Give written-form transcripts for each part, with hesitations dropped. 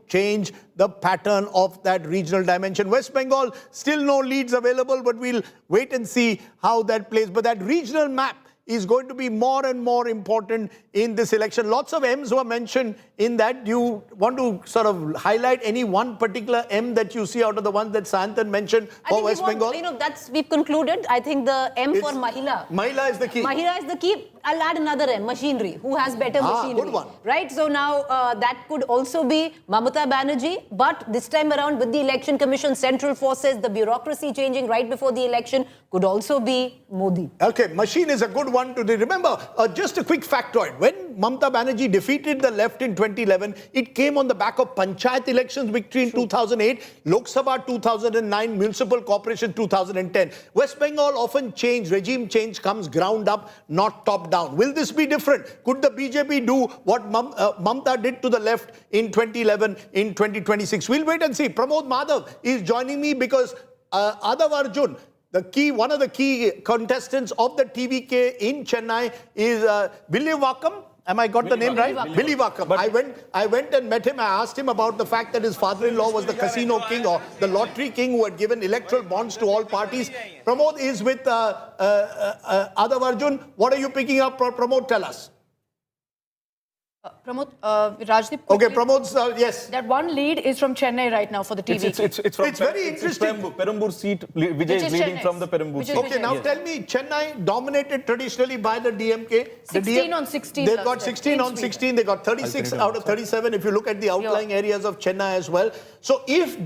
change the pattern of that regional dimension. West Bengal, still no leads available, but we'll wait and see how that plays. But that regional map is going to be more and more important in this election. Lots of M's were mentioned in that. Do you want to sort of highlight any one particular M that you see out of the ones that Santan mentioned for West Bengal? You know, we've concluded. I think the M for Mahila. Mahila is the key. Mahila is the key. I'll add another M, machinery. Who has better machinery? Good one. Right? So now that could also be Mamata Banerjee. But this time around with the Election Commission, central forces, the bureaucracy changing right before the election, could also be Modi. Okay, machine is a good one to remember. Just a quick factoid. When Mamata Banerjee defeated the left in 2011, it came on the back of Panchayat elections victory in 2008, Lok Sabha 2009, Municipal Corporation 2010. West Bengal often change, regime change comes ground up, not top down. Will this be different? Could the BJP do what Mamata did to the left in 2011 in 2026? We'll wait and see. Pramod Madhav is joining me because Adav Arjun, one of the key contestants of the TVK in Chennai is Vijay. Am I got the name right? Vijay. I went and met him. I asked him about the fact that his father-in-law was the casino king or the lottery king who had given electoral bonds to all parties. Pramod is with Adav Arjun. What are you picking up, Pramod? Tell us. Pramod, Rajdeep. Okay, Pramod's, yes. That one lead is from Chennai right now for the TV. It's very interesting. Perambur seat, Vijay is leading from the Perambur seat. Okay, now tell me, Chennai dominated traditionally by the DMK. 16 on 16. They've got 16 on 16. They got 36 out of 37 if you look at the outlying areas of Chennai as well. So if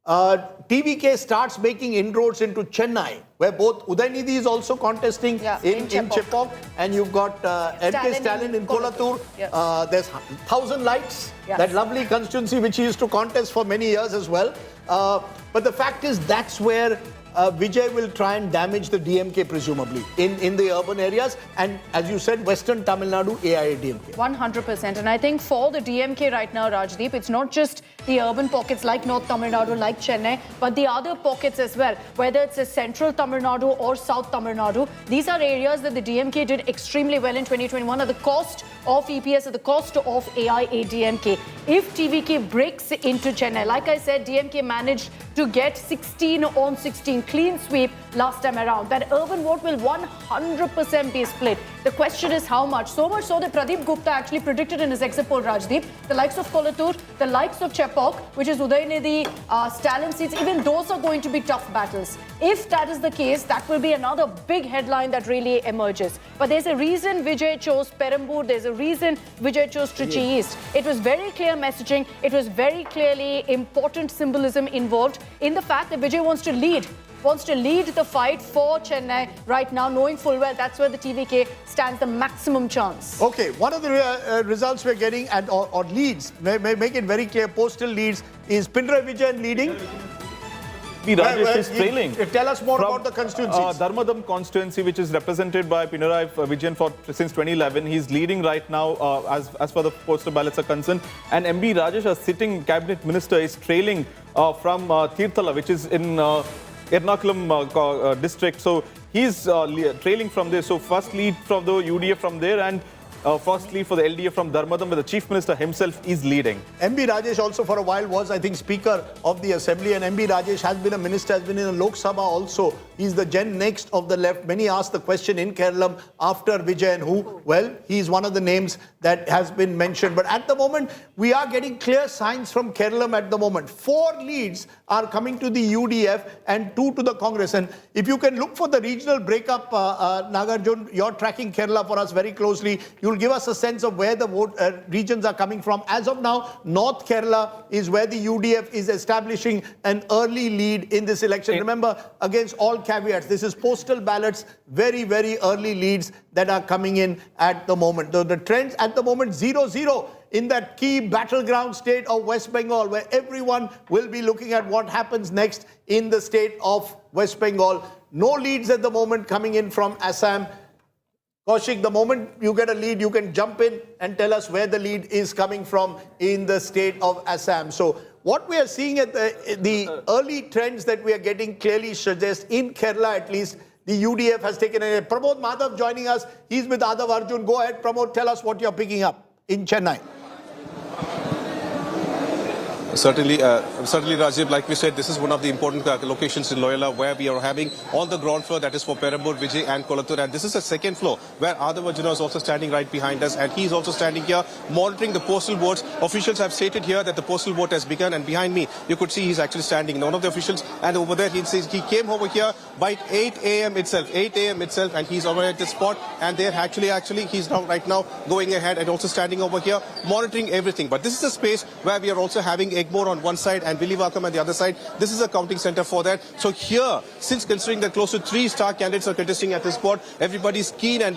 TVK starts making inroads into Chennai, where both Udaynidhi is also contesting in Chepauk, and you've got Stalin in Kolattur. There's 1,000 lights, that lovely constituency which he used to contest for many years as well. But the fact is that's where Vijay will try and damage the DMK presumably in the urban areas, and as you said, Western Tamil Nadu, AIADMK. 100%. And I think for the DMK right now, Rajdeep, it's not just the urban pockets like North Tamil Nadu, like Chennai, but the other pockets as well, whether it's a central Tamil Nadu or South Tamil Nadu. These are areas that the DMK did extremely well in 2021 at the cost of EPS, at the cost of AIADMK. If TVK breaks into Chennai, like I said, DMK managed to get 16 on 16, clean sweep last time around. That urban vote will 100% be split. The question is how much? So much so that Pradeep Gupta actually predicted in his exit poll, Rajdeep, the likes of Kolattur, the likes of Chepauk, which is Udaynidhi, Stalin seats, even those are going to be tough battles. If that is the case, that will be another big headline that really emerges. But there's a reason Vijay chose Perambur. There's a reason Vijay chose Trichy East. It was very clear messaging. It was very clearly important symbolism involved in the fact that Vijay wants to lead the fight for Chennai right now, knowing full well that's where the TVK stands the maximum chance. Okay, one of the results we're getting or leads, make it very clear, postal leads, is Pinarayi Vijayan leading. Rajesh is trailing. Tell us more about the constituencies. Dharmadam constituency, which is represented by Pinarayi Vijayan since 2011. He's leading right now as far the postal ballots are concerned. And MB Rajesh, a sitting cabinet minister, is trailing from Tirthala, which is in Ernakulam district. So he's trailing from there. So first lead from the UDF from there, and first lead for the LDF from Dharmadam, where the Chief Minister himself is leading. MB Rajesh also for a while was, I think, Speaker of the Assembly, and MB Rajesh has been a minister, has been in the Lok Sabha also. He's the gen next of the left. Many asked the question in Kerala after Vijay and who? Well, he's one of the names that has been mentioned. But at the moment, we are getting clear signs from Kerala at the moment. 4 leads are coming to the UDF and 2 to the Congress. And if you can look for the regional breakup, Nagarjun, you're tracking Kerala for us very closely. You'll give us a sense of where the regions are coming from. As of now, North Kerala is where the UDF is establishing an early lead in this election. Remember, against all caveats, this is postal ballots, very, very early leads that are coming in at the moment. The trends at the moment, 0-0 in that key battleground state of West Bengal, where everyone will be looking at what happens next in the state of West Bengal. No leads at the moment coming in from Assam. Kaushik, the moment you get a lead, you can jump in and tell us where the lead is coming from in the state of Assam. So what we are seeing at the early trends that we are getting clearly suggest, in Kerala at least, the UDF has taken a... Pramod Madhav joining us. He's with Adav Arjun. Go ahead, Pramod, tell us what you're picking up in Chennai. Certainly, Rajiv, like we said, this is one of the important locations in Loyola where we are having on the ground floor, that is for Perambur, Vijay and Kolattur. And this is the second floor where Adavajana is also standing right behind us. And he is also standing here monitoring the postal votes. Officials have stated here that the postal vote has begun. And behind me, you could see he's actually standing. One of the officials, and over there, he says he came over here by 8 a.m. itself, and he's over at the spot. And they're actually, he's now right now going ahead and also standing over here monitoring everything. But this is a space where we are also having Egmore on one side and Villivakkam on the other side. This is a counting center for that. So here, since considering that close to 3 star candidates are contesting at this spot, everybody's keen and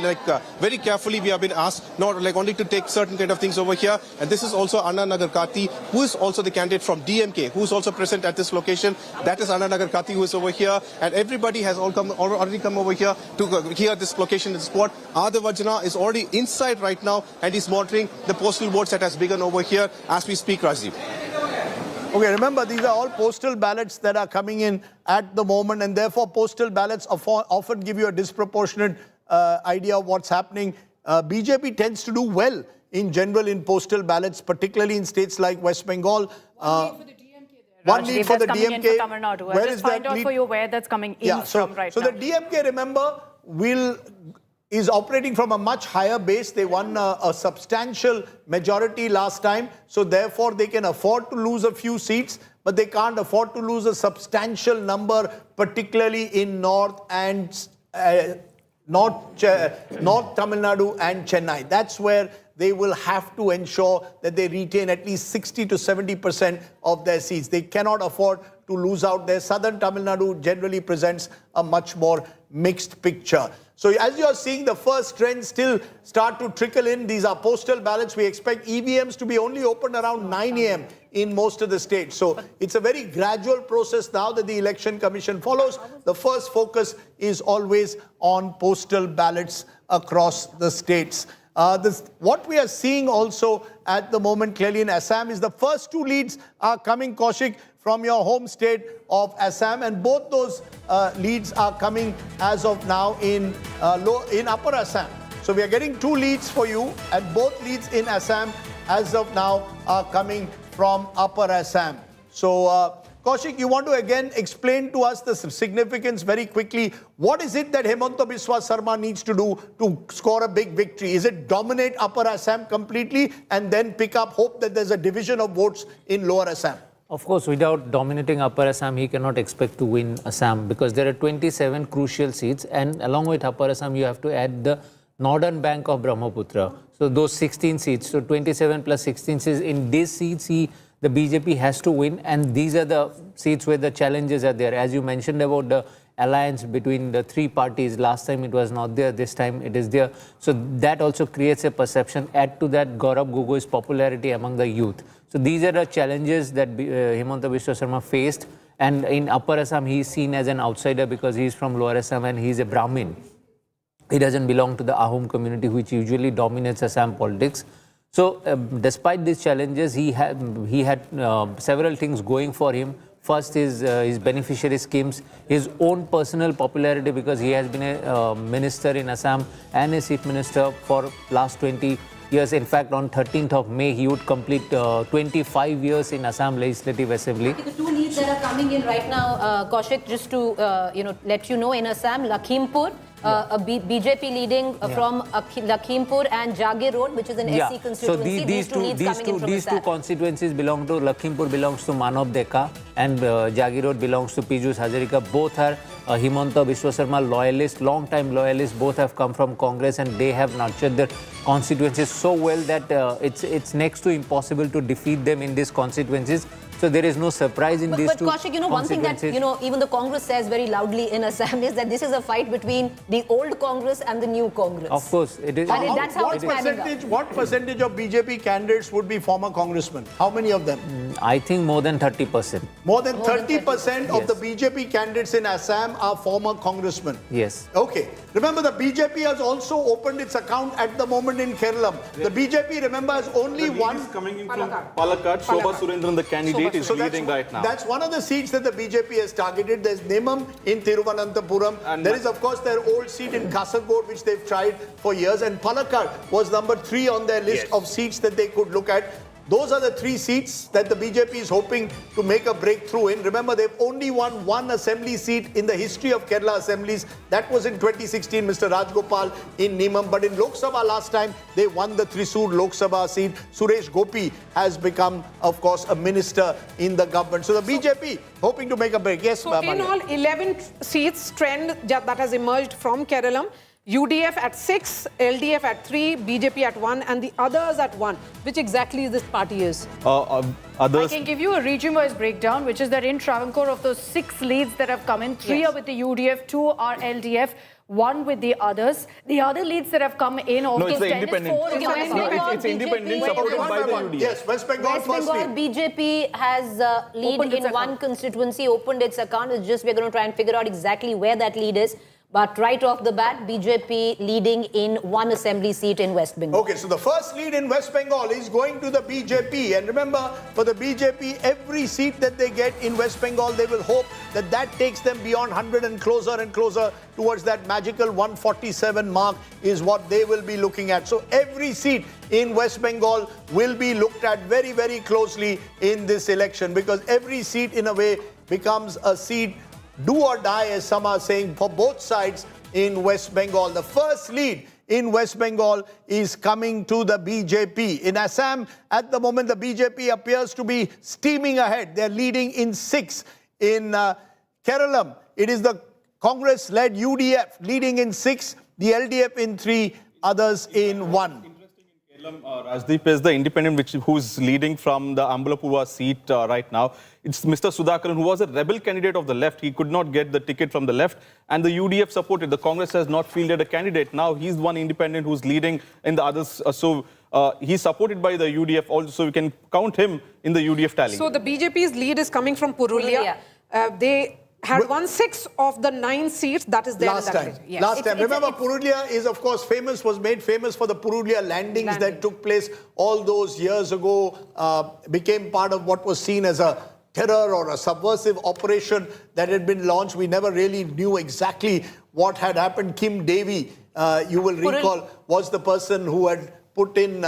very carefully we have been asked not only to take certain kind of things over here. And this is also Anna Nagar Kati, who is also the candidate from DMK, who is also present at this location. That is Anna Nagar Kati, who is over here. And everybody has already come over here to hear this location, this spot. Adavajana is already inside right now and he's monitoring the postal votes that has begun over here as we speak, Rajiv. Okay, remember, these are all postal ballots that are coming in at the moment, and therefore postal ballots often give you a disproportionate idea of what's happening. BJP tends to do well in general in postal ballots, particularly in states like West Bengal. One lead for the DMK. Tamil Nadu. Where I'll just find out for you where that's coming in from right now. So the DMK, remember, is operating from a much higher base. They won a substantial majority last time. So therefore, they can afford to lose a few seats, but they can't afford to lose a substantial number, particularly in North Tamil Nadu and Chennai. That's where they will have to ensure that they retain at least 60 to 70% of their seats. They cannot afford to lose out there. Southern Tamil Nadu generally presents a much more mixed picture. So as you're seeing, the first trends still start to trickle in. These are postal ballots. We expect EVMs to be only opened around 9 a.m. in most of the states. So it's a very gradual process now that the Election Commission follows. The first focus is always on postal ballots across the states. What we are seeing also at the moment clearly in Assam is the first 2 leads are coming, Kaushik, from your home state of Assam, and both those leads are coming as of now in Upper Assam. So we are getting 2 leads for you, and both leads in Assam as of now are coming from Upper Assam. So Kaushik, you want to again explain to us the significance very quickly. What is it that Hemanta Biswa Sarma needs to do to score a big victory? Is it dominate Upper Assam completely and then pick up hope that there's a division of votes in Lower Assam? Of course, without dominating Upper Assam, he cannot expect to win Assam because there are 27 crucial seats, and along with Upper Assam, you have to add the northern bank of Brahmaputra. So those 16 seats, so 27 plus 16 seats, in these seats, the BJP has to win, and these are the seats where the challenges are there. As you mentioned about the alliance between the 3 parties, last time it was not there, this time it is there. So that also creates a perception. Add to that Gaurav Gogoi's popularity among the youth. So these are the challenges that Hemanta Biswa Sarma faced. And in Upper Assam, he is seen as an outsider because he is from Lower Assam and he is a Brahmin. He doesn't belong to the Ahom community, which usually dominates Assam politics. So despite these challenges, he had several things going for him. First is his beneficiary schemes, his own personal popularity because he has been a minister in Assam and a chief minister for last 20 years. In fact, on 13th of May, he would complete 25 years in Assam Legislative Assembly. The 2 leads that are coming in right now, Kaushik, just to let you know, in Assam, Lakhimpur, a BJP leading from Lakhimpur and Jagir Road, which is an SC constituency. So these two constituencies belong to, Lakhimpur belongs to Manav Deka and Jagir Road belongs to Piyush Hazarika. Both are Hemanta Biswa Sarma loyalists, long-time loyalists. Both have come from Congress and they have nurtured their constituencies so well that it's next to impossible to defeat them in these constituencies. So there is no surprise in these two Kaushik, one thing that even the Congress says very loudly in Assam is that this is a fight between the old Congress and the new Congress. Of course, it is. And that's how it's panning out. What percentage of BJP candidates would be former congressmen? How many of them? I think more than 30%. More than 30% of the BJP candidates in Assam are former congressmen. Yes. Okay. Remember, the BJP has also opened its account at the moment in Kerala. The BJP, remember, has only one. Is coming in from Palakkad. Shobha Surendran, the candidate, is leading right now. That's one of the seats that the BJP has targeted. There's Nemam in Thiruvananthapuram. And there is, of course, their old seat in Kasaragod, which they've tried for years. And Palakkad was number 3 on their list of seats that they could look at. Those are the 3 seats that the BJP is hoping to make a breakthrough in. Remember, they've only won 1 assembly seat in the history of Kerala assemblies. That was in 2016, Mr. Rajgopal in Neelam. But in Lok Sabha last time, they won the Thrissur Lok Sabha seat. Suresh Gopi has become, of course, a minister in the government. So the BJP hoping to make a break. Yes, so in all, 11 seats trend that has emerged from Kerala. UDF at 6, LDF at 3, BJP at 1, and the others at 1. Which exactly this party is? Others. I can give you a region-wise breakdown, which is that in Travancore, of those 6 leads that have come in, 3 are with the UDF, 2 are LDF, 1 with the others. The other leads that have come in, No, it's the 10 is independent. 4 is Okay, West Bengal, it's independent BJP. supported One by the one. UDF. Yes, West Bengal West first Bengal, lead. BJP has lead Opened its in one account. constituency, opened its account. It's just we're going to try and figure out exactly where that lead is. But right off the bat, BJP leading in 1 assembly seat in West Bengal. Okay, so the first lead in West Bengal is going to the BJP. And remember, for the BJP, every seat that they get in West Bengal, they will hope that that takes them beyond 100 and closer towards that magical 147 mark is what they will be looking at. So every seat in West Bengal will be looked at very, very closely in this election, because every seat in a way becomes a seat do or die, as some are saying, for both sides in West Bengal. The first lead in West Bengal is coming to the BJP. In Assam, at the moment, the BJP appears to be steaming ahead. They're leading in 6. In Kerala, it is the Congress-led UDF leading in 6, the LDF in 3, others in 1. Rajdeep is the independent who's leading from the Ambalapura seat right now. It's Mr. Sudhakaran, who was a rebel candidate of the left. He could not get the ticket from the left, and the UDF supported. The Congress has not fielded a candidate. Now he's one independent who's leading in the others. He's supported by the UDF also, so we can count him in the UDF tally. So the BJP's lead is coming from Purulia. They had won 6 of the 9 seats that is there. Last time. Yes. Last time. Remember, Purulia is, of course, was made famous for the Purulia landings that took place all those years ago, became part of what was seen as a terror or a subversive operation that had been launched. We never really knew exactly what had happened. Kim Devi, you will recall, was the person who had put in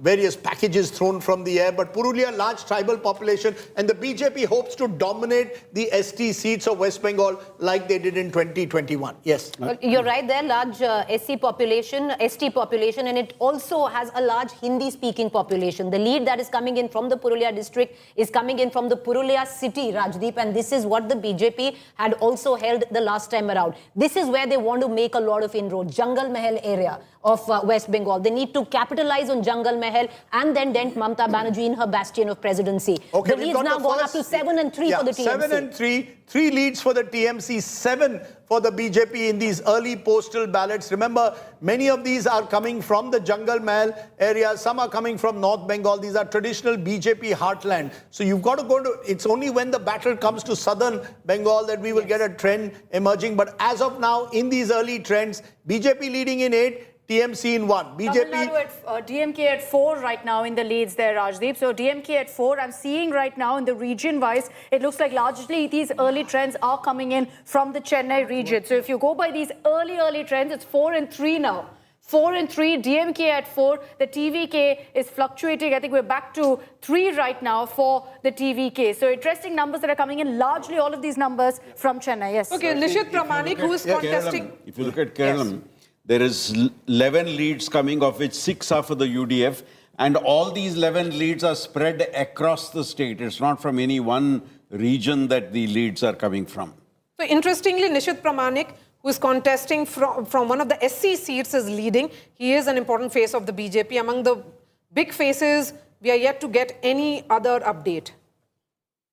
various packages thrown from the air. But Purulia, large tribal population, and the BJP hopes to dominate the ST seats of West Bengal like they did in 2021. Yes. Well, you're right there, large ST population, and it also has a large Hindi-speaking population. The lead that is coming in from the Purulia district is coming in from the Purulia city, Rajdeep, and this is what the BJP had also held the last time around. This is where they want to make a lot of inroads, Jungle Mahal area of West Bengal. They need to capitalize on Jungle Mahal and then dent Mamata Banerjee in her bastion of presidency. Okay, the lead's now gone up to 7 and 3 for the TMC. 7 and 3. 3 leads for the TMC, 7 for the BJP in these early postal ballots. Remember, many of these are coming from the Jungle Mahal area. Some are coming from North Bengal. These are traditional BJP heartland. So you've got to go to, it's only when the battle comes to southern Bengal that we will get a trend emerging. But as of now, in these early trends, BJP leading in 8, TMC in 1. BJP. Tamil Nadu at, DMK at 4 right now in the leads there, Rajdeep. So DMK at 4. I'm seeing right now in the region-wise, it looks like largely these early trends are coming in from the Chennai region. So if you go by these early trends, it's 4 and 3 now. 4 and 3, DMK at 4. The TVK is fluctuating. I think we're back to 3 right now for the TVK. So interesting numbers that are coming in. Largely all of these numbers from Chennai. Yes. Okay, Nishit Pramanik, who is contesting. If you look at Kerala, there is 11 leads coming, of which 6 are for the UDF. And all these 11 leads are spread across the state. It's not from any one region that the leads are coming from. So interestingly, Nishit Pramanik, who is contesting from one of the SC seats, is leading. He is an important face of the BJP. Among the big faces, we are yet to get any other update.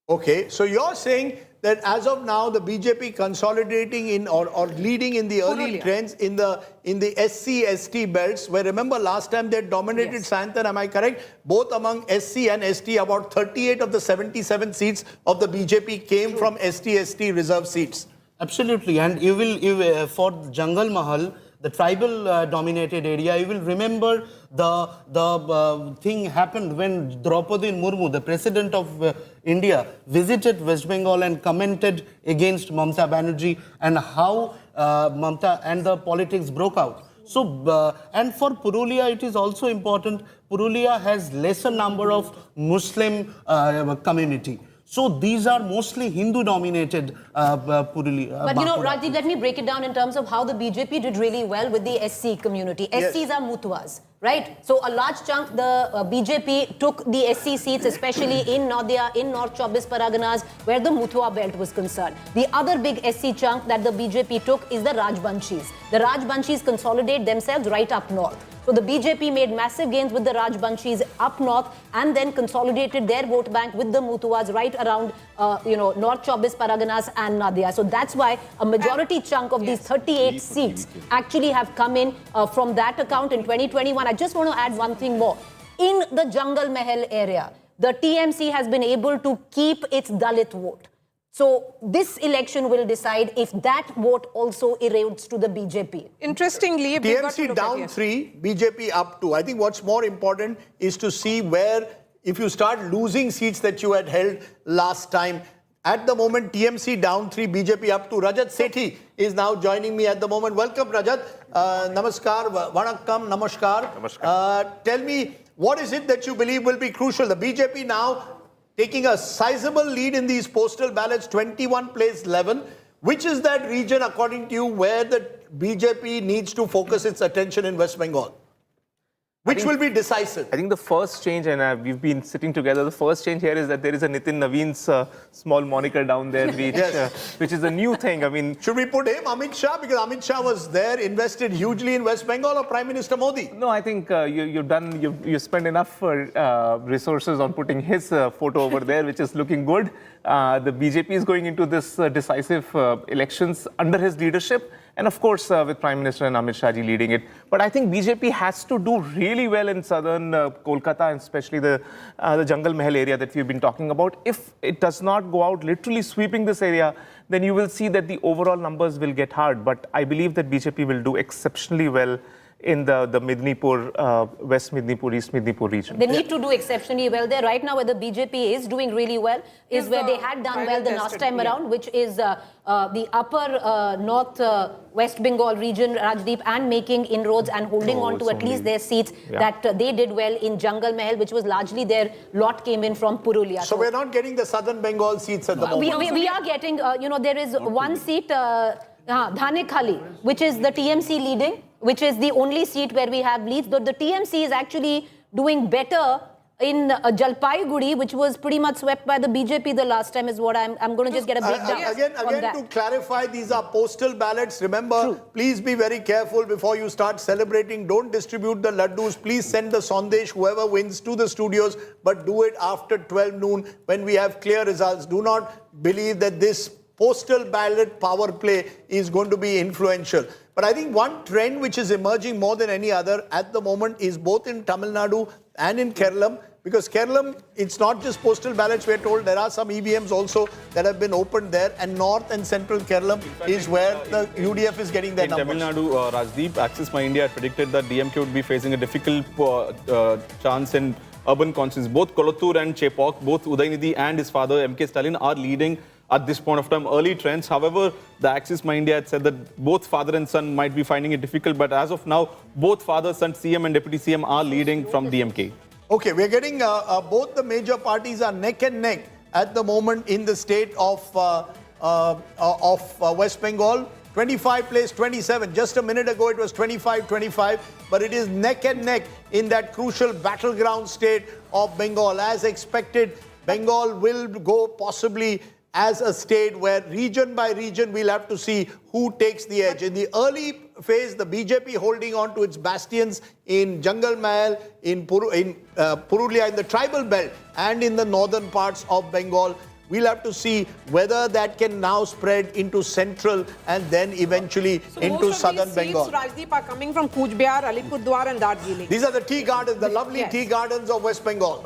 Okay, so you're saying that as of now, the BJP consolidating in or leading in the early trends in the SC-ST belts, where remember last time they dominated Santan, am I correct? Both among SC and ST, about 38 of the 77 seats of the BJP came from ST-ST reserve seats. Absolutely, and you will for Jungle Mahal, the tribal dominated area, you will remember the thing happened when Draupadi Murmu, the president of India, visited West Bengal and commented against Mamata Banerjee and how Mamata and the politics broke out. So, and for Purulia, it is also important Purulia has lesser number of Muslim community. So these are mostly Hindu-dominated Purulia. But you know, Rajdeep, let me break it down in terms of how the BJP did really well with the SC community. Yes. SCs are Mutwas, right? So a large chunk, the BJP took the SC seats, especially in Nadia, in North Chobis Paraganas, where the Mutwa belt was concerned. The other big SC chunk that the BJP took is the Rajbanshis. The Rajbanshis consolidate themselves right up north. So the BJP made massive gains with the Rajbanshis up north and then consolidated their vote bank with the Muthuas right around, North Chobis Paraganas and Nadia. So that's why a majority chunk of these 38 seats actually have come in from that account in 2021. I just want to add one thing more. In the Jungle Mahal area, the TMC has been able to keep its Dalit vote. So this election will decide if that vote also erodes to the BJP. Interestingly, we've got to TMC look down at, 3, BJP up 2. I think what's more important is to see where, if you start losing seats that you had held last time, at the moment TMC down 3, BJP up 2. Rajat Sethi is now joining me at the moment. Welcome, Rajat. Namaskar, Vanakkam, Namaskar. Tell me, what is it that you believe will be crucial? The BJP now taking a sizable lead in these postal ballots, 21 plays 11. Which is that region, according to you, where the BJP needs to focus its attention in West Bengal? Which will be decisive? I think the first change, and we've been sitting together, the first change here is that there is a Nitin Naveen's small moniker down there, which is a new thing. I mean, should we put him, Amit Shah? Because Amit Shah was there, invested hugely in West Bengal, or Prime Minister Modi? No, I think you spent enough resources on putting his photo over there, which is looking good. The BJP is going into this decisive elections under his leadership. And of course, with Prime Minister and Amit Shah ji leading it. But I think BJP has to do really well in southern Kolkata, and especially the Jungle Mahal area that we've been talking about. If it does not go out literally sweeping this area, then you will see that the overall numbers will get hard. But I believe that BJP will do exceptionally well in the Midnipur, West Midnipur, East Midnipur region. They need to do exceptionally well there. Right now, where the BJP is doing really well is where they had done well the last time around, which is the upper north West Bengal region, Rajdeep, and making inroads and holding on to at least their seats that they did well in Jungle Mahal, which was largely their lot came in from Purulia. So we're not getting the southern Bengal seats at the moment. We are getting, there is one seat, Dhane Khali, which is the TMC leading, which is the only seat where we have leads. But the TMC is actually doing better in Jalpaiguri, which was pretty much swept by the BJP the last time, is what I'm going to just get a breakdown on that. To clarify, these are postal ballots. Remember, please be very careful before you start celebrating. Don't distribute the laddus. Please send the sandesh, whoever wins, to the studios, but do it after 12 noon when we have clear results. Do not believe that this postal ballot power play is going to be influential. But I think one trend which is emerging more than any other at the moment is both in Tamil Nadu and in Kerala. Because Kerala, it's not just postal ballots, we're told there are some EVMs also that have been opened there. And North and Central Kerala is where the UDF is getting their numbers. In Tamil Nadu, Rajdeep, Axis My India had predicted that DMK would be facing a difficult chance in urban constituencies. Both Kolattur and Chepauk, both Udaynidhi and his father, MK Stalin, are leading at this point of time early trends. However, the Axis My India had said that both father and son might be finding it difficult. But as of now, both father, son, CM and Deputy CM are leading from DMK. Okay, we're getting both the major parties are neck and neck at the moment in the state of West Bengal. 25 plays 27. Just a minute ago, it was 25-25. But it is neck and neck in that crucial battleground state of Bengal. As expected, Bengal will go possibly as a state where region by region we'll have to see who takes the edge. In the early phase, the BJP holding on to its bastions in Jungle Mahal, in Purulia, in the tribal belt, and in the northern parts of Bengal. We'll have to see whether that can now spread into central and then eventually into southern Bengal. Most of these seats, Rajdeep, are coming from Cooch Behar, Alipurduar and Darjeeling. These are the tea gardens, the lovely tea gardens of West Bengal.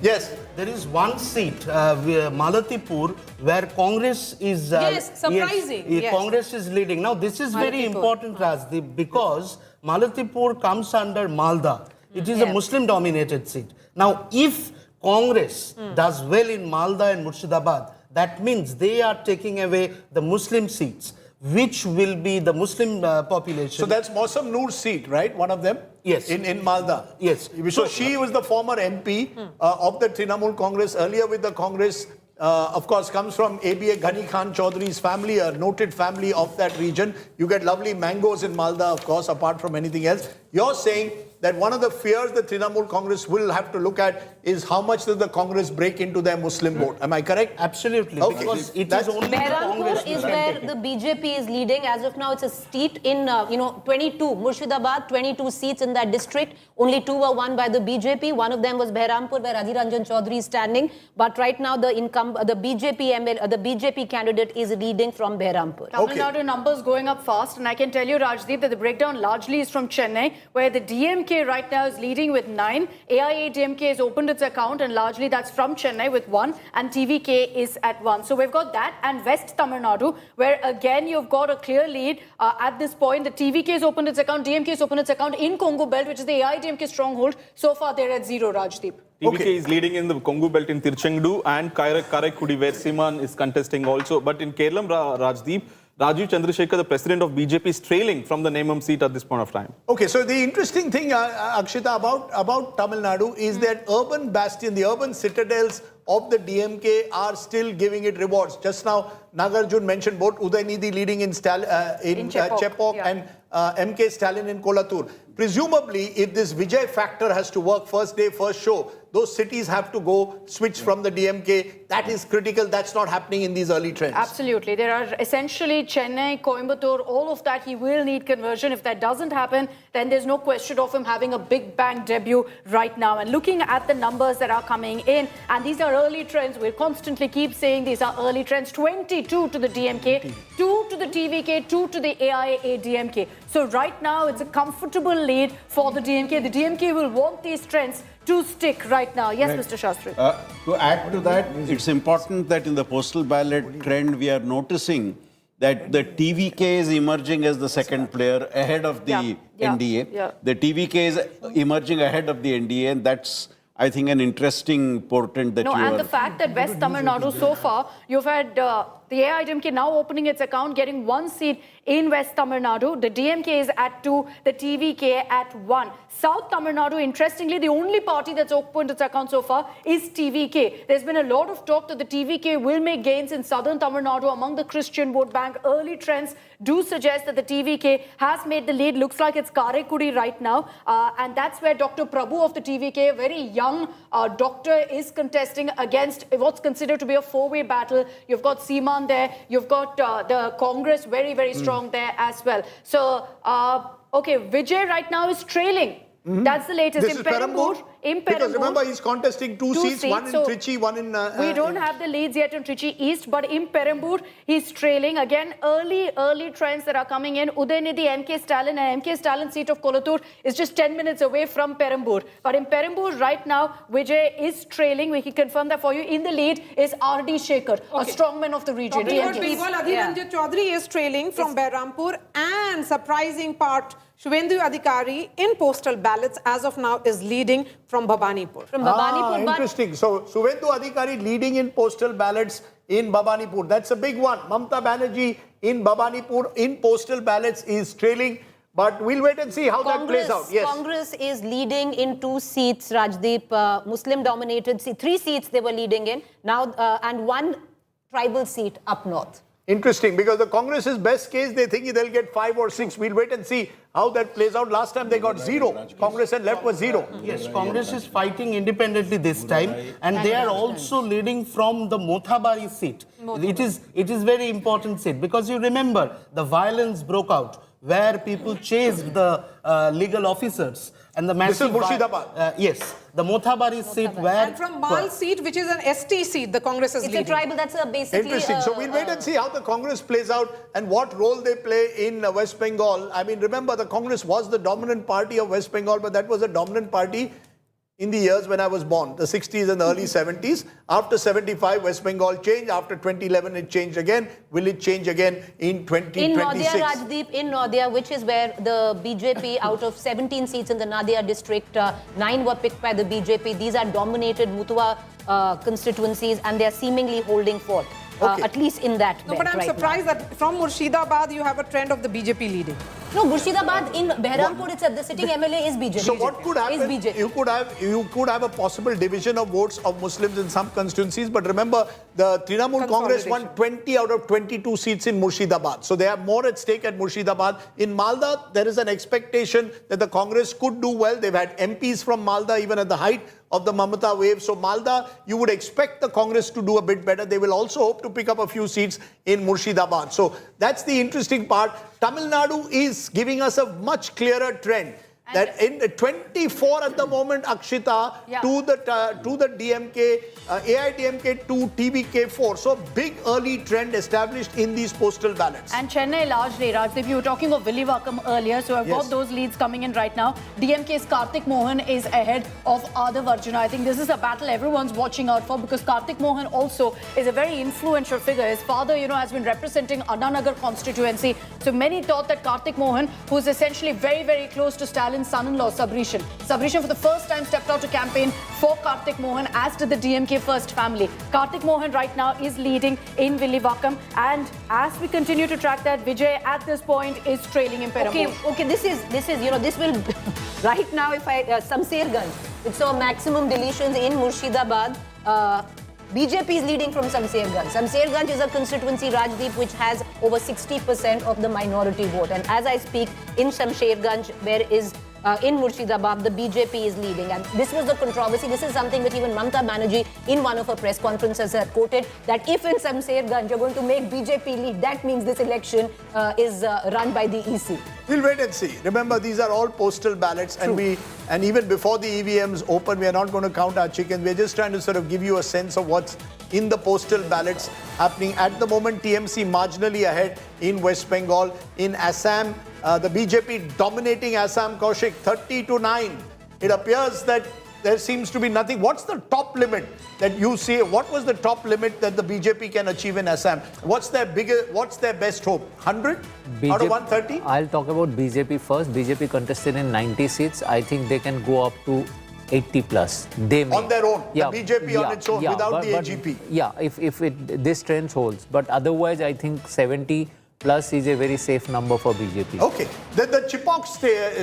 Yes. There is one seat, Malatipur, where Congress is... surprising. Yes, Congress is leading. Now, this is very important, Rajdeep, because Malatipur comes under Malda. It is a Muslim-dominated seat. Now, if Congress does well in Malda and Murshidabad, that means they are taking away the Muslim seats. which will be the Muslim population. So that's Mausam Noor's seat, right? One of them? Yes. In Malda. Yes. So she was the former MP of the Trinamool Congress, earlier with the Congress. Of course, comes from ABA Ghani Khan Chaudhry's family, a noted family of that region. You get lovely mangoes in Malda, of course, apart from anything else. You're saying that one of the fears the Trinamool Congress will have to look at is how much does the Congress break into their Muslim vote. Am I correct? Absolutely. Okay. Because it That's- is only the Congress. Behrampur is where the BJP is leading. As of now, it's a seat in, 22. Murshidabad, 22 seats in that district. Only 2 were won by the BJP. One of them was Behrampur, where Adhir Ranjan Chaudhary is standing. But right now, the BJP candidate is leading from Behrampur. Tamil Nadu numbers going up fast, and I can tell you, Rajdeep, that the breakdown largely is from Chennai, where the DMK right now is leading with 9. AIADMK has opened its account, and largely that's from Chennai with 1, and TVK is at 1. So we've got that, and West Tamil Nadu, where again you've got a clear lead at this point. The TVK has opened its account, DMK has opened its account in Congo Belt, which is the AIADMK stronghold. So far, they're at 0, Rajdeep. TVK is leading in the Congo belt in Tirchangdu and Karaikudi, where Siman is contesting also. But in Kerala, Rajdeep, Rajiv Chandrasekhar, the president of BJP, is trailing from the Nemam seat at this point of time. Okay, so the interesting thing, Akshita, about Tamil Nadu is that urban bastion, the urban citadels of the DMK are still giving it rewards. Just now, Nagarjun mentioned both Udaynidhi leading in Chepauk and MK Stalin in Kolathur. Presumably, if this Vijay factor has to work first day, first show, those cities have to go switch from the DMK. That is critical. That's not happening in these early trends. Absolutely. There are essentially Chennai, Coimbatore, all of that. He will need conversion. If that doesn't happen, then there's no question of him having a big bang debut right now. And looking at the numbers that are coming in, and these are early trends, we'll constantly keep saying these are early trends. 22 to the DMK, 2 to the TVK, 2 to the AIADMK. So right now, it's a comfortable lead for the DMK. The DMK will want these trends to stick right now. Yes, right. Mr. Shastri. To add to that, it's important that in the postal ballot trend, we are noticing that the TVK is emerging as the second player ahead of the NDA. Yeah. The TVK is emerging ahead of the NDA, and that's, I think, an interesting portent that and the fact that West Tamil Nadu so far, you've had the AIADMK now opening its account, getting 1 seat in West Tamil Nadu. The DMK is at 2, the TVK at 1. South Tamil Nadu, interestingly, the only party that's opened its account so far is TVK. There's been a lot of talk that the TVK will make gains in southern Tamil Nadu among the Christian vote bank. Early trends do suggest that the TVK has made the lead. Looks like it's Karaikudi right now. And that's where Dr. Prabhu of the TVK, a very young doctor, is contesting against what's considered to be a 4-way battle. You've got Seema there. You've got the Congress very, very strong there as well. So, okay, Vijay right now is trailing. That's the latest. This is Perambur? Because remember, he's contesting two seats, one in Trichy, one in... we don't have the leads yet in Trichy East, but in Perambur, he's trailing. Again, early trends that are coming in. Udaynidhi, MK Stalin, and MK Stalin seat of Kolathur is just 10 minutes away from Perambur. But in Perambur, right now, Vijay is trailing. We can confirm that for you. In the lead is R.D. Shekhar, a strongman of the region. Adhir Ranjan Chaudhary is trailing from Behrampur, and surprising part, Shubhendu Adhikari in postal ballots as of now is leading from Bhabanipur. Interesting. So, Shubhendu Adhikari leading in postal ballots in Bhabanipur. That's a big one. Mamta Banerjee in Bhabanipur in postal ballots is trailing. But we'll wait and see how that plays out. Yes. Congress is leading in 2 seats, Rajdeep. Muslim-dominated 3 seats they were leading in. Now, and 1 tribal seat up north. Interesting, because the Congress's best case, they think they'll get 5 or 6. We'll wait and see how that plays out. Last time they got 0. Congress and left was 0. Yes, Congress is fighting independently this time, and they are also leading from the Mothabari seat. It is very important seat, because you remember the violence broke out where people chased the legal officers. And the massive... This is Murshidabad. Yes, the Mothabari seat where... And from Mal seat, which is an ST seat, the Congress is leading. It's a tribal, that's basically... Interesting. So we'll wait and see how the Congress plays out and what role they play in West Bengal. I mean, remember, the Congress was the dominant party of West Bengal, but that was a dominant party in the years when I was born, the 60s and the early 70s. After 75, West Bengal changed. After 2011, it changed again. Will it change again in 2026? In Nadia, Rajdeep, in Nadia, which is where the BJP, out of 17 seats in the Nadia district, 9 were picked by the BJP. These are dominated Mutua constituencies, and they are seemingly holding forth, at least in that No, belt but I'm right surprised now. that from Murshidabad, you have a trend of the BJP leading. No, Murshidabad, in Behrampur itself, the sitting MLA is BJP. So what could happen? Is BJP. You could have a possible division of votes of Muslims in some constituencies, but remember the Trinamool Congress won 20 out of 22 seats in Murshidabad. So they have more at stake at Murshidabad. In Malda, there is an expectation that the Congress could do well. They've had MPs from Malda even at the height of the Mamata wave. So Malda, you would expect the Congress to do a bit better. They will also hope to pick up a few seats in Murshidabad. So that's the interesting part. Tamil Nadu is giving us a much clearer trend. That in 24 at the moment, Akshita, to the DMK, AIDMK to TVK 4. So big early trend established in these postal ballots. And Chennai largely, Rajdeep, you were talking of Villivakam earlier, so I've got those leads coming in right now. DMK's Kartik Mohan is ahead of Adav Arjuna. I think this is a battle everyone's watching out for because Kartik Mohan also is a very influential figure. His father, has been representing Annanagar constituency. So many thought that Kartik Mohan, who's essentially very, very close to Stalin's son-in-law, Sabrishan for the first time stepped out to campaign for Kartik Mohan, as did the DMK first family. Kartik Mohan right now is leading in Villivakam, and as we continue to track that, Vijay at this point is trailing in Perambur. Okay, this will, right now, if Samserganj, it saw maximum deletions in Murshidabad. BJP is leading from Samserganj. Samserganj is a constituency, Rajdeep, which has over 60% of the minority vote. And as I speak, in Samserganj, in Murshidabad, the BJP is leading. And this was the controversy. This is something that even Mamata Banerjee, in one of her press conferences, had quoted, that if in Samserganj you're going to make BJP lead, that means this election is run by the EC. We'll wait and see. Remember, these are all postal ballots, and even before the EVMs open, we are not going to count our chickens. We're just trying to sort of give you a sense of what's in the postal ballots happening. At the moment, TMC marginally ahead in West Bengal. In Assam, the BJP dominating Assam, Kaushik, 30-9. It appears that there seems to be nothing. What's the top limit that you see? What was the top limit that the BJP can achieve in Assam? What's their best hope? 100 out of 130? I'll talk about BJP first. BJP contested in 90 seats. I think they can go up to 80 plus. They may. On their own, the BJP on its own, without the AGP. If this trend holds. But otherwise, I think 70 plus is a very safe number for BJP. Okay. The Chipok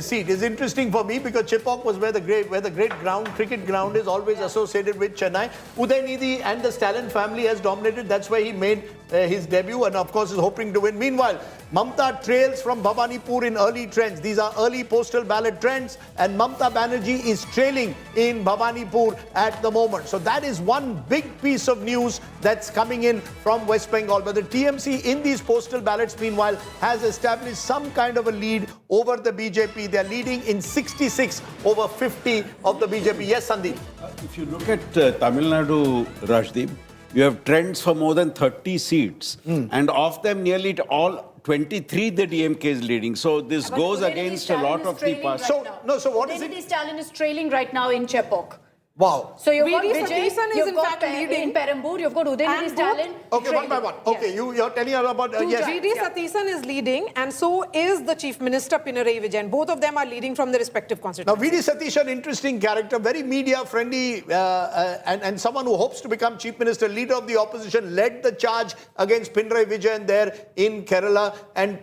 seat is interesting for me because Chipok was where the great cricket ground is, always associated with Chennai. Udaynidhi and the Stalin family has dominated. That's why he made his debut and of course is hoping to win. Meanwhile, Mamta trails from Bhabanipur in early trends. These are early postal ballot trends, and Mamata Banerjee is trailing in Bhabanipur at the moment. So that is one big piece of news that's coming in from West Bengal. But the TMC in these postal ballots, meanwhile, has established some kind of a lead over the BJP. They're leading in 66 over 50 of the BJP. Yes, Sandeep. If you look at Tamil Nadu, Rajdeep, you have trends for more than 30 seats. And of them, nearly all 23 the DMK is leading. So this goes against a lot of the past. So what is it? Stalin is trailing right now in Chepok. Wow. So you've got Vijay Vijay, Sathisan is you've in got fact leading. in Perambur, you've got Udaynidhi Stalin. Okay, one by one. Okay, you're telling us about... yes. Vijay Sathisan is leading, and so is the Chief Minister Pinarayi Vijayan. Both of them are leading from their respective Now, constituencies. Vijay Satish, an interesting character, very media-friendly, and someone who hopes to become Chief Minister, leader of the opposition, led the charge against Pinarayi Vijayan there in Kerala. And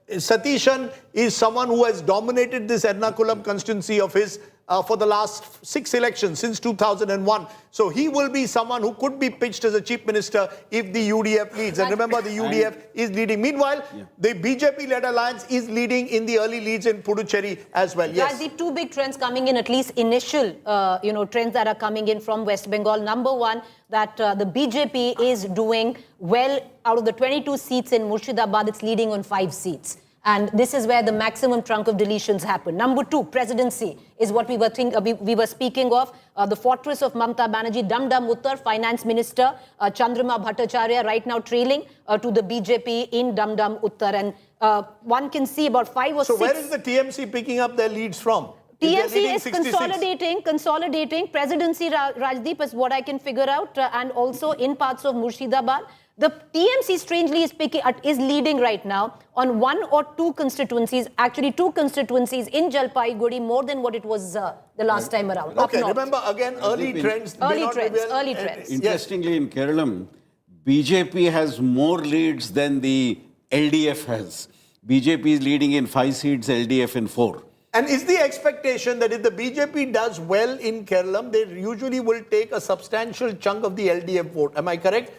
Satishan is someone who has dominated this Ernakulam constituency of his for the last 6 elections since 2001. So he will be someone who could be pitched as a chief minister if the UDF leads. And remember, the UDF is leading. Meanwhile, the BJP-led alliance is leading in the early leads in Puducherry as well. Yes. The two big trends coming in, at least initial, trends that are coming in from West Bengal. Number one, that the BJP is doing well. Out of the 22 seats in Murshidabad, it's leading on 5 seats. And this is where the maximum trunk of deletions happen. Number two, presidency is what we were speaking of. The fortress of Mamata Banerjee, Dum Dum Uttar, Finance Minister Chandrama Bhattacharya, right now trailing to the BJP in Dum Dum Uttar. And one can see about 5 or 6. So where is the TMC picking up their leads from? they're TMC leading is 66. consolidating presidency, Rajdeep, is what I can figure out, and also in parts of Murshidabad. The TMC, strangely, is leading right now on 1 or 2 constituencies, actually 2 constituencies in Jalpaiguri, more than what it was the last time around. Okay, up north. remember again, early trends. may Early not trends, reveal- early trends. Interestingly, in Kerala, BJP has more leads than the LDF has. BJP is leading in 5 seats, LDF in 4. And is the expectation that if the BJP does well in Kerala, they usually will take a substantial chunk of the LDF vote? Am I correct?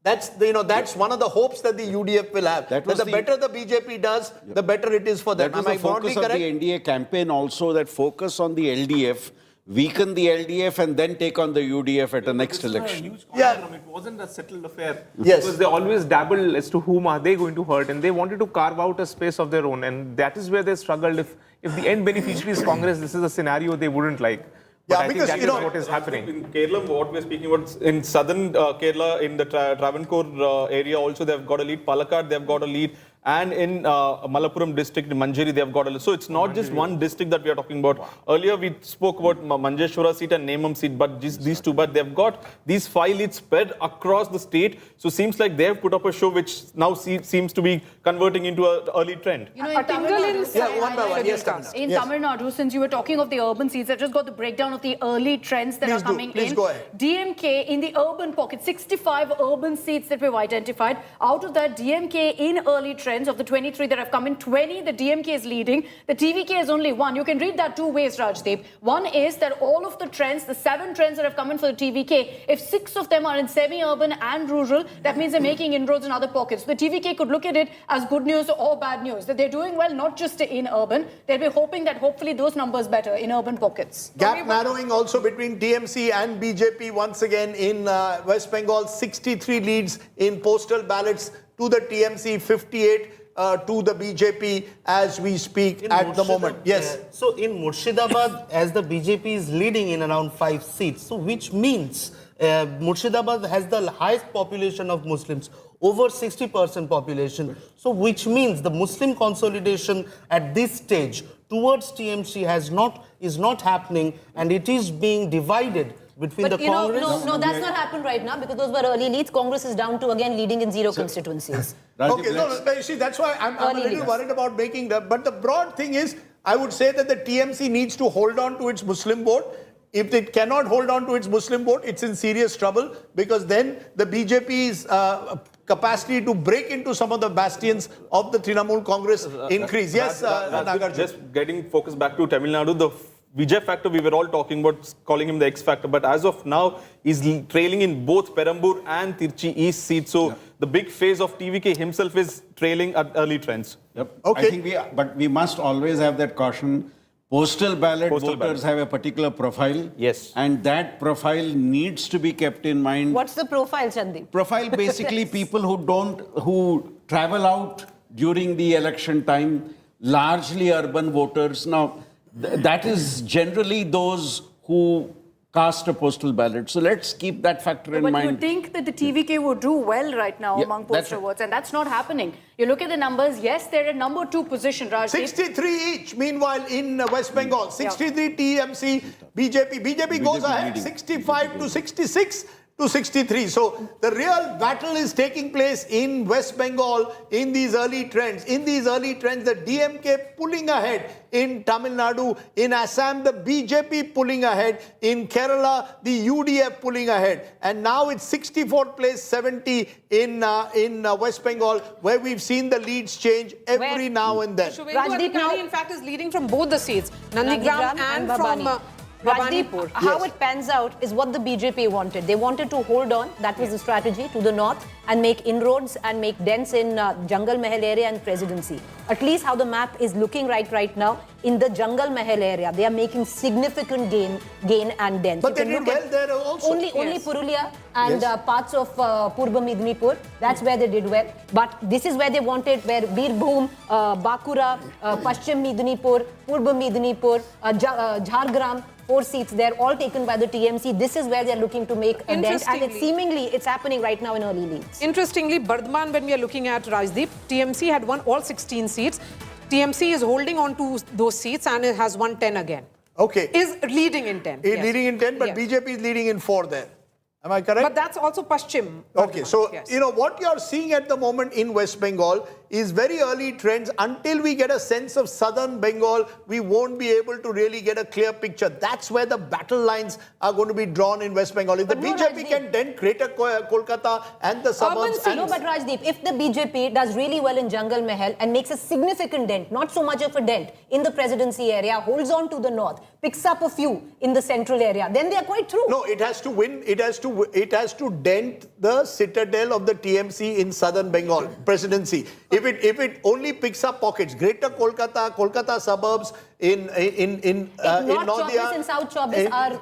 That's that's one of the hopes that the UDF will have. That the better the BJP does, the better it is for them. That was Am I the focus broadly of correct? the NDA campaign also, that focus on the LDF, weaken the LDF and then take on the UDF at the next election. Yeah. It wasn't a settled affair. Yes. Because they always dabble as to whom are they going to hurt, and they wanted to carve out a space of their own, and that is where they struggled. If the end beneficiary is Congress, this is a scenario they wouldn't like. But Yeah, I think because, that you is know, what is happening. In Kerala, what we're speaking about, in southern Kerala, in the Travancore area also, they've got a lead. Palakkad, they've got a lead. And in Malappuram district, Manjeri, they've got a lead. So it's not just one district that we are talking about. Earlier, we spoke about Manjeshwara seat and Nemam seat, but just these 2. But they've got these 5 leads spread across the state. So seems like they've put up a show which now seems to be converting into an early trend. You know, in Tamil Nadu, Yeah, one by one. Yes, Tamil. in Yes. Tamil Nadu, since you were talking of the urban seats, I just got the breakdown of the early trends that Please are do. coming Please in. go ahead. DMK in the urban pocket, 65 urban seats that we've identified. Out of that, DMK in early trends of the 23 that have come in, 20 the DMK is leading. The TVK is only 1. You can read that 2 ways, Rajdeep. One is that all of the trends, the 7 trends that have come in for the TVK, if 6 of them are in semi-urban and rural, that means they're making inroads in other pockets. The TVK could look at it as good news or bad news, that they're doing well not just in urban. They'll be hoping that hopefully those numbers better in urban pockets. Gap narrowing also between TMC and BJP once again in West Bengal. 63 leads in postal ballots to the TMC, 58 to the BJP as we speak at the moment. Yes. So in Murshidabad, as the BJP is leading in around 5 seats, so which means Murshidabad has the highest population of Muslims, over 60% population. So which means the Muslim consolidation at this stage towards TMC is not happening, and it is being divided between But the you know, Congress. no, that's not happened right now because those were early leads. Congress is down to again leading in 0 constituencies. Okay, no, you see, that's why I'm a Early little leads. worried about making that. But the broad thing is, I would say that the TMC needs to hold on to its Muslim vote. If it cannot hold on to its Muslim vote, it's in serious trouble because then the BJP's capacity to break into some of the bastions of the Trinamool Congress increase. Yes, Nagarjun. Just getting focused back to Tamil Nadu, the Vijay factor we were all talking about, calling him the X factor, but as of now, he's trailing in both Perambur and Tirchi East seats. So the big phase of TVK himself is trailing at early trends. Yep. Okay. I think but we must always have that caution. Postal ballot voters have a particular profile. Yes. And that profile needs to be kept in mind. What's the profile, Chandeep? Profile basically people who travel out during the election time, largely urban voters. Now, that is generally those who cast a postal ballot. So let's keep that factor in But mind. you think that the TVK would do well right now Yeah, among that's postal right. votes, and that's not happening. You look at the numbers, yes, they're at number 2 position, Rajdeep. 63 each, meanwhile, in West Bengal. 63 TMC, BJP. BJP goes ahead, leading. 65 to 66 to 63. So the real battle is taking place in West Bengal in these early trends. In these early trends, the DMK pulling ahead in Tamil Nadu. In Assam, the BJP pulling ahead. In Kerala, the UDF pulling ahead. And now it's 64th place, 70 in West Bengal, where we've seen the leads change every Where? now and then. Shuvendu Rajdeep, now- Adhikari, in fact, is leading from both the seats, Nandigram and from Rajdeep, Bhabanipur. how it pans out is what the BJP wanted. They wanted to hold on, that was the strategy, to the north and make inroads and make dents in Jungle Mahal area and Presidency. At least how the map is looking right now, in the Jungle Mahal area, they are making significant gain and dents. But You they can did look at well there also. Only Purulia and Yes. parts of Purba Midnipur, that's where they did well. But this is where they wanted, where Birbhum, Bakura, Paschim Midnipur, Purba Midnipur, Jhargram, 4 seats, they're all taken by the TMC. This is where they're looking to make a dent, and it's happening right now in early leads. Interestingly, Bardhaman, when we are looking at Rajdeep, TMC had won all 16 seats. TMC is holding on to those seats and it has won 10 again. Okay. is leading in 10. yes. Leading in 10, but Yes. BJP is leading in 4 there. Am I correct? But that's also Paschim. Okay, so Yes. what you're seeing at the moment in West Bengal is very early trends. Until we get a sense of southern Bengal, we won't be able to really get a clear picture. That's where the battle lines are going to be drawn in West Bengal. If the But no, BJP Rajdeep. can dent Greater Kolkata and the suburbs, seats. and No, but Rajdeep, if the BJP does really well in Jungle Mahal and makes a significant dent, not so much of a dent, in the presidency area, holds on to the north, picks up a few in the central area, then they are quite through. no, it has to win. It has to dent the citadel of the TMC in southern Bengal presidency. If it only picks up pockets, Greater Kolkata suburbs in North Nadia, Chobis and South Chobis are...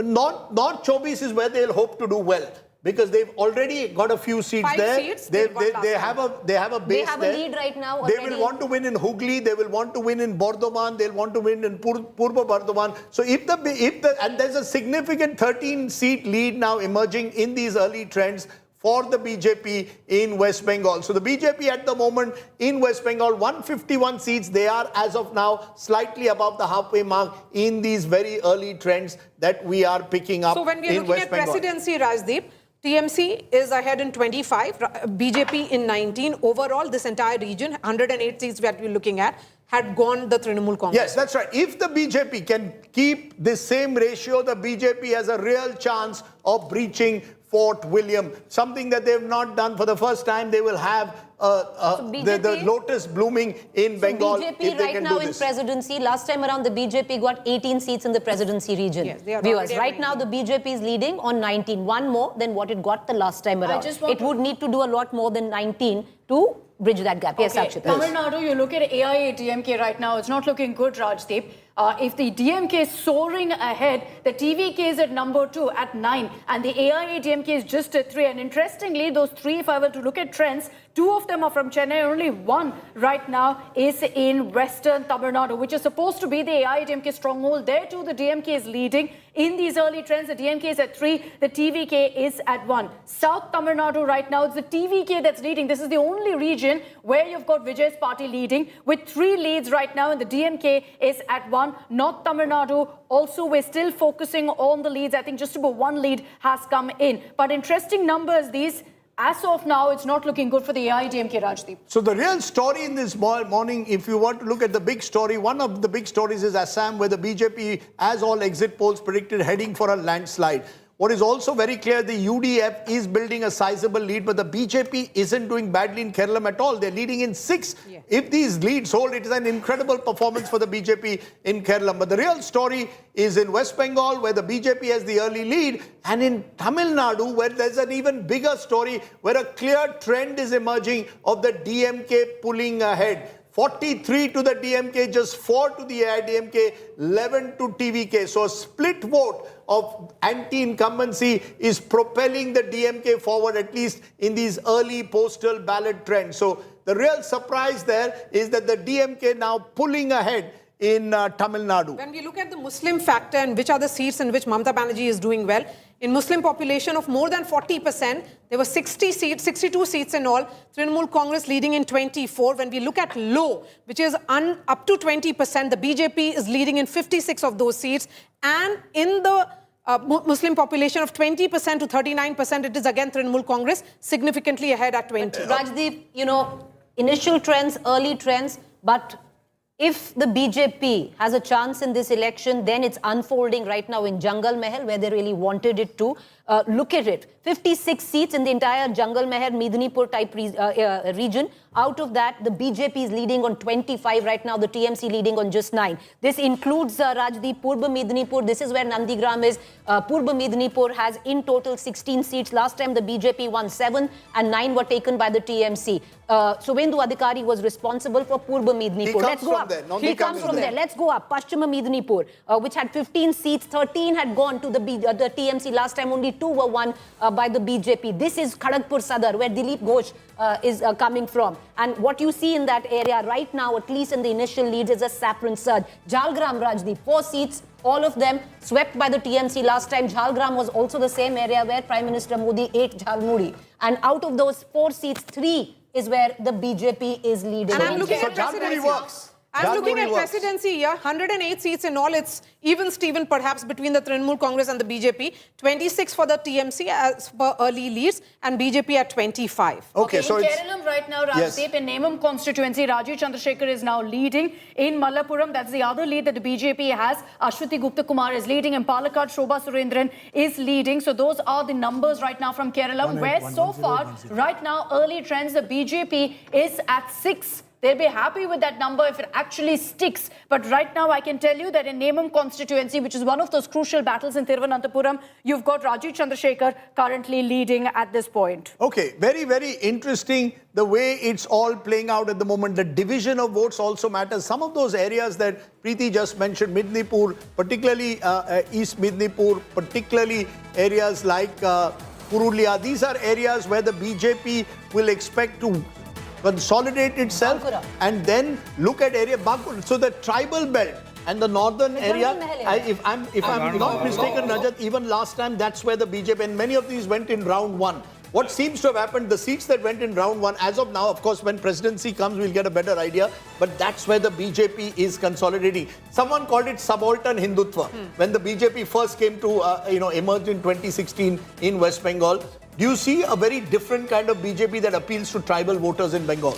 North Chobis is where they'll hope to do well, because they've already got a few seats 5 there. seats, They they won last have a base They have a there. lead right now They already. will want to win in Hooghly. They will want to win in Bardhaman. They'll want to win in Purba Bardhaman. So and there's a significant 13-seat lead now emerging in these early trends for the BJP in West Bengal. So the BJP at the moment in West Bengal, 151 seats. They are, as of now, slightly above the halfway mark in these very early trends that we are picking up So when we are in looking West at Bengal. presidency, Rajdeep, TMC is ahead in 25, BJP in 19. Overall, this entire region, 108 seats that we're looking at, had gone the Trinamool Congress. Yes, that's right. If the BJP can keep this same ratio, the BJP has a real chance of breaching Fort William, something that they've not done. For the first time, they will have the lotus blooming in Bengal BJP if they right can now do in this. presidency, last time around the BJP got 18 seats in the presidency region. Yes, they are Viewers, already at right now the BJP is leading on 19, one more than what it got the last time around. just want It would need to do a lot more than 19 to bridge that gap. Yes, Okay, Akshita. Tamil Nadu, you look at AIADMK right now, it's not looking good, Rajdeep. If the DMK is soaring ahead, the TVK is at number 2 at 9, and the AIADMK is just at 3. And interestingly, those 3, if I were to look at trends, 2 of them are from Chennai, only 1 right now is in Western Tamil Nadu, which is supposed to be the AIADMK stronghold. There too, the DMK is leading. In these early trends, the DMK is at 3, the TVK is at 1. South Tamil Nadu right now, it's the TVK that's leading. This is the only region where you've got Vijay's party leading with 3 leads right now, and the DMK is at 1. North Tamil Nadu, also we're still focusing on the leads. I think just about 1 lead has come in. But interesting numbers these. As of now, it's not looking good for the AIADMK, Rajdeep. So the real story in this morning, if you want to look at the big story, one of the big stories is Assam, where the BJP, as all exit polls predicted, heading for a landslide. What is also very clear, the UDF is building a sizable lead, but the BJP isn't doing badly in Kerala at all. They're leading in 6. Yeah. If these leads hold, it is an incredible performance for the BJP in Kerala. But the real story is in West Bengal, where the BJP has the early lead, and in Tamil Nadu, where there's an even bigger story, where a clear trend is emerging of the DMK pulling ahead. 43 to the DMK, just 4 to the AIADMK, 11 to TVK. So a split vote of anti-incumbency is propelling the DMK forward, at least in these early postal ballot trends. So the real surprise there is that the DMK now pulling ahead in Tamil Nadu. When we look at the Muslim factor and which are the seats in which Mamata Banerjee is doing well, in Muslim population of more than 40%, there were 62 seats in all. Trinamool Congress leading in 24. When we look at low, which is up to 20%, the BJP is leading in 56 of those seats. And in the Muslim population of 20% to 39%, it is again Trinamool Congress significantly ahead at 20. Rajdeep, initial trends, early trends, but if the BJP has a chance in this election, then it's unfolding right now in Jungle Mahal, where they really wanted it to. Look at it. 56 seats in the entire Jungle Mahal, Medinipur type region. Out of that, the BJP is leading on 25 right now, the TMC leading on just 9. This includes Rajdeep, Purba Medinipur. This is where Nandigram is. Purba Medinipur has in total 16 seats. Last time the BJP won 7 and 9 were taken by the TMC. Suvendu Adhikari was responsible for Purba Medinipur. Let's go up. He comes from there. Let's go up. Pashchima Medinipur, which had 15 seats, 13 had gone to the TMC last time. Only 2 were won by the BJP. This is Kharagpur Sadar, where Dilip Ghosh is coming from. And what you see in that area right now, at least in the initial leads, is a saffron surge. Jhalgram, Rajdeep, 4 seats, all of them swept by the TMC last time. Jhalgram was also the same area where Prime Minister Modi ate Jhalmuri. And out of those 4 seats, 3 is where the BJP is leading. And I'm looking So at Jhalmuri presidency. works. I'm looking Jhanmuri at works. presidency here, 108 seats in all. It's even Steven perhaps between the Trinamool Congress and the BJP. 26 for the TMC as per early leads and BJP at 25. Okay, so in it's... Kerala right now, Yes. Rajdeep, in Nemam constituency, Rajiv Chandrasekhar is now leading. In Malappuram, that's the other lead that the BJP has. Ashwati Gupta Kumar is leading, and Palakkad, Shobha Surendran is leading. So those are the numbers right now from Kerala, where so far, right now, early trends, the BJP is at 6. They'll be happy with that number if it actually sticks. But right now, I can tell you that in Nemam constituency, which is one of those crucial battles in Thiruvananthapuram, you've got Rajiv Chandrasekhar currently leading at this point. Okay, very, very interesting the way it's all playing out at the moment. The division of votes also matters. Some of those areas that Preeti just mentioned, Midnipur, particularly East Midnipur, particularly areas like Purulia, these are areas where the BJP will expect to consolidate itself Bankura. and then look at area Bankura. So the tribal belt and the northern area, if I'm not mistaken, Rajat, even last time that's where the BJP, and many of these went in round 1. What seems to have happened, the seats that went in round 1, as of now, of course, when presidency comes, we'll get a better idea, but that's where the BJP is consolidating. Someone called it subaltern Hindutva. When the BJP first came to, emerged in 2016 in West Bengal, do you see a very different kind of BJP that appeals to tribal voters in Bengal?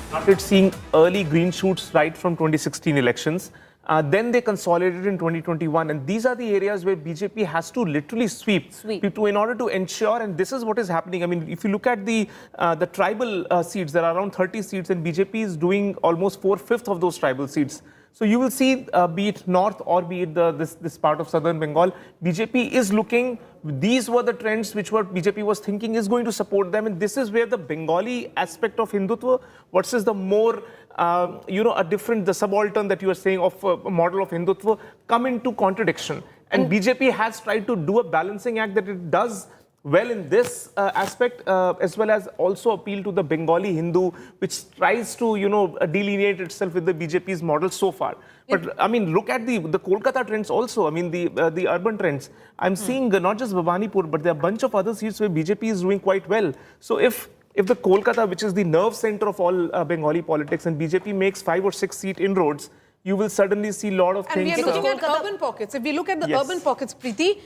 Started seeing early green shoots right from 2016 elections. Then they consolidated in 2021, and these are the areas where BJP has to literally sweep. In order to ensure, and this is what is happening. I mean, if you look at the tribal seats, there are around 30 seats, and BJP is doing almost 4/5 of those tribal seats. So you will see, be it north or be it this part of southern Bengal, BJP is looking. These were the trends which what BJP was thinking is going to support them, and this is where the Bengali aspect of Hindutva versus the more the subaltern that you are saying of a model of Hindutva come into contradiction. And BJP has tried to do a balancing act that it does well in this aspect, as well as also appeal to the Bengali Hindu, which tries to, delineate itself with the BJP's model so far. But I mean, look at the Kolkata trends also. I mean, the urban trends. I'm seeing not just Bhabanipur, but there are a bunch of other seats where BJP is doing quite well. So if the Kolkata, which is the nerve center of all Bengali politics, and BJP makes 5 or 6 seat inroads, you will suddenly see a lot of things. And we are looking at urban pockets. If we look at the urban pockets, Preeti,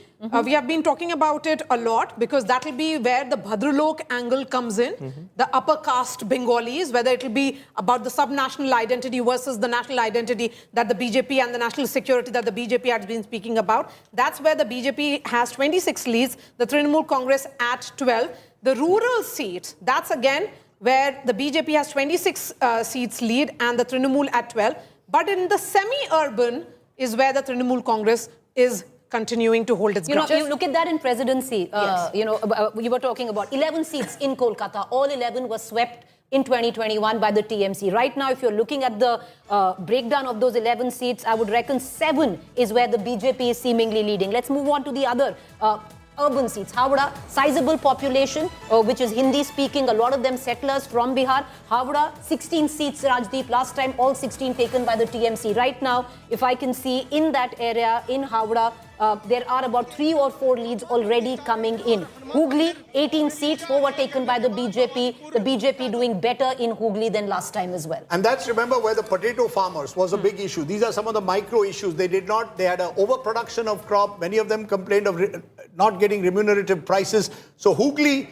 we have been talking about it a lot because that will be where the Bhadralok angle comes in. The upper caste Bengalis, whether it will be about the sub-national identity versus the national identity that the BJP and the national security that the BJP has been speaking about. That's where the BJP has 26 leads, the Trinamool Congress at 12. The rural seats, that's again where the BJP has 26 seats lead and the Trinamool at 12. But in the semi-urban is where the Trinamool Congress is continuing to hold its ground. You look at that in presidency. Yes. You were talking about 11 seats in Kolkata. All 11 were swept in 2021 by the TMC. Right now, if you're looking at the breakdown of those 11 seats, I would reckon 7 is where the BJP is seemingly leading. Let's move on to the other urban seats. Howrah, sizable population, which is Hindi speaking, a lot of them settlers from Bihar. Howrah, 16 seats, Rajdeep. Last time, all 16 taken by the TMC. Right now, if I can see in that area, in Howrah, there are about 3 or 4 leads already coming in. Hooghly, 18 seats, 4 were taken by the BJP. The BJP doing better in Hooghly than last time as well. And that's, remember, where the potato farmers was a big issue. These are some of the micro issues. They had an overproduction of crop. Many of them complained of not getting remunerative prices. So Hooghly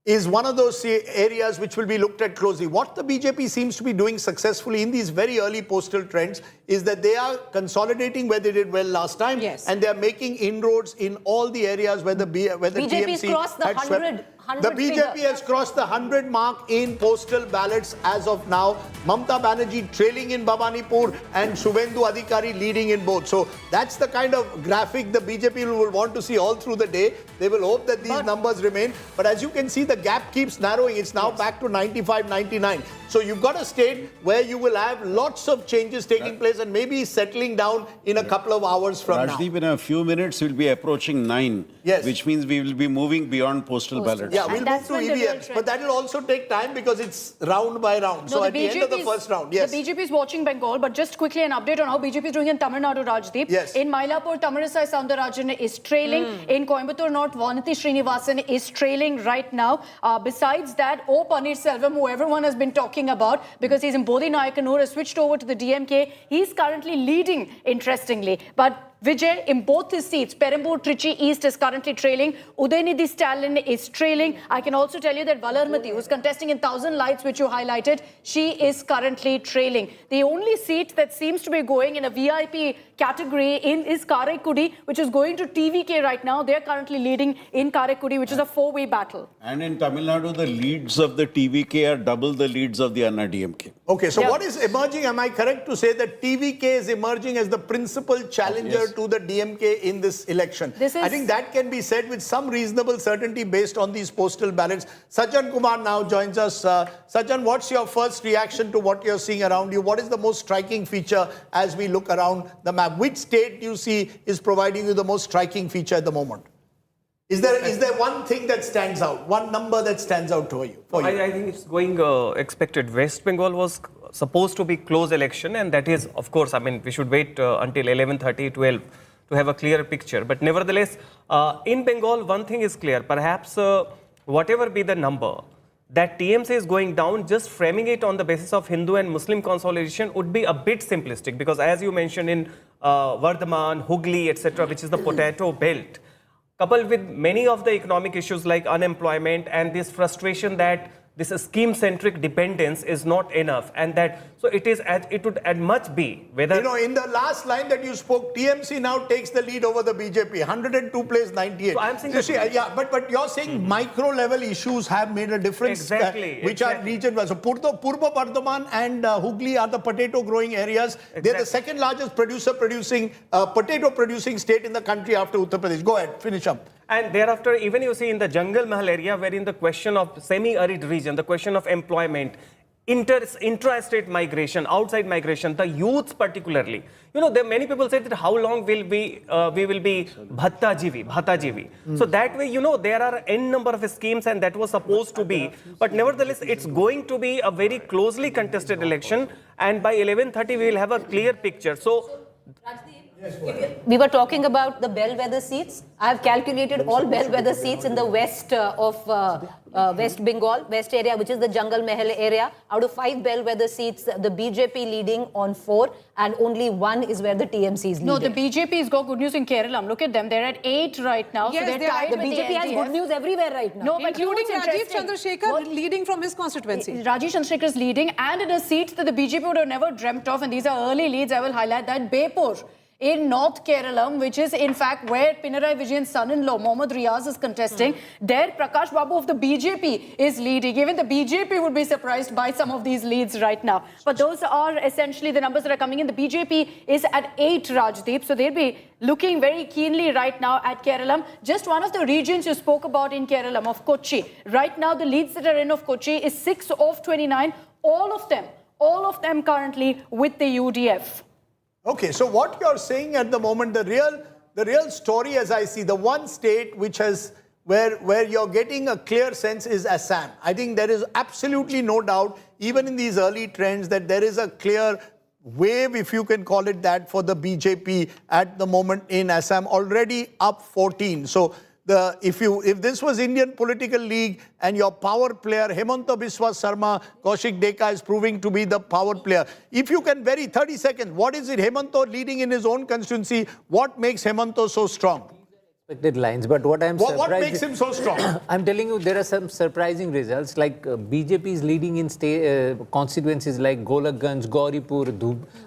is one of those areas which will be looked at closely. What the BJP seems to be doing successfully in these very early postal trends is that they are consolidating where they did well last time, and they are making inroads in all the areas where the TMC crossed the had swept. 100 The BJP has crossed the 100 mark in postal ballots as of now. Mamta Banerjee trailing in Bhabanipur and Shuvendu Adhikari leading in both. So that's the kind of graphic the BJP will want to see all through the day. They will hope that these numbers remain. But as you can see, the gap keeps narrowing. It's now back to 95, 99. So you've got a state where you will have lots of changes taking place and maybe settling down in a couple of hours from now. Rajdeep, in a few minutes, we'll be approaching 9, which means we will be moving beyond postal ballots. Yeah, And we'll move that's to when the real EVMs, trend- but that will also take time because it's round by round. So No, at the end of the first round, yes. The BJP is watching Bengal, but just quickly an update on how BJP is doing in Tamil Nadu, Rajdeep. Yes. In Mylapore, Tamilisai Soundarajan is trailing. In Coimbatore North, Vanati Srinivasan is trailing right now. Besides that, O. Pannirselvam, who everyone has been talking about, because he's in Bodhi Nayakanur, has switched over to the DMK. He's currently leading, interestingly. But Vijay, in both his seats, Perambur Trichy East is currently trailing. Udaynidhi Stalin is trailing. I can also tell you that Valarmati, who's contesting in 1,000 Lights, which you highlighted, she is currently trailing. The only seat that seems to be going in a VIP category is Karaikudi, which is going to TVK right now. They're currently leading in Karaikudi, which is a four-way battle. And in Tamil Nadu, the leads of the TVK are double the leads of the AINRC. Okay, so Yeah. what is emerging? Am I correct to say that TVK is emerging as the principal challenger to the DMK in this election? I think that can be said with some reasonable certainty based on these postal ballots. Sajjan Kumar now joins us. Sajjan, what's your first reaction to what you're seeing around you? What is the most striking feature as we look around the map? Which state do you see is providing you the most striking feature at the moment? Is there one thing that stands out, one number that stands out for you? I think it's going expected. West Bengal was supposed to be close election, and that is, of course, I mean, we should wait until 11:30, 12 to have a clear picture. But nevertheless, in Bengal, one thing is clear. Perhaps whatever be the number, that TMC is going down, just framing it on the basis of Hindu and Muslim consolidation would be a bit simplistic, because as you mentioned in Vardhaman, Hooghly, etc., which is the potato belt, coupled with many of the economic issues like unemployment and this frustration that this scheme-centric dependence is not enough, and that so it would at much be whether in the last line that you spoke, TMC now takes the lead over the BJP. 102 plays 98. So I'm saying but you're saying micro level issues have made a difference, which are region-wise. So Purba Bardhaman and Hooghly are the potato growing areas. They're the second largest potato producing state in the country after Uttar Pradesh. Go ahead, finish up. And thereafter, even you see in the Jungle Mahal area, wherein the question of semi-arid region, the question of employment, intra-state migration, outside migration, the youths particularly. There many people say that how long will we will be bhattajivi. So that way, there are n number of schemes, and that was supposed to be. But nevertheless, it's going to be a very closely contested election, and by 11:30 we will have a clear picture. So. We were talking about the bellwether seats. I have calculated all bellwether seats in the west of West Bengal, west area, which is the Jungle Mahal area. Out of 5 bellwether seats, the BJP leading on 4, and only 1 is where the TMC is leading. No, the BJP has got good news in Kerala. Look at them. They're at 8 right now. Yes, so they're tied The with BJP has LDF. good news everywhere right now. No, but including what's Rajiv interesting- Chandrasekhar leading from his constituency. Rajiv Chandrasekhar is leading, and in a seat that the BJP would have never dreamt of, and these are early leads, I will highlight that, Bepur in North Kerala, which is in fact where Pinarayi Vijayan's son-in-law, Mohammad Riaz, is contesting. There, Prakash Babu of the BJP is leading. Even the BJP would be surprised by some of these leads right now. But those are essentially the numbers that are coming in. The BJP is at 8, Rajdeep, so they'll be looking very keenly right now at Kerala. Just one of the regions you spoke about in Kerala, of Kochi. Right now, the leads that are in of Kochi is 6 of 29. All of them currently with the UDF. Okay, so what you're saying at the moment, the real story as I see, the one state which has, where you're getting a clear sense is Assam. I think there is absolutely no doubt, even in these early trends, that there is a clear wave, if you can call it that, for the BJP at the moment in Assam, already up 14. So if this was Indian political league and your power player, Hemanta Biswa Sarma, Kaushik Deka is proving to be the power player. If you can 30 seconds, what is it Hemanta leading in his own constituency? What makes Hemanta so strong? Expected lines, but what I'm surprised... What makes him so strong? I'm telling you, there are some surprising results, like BJP is leading in constituencies like Golakganj, Gauripur,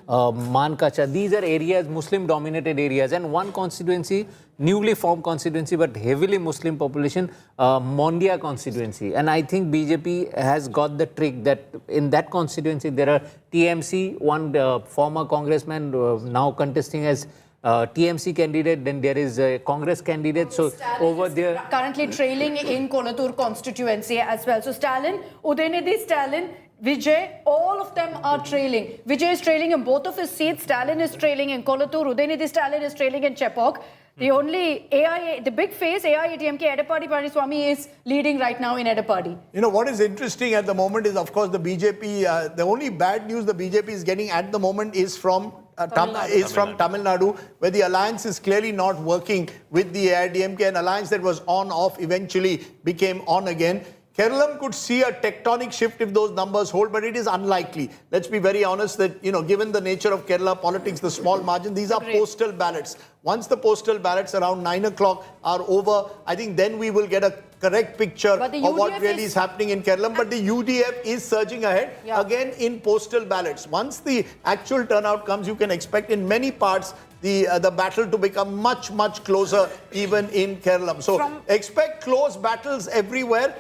Mankacha. These are areas, Muslim-dominated areas, and one constituency, newly formed constituency, but heavily Muslim population, Mondia constituency. And I think BJP has got the trick that in that constituency, there are TMC, one former congressman now contesting as TMC candidate, then there is a Congress candidate. So over there, currently trailing in Kolathur constituency as well. So Stalin, Udaynidhi Stalin, Vijay, all of them are trailing. Vijay is trailing in both of his seats. Stalin is trailing in Kolathur. Udaynidhi Stalin is trailing in Chepauk. The only the big face, AIADMK, Edapadi Palaniswamy is leading right now in Edapadi. You know, what is interesting at the moment is, of course, the BJP, the only bad news the BJP is getting at the moment is from Tamil Nadu, where the alliance is clearly not working with the AIADMK. An alliance that was on-off eventually became on again. Kerala could see a tectonic shift if those numbers hold, but it is unlikely. Let's be very honest that, you know, given the nature of Kerala politics, the small margin, these are postal ballots. Once the postal ballots around 9 o'clock are over, I think then we will get a correct picture of what really is happening in Kerala. But the UDF is surging ahead again in postal ballots. Once the actual turnout comes, you can expect in many parts the battle to become much, much closer even in Kerala. So expect close battles everywhere.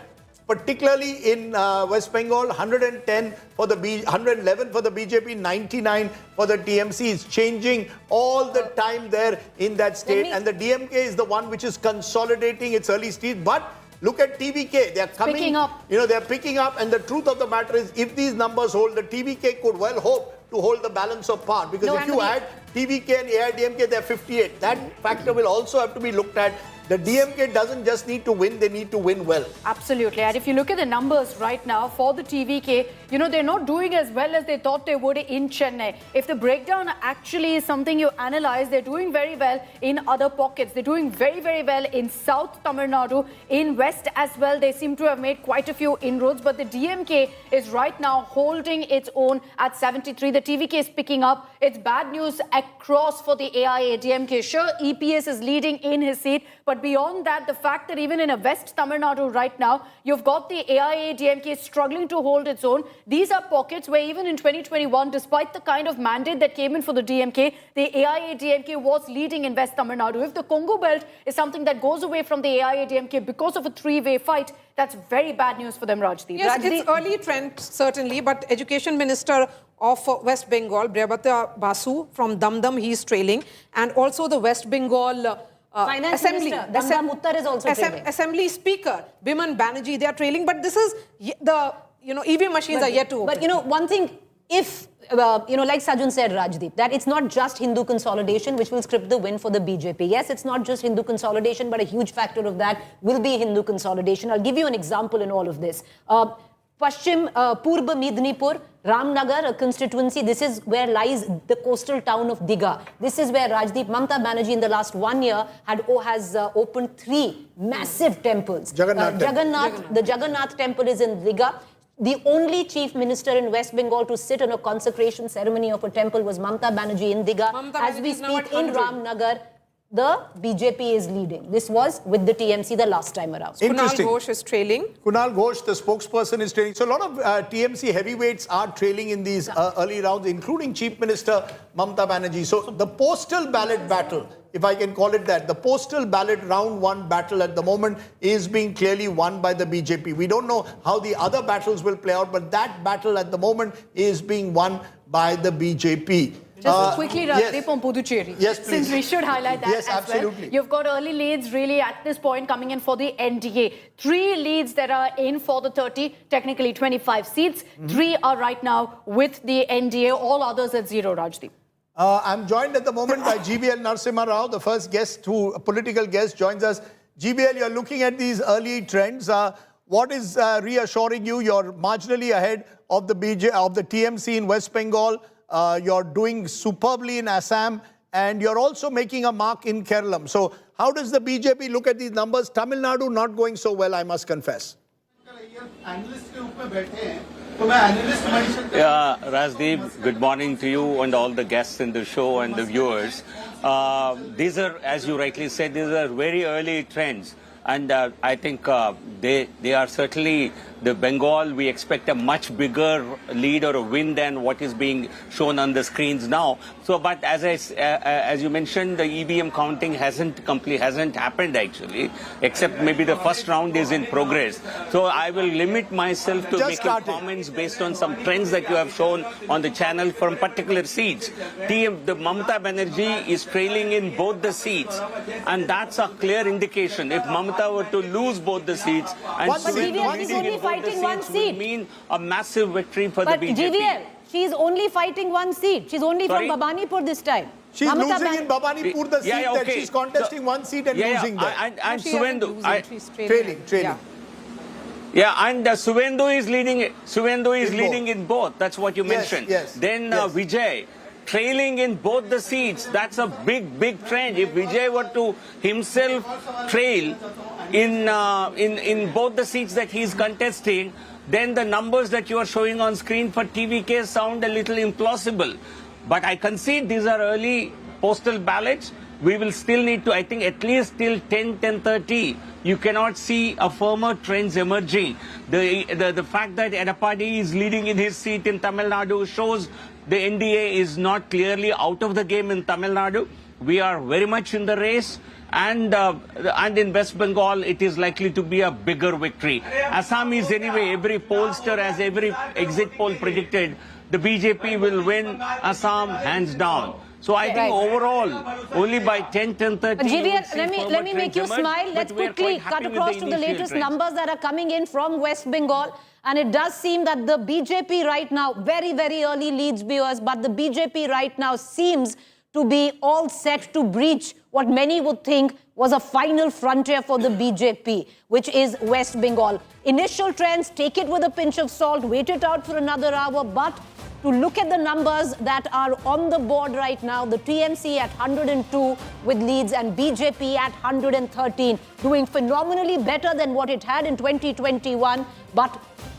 Particularly in West Bengal, 110 for the 111 for the BJP, 99 for the TMC. It's changing all the time there in that state. And the DMK is the one which is consolidating its early stage. But look at TVK. They are coming. Picking up. You know, they are picking up. And the truth of the matter is, if these numbers hold, the TVK could well hope to hold the balance of power. Because if you add TVK and AIADMK, they're 58. That factor will also have to be looked at. The DMK doesn't just need to win, they need to win well. Absolutely. And if you look at the numbers right now for the TVK, you know, they're not doing as well as they thought they would in Chennai. If the breakdown actually is something you analyze, they're doing very well in other pockets. They're doing very, very well in South Tamil Nadu, in West as well. They seem to have made quite a few inroads, but the DMK is right now holding its own at 73. The TVK is picking up. It's bad news across for the AIADMK. Sure, EPS is leading in his seat, but beyond that, the fact that even in a West Tamil Nadu right now, you've got the AIADMK struggling to hold its own. These are pockets where even in 2021, despite the kind of mandate that came in for the DMK, the AIADMK was leading in West Tamil Nadu. If the Congo belt is something that goes away from the AIADMK because of a three-way fight, that's very bad news for them, Rajdeep. Yes, it's early trend, certainly, but Education Minister of West Bengal, Brabata Basu from Damdam, he is trailing. And also the West Bengal Finance Minister, Damdam Uttar is also trailing. Assembly Speaker, Biman Banerjee, they are trailing. But this is the, you know, EVM machines are yet to open. But, you know, one thing, if, you know, like Sajun said, Rajdeep, that it's not just Hindu consolidation which will script the win for the BJP. Yes, it's not just Hindu consolidation, but a huge factor of that will be Hindu consolidation. I'll give you an example in all of this. Paschim Purba Midnipur, Ramnagar, a constituency, this is where lies the coastal town of Digha. This is where Rajdeep Mamta Banerjee in the last 1 year has opened 3 massive temples. The Jagannath temple is in Digha. The only chief minister in West Bengal to sit on a consecration ceremony of a temple was Mamta Banerjee in Digha. As we speak in Ramnagar, the BJP is leading. This was with the TMC the last time around. Kunal Ghosh is trailing. Kunal Ghosh, the spokesperson, is trailing. So a lot of TMC heavyweights are trailing in these early rounds, including Chief Minister Mamta Banerjee. So the postal ballot battle, if I can call it that, the postal ballot round 1 battle at the moment is being clearly won by the BJP. We don't know how the other battles will play out, but that battle at the moment is being won by the BJP. Just quickly, Rajdeep, on Puducherry. Yes, please. Since we should highlight that yes, as absolutely. well. You've got early leads really at this point coming in for the NDA. 3 leads that are in for the 30, technically 25 seats. 3 are right now with the NDA, all others at 0, Rajdeep. I'm joined at the moment by GBL Narasimha Rao, the first guest political guest joins us. GBL, you're looking at these early trends. What is reassuring you? You're marginally ahead of the TMC in West Bengal. You're doing superbly in Assam, and you're also making a mark in Kerala. So how does the BJP look at these numbers? Tamil Nadu not going so well, I must confess. Rajdeep, good morning to you and all the guests in the show and the viewers. These are, as you rightly said, these are very early trends. And I think they are certainly, the Bengal, we expect a much bigger lead or a win than what is being shown on the screens now. So, but as you mentioned, the EVM counting hasn't happened actually, except maybe the first round is in progress. So I will limit myself to making comments based on some trends that you have shown on the channel from particular seats. The Mamta Banerjee is trailing in both the seats, and that's a clear indication. If Mamta were to lose both the seats and fighting one seat, would mean a massive victory for the BJP. GVL, she's only fighting one seat. She's only from Bhabanipur this time. She's Mamata losing in Bhabanipur, the seat Yeah, that okay. she's contesting one seat and losing there. And She hasn't Suvendu, losing, she's Trailing. Yeah. yeah, and Suvendu is leading. Suvendu is In leading both. in both. That's what you Yes, mentioned. yes, Then yes. Vijay trailing in both the seats. That's a big trend. If Vijay were to himself trail in both the seats that he's contesting, then the numbers that you are showing on screen for TVK sound a little implausible. But I concede these are early postal ballots. We will still need to, I think, at least till 10:30. You cannot see a firmer trends emerging. The fact that Edapadi is leading in his seat in Tamil Nadu shows the NDA is not clearly out of the game in Tamil Nadu. We are very much in the race. And in West Bengal, it is likely to be a bigger victory. Assam is anyway, every pollster, as every exit poll predicted, the BJP will win Assam hands down. So I think overall, only by 10:30. GVL, let me make you smile. Let's quickly cut across to the latest numbers that are coming in from West Bengal. And it does seem that the BJP right now, very, very early leads, viewers, but the BJP right now seems to be all set to breach what many would think was a final frontier for the BJP, which is West Bengal. Initial trends, take it with a pinch of salt, wait it out for another hour, but to look at the numbers that are on the board right now, the TMC at 102 with leads and BJP at 113, doing phenomenally better than what it had in 2021. But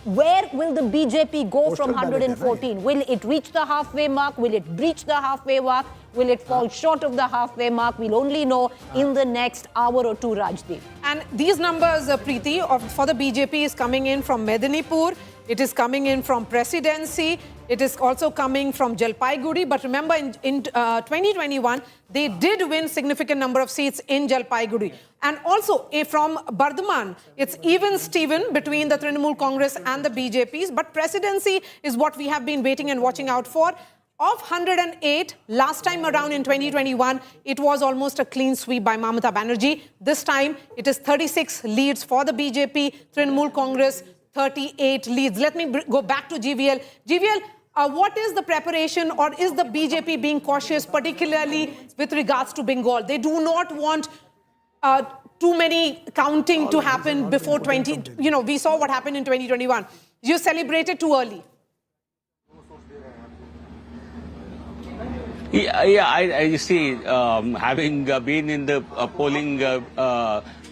where will the BJP go from 114? Will it reach the halfway mark? Will it breach the halfway mark? Will it fall short of the halfway mark? We'll only know in the next hour or two, Rajdeep. And these numbers, Preeti, for the BJP is coming in from Medinipur. It is coming in from Presidency. It is also coming from Jalpaiguri. But remember, in 2021, they did win significant number of seats in Jalpaiguri. And also from Bardhaman, it's even Steven between the Trinamool Congress and the BJPs. But Presidency is what we have been waiting and watching out for. Of 108, last time around in 2021, it was almost a clean sweep by Mamata Banerjee. This time, it is 36 leads for the BJP, Trinamool Congress, 38 leads. Let me go back to GVL. GVL, what is the preparation, or is the BJP being cautious, particularly with regards to Bengal? They do not want too many counting to happen before 20. You know, we saw what happened in 2021. You celebrated too early. Yeah, you see, having been in the polling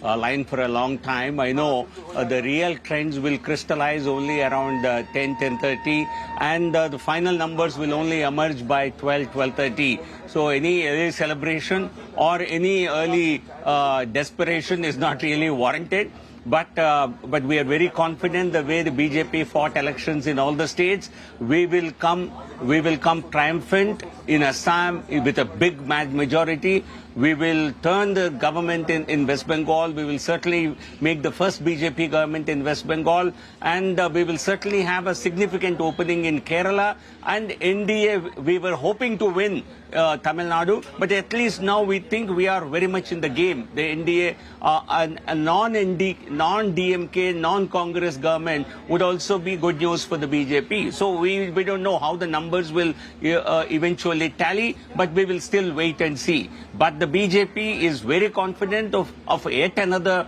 line for a long time, I know the real trends will crystallize only around 10:30, and the final numbers will only emerge by 12:30. So any early celebration or any early desperation is not really warranted. But we are very confident the way the BJP fought elections in all the states. We will come triumphant in Assam with a big majority. We will turn the government in West Bengal. We will certainly make the first BJP government in West Bengal. And we will certainly have a significant opening in Kerala. And NDA, we were hoping to win Tamil Nadu. But at least now we think we are very much in the game. The NDA, a non-DMK, non-Congress government would also be good news for the BJP. So we don't know how the numbers will eventually tally, but we will still wait and see. But the BJP is very confident of yet another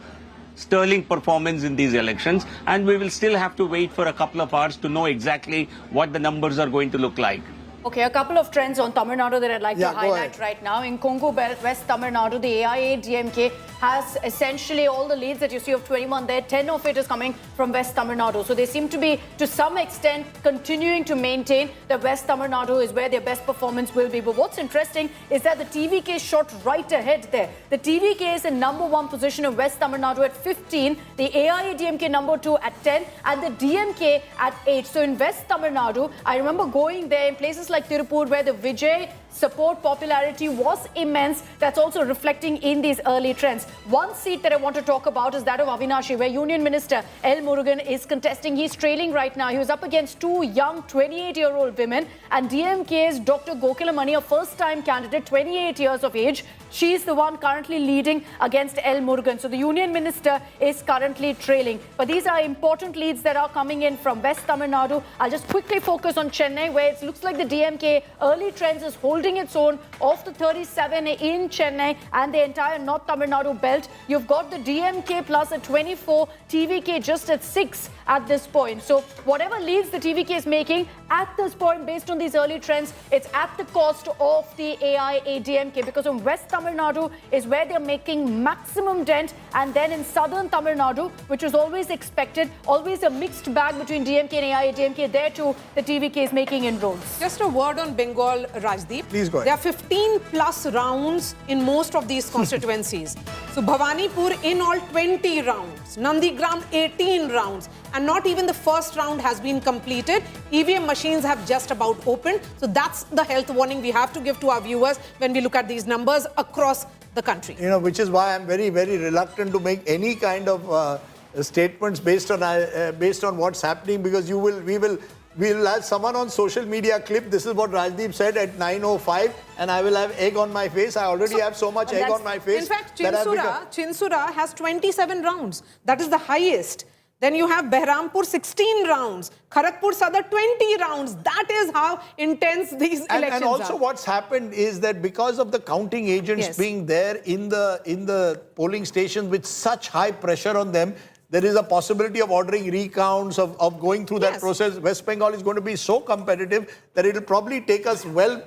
sterling performance in these elections, and we will still have to wait for a couple of hours to know exactly what the numbers are going to look like. Okay, a couple of trends on Tamil Nadu that I'd like to highlight right now. In Congo Belt, West Tamil Nadu, the AIADMK has essentially all the leads that you see of 21 there. 10 of it is coming from West Tamil Nadu. So they seem to be, to some extent, continuing to maintain that West Tamil Nadu is where their best performance will be. But what's interesting is that the TVK shot right ahead there. The TVK is in #1 position of West Tamil Nadu at 15, the AIADMK #2 at 10, and the DMK at 8. So in West Tamil Nadu, I remember going there in places like Tirupur, where the Vijay support popularity was immense. That's also reflecting in these early trends. One seat that I want to talk about is that of Avinashi, where Union Minister L. Murugan is contesting. He's trailing right now. He was up against two young 28-year-old women, and DMK's Dr. Gokilamani, a first-time candidate, 28 years of age, She's the one currently leading against L. Murugan. So the Union Minister is currently trailing. But these are important leads that are coming in from West Tamil Nadu. I'll just quickly focus on Chennai, where it looks like the DMK early trends is holding its own off the 37 in Chennai and the entire North Tamil Nadu belt. You've got the DMK plus a 24, TVK just at 6 at this point. So whatever leads the TVK is making at this point, based on these early trends, it's at the cost of the AIADMK, because in West Tamil Nadu is where they're making maximum dent, and then in southern Tamil Nadu, which was always expected, always a mixed bag between DMK and AIADMK, there too the TVK is making inroads. Just a word on Bengal, Rajdeep. Please go ahead. There are 15 plus rounds in most of these constituencies. So Bhawanipur in all 20 rounds, Nandigram 18 rounds, and not even the first round has been completed. EVM machines have just about opened. So that's the health warning we have to give to our viewers when we look at these numbers across the country. You know, which is why I'm very, very reluctant to make any kind of statements based on what's happening, because we'll have someone on social media clip. This is what Rajdeep said at 9:05, and I will have egg on my face. I already have so much egg on my face. In fact, that I've become- Chinsura has 27 rounds. That is the highest. Then you have Behrampur 16 rounds, Kharagpur Sadar 20 rounds. That is how intense these elections and also are. what's happened is that because of the counting agents Yes. being there in the polling stations with such high pressure on them, there is a possibility of ordering recounts, of going through that Yes. process. West Bengal is going to be so competitive that it will probably take us, well,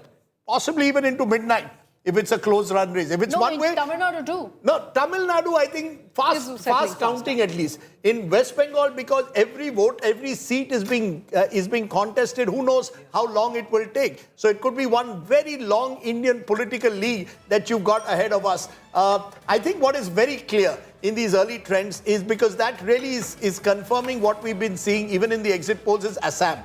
possibly even into midnight if it's a close run race. If it's No, one in way... Tamil Nadu too. No, Tamil Nadu, I think, Is settling fast counting at least. In West Bengal, because every vote, every seat is being contested, who knows how long it will take. So it could be one very long Indian political league that you've got ahead of us. I think what is very clear in these early trends is, because that really is confirming what we've been seeing even in the exit polls, is Assam.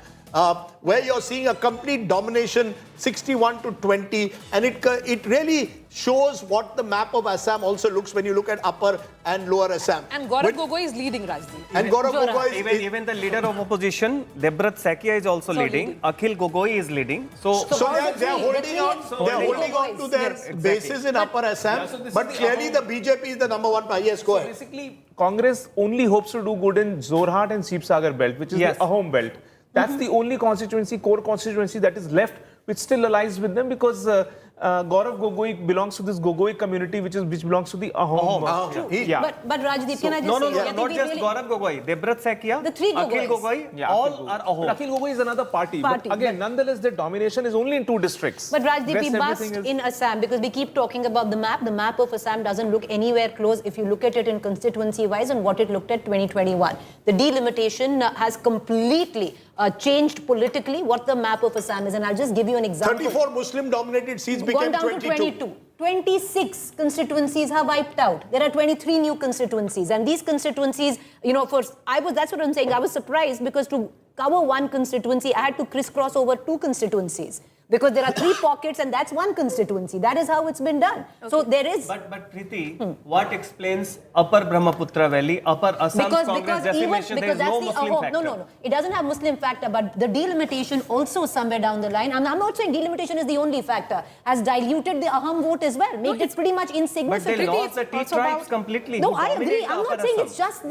Where you're seeing a complete domination, 61 to 20, and it really shows what the map of Assam also looks when you look at upper and lower Assam. And Gaurav Gogoi is leading, Rajdeep. And Gaurav Gogoi is... Even the leader of opposition, Debrat Sakia, is also leading. Akhil Gogoi is leading. So they're holding on to their bases in upper Assam, but clearly the BJP is the number one party. Yes, go ahead. Basically, Congress only hopes to do good in Jorhat and Sibsagar belt, which is Yes. the Ahom belt. That's the only core constituency that is left, which still aligns with them, because Gaurav Gogoi belongs to this Gogoi community, which belongs to the Ahom. Yeah. But Rajdeep, can I just no, say, I think not we just really- Gaurav Gogoi, Debrat Sakia, The three Akhil Gogois. Gogoi, all are Ahom. But Akhil Gogoi is another party. But again, nonetheless, their domination is only in 2 districts. But Rajdeep, Rest we bust everything is- in Assam because we keep talking about the map. The map of Assam doesn't look anywhere close if you look at it in constituency-wise and what it looked at 2021. The delimitation has completely changed politically what the map of Assam is. And I'll just give you an example. 34 Muslim-dominated seats Gone became down to 22. 26 constituencies have wiped out. There are 23 new constituencies. And these constituencies, you know, that's what I'm saying. I was surprised because to cover one constituency, I had to crisscross over 2 constituencies. Because there are 3 pockets and that's one constituency. That is how it's been done. Okay. So there is... But Preeti, what explains Upper Brahmaputra Valley, Upper Assam Congress decimation? There is no Muslim factor. No. It doesn't have Muslim factor, but the delimitation also somewhere down the line, and I'm not saying delimitation is the only factor, has diluted the Aham vote as well, made it pretty much insignificant. But they lost the T tribes completely. No, who I agree. dominated I'm not Upper saying Assam. it's just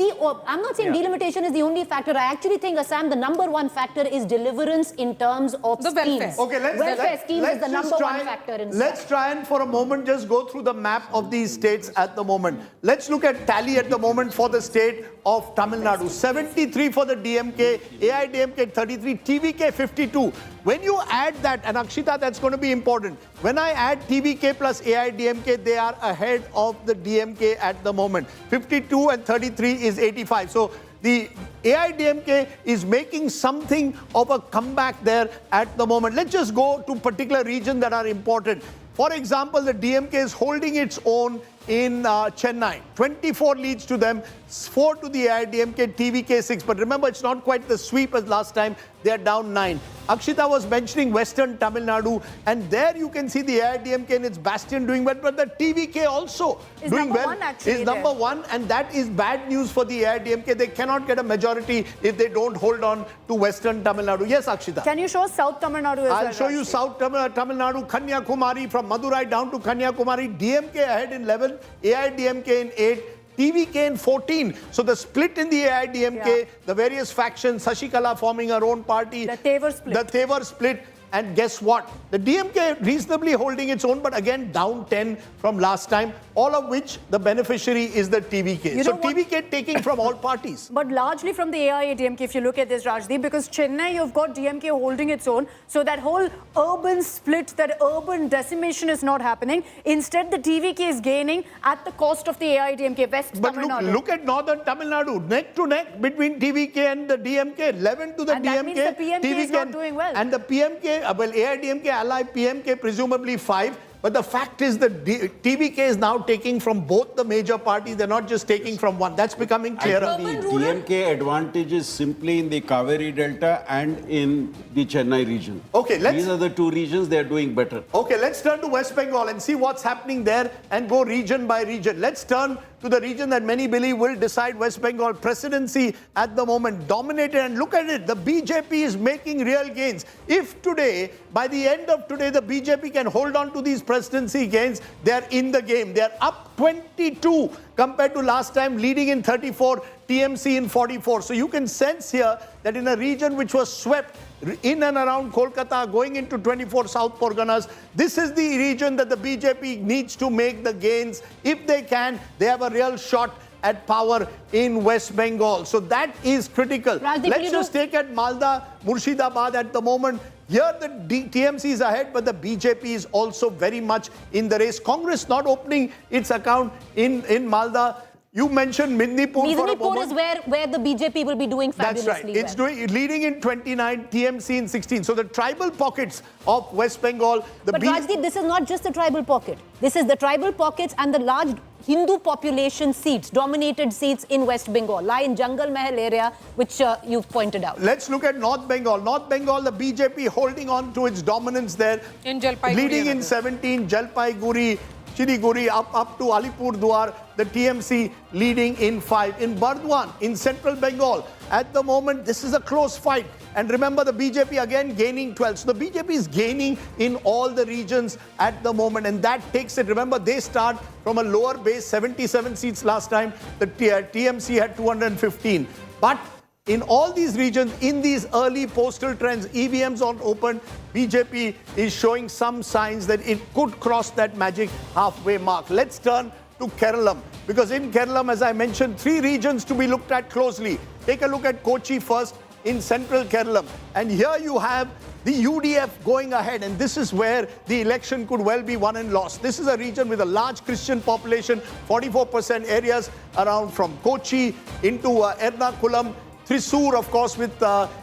I'm not saying delimitation is the only factor. I actually think Assam, the number one factor is deliverance in terms of The schemes. welfare. Okay, welfare schemes is the just number try one factor in Let's try and for a moment just go through the map of these states at the moment. Let's look at tally at the moment for the state of Tamil Nadu. 73 for the DMK, AIDMK 33, TVK 52. When you add that, and Akshita, that's going to be important. When I add TVK plus AIDMK, they are ahead of the DMK at the moment. 52 and 33 is 85. So the AIDMK is making something of a comeback there at the moment. Let's just go to particular regions that are important. For example, the DMK is holding its own in Chennai. 24 leads to them, 4 to the AIADMK, TVK 6. But remember, it's not quite the sweep as last time. They are down 9. Akshita was mentioning Western Tamil Nadu, and there you can see the AIADMK and its bastion doing well, but the TVK also Is doing number well. one actually Is number one, and that is bad news for the AIADMK. They cannot get a majority if they don't hold on to Western Tamil Nadu. Yes, Akshita. Can you show South Tamil Nadu as well? I'll show you Rajdeep? South Tamil Nadu, Kanyakumari, from Madurai down to Kanyakumari. DMK ahead in 11, AIADMK in 8, TVK in 14. So the split in the AIADMK, the various factions, Sashikala forming her own party. The Tevar split. The Tevar split. And guess what? The DMK reasonably holding its own, but again down 10 from last time, all of which the beneficiary is the TVK. You So know what? TVK taking from all parties. But largely from the AIADMK, if you look at this, Rajdeep, because Chennai, you've got DMK holding its own. So that whole urban split, that urban decimation is not happening. Instead, the TVK is gaining at the cost of the AIADMK, West But Tamil Nadu. look at northern Tamil Nadu, neck to neck between TVK and the DMK, 11 to the And DMK. that means the PMK is not doing well. And the PMK, well, AIADMK, ally PMK, presumably 5. But the fact is that TVK is now taking from both the major parties. They're not just taking from one. That's becoming clearer. I think the DMK advantage is simply in the Kaveri Delta and in the Chennai region. Okay, These are the two regions they are doing better. Okay, let's turn to West Bengal and see what's happening there and go region by region. Let's turn to the region that many believe will decide West Bengal presidency at the moment. Dominated, and look at it, the BJP is making real gains. If today, by the end of today, the BJP can hold on to these presidency gains, they're in the game. They're up 22 compared to last time, leading in 34, TMC in 44. So you can sense here that in a region which was swept in and around Kolkata, going into 24 South Porganas, this is the region that the BJP needs to make the gains. If they can, they have a real shot at power in West Bengal. So that is critical. Rajdeep, Let's just take at Malda, Murshidabad at the moment. Here the TMC is ahead, but the BJP is also very much in the race. Congress not opening its account in Malda. You mentioned Midnipur for a Midnipur moment. is where the BJP will be doing That's fabulously right. It's leading in 29, TMC in 16. So the tribal pockets of West Bengal. But Rajdeep, this is not just the tribal pocket. This is the tribal pockets and the large Hindu population seats, dominated seats in West Bengal, lie in Jungle Mahal area, which you've pointed out. Let's look at North Bengal. North Bengal, the BJP holding on to its dominance there. In Jalpaiguri. Leading in 17, Jalpaiguri, Siliguri, up to Alipurduar. The TMC leading in 5. In Burdwan, in Central Bengal, at the moment, this is a close fight. And remember, the BJP again gaining 12. So the BJP is gaining in all the regions at the moment. And that takes it. Remember, they start from a lower base, 77 seats last time. The TMC had 215. But in all these regions, in these early postal trends, EVMs on open, BJP is showing some signs that it could cross that magic halfway mark. Let's turn to Kerala, because in Kerala, as I mentioned, 3 regions to be looked at closely. Take a look at Kochi first in central Kerala. And here you have the UDF going ahead, and this is where the election could well be won and lost. This is a region with a large Christian population, 44% areas around from Kochi into Ernakulam. Thrissur, of course,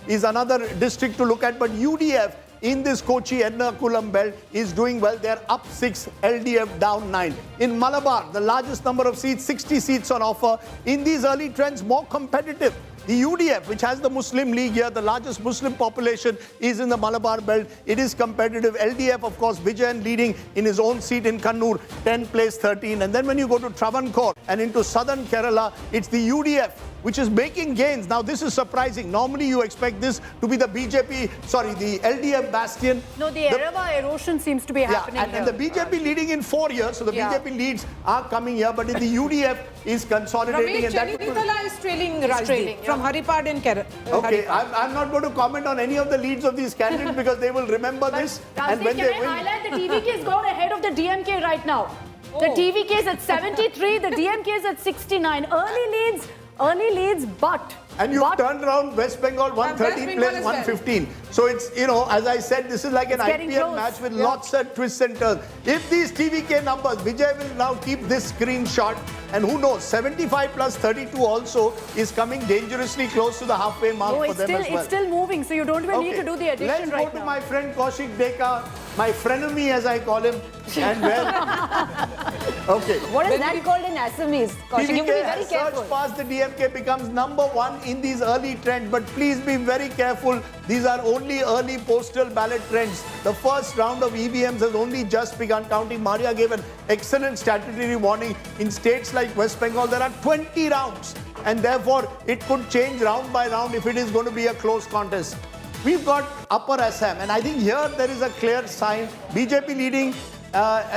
is another district to look at, but UDF in this Kochi Ernakulam belt is doing well. They're up 6, LDF down 9. In Malabar, the largest number of seats, 60 seats on offer. In these early trends, more competitive. The UDF, which has the Muslim League here, the largest Muslim population, is in the Malabar belt. It is competitive. LDF, of course, Vijay leading in his own seat in Kannur, 10 place 13. And then when you go to Travancore and into southern Kerala, it's the UDF, which is making gains. Now, this is surprising. Normally, you expect this to be the the LDF bastion. No, the Erava erosion seems to be happening here. And the BJP leading in 4 years. So the BJP leads are coming here, but the UDF is consolidating. Ramesh, Chenitala is trailing Rajdeep from Haripad in Kerala. Okay, I'm not going to comment on any of the leads of these candidates because they will remember this. And when they win, highlight the TVK has gone ahead of the DMK right now. The TVK is at 73, the DMK is at 69. Early leads, but... And you've turned around West Bengal 113 plays 115. So it's, as I said, this is like an IPL match with lots of twists and turns. If these TVK numbers, Vijay will now keep this screenshot. And who knows, 75 plus 32 also is coming dangerously close to the halfway mark for them as well. It's still moving, so you don't even need to do the addition right now. Let's go to my friend Kaushik Deka, my frenemy as I call him. And What is that called in Assamese? Kaushik, you have to be very careful. Search past the DMK becomes number 1 in these early trends, but please be very careful. These are only early postal ballot trends. The first round of EVMs has only just begun counting. Maria gave an excellent statutory warning. In states like West Bengal, there are 20 rounds, and therefore it could change round by round if it is going to be a close contest. We've got Upper Assam, and I think here there is a clear sign. BJP leading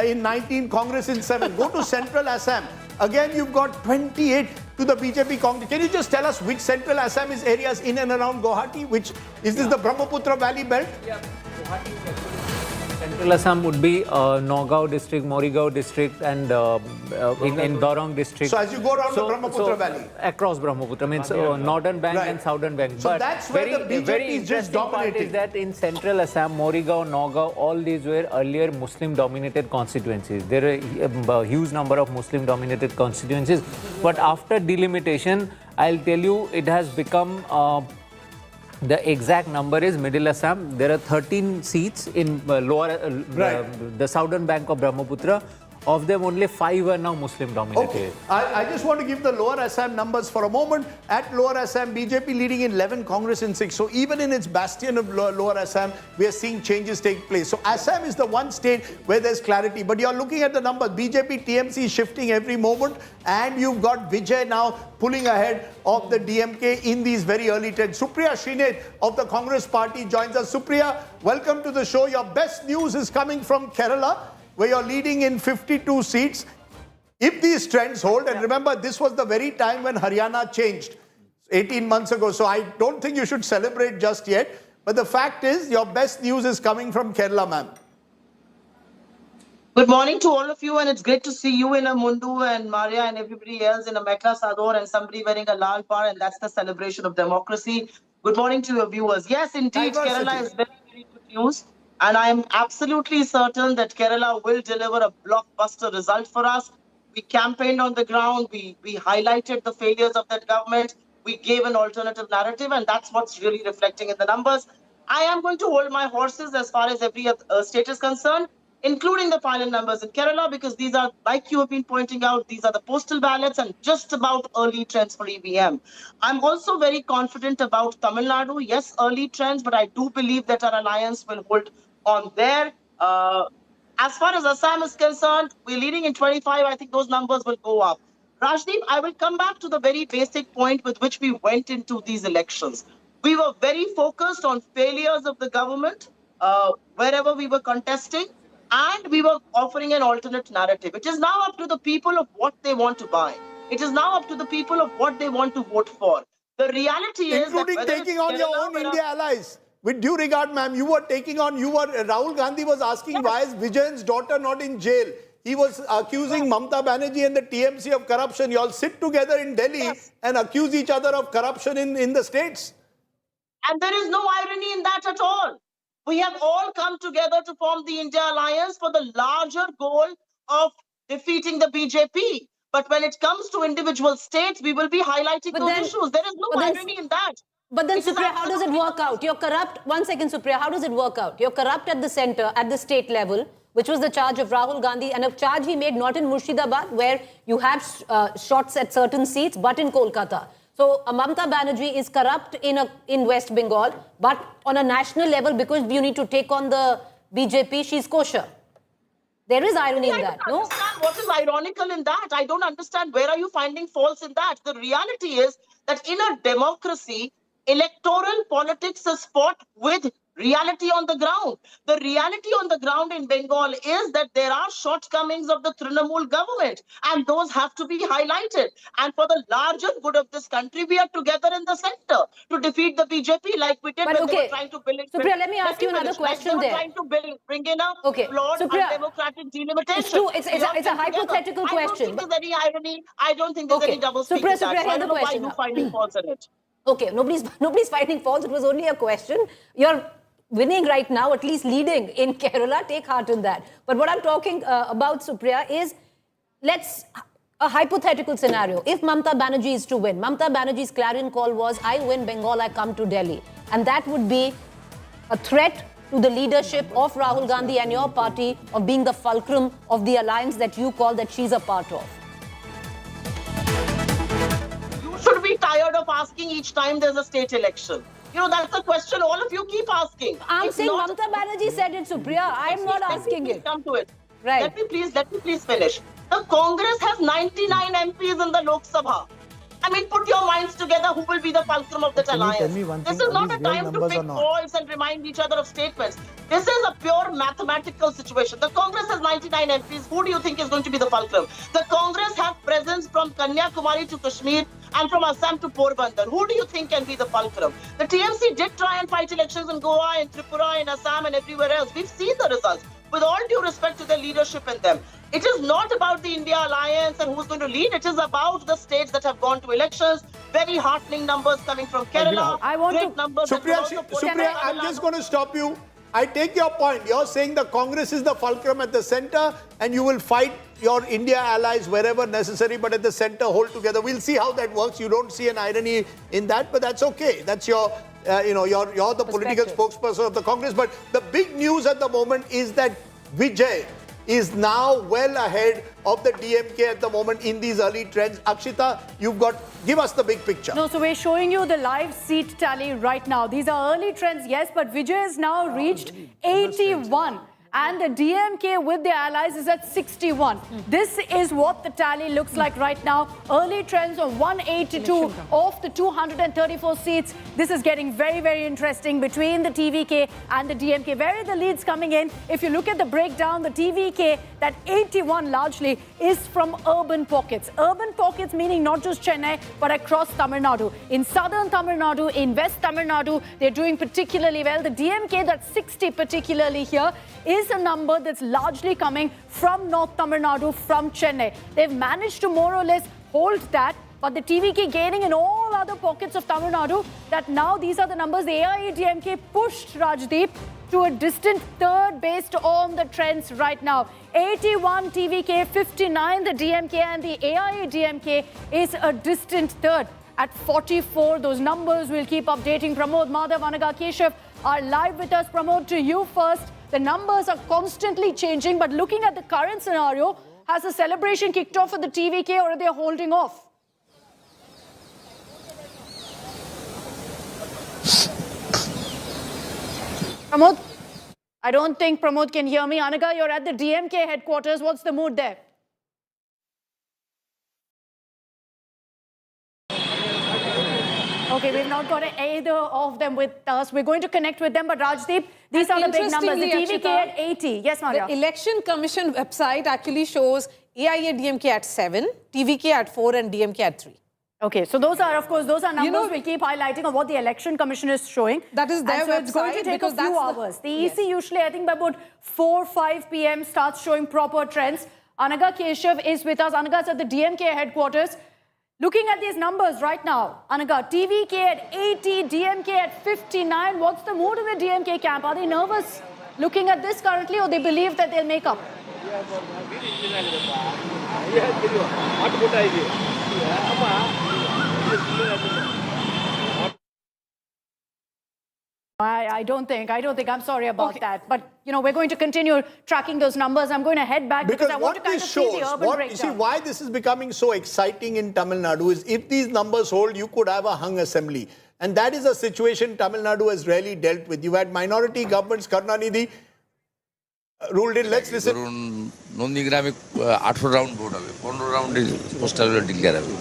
in 19, Congress in 7. Go to Central Assam. Again, you've got 28 to the BJP Congress. Can you just tell us which Central Assam is areas in and around Guwahati? Which is this the Brahmaputra Valley belt? Yeah, Guwahati is actually. Central Assam would be Nagaland district, Morigao district, and in Dorong district. So as you go around the Brahmaputra Valley, across Brahmaputra means northern bank and southern bank. So but that's where the BJP is just dominating. Is that in Central Assam, Morigao, Nagaland, all these were earlier Muslim-dominated constituencies. There are a huge number of Muslim-dominated constituencies, but after delimitation, I'll tell you, it has become. The exact number is Middle Assam. There are 13 seats in the southern bank of Brahmaputra. Of them, only 5 are now Muslim dominated. Okay. I just want to give the Lower Assam numbers for a moment. At Lower Assam, BJP leading in 11, Congress in 6. So even in its bastion of Lower Assam, we are seeing changes take place. So Assam is the one state where there's clarity. But you're looking at the numbers. BJP, TMC shifting every moment. And you've got Vijay now pulling ahead of the DMK in these very early trends. Supriya Srinath of the Congress party joins us. Supriya, welcome to the show. Your best news is coming from Kerala, where you're leading in 52 seats. If these trends hold, and remember, this was the very time when Haryana changed 18 months ago, so I don't think you should celebrate just yet. But the fact is, your best news is coming from Kerala, ma'am. Good morning to all of you, and it's great to see you in a mundu and Maria and everybody else in a mekla sador and somebody wearing a lal par, and that's the celebration of democracy. Good morning to your viewers. Yes, indeed, Kerala is very, very good news. And I am absolutely certain that Kerala will deliver a blockbuster result for us. We campaigned on the ground. We highlighted the failures of that government. We gave an alternative narrative, and that's what's really reflecting in the numbers. I am going to hold my horses as far as every state is concerned, including the final numbers in Kerala, because these are, like you have been pointing out, these are the postal ballots and just about early trends for EVM. I'm also very confident about Tamil Nadu. Yes, early trends, but I do believe that our alliance will hold on there. As far as Assam is concerned, we're leading in 25. I think those numbers will go up. Rajdeep, I will come back to the very basic point with which we went into these elections. We were very focused on failures of the government wherever we were contesting, and we were offering an alternate narrative. It is now up to the people of what they want to buy. It is now up to the people of what they want to vote for. The reality is that including taking on your own India allies. With due regard, ma'am, Rahul Gandhi was asking, why is Vijay's daughter not in jail? He was accusing Mamata Banerjee and the TMC of corruption. You all sit together in Delhi and accuse each other of corruption in the states. And there is no irony in that at all. We have all come together to form the India Alliance for the larger goal of defeating the BJP. But when it comes to individual states, we will be highlighting those issues. There is no irony in that. But then, Supriya, how does it work out? You're corrupt. 1 second, Supriya, how does it work out? You're corrupt at the center, at the state level, which was the charge of Rahul Gandhi, and a charge he made not in Murshidabad, where you have shots at certain seats, but in Kolkata. So Mamata Banerjee is corrupt in West Bengal, but on a national level, because you need to take on the BJP, she's kosher. There is irony in that, no? What is ironical in that? I don't understand. Where are you finding faults in that? The reality is that in a democracy, electoral politics is fought with reality on the ground. The reality on the ground in Bengal is that there are shortcomings of the Trinamool government, and those have to be highlighted. And for the larger good of this country, we are together in the center to defeat the BJP like we did when they were trying to build it. Supriya, let me ask you another question there. Trying to bring in a flawed, undemocratic delimitation. It's true. It's a hypothetical question. I don't think there's any irony. I don't think there's any double speak in that. So I don't know why you're finding faults in it. Okay, nobody's finding faults. It was only a question. You're winning right now, at least leading in Kerala. Take heart in that. But what I'm talking about, Supriya, is a hypothetical scenario. If Mamata Banerjee is to win, Mamata Banerjee's clarion call was, I win Bengal, I come to Delhi. And that would be a threat to the leadership of Rahul Gandhi and your party of being the fulcrum of the alliance that you call that she's a part of. Should be tired of asking each time there's a state election? You know, that's the question all of you keep asking. I'm It's saying not- Mamata Banerjee said it, Supriya. I'm not Let me asking please it. Come to it. Right. Let me please finish. The Congress has 99 MPs in the Lok Sabha. I mean, put your minds together. Who will be the fulcrum of that Can you tell alliance? me one This thing? is Are not these a real time to numbers or pick not? faults and remind each other of statements. This is a pure mathematical situation. The Congress has 99 MPs. Who do you think is going to be the fulcrum? The Congress have presence from Kanyakumari to Kashmir and from Assam to Porbandar. Who do you think can be the fulcrum? The TMC did try and fight elections in Goa, in Tripura, in Assam, and everywhere else. We've seen the results. With all due respect to their leadership in them, it is not about the India alliance and who's going to lead. It is about the states that have gone to elections. Very heartening numbers coming from Kerala. I want Great to- numbers that will Supriya, also put Supriya, Tamil I'm just Nadu- going to stop you. I take your point. You're saying the Congress is the fulcrum at the center and you will fight your India allies wherever necessary, but at the center hold together. We'll see how that works. You don't see an irony in that, but that's okay. That's your, you're the political spokesperson of the Congress. But the big news at the moment is that Vijay is now well ahead of the DMK at the moment in these early trends. Akshita, give us the big picture. No, so we're showing you the live seat tally right now. These are early trends, yes, but Vijay has now reached 81. And the DMK with the allies is at 61. This is what the tally looks like right now. Early trends of 182 of the 234 seats. This is getting very, very interesting between the TVK and the DMK. Where are the leads coming in? If you look at the breakdown, the TVK, that 81 largely is from urban pockets. Urban pockets meaning not just Chennai, but across Tamil Nadu. In southern Tamil Nadu, in west Tamil Nadu, they're doing particularly well. The DMK, that's 60 particularly here, is a number that's largely coming from North Tamil Nadu, from Chennai. They've managed to more or less hold that, but the TVK gaining in all other pockets of Tamil Nadu, that now these are the numbers. The AIADMK pushed Rajdeep to a distant third based on the trends right now. 81 TVK, 59 the DMK, and the AIADMK is a distant third at 44. Those numbers will keep updating. Pramod, Madhav, Anaga, Keshav are live with us. Pramod, to you first. The numbers are constantly changing, but looking at the current scenario, has the celebration kicked off for the TVK or are they holding off? Pramod? I don't think Pramod can hear me. Anaga, you're at the DMK headquarters. What's the mood there? Okay, we've not got either of them with us. We're going to connect with them, but Rajdeep, these are the big numbers. The TVK at 80. Yes, Maria. The Election Commission website actually shows AIADMK at 7, TVK at 4, and DMK at 3. Okay, so those are, of course, those are numbers You know, we'll keep highlighting of what the Election Commission is showing. That is their And so it's going to website, take a because few that's the- hours. The Yes. EC usually, I think, by about 4, 5 p.m. starts showing proper trends. Anaga Keshav is with us. Anaga's at the DMK headquarters. Looking at these numbers right now, Anaga, TVK at 80, DMK at 59. What's the mood in the DMK camp? Are they nervous looking at this currently, or they believe that they'll make up? I don't think. I'm sorry about that. But, you know, we're going to continue tracking those numbers. I'm going to head back because I want to what kind of this see the shows, urban you see breakdown. why this is becoming so exciting in Tamil Nadu is if these numbers hold, you could have a hung assembly. And that is a situation Tamil Nadu has rarely dealt with. You had minority governments, Karnanidhi ruled in. Let's listen. ধরুন নন্দীগ্রামে 18 round vote হবে, 15 রাউন্ডে postal ballot declare হবে,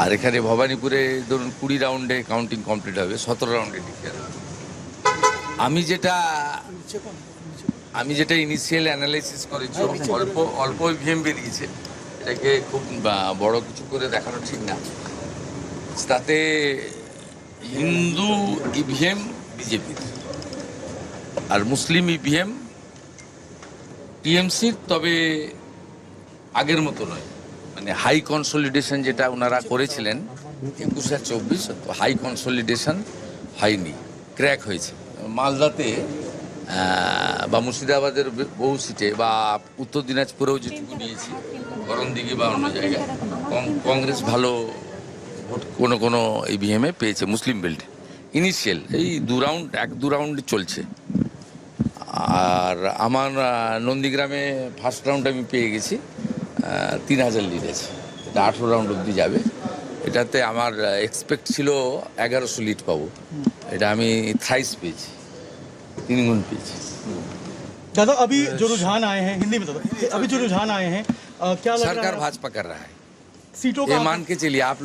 আর এখানে ভবানীপুরে ধরুন 20 রাউন্ডে counting complete হবে, 17 রাউন্ডে ডিক্লেয়ার হবে। আমি যেটা ইনিশিয়াল অ্যানালাইসিস করেছি, অল্প ইভিএম বেরিয়েছে, এটাকে খুব বড় কিছু করে দেখানো ঠিক না। তাতে হিন্দু ইভিএম বিজেপির আর মুসলিম ইভিএম টিএমসির, তবে আগের মতো নয়, মানে হাই কনসলিডেশন যেটা ওনারা করেছিলেন 21 আর 24, হাই কনসলিডেশন হয়নি, ক্র্যাক হয়েছে। মালদাতে বা মুর্শিদাবাদের বহু সিটে বা উত্তর দিনাজপুরেও যেটুকু নিয়েছি, করণদিঘি বা অন্য জায়গায় কংগ্রেস ভালো ভোট কোনো ইভিএমে পেয়েছে মুসলিম বেল্টে। ইনিশিয়াল এই 2 রাউন্ড চলছে। আর আমার নন্দীগ্রামে ফার্স্ট রাউন্ড আমি পেয়ে গেছি, 3000 লিড আছে, এটা 18 রাউন্ড অবধি যাবে। এটাতে আমার এক্সপেক্ট ছিল 1100 লিড পাবো, এটা আমি থ্রাইস পেয়েছি, 3 गुण पेয়েছি। दादा अभी जो रुझान आए हैं, हिंदी में दादा, अभी जो रुझान आए हैं क्या लग रहा है? सरकार भाजपा कर रहा है, सीटों ये का मान के चलिए। आप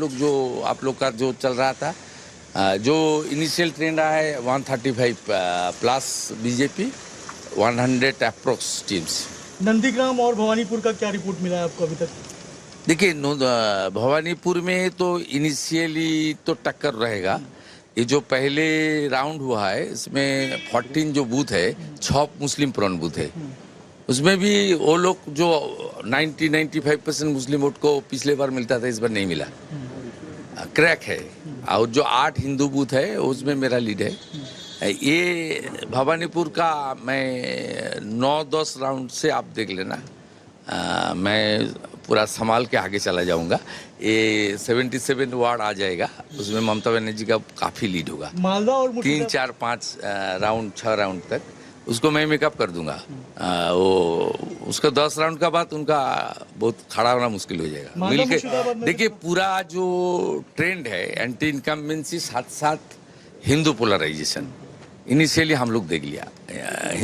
लोग का जो चल रहा था, जो इनिशियल ट्रेंड रहा है 135 plus BJP, 100 approx teams. Nandigram और भवानीपुर का क्या रिपोर्ट मिला है आपको अभी तक? देखिए भवानीपुर में तो इनिशियली तो टक्कर रहेगा। ये जो पहले राउंड हुआ है इसमें 14 जो बूथ है, 6 मुस्लिम प्रॉन बूथ है, उसमें भी वो लोग जो 90-95% मुस्लिम वोट को पिछले बार मिलता था, इस बार नहीं मिला, क्रैक है। और जो 8 हिंदू बूथ है उसमें मेरा लीड है। ये भवानीपुर का मैं 9-10 राउंड से आप देख लेना, मैं पूरा संभाल के आगे चला जाऊंगा। ये 77 वार्ड आ जाएगा, उसमें ममता बनर्जी का काफ़ी लीड होगा। मालदा और 3, 4, 5 राउंड 6 राउंड तक उसको मैं मेकअप कर दूंगा। वो उसका 10 राउंड का बाद उनका बहुत खड़ा होना मुश्किल हो जाएगा। मिलके देखिए पूरा जो ट्रेंड है एंटी इनकम्बेंसी साथ साथ हिंदू पोलराइजेशन, इनिशियली हम लोग देख लिया।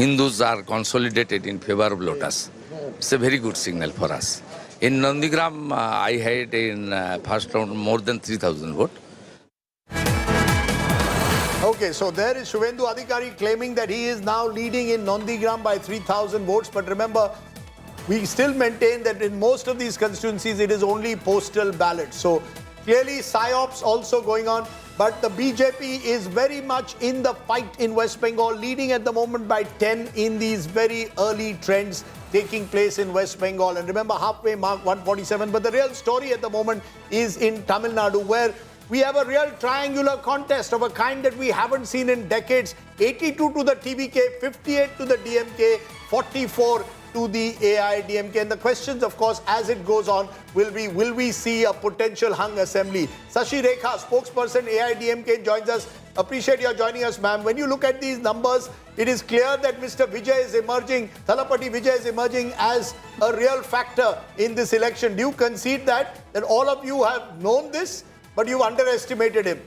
Hindus are consolidated in favour of lotus, it's a very good signal for us. In Nandigram, I had in first round more than 3,000 votes. Okay, so there is Shuvendu Adhikari claiming that he is now leading in Nandigram by 3,000 votes. But remember, we still maintain that in most of these constituencies, it is only postal ballots. So clearly, PSYOPs also going on. But the BJP is very much in the fight in West Bengal, leading at the moment by 10 in these very early trends taking place in West Bengal. And remember, halfway mark 147. But the real story at the moment is in Tamil Nadu, where we have a real triangular contest of a kind that we haven't seen in decades. 82 to the TVK, 58 to the DMK, 44 to the AIADMK. And the questions, of course, as it goes on, will we see a potential hung assembly? Sashi Rekha, spokesperson AIADMK, joins us. Appreciate your joining us, ma'am. When you look at these numbers, it is clear that Mr. Vijay is emerging, Thalapati Vijay is emerging as a real factor in this election. Do you concede that all of you have known this, but you've underestimated him?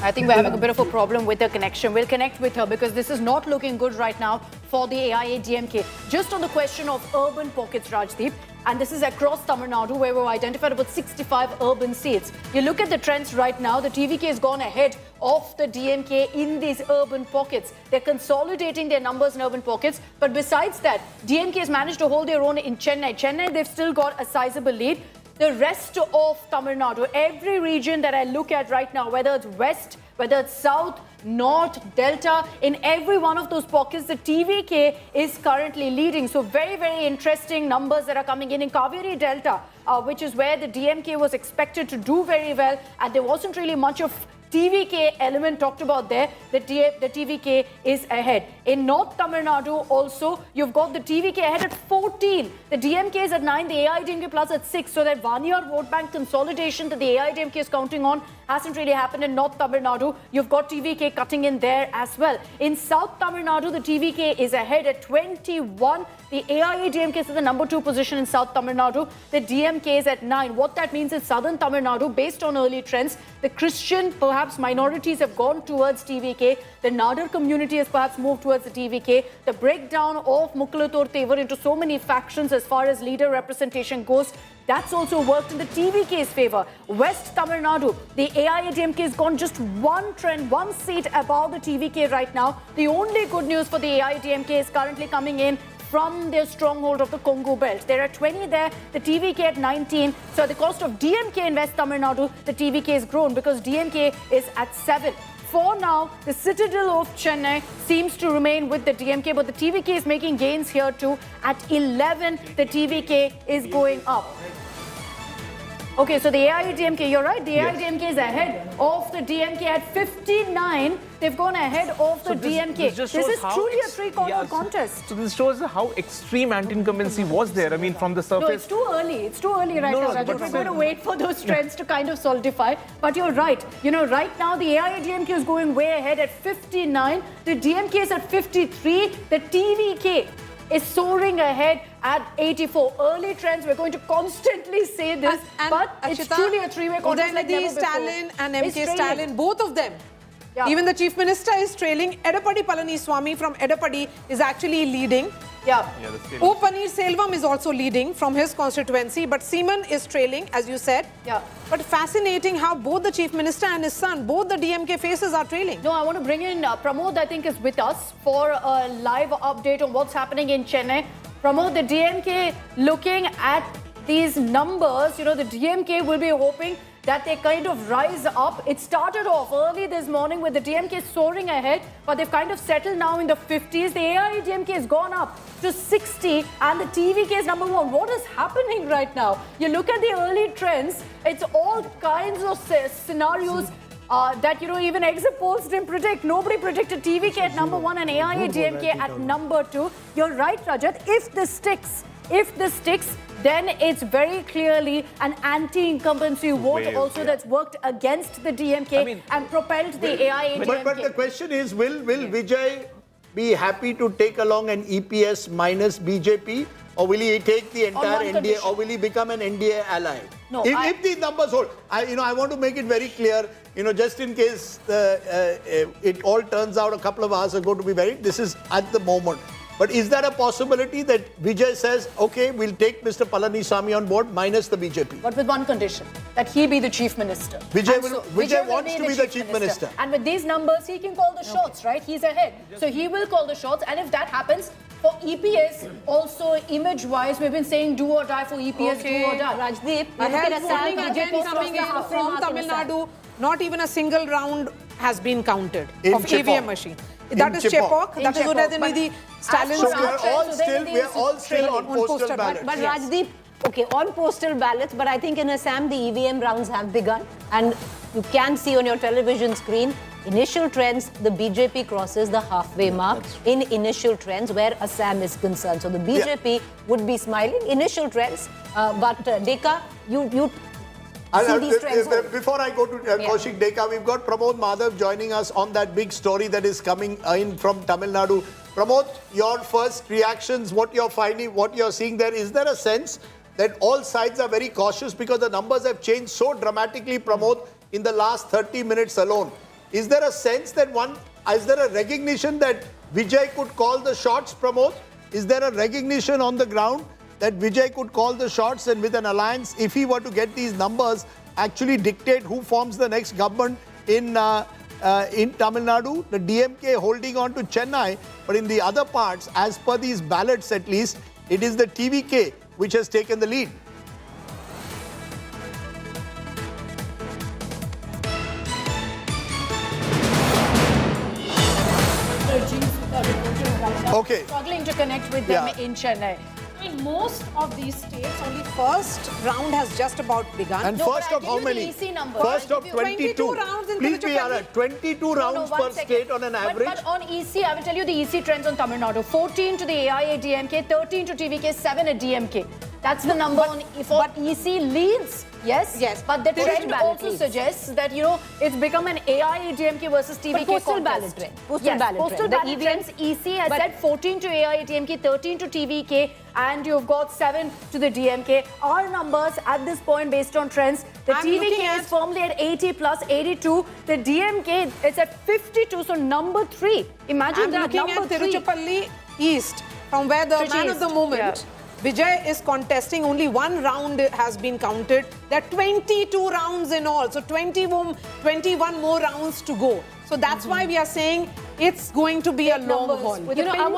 I think we're having a bit of a problem with the connection. We'll connect with her because this is not looking good right now for the AIADMK. Just on the question of urban pockets, Rajdeep, and this is across Tamil Nadu where we've identified about 65 urban seats. You look at the trends right now, the TVK has gone ahead of the DMK in these urban pockets. They're consolidating their numbers in urban pockets. But besides that, DMK has managed to hold their own in Chennai. Chennai, they've still got a sizable lead. The rest of Tamil Nadu, every region that I look at right now, whether it's west, whether it's south, north, delta, in every one of those pockets, the TVK is currently leading. So very, very interesting numbers that are coming in Kaveri Delta, which is where the DMK was expected to do very well. And there wasn't really much of TVK element talked about there. The TVK is ahead. In North Tamil Nadu also, you've got the TVK ahead at 14. The DMK is at 9, the AIADMK plus at 6. So that 1 year vote bank consolidation that the AIADMK is counting on hasn't really happened in North Tamil Nadu. You've got TVK cutting in there as well. In South Tamil Nadu, the TVK is ahead at 21. The AIADMK is in the number 2 position in South Tamil Nadu. The DMK is at 9. What that means is Southern Tamil Nadu, based on early trends, the Christian, perhaps minorities have gone towards TVK. The Nadar community has perhaps moved towards the TVK. The breakdown of Mukkalatur Tevar into so many factions as far as leader representation goes, that's also worked in the TVK's favor. West Tamil Nadu, the AIADMK has gone just one trend, one seat above the TVK right now. The only good news for the AIADMK is currently coming in from their stronghold of the Congo belt. There are 20 there, the TVK at 19. So at the cost of DMK in West Tamil Nadu, the TVK has grown because DMK is at 7. For now, the citadel of Chennai seems to remain with the DMK, but the TVK is making gains here too. At 11, the TVK is going up. Okay, so the AIADMK, you're right, the AIADMK is ahead of the DMK at 59. They've gone ahead of the DMK. This is truly a three-corner contest. So this shows how extreme anti-incumbency was there. I mean, from the surface. No, it's too early. It's too early right now, Raju. We're going to wait for those trends to kind of solidify. But you're right. You know, right now the AIADMK is going way ahead at 59. The DMK is at 53. The TVK is soaring ahead at 84. Early trends, we're going to constantly say this, but it's truly a three-way contest like never before. Stalin and It's MK trailing. Stalin, both of them. Yeah. Even the Chief Minister is trailing. Edapadi Palaniswamy from Edapadi is actually leading. Yeah. O. Paneer Selvam is also leading from his constituency, but Seaman is trailing, as you said. Yeah. But fascinating how both the Chief Minister and his son, both the DMK faces are trailing. No, I want to bring in Pramod, I think, is with us for a live update on what's happening in Chennai. Pramod, the DMK looking at these numbers, you know, the DMK will be hoping that they kind of rise up. It started off early this morning with the DMK soaring ahead, but they've kind of settled now in the 50s. The AIADMK has gone up to 60 and the TVK is number 1. What is happening right now? You look at the early trends, it's all kinds of scenarios that, you know, even exit polls didn't predict. Nobody predicted TVK at number 1 and AIADMK at number 2. You're right, Rajat. If this sticks, then it's very clearly an anti-incumbency vote also that's worked against the DMK and propelled the AIADMK. But the question is, will Vijay be happy to take along an EPS minus BJP, or will he take the entire NDA, condition. or will he become an NDA ally? No, if these numbers hold, I want to make it very clear, just in case it all turns out a couple of hours ago to be this is at the moment. But is there a possibility that Vijay says, okay, we'll take Mr. Palaniswamy on board minus the BJP? But with one condition, that he be the chief minister. Vijay will wants to be the chief minister. And with these numbers, he can call the shots, right? He's ahead. So he will call the shots. And if that happens, for EPS, also image-wise, we've been saying do or die for EPS, do or die. Rajdeep, I have polling again coming in from Tamil Nadu. Not even a single round has been counted of EVM machine. That is Chepauk. That is Udayadhanidhi, Stalin. So we are all still on postal ballots. But Rajdeep, okay, on postal ballots, but I think in Assam the EVM rounds have begun, and you can see on your television screen initial trends. The BJP crosses the halfway mark in initial trends where Assam is concerned. So the BJP would be smiling. Initial trends, but Deka, you. Before I go to Kaushik Deka, we've got Pramod Madhav joining us on that big story that is coming in from Tamil Nadu. Pramod, your first reactions, what you're finding, what you're seeing there, is there a sense that all sides are very cautious because the numbers have changed so dramatically, Pramod, in the last 30 minutes alone? Is there a sense that is there a recognition that Vijay could call the shots, Pramod? Is there a recognition on the ground that Vijay could call the shots, and with an alliance, if he were to get these numbers, actually dictate who forms the next government in Tamil Nadu? The DMK holding on to Chennai, but in the other parts, as per these ballots at least, it is the TVK which has taken the lead. Okay. Struggling to connect with them in Chennai. In most of these states, only first round has just about begun. And first of how many? First of 22 rounds in Please be alert. 22 rounds per state on an average. But on EC, I will tell you the EC trends on Tamil Nadu. 14 to the AIADMK, 13 to TVK, 7 at DMK. That's the number for EC leads. Yes. But the trend also suggests that, it's become an AIADMK versus TVK postal contest. ballot trend. Postal ballot trends. EC has said 14 to AIADMK, 13 to TVK, and you've got 7 to the DMK. Our numbers at this point based on trends, the TVK is firmly at 80 plus 82. The DMK is at 52, so number 3. Imagine that, looking number at 3. Tiruchirappalli East, from where the man of the moment, Vijay, is contesting. Only one round has been counted. There are 22 rounds in all, so 21 more rounds to go. So that's why we are saying it's going to be a long haul. With one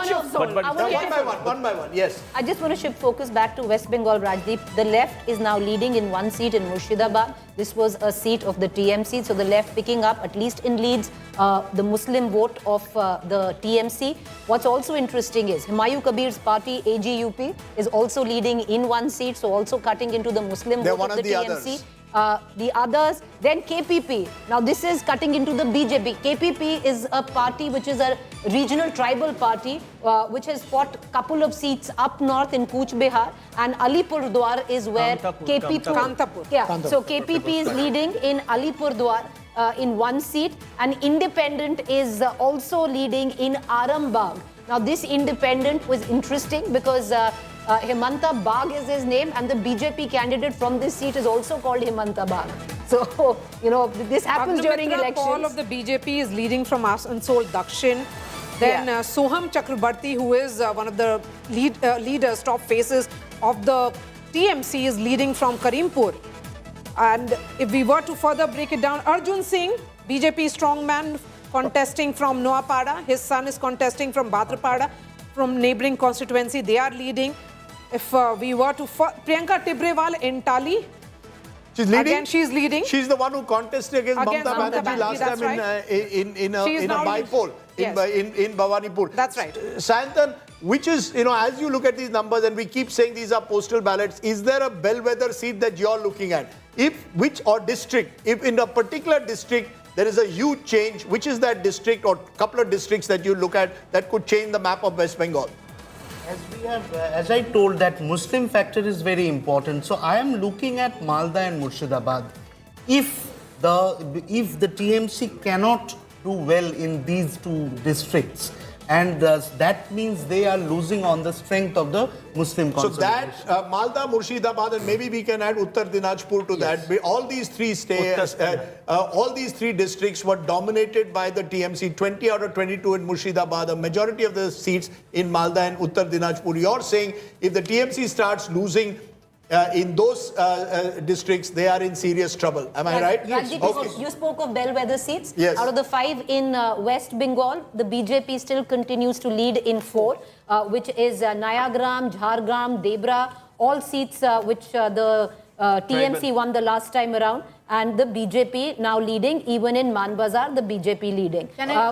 by one, yes. I just want to shift focus back to West Bengal, Rajdeep. The left is now leading in one seat in Murshidabad. This was a seat of the TMC, so the left picking up, at least in Leeds, the Muslim vote of the TMC. What's also interesting is Humayun Kabir's party, AGUP, is also leading in one seat, so also cutting into the Muslim vote of the TMC. The others, then KPP. Now this is cutting into the BJP. KPP is a party which is a regional tribal party which has fought a couple of seats up north in Cooch Behar, and Alipurdwar is where KPP. So KPP is leading in Alipurdwar in one seat, and Independent is also leading in Arambagh. Now, this independent was interesting because Himanta Bagh is his name, and the BJP candidate from this seat is also called Himanta Bagh. So, you know, this happens during Agnamitra elections. Paul of the BJP is leading from Asansol Dakshin. Then Soham Chakrabarti, who is one of the leaders, top faces of the TMC, is leading from Karimpur. And if we were to further break it down, Arjun Singh, BJP strongman, contesting from Noapada. His son is contesting from Bhadrapada, from neighboring constituency. They are leading. If we were to... Priyanka Tibrewal in Tali. She's leading? Again, she's leading. She's the one who contested against Mamata Banerjee last time in a bypoll in Bhawanipur. That's right. Sayantan, which is, you know, as you look at these numbers, and we keep saying these are postal ballots, is there a bellwether seat that you're looking at? If in a particular district, there is a huge change, which is that district or couple of districts that you look at that could change the map of West Bengal? As I told, that Muslim factor is very important. So I am looking at Malda and Murshidabad. If the TMC cannot do well in these two districts, and that means they are losing on the strength of the Muslim consolidation. So that Malda, Murshidabad, and maybe we can add Uttar Dinajpur to that. All these three all these three districts were dominated by the TMC. 20 out of 22 in Murshidabad. A majority of the seats in Malda and Uttar Dinajpur. You're saying if the TMC starts losing in those districts, they are in serious trouble. Am I right? Yes. Okay. You spoke of bellwether seats. Yes. Out of the 5 in West Bengal, the BJP still continues to lead in 4, which is Nayagram, Jhargram, Debra, all seats which the TMC won the last time around. And the BJP now leading, even in Manbazar, the BJP leading.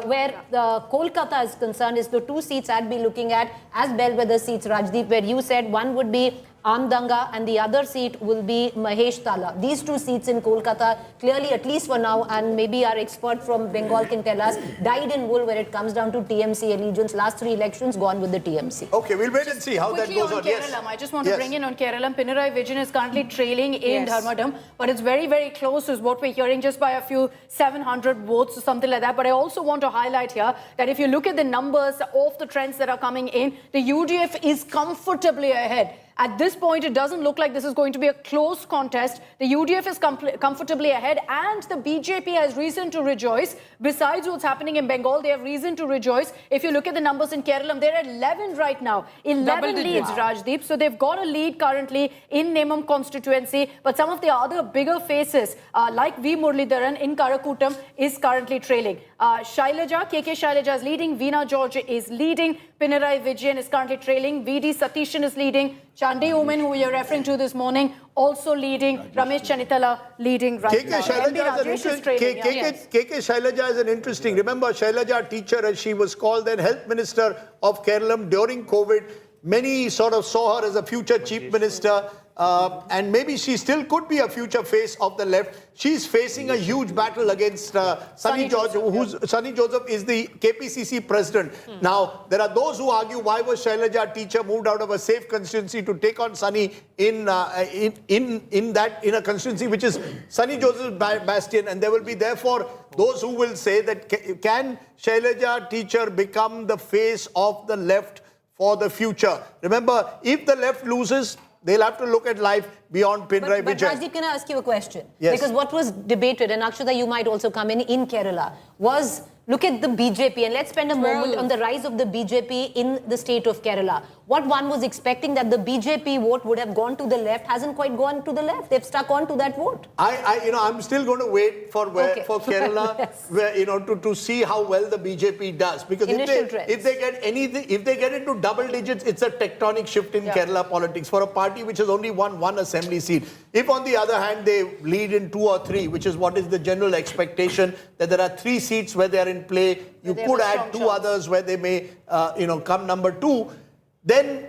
Where Kolkata is concerned, is the 2 seats I'd be looking at as bellwether seats, Rajdeep, where you said one would be Amdanga and the other seat will be Mahesh Tala. These 2 seats in Kolkata, clearly, at least for now, and maybe our expert from Bengal can tell us, dyed in wool when it comes down to TMC allegiance. Last 3 elections gone with the TMC. Okay, we'll wait and see how that goes on. Quickly on Kerala, I just want to bring in on Kerala. Pinarayi Vijayan is currently trailing in Dharmadam, but it's very, very close is what we're hearing, just by a few 700 votes or something like that. But I also want to highlight here that if you look at the numbers of the trends that are coming in, the UDF is comfortably ahead. At this point, it doesn't look like this is going to be a close contest. The UDF is comfortably ahead, and the BJP has reason to rejoice. Besides what's happening in Bengal, they have reason to rejoice. If you look at the numbers in Kerala, they're at 11 right now. 11 leads, Rajdeep. So they've got a lead currently in Nemam constituency. But some of the other bigger faces, like V. Muralidharan in Karakutam, is currently trailing. Shailaja, KK Shailaja is leading. Veena George is leading. Pinarayi Vijayan is currently trailing. VD Satishan is leading. Chandi Omen, who you're referring to this morning, also leading. Ramesh Chanitala leading right now. KK Shailaja is an interesting. Remember, Shailaja, teacher, as she was called, then Health Minister of Kerala during COVID. Many sort of saw her as a future Chief Minister. And maybe she still could be a future face of the left. She's facing a huge battle against Sunny Joseph, Sunny Joseph is the KPCC president. Now, there are those who argue, why was Shailaja, teacher, moved out of a safe constituency to take on Sunny in a constituency which is Sunny Joseph's bastion, and there will be therefore those who will say that can Shailaja, teacher, become the face of the left for the future? Remember, if the left loses, they'll have to look at life beyond Pinarayi Vijayan. But Rajdeep, can I ask you a question? Yes. Because what was debated, and Akshata, you might also come in Kerala, was look at the BJP, and let's spend a moment on the rise of the BJP in the state of Kerala. What one was expecting that the BJP vote would have gone to the left hasn't quite gone to the left. They've stuck on to that vote. I'm still going to wait for Kerala, yes. to see how well the BJP does, because if they get into double digits, it's a tectonic shift in Kerala politics for a party which has only won 1 assembly seat. If on the other hand they lead in 2 or 3, which is what is the general expectation, that there are 3 seats where they are in play, you could add 2 others where they may come number 2. Then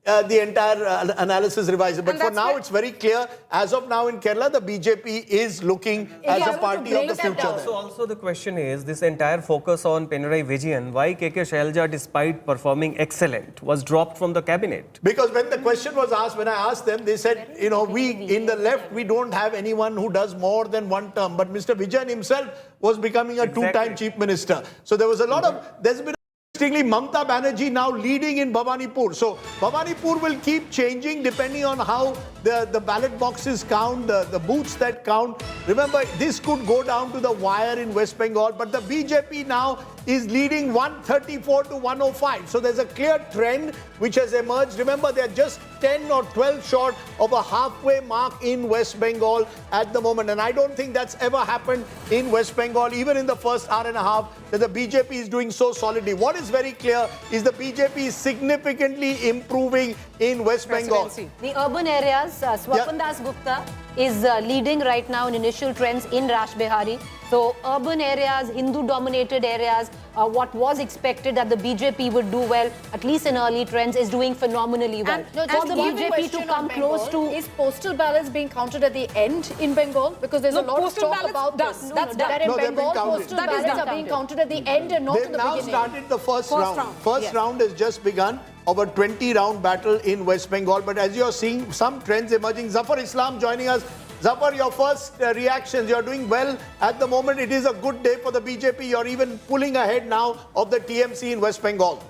the entire analysis revises. But for now, it's very clear. As of now in Kerala, the BJP is looking as a party of the future. So also the question is, this entire focus on Pinarayi Vijayan, why KK Shailaja, despite performing excellent, was dropped from the cabinet? Because when the question was asked, when I asked them, they said, we in the left, we don't have anyone who does more than 1 term. But Mr. Vijayan himself was becoming a 2-time chief minister. So there was a lot of, there's been Interestingly, Mamata Banerjee now leading in Bhawanipur. So Bhawanipur will keep changing depending on how the ballot boxes count, the booths that count. Remember, this could go down to the wire in West Bengal, but the BJP now is leading 134 to 105. So there's a clear trend which has emerged. Remember, they're just 10 or 12 short of a halfway mark in West Bengal at the moment. And I don't think that's ever happened in West Bengal, even in the first hour and a half, that the BJP is doing so solidly. What is very clear is the BJP is significantly improving in West Bengal. The urban areas, Swapan Das Gupta is leading right now in initial trends in Rash Behari. So urban areas, Hindu-dominated areas, what was expected that the BJP would do well, at least in early trends, is doing phenomenally well. No, For the BJP to come close to... Is postal ballots being counted at the end in Bengal? Because there's a lot of talk about this. That in Bengal, postal ballots are being counted at the end and not They've in the now beginning. started the first round. First round has just begun of a 20-round battle in West Bengal. But as you're seeing some trends emerging, Zafar Islam joining us. Zafar, your first reactions. You're doing well at the moment. It is a good day for the BJP. You're even pulling ahead now of the TMC in West Bengal.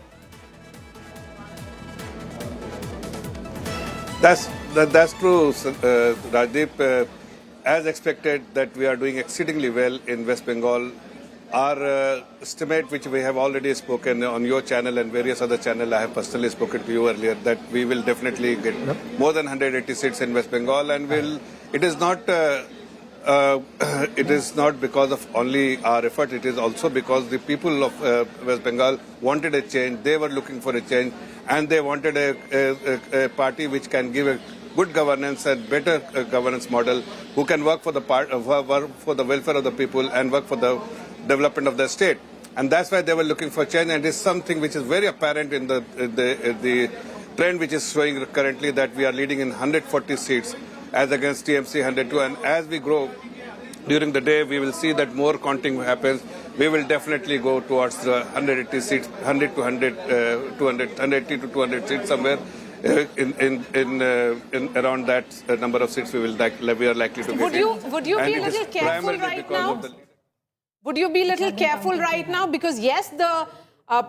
That's true, Rajdeep. As expected, that we are doing exceedingly well in West Bengal. Our estimate, which we have already spoken on your channel and various other channels, I have personally spoken to you earlier, that we will definitely get more than 180 seats in West Bengal, and it is not because of only our effort. It is also because the people of West Bengal wanted a change. They were looking for a change, and they wanted a party which can give a good governance and better governance model, who can work for the welfare of the people and work for the development of the state. And that's why they were looking for change, and it's something which is very apparent in the trend which is showing currently, that we are leading in 140 seats as against TMC 102. And as we grow during the day, we will see that more counting happens. We will definitely go towards the 180 seats, 100 to 100, 180 to 200 seats somewhere. In around that number of seats, we are likely to get. Would you be a little careful right now? Would you be a little careful right now? Because yes, the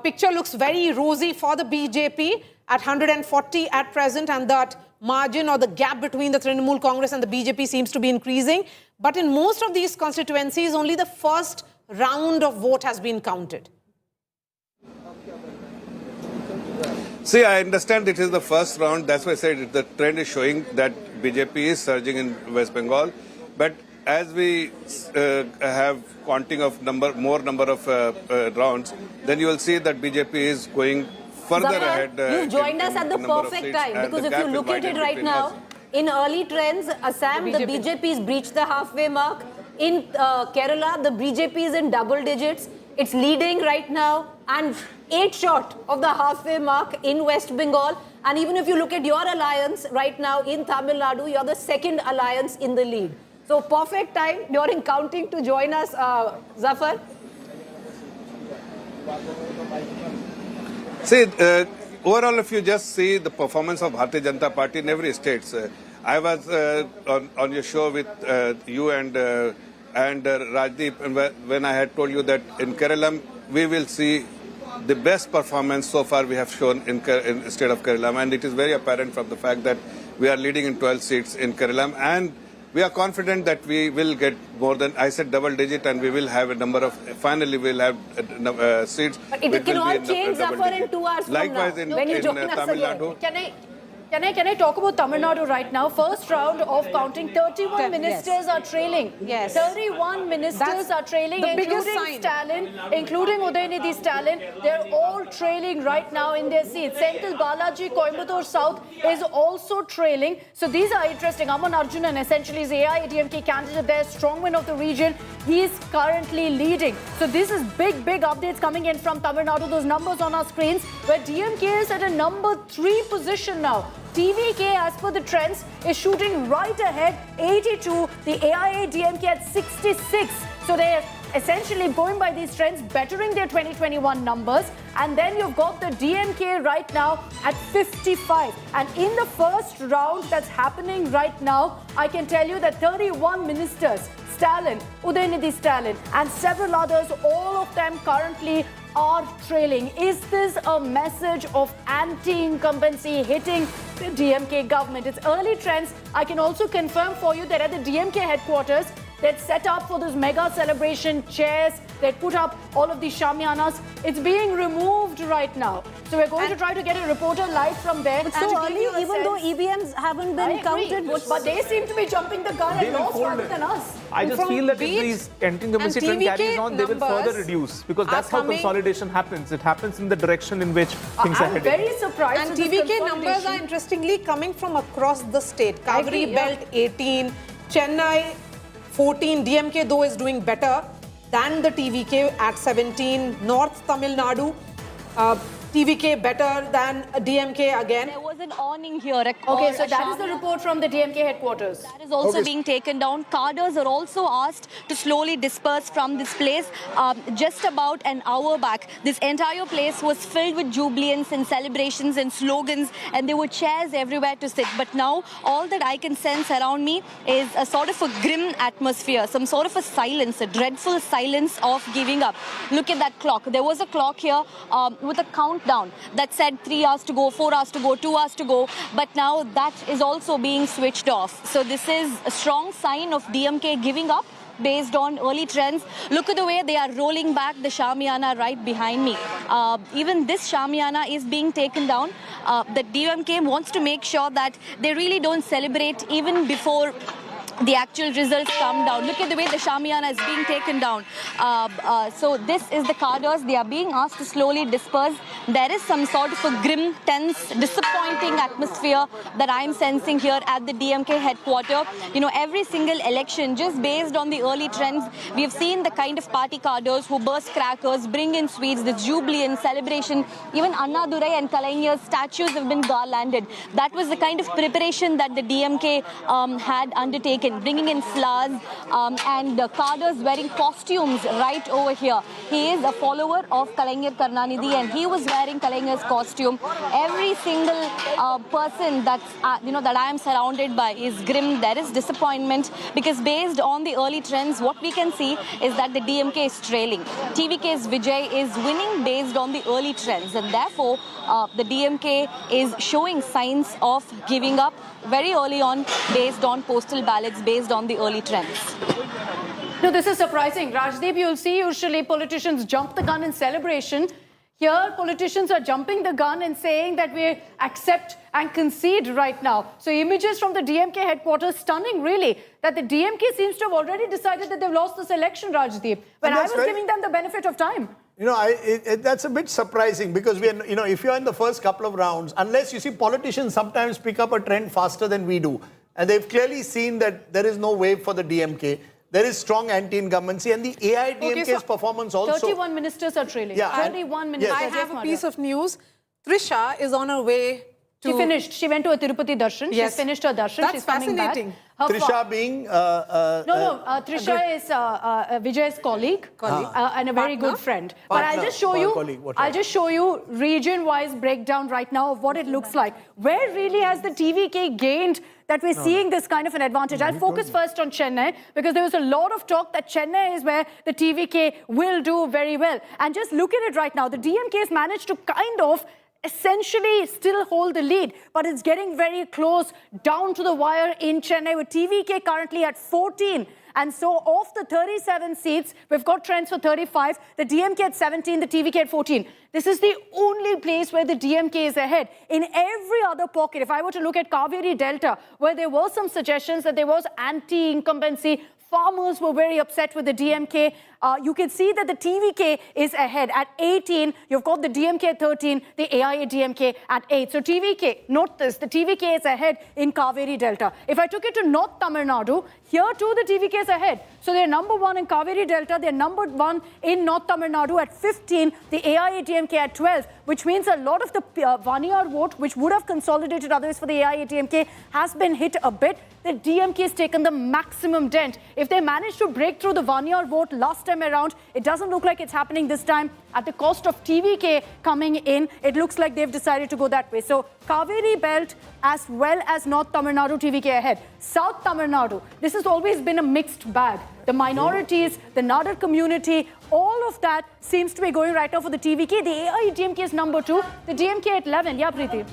picture looks very rosy for the BJP at 140 at present, and that margin or the gap between the Trinamool Congress and the BJP seems to be increasing. But in most of these constituencies, only the first round of vote has been counted. See, I understand it is the first round. That's why I said the trend is showing that BJP is surging in West Bengal. But as we have counting of more number of rounds, then you will see that BJP is going further ahead. You've joined us at the perfect time, because if you look at it right now, in early trends, Assam, the BJP has breached the halfway mark. In Kerala, the BJP is in double digits. It's leading right now and 8 short of the halfway mark in West Bengal. And even if you look at your alliance right now in Tamil Nadu, you're the second alliance in the lead. So perfect time during counting to join us, Zafar. See, overall, if you just see the performance of Bharatiya Janata Party in every state, I was on your show with you and Rajdeep, and when I had told you that in Kerala we will see the best performance so far we have shown in the state of Kerala, and it is very apparent from the fact that we are leading in 12 seats in Kerala, and we are confident that we will get more than, I said, double digit, and we will have a number of, finally we'll have seats. But it can all change, Zafar, in 2 hours Likewise, from now. When you join us Tamil again. Nadu. Can I talk about Tamil Nadu right now? First round of counting, 31 ministers are trailing. Yes. 31 ministers are trailing, the biggest including sign. Stalin, including Udayanidhi Stalin. They're all trailing right now in their seats. Senthil Balaji, Coimbatore South is also trailing. So these are interesting. Aman Arjunan essentially is AIADMK candidate there, strongman of the region. He is currently leading. So this is big updates coming in from Tamil Nadu. Those numbers on our screens, where DMK is at a number 3 position now. TVK, as per the trends, is shooting right ahead, 82. The AIADMK at 66. So they're essentially going by these trends, bettering their 2021 numbers. And then you've got the DMK right now at 55. And in the first round that's happening right now, I can tell you that 31 ministers, Stalin, Udayanidhi Stalin, and several others, all of them currently are trailing. Is this a message of anti-incumbency hitting the DMK government? It's early trends. I can also confirm for you that at the DMK headquarters, they'd set up for this mega celebration chairs. They'd put up all of these shamianas. It's being removed right now. So we're going to try to get a reporter live from there. But so early, even though EVMs haven't been counted. But they seem to be jumping the gun and lost rather than us. I just feel that if these anti-incumbency trend carries on, they will further reduce, because that's how consolidation happens. It happens in the direction in which things are heading. I'm very surprised. And TVK numbers are interestingly coming from across the state. Kaveri Belt 18, Chennai 14, DMK though is doing better than the TVK at 17, North Tamil Nadu, TVK better than DMK again. There was an awning here. Okay, so that is the report from the DMK headquarters. That is also being taken down. Cadres are also asked to slowly disperse from this place. Just about an hour back, this entire place was filled with jubilance and celebrations and slogans, and there were chairs everywhere to sit. But now, all that I can sense around me is a sort of a grim atmosphere, some sort of a silence, a dreadful silence of giving up. Look at that clock. There was a clock here with a countdown that said 3 hours to go, 4 hours to go, 2 hours to go, but now that is also being switched off. So this is a strong sign of DMK giving up based on early trends. Look at the way they are rolling back the shamiana right behind me. Even this shamiana is being taken down. The DMK wants to make sure that they really don't celebrate even before the actual results come down. Look at the way the shamiana is being taken down. So this is the cadres. They are being asked to slowly disperse. There is some sort of a grim, tense, disappointing atmosphere that I'm sensing here at the DMK headquarters. You know, every single election, just based on the early trends, we have seen the kind of party cadres who burst crackers, bring in sweets, the jubilee and celebration. Even Annadurai and Kalaigner's statues have been garlanded. That was the kind of preparation that the DMK had undertaken. Bringing in flowers and cadres wearing costumes right over here. He is a follower of Kalaigner Karnanidhi and he was wearing Kalaigner's costume. Every single person that's that I am surrounded by is grim. There is disappointment because based on the early trends, what we can see is that the DMK is trailing. TVK's Vijay is winning based on the early trends, and therefore the DMK is showing signs of giving up very early on based on postal ballots, based on the early trends. No, this is surprising. Rajdeep, you'll see usually politicians jump the gun in celebration. Here, politicians are jumping the gun and saying that we accept and concede right now. So images from the DMK headquarters, stunning really, that the DMK seems to have already decided that they've lost this election, Rajdeep, when I was giving them the benefit of time. You know, that's a bit surprising because we are, if you're in the first couple of rounds, unless you see politicians sometimes pick up a trend faster than we do. And they've clearly seen that there is no wave for the DMK. There is strong anti-incumbency and the AIADMK's performance also. 31 ministers are trailing. Yeah, 31 ministers. I have a piece of news. Trisha is on her way to... She finished. She went to a Tirupati darshan. Yes. She's finished her darshan. That's She's coming back. fascinating. Trisha being... Trisha is Vijay's colleague and a very good friend. But I'll just show you, region-wise breakdown right now of what it looks like. Where really has the TVK gained that we're seeing this kind of an advantage? I'll focus first on Chennai because there was a lot of talk that Chennai is where the TVK will do very well. And just look at it right now. The DMK has managed to kind of essentially still hold the lead, but it's getting very close down to the wire in Chennai with TVK currently at 14. And so of the 37 seats, we've got trends for 35, the DMK at 17, the TVK at 14. This is the only place where the DMK is ahead. In every other pocket, if I were to look at Kaveri Delta, where there were some suggestions that there was anti-incumbency, farmers were very upset with the DMK. You can see that the TVK is ahead at 18. You've got the DMK at 13, the AIADMK at 8. So TVK, note this, the TVK is ahead in Kaveri Delta. If I took it to North Tamil Nadu, here too the TVK is ahead. So they're number 1 in Kaveri Delta, they're number 1 in North Tamil Nadu at 15, the AIADMK at 12, which means a lot of the Vaniyar vote, which would have consolidated others for the AIADMK, has been hit a bit. The DMK has taken the maximum dent. If they manage to break through the Vaniyar vote last time time around. It doesn't look like it's happening this time at the cost of TVK coming in. It looks like they've decided to go that way. So Kaveri Belt as well as North Tamil Nadu TVK ahead. South Tamil Nadu, this has always been a mixed bag. The minorities, the Nadar community, all of that seems to be going right now for the TVK. The AIADMK is number 2, the DMK at 11. Yeah, Preeti.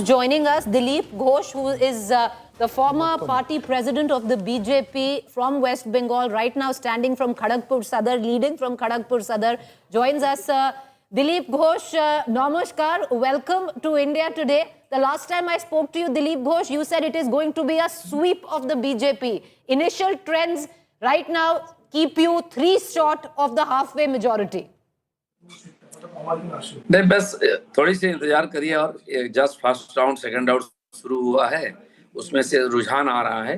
Joining us, Dilip Ghosh, who is the former party president of the BJP from West Bengal, right now standing from Kharagpur Sadar, leading from Kharagpur Sadar, joins us. Dilip Ghosh, namaskar, welcome to India today. The last time I spoke to you, Dilip Ghosh, you said it is going to be a sweep of the BJP. Initial trends right now keep you 3 short of the halfway majority. नहीं, बस थोड़ी सी इंतजार करिए और just first round second round शुरू हुआ है, उसमें से रुझान आ रहा है।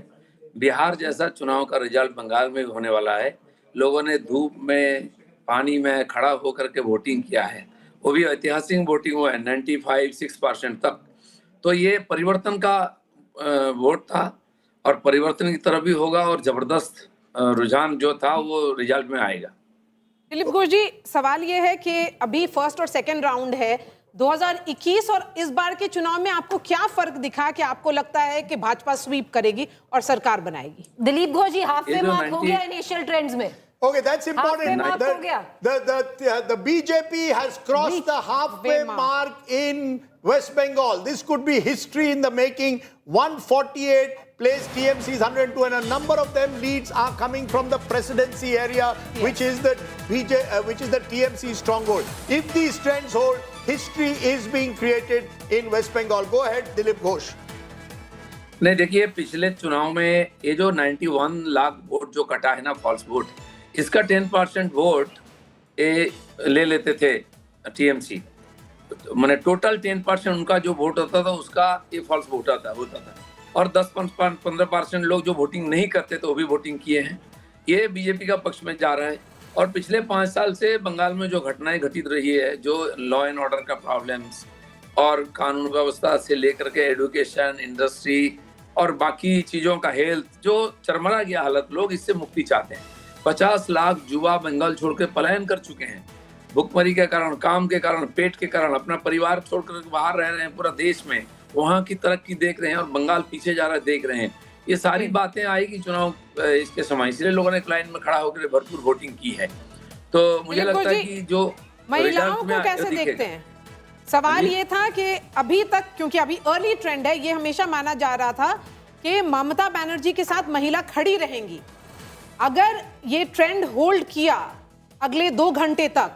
बिहार जैसा चुनाव का रिजल्ट बंगाल में भी होने वाला है। लोगों ने धूप में पानी में खड़ा होकर के वोटिंग किया है, वो भी ऐतिहासिक वोटिंग हुआ है 95-6% तक। तो ये परिवर्तन का वोट था और परिवर्तन की तरफ भी होगा और जबरदस्त रुझान जो था वो रिजल्ट में आएगा। दिलीप घोष जी, सवाल ये है कि अभी फर्स्ट और सेकंड राउंड है 2021 और इस बार के चुनाव में आपको क्या फर्क दिखा कि आपको लगता है कि भाजपा स्वीप करेगी और सरकार बनाएगी? दिलीप घोष जी, हाफवे मार्क हो गया इनिशियल ट्रेंड्स में। Okay, that's important. The BJP has crossed the halfway mark in West Bengal. This could be history in the making. 148 placed TMCs, 102, and a number of them leads are coming from the presidency area, which is the TMC stronghold. If these trends hold, history is being created in West Bengal. Go ahead, Dilip Ghosh. नहीं, देखिए पिछले चुनाव में ये जो 91 lakh vote जो कटा है ना, फॉल्स वोट, इसका 10% वोट ले लेते थे टीएमसी। मैंने टोटल 10% उनका जो वोट होता था उसका ये फॉल्स वोट होता था और 10-15% लोग जो वोटिंग नहीं करते तो वो भी वोटिंग किए हैं। ये बीजेपी का पक्ष में जा रहा है। और पिछले 5 साल से बंगाल में जो घटनाएं घटित रही है, जो लॉ एंड ऑर्डर का प्रॉब्लम्स और कानून व्यवस्था से लेकर के एजुकेशन, इंडस्ट्री और बाकी चीज़ों का हेल्थ, जो चरमरा गया हालत, लोग इससे मुक्ति चाहते हैं। 50 लाख युवा बंगाल छोड़ के पलायन कर चुके हैं, भुखमरी के कारण, काम के कारण, पेट के कारण, अपना परिवार छोड़कर बाहर रह रहे हैं पूरा देश में। वहाँ की तरक्की देख रहे हैं और बंगाल पीछे जा रहा है देख रहे हैं। ये सारी बातें आएगी चुनाव इसके समय, इसलिए लोगों ने लाइन में खड़ा होकर भरपूर वोटिंग की है। तो मुझे लगता है कि जो महिलाओं को कैसे देखते हैं? सवाल ये था कि अभी तक, क्योंकि अभी अर्ली ट्रेंड है, ये हमेशा माना जा रहा था कि ममता बनर्जी के साथ महिला खड़ी रहेंगी। अगर ये ट्रेंड होल्ड किया अगले 2 घंटे तक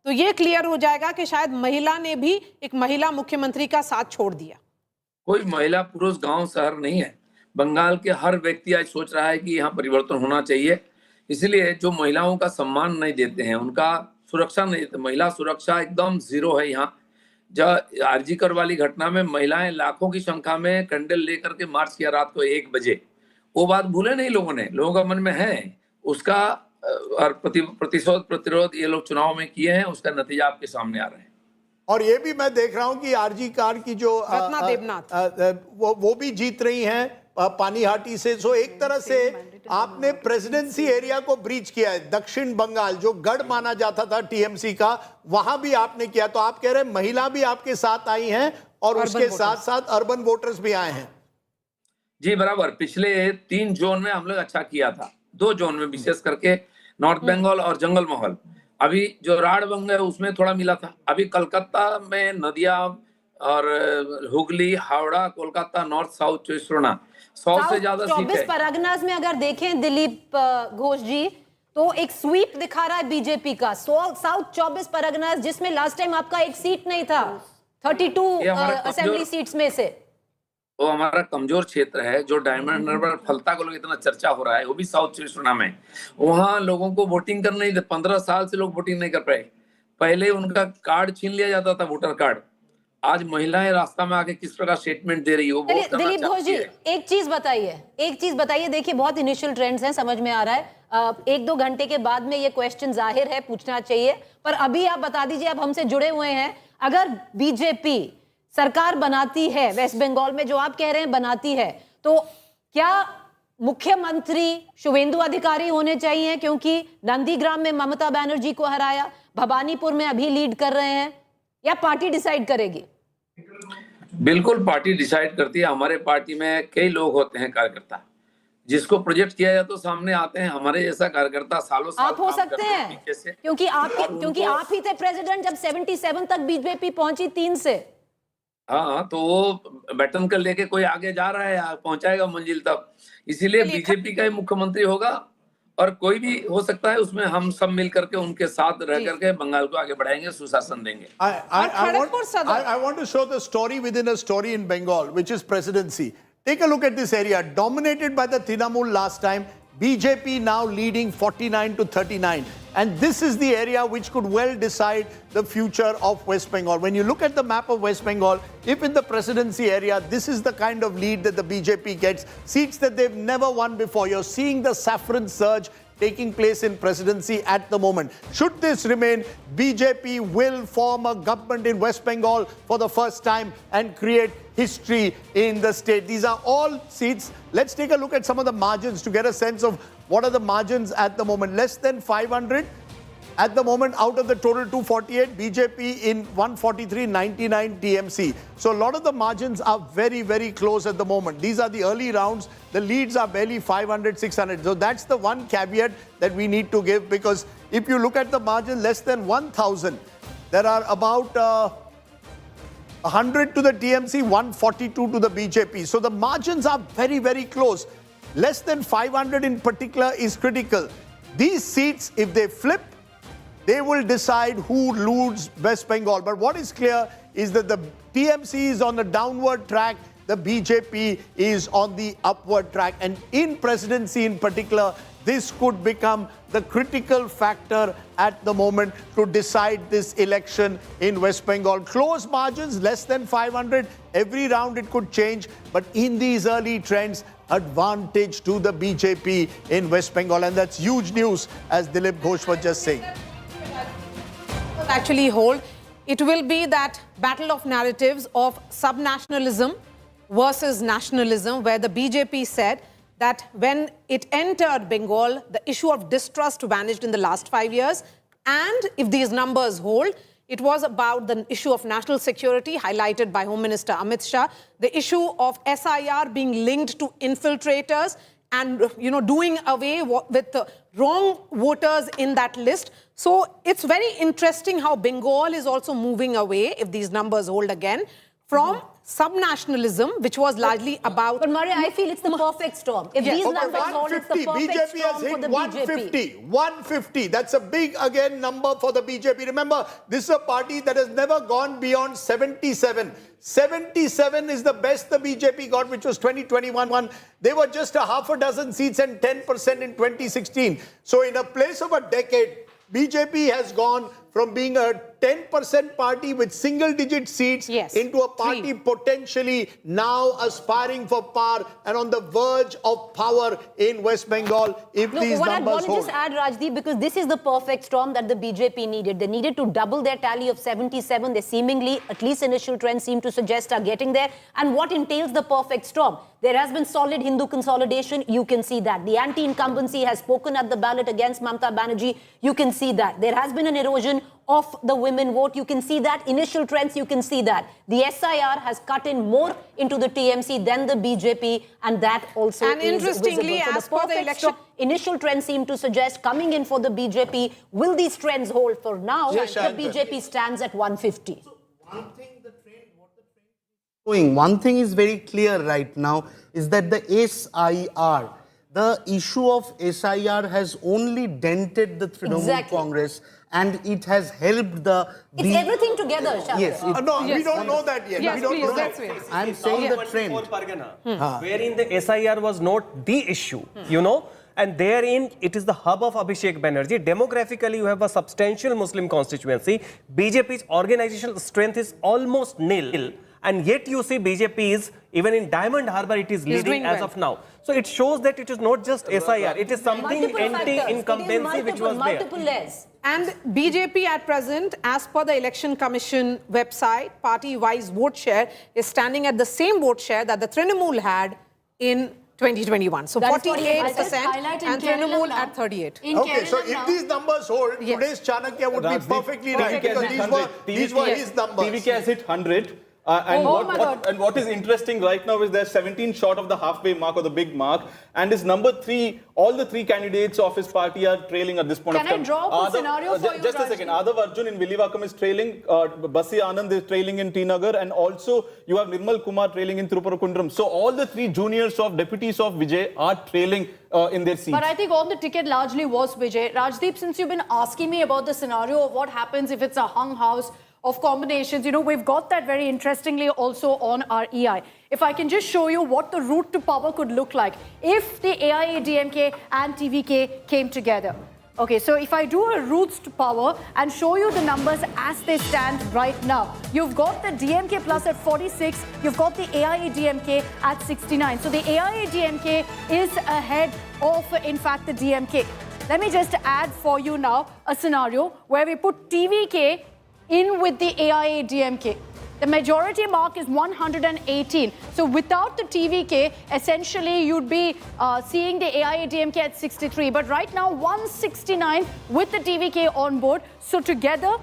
तो ये क्लियर हो जाएगा कि शायद महिला ने भी एक महिला मुख्यमंत्री का साथ छोड़ दिया। कोई महिला पुरुष गांव शहर नहीं है, बंगाल के हर व्यक्ति आज सोच रहा है कि यहाँ परिवर्तन होना चाहिए। इसलिए जो महिलाओं का सम्मान नहीं देते हैं, उनका सुरक्षा नहीं देते, महिला सुरक्षा एकदम जीरो है यहाँ। जब आरजीकर वाली घटना में महिलाएं लाखों की संख्या में कैंडल लेकर के मार्च किया रात को 1 बजे, वो बात भूले नहीं लोगों ने, लोगों का मन में है उसका। और प्रतिरोध ये लोग चुनाव में किए हैं, उसका नतीजा आपके सामने आ रहे हैं। और ये भी मैं देख रहा हूं कि आरजी कार की जो वो भी जीत रही हैं पानीहाटी से। सो एक तरह से आपने प्रेसिडेंसी एरिया को ब्रीच किया है। दक्षिण बंगाल जो गढ़ माना जाता था टीएमसी का, वहां भी आपने किया। तो आप कह रहे हैं महिला भी आपके साथ आई हैं और उसके साथ साथ अर्बन वोटर्स भी आए हैं। जी बराबर, पिछले 3 जोन में हम लोग अच्छा किया था, 2 जोन में विशेष करके नॉर्थ बंगाल और जंगल महल। अभी जो राढ़ बंग है उसमें थोड़ा मिला था। अभी कलकत्ता में नदिया और हुगली, हावड़ा, कोलकाता, नॉर्थ साउथ 100 से ज्यादा सीट है। 24 परगनास में अगर देखें दिलीप घोष जी, तो एक स्वीप दिखा रहा है बीजेपी का। साउथ 24 परगनास, जिसमें लास्ट टाइम आपका एक सीट नहीं था, 32 असेंबली सीट्स में से। वो हमारा कमजोर क्षेत्र है, जो डायमंड हार्बर फलता को लोग इतना चर्चा हो रहा है, वो भी साउथ चौबीस में। वहाँ लोगों को वोटिंग करना नहीं, 15 साल से लोग वोटिंग नहीं कर पाए। पहले उनका कार्ड छीन लिया जाता था, वोटर कार्ड। आज महिलाएं रास्ता में आके किस प्रकार स्टेटमेंट दे रही है, वो दिलीप घोष जी, एक चीज बताइए। देखिए बहुत इनिशियल ट्रेंड्स हैं, समझ में आ रहा है। 1-2 घंटे के बाद में ये क्वेश्चन जाहिर है पूछना चाहिए, पर अभी आप बता दीजिए, आप हमसे जुड़े हुए हैं। अगर बीजेपी सरकार बनाती है वेस्ट बंगाल में, जो आप कह रहे हैं बनाती है, तो क्या मुख्यमंत्री शुभेंदु अधिकारी होने चाहिए क्योंकि नंदीग्राम में ममता बनर्जी को हराया, भवानीपुर में अभी लीड कर रहे हैं, या पार्टी डिसाइड करेगी? बिल्कुल पार्टी डिसाइड करती है। हमारे पार्टी में कई लोग होते हैं कार्यकर्ता, जिसको प्रोजेक्ट किया जाए तो सामने आते हैं। हमारे जैसा कार्यकर्ता सालों साल आप हो सकते हैं क्योंकि आप ही थे प्रेसिडेंट जब 77 तक बीजेपी पहुंची 3 से। हाँ, तो वो बैटन कर लेके कोई आगे जा रहा है, पहुंचाएगा मंजिल तक। इसीलिए बीजेपी का ही मुख्यमंत्री होगा और कोई भी हो सकता है। उसमें हम सब मिल करके उनके साथ रह करके बंगाल को आगे बढ़ाएंगे, सुशासन देंगे। I want to show the story within a story in Bengal, which is presidency. Take a look at this area, dominated by the Trinamool last time. BJP now leading 49 to 39. And this is the area which could well decide the future of West Bengal. When you look at the map of West Bengal, if in the presidency area, this is the kind of lead that the BJP gets, seats that they've never won before. You're seeing the saffron surge taking place in presidency at the moment. Should this remain, BJP will form a government in West Bengal for the first time and create history in the state. These are all seats. Let's take a look at some of the margins to get a sense of what are the margins at the moment. Less than 500 at the moment out of the total 248, BJP in 143, 99 TMC. So a lot of the margins are very, very close at the moment. These are the early rounds. The leads are barely 500, 600. So that's the one caveat that we need to give, because if you look at the margin less than 1,000, there are about 100 to the TMC, 142 to the BJP. So the margins are very, very close. Less than 500 in particular is critical. These seats, if they flip, they will decide who leads West Bengal. But what is clear is that the TMC is on the downward track, the BJP is on the upward track. And in presidency in particular, this could become the critical factor at the moment to decide this election in West Bengal. Close margins, less than 500. Every round it could change. But in these early trends, advantage to the BJP in West Bengal. And that's huge news, as Dilip Ghosh was just saying. Actually hold, it will be that battle of narratives of subnationalism versus nationalism, where the BJP said that when it entered Bengal, the issue of distrust vanished in the last 5 years. And if these numbers hold, it was about the issue of national security highlighted by Home Minister Amit Shah, the issue of SIR being linked to infiltrators and, doing away with the wrong voters in that list. So it's very interesting how Bengal is also moving away, if these numbers hold again, from subnationalism, which was largely about... But Maria, I feel it's the perfect storm. If these numbers hold, it's the perfect BJP storm has hit for the 150. 150. That's a big, again, number for the BJP. Remember, this is a party that has never gone beyond 77. 77 is the best the BJP got, which was 2021. They were just a half a dozen seats and 10% in 2016. So in a place of a decade, BJP has gone from being a 10% party with single-digit seats into a party potentially now aspiring for power and on the verge of power in West Bengal if these what numbers I want to just add, Rajdeep, because this is the perfect storm that the BJP needed. They needed to double their tally of 77. They seemingly, at least initial trends seem to suggest, are getting there. And what entails the perfect storm? There has been solid Hindu consolidation. You can see that. The anti-incumbency has spoken at the ballot against Mamata Banerjee. You can see that. There has been an erosion of the women vote. You can see that. Initial trends, you can see that. The SIR has cut in more into the TMC than the BJP, and that also is interestingly, visible. So as per the election, initial trends seem to suggest coming in for the BJP. Will these trends hold? For now, the BJP stands at 150. So one thing is very clear right now is that the SIR, the issue of SIR has only dented the Trinamool Congress, and it has helped the... It's everything together, Shah. Yes. We don't know that yet. Yes, we don't know that. I'm saying the trend. Wherein the SIR was not the issue, and therein it is the hub of Abhishek Banerjee. Demographically, you have a substantial Muslim constituency. BJP's organizational strength is almost nil. And yet you see BJP is, even in Diamond Harbour, it is leading as of now. So it shows that it is not just SIR, it is something anti-incumbency which was multiple layers. And BJP at present, as per the Election Commission website, party-wise vote share is standing at the same vote share that the Trinamool had in 2021. So That is 48% and Trinamool at 38. Okay, so if these numbers hold, today's Chanakya would be perfectly right because these were his numbers. TVK has hit 100. And what is interesting right now is they're 17 short of the halfway mark or the big mark, and is number 3. All the 3 candidates of his party are trailing at this point of time. Can I draw up a scenario for you, Just a second. Adav Arjun in Villivakam is trailing. Basi Anand is trailing in T Nagar, and also you have Nirmal Kumar trailing in Thiruparakundram. So all the 3 juniors of deputies of Vijay are trailing in their seats. But I think on the ticket largely was Vijay. Rajdeep, since you've been asking me about the scenario of what happens if it's a hung house of combinations, we've got that very interestingly also on our EI. If I can just show you what the route to power could look like if the AIADMK and TVK came together. Okay, so if I do a routes to power and show you the numbers as they stand right now, you've got the DMK plus at 46, you've got the AIADMK at 69. So the AIADMK is ahead of, in fact, the DMK. Let me just add for you now a scenario where we put TVK in with the AIADMK. The majority mark is 118. So without the TVK, essentially you'd be seeing the AIADMK at 63. But right now, 169 with the TVK on board. So together,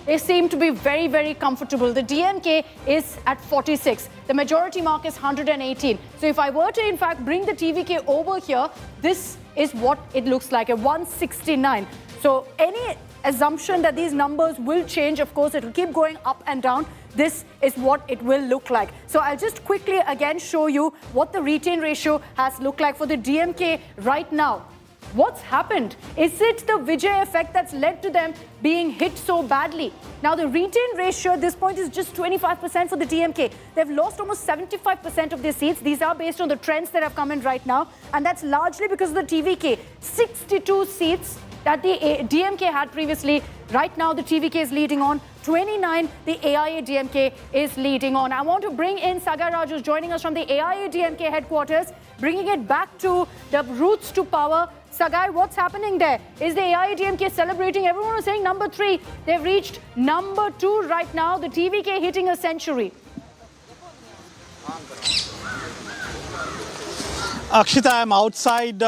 they seem to be very, very comfortable. The DMK is at 46. The majority mark is 118. So if I were to, in fact, bring the TVK over here, this is what it looks like, a 169. So any assumption that these numbers will change, of course, it will keep going up and down. This is what it will look like. So I'll just quickly again show you what the retain ratio has looked like for the DMK right now. What's happened? Is it the Vijay effect that's led to them being hit so badly? Now, the retain ratio at this point is just 25% for the DMK. They've lost almost 75% of their seats. These are based on the trends that have come in right now. And that's largely because of the TVK. 62 seats that the DMK had previously. Right now, the TVK is leading on. 29, the AIADMK is leading on. I want to bring in Sagar Raj, who's joining us from the AIADMK headquarters, bringing it back to the routes to power. Sagai, what's happening there? Is the AIADMK celebrating? Everyone was saying number 3. They've reached number 2 right now. The TVK hitting a century. Akshita, I'm outside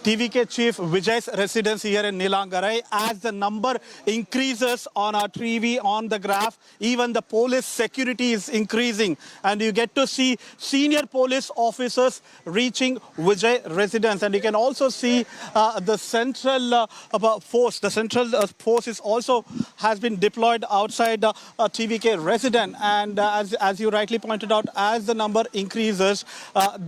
TVK Chief Vijay's residence here in Nilangarai. As the number increases on our TV, on the graph, even the police security is increasing. And you get to see senior police officers reaching Vijay residence. And you can also see the central force. The central force is also has been deployed outside TVK residence. And as you rightly pointed out, as the number increases,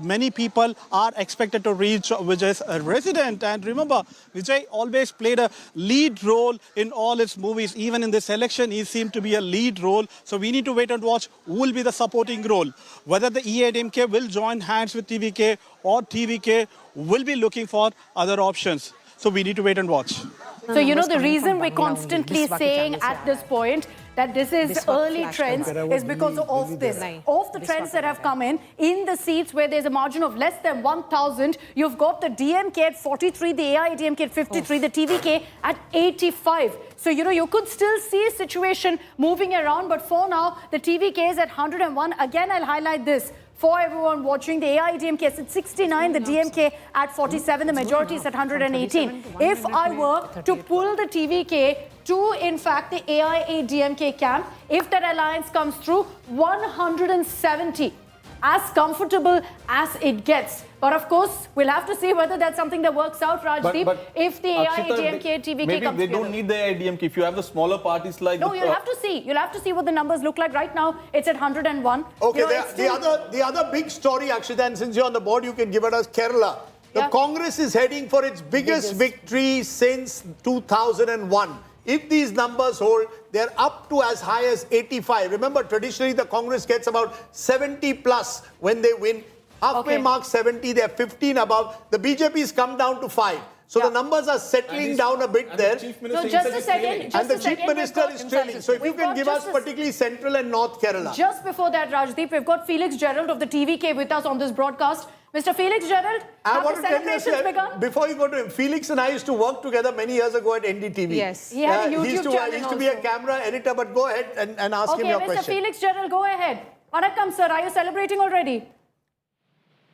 many people are expected to reach Vijay's residence. And remember, Vijay always played a lead role in all his movies. Even in this election, he seemed to be a lead role. So we need to wait and watch who will be the supporting role. Whether the AIADMK will join hands with TVK or TVK will be looking for other options. So we need to wait and watch. So, the reason we're constantly saying at this point that this is early trends is because of this. Of the trends that have come in the seats where there's a margin of less than 1,000, you've got the DMK at 43, the AIADMK at 53, the TVK at 85. So, you could still see a situation moving around, but for now, the TVK is at 101. Again, I'll highlight this. For everyone watching, the AIADMK is at 69, the DMK at 47, the majority is at 118. If I were to pull the TVK to, in fact, the AIADMK camp, if that alliance comes through, 170. As comfortable as it gets. But of course, we'll have to see whether that's something that works out, Rajdeep, if the AIADMK, TVK maybe comes they together. don't need the AIADMK. If you have the smaller parties like... No, you'll have to see. You'll have to see what the numbers look like. Right now, it's at 101. Okay, the other big story, Akshita, and since you're on the board, you can give it us Kerala. The Congress is heading for its biggest victory since 2001. If these numbers hold, they're up to as high as 85. Remember, traditionally, the Congress gets about 70 plus when they win. Halfway mark 70, they're 15 above. The BJP's come down to 5. So the numbers are settling down a bit there. So just a second. And the Chief Minister is trailing. So if you can give us particularly Central and North Kerala. Just before that, Rajdeep, we've got Felix Gerald of the TVK with us on this broadcast. Mr. Felix Gerald, have the celebrations begun? Before you go to him, Felix and I used to work together many years ago at NDTV. Yes. He had a YouTube channel He used to be a camera editor, but go ahead and ask him your question. Okay, Mr. Felix Gerald, go ahead. Vanakkam, sir. Are you celebrating already?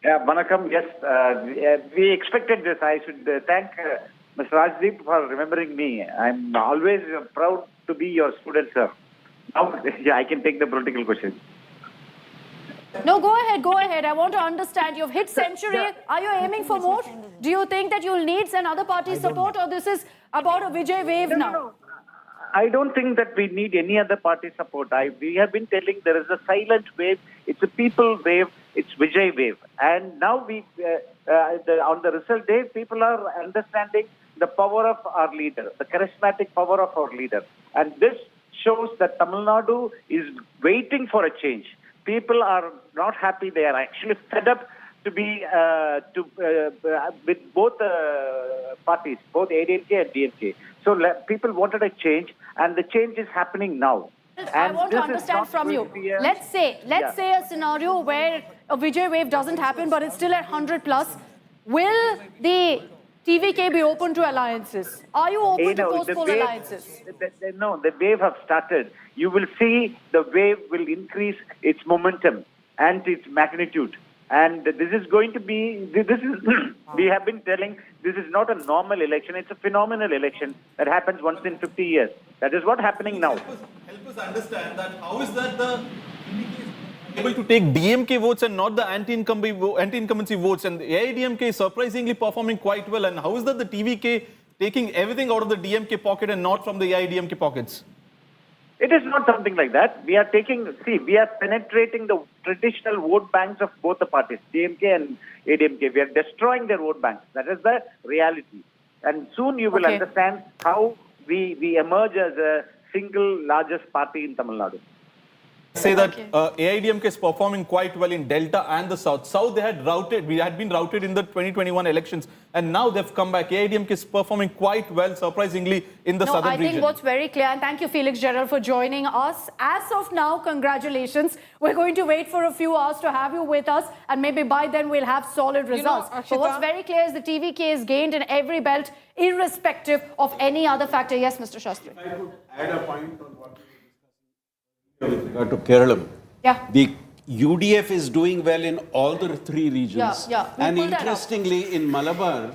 Yeah, Vanakkam, yes, we expected this. I should thank Mr. Rajdeep for remembering me. I'm always proud to be your student, sir. Now, yeah, I can take the political question. No, go ahead. I want to understand. You've hit century. Are you aiming for more? Do you think that you'll need another party's support, or this is about a Vijay wave now? No. I don't think that we need any other party support. We have been telling there is a silent wave. It's a people wave. It's Vijay wave. And now on the result day, people are understanding the power of our leader, the charismatic power of our leader. And this shows that Tamil Nadu is waiting for a change. People are not happy. They are actually fed up to be with both parties, both AIADMK and DMK. So people wanted a change, and the change is happening now. I want to understand from you. Let's say a scenario where a Vijay wave doesn't happen, but it's still at 100 plus. Will the TVK be open to alliances? Are you open to postpone alliances? No, the wave have started. You will see the wave will increase its momentum and its magnitude. And this is going to be, we have been telling, this is not a normal election. It's a phenomenal election that happens once in 50 years. That is what's happening now. Help us understand that how is that the able to take DMK votes and not the anti-incumbency votes, and the AIADMK is surprisingly performing quite well, and how is that the TVK taking everything out of the DMK pocket and not from the AIADMK pockets? It is not something like that. We are we are penetrating the traditional vote banks of both the parties, DMK and AIADMK. We are destroying their vote banks. That is the reality. And soon you will understand how we emerge as a single largest party in Tamil Nadu. Say that AIADMK is performing quite well in Delta and the South. South we had been routed in the 2021 elections, and now they've come back. AIADMK is performing quite well, surprisingly, in the southern region. I think what's very clear, and thank you, Felix Gerald, for joining us. As of now, congratulations. We're going to wait for a few hours to have you with us, and maybe by then we'll have solid results. But what's very clear is the TVK is gained in every belt, irrespective of any other factor. Yes, Mr. Shastri. If I could add a point on what with regard to Kerala. Yeah. The UDF is doing well in all the three regions. And interestingly, in Malabar,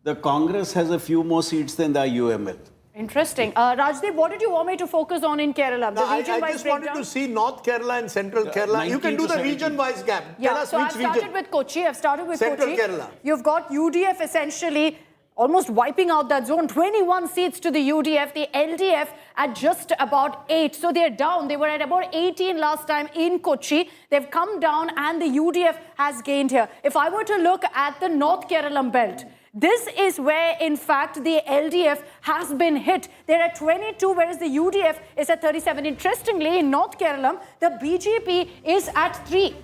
the Congress has a few more seats than the IUML. Interesting. Rajdeep, what did you want me to focus on in Kerala? I just wanted to see North Kerala and Central Kerala. You can do the region-wise gap. Tell us which region. I've started with Kochi. Central Kerala. You've got UDF essentially almost wiping out that zone. 21 seats to the UDF, the LDF at just about 8. So they're down. They were at about 18 last time in Kochi. They've come down and the UDF has gained here. If I were to look at the North Kerala belt, this is where, in fact, the LDF has been hit. They're at 22, whereas the UDF is at 37. Interestingly, in North Kerala, the BJP is at 3.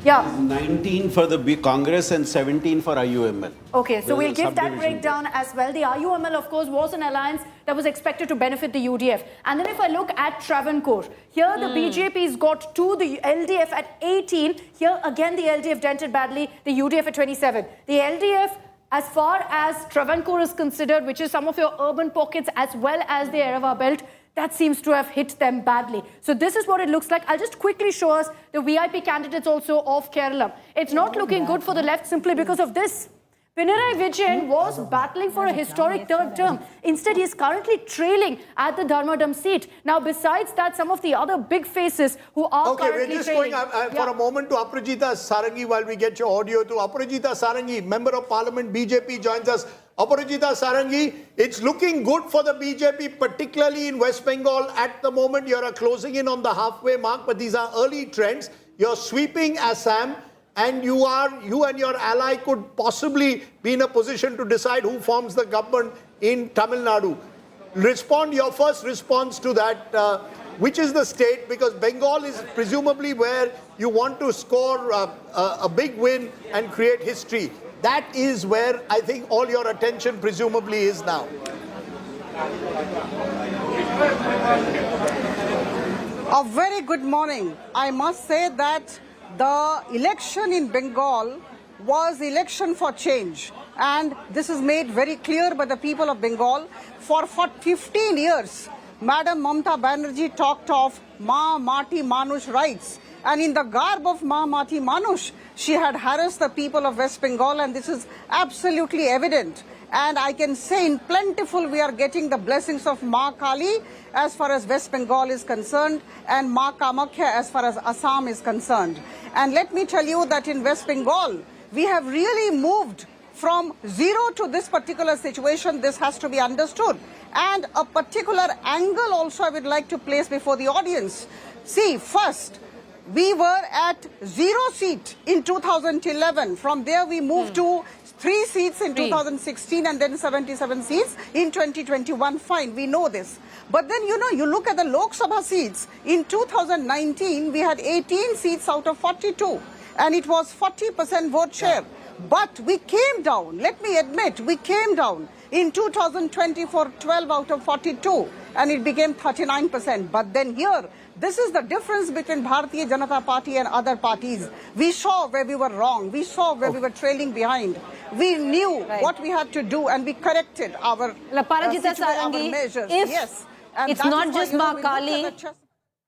Yeah. 19 for the Congress and 17 for IUML. Okay, so we'll give that breakdown as well. The IUML, of course, was an alliance that was expected to benefit the UDF. And then if I look at Travancore, here the BJP's got 2, the LDF at 18. Here again, the LDF dented badly, the UDF at 27. The LDF, as far as Travancore is considered, which is some of your urban pockets as well as the Erava belt, that seems to have hit them badly. So this is what it looks like. I'll just quickly show us the VIP candidates also of Kerala. It's not looking good for the left simply because of this. Pinarayi Vijayan was battling for a historic third term. Instead, he is currently trailing at the Dharmadam seat. Now, besides that, some of the other big faces who are currently we're just going for a moment to Aparajita Sarangi while we get your audio to Aparajita Sarangi, Member of Parliament, BJP, joins us. Aparajita Sarangi, it's looking good for the BJP, particularly in West Bengal. At the moment, you're closing in on the halfway mark, but these are early trends. You're sweeping Assam, and you and your ally could possibly be in a position to decide who forms the government in Tamil Nadu. Your first response to that. Which is the state? Because Bengal is presumably where you want to score a big win and create history. That is where I think all your attention presumably is now. A very good morning. I must say that the election in Bengal was election for change, and this is made very clear by the people of Bengal. For 15 years, Madam Mamata Banerjee talked of Ma Mati Manush rights, And in the garb of Ma Mati Manush, she had harassed the people of West Bengal, and this is absolutely evident. And I can say in plentiful we are getting the blessings of Ma Kali as far as West Bengal is concerned, and Ma Kamakhya as far as Assam is concerned. And let me tell you that in West Bengal, we have really moved from zero to this particular situation. This has to be understood. And a particular angle also I would like to place before the audience. See, first, we were at 0 seat in 2011. From there, we moved to 3 seats in 2016 and then 77 seats in 2021. Fine, we know this. But then, you look at the Lok Sabha seats. In 2019, we had 18 seats out of 42. And it was 40% vote share. But we came down. Let me admit, we came down. In 2024, 12 out of 42. And it became 39%. But then here, this is the difference between Bharatiya Janata Party and other parties. We saw where we were wrong. We saw where we were trailing behind. We knew what we had to do, and we corrected our, our measures. Yes. And it's not just Ma Kali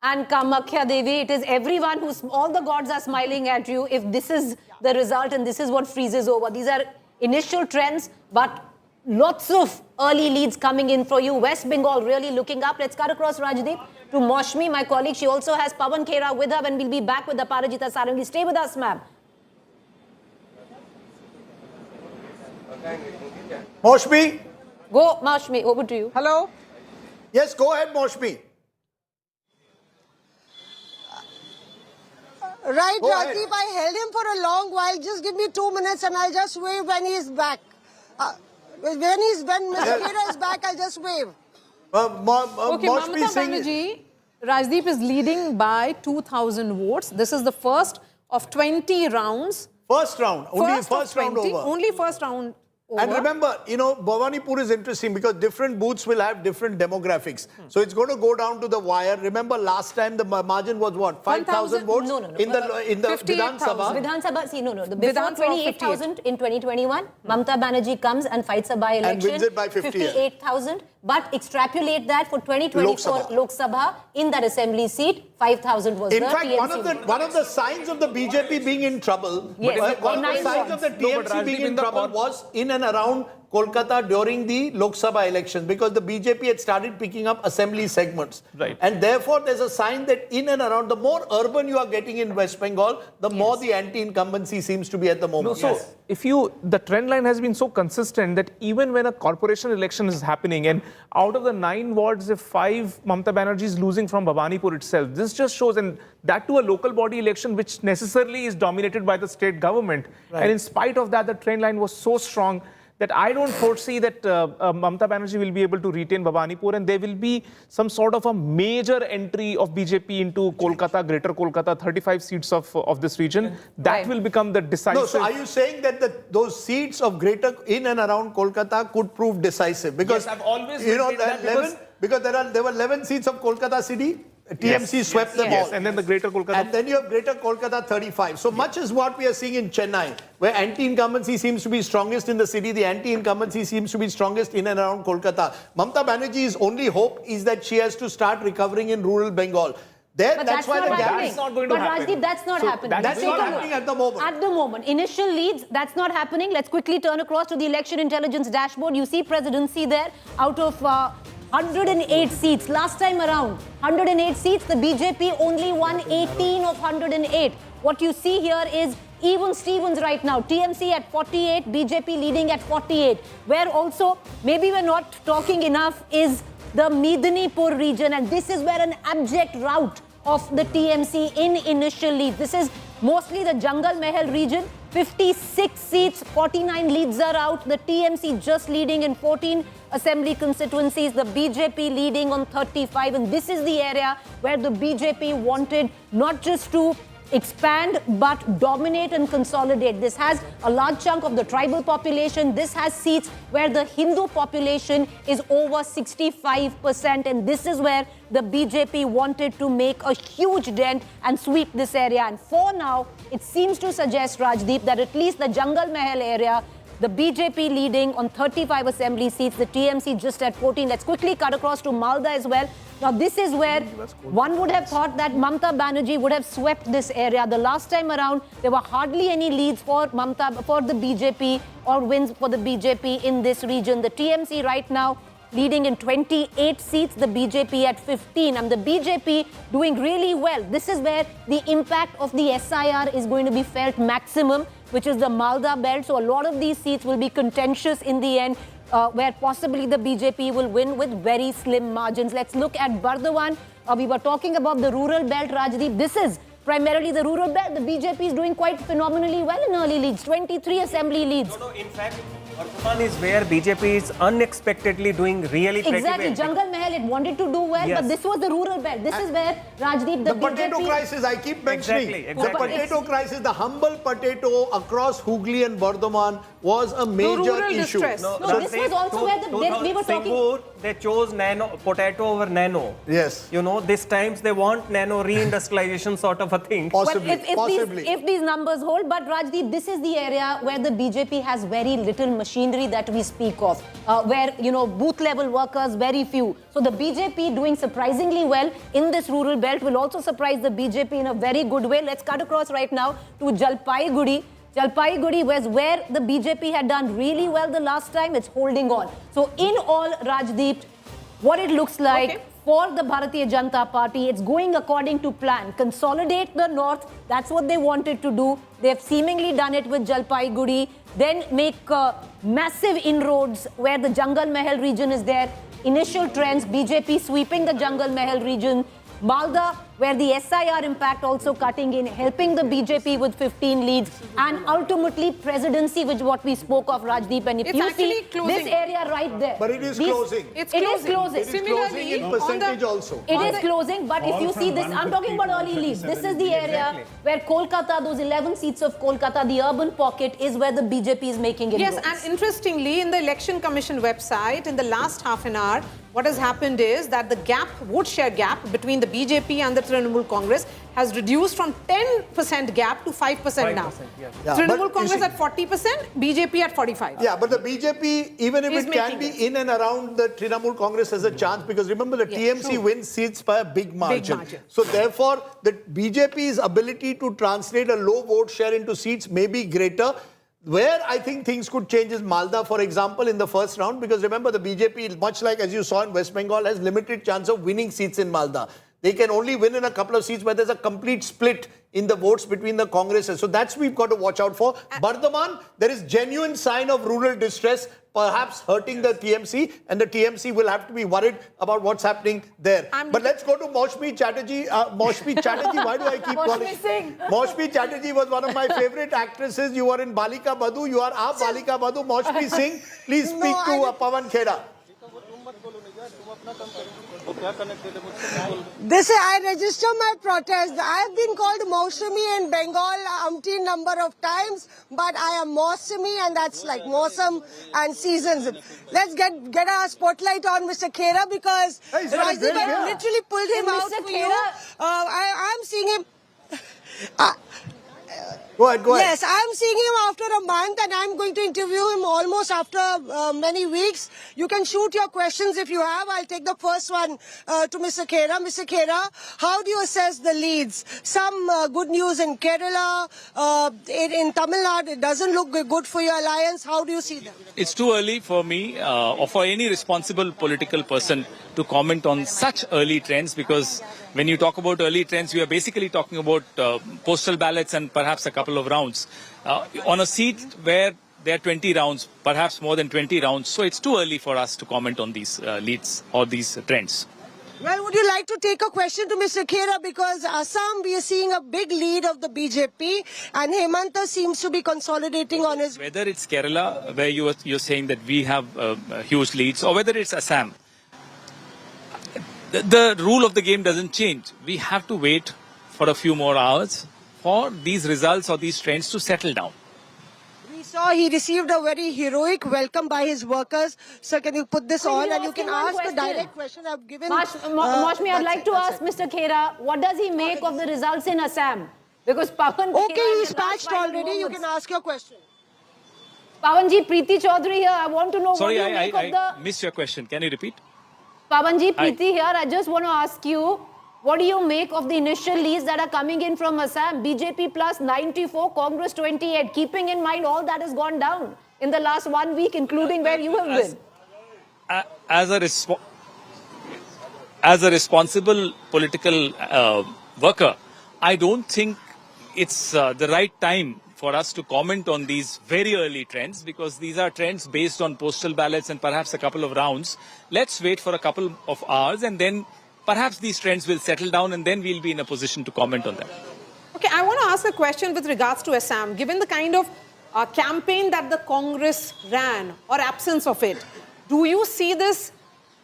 and Kamakhya Devi, it is everyone all the gods are smiling at you if this is the result and this is what freezes over. These are initial trends, but lots of early leads coming in for you. West Bengal really looking up. Let's cut across Rajdeep to Moshmi, my colleague. She also has Pawan Khera with her, and we'll be back with the Parajita Sarangi. Stay with us, ma'am. Moshmi? Go, Moshmi, over to you. Hello? Yes, go ahead, Moshmi. Right, Rajdeep, I held him for a long while. Just give me 2 minutes and I'll just wave when he's back. When Mr. Khera is back, I'll just wave. Okay, Mamata Banerjee, Rajdeep is leading by 2,000 votes. This is the first of 20 rounds. First round, only first round over. Only first round over. And remember, Bhawanipur is interesting because different booths will have different demographics. So it's going to go down to the wire. Remember, last time the margin was what? 5,000 votes? No. In the Vidhan Sabha? Vidhan Sabha, see, no. Before 28,000 in 2021, Mamata Banerjee comes and fights a by-election. And wins it by 58,000. But extrapolate that for 2024 Lok Sabha, in that assembly seat, 5,000 was in fact, one of the signs of the BJP being in trouble, one of the signs of the TMC being in trouble was in and around Kolkata during the Lok Sabha elections, because the BJP had started picking up assembly segments. Right. And therefore, there's a sign that in and around, the more urban you are getting in West Bengal, the more the anti-incumbency seems to be at the moment. No, so the trend line has been so consistent that even when a corporation election is happening, and out of the 9 wards, if 5 Mamata Banerjee is losing from Bhawanipur itself, this just shows, and that to a local body election which necessarily is dominated by the state government. Right. And in spite of that, the trend line was so strong that I don't foresee that Mamata Banerjee will be able to retain Bhawanipur, and there will be some sort of a major entry of BJP into Kolkata, Greater Kolkata, 35 seats of this region. That will become the decisive. No, so are you saying that those seats of Greater in and around Kolkata could prove decisive? Because yes, I've always because there were 11 seats of Kolkata city. TMC swept them all. And then the Greater Kolkata. And then you have Greater Kolkata 35. So much is what we are seeing in Chennai, where anti-incumbency seems to be strongest in the city. The anti-incumbency seems to be strongest in and around Kolkata. Mamata Banerjee's only hope is that she has to start recovering in rural Bengal. That's why the gap is not going to happen. Rajdeep, that's not happening. That's not happening at the moment. At the moment. Initial leads, that's not happening. Let's quickly turn across to the election intelligence dashboard. You see presidency there out of 108 seats. Last time around, 108 seats. The BJP only won 18 of 108. What you see here is even Stevens right now. TMC at 48, BJP leading at 48. Where also, maybe we're not talking enough, is the Medinipur region. And this is where an abject rout of the TMC in initial lead. This is mostly the Jangal Mahal region. 56 seats, 49 leads are out. The TMC just leading in 14 assembly constituencies. The BJP leading on 35. And this is the area where the BJP wanted not just to expand but dominate and consolidate. This has a large chunk of the tribal population. This has seats where the Hindu population is over 65%, and this is where the BJP wanted to make a huge dent and sweep this area. And for now, it seems to suggest, Rajdeep, that at least the Jangal Mahal area The BJP leading on 35 assembly seats, the TMC just at 14. Let's quickly cut across to Malda as well. Now, this is where one would have thought that Mamata Banerjee would have swept this area. The last time around, there were hardly any leads for the BJP or wins for the BJP in this region. The TMC right now leading in 28 seats, the BJP at 15. And the BJP doing really well. This is where the impact of the SIR is going to be felt maximum, which is the Malda belt. So a lot of these seats will be contentious in the end, where possibly the BJP will win with very slim margins. Let's look at Bardhaman. We were talking about the rural belt, Rajdeep. This is primarily the rural belt. The BJP is doing quite phenomenally well in early leads, 23 assembly leads. No, in fact, Bardhaman is where BJP is unexpectedly doing really pretty Exactly. well. Jungle Mahal, it wanted to do well, Yes. but this was the rural belt. This is where, Rajdeep, the potato BJP... crisis, I keep mentioning. Exactly. The potato crisis, the humble potato across Hooghly and Bardhaman was a major rural issue. distress. No, this was also where we were talking... Singapore, they chose potato over nano. Yes. You know, this times they want nano reindustrialization sort of a thing. Possibly, Well, if these numbers hold, but Rajdeep, this is the area where the BJP has very little machinery that we speak of, where, you know, booth level workers, very few. So the BJP doing surprisingly well in this rural belt will also surprise the BJP in a very good way. Let's cut across right now to Jalpaiguri. Jalpaiguri was where the BJP had done really well the last time. It's holding on. So in all, Rajdeep, what it looks like for the Bharatiya Janata Party, it's going according to plan. Consolidate the north, that's what they wanted to do. They've seemingly done it with Jalpaiguri. Then make massive inroads where the Jungle Mahal region is there. Initial trends, BJP sweeping the Jungle Mahal region. Malda, where the SIR impact also cutting in, helping the BJP with 15 leads, and ultimately presidency, which what we spoke of, Rajdeep. And if It's you actually see closing. this area right there, But it is closing. It is closing. It is closing in percentage also. It is closing, but if you see this, I'm talking about early leads. This is the area where Kolkata, those 11 seats of Kolkata, the urban pocket, is where the BJP is making it. Yes, and interestingly, in the Election Commission website, in the last half an hour, what has happened is that the gap, vote share gap between the BJP and the Trinamool Congress has reduced from 10% gap to 5% now. Yeah, Trinamool but you Congress see- at 40%, BJP at 45%. Yeah, but the BJP, even if Is it can making be in and around the Trinamool Congress, has a chance, because remember the TMC wins seats by a big margin. margin. So therefore, the BJP's ability to translate a low vote share into seats may be greater. Where I think things could change is Malda, for example, in the first round, because remember the BJP, much like as you saw in West Bengal, has limited chance of winning seats in Malda. They can only win in a couple of seats where there's a complete split in the votes between the Congresses. So that's we've got to watch out for. Bardhaman, there is genuine sign of rural distress, perhaps hurting the TMC, and the TMC will have to be worried about what's happening there. But let's go to Maushmi Chatterjee. Maushmi Chatterjee, why do I keep calling? Maushmi Chatterjee was one of my favorite actresses. You were in Balika Badhu. You are our Balika Badhu. Maushmi Singh, please speak to Pawan Kheda. I register my protest. I have been called Mausami in Bengal umpteen number of times, but I am Mausami, and that's like Mausam and seasons. Let's get our spotlight on Mr. Khera, because Rajdeep had literally pulled him out for you. I'm seeing him. Go ahead. Yes, I'm seeing him after a month, and I'm going to interview him almost after many weeks. You can shoot your questions if you have. I'll take the first one to Mr. Khera. Mr. Khera, how do you assess the leads? Some good news in Kerala, in Tamil Nadu, it doesn't look good for your alliance. How do you see them? It's too early for me or for any responsible political person to comment on such early trends, because when you talk about early trends, we are basically talking about postal ballots and perhaps a couple of rounds. On a seat where there are 20 rounds, perhaps more than 20 rounds, so it's too early for us to comment on these leads or these trends. Well, would you like to take a question to Mr. Khera? Because Assam, we are seeing a big lead of the BJP, and Hemanta seems to be consolidating on his... Whether it's Kerala, where you're saying that we have huge leads, or whether it's Assam, the rule of the game doesn't change. We have to wait for a few more hours for these results or these trends to settle down. We saw he received a very heroic welcome by his workers. Sir, can you put this on and you can ask a direct question I've given? Maushmi, I'd like to ask Mr. Khera, what does he make of the results in Assam? Because Pawan Okay, he's patched already. You can ask your question. Pawanji, Preeti Chaudhary here. I want to know Sorry, what you make of I missed your question. Can you repeat? Pawanji, Hi. Preeti here. I just want to ask you, what do you make of the initial leads that are coming in from Assam? BJP plus 94, Congress 28. Keeping in mind all that has gone down in the last 1 week, including where you have been. As a responsible political worker, I don't think it's the right time for us to comment on these very early trends, because these are trends based on postal ballots and perhaps a couple of rounds. Let's wait for a couple of hours and then perhaps these trends will settle down and then we'll be in a position to comment on them. Okay, I want to ask a question with regards to Assam. Given the kind of campaign that the Congress ran, or absence of it, do you see this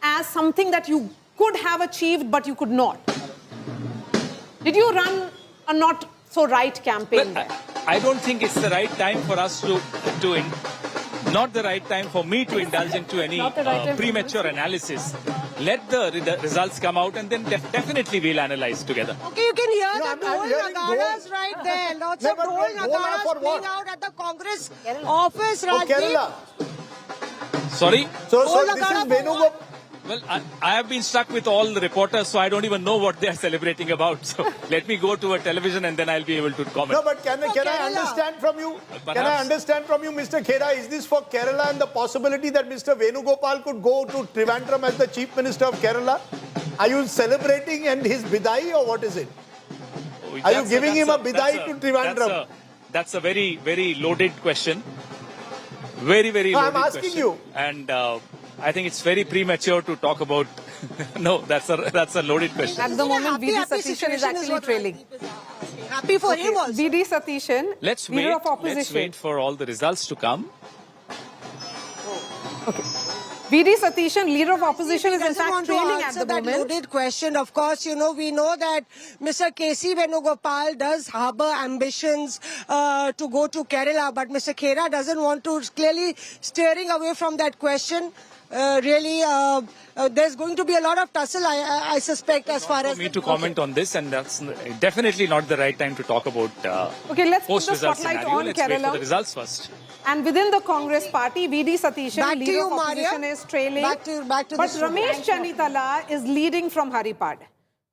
as something that you could have achieved but you could not? Did you run a not so right campaign there? I don't think it's the right time for us not the right time for me to indulge into any premature analysis. Let the results come out and then definitely we'll analyze together. Okay, you can hear the Dhol Nagaras right there. Lots of Dhol Nagaras playing out at the Congress office, Rajdeep. Sorry? So this is Venugopal. Well, I have been stuck with all the reporters, so I don't even know what they are celebrating about. So let me go to a television and then I'll be able to comment. No, but can I understand from you? Can I understand from you, Mr. Khera, is this for Kerala and the possibility that Mr. Venugopal could go to Trivandrum as the Chief Minister of Kerala? Are you celebrating and his bidai, or what is it? Are you giving him a bidai to Trivandrum? That's a very, very loaded question. Very, very loaded question. I'm asking you. And I think it's very premature to talk about. No, that's a loaded question. At the moment, VD Satishan is actually trailing. Happy for him also. VD Satishan, leader of opposition. Let's wait for all the results to come. Okay. VD Satishan, leader of opposition, is in fact trailing at the moment. That loaded question. Of course, you know, we know that Mr. KC Venugopal does harbor ambitions to go to Kerala, but Mr. Khera doesn't want to, clearly steering away from that question. There's going to be a lot of tussle, I suspect, as far as... For me to comment on this, and that's definitely not the right time to talk about okay, let's put the post-result spotlight scenario. on Let's Kerala. wait for the results first. And within the Congress party, VD Satishan, leader of opposition, is trailing. Back to but Ramesh Channitala is leading from Haripad.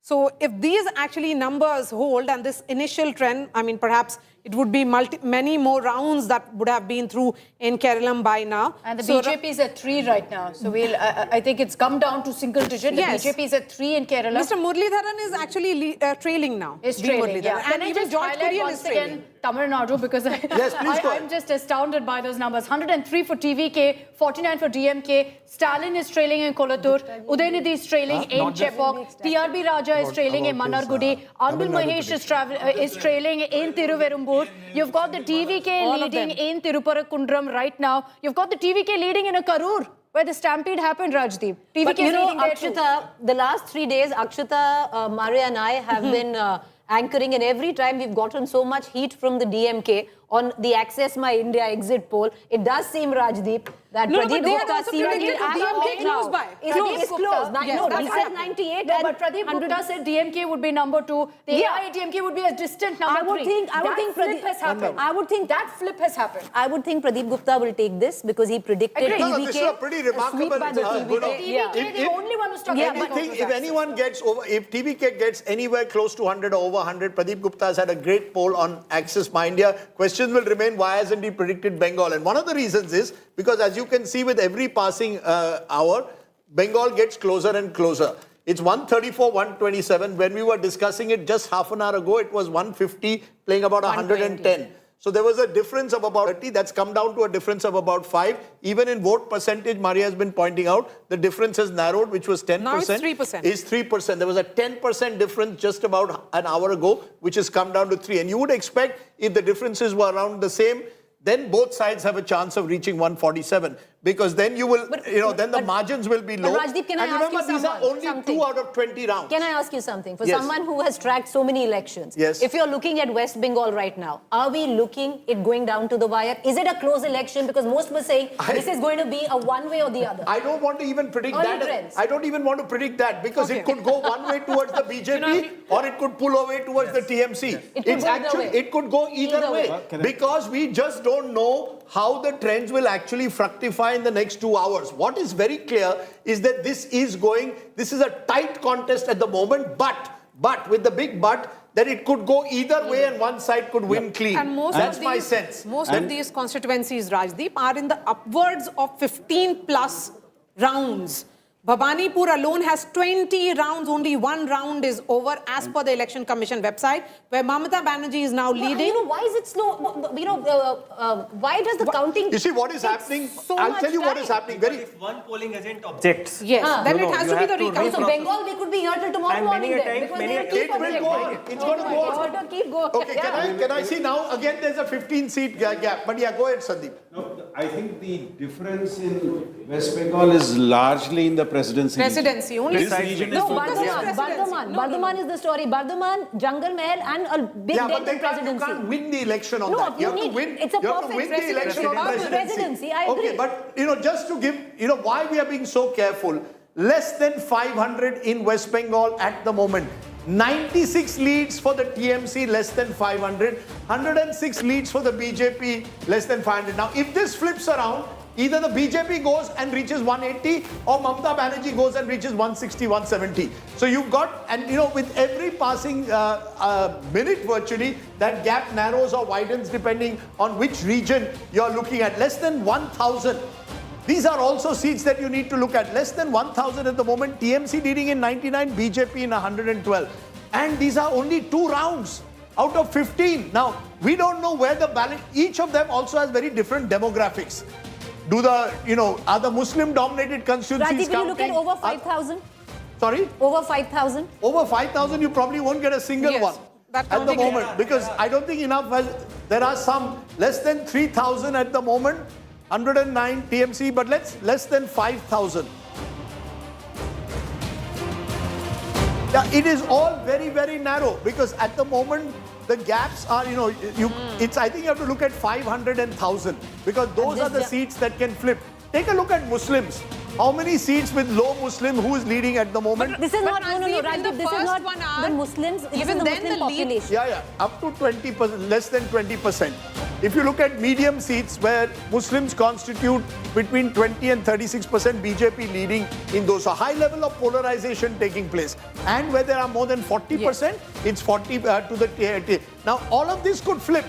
So if these actually numbers hold and this initial trend, I mean, perhaps it would be many more rounds that would have been through in Kerala by now. And the BJP is at 3 right now. So I think it's come down to single digit. Yes. The BJP is at 3 in Kerala. Mr. Muralidharan is actually trailing now. Is trailing, yeah. And Can I even just George highlight Kurian once is trailing. again Tamil Nadu, because Yes, please go ahead. I'm just astounded by those numbers. 103 for TVK, 49 for DMK. Stalin is trailing in Kolathur. Udaynidhi is trailing in Cheppok. TRB Raja is trailing in Manargudi. Anbil Mahesh is trailing in Thiruverumbur. You've got the TVK leading in Tiruparankundram right now. You've got the TVK leading in a Karur, where the stampede happened, Rajdeep. TVK But you know, leading there Akshita, the last 3 days, Akshita, Maria and I have been anchoring, and every time we've gotten so much heat from the DMK on the Access My India exit poll. It does seem, Rajdeep, that Pradeep Gupta seemingly DMK close by. It's close. No, he said 98. No, but Pradeep Gupta said DMK would be number 2. The AIADMK would be a distant number 3. I would think flip has happened. I would think that flip has happened. I would think Pradeep Gupta will take this because he predicted TVK. No, this is a pretty remarkable sweep by the TVK, the only one who's talking about if anyone gets over, if TVK gets anywhere close to 100 or over 100, Pradeep Gupta has had a great poll on Access My India. Questions will remain, why hasn't he predicted Bengal? And one of the reasons is because, as you can see, with every passing hour, Bengal gets closer and closer. It's 134, 127. When we were discussing it just half an hour ago, it was 150, playing about 110. So there was a difference of about 30. That's come down to a difference of about 5. Even in vote percentage, Maria has been pointing out, the difference has narrowed, which was 10%. Now it's 3%. Is 3%. There was a 10% difference just about an hour ago, which has come down to 3. And you would expect, if the differences were around the same, then both sides have a chance of reaching 147. Because then you will, then the margins will be low. Rajdeep, can I and ask remember, you these are only something? 2 out of 20 rounds. Can I ask you something? For Yes. someone who has tracked so many elections, Yes. if you're looking at West Bengal right now, are we looking it going down to the wire? Is it a close election? Because most were saying this is going to be a one way or the other. I don't want to even predict Early that. trends. I don't even want to predict that because it could go one way towards the BJP or it could pull away towards the TMC. It could go either way. It could go either way because we just don't know how the trends will actually fructify in the next 2 hours. What is very clear is that this is a tight contest at the moment, but with the big but, that it could go either way and one side could win clean. And That's my sense. Most of these constituencies, Rajdeep, are in the upwards of 15 plus rounds. Bhabanipur alone has 20 rounds, only one round is over as per the Election Commission website, where Mamata Banerjee is now leading. Why is it slow? Why does the counting... You see what is happening? I'll tell you what is happening. If one polling agent objects, yes, then it has to be the recount. So Bengal, we could be here till tomorrow morning then. Because it will go on. It's going to go on. Keep going. Okay, can I see now? Again, there's a 15-seat gap. But yeah, go ahead, Sandeep. No, I think the difference in West Bengal is largely in the presidency. Only this region no, is Bardhaman is the story. Bardhaman, Jungle Mahal and a big dent in presidency. You can't win the election on No, that. you need- win. it's a you have to perfect win the election on presidency. I agree. Okay, but just to give, why we are being so careful. Less than 500 in West Bengal at the moment. 96 leads for the TMC, less than 500. 106 leads for the BJP, less than 500. Now, if this flips around, either the BJP goes and reaches 180 or Mamata Banerjee goes and reaches 160, 170. So you've got, and with every passing minute virtually, that gap narrows or widens depending on which region you're looking at. Less than 1,000. These are also seats that you need to look at. Less than 1,000 at the moment. TMC leading in 99, BJP in 112. And these are only 2 rounds out of 15. Now, we don't know where the ballot, each of them also has very different demographics. Are the Muslim-dominated constituencies Rajdeep, will you look at over 5,000? Sorry? Over 5,000? Over 5,000, you probably won't get a single one at the moment. Because I don't think enough, there are some less than 3,000 at the moment. 109 TMC, but less than 5,000. Yeah, it is all very, very narrow because at the moment the gaps are, I think you have to look at 500 and 1,000 because those are the seats that can flip. Take a look at Muslims. How many seats with low Muslim, who is leading at the moment? This is not, Rajdeep, this is not the Muslims, this is the Muslim population. Yeah, up to 20%, less than 20%. If you look at medium seats where Muslims constitute between 20 and 36%, BJP leading in those. So high level of polarization taking place. And where there are more than 40%, it's 40 to the... Now, all of this could flip.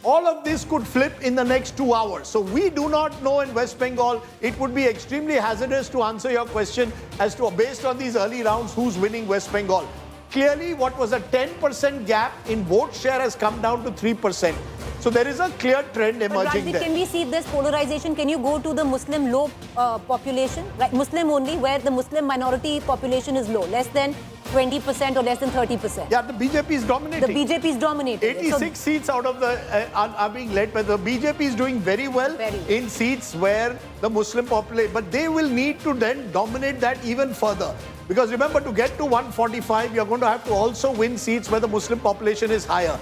All of this could flip in the next 2 hours. So we do not know in West Bengal. It would be extremely hazardous to answer your question as to, based on these early rounds, who's winning West Bengal. Clearly, what was a 10% gap in vote share has come down to 3%. So there is a clear trend emerging there. Can we see this polarization? Can you go to the Muslim low population, right? Muslim only, where the Muslim minority population is low, less than 20% or less than 30%. Yeah, the BJP is dominating. The BJP is dominating. 86 seats out of the are being led by the BJP is doing very well in seats where the Muslim population, but they will need to then dominate that even further. Because remember, to get to 145, you're going to have to also win seats where the Muslim population is higher.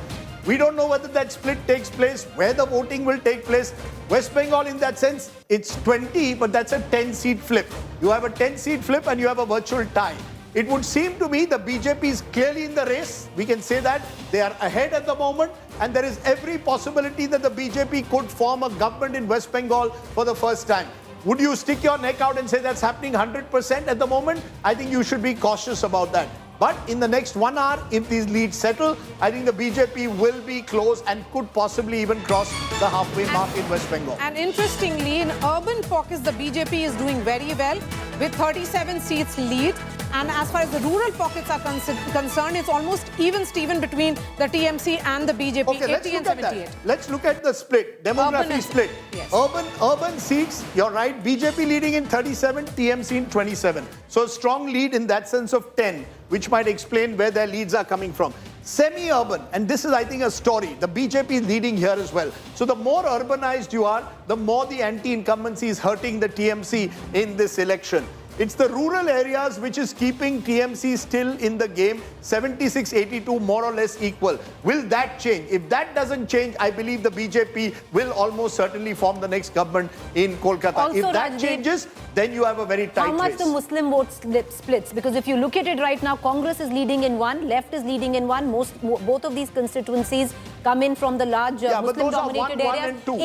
We don't know whether that split takes place, where the voting will take place. West Bengal, in that sense, it's 20, but that's a 10-seat flip. You have a 10-seat flip and you have a virtual tie. It would seem to me the BJP is clearly in the race. We can say that. They are ahead at the moment. And there is every possibility that the BJP could form a government in West Bengal for the first time. Would you stick your neck out and say that's happening 100% at the moment? I think you should be cautious about that. But in the next 1 hour, if these leads settle, I think the BJP will be close and could possibly even cross the halfway mark in West Bengal. And interestingly, in urban pockets, the BJP is doing very well with 37 seats lead. And as far as the rural pockets are concerned, it's almost even Steven between the TMC and the BJP, okay, 80 and 78. Let's look at the split, demography split. Yes. Urban seats, you're right, BJP leading in 37, TMC in 27. So a strong lead in that sense of 10, which might explain where their leads are coming from. Semi-urban, and this is, I think, a story. The BJP is leading here as well. So the more urbanized you are, the more the anti-incumbency is hurting the TMC in this election. It's the rural areas which is keeping TMC still in the game, 76-82, more or less equal. Will that change? If that doesn't change, I believe the BJP will almost certainly form the next government in Kolkata. Also, if that changes, then you have a very tight race. How much the Muslim vote splits? Because if you look at it right now, Congress is leading in one, left is leading in one. Both of these constituencies come in from the large Yeah, but those are Muslim-dominated 1, 1 areas. and 2.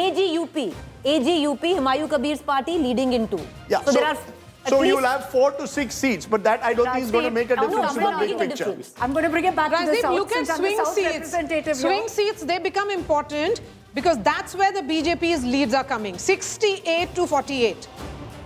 AGUP, Humayun Kabir's party leading in 2. Yeah, so there are at so least you'll have 4 to 6 seats, but that I don't think is going to make a difference to the big picture. I'm going to bring it back to the Rajdeep, South. look at since I'm the swing South seats. representative Swing here. seats, they become important because that's where the BJP's leads are coming. 68 to 48.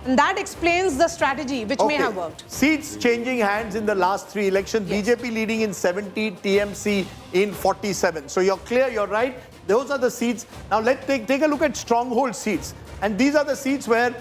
And that explains the strategy, which may have worked. Seats changing hands in the last 3 elections. Yes. BJP leading in 70, TMC in 47. So you're clear, you're right. Those are the seats. Now let's take a look at stronghold seats. And these are the seats where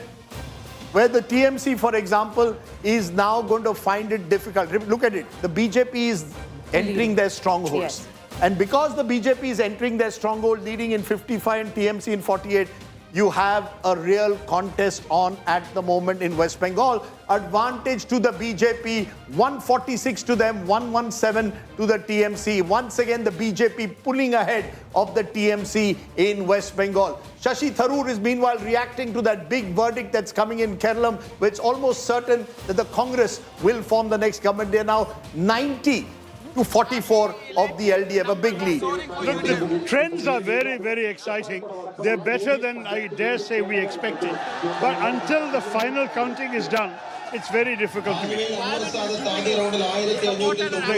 the TMC, for example, is now going to find it difficult. Look at it. The BJP is entering their strongholds. Yes. And because the BJP is entering their stronghold, leading in 55 and TMC in 48, you have a real contest on at the moment in West Bengal. Advantage to the BJP, 146 to them, 117 to the TMC. Once again, the BJP pulling ahead of the TMC in West Bengal. Shashi Tharoor is meanwhile reacting to that big verdict that's coming in Kerala, where it's almost certain that the Congress will form the next government. They are now 90 to 44 of the LDF, a big lead. Look, the trends are very, very exciting. They're better than I dare say we expected. But until the final counting is done, it's very difficult to be. The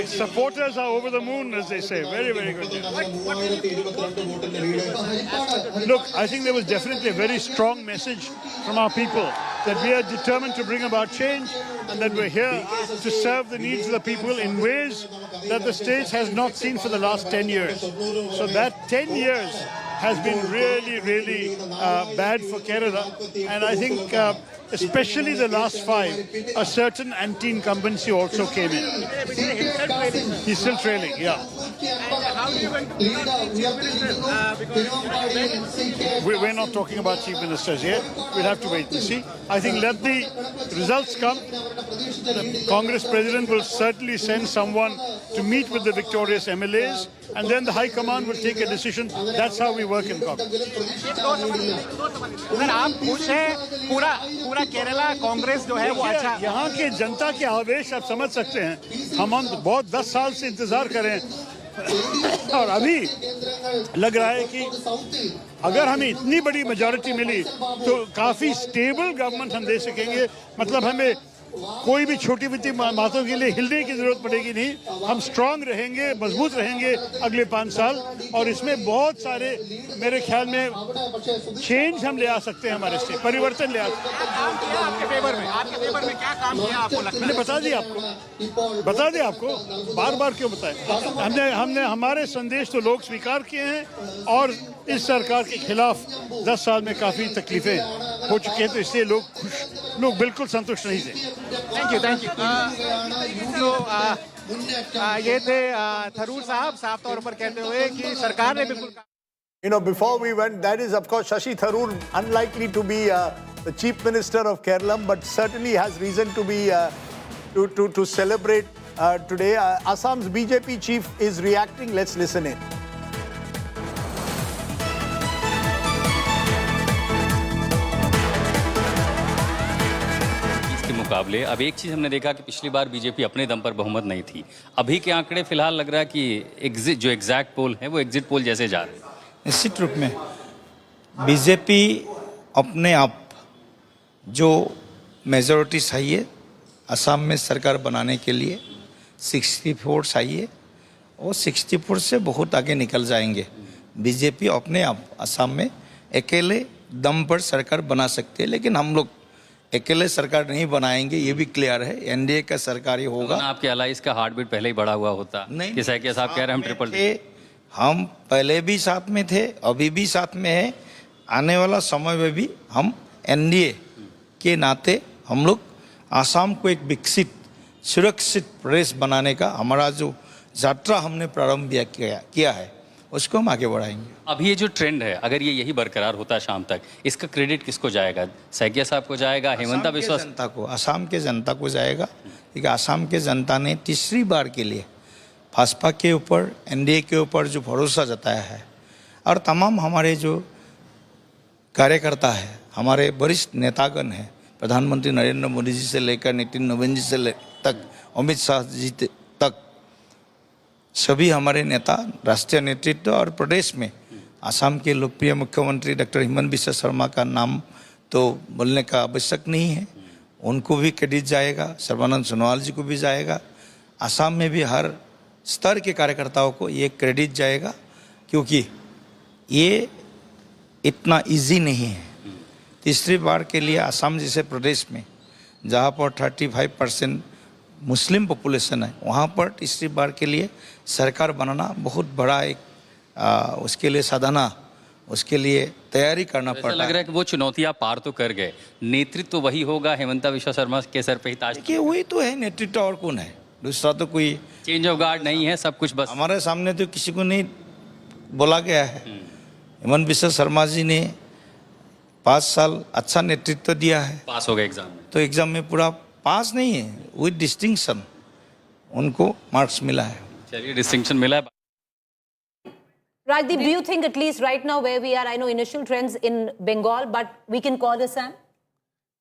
supporters are over the moon, as they say. Very, very good. Look, I think there was definitely a very strong message from our people that we are determined to bring about change and that we're here to serve the needs of the people in ways that the state has not seen for the last 10 years. So that 10 years has been really, really bad for Kerala. And I think especially the last 5, a certain anti-incumbency also came in. He's still trailing, yeah. We're not talking about chief ministers yet. We'll have to wait and see. I think let the results come. The Congress president will certainly send someone to meet with the victorious MLAs, and then the High Command will take a decision. That's how we work in Congress. यहाँ के जनता के आवेश आप समझ सकते हैं. हम बहुत 10 साल से इंतजार करें और अभी लग रहा है कि अगर हमें इतनी बड़ी मेजॉरिटी मिली तो काफी स्टेबल गवर्नमेंट हम दे सकेंगे. मतलब हमें कोई भी छोटी मोटी बातों के लिए हिलने की जरूरत पड़ेगी नहीं. हम स्ट्रांग रहेंगे, मजबूत रहेंगे अगले 5 साल और इसमें बहुत सारे मेरे ख्याल में चेंज हम ले आ सकते हैं. हमारे स्टेट परिवर्तन ले आ सकते हैं. आपके फेवर में क्या काम किया आपको लगता है? मैंने बता दिया आपको बार-बार क्यों बताएं. हमने हमारे संदेश तो लोग स्वीकार किए हैं और इस सरकार के खिलाफ 10 साल में काफी तकलीफें हो चुकी हैं, तो इसलिए लोग बिल्कुल संतुष्ट नहीं थे. Thank you. ये थे थरूर साहब साफ तौर पर कहते हुए कि सरकार ने बिल्कुल. You know, before we went, that is of course Shashi Tharoor, unlikely to be the chief minister of Kerala, but certainly has reason to be to celebrate today. Assam's BJP chief is reacting. Let's listen in. मुकाबले अब एक चीज़ हमने देखा कि पिछली बार BJP अपने दम पर बहुमत नहीं थी. अभी के आंकड़े फिलहाल लग रहा है कि जो एग्जैक्ट पोल है वो एग्जिट पोल जैसे जा रहे हैं. निश्चित रूप में बीजेपी अपने आप जो मेजॉरिटी चाहिए असम में सरकार बनाने के लिए 64 चाहिए और 64 से बहुत आगे निकल जाएंगे. बीजेपी अपने आप असम में अकेले दम पर सरकार बना सकते हैं, लेकिन हम लोग अकेले सरकार नहीं बनाएंगे, ये भी क्लियर है. एनडीए का सरकार ही होगा. आपके अलाइंस का हार्ट बीट पहले ही बढ़ा हुआ होता नहीं, कि सैकिया साहब कह रहे हैं हम ट्रिपल. हम पहले भी साथ में थे, अभी भी साथ में है, आने वाला समय में भी हम एनडीए के नाते हम लोग आसाम को एक विकसित सुरक्षित प्रदेश बनाने का हमारा जो यात्रा हमने प्रारंभ किया है उसको हम आगे बढ़ाएंगे. अभी ये जो ट्रेंड है, अगर ये यही बरकरार होता है शाम तक, इसका क्रेडिट किसको जाएगा? सैकिया साहब को जाएगा, हेमंता बिस्वा जनता को, आसाम के जनता को जाएगा. क्योंकि आसाम के जनता ने तीसरी बार के लिए भाजपा के ऊपर, एनडीए के ऊपर जो भरोसा जताया है और तमाम हमारे जो कार्यकर्ता है, हमारे वरिष्ठ नेतागण हैं, प्रधानमंत्री नरेंद्र मोदी जी से लेकर नितिन नवीन जी से तक, अमित शाह जी तक, सभी हमारे नेता, राष्ट्रीय नेतृत्व और प्रदेश में असम के लोकप्रिय मुख्यमंत्री डॉक्टर हिमंत बिस्वा शर्मा का नाम तो बोलने का आवश्यक नहीं है, उनको भी क्रेडिट जाएगा, सर्बानंद सोनोवाल जी को भी जाएगा। असम में भी हर स्तर के कार्यकर्ताओं को ये क्रेडिट जाएगा, क्योंकि ये इतना इजी नहीं है। तीसरी बार के लिए असम जैसे प्रदेश में जहाँ पर 35% मुस्लिम पॉपुलेशन है, वहाँ पर तीसरी बार के लिए सरकार बनाना बहुत बड़ा एक उसके लिए साधना, उसके लिए तैयारी करना पड़ता है। लग रहा है कि वो चुनौतियां पार तो कर गए, नेतृत्व वही होगा हिमंता बिस्वा शर्मा के सर पे ही ताज। देखिए वही तो है नेतृत्व, और कौन है दूसरा? तो कोई चेंज ऑफ गार्ड नहीं है, सब कुछ बस हमारे सामने तो किसी को नहीं बोला गया है। हिमंत बिस्वा शर्मा जी ने 5 साल अच्छा नेतृत्व दिया है, पास हो गए एग्जाम में। तो एग्जाम में पूरा पास नहीं है, विद डिस्टिंक्शन उनको मार्क्स मिला है। चलिए डिस्टिंक्शन मिला है। Rajdeep, do you think at least right now where we are, I know initial trends in Bengal, but we can call Assam?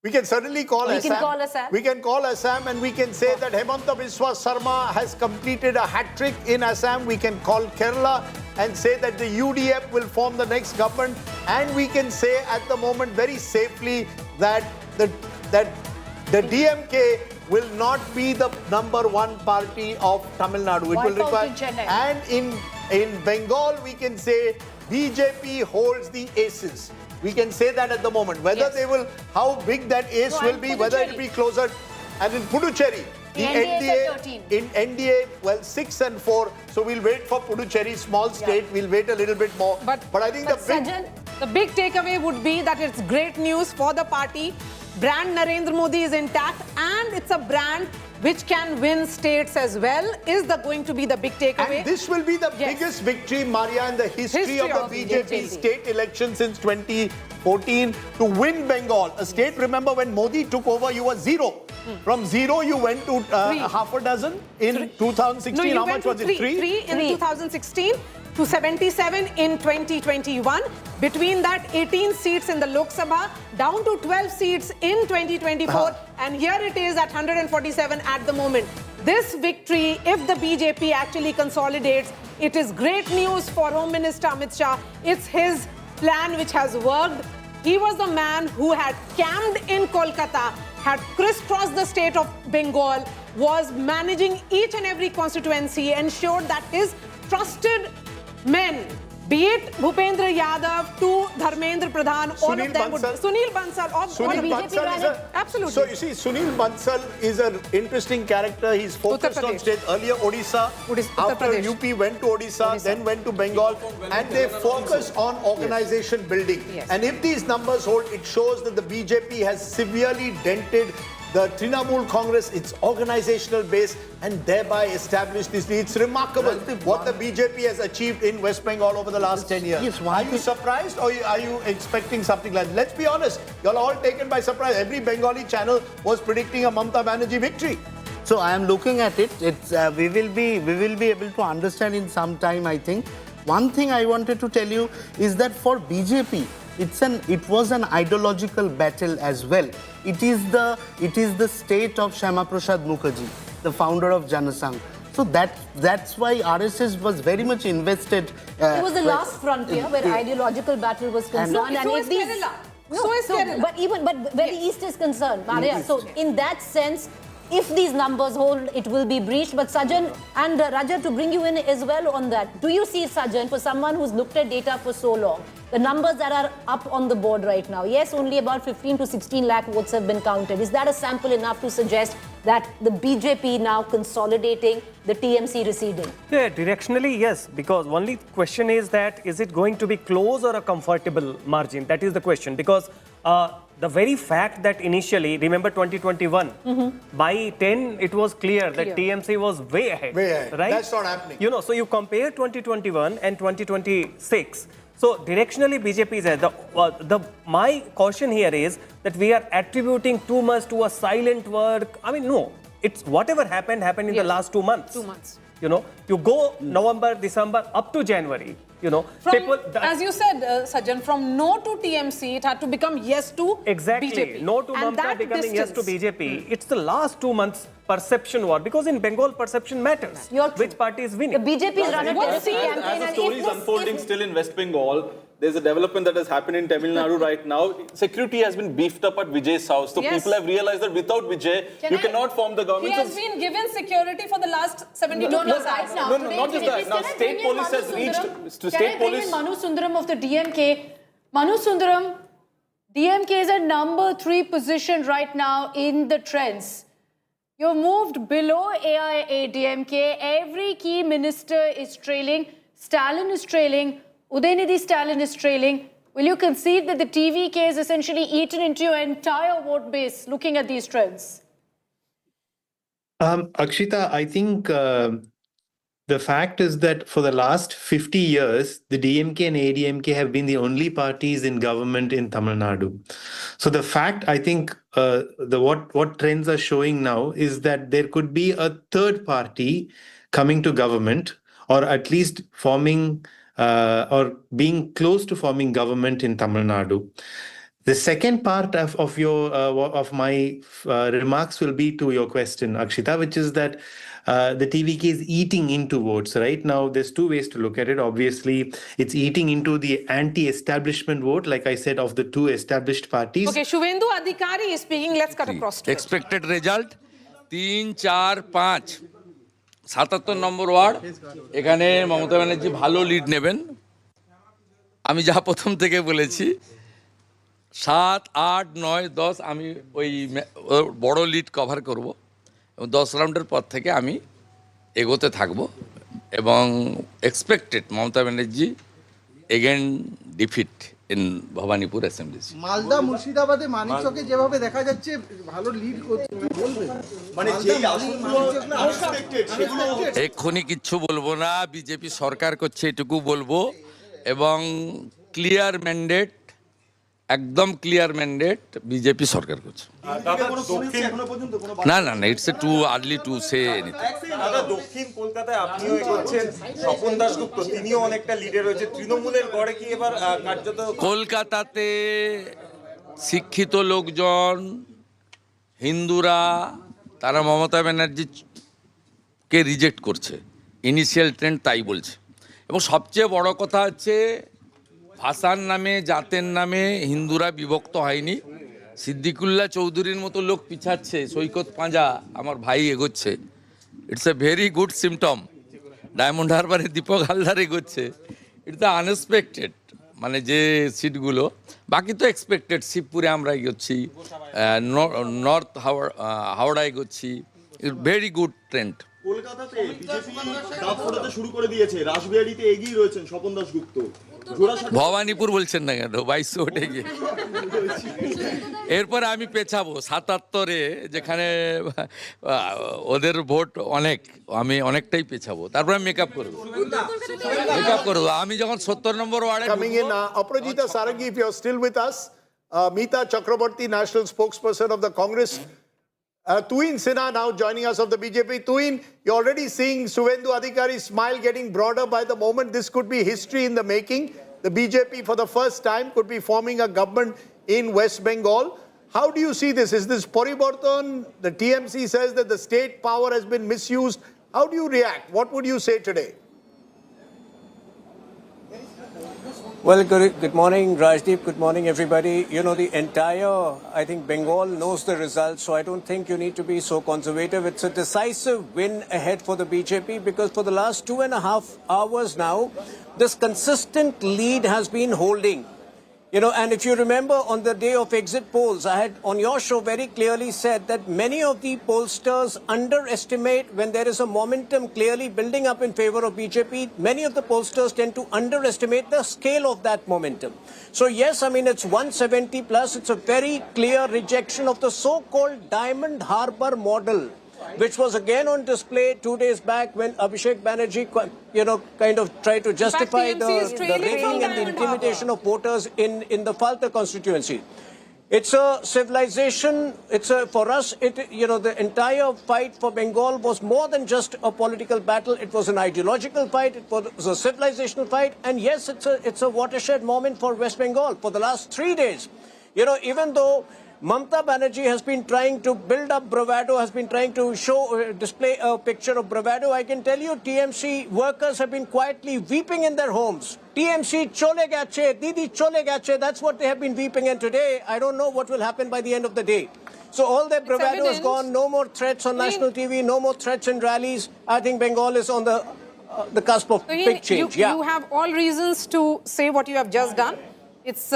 We can certainly call We Assam. can call Assam. We can call Assam, and we can say that Hemanta Biswa Sarma has completed a hat-trick in Assam. We can call Kerala and say that the UDF will form the next government. And we can say at the moment very safely that the DMK will not be the #1 party of Tamil Nadu. It will require. And in Bengal, we can say BJP holds the aces. We can say that at the moment. Whether they will, how big that ace will be, whether it will be closer. And in Puducherry, the NDA, in NDA, well, 6 and 4. So we'll wait for Puducherry, small state. We'll wait a little bit more. But I think the big takeaway would be that it's great news for the party. Brand Narendra Modi is intact, and it's a brand which can win states as well. Is going to be the big takeaway? And this will be the biggest victory, Maria, in the history of the BJP state election since 2014 to win Bengal. A state, remember, when Modi took over, you were 0. From 0, you went to half a dozen in 2016. No, you How went much was it? 3 in 2016 to 77 in 2021. Between that, 18 seats in the Lok Sabha, down to 12 seats in 2024. And here it is at 147 at the moment. This victory, if the BJP actually consolidates, it is great news for Home Minister Amit Shah. It's his plan which has worked. He was the man who had camped in Kolkata, had crisscrossed the state of Bengal, was managing each and every constituency, ensured that his trusted men, be it Bhupendra Yadav to Dharmendra Pradhan, all of them would... Sunil Bansal, all BJP absolutely. So you see, Sunil Bansal is an interesting character. He's focused on state. Earlier Odisha, after UP went to Odisha, then went to Bengal, and they focus on organization building. And if these numbers hold, it shows that the BJP has severely dented the Trinamool Congress, its organizational base, and thereby established this. It's remarkable what the BJP has achieved in West Bengal over the last 10 years. Yes, are you surprised, or are you expecting something like that? Let's be honest, you're all taken by surprise. Every Bengali channel was predicting a Mamata Banerjee victory. So I am looking at it. It's we will be able to understand in some time, I think. One thing I wanted to tell you is that for BJP, it was an ideological battle as well. It is the state of Shyama Prasad Mukherjee, the founder of Janasangh. So that's why RSS was very much invested. It was the last frontier where ideological battle was concerned. So is Kerala. So is Kerala. But where the East is concerned, Maria. So in that sense, if these numbers hold, it will be breached. But Sajan and Raja, to bring you in as well on that, do you see, Sajan, for someone who's looked at data for so long, the numbers that are up on the board right now, yes, only about 15 to 16 lakh votes have been counted. Is that a sample enough to suggest that the BJP now consolidating, the TMC receding? Yeah, directionally, yes, because only question is that is it going to be close or a comfortable margin? That is the question, because the very fact that initially, remember 2021, by 10, it was clear that TMC was way ahead. Way ahead. Right? That's not happening. You know, so you compare 2021 and 2026. So directionally, BJP is ahead. My caution here is that we are attributing too much to a silent work. I mean, no. It's whatever happened in the last 2 months. 2 months. You know, you go November, December, up to January. You know, as you said, Sajan, from no to TMC, it had to become yes to exactly. BJP. No to Mamata becoming yes to BJP. It's the last 2 months, perception war, because in Bengal perception matters. Which party is winning? The BJP is running a terrific campaign. As the and story if is this- unfolding still in West Bengal, there's a development that has happened in Tamil Nadu right now. Security has been beefed up at Vijay's house. So Yes. people have realized that without Vijay, you cannot form the He government. has So- been given security for the last 72 No, plus right hours. now. No, Today, not just that. Now, can I state bring in police has Manu reached- Sundaram? state Can I bring police- in Manu Sundaram of the DMK? Manu Sundaram, DMK is at number 3 position right now in the trends. You're moved below AIADMK. Every key minister is trailing. Stalin is trailing. Udaynidhi Stalin is trailing. Will you concede that the TVK is essentially eaten into your entire vote base looking at these trends? Akshita, I think the fact is that for the last 50 years, the DMK and ADMK have been the only parties in government in Tamil Nadu. So the fact, I think, what trends are showing now is that there could be a third party coming to government, or at least forming or being close to forming government in Tamil Nadu. The second part of my remarks will be to your question, Akshita, which is that the TVK is eating into votes. Right now, there's two ways to look at it. Obviously, it's eating into the anti-establishment vote, like I said, of the two established parties. Okay, Shuvendu Adhikari is speaking. Let's cut across to it. Expected result 3, 4, 5 77 number word এখানে মমতা ব্যানার্জি ভালো lead নেবেন আমি যা প্রথম থেকে বলেছি 7, 8, 9, 10 আমি ওই বড় লিড কভার করব এবং 10 রাউন্ডের পর থেকে আমি এগোতে থাকব এবং expected Mamata Banerjee again defeat in Bhabanipur assembly Malda মুর্শিদাবাদে মানিকচকে যেভাবে দেখা যাচ্ছে ভালো লিড করছে বলবে মানে যেই আসনগুলো আনএক্সপেক্টেড সেগুলো এক্ষুনি কিচ্ছু বলবো না বিজেপি সরকার করছে এটুকু বলবো এবং ক্লিয়ার ম্যান্ডেট একদম ক্লিয়ার ম্যান্ডেট বিজেপি সরকার করছে না না না it's too early to say anything দাদা দক্ষিণ কলকাতায় আপনিও এগোচ্ছেন স্বপন দাশগুপ্ত তিনিও অনেকটা লিডে রয়েছে তৃণমূলের গড়ে কি এবার কার্যত কলকাতাতে শিক্ষিত লোকজন হিন্দুরা তারা মমতা ব্যানার্জিকে রিজেক্ট করছে ইনিশিয়াল ট্রেন্ড তাই বলছে এবং সবচেয়ে বড় কথা হচ্ছে ভাষার নামে জাতের নামে হিন্দুরা বিভক্ত হয়নি সিদ্দিকুল্লাহ চৌধুরীর মতো লোক পিছাচ্ছে সৈকত পাঁজা আমার ভাই এগোচ্ছে it's a very good symptom ডায়মন্ড হারবারে দীপক হালদার এগোচ্ছে ইটস আনএক্সপেক্টেড মানে যে সিটগুলো বাকি তো এক্সপেক্টেড শিবপুরে আমরা এগোচ্ছি নর্থ হাওড়া এগোচ্ছি ভেরি গুড ট্রেন্ড কলকাতাতে বিজেপি দাঁত ফোটাতে শুরু করে দিয়েছে রাসবিহারীতে এগিয়ে রয়েছেন স্বপন দাশগুপ্ত ভবানীপুর বলছেন না কেন 2200 ওঠে গিয়ে এরপরে আমি পেছাবো 77-এ যেখানে ওদের ভোট অনেক আমি অনেকটাই পেছাবো তারপরে আমি মেকআপ করবো আমি যখন 70 নম্বর ওয়ার্ডে coming in Aparajita Sarangi, if you're still with us, Meeta Chakraborty, national spokesperson of the Congress, Tuin Sinha now joining us of the BJP. Tuin, you're already seeing Suvendu Adhikari's smile getting broader by the moment. This could be history in the making. The BJP for the first time could be forming a government in West Bengal. How do you see this? Is this Poriborton? The TMC says that the state power has been misused. How do you react? What would you say today? Well, good morning, Rajdeep. Good morning, everybody. You know, the entire, I think, Bengal knows the results, so I don't think you need to be so conservative. It's a decisive win ahead for the BJP because for the last 2.5 hours now, this consistent lead has been holding. You know, and if you remember on the day of exit polls, I had on your show very clearly said that many of the pollsters underestimate when there is a momentum clearly building up in favor of BJP. Many of the pollsters tend to underestimate the scale of that momentum. So yes, I mean, it's 170 plus. It's a very clear rejection of the so-called Diamond Harbour model, which was again on display 2 days back when Abhishek Banerjee, you know, kind of tried to justify the raiding and the intimidation of voters in the Falta constituency. It's a civilization. For us, you know, the entire fight for Bengal was more than just a political battle. It was an ideological fight. It was a civilizational fight. And yes, it's a watershed moment for West Bengal for the last 3 days. You know, even though Mamata Banerjee has been trying to build up bravado, has been trying to display a picture of bravado. I can tell you TMC workers have been quietly weeping in their homes. TMC chole gache, Didi chole gache, that's what they have been weeping. And today, I don't know what will happen by the end of the day. So all their bravado is gone, no more threats on national TV, no more threats in rallies. I think Bengal is on the cusp of big change. You have all reasons to say what you have just done. It's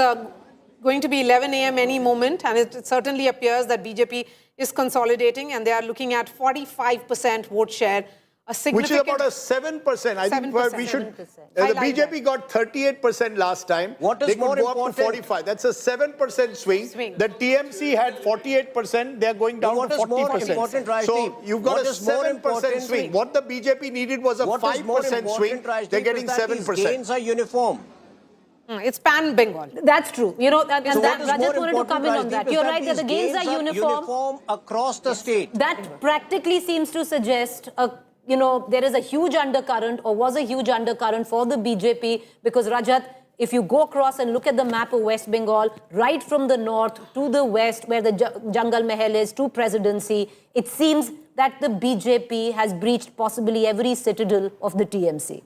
going to be 11 a.m. any moment, and it certainly appears that BJP is consolidating, and they are looking at 45% vote share. Which is about a 7%. I think we should. The BJP got 38% last time. What is they could more go important? up to 45. That's a 7% swing. The TMC had 48%. They are going down what to is 40%. more important, Rajdeep? So you've got What a is more 7% important? swing. What the BJP needed was a What is more 5% swing. important, Rajdeep, They're getting is that these 7%. gains are uniform. It's pan-Bengal. That's true. You know, and So that what is Rajat more wanted to come in on important, that. Rajdeep, You're is right that the these gains are uniform across the state. That practically seems to suggest there is a huge undercurrent, or was a huge undercurrent for the BJP, because Rajat, if you go across and look at the map of West Bengal, right from the north to the west, where the Jungle Mahal is, to presidency, it seems that the BJP has breached possibly every citadel of the TMC.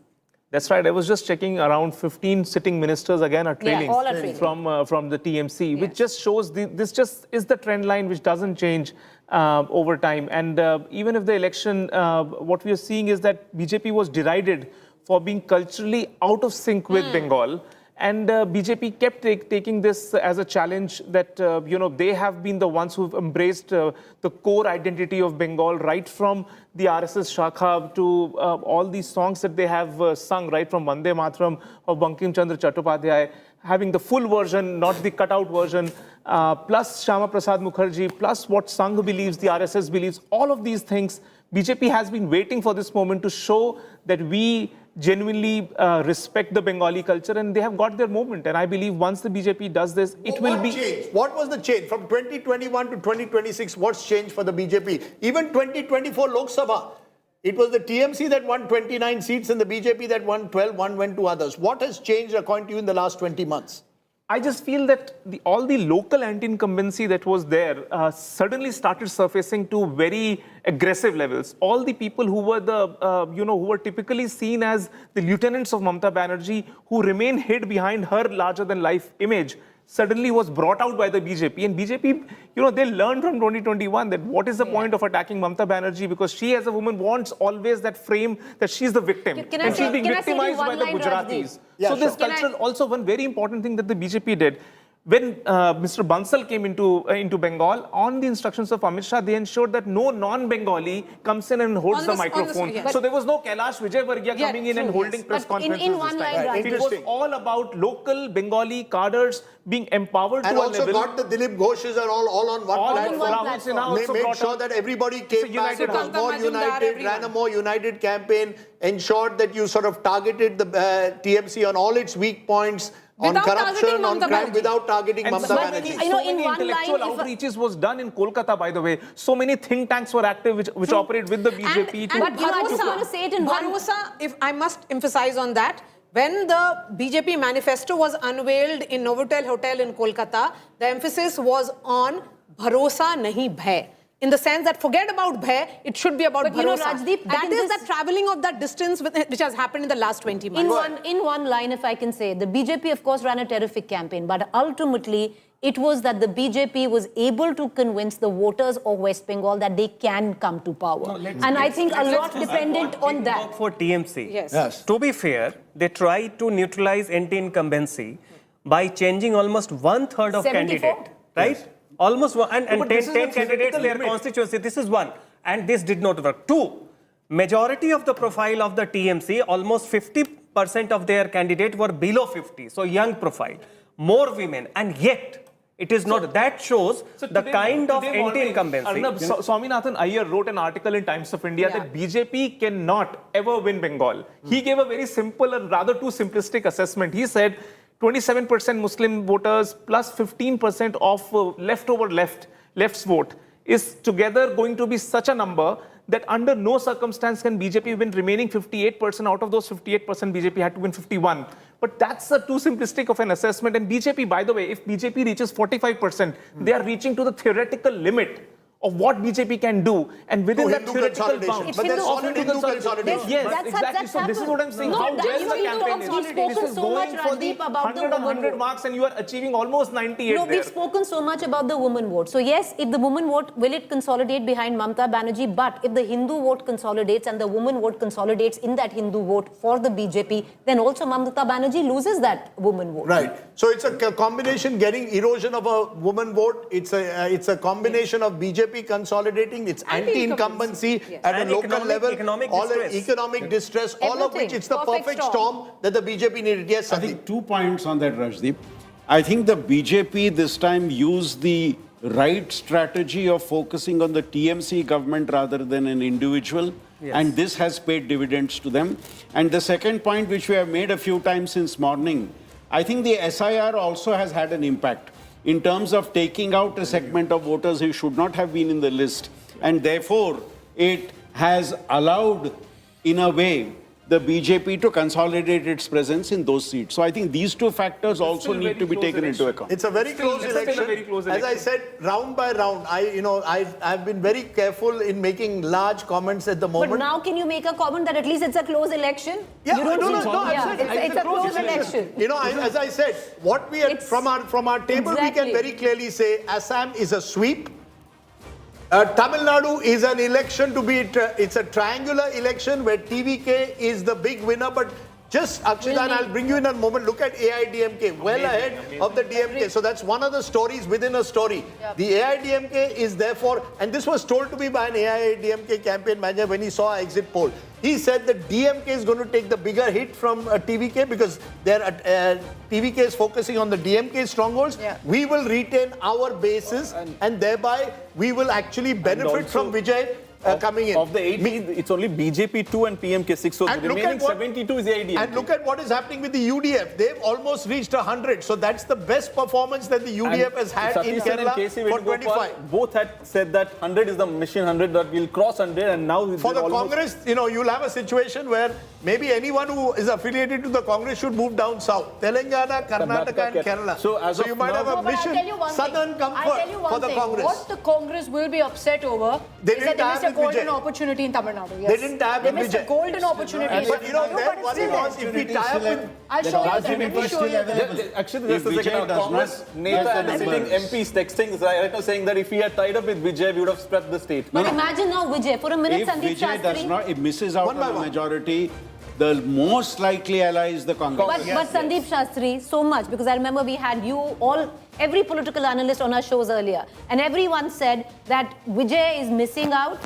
That's right. I was just checking, around 15 sitting ministers again are trailing, all are trailing. from the TMC, which just shows this just is the trend line which doesn't change over time. And even if the election, what we are seeing is that BJP was derided for being culturally out of sync with Bengal. And BJP kept taking this as a challenge that, they have been the ones who've embraced the core identity of Bengal, right from the RSS Shakha to all these songs that they have sung, right from Vande Mataram of Bankim Chandra Chattopadhyay, having the full version, not the cutout version, plus Shyama Prasad Mukherjee, plus what Sangh believes, the RSS believes, all of these things. BJP has been waiting for this moment to show that we genuinely respect the Bengali culture, and they have got their moment. And I believe once the BJP does this, it will be... Changed? What was the change from 2021 to 2026? What's changed for the BJP? Even 2024 Lok Sabha, it was the TMC that won 29 seats and the BJP that won 12, one went to others. What has changed according to you in the last 20 months? I just feel that all the local anti-incumbency that was there suddenly started surfacing to very aggressive levels. All the people who were who were typically seen as the lieutenants of Mamata Banerjee, who remain hid behind her larger-than-life image, suddenly was brought out by the BJP. And BJP, they learned from 2021 that what is the point of attacking Mamata Banerjee, because she as a woman wants always that frame that she's the victim. And she's being victimized by the Gujaratis. So this cultural, also one very important thing that the BJP did, when Mr. Bansal came into Bengal, on the instructions of Amit Shah, they ensured that no non-Bengali comes in and holds the microphone. So there was no Kailash Vijayvargiya coming in and holding press conferences in one this time. line, It was all about local Bengali cadres being empowered and to a also level. got the Dilip Ghoshes are all on one platform. They made sure that everybody came back. It was more united, ran a more united campaign, ensured that you sort of targeted the TMC on all its weak points, on corruption, on crime, without targeting Mamata Banerjee. So many intellectual outreaches was done in Kolkata, by the way. So many think tanks were active which operate with the BJP. But I just want to say it in Bharosa, if I must emphasize on that, when the BJP manifesto was unveiled in Novotel Hotel in Kolkata, the emphasis was on Bharosa nahi bhai. In the sense that forget about bhai, it should be about bharosa. Rajdeep, that is the traveling of that distance which has happened in the last 20 months. In one line, if I can say, the BJP, of course, ran a terrific campaign, but ultimately, it was that the BJP was able to convince the voters of West Bengal that they can come to power. And I think a lot depended on that. For TMC, Yes. To be fair, they tried to neutralize anti-incumbency by changing almost 1/3 of 74? candidate, right? Yes. Almost one, and 10 candidates in their constituency. This is one. And this did not work. Two, majority of the profile of the TMC, almost 50% of their candidates were below 50. So young profile. More women. And yet, it is not. That shows the kind of anti-incumbency. Swaminathan Iyer wrote an article in Times of India that BJP cannot ever win Bengal. He gave a very simple and rather too simplistic assessment. He said 27% Muslim voters plus 15% of left's vote is together going to be such a number that under no circumstance can BJP win remaining 58%. Out of those 58%, BJP had to win 51. But that's too simplistic of an assessment. And BJP, by the way, if BJP reaches 45%, they are reaching to the theoretical limit of what BJP can do, and within that theoretical bound. But there's solid Hindu consolidation. Yes, exactly. So this is what I'm saying. How well the campaign is. This is going for the 100 on 100 marks, and you are achieving almost 98 No, we've spoken so much about the woman vote. So yes, if the woman vote, will it consolidate behind Mamata Banerjee? But if the Hindu vote consolidates and the woman vote consolidates in that Hindu vote for the BJP, then also Mamata Banerjee loses that woman vote. Right. So it's a combination getting erosion of a woman vote. It's a combination of BJP consolidating, its anti-incumbency at a local level, economic distress, all of which it's the perfect storm that the BJP needed. Yes, I think 2 points on that, Rajdeep. I think the BJP this time used the right strategy of focusing on the TMC government rather than an individual. Yes. And this has paid dividends to them. And the second point, which we have made a few times since morning, I think the SIR also has had an impact in terms of taking out a segment of voters who should not have been in the list. And therefore, it has allowed, in a way, the BJP to consolidate its presence in those seats. So I think these two factors also need to be taken into account. It's a very close election. As I said, round by round, I've been very careful in making large comments at the moment. But now can you make a comment that at least it's a close election? Yeah, you don't it's a close election. You know, as I said, what we had from our table, we can very clearly say Assam is a sweep. Tamil Nadu is an election to be, it's a triangular election where TVK is the big winner, but just, Akshita, and I'll bring you in a moment, look at AIADMK, well ahead of the DMK. So that's one of the stories within a story. Yeah. The AIADMK is therefore, and this was told to me by an AIADMK campaign manager when he saw an exit poll. He said that DMK is going to take the bigger hit from TVK because TVK is focusing on the DMK strongholds. Yeah. We will retain our bases and thereby we will actually benefit from Vijay coming in. Of the 80, it's only BJP 2 and PMK 6. So the remaining 72 is the AIADMK. And look at what is happening with the UDF. They've almost reached 100. So that's the best performance that the UDF has had in Kerala for 25. Both had said that 100 is the mission 100, that we'll cross 100, and now for the Congress, you know, you'll have a situation where maybe anyone who is affiliated to the Congress should move down south. Telangana, Karnataka and Kerala. So you might have a mission, southern comfort for the Congress. What the Congress will be upset over is that they missed a golden opportunity in Tamil Nadu. Yes. They didn't have They missed a golden opportunity. But you know, their worry was if we tie up with... I'll show you that. Let me show you. Actually, just a second. Congress Neta and sitting MPs texting right now saying that if he had tied up with Vijay, we would have swept the state. But imagine now Vijay, for a minute, if Sandeep Vijay does not, it misses out on the majority, the most likely ally is the Congress. But Sandeep Shastri, so much, because I remember we had every political analyst on our shows earlier, and everyone said that Vijay is missing out,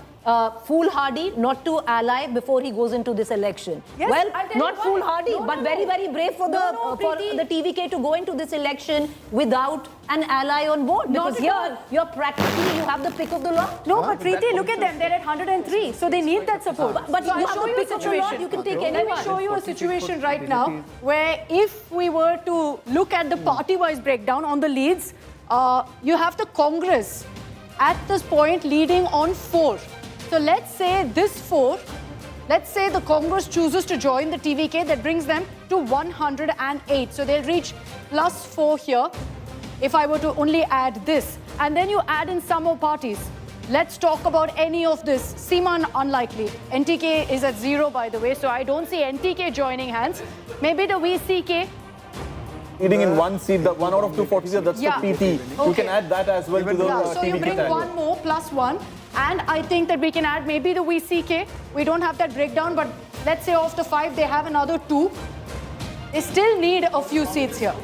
foolhardy not to ally before he goes into this election. Yes, well, not foolhardy, but very, very brave for the TVK to go into this election without an ally on board. Because here, you're practically, you have the pick of the lot. No, but Preeti, look at them. They're at 103, so they need that support. But you have the pick of the lot, you can take anyone. Let me show you a situation right now where if we were to look at the party-wise breakdown on the leads, you have the Congress at this point leading on 4. So let's say this 4, let's say the Congress chooses to join the TVK, that brings them to 108. So they'll reach +4 here if I were to only add this. And then you add in some more parties. Let's talk about any of this. Seeman unlikely. NTK is at 0, by the way, so I don't see NTK joining hands. Maybe the VCK. Leading in one seat, the 1 out of 240, that's the PT. Okay. You can add that as well to the So you bring one more, +1. And I think that we can add maybe the VCK. We don't have that breakdown, but let's say of the 5, they have another 2. They still need a few seats here.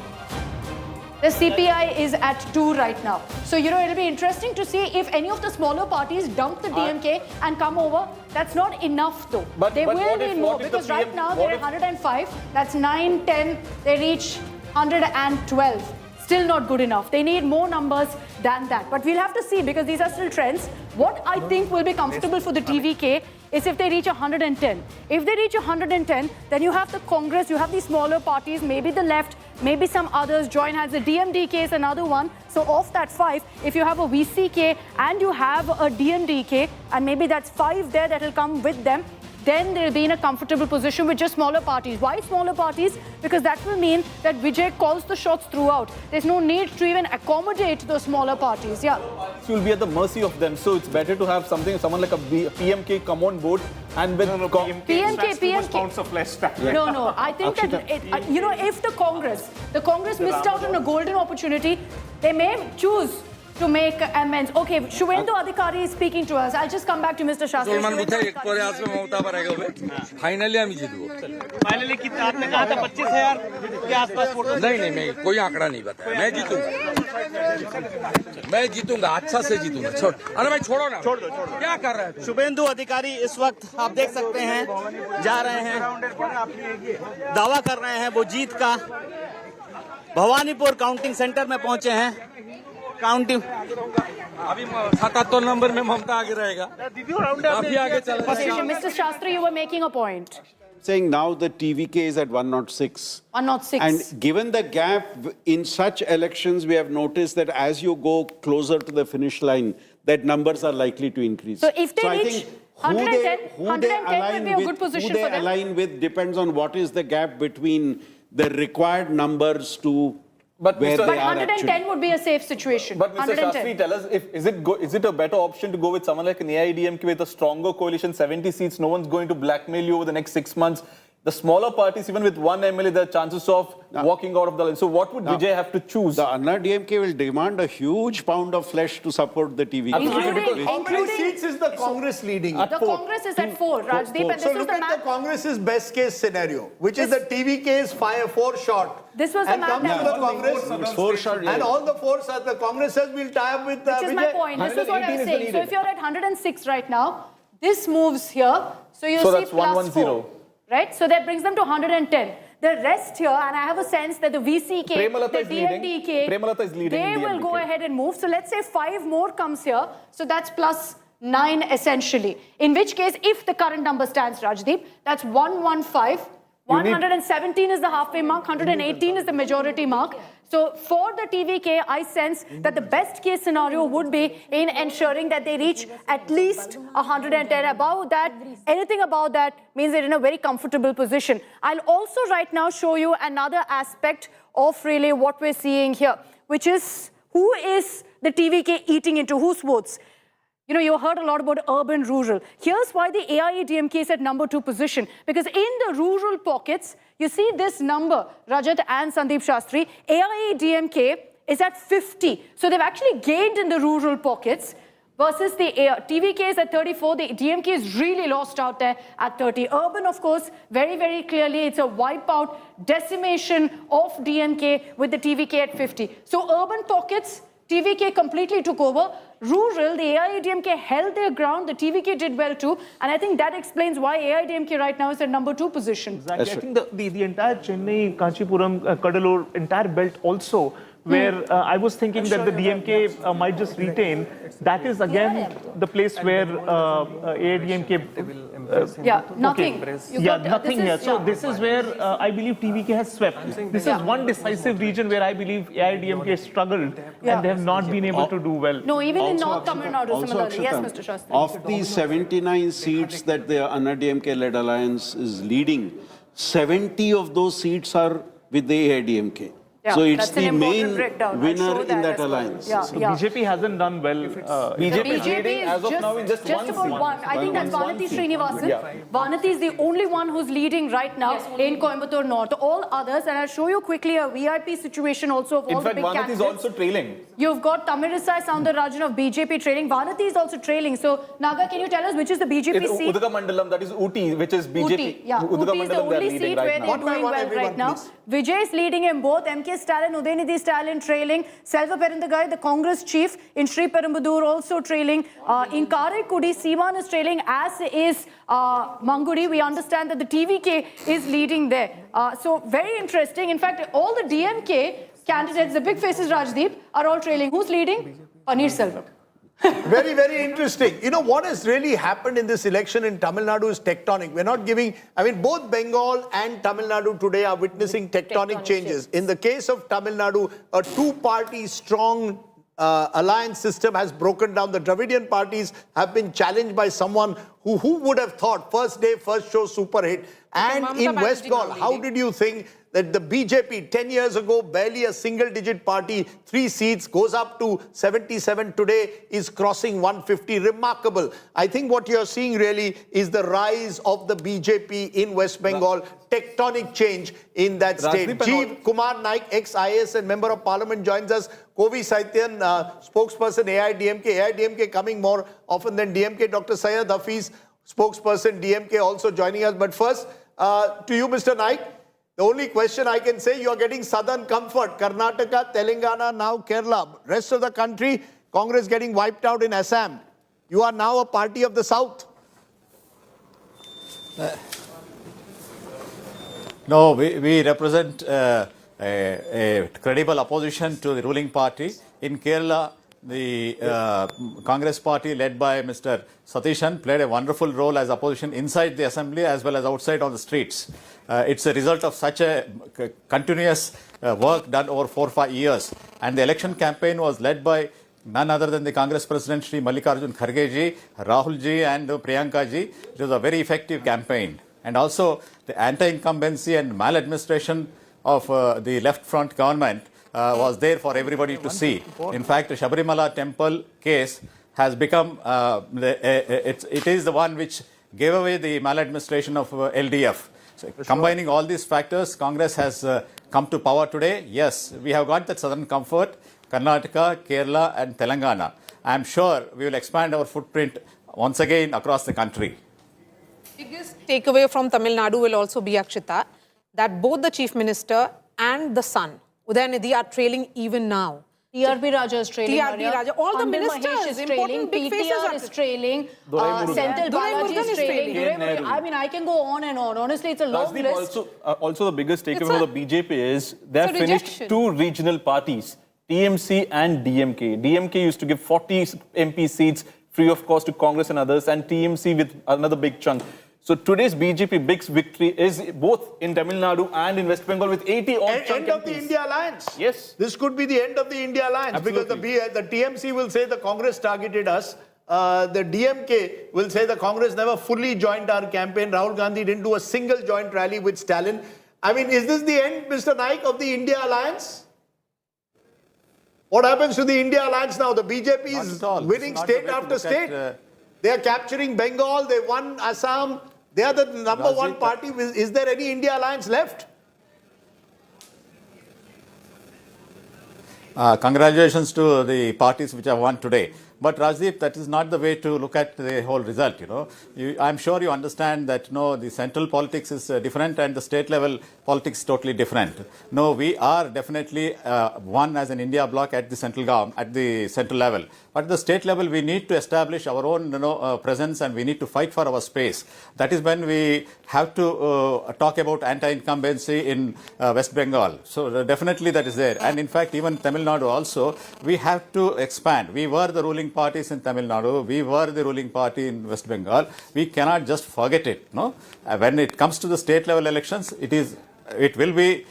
The CPI is at 2 right now. So, you know, it'll be interesting to see if any of the smaller parties dump the DMK and come over. That's not enough, though. They will need more, because right now they're at 105. That's 9, 10. They reach 112. Still not good enough. They need more numbers than that. But we'll have to see, because these are still trends. What I think will be comfortable for the TVK is if they reach 110. If they reach 110, then you have the Congress, you have these smaller parties, maybe the left, maybe some others join hands. The DMDK is another one. So of that 5, if you have a VCK and you have a DMDK, and maybe that's 5 there that will come with them, then they'll be in a comfortable position with just smaller parties. Why smaller parties? Because that will mean that Vijay calls the shots throughout. There's no need to even accommodate those smaller parties. Yeah. You will be at the mercy of them. So it's better to have someone like a PMK come on board and with PMK. Pounds of flesh. No. I think that if the Congress missed out on a golden opportunity, they may choose to make amends. Okay, Shuvendu Adhikari is speaking to us. I'll just come back to Mr. Shastri. Finally हम जीतबो finally कितना आपने कहा था 25,000 के आसपास vote नहीं मैं कोई आंकड़ा नहीं बताया मैं जीतूंगा अच्छा से जीतूंगा छोड़ अरे भाई छोड़ो ना छोड़ दो क्या कर रहे हैं शुभेंदु अधिकारी इस वक्त आप देख सकते हैं जा रहे हैं दावा कर रहे हैं वो जीत का भवानीपुर काउंटिंग सेंटर में पहुंचे हैं काउंटिंग अभी 77 नंबर में ममता आगे रहेगा अभी आगे चल Mr. Shastri, you were making a point. Saying now the TVK is at 106. 106. And given the gap in such elections, we have noticed that as you go closer to the finish line, that numbers are likely to increase. So if they I reach think 110 would be a good position who for they them. align with depends on what is the gap between the required numbers to where they But are 110 actually. would be a safe situation. But Mr. Shastri, tell us, is it a better option to go with someone like an AIADMK with a stronger coalition, 70 seats, no one's going to blackmail you over the next 6 months? The smaller parties, even with one MLA, there are chances of walking out of the line. So what would Vijay have to choose? The AINRC will demand a huge pound of flesh to support the TVK. How many seats is the Congress leading? The Congress is at 4, Rajdeep, and So this is look the at the Congress's best case scenario, which is the TVK's 4 shot. This was the and map comes that to the was Congress, It's 4 shot, and all the 4 are the Congress says will tie up with Which is my Vijay. point. This is what I was 118 is the saying. So leader. if you're at 106 right now, this moves here. So you So see that's plus 110. 4. Right? So that brings them to 110. The rest here, and I have a sense that the VCK, Premalata the is leading. DMDK, Premalata is leading they in will go DMDK. ahead and move. So let's say 5 more comes here. So that's plus 9 essentially. In which case, if the current number stands, Rajdeep, that's 115. 117 is the halfway mark, 118 is the majority mark. So for the TVK, I sense that the best case scenario would be in ensuring that they reach at least 110. Above that, anything above that means they're in a very comfortable position. I'll also right now show you another aspect of really what we're seeing here, which is who is the TVK eating into, whose votes? You know, you heard a lot about urban-rural. Here's why the AIADMK is at number 2 position. Because in the rural pockets, you see this number, Rajat and Sandeep Shastri, AIADMK is at 50. So they've actually gained in the rural pockets versus the TVK is at 34. The DMK is really lost out there at 30. Urban, of course, very, very clearly, it's a wipeout, decimation of DMK with the TVK at 50. So urban pockets, TVK completely took over. Rural, the AIADMK held their ground. The TVK did well too. And I think that explains why AIADMK right now is at number 2 position. Exactly. I think the entire Chennai, Kanchipuram, Kadalur, entire belt also, where I was thinking that the DMK might just retain. That is again the place where AIADMK... nothing. Nothing here. So this is where I believe TVK has swept. This is one decisive region where I believe AIADMK struggled and they have not been able to do well. No, even in North Tamil Nadu, similarly. Yes, Mr. Shastri. Of these 79 seats that the AINRC-led alliance is leading, 70 of those seats are with the AIADMK. Yeah, so it's that's an the important main breakdown. winner in that as well. alliance. Yeah, So yeah. BJP hasn't done well. BJP is leading as of now in just one about seat. one. I think that's Vanati Srinivasan. Vanati is the only one who's leading right now in Coimbatore North. All others, and I'll show you quickly a VIP situation also of all In the fact, big Vanati candidates. is also trailing. You've got Tamilisai Soundararajan of BJP trailing. Vanati is also trailing. So, Naga, can you tell us which is the BJP It's seat? Udagamandalam, that is Uti, which is BJP. Uti, yeah. Uti is the only seat where they're doing well right now. Vijay is leading in both. MK Stalin, Udayanidhi Stalin trailing. Selva Perendagai, the Congress chief in Sri Perumbudur, also trailing. In Karaikudi, Seeman is trailing, as is Mangudi. We understand that the TVK is leading there. So very interesting. In fact, all the DMK candidates, the big faces, Rajdeep, are all trailing. Who's leading? Paneer Selvam. Very, very interesting. You know, what has really happened in this election in Tamil Nadu is tectonic. We're not giving, I mean, both Bengal and Tamil Nadu today are witnessing tectonic changes. In the case of Tamil Nadu, a two-party strong alliance system has broken down. The Dravidian parties have been challenged by someone who would have thought first day, first show, super hit. And Mamata in West Banerjee Bengal, now how leading. did you think that the BJP 10 years ago, barely a single digit party, 3 seats, goes up to 77 today, is crossing 150. Remarkable. I think what you're seeing really is the rise of the BJP in West Bengal, tectonic change in that state. Jeev Kumar Naik, ex-IAS and Member of Parliament, joins us. Kovi Saityan, spokesperson AIADMK. AIADMK coming more often than DMK. Dr. Syed Hafiz, spokesperson DMK, also joining us. But first, to you, Mr. Naik, the only question I can say, you are getting southern comfort. Karnataka, Telangana, now Kerala. Rest of the country, Congress getting wiped out in Assam. You are now a party of the south. No, we represent a credible opposition to the ruling party. In Kerala, the Congress party led by Mr. Satishan played a wonderful role as opposition inside the assembly as well as outside on the streets. It's a result of such a continuous work done over 4 or 5 years. And the election campaign was led by none other than the Congress President Shri Mallikarjun Kharge ji, Rahul ji and Priyanka ji. It was a very effective campaign. And also the anti-incumbency and maladministration of the left front government was there for everybody to see. In fact, the Shabarimala temple case has become, it is the one which gave away the maladministration of LDF. So combining all these factors, Congress has come to power today. Yes, we have got that southern comfort, Karnataka, Kerala and Telangana. I am sure we will expand our footprint once again across the country. Biggest takeaway from Tamil Nadu will also be, Akshita, that both the Chief Minister and the son, Udayanithi, are trailing even now. TRP Raja is trailing. TRP Raja, all the Anil ministers, Mahesh is important trailing, big faces PTR are is trailing, Durai Murugan. Senthil Durai Balaji Murugan is is trailing. trailing. I mean, I can go on and on. Honestly, it's a long Rajdeep, list. also the biggest takeaway for the BJP is they have It's a finished rejection. 2 regional parties, TMC and DMK. DMK used to give 40 MP seats free of cost to Congress and others, and TMC with another big chunk. So today's BJP big victory is both in Tamil Nadu and in West Bengal with 80 odd End of the India alliance. Yes. This could be the end of the India alliance. Absolutely. Because the TMC will say the Congress targeted us. The DMK will say the Congress never fully joined our campaign. Rahul Gandhi didn't do a single joint rally with Stalin. I mean, is this the end, Mr. Naik, of the India alliance? What happens to the India alliance now? The BJP is winning state after state. They are capturing Bengal. They won Assam. They are the number one party. Is there any India alliance left? Congratulations to the parties which have won today. But Rajdeep, that is not the way to look at the whole result. I'm sure you understand that the central politics is different and the state level politics is totally different. No, we are definitely one as an India bloc at the central government, at the central level. But at the state level, we need to establish our own presence and we need to fight for our space. That is when we have to talk about anti-incumbency in West Bengal. So definitely that is there. And in fact, even Tamil Nadu also, we have to expand. We were the ruling parties in Tamil Nadu. We were the ruling party in West Bengal. We cannot just forget it. When it comes to the state level elections, it will be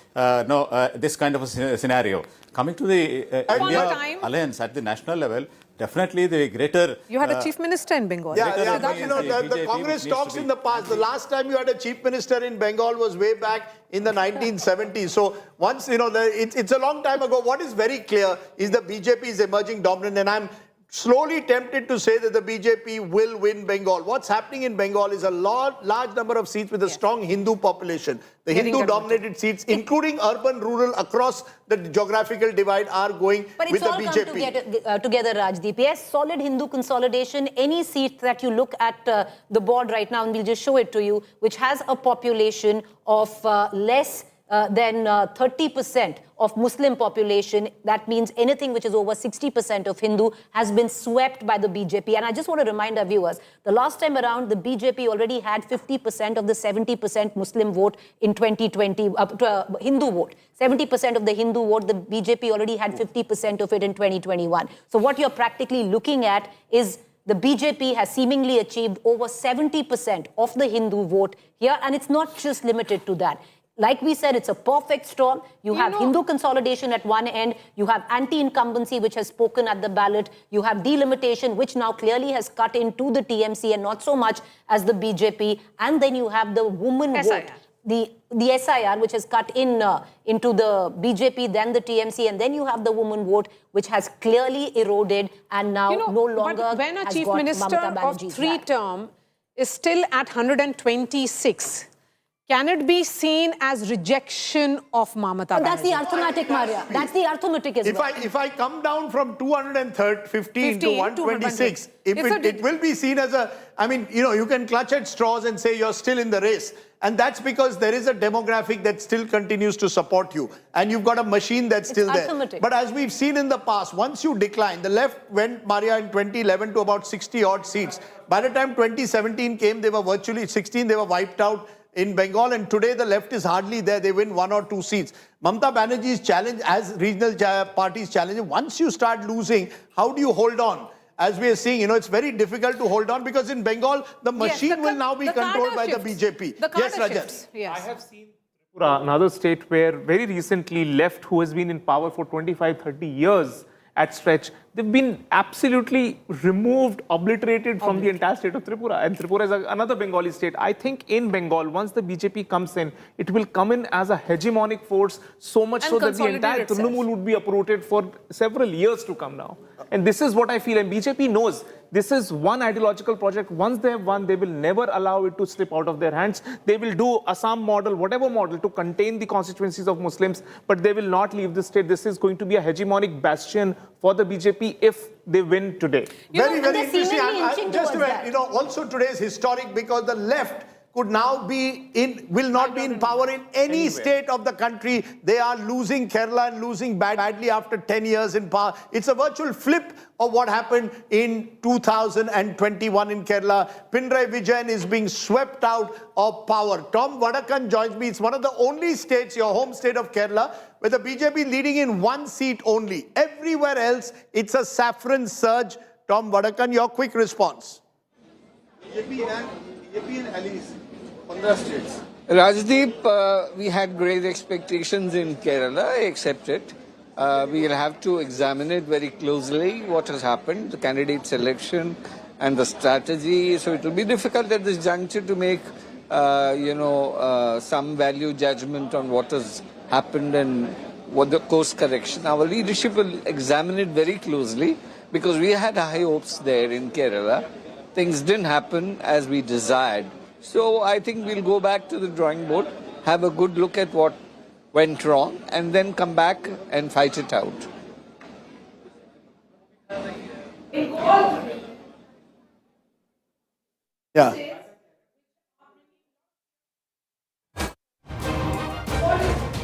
this kind of a scenario. Coming to the India alliance at the national level, definitely the greater... You had a chief minister in Bengal. The Congress talks in the past. The last time you had a chief minister in Bengal was way back in the 1970s. So once, it's a long time ago. What is very clear is the BJP is emerging dominant, and I'm slowly tempted to say that the BJP will win Bengal. What's happening in Bengal is a large number of seats with a strong Hindu population. The Hindu-dominated seats, including urban, rural, across the geographical divide, are going with the BJP. But it's all come together, Rajdeep. Yes, solid Hindu consolidation. Any seat that you look at the board right now, and we'll just show it to you, which has a population of less than 30% of Muslim population, that means anything which is over 60% of Hindu, has been swept by the BJP. And I just want to remind our viewers, the last time around, the BJP already had 50% of the 70% Muslim vote in 2020, Hindu vote. 70% of the Hindu vote, the BJP already had 50% of it in 2021. So what you're practically looking at is the BJP has seemingly achieved over 70% of the Hindu vote here, and it's not just limited to that. like we said, it's a perfect storm. You have Hindu consolidation at one end. You have anti-incumbency, which has spoken at the ballot. You have delimitation, which now clearly has cut into the TMC and not so much as the BJP. And then you have the woman vote. The SIR, which has cut into the BJP, then the TMC, and then you have the woman vote, which has clearly eroded and now no longer but when a has chief got minister Mamata of Banerjee's three back. term is still at 126, can it be seen as rejection of Mamata Banerjee? That's the arithmetic, Maria. That's the arithmetic as well. If I come down from 215 to 126, it will be seen as a, I mean, you know, you can clutch at straws and say you're still in the race. And that's because there is a demographic that still continues to support you. And you've got a machine that's still there. Arithmetic. But as we've seen in the past, once you decline, the left went, Maria, in 2011 to about 60 odd seats. By the time 2017 came, they were virtually 16, they were wiped out in Bengal, and today the left is hardly there. They win 1 or 2 seats. Mamata Banerjee's challenge, as regional parties challenge, once you start losing, how do you hold on? As we are seeing, you know, it's very difficult to hold on because in Bengal, the machine will now be controlled by the BJP. Yes, Rajan. Yes. I have seen Tripura, another state where very recently left, who has been in power for 25, 30 years at stretch, they've been absolutely removed, obliterated from the entire state of Tripura. And Tripura is another Bengali state. I think in Bengal, once the BJP comes in, it will come in as a hegemonic force, so much so that the entire Trinamool would be uprooted for several years to come now. And this is what I feel. And BJP knows this is one ideological project. Once they have won, they will never allow it to slip out of their hands. They will do Assam model, whatever model, to contain the constituencies of Muslims, but they will not leave the state. This is going to be a hegemonic bastion for the BJP if they win today. Very interesting. Just to, you know, also today is historic because the left could now be will not be in power in any state of the country. They are losing Kerala and losing badly after 10 years in power. It's a virtual flip of what happened in 2021 in Kerala. Pinarayi Vijayan is being swept out of power. Tom Vadakan joins me. It's one of the only states, your home state of Kerala, with the BJP leading in 1 seat only. Everywhere else, it's a saffron surge. Tom Vadakan, your quick response. BJP and allies on the states. Rajdeep, we had great expectations in Kerala. I accept it. We will have to examine it very closely, what has happened, the candidate selection and the strategy. So it will be difficult at this juncture to make, some value judgment on what has happened and what the course correction. Our leadership will examine it very closely because we had high hopes there in Kerala. Things didn't happen as we desired. So I think we'll go back to the drawing board, have a good look at what went wrong, and then come back and fight it out. Yeah.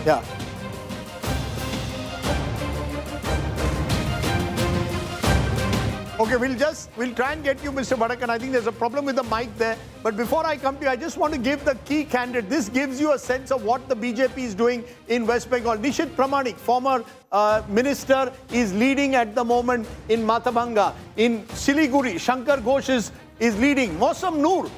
Yeah. Okay, we'll try and get you, Mr. Vadakan. I think there's a problem with the mic there. But before I come to you, I just want to give the key candidate. This gives you a sense of what the BJP is doing in West Bengal. Nishit Pramanik, former minister, is leading at the moment in Matabanga. In Siliguri, Shankar Ghosh is leading. Mosam Noor,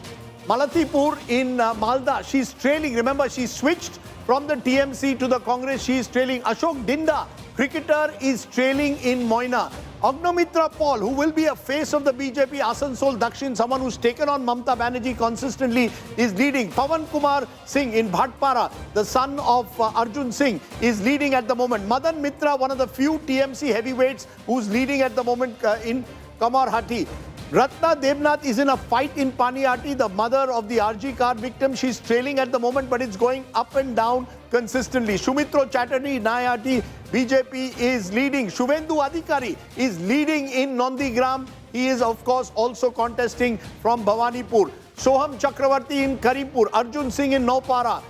Malatipur in Malda, she's trailing. Remember, she switched from the TMC to the Congress. She is trailing. Ashok Dinda, cricketer, is trailing in Moina. Agnomitra Paul, who will be a face of the BJP, Asansol Dakshin, someone who's taken on Mamata Banerjee consistently, is leading. Pawan Kumar Singh in Bhatpara, the son of Arjun Singh, is leading at the moment. Madan Mitra, one of the few TMC heavyweights who's leading at the moment in Kamarhati. Ratna Devnath is in a fight in Paniati, the mother of the RG car victim. She's trailing at the moment, but it's going up and down consistently. Shumitro Chatterjee, Nayati, BJP is leading. Shuvendu Adhikari is leading in Nondigram. He is, of course, also contesting from Bhawanipur. Soham Chakravarti in Karimpur. Arjun Singh in Naupara.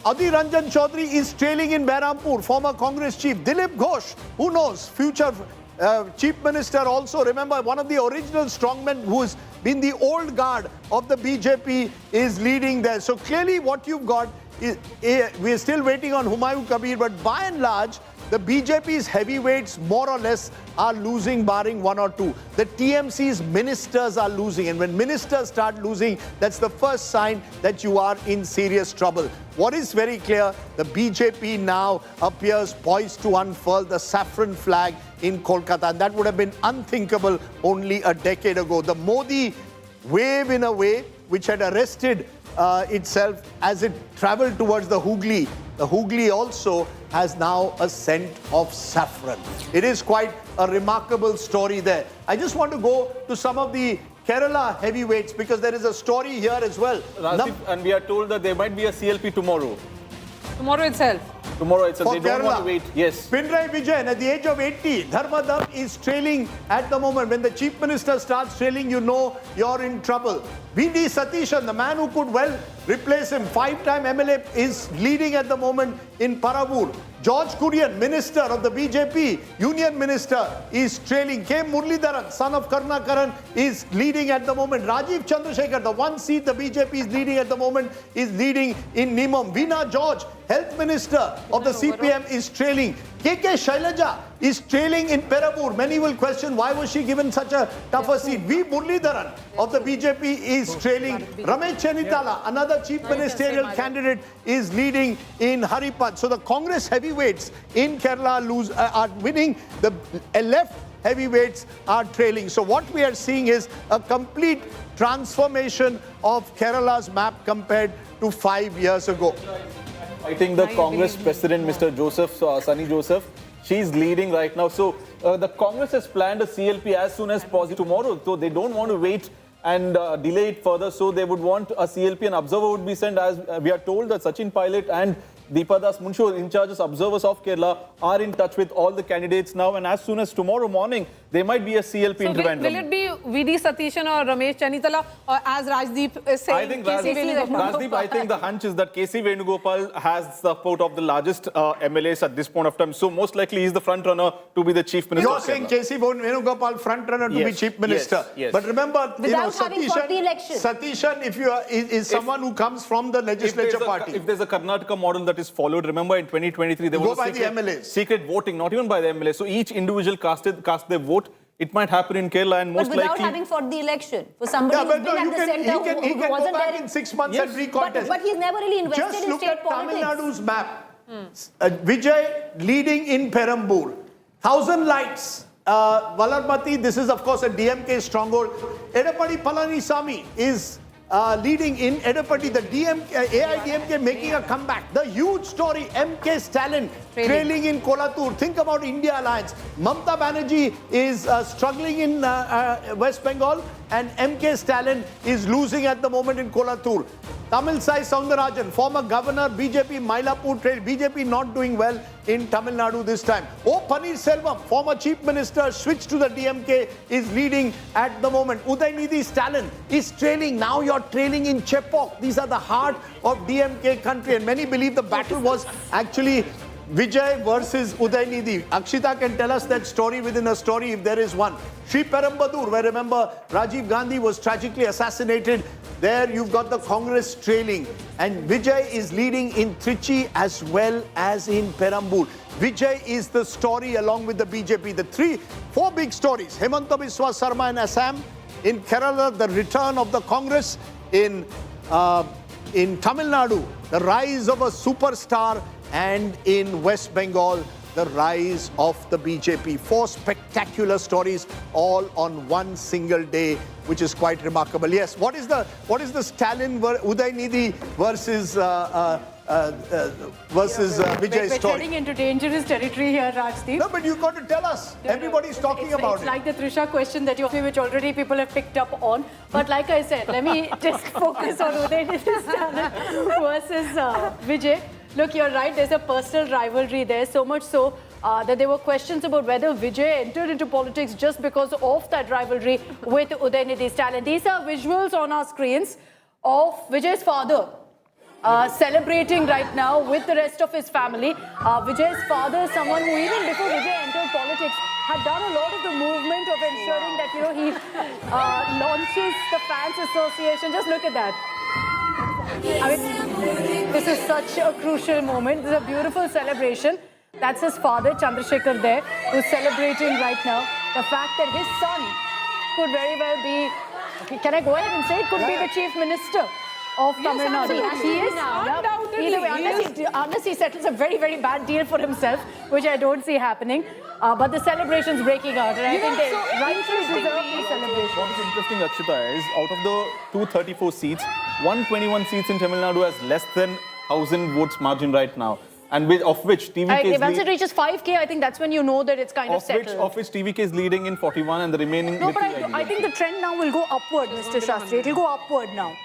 Adi Ranjan Chaudhary is trailing in Behrampur, former Congress chief. Dilip Ghosh, who knows, future Chief Minister also. Remember, one of the original strongmen who's been the old guard of the BJP is leading there. So clearly what you've got is, we're still waiting on Humayun Kabir, but by and large, the BJP's heavyweights more or less are losing, barring one or two. The TMC's ministers are losing, and when ministers start losing, that's the first sign that you are in serious trouble. What is very clear, the BJP now appears poised to unfurl the saffron flag in Kolkata, and that would have been unthinkable only a decade ago. The Modi wave, in a way, which had arrested itself as it traveled towards the Hooghly. The Hooghly also has now a scent of saffron. It is quite a remarkable story there. I just want to go to some of the Kerala heavyweights because there is a story here as well. Rajiv, and we are told that there might be a CLP tomorrow. Tomorrow itself. Tomorrow itself. For They don't Kerala. want to wait. Yes. Pinarayi Vijayan, at the age of 80, Dharmadham is trailing at the moment. When the Chief Minister starts trailing, you know you're in trouble. V.D. Satishan, the man who could well replace him, 5-time MLA, is leading at the moment in Paravur. George Kurian, Minister of the BJP, Union Minister, is trailing. K. Muralidharan, son of Karnakaran, is leading at the moment. Rajiv Chandrasekhar, the one seat the BJP is leading at the moment, is leading in Nimam. Veena George, Health Minister of the CPM, is trailing. K.K. Shailaja is trailing in Perambur. Many will question why was she given such a tougher seat. V. Muralidharan of the BJP is trailing. Ramesh Chennitala, another chief ministerial candidate, is leading in Haripad. So the Congress heavyweights in Kerala are winning. The left heavyweights are trailing. So what we are seeing is a complete transformation of Kerala's map compared to 5 years ago. I think the Congress president, Mr. Joseph, Sunny Joseph, she's leading right now. So the Congress has planned a CLP as soon as possible tomorrow. So they don't want to wait and delay it further. So they would want a CLP. An observer would be sent, as we are told that Sachin Pilot and Deepadas Munshu, in charge as observers of Kerala, are in touch with all the candidates now. And as soon as tomorrow morning, there might be a CLP intervention. Will it be V.D. Satishan or Ramesh Chennitala, or as Rajdeep is saying? I think Rajdeep, I think the hunch is that KC Venugopal has the support of the largest MLAs at this point of time. So most likely he's the front runner to be the chief minister. You're saying KC Venugopal front runner to be chief minister. Yes. But remember, Without having fought the election. Satishan, if you are, is someone who comes from the legislature party. If there's a Karnataka model that is followed, remember in 2023 there was a secret voting, not even by the MLA. So each individual cast their vote. It might happen in Kerala, and most but without likely having fought the election. For somebody who's been at the center he can wasn't go back there in 6 months and recontest. But he's never really invested Just in look state at politics. Tamil Nadu's map. Vijay leading in Perambur. 1,000 lights. Valarmati, this is of course a DMK stronghold. Edapadi Palanisamy is leading in Edapati. The AIADMK making a comeback. The huge story, MK Stalin trailing in Kolathur. Think about India Alliance. Mamata Banerjee is struggling in West Bengal, and MK Stalin is losing at the moment in Kolathur. Tamil Sai Soundarajan, former governor, BJP, Mylapore trail. BJP not doing well in Tamil Nadu this time. O. Paneerselvam, former chief minister, switched to the DMK, is leading at the moment. Udaynidhi Stalin is trailing. Now you're trailing in Chepauk. These are the heart of DMK country, and many believe the battle was actually Vijay versus Udaynidhi. Akshita can tell us that story within a story if there is one. Sri Perambur, where remember Rajiv Gandhi was tragically assassinated. There you've got the Congress trailing, and Vijay is leading in Trichy as well as in Perambur. Vijay is the story along with the BJP. The 4 big stories. Hemanta Biswa Sarma in Assam. In Kerala, the return of the Congress. In Tamil Nadu, the rise of a superstar. And in West Bengal, the rise of the BJP. 4 spectacular stories all on one single day, which is quite remarkable. Yes, what is the Stalin Udaynidhi versus Vijay We're story? getting into dangerous territory here, Rajdeep. No, but you've got to tell us. Everybody's talking about it's it. like the Trisha question that you asked me, which already people have picked up on. But like I said, let me just focus on Udaynidhi Stalin versus Vijay. Look, you're right, there's a personal rivalry there, so much so that there were questions about whether Vijay entered into politics just because of that rivalry with Udaynidhi Stalin. These are visuals on our screens of Vijay's father celebrating right now with the rest of his family. Vijay's father is someone who, even before Vijay entered politics, had done a lot of the movement of ensuring that, he launches the Fans Association. Just look at that. I mean, this is such a crucial moment. This is a beautiful celebration. That's his father, Chandrasekhar, there, who's celebrating right now. The fact that his son could very well be, can I go ahead and say it, could be the chief minister of Tamil Nadu. absolutely. He is. Undoubtedly, Either way, unless he settles a very, very bad deal for himself, which I don't see happening. But the celebration's breaking out, and I think they rightfully deserve these celebrations. What is interesting, Akshita, is out of the 234 seats, 121 seats in Tamil Nadu has less than 1,000 votes margin right now. And of which TVK is Once it reaches 5K, I think that's when you know that it's kind of settled. Of which TVK is leading in 41 and the remaining... No, but I think the trend now will go upward, Mr. Shastri. It will go upward now.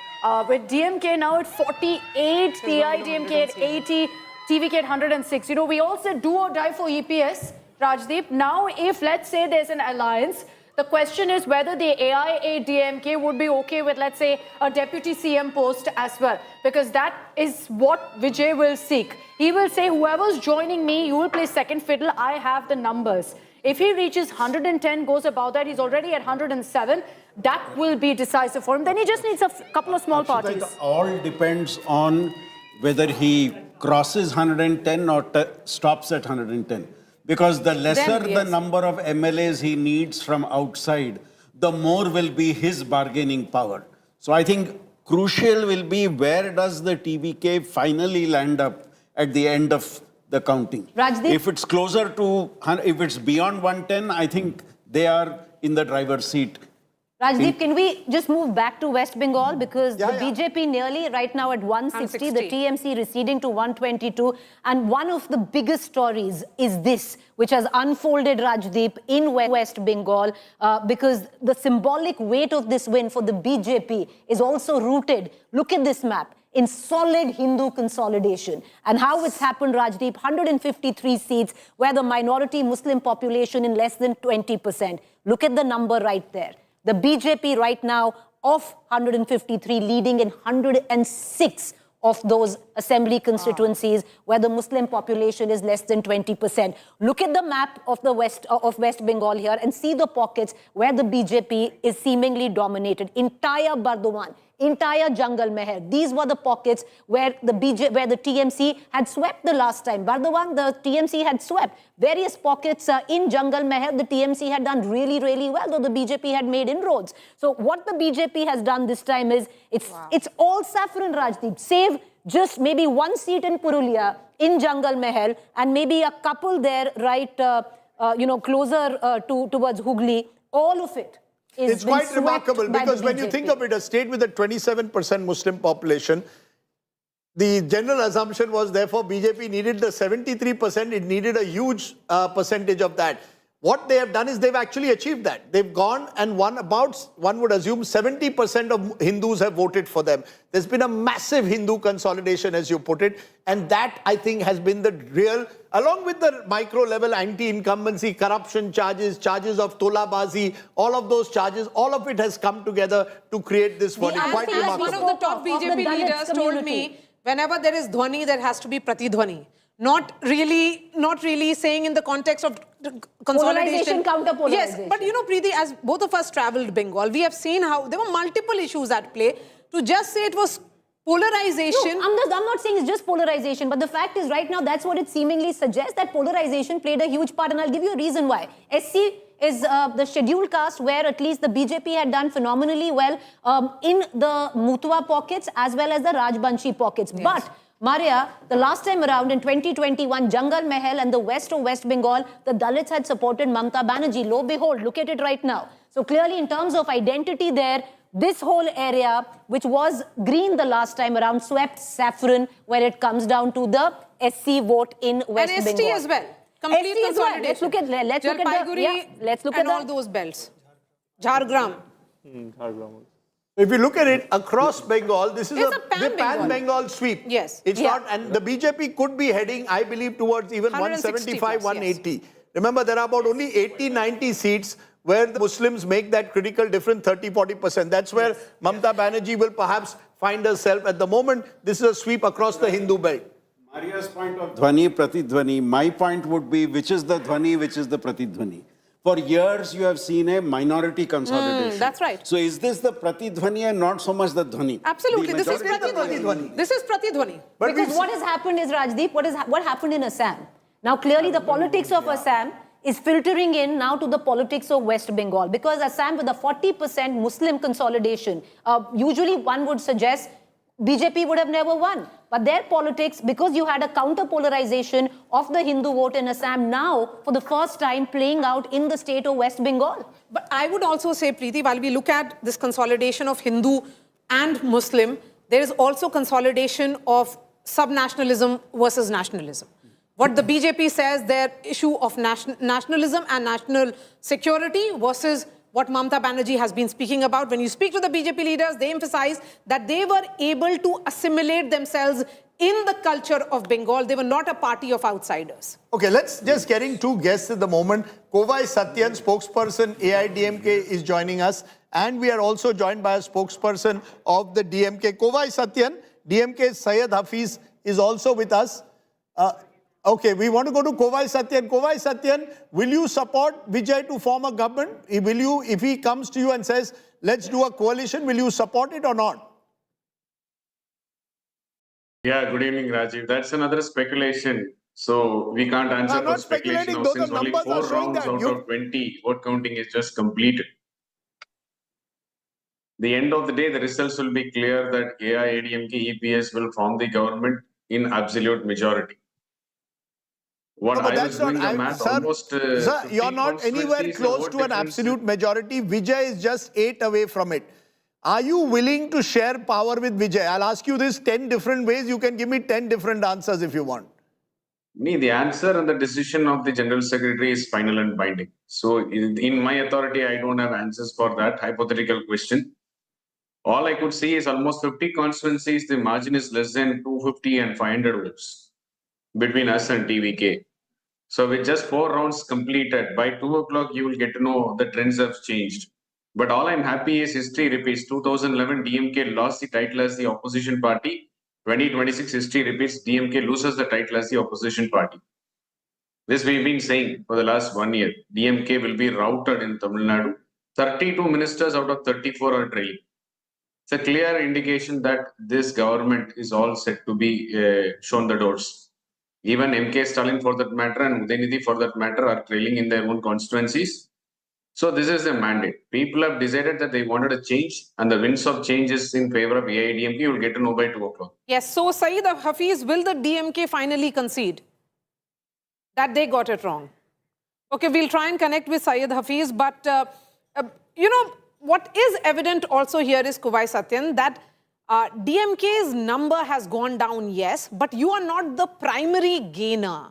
With DMK now at 48, the AIADMK at 80, TVK at 106. You know, we all said do or die for EPS, Rajdeep. Now, if let's say there's an alliance, the question is whether the AIADMK would be okay with, let's say, a deputy CM post as well. Because that is what Vijay will seek. He will say, whoever's joining me, you will play second fiddle. I have the numbers. If he reaches 110, goes about that, he's already at 107. That will be decisive for him. Then he just needs a couple of small parties. It all depends on whether he crosses 110 or stops at 110. Because the lesser the number of MLAs he needs from outside, the more will be his bargaining power. So I think crucial will be where does the TVK finally land up at the end of the counting. Rajdeep? If it's closer to, if it's beyond 110, I think they are in the driver's seat. Rajdeep, can we just move back to West Bengal? Because the BJP nearly right now at 160, the TMC receding to 122. And one of the biggest stories is this, which has unfolded, Rajdeep, in West Bengal, because the symbolic weight of this win for the BJP is also rooted, look at this map, in solid Hindu consolidation. And how it's happened, Rajdeep, 153 seats where the minority Muslim population in less than 20%. Look at the number right there. The BJP right now of 153 leading in 106 of those assembly constituencies where the Muslim population is less than 20%. Look at the map of the West Bengal here and see the pockets where the BJP is seemingly dominated. Entire Bardhaman, entire Jungle Meher. These were the pockets where the TMC had swept the last time. Bardhaman, the TMC had swept. Various pockets in Jungle Meher, the TMC had done really, really well, though the BJP had made inroads. So what the BJP has done this time is, it's all saffron, Rajdeep, save just maybe one seat in Purulia, in Jungle Meher, and maybe a couple there, right, closer towards Hooghly. All of it. It's quite remarkable because when you think of it, a state with a 27% Muslim population, the general assumption was therefore BJP needed the 73%, it needed a huge percentage of that. What they have done is they've actually achieved that. They've gone and won about, one would assume, 70% of Hindus have voted for them. There's been a massive Hindu consolidation, as you put it, and that, I think, has been the real, along with the micro-level anti-incumbency, corruption charges, charges of tolabazi, all of those charges, all of it has come together to create this verdict. Quite remarkable. One of the top BJP leaders told me, whenever there is Dhwani, there has to be Pratidhwani. Not really saying in the context of consolidation. Counter-polarization. Yes, but you know, Preeti, as both of us traveled Bengal, we have seen how there were multiple issues at play. To just say it was polarization. No, I'm not saying it's just polarization, but the fact is right now that's what it seemingly suggests, that polarization played a huge part, and I'll give you a reason why. SC is the scheduled caste where at least the BJP had done phenomenally well in the Mutwa pockets as well as the Rajbanshi pockets. Yes. But Maria, the last time around in 2021, Jungle Mahal and the west of West Bengal, the Dalits had supported Mamata Banerjee. Lo behold, look at it right now. So clearly in terms of identity there, this whole area, which was green the last time around, swept saffron when it comes down to the SC vote in West Bengal. And ST as well. Complete ST as well. consolidation. Let's look at all those belts. Jhargram. If you look at it across Bengal, this is a pan-Bengal sweep. Yes. It's not, and the BJP could be heading, I believe, towards even 175, 180. Yes. Remember, there are about only 80, 90 seats where the Muslims make that critical difference, 30, 40%. That's where Mamata Banerjee will perhaps find herself. At the moment, this is a sweep across the Hindu belt. Maria's point of Dhwani, Pratidhwani, my point would be which is the Dhwani, which is the Pratidhwani. For years, you have seen a minority consolidation. That's right. So is this the Pratidhwani and not so much the Dhwani? Absolutely. This is Pratidhwani. This is Pratidhwani. Because what has happened is, Rajdeep, what happened in Assam? Now, clearly, the politics of Assam is filtering in now to the politics of West Bengal, because Assam with a 40% Muslim consolidation, usually one would suggest BJP would have never won. But their politics, because you had a counter-polarization of the Hindu vote in Assam, now for the first time playing out in the state of West Bengal. But I would also say, Preeti, while we look at this consolidation of Hindu and Muslim, there is also consolidation of sub-nationalism versus nationalism. What the BJP says, their issue of nationalism and national security versus what Mamata Banerjee has been speaking about. When you speak to the BJP leaders, they emphasize that they were able to assimilate themselves in the culture of Bengal. They were not a party of outsiders. Okay, let's just getting two guests at the moment. Kovai Satyan, spokesperson AIADMK, is joining us. And we are also joined by a spokesperson of the DMK. Kovai Satyan, DMK's Syed Hafiz is also with us. Okay, we want to go to Kovai Satyan. Kovai Satyan, will you support Vijay to form a government? Will you, if he comes to you and says, let's do a coalition, will you support it or not? Yeah, good evening, Rajiv. That's another speculation. So we can't answer I'm for not speculation speculating. now, Those since are only numbers 4 are showing rounds that. out of 20 vote counting is just completed. The end of the day, the results will be clear that AIADMK EPS will form the government in absolute majority. What No, but I was doing the math, almost sir, 50 you're not anywhere constituencies, the close vote to an difference- absolute majority. Vijay is just 8 away from it. Are you willing to share power with Vijay? I'll ask you this 10 different ways. You can give me 10 different answers if you want. The answer and the decision of the General Secretary is final and binding. So in my authority, I don't have answers for that hypothetical question. All I could see is almost 50 constituencies, the margin is less than 250 and 500 votes between us and TVK. So with just 4 rounds completed, by 2 o'clock, you will get to know the trends have changed. But all I'm happy is history repeats. 2011, DMK lost the title as the opposition party. 2026, history repeats. DMK loses the title as the opposition party. This we've been saying for the last 1 year. DMK will be routed in Tamil Nadu. 32 ministers out of 34 are trailing. It's a clear indication that this government is all set to be shown the doors. Even MK Stalin for that matter and Udaynidhi for that matter are trailing in their own constituencies. So this is the mandate. People have decided that they wanted a change, and the winds of change is in favor of AIADMK. You will get to know by 2 o'clock. Yes, so Syed Hafiz, will the DMK finally concede that they got it wrong? Okay, we'll try and connect with Syed Hafiz, but you know, what is evident also here is, Kovai Satyan, that DMK's number has gone down, yes, but you are not the primary gainer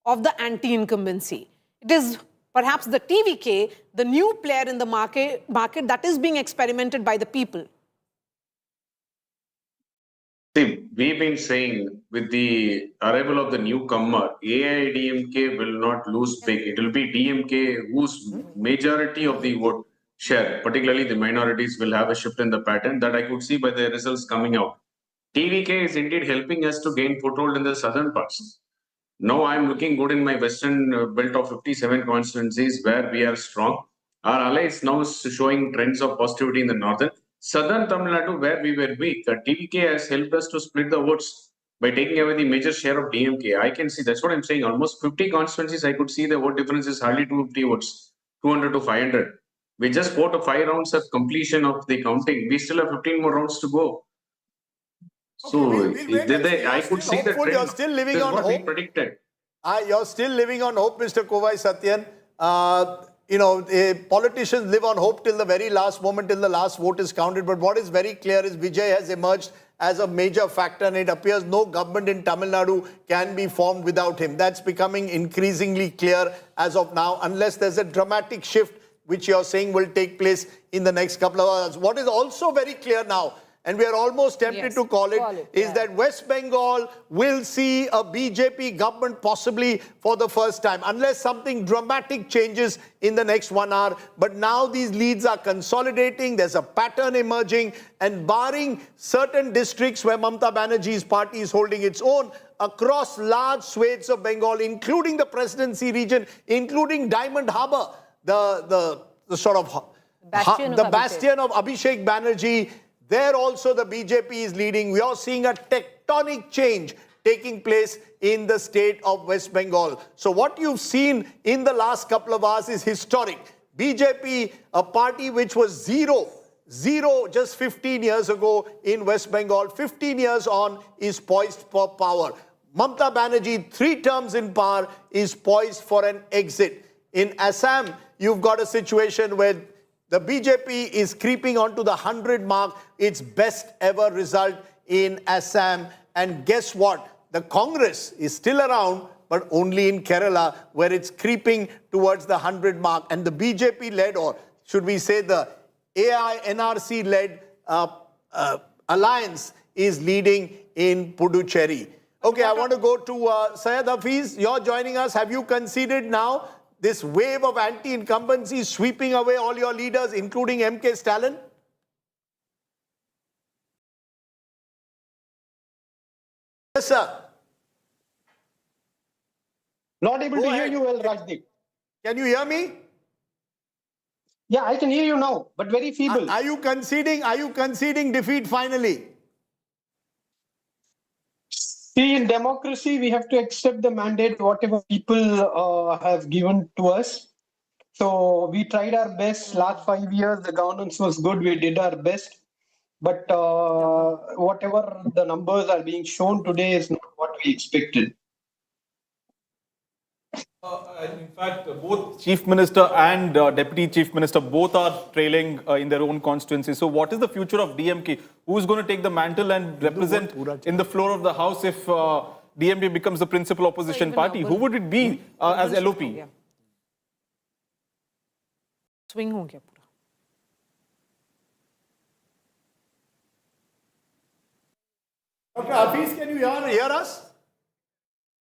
of the anti-incumbency. It is perhaps the TVK, the new player in the market that is being experimented by the people. See, we've been saying with the arrival of the newcomer, AIADMK will not lose big. It will be DMK whose majority of the vote share, particularly the minorities, will have a shift in the pattern that I could see by the results coming out. TVK is indeed helping us to gain foothold in the southern parts. Now I'm looking good in my western belt of 57 constituencies where we are strong. Our ally is now showing trends of positivity in the northern. Southern Tamil Nadu, where we were weak, TVK has helped us to split the votes by taking away the major share of DMK. I can see, that's what I'm saying, almost 50 constituencies, I could see the vote difference is hardly 250 votes, 200 to 500. We just 4 to 5 rounds of completion of the counting. We still have 15 more rounds to go. So I could see the trend. You're still living on hope. Predicted. You're still living on hope, Mr. Kovai Satyan. You know, politicians live on hope till the very last moment, till the last vote is counted. But what is very clear is Vijay has emerged as a major factor, and it appears no government in Tamil Nadu can be formed without him. That's becoming increasingly clear as of now, unless there's a dramatic shift, which you're saying will take place in the next couple of hours. What is also very clear now, and we are almost tempted to call it, is that West Bengal will see a BJP government possibly for the first time, unless something dramatic changes in the next 1 hour. But now these leads are consolidating, there's a pattern emerging, and barring certain districts where Mamata Banerjee's party is holding its own, across large swathes of Bengal, including the presidency region, including Diamond Harbour, the sort of bastion of Abhishek Banerjee, there also the BJP is leading. We are seeing a tectonic change taking place in the state of West Bengal. So what you've seen in the last couple of hours is historic. BJP, a party which was zero just 15 years ago in West Bengal, 15 years on, is poised for power. Mamata Banerjee, 3 terms in power, is poised for an exit. In Assam, you've got a situation where the BJP is creeping onto the 100 mark, its best ever result in Assam. And guess what? The Congress is still around, but only in Kerala, where it's creeping towards the 100 mark. And the BJP-led, or should we say the AINRC-led alliance is leading in Puducherry. Okay, I want to go to Syed Hafiz. You're joining us. Have you conceded now this wave of anti-incumbency sweeping away all your leaders, including MK Stalin? Yes, sir. Not able to hear you well, Rajdeep. Can you hear me? Yeah, I can hear you now, but very feeble. Are you conceding defeat finally? See, in democracy, we have to accept the mandate, whatever people have given to us. So we tried our best. Last 5 years, the governance was good. We did our best. But whatever the numbers are being shown today is not what we expected. In fact, both Chief Minister and Deputy Chief Minister, both are trailing in their own constituencies. So what is the future of DMK? Who's going to take the mantle and represent in the floor of the House if DMK becomes the principal opposition party? Who would it be as LOP? Swing ho gaya pura. Dr. Hafiz, can you hear us?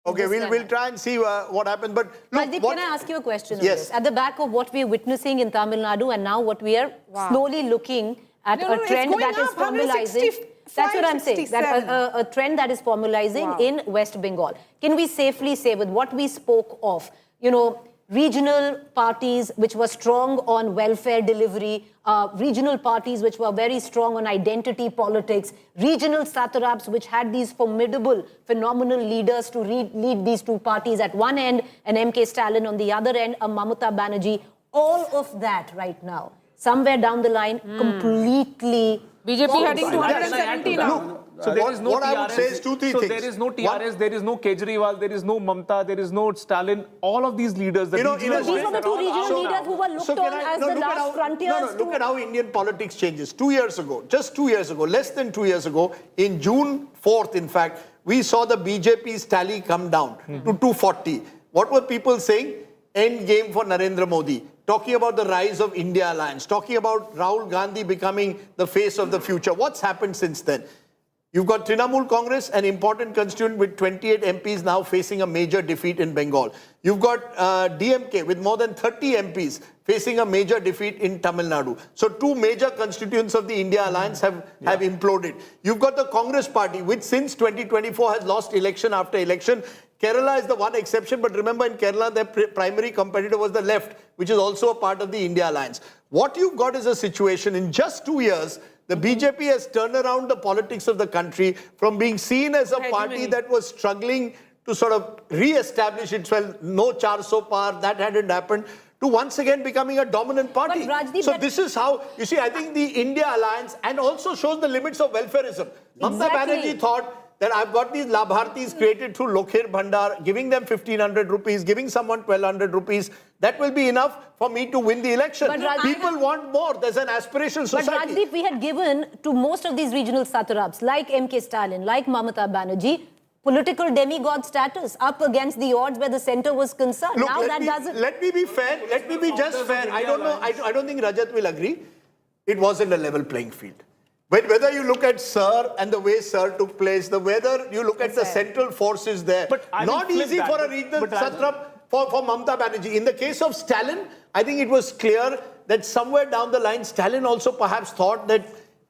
Okay, we'll try and see what happens. But look, Rajdeep, can I ask you a question? Yes. At the back of what we're witnessing in Tamil Nadu and now what we are slowly looking at a trend that is formalizing. That's what I'm saying. That a trend that is formalizing in West Bengal. Can we safely say, with what we spoke of, regional parties which were strong on welfare delivery, regional parties which were very strong on identity politics, regional satraps which had these formidable, phenomenal leaders to lead these two parties at one end, and MK Stalin on the other end, a Mamata Banerjee, all of that right now, somewhere down the line, completely... BJP heading to 170 now. So there is no what TRS. I would say is two, three things. There is no TRS, there is no Kejriwal, there is no Mamata, there is no Stalin. All of these leaders, these are the two regional leaders who were looked on as the last frontiers. Look at how Indian politics changes. 2 years ago, just 2 years ago, less than 2 years ago, in June 4th, in fact, we saw the BJP's tally come down to 240. What were people saying? End game for Narendra Modi. Talking about the rise of India Alliance, talking about Rahul Gandhi becoming the face of the future. What's happened since then? You've got Trinamool Congress, an important constituent with 28 MPs now facing a major defeat in Bengal. You've got DMK with more than 30 MPs facing a major defeat in Tamil Nadu. So 2 major constituents of the India Alliance have imploded. You've got the Congress party, which since 2024 has lost election after election. Kerala is the one exception, but remember in Kerala, their primary competitor was the left, which is also a part of the India Alliance. What you've got is a situation in just 2 years, the BJP has turned around the politics of the country from being seen as a party that was struggling to sort of re-establish itself, no charso par, that hadn't happened, to once again becoming a dominant party. So this is how, you see, I think the India Alliance, and also shows the limits of welfareism. Mamata Banerjee thought that I've got these Labhartis created through Lokhir Bhandar, giving them 1,500 rupees, giving someone 1,200 rupees. That will be enough for me to win the election. People want more. There's an aspirational society. But Rajdeep, we had given to most of these regional satraps, like MK Stalin, like Mamata Banerjee, political demigod status up against the odds where the center was concerned. Look, now that doesn't... Let me be fair. Let me be just fair. I don't know. I don't think Rajat will agree. It wasn't a level playing field. But whether you look at Sir and the way Sir took place, whether you look at the central forces there, not easy for a regional satrap for Mamata Banerjee. In the case of Stalin, I think it was clear that somewhere down the line, Stalin also perhaps thought that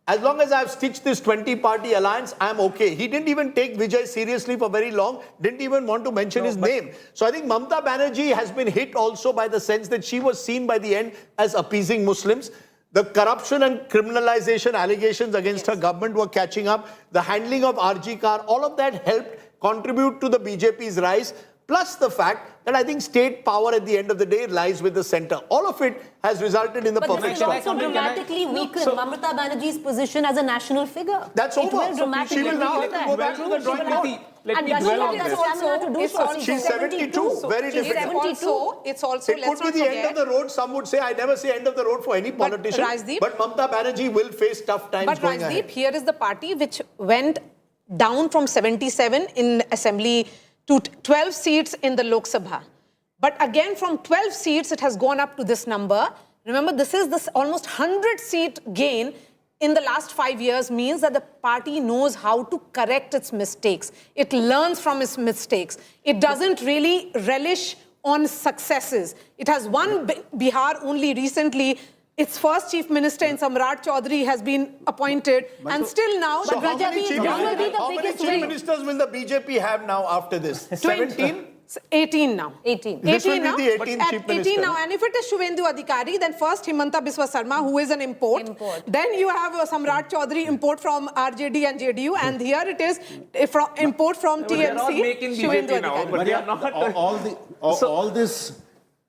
as long as I've stitched this 20-party alliance, I'm okay. He didn't even take Vijay seriously for very long, didn't even want to mention his name. So I think Mamata Banerjee has been hit also by the sense that she was seen by the end as appeasing Muslims. The corruption and criminalization allegations against her government were catching up. The handling of RG Car, all of that helped contribute to the BJP's rise. Plus the fact that I think state power at the end of the day lies with the center. All of it has resulted in the But this perfect will storm. also dramatically weaken Mamata Banerjee's position as a national figure. That's it over. will dramatically She will now have to go back to the drawing board. And does she have the stamina to do so? She's 72. Very difficult. It's also It could be the end of the road. Some would say, I never say end of the road for any politician. Rajdeep- But Mamata Banerjee will face tough times But going Rajdeep, ahead. here is the party which went down from 77 in assembly to 12 seats in the Lok Sabha. But again, from 12 seats, it has gone up to this number. Remember, this is this almost 100-seat gain in the last 5 years means that the party knows how to correct its mistakes. It learns from its mistakes. It doesn't really relish on successes. It has won Bihar only recently. Its first chief minister in Samrat Chaudhary has been appointed, and still now... So how many chief ministers will the BJP have now after this? 17? 18 now. 18. This will be now. the 18th chief 18 minister. now. And if it is Shubhendu Adhikari, then first Himanta Biswa Sarma, who is an import. Then you have Samrat Chaudhary, import from RJD and JDU. And here it is import from TMC. They're all making BJP now, but they are not. All this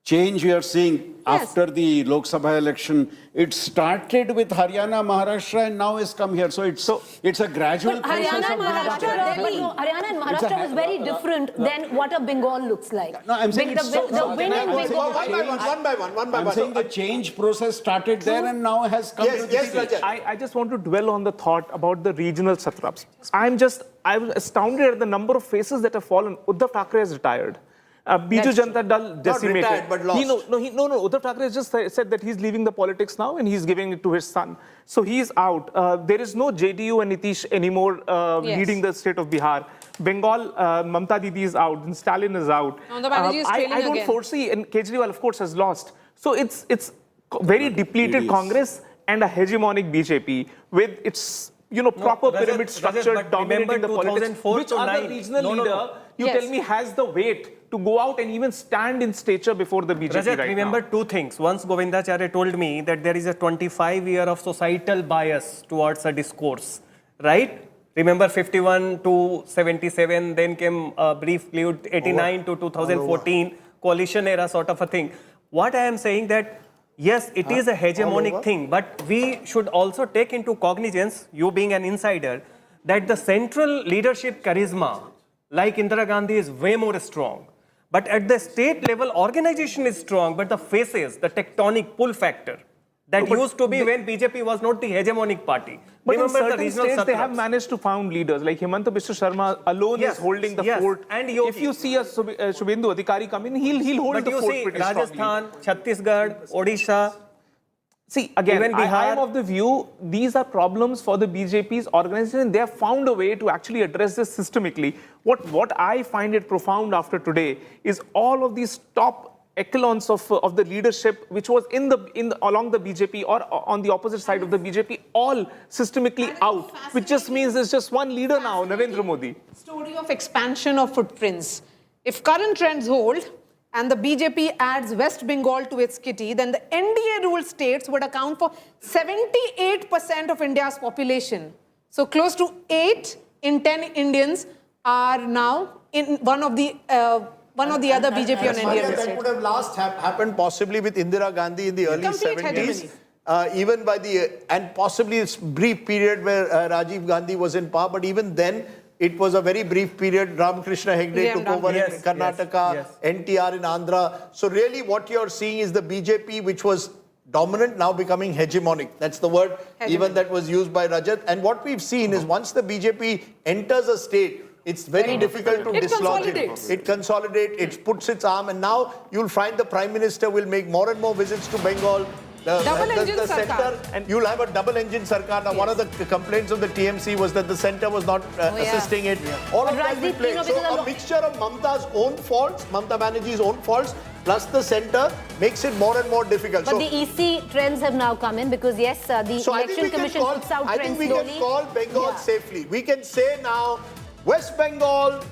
change we are seeing after the Lok Sabha election, it started with Haryana, Maharashtra, and now has come here. So it's a gradual process. Haryana and Maharashtra was very different than what a Bengal looks like. No, I'm saying the win in Bengal. One by one. I'm saying the change process started there and now has come to this stage. I just want to dwell on the thought about the regional satraps. I was astounded at the number of faces that have fallen. Uddhav Thackeray has retired. Biju Janata Dal decimated. Not retired, but lost. Uddhav Thackeray has just said that he's leaving the politics now and he's giving it to his son. So he's out. There is no JDU and Nitish anymore leading the state of Bihar. Bengal, Mamta Didi is out and Stalin is out. I don't foresee, and Kejriwal of course has lost. So it's very depleted Congress and a hegemonic BJP with its proper pyramid structure dominating the politics. Which other regional leader, you tell me, has the weight to go out and even stand in stature before the BJP Rajat, right remember now? two things. Once Govindacharya told me that there is a 25-year of societal bias towards a discourse, right? Remember 51 to 77, then came a brief period 89 to 2014, coalition era sort of a thing. What I am saying that, yes, it is a hegemonic thing, but we should also take into cognizance, you being an insider, that the central leadership charisma, like Indira Gandhi, is way more strong. But at the state level, organization is strong, but the faces, the tectonic pull factor, that used to be when BJP was not the hegemonic party. But Remember in the certain regional states, they have satraps. managed to found leaders. Like Himanta Biswa Sharma alone is holding the fort. And Yogi. If you see a Shubhendu Adhikari come in, he'll hold But the you fort see, pretty Rajasthan, strongly. Chhattisgarh, Odisha. See, again, Even I Bihar- am of the view, these are problems for the BJP's organization. They have found a way to actually address this systemically. What I find it profound after today is all of these top echelons of the leadership, which was along the BJP or on the opposite side of the BJP, all systemically out, which just means there's just one leader now, Narendra Modi. Story of expansion of footprints. If current trends hold, and the BJP adds West Bengal to its kitty, then the NDA-ruled states would account for 78% of India's population. So close to 8 in 10 Indians are now in one of the other BJP or NDA That states. would have last happened possibly with Indira Gandhi in the early Complete 70s. Even by and possibly this brief period where Rajiv Gandhi was in power, but even then, it was a very brief period. Ramakrishna Hegde took over in Karnataka, NTR in Andhra. So really what you're seeing is the BJP, which was dominant, now becoming hegemonic. That's the word even that was used by Rajat. And what we've seen is once the BJP enters a state, it's very difficult to dislodge it. It consolidates, it puts its arm, and now you'll find the Prime Minister will make more and more visits to Bengal. The center, and you'll have a double-engine sarkar. Now, one of the complaints of the TMC was that the center was not assisting it. All of that will play. So a mixture of Mamta's own faults, Mamta Banerjee's own faults, plus the center makes it more and more difficult. But the EC trends have now come in because, yes, the Election Commission puts out trends slowly. I think we can call Bengal safely. We can say now, West Bengal,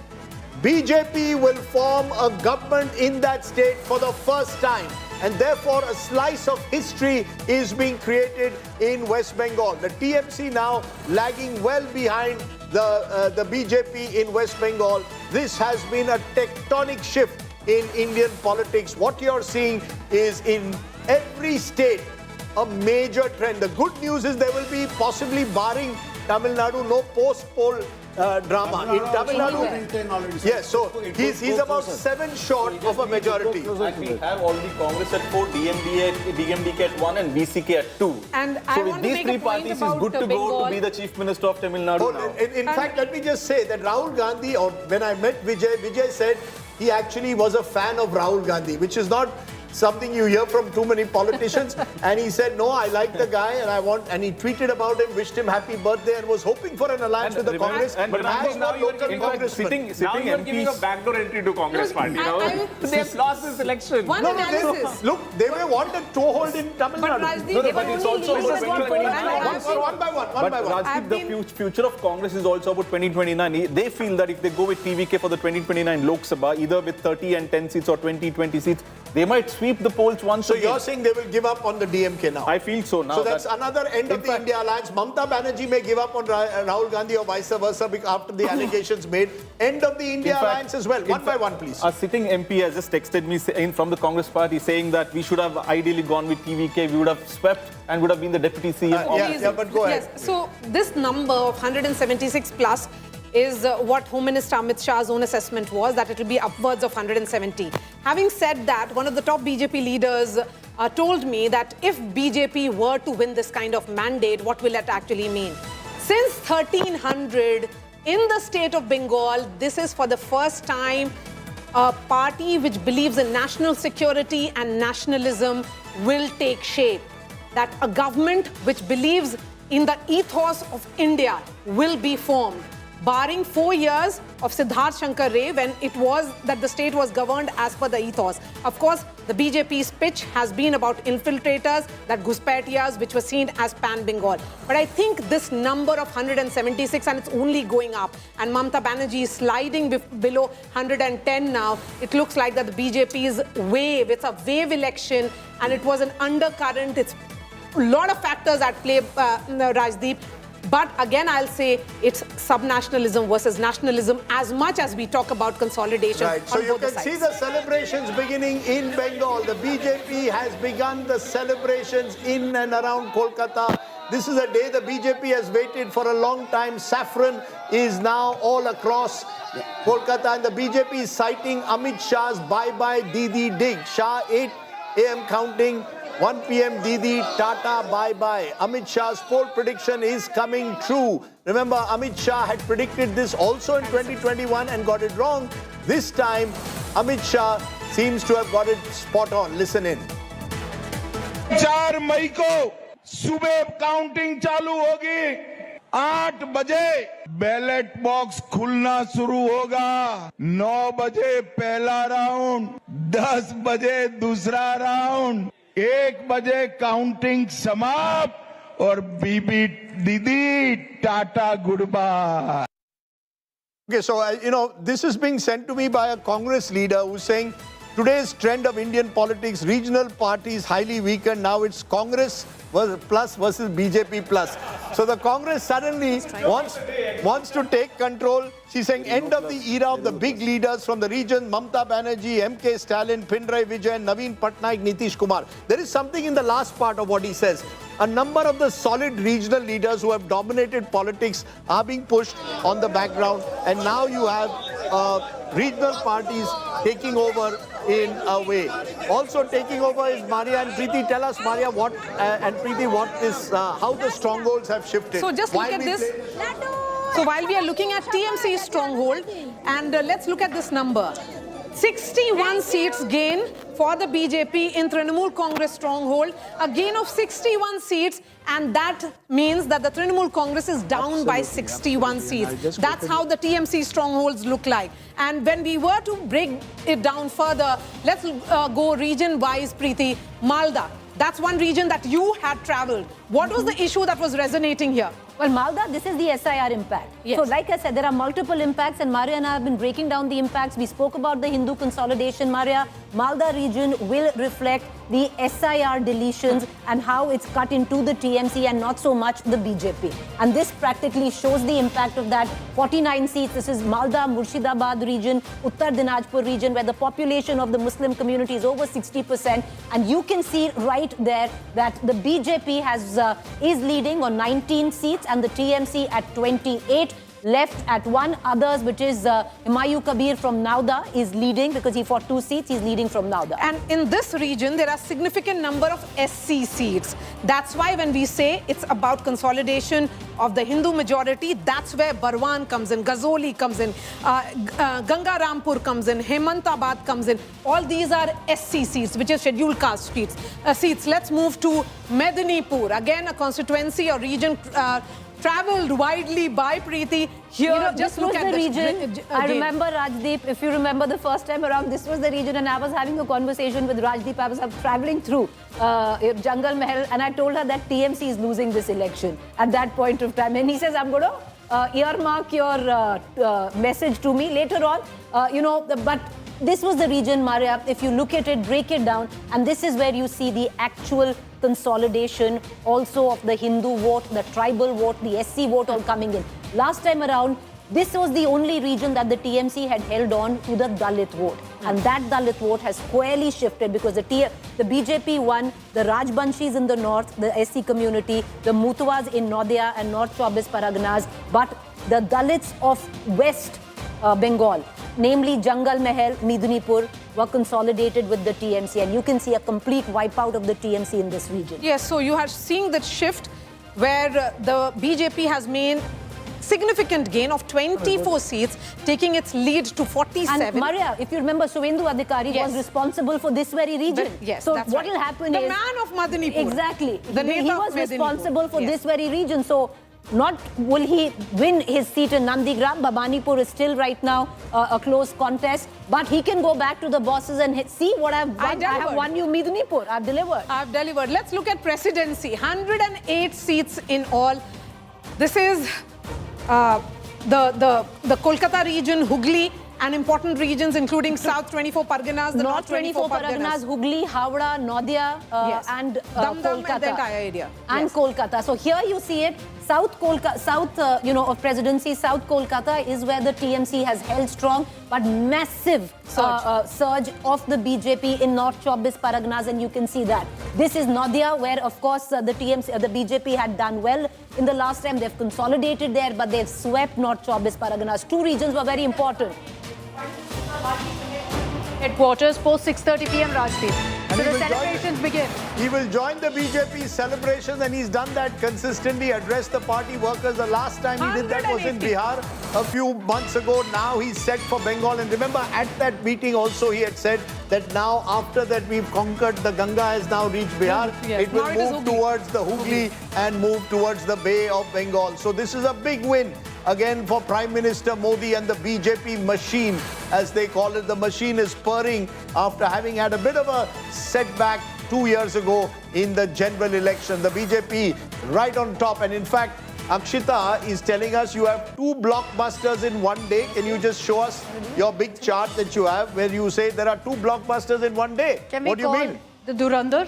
BJP will form a government in that state for the first time. And therefore, a slice of history is being created in West Bengal. The TMC now lagging well behind the BJP in West Bengal. This has been a tectonic shift in Indian politics. What you're seeing is in every state a major trend. The good news is there will be, possibly barring Tamil Nadu, no post-poll drama. In Tamil Nadu, yes, so he's about 7 short of a majority. And we have already Congress at 4, DMDK at 1 and BCK at 2. And so with these 3 parties, he's good to go to be the Chief Minister of Tamil Nadu now. In fact, let me just say that Rahul Gandhi, or when I met Vijay said he actually was a fan of Rahul Gandhi, which is not something you hear from too many politicians. And he said, no, I like the guy and he tweeted about him, wished him happy birthday and was hoping for an alliance with the Congress. But now you're giving a backdoor entry to Congress party. They've lost this election. Look, they may want a toehold in Tamil Nadu. But it's also about 2029. One by one. Rajdeep, the future of Congress is also about 2029. They feel that if they go with TVK for the 2029 Lok Sabha, either with 30 and 10 seats or 20 seats, they might sweep the polls once again. So you're saying they will give up on the DMK now? I feel so now. So that's another end of the India alliance. Mamata Banerjee may give up on Rahul Gandhi or vice versa after the allegations made. End of the India alliance as well. One by one, please. A sitting MP has just texted me from the Congress party saying that we should have ideally gone with TVK. We would have swept and would have been the deputy CM. Yeah, but go ahead. Yes, so this number of 176 plus is what Home Minister Amit Shah's own assessment was, that it will be upwards of 170. Having said that, one of the top BJP leaders told me that if BJP were to win this kind of mandate, what will it actually mean? Since 1300, in the state of Bengal, this is for the first time a party which believes in national security and nationalism will take shape. That a government which believes in the ethos of India will be formed. Barring 4 years of Siddharth Shankar Ray, when it was that the state was governed as per the ethos. Of course, the BJP's pitch has been about infiltrators, that Ghuspatias, which were seen as pan-Bengal. But I think this number of 176, and it's only going up, and Mamata Banerjee is sliding below 110 now. It looks like that the BJP's wave, it's a wave election, and it was an undercurrent. It's a lot of factors at play, Rajdeep. But again, I'll say it's sub-nationalism versus nationalism as much as we talk about consolidation. Right, so you can see the celebrations beginning in Bengal. The BJP has begun the celebrations in and around Kolkata. This is a day the BJP has waited for a long time. Saffron is now all across Kolkata, and the BJP is citing Amit Shah's bye-bye Didi dig. Shah 8 a.m. counting, 1 p.m. Didi, Tata, bye-bye. Amit Shah's poll prediction is coming true. Remember, Amit Shah had predicted this also in 2021 and got it wrong. This time, Amit Shah seems to have got it spot on. Listen in. 4 मई को सुबह counting चालू होगी, 8 बजे ballot box खुलना शुरू होगा, 9 बजे पहला round, 10 बजे दूसरा राउंड, 1 बजे काउंटिंग समाप्त और बीबी दीदी tata good bye. Okay, so, this is being sent to me by a Congress leader who's saying today's trend of Indian politics, regional parties highly weakened. Now it's Congress plus versus BJP plus. So the Congress suddenly wants to take control. She's saying end of the era of the big leaders from the region, Mamata Banerjee, MK Stalin, Pinarayi Vijay, Naveen Patnaik, Nitish Kumar. There is something in the last part of what he says. A number of the solid regional leaders who have dominated politics are being pushed on the background, and now you have regional parties taking over in a way. Also taking over is Maria and Preeti. Tell us, Maria, what and Preeti, what is how the strongholds have shifted. So just look at this. So while we are looking at TMC's stronghold, and let's look at this number. 61 seats gain for the BJP in Trinamool Congress stronghold, a gain of 61 seats, and that means that the Trinamool Congress is down by 61 seats. That's how the TMC strongholds look like. And when we were to break it down further, let's go region-wise, Preeti. Malda, that's one region that you had traveled. What was the issue that was resonating here? Well, Malda, this is the SIR impact. Yes. So like I said, there are multiple impacts and Maria and I have been breaking down the impacts. We spoke about the Hindu consolidation, Maria. Malda region will reflect the SIR deletions and how it's cut into the TMC and not so much the BJP. And this practically shows the impact of that. 49 seats, this is Malda, Murshidabad region, Uttar Dinajpur region, where the population of the Muslim community is over 60%. And you can see right there that the BJP is leading on 19 seats and the TMC at 28. Left at 1. Others, which is Humayun Kabir from Nauda, is leading because he fought 2 seats. He's leading from Nauda. And in this region, there are significant number of SC seats. That's why when we say it's about consolidation of the Hindu majority, that's where Barwan comes in, Ghazoli comes in, Gangarampur comes in, Hemantabad comes in. All these are SC seats, which is scheduled caste seats. Let's move to Medinipur. Again, a constituency or region traveled widely by Preeti. Here, just look at the region. I remember Rajdeep, if you remember the first time around, this was the region and I was having a conversation with Rajdeep. I was traveling through Jungle Mahal and I told her that TMC is losing this election at that point of time. And he says, I'm going to earmark your message to me later on. But this was the region, Maria, if you look at it, break it down, and this is where you see the actual consolidation also of the Hindu vote, the tribal vote, the SC vote all coming in. Last time around, this was the only region that the TMC had held on to the Dalit vote. And that Dalit vote has squarely shifted because the BJP won, the Rajbanshis in the north, the SC community, the Mutwas in Nadia and North Chobis Paraganas, but the Dalits of West Bengal, namely Jungle Mahal, Medinipur, were consolidated with the TMC. And you can see a complete wipeout of the TMC in this region. Yes, so you are seeing that shift where the BJP has made significant gain of 24 seats, taking its lead to 47. And Maria, if you remember, Suvendu Adhikari was responsible for this very region. Yes, so that's what right. will happen the is... man of Medinipur. Exactly. The He was responsible for this very region. So not will he win his seat in Nandigram. Bhabanipur is still right now a close contest. But he can go back to the bosses and see what I've won. I have won you Medinipur. I've delivered. I've delivered. Let's look at presidency. 108 seats in all. This is the Kolkata region, Hooghly, and important regions including South 24 Parganas, the North 24 Parganas, Hooghly, Howrah, Nadia, and Dam-Dam Kolkata. and the entire area. And Kolkata. So here you see it. South Kolkata, of presidency, South Kolkata is where the TMC has held strong, but massive surge of the BJP in North Chobis Paraganas, and you can see that. This is Nadia, where of course the BJP had done well in the last time. They've consolidated there, but they've swept North Chobis Paraganas. 2 regions were very important. Headquarters post 6:30 p.m. Rajdeep. So the celebrations begin. He will join the BJP celebrations and he's done that consistently, addressed the party workers. The last time he did that was in Bihar a few months ago. Now he's set for Bengal. And remember, at that meeting also he had said that now after that we've conquered, the Ganga has now reached Bihar. Yes. It will move towards the Hooghly and move towards the Bay of Bengal. So this is a big win again for Prime Minister Modi and the BJP machine, as they call it. The machine is purring after having had a bit of a setback 2 years ago in the general election. The BJP right on top. And in fact, Akshita is telling us you have 2 blockbusters in one day. Can you just show us your big chart that you have where you say there are 2 blockbusters in one day? What do you mean? The Durandar?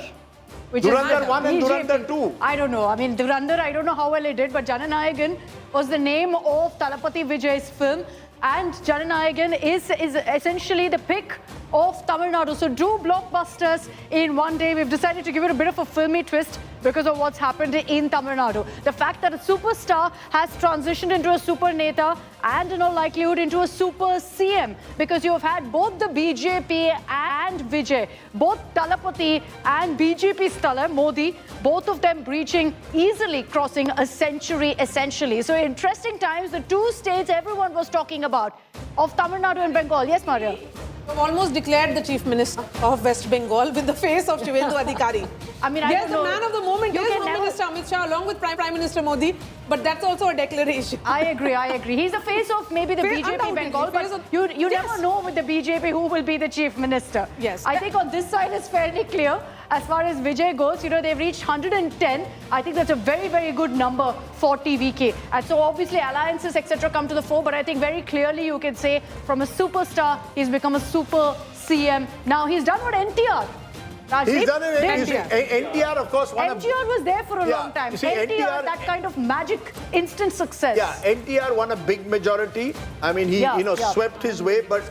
Durandar 1 and Durandar 2. I don't know. I mean, Durandar, I don't know how well it did, but Jananayagan was the name of Talapati Vijay's film. And Jananayagan is essentially the pick of Tamil Nadu. So 2 blockbusters in one day. We've decided to give it a bit of a filmy twist because of what's happened in Tamil Nadu. The fact that a superstar has transitioned into a super neta and in all likelihood into a super CM, because you have had both the BJP and Vijay, both Talapati and BJP stellar Modi, both of them breaching, easily crossing a century essentially. So interesting times, the 2 states everyone was talking about of Tamil Nadu and Bengal. Yes, Maria? I've almost declared the Chief Minister of West Bengal with the face of Shivendu Adhikari. I mean, there's the man of the moment. There's Home Minister Amit Shah along with Prime Minister Modi, but that's also a declaration. I agree. He's the face of maybe the BJP Bengal, but you never know with the BJP who will be the Chief Minister. Yes. I think on this side it's fairly clear. as far as Vijay goes, they've reached 110. I think that's a very, very good number for TVK. And so obviously alliances, etc. come to the fore. But I think very clearly you can say from a superstar, he's become a super CM. Now he's done what NTR. Rajdeep, he's done it. NTR, of course, MGR was there for a long time. You see, NTR, that kind of magic, instant success. Yeah, NTR won a big majority. I mean, he swept his way, but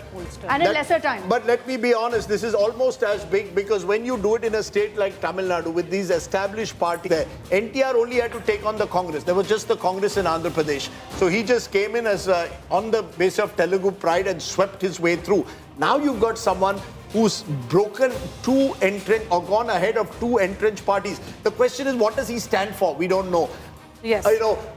and in lesser time. But let me be honest, this is almost as big because when you do it in a state like Tamil Nadu with these established parties there, NTR only had to take on the Congress. There was just the Congress in Andhra Pradesh. So he just came in as on the base of Telugu pride and swept his way through. Now you've got someone who's broken two entrenched or gone ahead of two entrenched parties. The question is, what does he stand for? We don't know. Yes.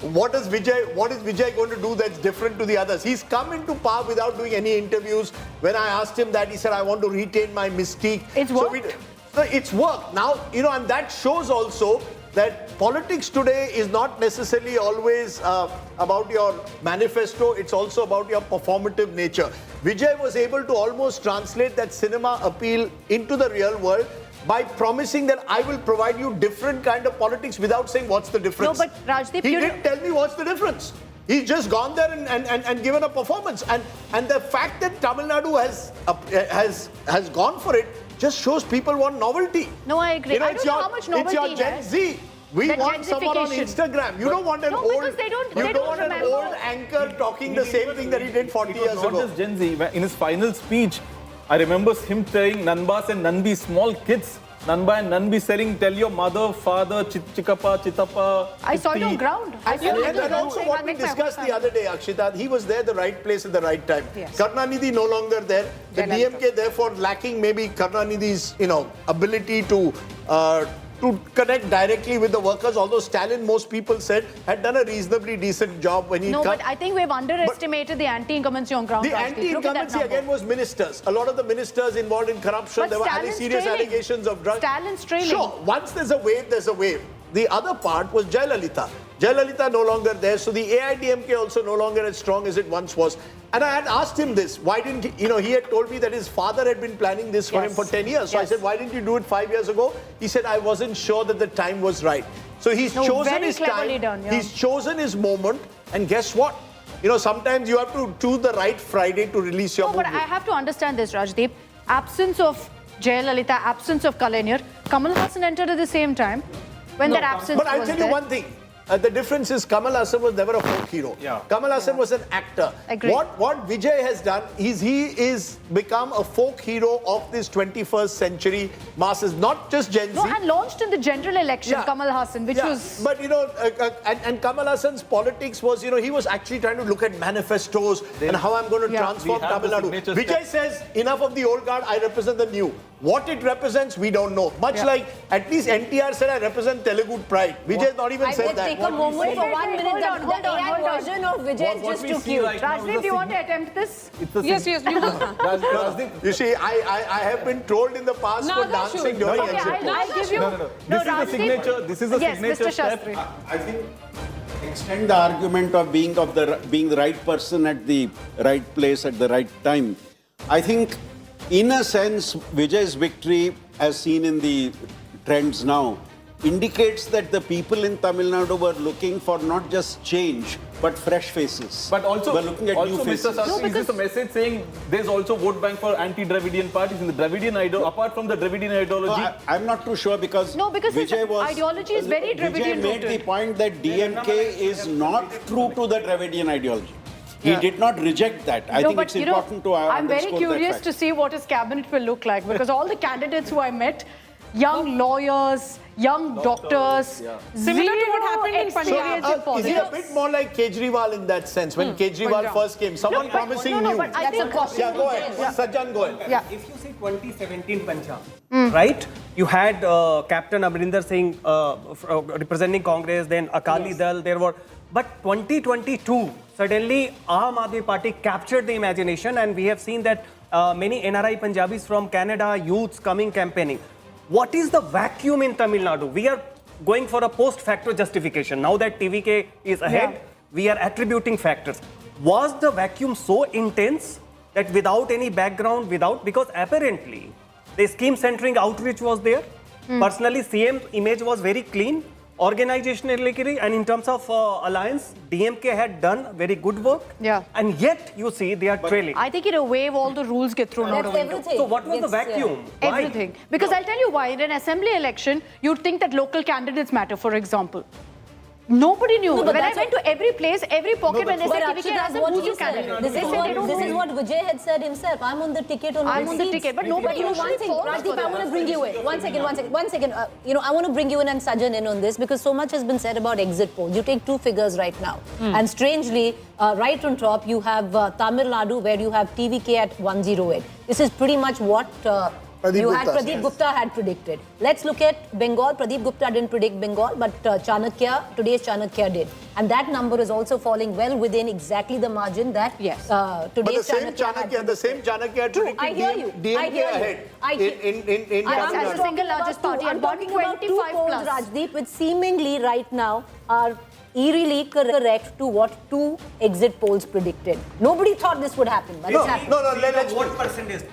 What is Vijay going to do that's different to the others? He's come into power without doing any interviews. When I asked him that, he said, I want to retain my mystique. It's worked. So it's worked. Now, and that shows also that politics today is not necessarily always about your manifesto, it's also about your performative nature. Vijay was able to almost translate that cinema appeal into the real world by promising that I will provide you different kind of politics without saying what's the difference. No, but Rajdeep, he didn't tell me what's the difference. He's just gone there and given a performance. And the fact that Tamil Nadu has gone for it just shows people want novelty. No, I agree. I don't know how much novelty it's your Gen Z. We want someone on Instagram. You don't want an old anchor talking the same thing that he did 40 years ago. Not just Gen Z. In his final speech, I remember him telling Nanbas and Nanbi, small kids, Nanba and Nanbi saying, tell your mother, father, Chikapa, Chitapa. I saw it on ground. And also what we discussed the other day, Akshita, he was there the right place at the right time. Yes. Karnanidhi no longer there. The DMK therefore lacking maybe Karnanidhi's ability to connect directly with the workers, although Stalin, most people said, had done a reasonably decent job when he... No, but I think we've underestimated the anti-incumbency on ground. The anti-incumbency again was ministers. A lot of the ministers involved in corruption. But there were serious allegations of drugs. Stalin's trailing. Sure, once there's a wave, there's a wave. The other part was Jayalalitha. Jayalalitha no longer there, so the AIADMK also no longer as strong as it once was. And I had asked him this, why didn't he, he had told me that his father had been planning this for him for 10 years. So I said, why didn't you do it 5 years ago? He said, I wasn't sure that the time was right. So he's chosen his time, he's chosen his moment, and guess what? Sometimes you have to choose the right Friday to release your movie. But I have to understand this, Rajdeep. Absence of Jayalalitha, absence of Kalaignar, Kamal Hassan entered at the same time when that absence was there. But I'll tell you one thing. The difference is Kamal Hassan was never a folk hero. Kamal Hassan was an actor. Agreed. What Vijay has done is he is become a folk hero of this 21st century masses, not just Gen Z. No, and launched in the general election, Kamal Hassan, which was... But and Kamal Hassan's politics was, he was actually trying to look at manifestos and how I'm going to transform Tamil Nadu. Vijay says, enough of the old guard, I represent the new. What it represents, we don't know. Much like, at least NTR said, I represent Telugu pride. Vijay not even said that. Take a moment for 1 minute. Hold on. AI version of Vijay is just too cute. Rajdeep, do you want to attempt this? Yes, you You see, I have been trolled in the past for dancing during exit polls. This is a signature step. I think extend the argument of being the right person at the right place at the right time. I think, in a sense, Vijay's victory, as seen in the trends now, indicates that the people in Tamil Nadu were looking for not just change, but fresh faces. But also, we're looking at new faces. Mr. Sastry, is this a message saying there's also vote bank for anti-Dravidian parties in the Dravidian ideology, apart from the Dravidian ideology? No, I'm not too sure because Vijay ideology is very Dravidian Vijay made the point that DMK is not true to the Dravidian ideology. He did not reject that. I think it's important to I'm very curious to see what his cabinet will look like because all the candidates who I met, young lawyers, young doctors, Similar to what happened in experience in politics. Is he a bit more like Kejriwal in that sense? When Kejriwal first came, someone promising new. But I think go ahead. Sajjan, go ahead. Yeah. If you see 2017 Punjab, right? You had Captain Amrinder Singh representing Congress, then Akali Dal, there were... But 2022, suddenly Aam Aadmi Party captured the imagination and we have seen that many NRI Punjabis from Canada, youths coming campaigning. What is the vacuum in Tamil Nadu? We are going for a post-facto justification. Now that TVK is ahead, we are attributing factors. Was the vacuum so intense that without any background, because apparently the scheme centering outreach was there, Personally, CM's image was very clean. Organizationally and in terms of alliance, DMK had done very good work. Yeah. And yet, you see, they are trailing. I think in a wave, all the rules get thrown out of the window. Everything. So what was the vacuum? Why? Everything. Because I'll tell you why. In an assembly election, you'd think that local candidates matter, for example. Nobody knew. No, but when I went to every place, every pocket, when they said TVK, that's Assam, what who's he your said. candidate? This is what Vijay had said himself. I'm on the ticket on I'm on the seats. ticket, but nobody you know, usually one thing, falls Rajdeep, for I that. want to bring you in. One second. I want to bring you in and Sajan in on this because so much has been said about exit polls. You take two figures right now. And strangely, right on top, you have Tamil Nadu where you have TVK at 108. This is pretty much what Pradeep Gupta had predicted. Let's look at Bengal. Pradeep Gupta didn't predict Bengal, but today's Chanakya did. And that number is also falling well within exactly the margin that today's But the same Chanakya had predicted I hear you. DMK ahead in That's the single largest party. I'm talking about 2 polls, plus. Rajdeep, which seemingly right now are eerily correct to what 2 exit polls predicted. Nobody thought this would happen, but it's happened. Let's vote percentage.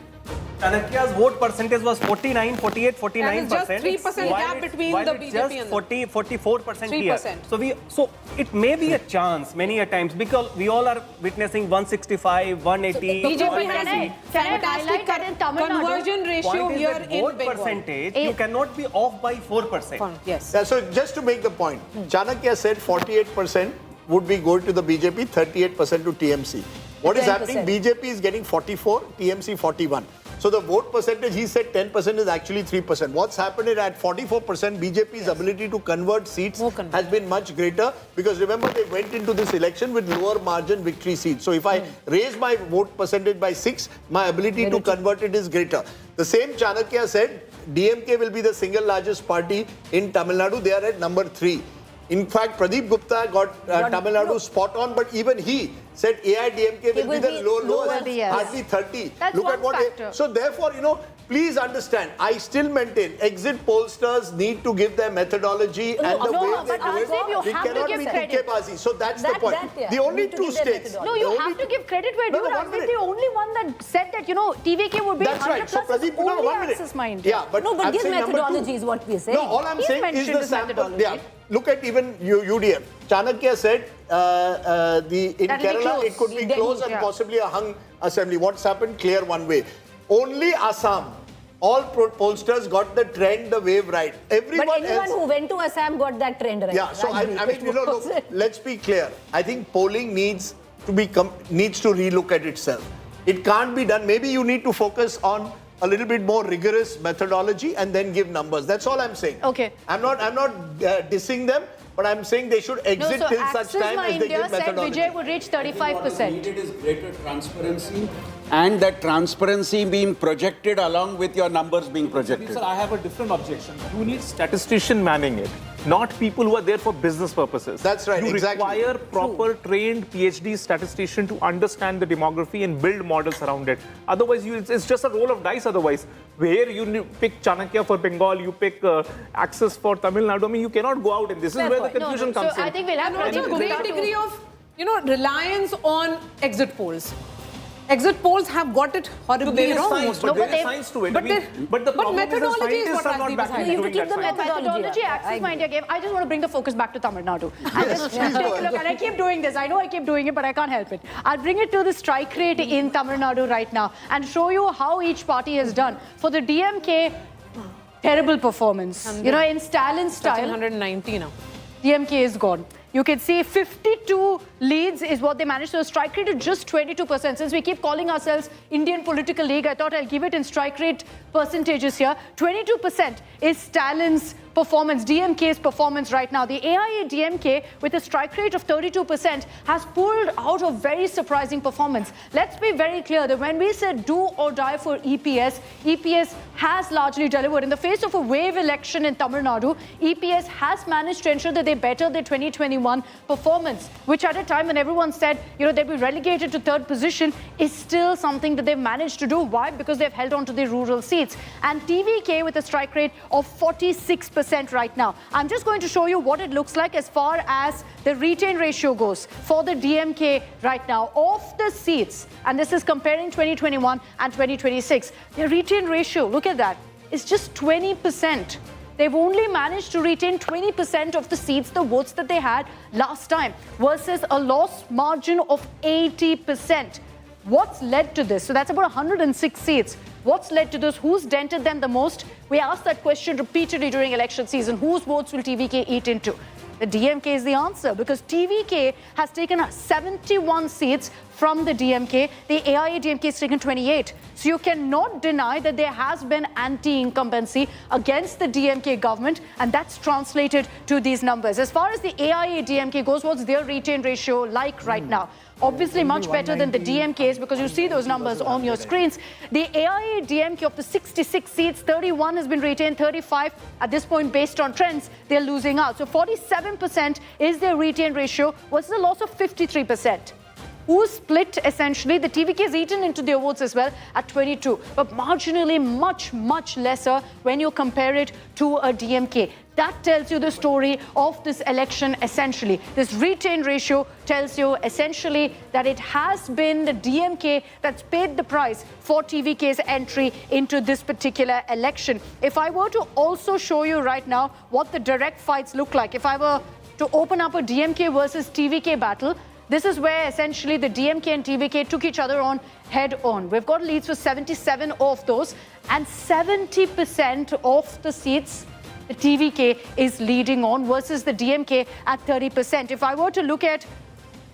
Chanakya's vote percentage was 49, 48, 49%. That is just 3% gap between the BJP and the 44% here. 3%. So it may be a chance many a times because we all are witnessing 165, 180. BJP has fantastic conversion ratio here in vote Bengal. percentage, you cannot be off by 4%. Yes. Yeah, so just to make the point, Chanakya said 48% would be going to the BJP, 38% to TMC. What is 10%. happening? BJP is getting 44, TMC 41. So the vote percentage, he said 10% is actually 3%. What's happened is at 44%, BJP's ability to convert seats has been much greater because remember they went into this election with lower margin victory seats. So if I raise my vote percentage by 6, my ability to convert it is greater. The same Chanakya said DMK will be the single largest party in Tamil Nadu. They are at number 3. In fact, Pradeep Gupta got Tamil Nadu spot on, but even he said AIADMK will be the lowest, hardly 30. That's Look at one what. factor. So therefore, please understand, I still maintain exit pollsters need to give their methodology and the way they do it. We cannot be TK-bazi. So that's the point. The only 2 states. No, you have to give credit where due. Rajdeep, the only one that said that, TVK would be 100 plus is only Axis Mind. Yeah, but but give methodology is what we say. No, all I'm saying is the sample. Yeah. Look at even UDF. Chanakya said in Kerala it could be close and possibly a hung assembly. What's happened? Clear one way. Only Assam. All pollsters got the trend, the wave right. But anyone who went to Assam got that trend right. Yeah, so I mean, look, let's be clear. I think polling needs to relook at itself. It can't be done. Maybe you need to focus on a little bit more rigorous methodology and then give numbers. That's all I'm saying. Okay. I'm not dissing them, but I'm saying they should exit till such time as they give methodology. Vijay would reach 35%. What needed is greater transparency and that transparency being projected along with your numbers being projected. Sir, I have a different objection. You need statistician manning it, not people who are there for business purposes. That's right, you exactly. require proper trained PhD statistician to understand the demography and build models around it. Otherwise, it's just a roll of dice otherwise. Where you pick Chanakya for Bengal, you pick Axis for Tamil Nadu. I mean, you cannot go out and this is where the confusion comes in. I think we'll have A great degree of, reliance on exit polls. Exit polls have got it horribly wrong. There is science to it. But the problem methodology is is what scientists are not Rajdeep back is in You doing keep the that science. methodology, Axis Mind game. I just want to bring the focus back to Tamil Nadu. And just take a look. And I keep doing this. I know I keep doing it, but I can't help it. I'll bring it to the strike rate in Tamil Nadu right now and show you how each party has done. For the DMK, terrible performance. In Stalin style, 190 now. DMK is gone. You can see 52 leads is what they managed. So strike rate is just 22%. Since we keep calling ourselves Indian Political League, I thought I'll give it in strike rate percentages here. 22% is Stalin's performance, DMK's performance right now. The AIADMK, with a strike rate of 32%, has pulled out a very surprising performance. Let's be very clear that when we said do or die for EPS, EPS has largely delivered. In the face of a wave election in Tamil Nadu, EPS has managed to ensure that they better their 2021 performance, which at a time when everyone said, they'd be relegated to 3rd position, is still something that they've managed to do. Why? Because they've held on to the rural seats. And TVK with a strike rate of 46% right now. I'm just going to show you what it looks like as far as the retain ratio goes for the DMK right now. Of the seats, and this is comparing 2021 and 2026, the retain ratio, look at that, is just 20%. they've only managed to retain 20% of the seats, the votes that they had last time, versus a loss margin of 80%. What's led to this? So that's about 106 seats. What's led to this? Who's dented them the most? We asked that question repeatedly during election season. Whose votes will TVK eat into? The DMK is the answer, because TVK has taken 71 seats from the DMK. The AIADMK has taken 28. So you cannot deny that there has been anti-incumbency against the DMK government, and that's translated to these numbers. As far as the AIADMK goes, what's their retain ratio like right now? Obviously much better than the DMK's, because you see those numbers on your screens. The AIADMK of the 66 seats, 31 has been retained, 35 at this point based on trends, they're losing out. So 47% is their retain ratio versus a loss of 53%. Who's split essentially? The TVK has eaten into their votes as well at 22, but marginally much lesser when you compare it to a DMK. That tells you the story of this election essentially. This retain ratio tells you essentially that it has been the DMK that's paid the price for TVK's entry into this particular election. If I were to also show you right now what the direct fights look like, if I were to open up a DMK versus TVK battle, this is where essentially the DMK and TVK took each other on head on. We've got leads for 77 of those, and 70% of the seats the TVK is leading on versus the DMK at 30%. If I were to look at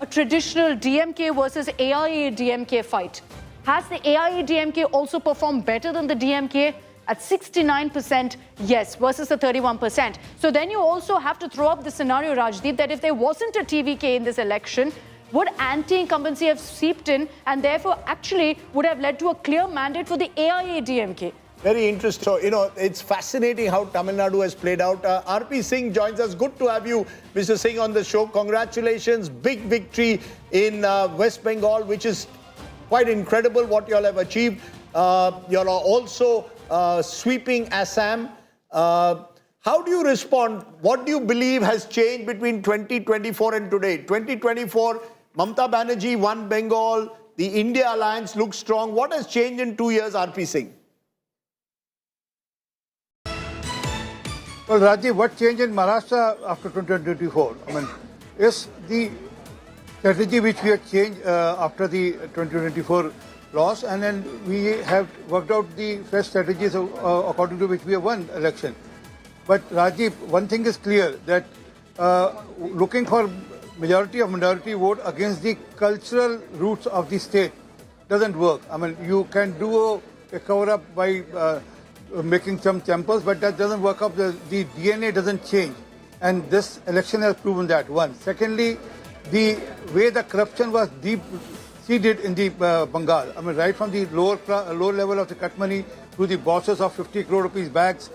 a traditional DMK versus AIADMK fight, has the AIADMK also performed better than the DMK? At 69%, yes, versus the 31%. So then you also have to throw up the scenario, Rajdeep, that if there wasn't a TVK in this election, would anti-incumbency have seeped in and therefore actually would have led to a clear mandate for the AIADMK? Very interesting. So, you know, it's fascinating how Tamil Nadu has played out. RP Singh joins us. Good to have you, Mr. Singh, on the show. Congratulations. Big victory in West Bengal, which is quite incredible what you all have achieved. You all are also sweeping Assam. How do you respond? What do you believe has changed between 2024 and today? 2024, Mamata Banerjee won Bengal. The India alliance looks strong. What has changed in 2 years, RP Singh? Well, Rajiv, what changed in Maharashtra after 2024? I mean, is the strategy which we have changed after the 2024 loss, and then we have worked out the fresh strategies according to which we have won election. But Rajiv, one thing is clear, that looking for majority of minority vote against the cultural roots of the state doesn't work. I mean, you can do a cover-up by making some temples, but that doesn't work up. The DNA doesn't change. And this election has proven that, one. Secondly, the way the corruption was deep-seated in the Bengal. I mean, right from the lower level of the cut money to the bosses of 50 crore rupees bags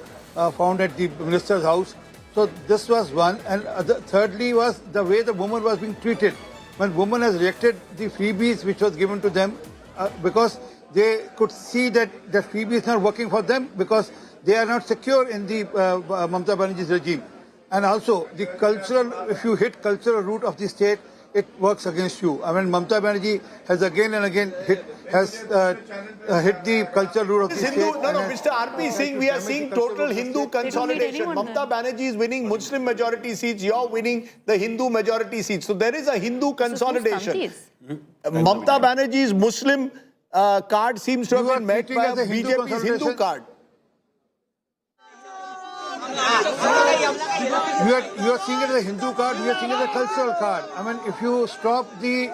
found at the minister's house. So this was one. And thirdly was the way the woman was being treated. When woman has rejected the freebies which was given to them because they could see that the freebie is not working for them because they are not secure in the Mamata Banerjee's regime. And also the cultural, if you hit cultural root of the state, it works against you. I mean, Mamata Banerjee has again and again hit the cultural root of the state. No, Mr. RP Singh, we are seeing total Hindu consolidation. Mamata Banerjee is winning Muslim majority seats. You're winning the Hindu majority seats. So there is a Hindu consolidation. Mamata Banerjee's Muslim card seems to have been met by a BJP's Hindu card. You are seeing it as a Hindu card, we are seeing it as a cultural card. I mean, if you stop the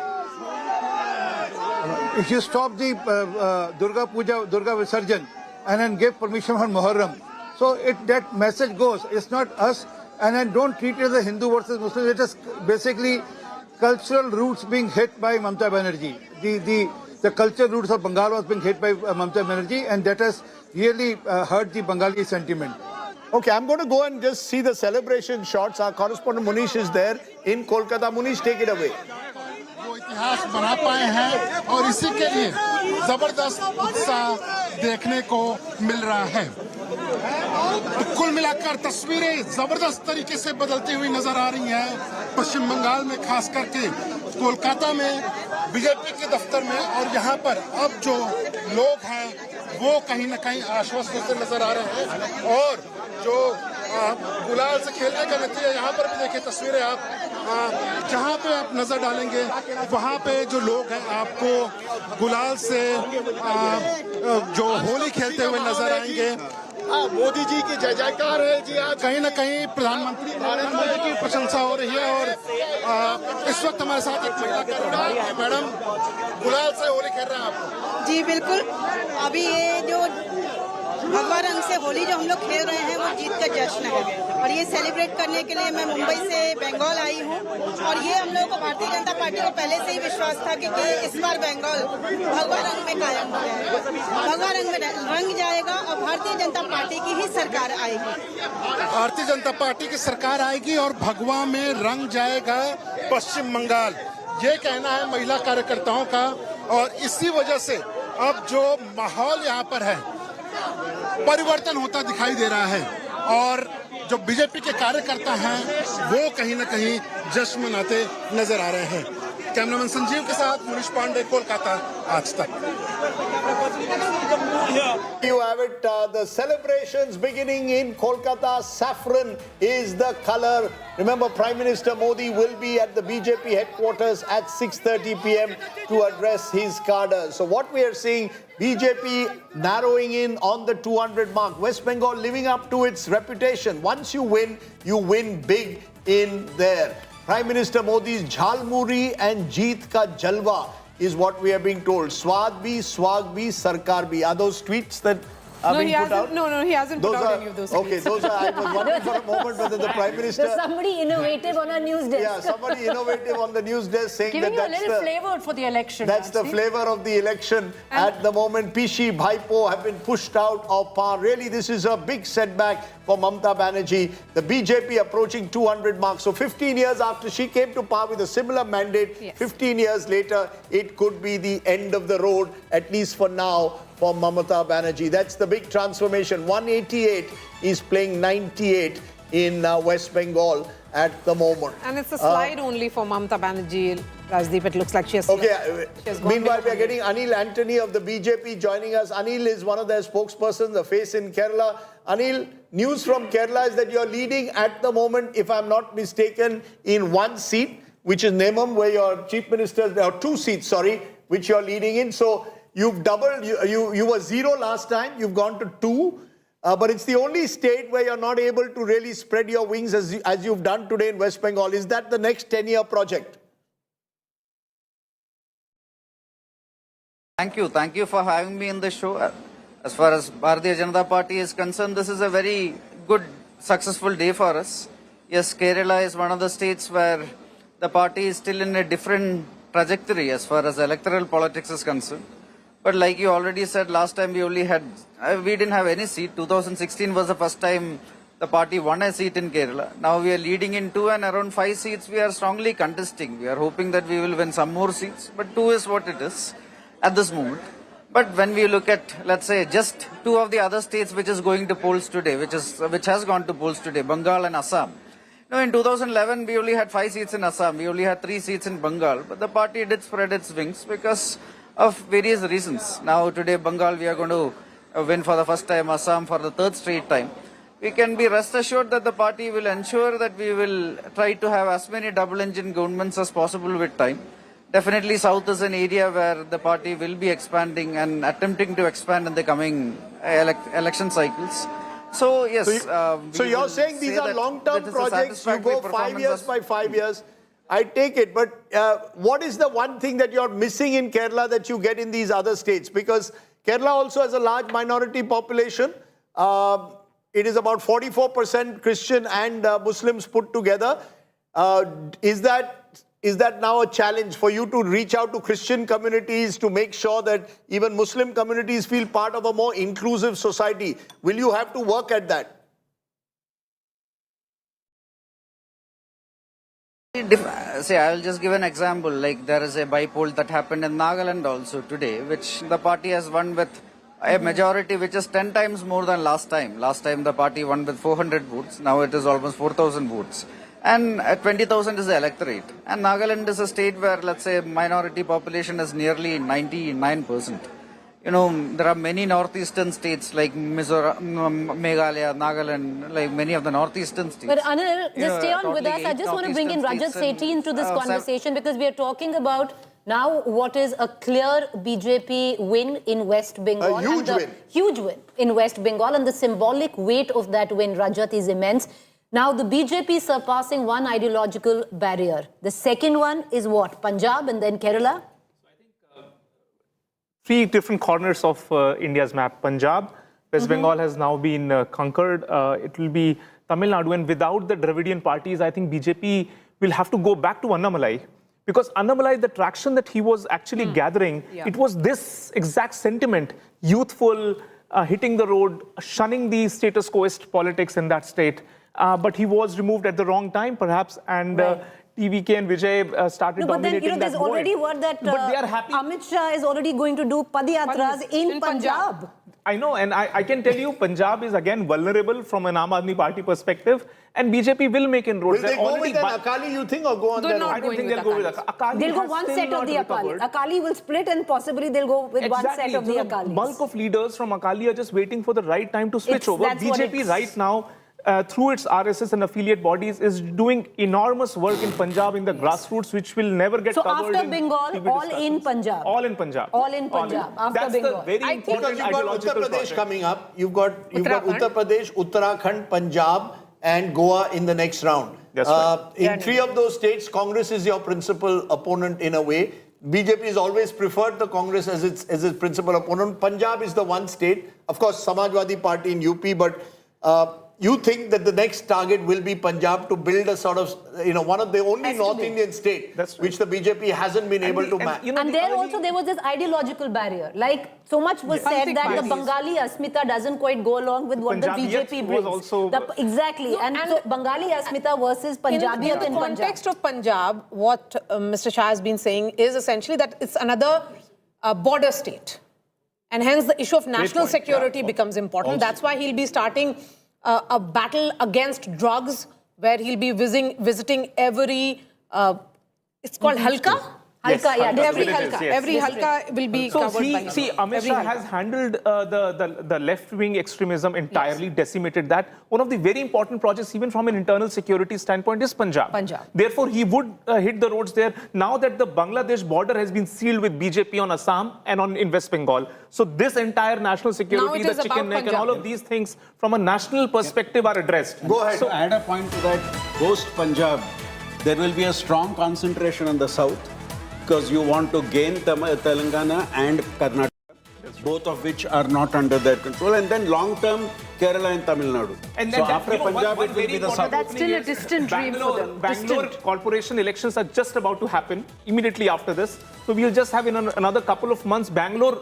Durga Puja, Durga Visarjan, and then give permission for Muharram, so that message goes. It's not us, and then don't treat it as a Hindu versus Muslim. It is basically cultural roots being hit by Mamata Banerjee. The cultural roots of Bengal was being hit by Mamata Banerjee, and that has really hurt the Bengali sentiment. Okay, I'm going to go and just see the celebration shots. Our correspondent Munish is there in Kolkata. Munish, take it away. इतिहास बना पाए हैं और इसी के लिए जबरदस्त उत्साह देखने को मिल रहा है। तो कुल मिलाकर तस्वीरें जबरदस्त तरीके से बदलती हुई नजर आ रही हैं पश्चिम बंगाल में, खास करके कोलकाता में बीजेपी के दफ्तर में। और यहाँ पर अब जो लोग हैं वो कहीं न कहीं आश्वस्त से नजर आ रहे हैं और जो गुलाल से खेलने का नतीजा यहाँ पर भी देखिए तस्वीरें आप जहाँ पे आप नजर डालेंगे वहाँ पे जो लोग हैं आपको गुलाल से जो होली खेलते हुए नजर आएंगे। मोदी जी की जय जयकार है जी। आज कहीं ना कहीं प्रधानमंत्री नरेंद्र मोदी की प्रशंसा हो रही है और इस वक्त हमारे साथ एक महिला मैडम गुलाल से होली खेल रहे हैं आप। जी बिल्कुल, अभी ये जो भगवा रंग से होली जो हम लोग खेल रहे हैं वो जीत का जश्न है और ये सेलिब्रेट करने के लिए मैं मुंबई से बंगाल आई हूँ और ये हम लोगों को भारतीय जनता पार्टी को पहले से ही विश्वास था कि इस बार बंगाल भगवा रंग में कायम हो जाएगा, भगवा रंग में रंग जाएगा और भारतीय जनता पार्टी की ही सरकार आएगी। भारतीय जनता पार्टी की सरकार आएगी और भगवा में रंग जाएगा पश्चिम बंगाल, ये कहना है महिला कार्यकर्ताओं का। और इसी वजह से अब जो माहौल यहाँ पर है परिवर्तन होता दिखाई दे रहा है और जो बीजेपी के कार्यकर्ता हैं वो कहीं ना कहीं जश्न मनाते नजर आ रहे हैं। कैमरामैन संजीव के साथ मुनीश पांडे, कोलकाता, आज तक। You have it, the celebrations beginning in Kolkata. Saffron is the color. Remember, Prime Minister Modi will be at the BJP headquarters at 6:30 p.m. to address his cadre. So what we are seeing, BJP narrowing in on the 200 mark. West Bengal living up to its reputation. Once you win big in there. Prime Minister Modi's Jhalmuri and Jeet ka Jalwa is what we are being told. Swad bhi, swag bhi, sarkar bhi. Are those tweets that are being put out? No, he hasn't put out any of those tweets. Okay, those are, I was wondering for a moment whether the Prime Minister... There's somebody innovative on our news desk. Yeah, somebody innovative on the news desk saying Giving that you a little flavor for the election. That's the flavor of the election. At the moment, Pishi, Bhaipo have been pushed out of power. Really, this is a big setback for Mamata Banerjee. The BJP approaching 200 marks. So 15 years after she came to power with a similar mandate, 15 years later, it could be the end of the road, at least for now, for Mamata Banerjee. That's the big transformation. 188 is playing 98 in West Bengal at the moment. And it's a slide only for Mamata Banerjee. Rajdeep, it looks like she has... Okay, meanwhile, we are getting Anil Antony of the BJP joining us. Anil is one of their spokespersons, the face in Kerala. Anil, news from Kerala is that you are leading at the moment, if I'm not mistaken, in one seat, which is Nemam, where your chief minister, there are two seats, sorry, which you're leading in. So you've doubled, you were 0 last time, you've gone to 2. But it's the only state where you're not able to really spread your wings as you've done today in West Bengal. Is that the next 10-year project? Thank you for having me in the show. As far as Bharatiya Janata Party is concerned, this is a very good, successful day for us. Yes, Kerala is one of the states where the party is still in a different trajectory as far as electoral politics is concerned. But like you already said, last time we didn't have any seat. 2016 was the first time the party won a seat in Kerala. Now we are leading in 2 and around 5 seats we are strongly contesting. We are hoping that we will win some more seats, but 2 is what it is at this moment. But when we look at, let's say, just 2 of the other states which is going to polls today, which has gone to polls today, Bengal and Assam. Now in 2011 we only had 5 seats in Assam, we only had 3 seats in Bengal, but the party did spread its wings because of various reasons. Now today Bengal we are going to win for the first time, Assam for the 3rd straight time. We can be rest assured that the party will ensure that we will try to have as many double-engine governments as possible with time. Definitely South is an area where the party will be expanding and attempting to expand in the coming election cycles. So yes. So you're saying these are long-term projects, you go 5 years by 5 years. I take it, but what is the one thing that you're missing in Kerala that you get in these other states? Because Kerala also has a large minority population. It is about 44% Christian and Muslims put together. Is that now a challenge for you to reach out to Christian communities to make sure that even Muslim communities feel part of a more inclusive society? Will you have to work at that? See, I'll just give an example. Like there is a bypoll that happened in Nagaland also today, which the party has won with a majority which is 10 times more than last time. Last time the party won with 400 votes. Now it is almost 4,000 votes. And 20,000 is the electorate. And Nagaland is a state where, let's say, minority population is nearly 99%. you know, there are many northeastern states like Mizoram, Meghalaya, Nagaland, like many of the northeastern states. But Anil, You know, just stay on with totally us. I 8 just want to bring in Rajat northeastern states Sethi into this and, conversation because we are talking about now what is a clear BJP win in West Bengal. A huge win. Huge win in West Bengal, and the symbolic weight of that win, Rajat, is immense. Now the BJP surpassing one ideological barrier. The second one is what? Punjab and then Kerala? Three different corners of India's map. Punjab, West Bengal has now been conquered. It will be Tamil Nadu, and without the Dravidian parties, I think BJP will have to go back to Annamalai. Because Annamalai, the traction that he was actually gathering, it was this exact sentiment, youthful, hitting the road, shunning the status quoist politics in that state. But he was removed at the wrong time, perhaps, and TVK and Vijay started dominating that There's already word that but they are happy. Amit Shah is already going to do Padiyatras in Punjab. I know, and I can tell you, Punjab is again vulnerable from an Aam Aadmi Party perspective, and BJP will make inroads. Will they go with an Akali, you think, or go on their own? I don't think they'll go with Akali. They'll go one set of the Akali. Akali will split and possibly they'll go with one set of the Akali. Bulk of leaders from Akali are just waiting for the right time to switch over. BJP right now, through its RSS and affiliate bodies, is doing enormous work in Punjab in the grassroots, which will never get covered. So after Bengal, all in Punjab. All in Punjab. All in Punjab. After That's Bengal. the very important Because you've got Uttar ideological Pradesh process. coming up. You've got Uttar Pradesh, Uttarakhand, Punjab, and Goa in the next round. That's right. In three of those states, Congress is your principal opponent in a way. BJP has always preferred the Congress as its principal opponent. Punjab is the one state. Of course, Samajwadi Party in UP, but you think that the next target will be Punjab to build a sort of, one of the only North Indian state which the BJP hasn't been able to match. And there also there was this ideological barrier. Like so much was said that the Bengali Asmita doesn't quite go along with what the BJP brings. Exactly. And so Bengali Asmita versus Punjabiyat in the context of Punjab, what Mr. Shah has been saying is essentially that it's another border state. And hence the issue of national security becomes important. Also. That's why he'll be starting a battle against drugs, where he'll be visiting every, it's called Halka? Halka, yeah. Every Halka. Every Halka will be covered by See, Amit Shah has handled the left-wing extremism entirely, decimated that. One of the very important projects, even from an internal security standpoint, is Punjab. Therefore, he would hit the roads there. Now that the Bangladesh border has been sealed with BJP on Assam and in West Bengal. So this entire national security, the chicken neck, and all of these things from a national perspective are addressed. Go ahead. So add a point to that, post-Punjab, there will be a strong concentration in the south, because you want to gain Telangana and Karnataka, both of which are not under their control, and then long-term Kerala and Tamil Nadu. And so after Punjab, it will be the south. That's still a distant dream for them. Bangalore corporation elections are just about to happen immediately after this. So we'll just have in another couple of months Bangalore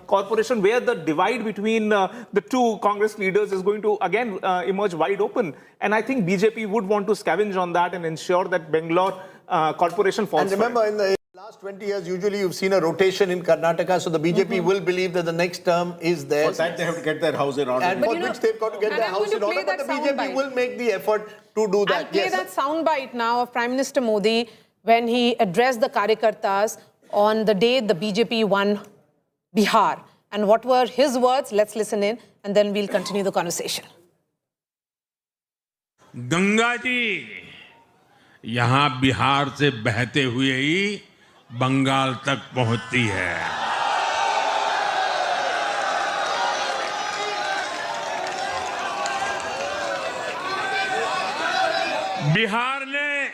corporation, where the divide between the two Congress leaders is going to again emerge wide open. And I think BJP would want to scavenge on that and ensure that Bangalore corporation falls. And remember, in the last 20 years, usually you've seen a rotation in Karnataka, so the BJP will believe that the next term is theirs. For that, they have to get their house in order. And for which they've got to get their house in order, but the BJP will make the effort to do that. I'll play that soundbite now of Prime Minister Modi when he addressed the Karyakartas on the day the BJP won Bihar. And what were his words? Let's listen in, and then we'll continue the conversation. Ganga ji यहाँ बिहार से बहते हुए ही बंगाल तक पहुंचती है। बिहार ने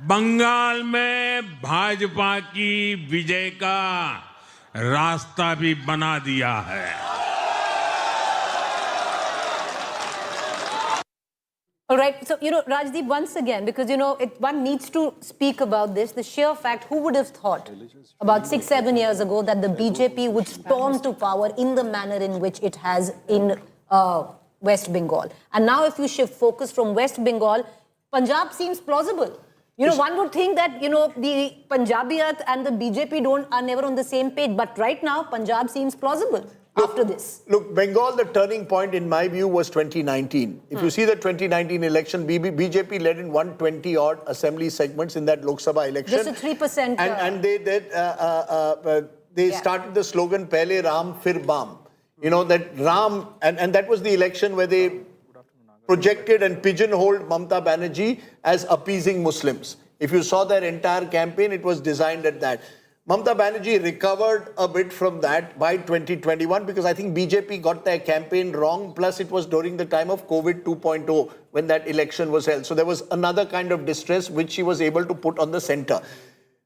बंगाल में भाजपा की विजय का रास्ता भी बना दिया है। All right, so, Rajdeep, once again, because, one needs to speak about this, the sheer fact, who would have thought about 6-7 years ago that the BJP would storm to power in the manner in which it has in West Bengal. And now if you shift focus from West Bengal, Punjab seems plausible. One would think that, the Punjabiyat and the BJP are never on the same page, but right now, Punjab seems plausible. After this. Look, Bengal, the turning point in my view was 2019. If you see the 2019 election, BJP led in 120 odd assembly segments in that Lok Sabha election. Just a 3%. And they did, they started the slogan Pehle Ram Fir Bam. You know, that Ram, and that was the election where they projected and pigeonholed Mamata Banerjee as appeasing Muslims. If you saw their entire campaign, it was designed at that. Mamata Banerjee recovered a bit from that by 2021 because I think BJP got their campaign wrong. Plus, it was during the time of COVID 2.0 when that election was held. So there was another kind of distress which she was able to put on the center.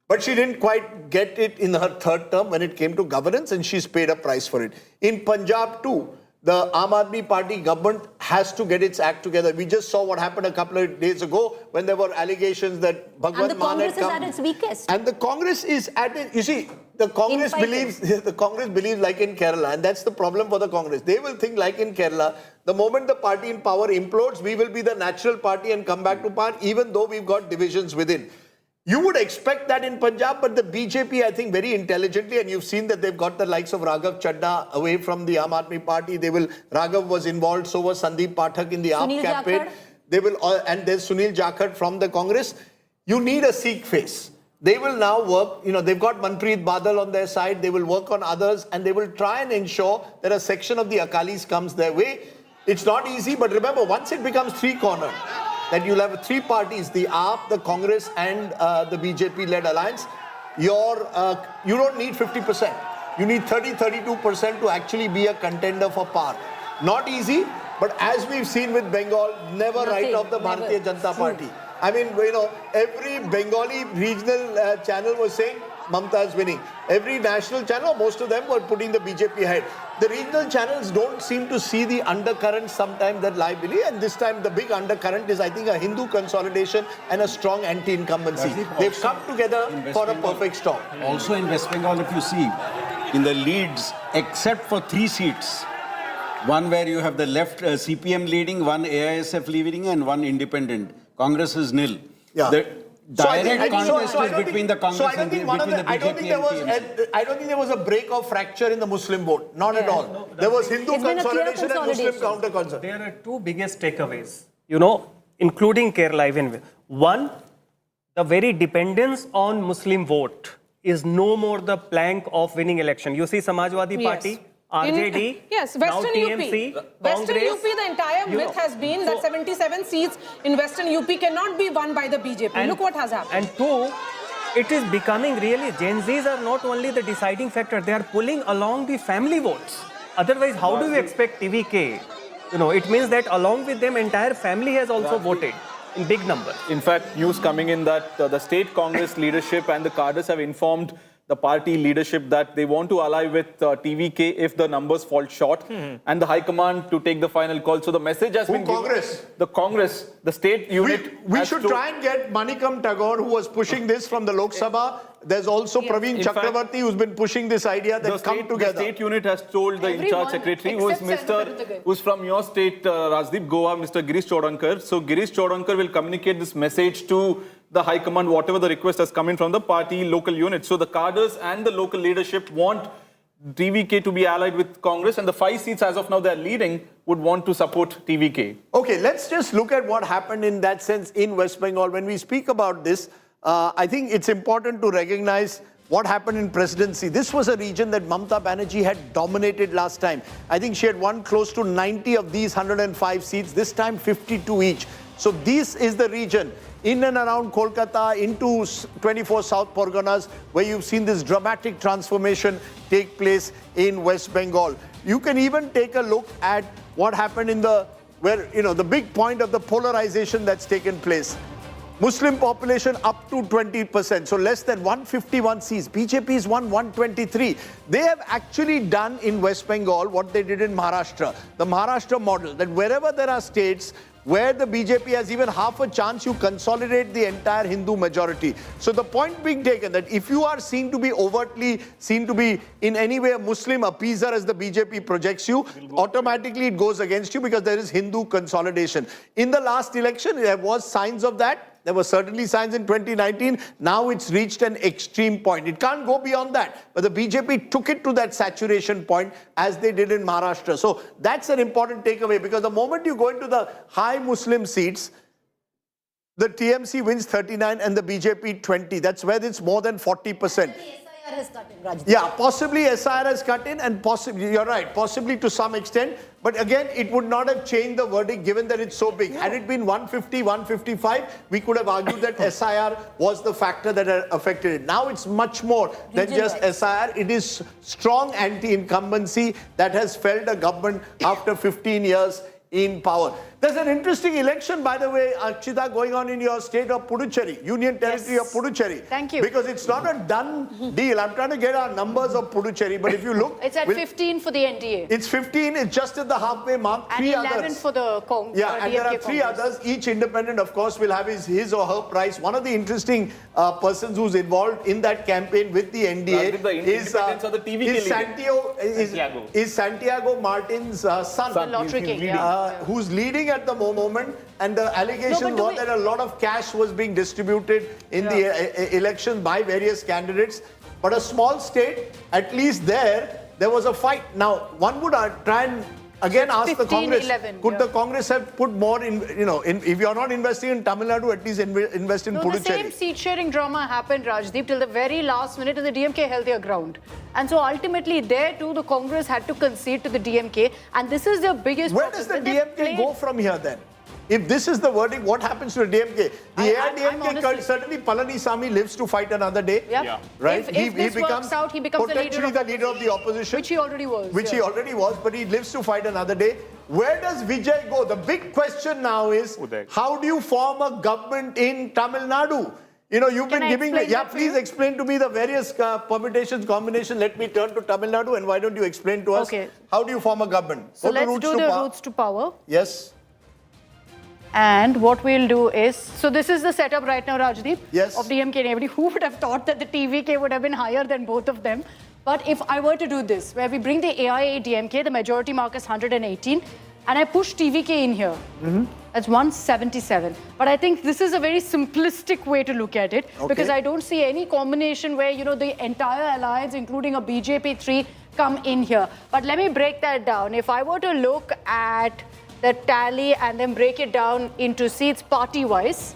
But she didn't quite get it in her third term when it came to governance, and she's paid a price for it. In Punjab too, the Aam Aadmi Party government has to get its act together. We just saw what happened a couple of days ago when there were allegations that Bhagwant Mann had come. And the Congress is at its weakest. And the Congress is at it. You see, the Congress believes like in Kerala, and that's the problem for the Congress. They will think like in Kerala, the moment the party in power implodes, we will be the natural party and come back to power, even though we've got divisions within. You would expect that in Punjab, but the BJP, I think, very intelligently, and you've seen that they've got the likes of Raghav Chadda away from the Aam Aadmi Party. Raghav was involved, so was Sandeep Pathak in the AAP campaign. They will, and there's Sunil Jakhar from the Congress. You need a Sikh face. They will now work, you know, they've got Manpreet Badal on their side. They will work on others, and they will try and ensure that a section of the Akalis comes their way. It's not easy, but remember, once it becomes three-cornered, that you'll have three parties, the AAP, the Congress and the BJP-led alliance, you don't need 50%. You need 30-32% to actually be a contender for power. Not easy, but as we've seen with Bengal, never write off the Bharatiya Janata Party. I mean, you know, every Bengali regional channel was saying Mamata is winning. Every national channel, most of them were putting the BJP ahead. The regional channels don't seem to see the undercurrent sometimes that lie beneath, and this time the big undercurrent is, I think, a Hindu consolidation and a strong anti-incumbency. They've come together for a perfect storm. Also in West Bengal, if you see, in the leads, except for 3 seats, one where you have the left CPM leading, one AISF leading, and one independent. Congress is nil. Yeah. The direct contest is between the Congress and between the BJP and TMC. I don't think there was a break or fracture in the Muslim vote. Not at all. No, there was Hindu consolidation and Muslim counter consolidation. There are two biggest takeaways, you know, including Kerala even. One, the very dependence on Muslim vote is no more the plank of winning election. You see Samajwadi Party, RJD, yes, now Western TMC, UP. Western UP, the entire myth has been that 77 seats in Western UP cannot be won by the BJP. Look what has happened. And two, it is becoming really, Gen Zs are not only the deciding factor, they are pulling along the family votes. Otherwise, how do you expect TVK? You know, it means that along with them, entire family has also voted in big numbers. In fact, news coming in that the state Congress leadership and the cadres have informed the party leadership that they want to ally with TVK if the numbers fall short, and the High Command to take the final call. So the message has been Congress? given. The Congress, the state unit. We should try and get Manikam Tagore, who was pushing this from the Lok Sabha. There's also Praveen Chakravarti, who's been pushing this idea that come together. The state unit has told the in-charge secretary, who's from your state, Rajdeep, Goa, Mr. Girish Chodankar. So Girish Chodankar will communicate this message to the High Command, whatever the request has come in from the party local unit. So the cadres and the local leadership want TVK to be allied with Congress, and the 5 seats as of now they're leading would want to support TVK. Okay, let's just look at what happened in that sense in West Bengal. When we speak about this, I think it's important to recognize what happened in presidency. This was a region that Mamata Banerjee had dominated last time. I think she had won close to 90 of these 105 seats, this time 52 each. So this is the region in and around Kolkata, into 24 South Parganas, where you've seen this dramatic transformation take place in West Bengal. You can even take a look at what happened in the big point of the polarization that's taken place. Muslim population up to 20%, so less than 151 seats. BJP's won 123. They have actually done in West Bengal what they did in Maharashtra, the Maharashtra model, that wherever there are states where the BJP has even half a chance, you consolidate the entire Hindu majority. So the point being taken that if you are seen to be overtly, seen to be in any way a Muslim appeaser as the BJP projects you, automatically it goes against you because there is Hindu consolidation. In the last election, there was signs of that. There were certainly signs in 2019. Now it's reached an extreme point. It can't go beyond that. But the BJP took it to that saturation point as they did in Maharashtra. So that's an important takeaway, because the moment you go into the high Muslim seats, the TMC wins 39 and the BJP 20. That's where it's more than 40%. has cut in, Rajdeep. Yeah, possibly SIR has cut in, and possibly, you're right, possibly to some extent. But again, it would not have changed the verdict given that it's so big. Had it been 150, 155, we could have argued that SIR was the factor that had affected it. Now it's much more than just SIR. It is strong anti-incumbency that has felled a government after 15 years in power. There's an interesting election, by the way, Archita, going on in your state of Puducherry, Union Territory of Puducherry. Thank you. Because it's not a done deal. I'm trying to get our numbers of Puducherry, but if you look... It's at 15 for the NDA. It's 15, it's just at the halfway mark. And Three 11 others. for the Congress. Yeah, and there are three others. Each independent, of course, will have his or her price. One of the interesting persons who's involved in that campaign with the NDA is Santiago Martin's son. The lottery king, who's leading at the moment, and the allegations were that a lot of cash was being distributed in the election by various candidates. But a small state, at least there was a fight. Now, one would try and again ask 15, the Congress, 11, could the Congress have put more in, if you're not investing in Tamil Nadu, at least invest in Puducherry. The same seat-sharing drama happened, Rajdeep, till the very last minute, and the DMK held their ground. And so ultimately, there too, the Congress had to concede to the DMK, and this is the biggest Where does the DMK go from here then? If this is the verdict, what happens to the DMK? The AIADMK, certainly Palanisamy lives to fight another day. Right? If this works out, he becomes potentially the leader of the opposition. Which he already was. He already was, but he lives to fight another day. Where does Vijay go? The big question now is, how do you form a government in Tamil Nadu? You've been giving... please explain to me the various permutations, combinations. Let me turn to Tamil Nadu, and why don't you explain to us, how do you form a government? So let's do the routes to power. Yes. And what we'll do is, so this is the setup right now, Rajdeep, of DMK and everybody. Who would have thought that the TVK would have been higher than both of them? But if I were to do this, where we bring the AIADMK, the majority mark is 118, and I push TVK in here, that's 177. But I think this is a very simplistic way to look at it, because I don't see any combination where, the entire alliance, including a BJP 3, come in here. But let me break that down. If I were to look at the tally and then break it down into seats party-wise,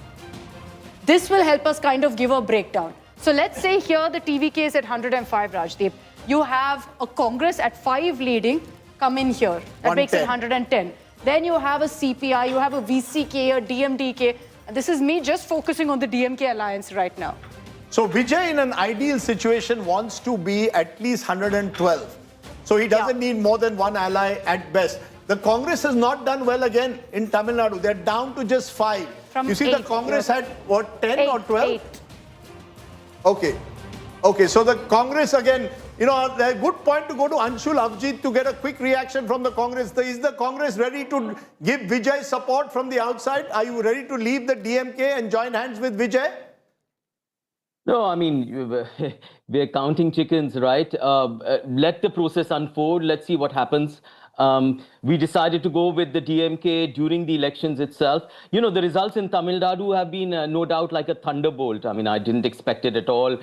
this will help us kind of give a breakdown. So let's say here the TVK is at 105, Rajdeep. You have a Congress at 5 leading come in here. That makes it 110. Then you have a CPI, you have a VCK, a DMDK. And this is me just focusing on the DMK alliance right now. So Vijay, in an ideal situation, wants to be at least 112. So he doesn't need more than one ally at best. The Congress has not done well again in Tamil Nadu. They're down to just 5. You see, the Congress had, what, 10 or 12? 8. Okay, so the Congress again, a good point to go to Anshul Avjit to get a quick reaction from the Congress. Is the Congress ready to give Vijay support from the outside? Are you ready to leave the DMK and join hands with Vijay? No, I mean, we're counting chickens, right? Let the process unfold. Let's see what happens. We decided to go with the DMK during the elections itself. The results in Tamil Nadu have been no doubt like a thunderbolt. I mean, I didn't expect it at all.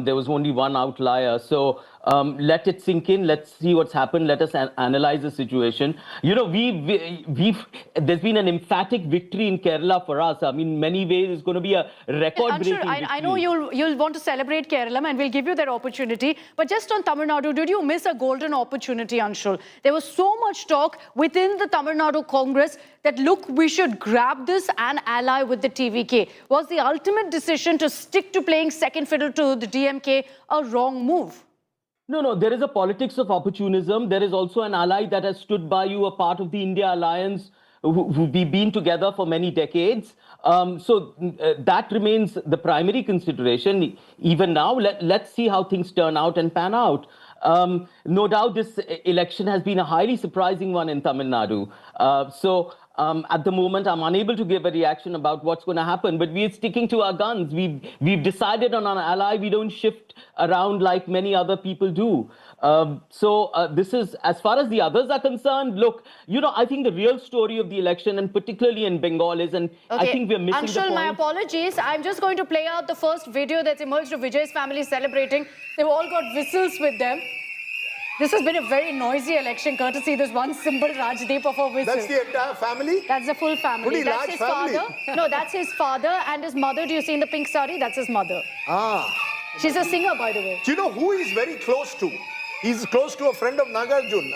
There was only one outlier. So let it sink in. Let's see what's happened. Let us analyze the situation. There's been an emphatic victory in Kerala for us. I mean, in many ways, it's going to be a record-breaking victory. I know you'll want to celebrate Kerala, and we'll give you that opportunity. But just on Tamil Nadu, did you miss a golden opportunity, Anshul? There was so much talk within the Tamil Nadu Congress that, look, we should grab this and ally with the TVK. Was the ultimate decision to stick to playing second fiddle to the DMK a wrong move? No, there is a politics of opportunism. There is also an ally that has stood by you, a part of the India alliance, who've been together for many decades. So that remains the primary consideration. Even now, let's see how things turn out and pan out. No doubt this election has been a highly surprising one in Tamil Nadu. At the moment, I'm unable to give a reaction about what's going to happen, but we're sticking to our guns. We've decided on an ally. We don't shift around like many other people do. This is, as far as the others are concerned, look, I think the real story of the election, and particularly in Bengal, is, and I think we're missing the point. Anshul, my apologies. I'm just going to play out the first video that's emerged of Vijay's family celebrating. They've all got whistles with them. This has been a very noisy election, courtesy this one simple Rajdeep of a whistle. That's the entire family? That's the full family. Pretty that's large his family. father. No, that's his father and his mother. Do you see in the pink sari? That's his mother. She's a singer, by the way. Do you know who he's very close to? He's close to a friend of Nagarjun,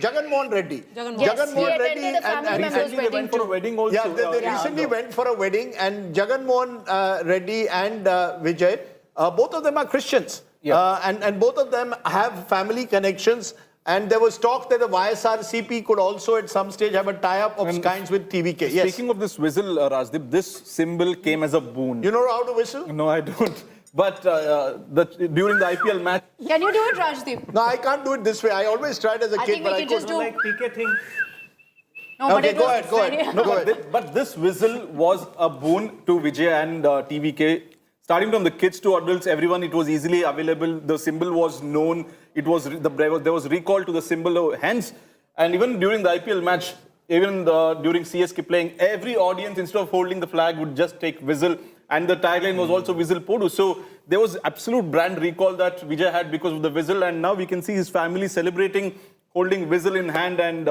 Jagan Mohan Reddy. Yes, he attended a family member's Recently they went for a wedding also. Yeah, they recently went for a wedding, and Jagan Mohan Reddy and Vijay, both of them are Christians. And both of them have family connections. And there was talk that the YSRCP could also at some stage have a tie-up of kinds with TVK. Yes. Speaking of this whistle, Rajdeep, this symbol came as a boon. You know how to whistle? No, I don't. But during the IPL match... Can you do it, Rajdeep? No, I can't do it this way. I always tried as a I kid, think but we I can just couldn't. do... PK thing. No, but Okay, it go was ahead, go very- ahead. No, Go ahead. but this whistle was a boon to Vijay and TVK. Starting from the kids to adults, everyone, it was easily available. The symbol was known. It was there was recall to the symbol. Hence, and even during the IPL match, even during CSK playing, every audience, instead of holding the flag, would just take whistle. And the tagline was also whistle Podu. So there was absolute brand recall that Vijay had because of the whistle. And now we can see his family celebrating, holding whistle in hand, and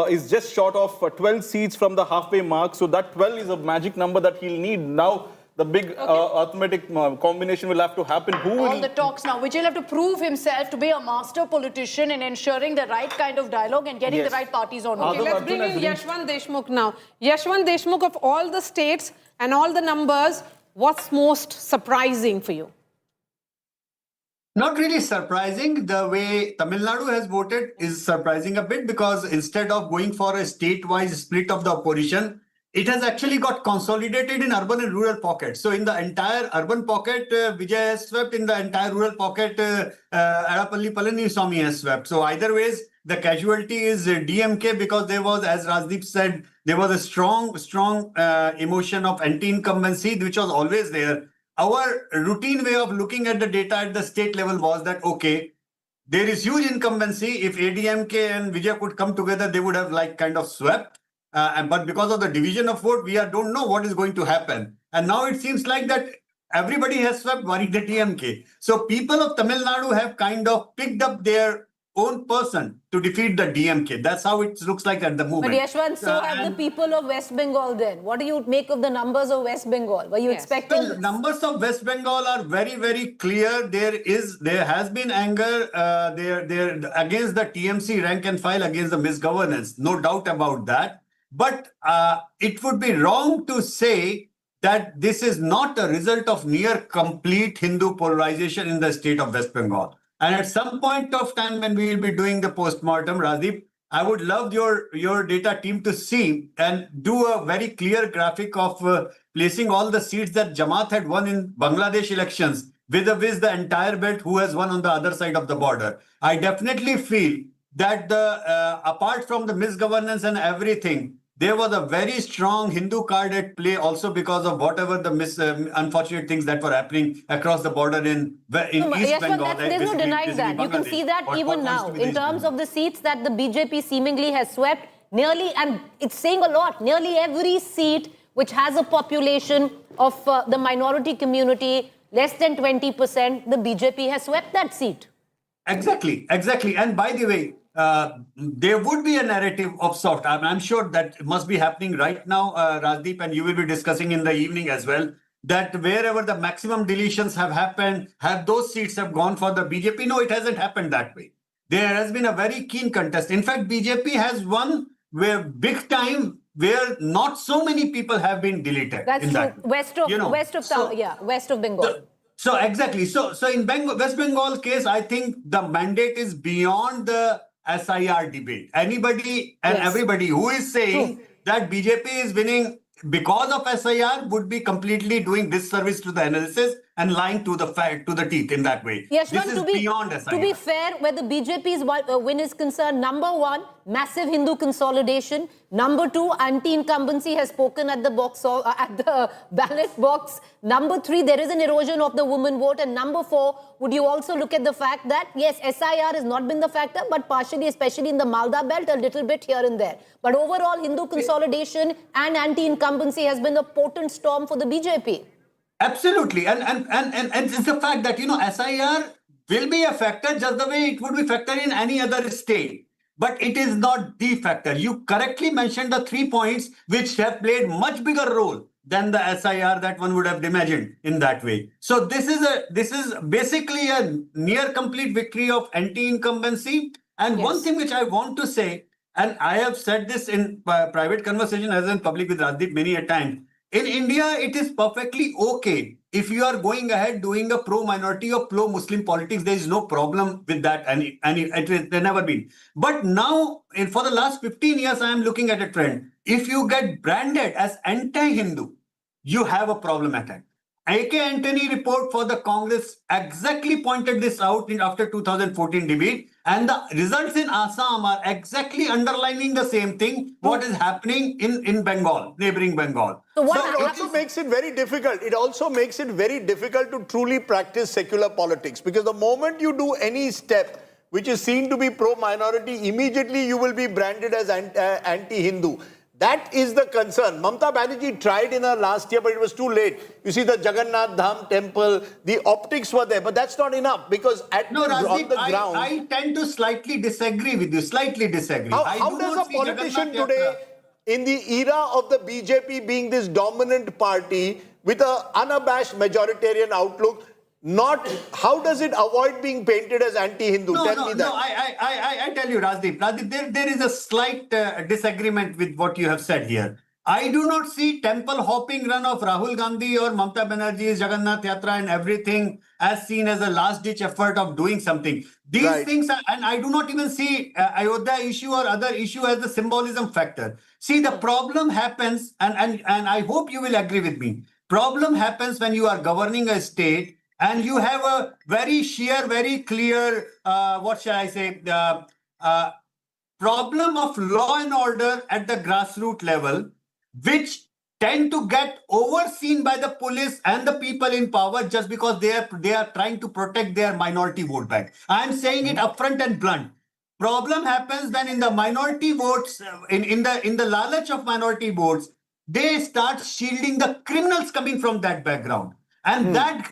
is just short of 12 seats from the halfway mark. So that 12 is a magic number that he'll need now. The big arithmetic combination will have to happen. Who All will... the talks now. Vijay will have to prove himself to be a master politician in ensuring the right kind of dialogue and getting the right parties on board. Okay, let's bring in Yashwant Deshmukh now. Yashwant Deshmukh, of all the states and all the numbers, what's most surprising for you? Not really surprising. The way Tamil Nadu has voted is surprising a bit, because instead of going for a statewide split of the opposition, it has actually got consolidated in urban and rural pockets. So in the entire urban pocket, Vijay has swept. In the entire rural pocket, Adapalli Palaniswamy has swept. So either ways, the casualty is DMK, because there was, as Rajdeep said, there was a strong emotion of anti-incumbency, which was always there. Our routine way of looking at the data at the state level was that, okay, there is huge incumbency. If ADMK and Vijay could come together, they would have kind of swept. But because of the division of vote, we don't know what is going to happen. And now it seems like that everybody has swept, barring the TMK. So people of Tamil Nadu have kind of picked up their own person to defeat the DMK. That's how it looks like at the moment. But Yashwant, so have the people of West Bengal then. What do you make of the numbers of West Bengal? Were you expecting The numbers of West Bengal are very, very clear. There has been anger there against the TMC rank and file, against the misgovernance. No doubt about that. But it would be wrong to say that this is not a result of near complete Hindu polarization in the state of West Bengal. And at some point of time when we will be doing the post-mortem, Rajdeep, I would love your data team to see and do a very clear graphic of placing all the seats that Jamaat had won in Bangladesh elections with the entire belt who has won on the other side of the border. I definitely feel that apart from the misgovernance and everything, there was a very strong Hindu card at play also, because of whatever the unfortunate things that were happening across the border in East Bengal. There's no denying that. You can see that even now in terms of the seats that the BJP seemingly has swept. Nearly, and it's saying a lot, nearly every seat which has a population of the minority community less than 20%, the BJP has swept that seat. Exactly. And by the way, there would be a narrative of soft. I'm sure that must be happening right now, Rajdeep, and you will be discussing in the evening as well, that wherever the maximum deletions have happened, have those seats have gone for the BJP? No, it hasn't happened that way. There has been a very keen contest. In fact, BJP has won where big time, where not so many people have been deleted. That's true. West of Bengal. So exactly. So in West Bengal case, I think the mandate is beyond the SIR debate. Anybody and everybody who is saying that BJP is winning because of SIR would be completely doing disservice to the analysis and lying to the teeth in that way. Yes, this is beyond SIR. To be fair, where the BJP's win is concerned, number one, massive Hindu consolidation. Number two, anti-incumbency has spoken at the ballot box. Number three, there is an erosion of the woman vote. And number four, would you also look at the fact that, yes, SIR has not been the factor, but partially, especially in the Malda belt, a little bit here and there. But overall, Hindu consolidation and anti-incumbency has been a potent storm for the BJP. Absolutely. And it's the fact that, SIR will be a factor just the way it would be factor in any other state. But it is not the factor. You correctly mentioned the 3 points which have played much bigger role than the SIR that one would have imagined in that way. So this is basically a near complete victory of anti-incumbency. And one thing which I want to say, and I have said this in private conversation as in public with Rajdeep many a time, in India, it is perfectly okay if you are going ahead doing a pro-minority or pro-Muslim politics. There is no problem with that, and it has never been. But now, for the last 15 years, I am looking at a trend. If you get branded as anti-Hindu, you have a problem at hand. A.K. Antony report for the Congress exactly pointed this out after 2014 debate, and the results in Assam are exactly underlining the same thing, what is happening in Bengal, neighboring Bengal. So it also makes it very difficult. It also makes it very difficult to truly practice secular politics, because the moment you do any step which is seen to be pro-minority, immediately you will be branded as anti-Hindu. That is the concern. Mamata Banerjee tried in her last year, but it was too late. You see, the Jagannath Dham temple, the optics were there, but that's not enough, because on the ground... I tend to slightly disagree with you, slightly disagree. How does a politician today, in the era of the BJP being this dominant party with an unabashed majoritarian outlook, how does it avoid being painted as anti-Hindu? Tell me that. I tell you, Rajdeep, there is a slight disagreement with what you have said here. I do not see temple hopping run of Rahul Gandhi or Mamata Banerjee's Jagannath Yatra and everything as seen as a last-ditch effort of doing something. These things, and I do not even see Ayodhya issue or other issue as the symbolism factor. See, the problem happens, and I hope you will agree with me, problem happens when you are governing a state and you have a very sheer, very clear, what shall I say, problem of law and order at the grassroots level, which tend to get overseen by the police and the people in power just because they are trying to protect their minority vote bank. I am saying it upfront and blunt. Problem happens when in the minority votes, in the lalach of minority votes, they start shielding the criminals coming from that background. And that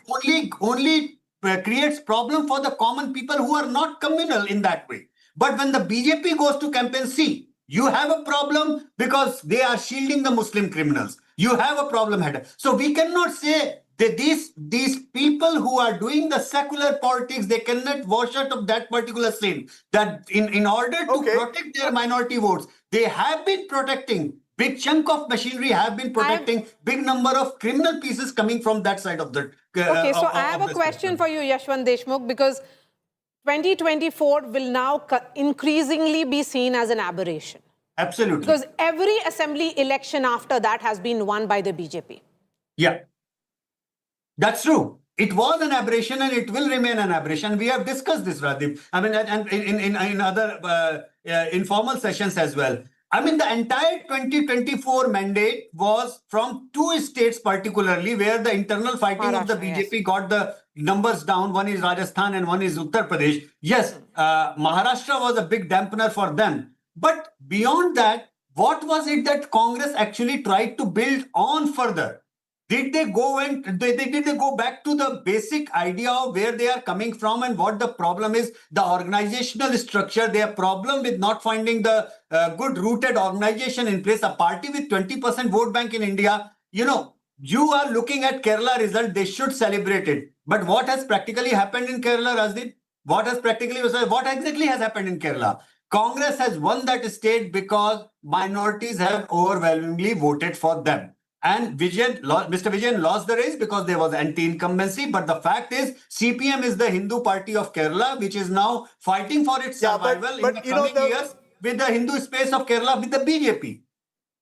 only creates problem for the common people who are not communal in that way. But when the BJP goes to campaign, see, you have a problem because they are shielding the Muslim criminals. You have a problem here. So we cannot say that these people who are doing the secular politics, they cannot wash out of that particular sin. That in order to protect their minority votes, they have been protecting. Big chunk of machinery have been protecting big number of criminal pieces coming from that side of the... Okay, so I have a question for you, Yashwant Deshmukh, because 2024 will now increasingly be seen as an aberration. Absolutely. Because every assembly election after that has been won by the BJP. Yeah, that's true. It was an aberration and it will remain an aberration. We have discussed this, Radhip. I mean, and in other informal sessions as well. I mean, the entire 2024 mandate was from two states particularly where the internal fighting of the BJP got the numbers down. One is Rajasthan and one is Uttar Pradesh. Yes, Maharashtra was a big dampener for them. But beyond that, what was it that Congress actually tried to build on further? Did they go back to the basic idea of where they are coming from and what the problem is? The organizational structure, their problem with not finding the good rooted organization in place. A party with 20% vote bank in India, you know, you are looking at Kerala result, they should celebrate it. But what has practically happened in Kerala, Rajdip? What exactly has happened in Kerala? Congress has won that state because minorities have overwhelmingly voted for them. And Mr. Vijay lost the race because there was anti-incumbency. But the fact is, CPM is the Hindu party of Kerala, which is now fighting for its survival in the coming years with the Hindu space of Kerala with the BJP.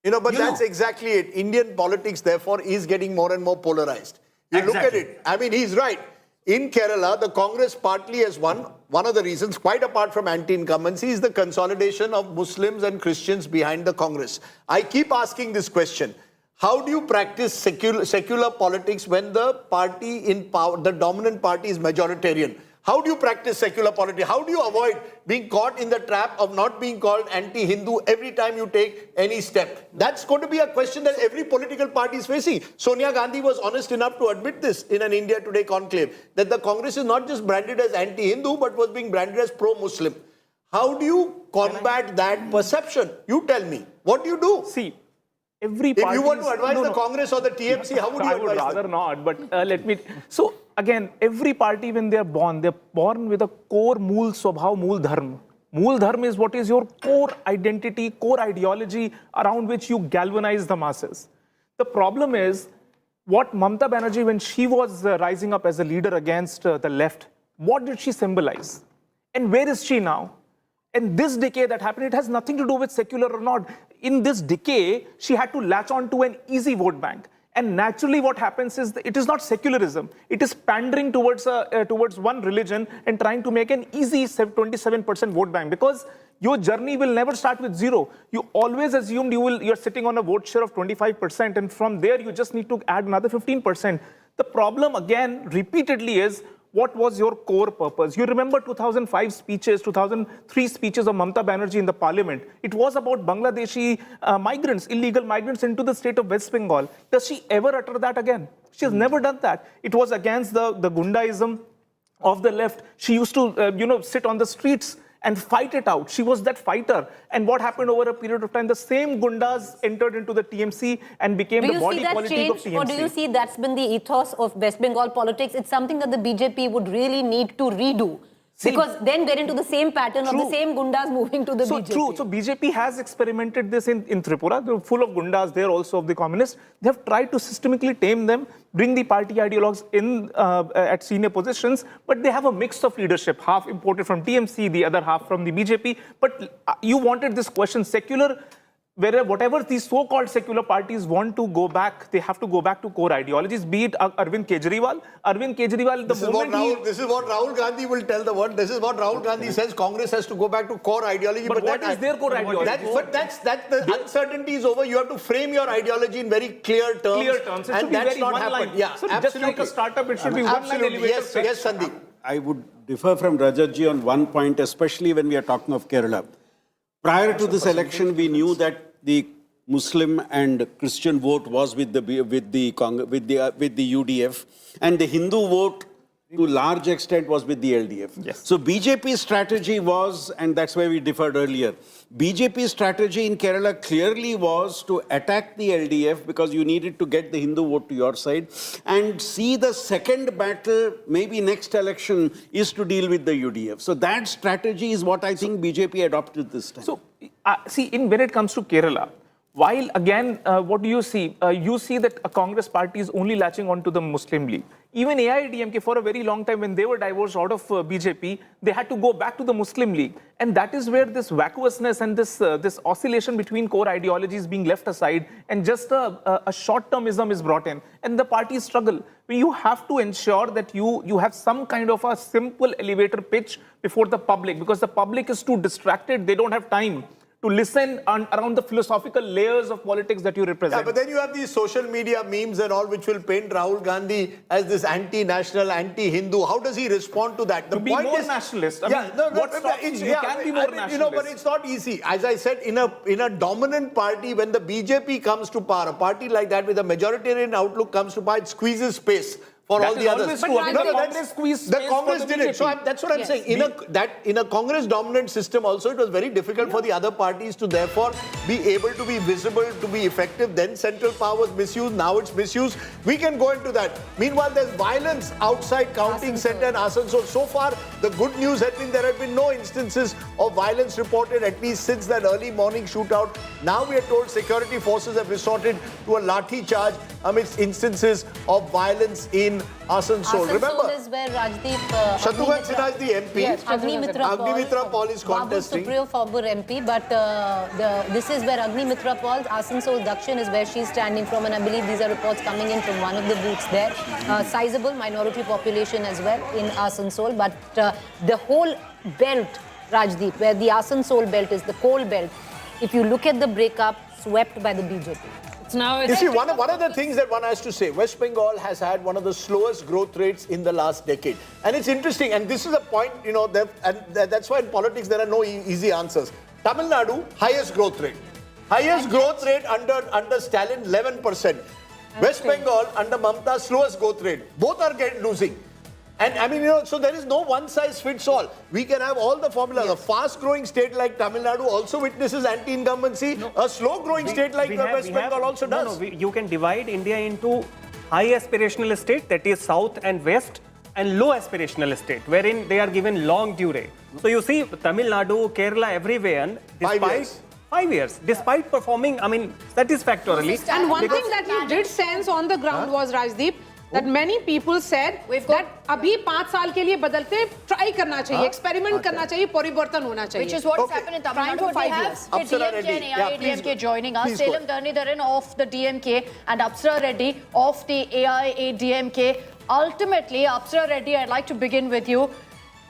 That's exactly it. Indian politics, therefore, is getting more and more polarized. You look at it. I mean, he's right. In Kerala, the Congress partly has won. One of the reasons, quite apart from anti-incumbency, is the consolidation of Muslims and Christians behind the Congress. I keep asking this question. How do you practice secular politics when the party in power, the dominant party, is majoritarian? How do you practice secular politics? How do you avoid being caught in the trap of not being called anti-Hindu every time you take any step? That's going to be a question that every political party is facing. Sonia Gandhi was honest enough to admit this in an India Today conclave, that the Congress is not just branded as anti-Hindu, but was being branded as pro-Muslim. How do you combat that perception? You tell me. What do you do? See, every If party. you want to advise the Congress or the TMC, how would you I advise would rather them? not, but let me. So again, every party when they're born with a core mool swabhav, mool dharma. Mool dharma is what is your core identity, core ideology around which you galvanize the masses. The problem is what Mamata Banerjee, when she was rising up as a leader against the left, what did she symbolize? And where is she now? And this decay that happened, it has nothing to do with secular or not. In this decay, she had to latch on to an easy vote bank. And naturally what happens is that it is not secularism. It is pandering towards one religion and trying to make an easy 27% vote bank, because your journey will never start with zero. You always assumed you're sitting on a vote share of 25%, and from there you just need to add another 15%. The problem again repeatedly is, what was your core purpose? You remember 2005 speeches, 2003 speeches of Mamata Banerjee in the parliament. It was about Bangladeshi migrants, illegal migrants into the state of West Bengal. Does she ever utter that again? She has never done that. It was against the Gundaism of the left. She used to, sit on the streets and fight it out. She was that fighter. And what happened over a period of time? The same Gundas entered into the TMC and became the body politic of TMC. Or do you see that's been the ethos of West Bengal politics? It's something that the BJP would really need to redo. Because then get into the same pattern of the same Gundas moving to the BJP. True. So BJP has experimented this in Tripura. They're full of Gundas there also of the communists. They have tried to systemically tame them, bring the party ideologues in at senior positions, but they have a mix of leadership, half imported from TMC, the other half from the BJP. But you wanted this question, secular, whatever these so-called secular parties want to go back, they have to go back to core ideologies, be it Arvind Kejriwal. This is what Rahul Gandhi will tell the world. This is what Rahul Gandhi says. Congress has to go back to core ideology. But what is their core ideology? That's the uncertainty is over. You have to frame your ideology in very clear terms. It should be very one line. Yeah, so just like a startup, it should be one line elevator. Yes, Sandeep. I would differ from Rajatji on one point, especially when we are talking of Kerala. Prior to this election, we knew that the Muslim and Christian vote was with the UDF, and the Hindu vote to large extent was with the LDF. Yes. So BJP's strategy was, and that's why we differed earlier, BJP's strategy in Kerala clearly was to attack the LDF because you needed to get the Hindu vote to your side, and see the second battle, maybe next election, is to deal with the UDF. So that strategy is what I think BJP adopted this time. So, when it comes to Kerala, while again, what do you see? You see that a Congress party is only latching on to the Muslim League. Even AIADMK, for a very long time, when they were divorced out of BJP, they had to go back to the Muslim League. And that is where this vacuousness and this oscillation between core ideologies being left aside, and just a short-termism is brought in. And the parties struggle. You have to ensure that you have some kind of a simple elevator pitch before the public, because the public is too distracted. They don't have time to listen around the philosophical layers of politics that you represent. Yeah, but then you have these social media memes and all which will paint Rahul Gandhi as this anti-national, anti-Hindu. How does he respond to that? The point be more is, nationalist. You can be more nationalist. But it's not easy. As I said, in a dominant party, when the BJP comes to power, a party like that with a majoritarian outlook comes to power, it squeezes space for all the others. But the Congress did it. So that's what I'm saying. In a Congress-dominant system also, it was very difficult for the other parties to therefore be able to be visible, to be effective. Then central power was misused. Now it's misused. We can go into that. Meanwhile, there's violence outside Couting Centre and Asansol. So far, the good news has been there have been no instances of violence reported, at least since that early morning shootout. Now we are told security forces have resorted to a lathi charge amidst instances of violence in Asansol. Remember, is where Rajdeep Shatrughan Sinha is the MP. Yes, Agnimitra Paul is contesting. Babu Supriyo former MP, but this is where Agnimitra Paul, Asansol Dakshin is where she's standing from, and I believe these are reports coming in from one of the booths there. Sizable minority population as well in Asansol, but the whole belt, Rajdeep, where the Asansol belt is, the coal belt, if you look at the breakup, swept by the BJP. You see, one of the things that one has to say, West Bengal has had one of the slowest growth rates in the last decade. And it's interesting, and this is a point, that's why in politics there are no easy answers. Tamil Nadu, highest growth rate. Highest growth rate under Stalin, 11%. West Bengal, under Mamata, slowest growth rate. Both are losing. And I mean, so there is no one size fits all. We can have all the formulas. A fast-growing state like Tamil Nadu also witnesses anti-incumbency. A slow-growing state like West Bengal also does. You can divide India into high aspirational state, that is South and West, and low aspirational state, wherein they are given long durée. So you see Tamil Nadu, Kerala, everywhere, despite 5 years, despite performing, I mean, satisfactorily. And one thing that you did sense on the ground was, Rajdeep, that many people said that अभी 5 साल के लिए बदलते try करना चाहिए, experiment करना चाहिए, परिवर्तन होना चाहिए. Which is what has happened in Tamil Nadu. We have the DMK and AIADMK joining us. Selam Dhanidharan of the DMK and Apsara Reddy of the AIADMK. Ultimately, Apsara Reddy, I'd like to begin with you.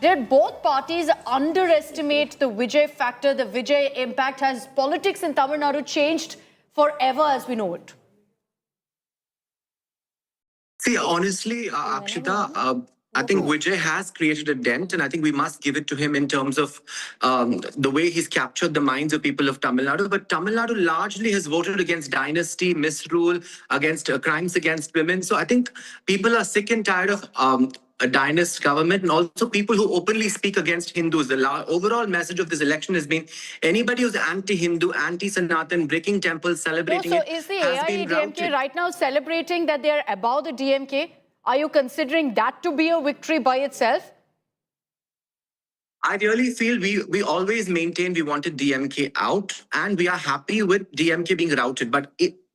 Did both parties underestimate the Vijay factor, the Vijay impact? Has politics in Tamil Nadu changed forever as we know it? See, honestly, Akshita, I think Vijay has created a dent, and I think we must give it to him in terms of the way he's captured the minds of people of Tamil Nadu. But Tamil Nadu largely has voted against dynasty, misrule, against crimes against women. So I think people are sick and tired of a dynast government, and also people who openly speak against Hindus. The overall message of this election has been anybody who's anti-Hindu, anti-Sanatan, breaking temples, celebrating So is the AIADMK right now celebrating that they are above the DMK? Are you considering that to be a victory by itself? I really feel we always maintained we wanted DMK out, and we are happy with DMK being routed. But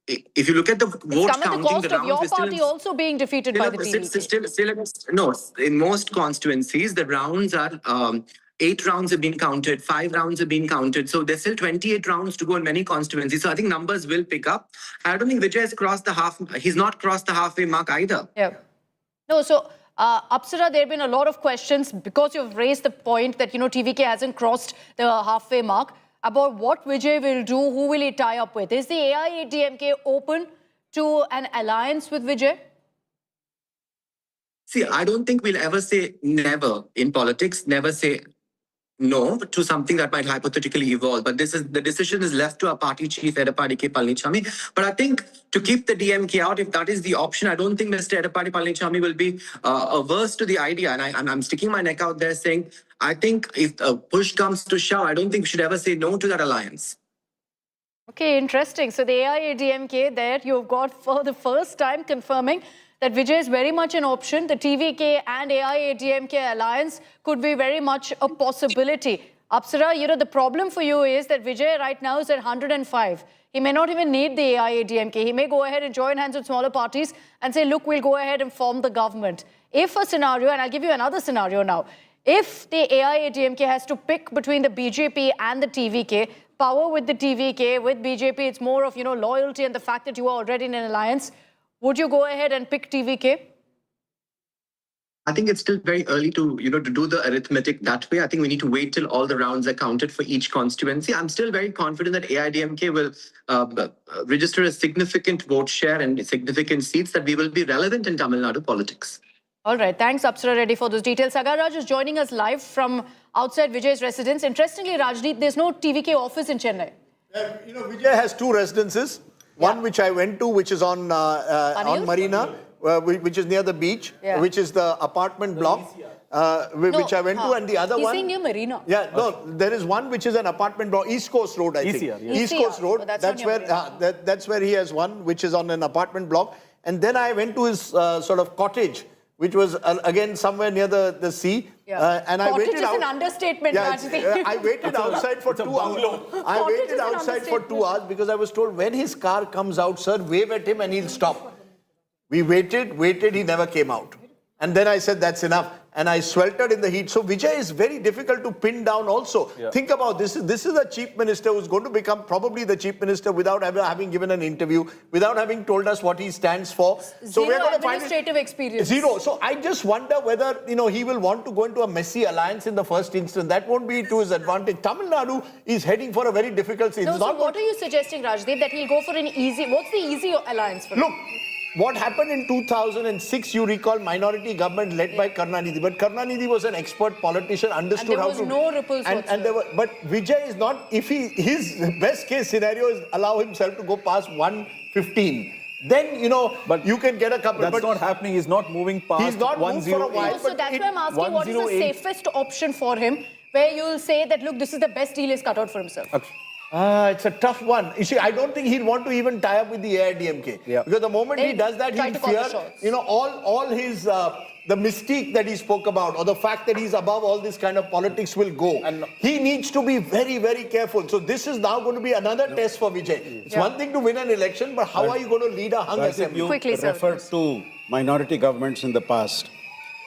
if you look at the vote counting, the cost of your party also being defeated by the DMK. No, in most constituencies, the rounds are 8 rounds have been counted, 5 rounds have been counted. So there's still 28 rounds to go in many constituencies. So I think numbers will pick up. I don't think Vijay has crossed the half. He's not crossed the halfway mark either. Yeah. No, so Apsara, there have been a lot of questions because you've raised the point that, TVK hasn't crossed the halfway mark about what Vijay will do, who will he tie up with. Is the AIADMK open to an alliance with Vijay? See, I don't think we'll ever say never in politics, never say no to something that might hypothetically evolve. But the decision is left to our party chief, Edapadi K. Palanichami. But I think to keep the DMK out, if that is the option, I don't think Mr. Edapadi Palanichami will be averse to the idea. And I'm sticking my neck out there saying, I think if push comes to shove, I don't think we should ever say no to that alliance. Okay, interesting. So the AIADMK there, you've got for the first time confirming that Vijay is very much an option. The TVK and AIADMK alliance could be very much a possibility. Apsara, the problem for you is that Vijay right now is at 105. He may not even need the AIADMK. He may go ahead and join hands with smaller parties and say, look, we'll go ahead and form the government. If a scenario, and I'll give you another scenario now, if the AIADMK has to pick between the BJP and the TVK, power with the TVK, with BJP, it's more of, loyalty and the fact that you are already in an alliance. Would you go ahead and pick TVK? I think it's still very early to, to do the arithmetic that way. I think we need to wait till all the rounds are counted for each constituency. I'm still very confident that AIADMK will register a significant vote share and significant seats, that we will be relevant in Tamil Nadu politics. All right. Thanks, Apsara Reddy, for those details. Sagaraj is joining us live from outside Vijay's residence. Interestingly, Rajdeep, there's no TVK office in Chennai. Vijay has 2 residences. One which I went to, which is on Marina, which is near the beach, which is the apartment block, which I went to, and the other one... He's saying near Marina. Yeah, no, there is one which is an apartment block, East Coast Road, I think. East Coast Road, that's where he has one, which is on an apartment block. And then I went to his sort of cottage, which was again somewhere near the sea. And I waited is an understatement, I waited outside for 2 hours. I waited outside for 2 hours because I was told when his car comes out, sir, wave at him and he'll stop. We waited, he never came out. And then I said, that's enough. And I sweltered in the heat. So Vijay is very difficult to pin down also. Think about this. This is a chief minister who's going to become probably the chief minister without ever having given an interview, without having told us what he stands for. So we're going to find administrative experience. Zero. So I just wonder whether, he will want to go into a messy alliance in the first instance. That won't be to his advantage. Tamil Nadu is heading for a very difficult season. No, so what are you suggesting, Rajdeep, that he'll go for an easy... What's the easy alliance for him? Look, what happened in 2006, you recall, minority government led by Karnataka. But Karnataka was an expert politician, understood how to... And there was no ripples whatsoever. But Vijay is not... If his best case scenario is allow himself to go past 115, then, you can get a couple. That's not happening. He's not moving past He's not moved for a while. So that's why I'm asking, what is the safest option for him, where you'll say that, look, this is the best deal he's cut out for himself? It's a tough one. You see, I don't think he'll want to even tie up with the AIADMK. Because the moment he does that, he'll fear, all his, the mystique that he spoke about, or the fact that he's above all this kind of politics will go. And he needs to be very, very careful. So this is now going to be another test for Vijay. It's one thing to win an election, but how are you going to lead a hung assembly? You referred to minority governments in the past.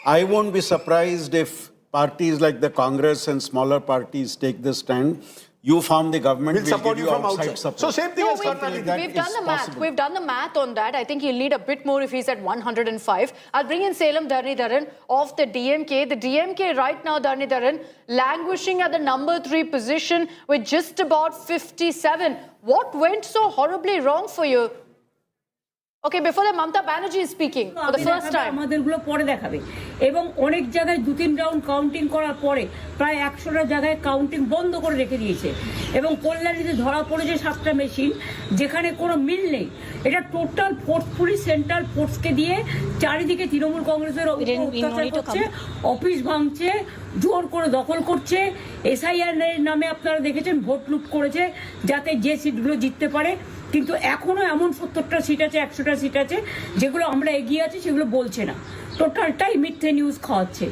I won't be surprised if parties like the Congress and smaller parties take this stand. You form the government, we'll support give you you from outside outside. support. So same thing as Karnataka. We've done the math. We've done the math on that. I think he'll need a bit more if he's at 105. I'll bring in Salem Dharnidharan of the DMK. The DMK right now, Dharnidharan, languishing at the number 3 position with just about 57. What went so horribly wrong for you? Okay, before that, Mamata Banerjee is speaking for the first time. আমাদেরগুলো পরে দেখাবে এবং অনেক জায়গায় 2-3 round counting করার পরে প্রায় 100টা জায়গায় counting বন্ধ করে রেখে দিয়েছে এবং কল্যাণীতে ধরা পড়েছে 7টা মেশিন যেখানে কোনো মিল নেই। এটা টোটাল ফোর্সফুলি সেন্ট্রাল ফোর্সকে দিয়ে চারিদিকে তৃণমূল কংগ্রেসের অত্যাচার করছে, অফিস ভাঙছে, জোর করে দখল করছে। এসআইআর এর নামে আপনারা দেখেছেন ভোট লুট করেছে যাতে যে সিটগুলো জিততে পারে। কিন্তু এখনো এমন 70টা সিট আছে, 100টা সিট আছে যেগুলো আমরা এগিয়ে আছি সেগুলো বলছে না, টোটালটাই মিথ্যে নিউজ খাওয়াচ্ছে।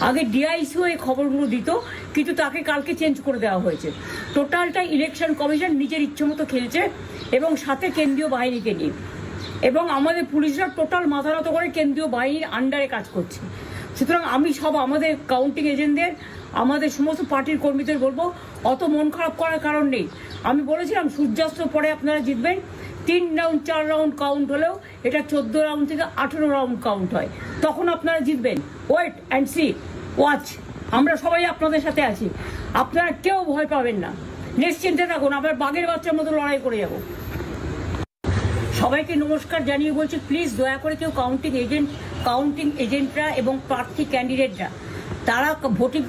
আগে ডিআইসিও এই খবরগুলো দিত, কিন্তু তাকে কালকে চেঞ্জ করে দেওয়া হয়েছে। টোটালটাই ইলেকশন কমিশন নিজের ইচ্ছে মতো খেলছে এবং সাথে কেন্দ্রীয় বাহিনীকে নিয়ে, এবং আমাদের পুলিশরা টোটাল মাথা নত করে কেন্দ্রীয় বাহিনীর আন্ডারে কাজ করছে। সুতরাং আমি সব আমাদের কাউন্টিং এজেন্টদের, আমাদের সমস্ত পার্টির কর্মীদের বলবো, অত মন খারাপ করার কারণ নেই। আমি বলেছিলাম সূর্যাস্তের পরে আপনারা জিতবেন। 3 রাউন্ড 4 রাউন্ড কাউন্ট হলেও এটা 14 রাউন্ড থেকে 18 রাউন্ড কাউন্ট হয়, তখন আপনারা জিতবেন। ওয়েট অ্যান্ড সি, ওয়াচ, আমরা সবাই আপনাদের সাথে আছি, আপনারা কেউ ভয় পাবেন না, নিশ্চিন্তে থাকুন, আমরা বাঘের বাচ্চার মতো লড়াই করে যাব। সবাইকে নমস্কার জানিয়ে বলছি, প্লিজ দয়া করে কেউ কাউন্টিং এজেন্টরা এবং প্রার্থী ক্যান্ডিডেটরা তারা ভোটিং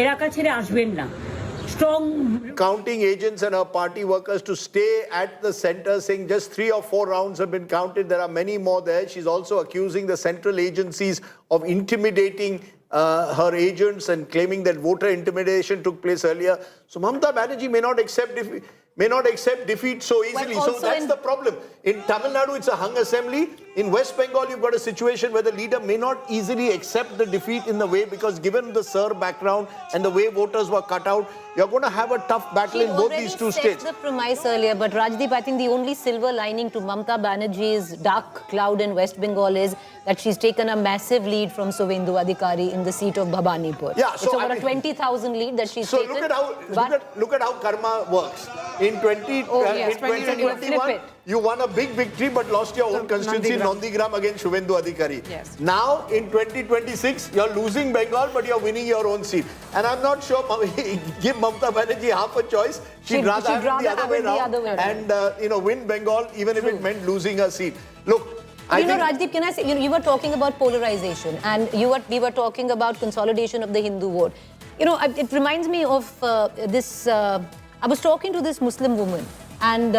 এলাকা ছেড়ে আসবেন না। Strong counting agents and our party workers to stay at the center, saying just 3 or 4 rounds have been counted. There are many more there. She's also accusing the central agencies of intimidating her agents and claiming that voter intimidation took place earlier. So Mamata Banerjee may not accept defeat so easily. So that's the problem. In Tamil Nadu, it's a hung assembly. In West Bengal, you've got a situation where the leader may not easily accept the defeat in the way, because given the Sir background and the way voters were cut out, you're going to have a tough battle in both these two states. The premise earlier, but Rajdeep, I think the only silver lining to Mamata Banerjee's dark cloud in West Bengal is that she's taken a massive lead from Suvendu Adhikari in the seat of Bhabanipur. Yeah, so it's over a 20,000 lead that she's taken. Look at how karma works. In 2021, you won a big victory but lost your own constituency in Nandigram against Suvendu Adhikari. Yes. Now, in 2026, you're losing Bengal but you're winning your own seat. And I'm not sure, give Mamata Banerjee half a choice. She'd rather have it the other way around and win Bengal even if it meant losing her seat. Look, Rajdeep, can I say, you were talking about polarization and we were talking about consolidation of the Hindu vote. It reminds me of this, I was talking to this Muslim woman and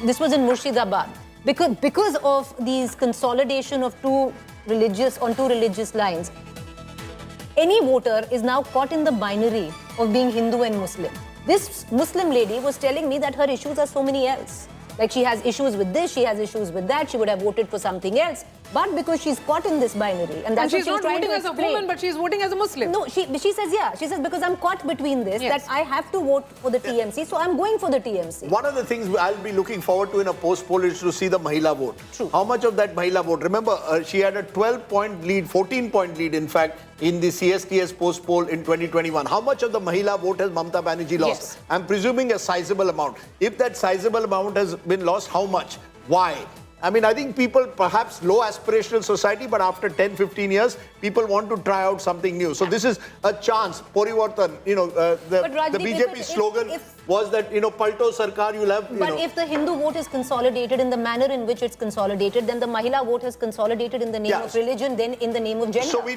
this was in Murshidabad. Because of these consolidation of two religious lines, any voter is now caught in the binary of being Hindu and Muslim. This Muslim lady was telling me that her issues are so many else. Like she has issues with this, she has issues with that, she would have voted for something else. But because she's caught in this binary, and that's she's what not voting as a woman, but she's voting as a Muslim. No, she says, she says, because I'm caught between this, that I have to vote for the TMC, so I'm going for the TMC. One of the things I'll be looking forward to in a post-poll is to see the Mahila vote. True. How much of that Mahila vote? Remember, she had a 12-point lead, 14-point lead, in fact, in the CSTS post-poll in 2021. How much of the Mahila vote has Mamata Banerjee lost? Yes. I'm presuming a sizable amount. If that sizable amount has been lost, how much? Why? I mean, I think people, perhaps low aspirational society, but after 10, 15 years, people want to try out something new. So this is a chance. Porivartan, the BJP slogan was that, Palto Sarkar, you'll have, But if the Hindu vote is consolidated in the manner in which it's consolidated, then the Mahila vote has consolidated in the name of religion, then in the name of gender. So we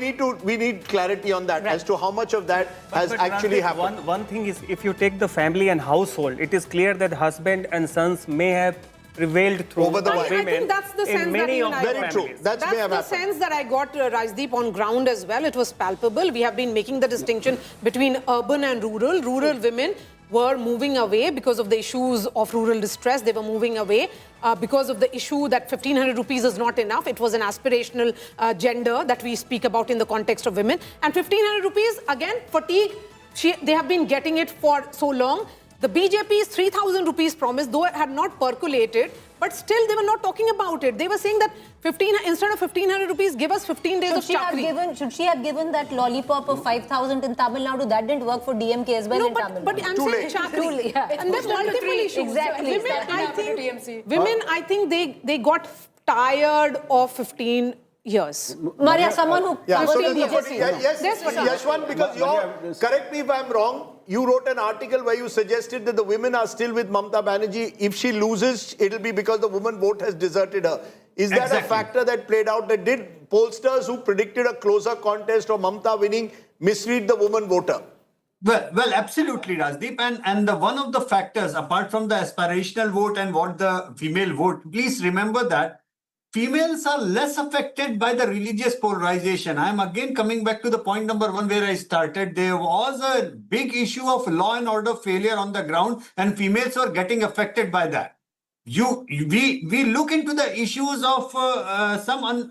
need clarity on that as to how much of that has actually happened. One thing is, if you take the family and household, it is clear that husband and sons may have prevailed through Over the women I think that's the sense in many that of even the I Very got. true. families. That's may have the happened. sense that I got, Rajdeep, on ground as well. It was palpable. We have been making the distinction between urban and rural. Rural women were moving away because of the issues of rural distress. They were moving away because of the issue that 1,500 rupees is not enough. It was an aspirational gender that we speak about in the context of women. And 1,500 rupees, again, fatigue. They have been getting it for so long. The BJP's 3,000 rupees promise, though it had not percolated, but still they were not talking about it. They were saying that instead of 1,500 rupees, give us 15 days of chakri. Should she have given that lollipop of 5,000 in Tamil Nadu? That didn't work for DMK as well in Tamil Nadu. But I'm saying chakri. And there's multiple issues. Exactly. Women, I think they got tired of 15 years. Maria, someone who Yeah, so covered there's a BJP. yes, Yashwant, because correct me if I'm wrong, you wrote an article where you suggested that the women are still with Mamata Banerjee. If she loses, it'll be because the woman vote has deserted her. Is that Exactly. a factor that played out? That did pollsters who predicted a closer contest or Mamata winning misread the woman voter? Well, absolutely, Rajdeep. And one of the factors, apart from the aspirational vote and what the female vote, please remember that females are less affected by the religious polarization. I'm again coming back to the point number one where I started. There was a big issue of law and order failure on the ground, and females were getting affected by that. We look into the issues of some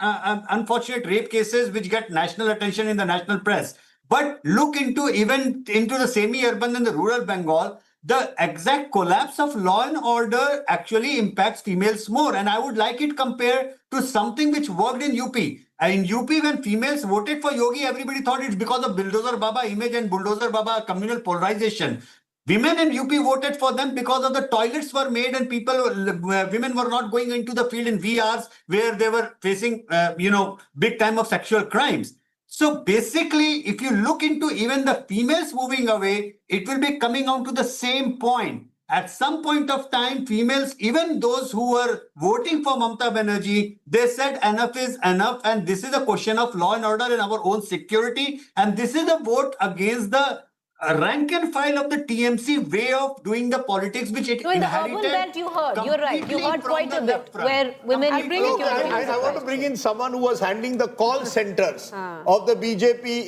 unfortunate rape cases which get national attention in the national press. But look into the semi-urban and the rural Bengal, the exact collapse of law and order actually impacts females more. And I would like it compared to something which worked in UP. In UP, when females voted for Yogi, everybody thought it's because of Bulldozer Baba image and Bulldozer Baba communal polarization. Women in UP voted for them because of the toilets were made and women were not going into the field in VRs where they were facing, big time of sexual crimes. So basically, if you look into even the females moving away, it will be coming on to the same point. At some point of time, females, even those who were voting for Mamata Banerjee, they said enough is enough. And this is a question of law and order and our own security. And this is a vote against the rank and file of the TMC way of doing the politics, which it So in the inherited. urban belt, you heard, you're right, you completely heard from quite the a bit, left front. where women... I want to bring in someone who was handling the call centers of the BJP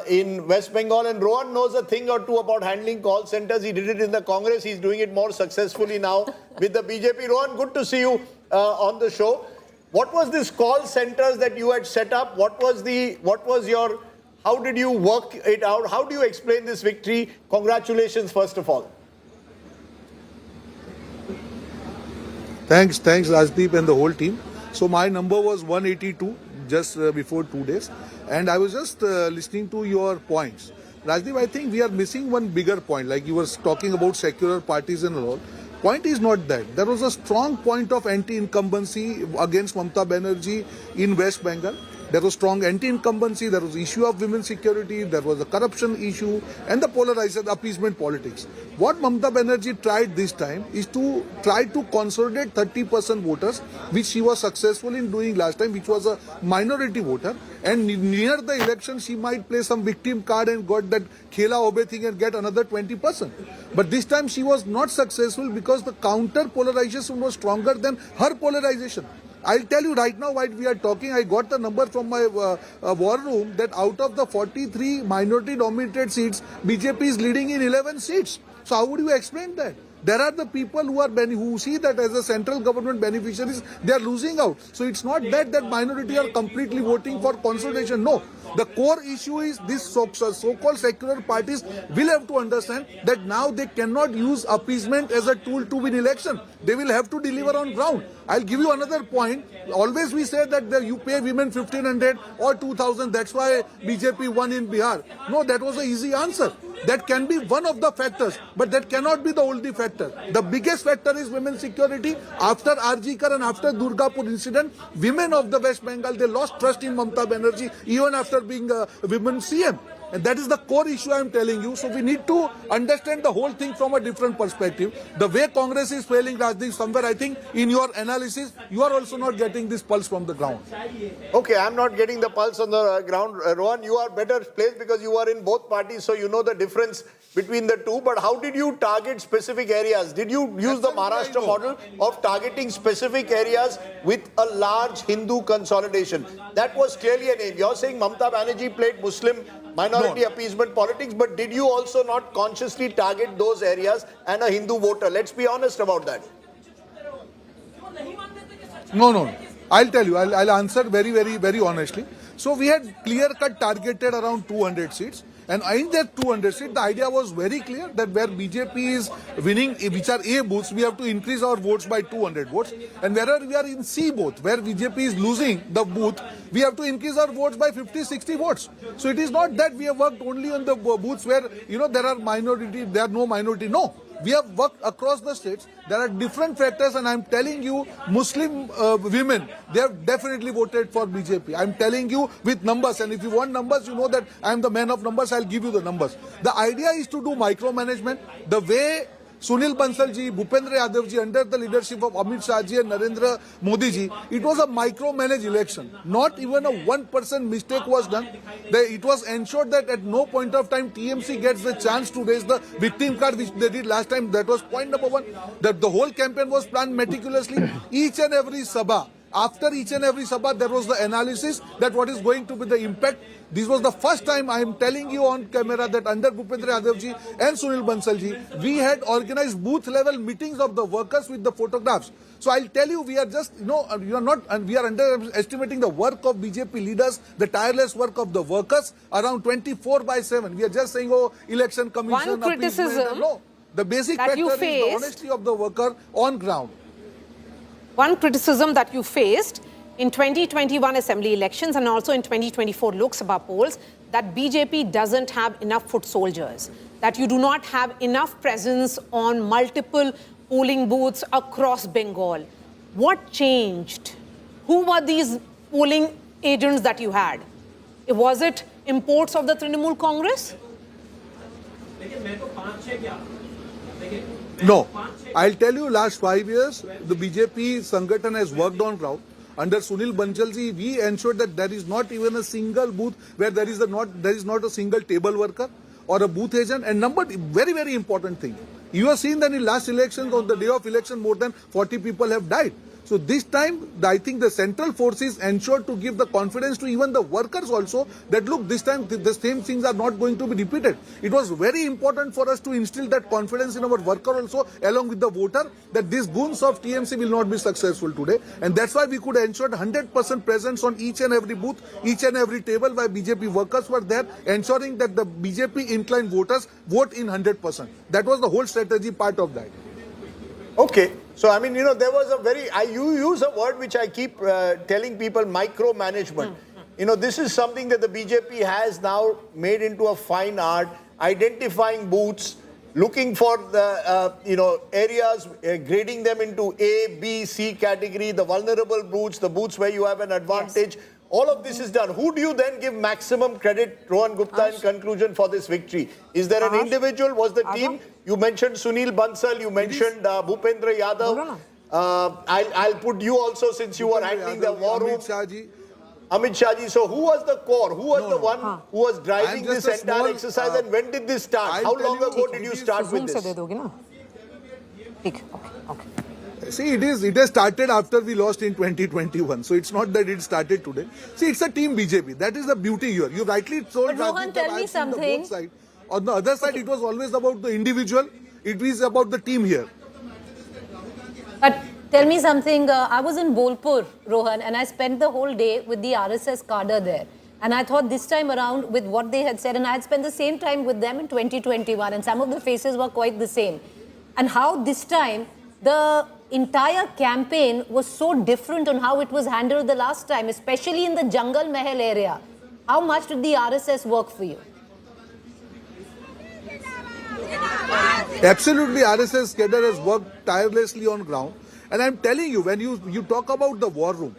in West Bengal, and Rohan knows a thing or two about handling call centers. He did it in the Congress. He's doing it more successfully now with the BJP. Rohan, good to see you on the show. What was this call centers that you had set up? How did you work it out? How do you explain this victory? Congratulations, first of all. Thanks, Rajdeep and the whole team. So my number was 182 just before 2 days. And I was just listening to your points. Rajdeep, I think we are missing one bigger point. Like you were talking about secular parties and all. Point is not that. There was a strong point of anti-incumbency against Mamata Banerjee in West Bengal. There was strong anti-incumbency, there was issue of women's security, there was a corruption issue and the polarized appeasement politics. What Mamata Banerjee tried this time is to try to consolidate 30% voters, which she was successful in doing last time, which was a minority voter. And near the election, she might play some victim card and got that Khela Obe thing and get another 20%. But this time she was not successful because the counter polarization was stronger than her polarization. I'll tell you right now while we are talking, I got the number from my war room that out of the 43 minority dominated seats, BJP is leading in 11 seats. So how would you explain that? There are the people who see that as a central government beneficiaries, they are losing out. So it's not that minority are completely voting for consolidation. No. The core issue is these so-called secular parties will have to understand that now they cannot use appeasement as a tool to win election. They will have to deliver on ground. I'll give you another point. Always we say that you pay women 1,500 or 2,000. That's why BJP won in Bihar. No, that was an easy answer. That can be one of the factors, but that cannot be the only factor. The biggest factor is women's security. After Arjikar and after Durgapur incident, women of the West Bengal, they lost trust in Mamata Banerjee even after being a women CM. And that is the core issue I am telling you. So we need to understand the whole thing from a different perspective. The way Congress is failing, Rajdeep, somewhere I think in your analysis, you are also not getting this pulse from the ground. Okay, I'm not getting the pulse on the ground. Rohan, you are better placed because you are in both parties, so you know the difference between the two. But how did you target specific areas? Did you use the Maharashtra model of targeting specific areas with a large Hindu consolidation? That was clearly an aim. You're saying Mamata Banerjee played Muslim minority appeasement politics, but did you also not consciously target those areas and a Hindu voter? Let's be honest about that. No. I'll tell you. I'll answer very honestly. So we had clear-cut targeted around 200 seats. And in that 200 seats, the idea was very clear that where BJP is winning, which are A booths, we have to increase our votes by 200 votes. And wherever we are in C booth, where BJP is losing the booth, we have to increase our votes by 50-60 votes. So it is not that we have worked only on the booths where, there are no minority. No. We have worked across the states. There are different factors, and I'm telling you, Muslim women, they have definitely voted for BJP. I'm telling you with numbers, and if you want numbers, you know that I'm the man of numbers, I'll give you the numbers. The idea is to do micromanagement. The way Sunil Bansal ji, Bhupendra Yadav ji, under the leadership of Amit Shah ji and Narendra Modi ji, it was a micromanaged election. Not even a 1% mistake was done. It was ensured that at no point of time TMC gets the chance to raise the victim card, which they did last time. That was point number one. That the whole campaign was planned meticulously. Each and every sabha, after each and every sabha, there was the analysis that what is going to be the impact. This was the first time I am telling you on camera that under Bhupendra Yadav ji and Sunil Bansal ji, we had organized booth level meetings of the workers with the photographs. So I'll tell you, we are just, we are underestimating the work of BJP leaders, the tireless work of the workers around 24/7. We are just saying, election commission. One criticism. No, the basic factor is the honesty of the worker on ground. One criticism that you faced in 2021 assembly elections and also in 2024 Lok Sabha polls, that BJP doesn't have enough foot soldiers, that you do not have enough presence on multiple polling booths across Bengal. What changed? Who were these polling agents that you had? Was it imports of the Trinamool Congress? No. I'll tell you, last 5 years, the BJP Sangathan has worked on ground. Under Sunil Bansal ji, we ensured that there is not even a single booth where there is not a single table worker or a booth agent. And very important thing. You have seen that in last elections, on the day of election, more than 40 people have died. So this time, I think the central forces ensured to give the confidence to even the workers also that look, this time the same things are not going to be repeated. It was very important for us to instill that confidence in our worker also, along with the voter, that these goons of TMC will not be successful today. And that's why we could ensure 100% presence on each and every booth, each and every table where BJP workers were there, ensuring that the BJP inclined voters vote in 100%. That was the whole strategy part of that. Okay. So, I mean, there was you use a word which I keep telling people, micromanagement. This is something that the BJP has now made into a fine art, identifying booths, looking for the, areas, grading them into A, B, C category, the vulnerable booths, the booths where you have an advantage. Yes. All of this is done. Who do you then give maximum credit, Rohan Gupta, in conclusion for this victory? Is there an individual? Was the team? You mentioned Sunil Bansal, you mentioned Bhupendra Yadav. I'll put you also, since you were handling the war room. Amit Shah ji. So who was the core? Who was the one who was driving this entire exercise, and when did this start? How long ago did you start with this? Okay. See, it has started after we lost in 2021. So it's not that it started today. See, it's a team BJP. That is the beauty here. You rightly told. But Rohan, tell me something. On the other side, it was always about the individual. It is about the team here. But tell me something. I was in Bolpur, Rohan, and I spent the whole day with the RSS cadre there. And I thought this time around, with what they had said, and I had spent the same time with them in 2021, and some of the faces were quite the same. And how this time, the entire campaign was so different on how it was handled the last time, especially in the Jungle Mahal area. How much did the RSS work for you? Absolutely, RSS cadre has worked tirelessly on ground. And I'm telling you, when you talk about the war room,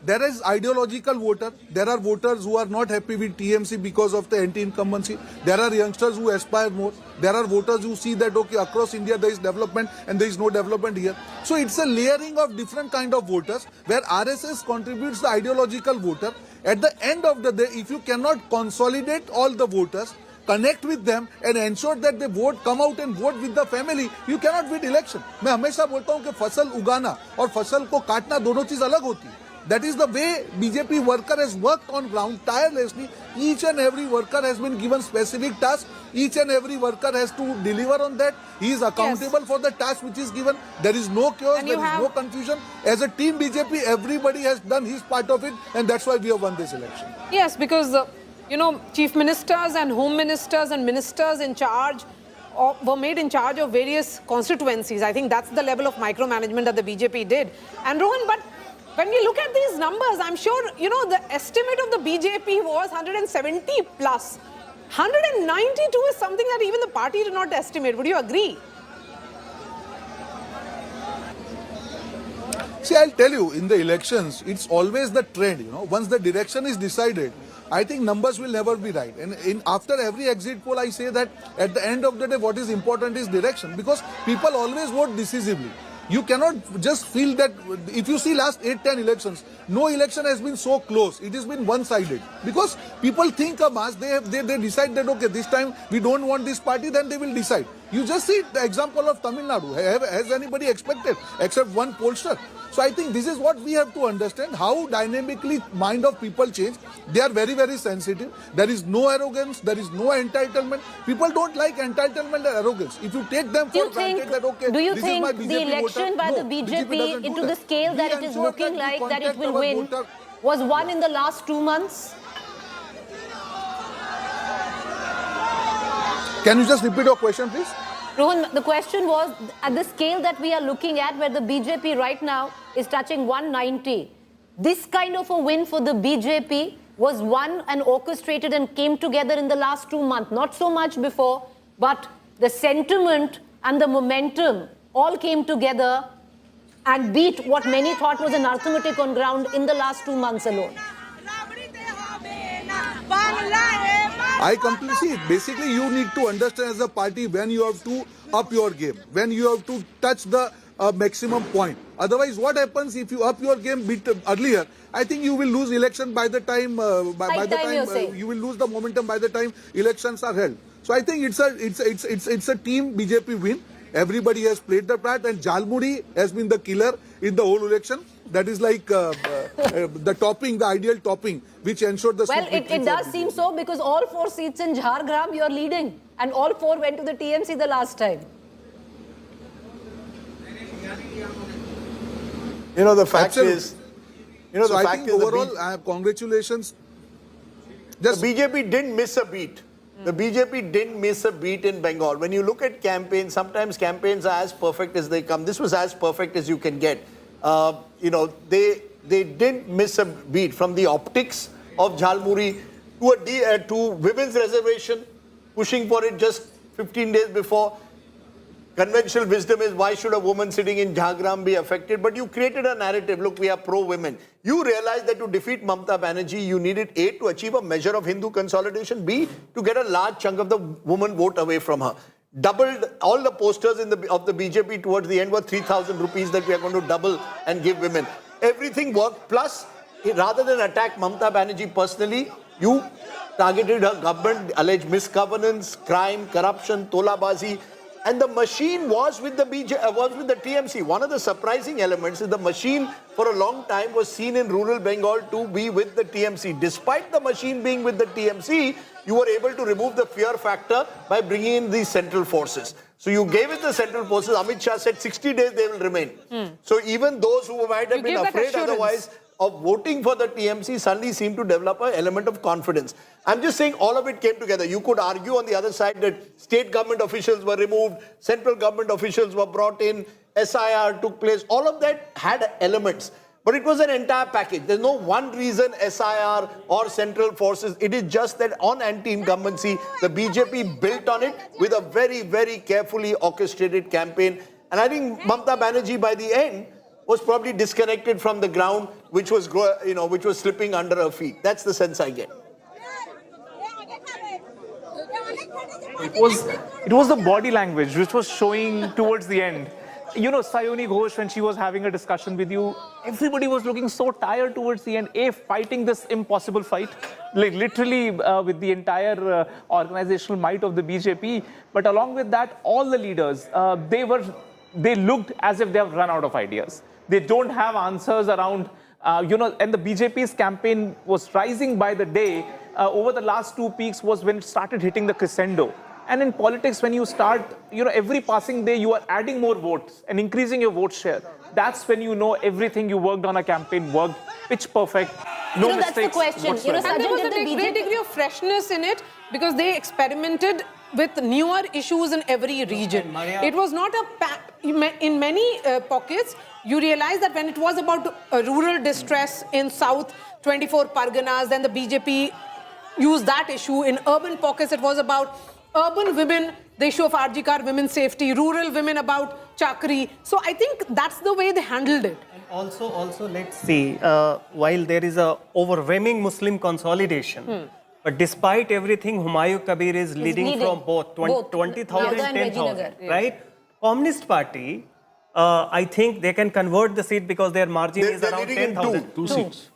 there is ideological voter. There are voters who are not happy with TMC because of the anti-incumbency. There are youngsters who aspire more. There are voters who see that, okay, across India there is development and there is no development here. So it's a layering of different kind of voters where RSS contributes the ideological voter. At the end of the day, if you cannot consolidate all the voters, connect with them and ensure that they vote, come out and vote with the family, you cannot win election. मैं हमेशा बोलता हूँ कि फसल उगाना और फसल को काटना दोनों चीज अलग होती है. That is the way BJP worker has worked on ground tirelessly. Each and every worker has been given specific tasks. Each and every worker has to deliver on that. He is accountable for the task which is given. There is no chaos, there is no confusion. As a team BJP, everybody has done his part of it, and that's why we have won this election. Yes, because you know, chief ministers and home ministers and ministers in charge were made in charge of various constituencies. I think that's the level of micromanagement that the BJP did. And Rohan, but when we look at these numbers, I'm sure, you know, the estimate of the BJP was 170 plus. 192 is something that even the party did not estimate. Would you agree? See, I'll tell you, in the elections, it's always the trend, you know. Once the direction is decided, I think numbers will never be right. And after every exit poll, I say that at the end of the day, what is important is direction. Because people always vote decisively. You cannot just feel that, if you see last 8-10 elections, no election has been so close. It has been one-sided. Because people think a mass, they decide that, okay, this time we don't want this party, then they will decide. You just see the example of Tamil Nadu. Has anybody expected, except one pollster? So I think this is what we have to understand, how dynamically mind of people change. They are very, very sensitive. There is no arrogance, there is no entitlement. People don't like entitlement and arrogance. If you take them for granted that, okay, do you this think is my BJP the election voter, by no, the BJP into that. the scale that it is looking like that it will win was won in the last 2 months? Can you just repeat your question, please? Rohan, the question was, at the scale that we are looking at, where the BJP right now is touching 190, this kind of a win for the BJP was won and orchestrated and came together in the last 2 months. Not so much before, but the sentiment and the momentum all came together and beat what many thought was an arithmetic on ground in the last 2 months alone. I completely see it. Basically, you need to understand as a party when you have to up your game, when you have to touch the maximum point. Otherwise, what happens if you up your game bit earlier? I think you will lose election by the time you will lose the momentum by the time elections are held. So I think it's a team BJP win. Everybody has played the part, and Jalmuri has been the killer in the whole election. That is like the topping, the ideal topping, which ensured the. Well, it does seem so, because all 4 seats in Jhargram you are leading, and all 4 went to the TMC the last time. You know, the fact is, you know, so the I fact think is, overall, congratulations. The BJP didn't miss a beat. The BJP didn't miss a beat in Bengal. When you look at campaigns, sometimes campaigns are as perfect as they come. This was as perfect as you can get. You know, they didn't miss a beat, from the optics of Jhalmuri to women's reservation, pushing for it just 15 days before. Conventional wisdom is, why should a woman sitting in Jhargram be affected? But you created a narrative. Look, we are pro-women. You realized that to defeat Mamata Banerjee, you needed A, to achieve a measure of Hindu consolidation, B, to get a large chunk of the woman vote away from her. Doubled all the posters of the BJP towards the end were 3,000 rupees that we are going to double and give women. Everything worked. Plus, rather than attack Mamata Banerjee personally, you targeted her government, alleged misgovernance, crime, corruption, tolabazi. And the machine was with the TMC. One of the surprising elements is the machine for a long time was seen in rural Bengal to be with the TMC. Despite the machine being with the TMC, you were able to remove the fear factor by bringing in these central forces. So you gave it the central forces. Amit Shah said 60 days they will remain. So even those who might have been afraid otherwise of voting for the TMC suddenly seemed to develop an element of confidence. I'm just saying all of it came together. You could argue on the other side that state government officials were removed, central government officials were brought in, SIR took place. All of that had elements. But it was an entire package. There's no one reason SIR or central forces. It is just that on anti-incumbency, the BJP built on it with a very, very carefully orchestrated campaign. And I think Mamata Banerjee, by the end, was probably disconnected from the ground, which was slipping under her feet. That's the sense I get. It was the body language which was showing towards the end. You know, Sayoni Ghosh, when she was having a discussion with you, everybody was looking so tired towards the end, fighting this impossible fight, like literally with the entire organizational might of the BJP. But along with that, all the leaders, they looked as if they have run out of ideas. They don't have answers around, and the BJP's campaign was rising by the day. Over the last 2 weeks was when it started hitting the crescendo. And in politics, when you start, every passing day, you are adding more votes and increasing your vote share. That's when you know everything you worked on a campaign worked pitch perfect. No mistakes. That's the question. Whatsoever. And there was a great degree of freshness in it because they experimented with newer issues in every region. It was not in many pockets, you realize that when it was about rural distress in South 24 Parganas, then the BJP used that issue. In urban pockets, it was about urban women, the issue of RG Kar, women's safety, rural women about chakri. So I think that's the way they handled it. And also let's see, while there is a overwhelming Muslim consolidation, but despite everything, Humayun Kabir is leading from both 20,000 and 10,000, right? Communist Party, I think they can convert the seat because their margin is around 10,000. Two seats.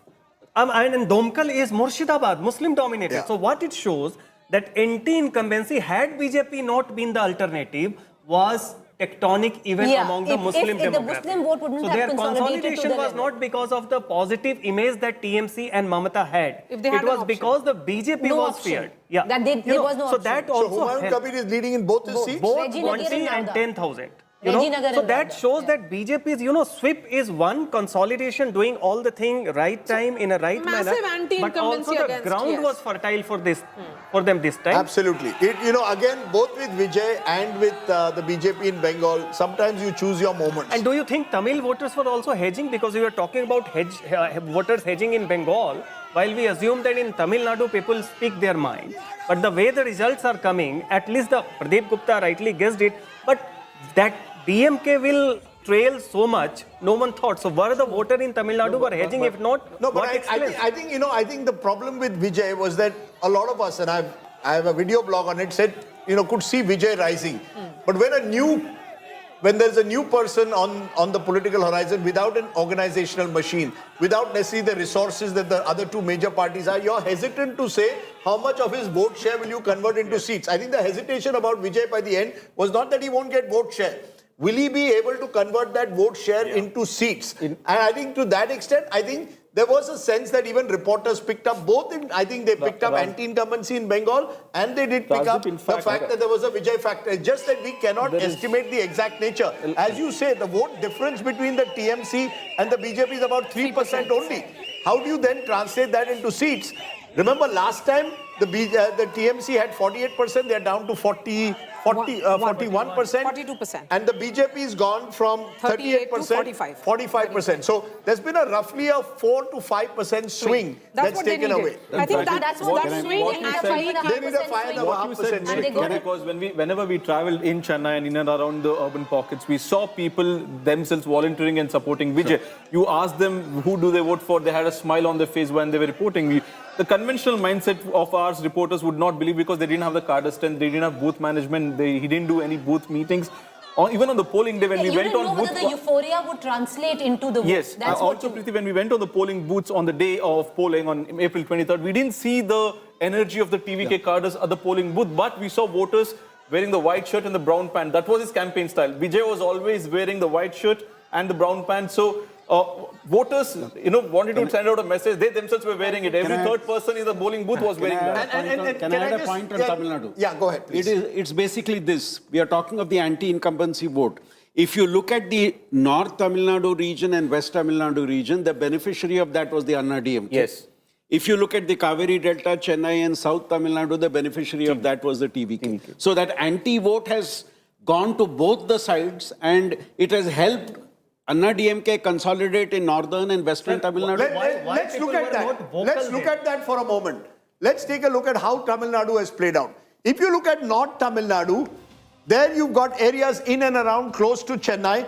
And Domkal is Murshidabad, Muslim dominated. Yeah. So what it shows that anti-incumbency, had BJP not been the alternative, was tectonic even among the Muslim demographic. The Muslim vote wouldn't have their consolidated consolidation was not because of the positive image that TMC and Mamata had. It was because the BJP was feared. Yeah. That there was no option. That also so Humayun Kabir is leading in both his seats? Both 20 and 10,000. So that shows that BJP's, sweep is one, consolidation, doing all the thing right time in a right manner. But also the ground was fertile for this, for them this time. Absolutely. Again, both with Vijay and with the BJP in Bengal, sometimes you choose your moments. And do you think Tamil voters were also hedging? Because we were talking about voters hedging in Bengal, while we assume that in Tamil Nadu people speak their mind. But the way the results are coming, at least the Pradeep Gupta rightly guessed it, but that DMK will trail so much, no one thought. So were the voter in Tamil Nadu were hedging? If not, no, but I think the problem with Vijay was that a lot of us, and I have a video blog on it, said, could see Vijay rising. But when there's a new person on the political horizon without an organizational machine, without necessarily the resources that the other two major parties are, you're hesitant to say how much of his vote share will you convert into seats. I think the hesitation about Vijay by the end was not that he won't get vote share. Will he be able to convert that vote share into seats? And I think to that extent, I think there was a sense that even reporters picked up both. I think they picked up anti-incumbency in Bengal and they did pick up the fact that there was a Vijay factor. It's just that we cannot estimate the exact nature. As you say, the vote difference between the TMC and the BJP is about 3% only. How do you then translate that into seats? Remember last time the TMC had 48%, they're down to 41%. 42%. And the BJP is gone from 38% to 45%. So there's been a roughly a 4 to 5% swing that's taken away. I think that's what that swing they need a 5.5% swing. Because whenever we traveled in Chennai and in and around the urban pockets, we saw people themselves volunteering and supporting Vijay. You asked them who do they vote for, they had a smile on their face when they were reporting. The conventional mindset of our reporters would not believe because they didn't have the card strength, they didn't have booth management, he didn't do any booth meetings. Even on the polling day when we went on booth... whether the euphoria would translate into the vote. Yes, also Preeti, when we went on the polling booths on the day of polling on April 23rd, we didn't see the energy of the TVK cadres at the polling booth, but we saw voters wearing the white shirt and the brown pant. That was his campaign style. Vijay was always wearing the white shirt and the brown pant. So voters, wanted to send out a message. They themselves were wearing it. Every third person in the polling booth was wearing that. Can I add a point on Tamil Nadu? Yeah, go ahead, please. It's basically this. We are talking of the anti-incumbency vote. If you look at the North Tamil Nadu region and West Tamil Nadu region, the beneficiary of that was the AINRC. Yes. If you look at the Kaveri Delta, Chennai and South Tamil Nadu, the beneficiary of that was the TVK. So that anti-vote has gone to both the sides and it has helped AINRC consolidate in northern and western Tamil Nadu. Let's look at that. Let's look at that for a moment. Let's take a look at how Tamil Nadu has played out. If you look at North Tamil Nadu, there you've got areas in and around close to Chennai.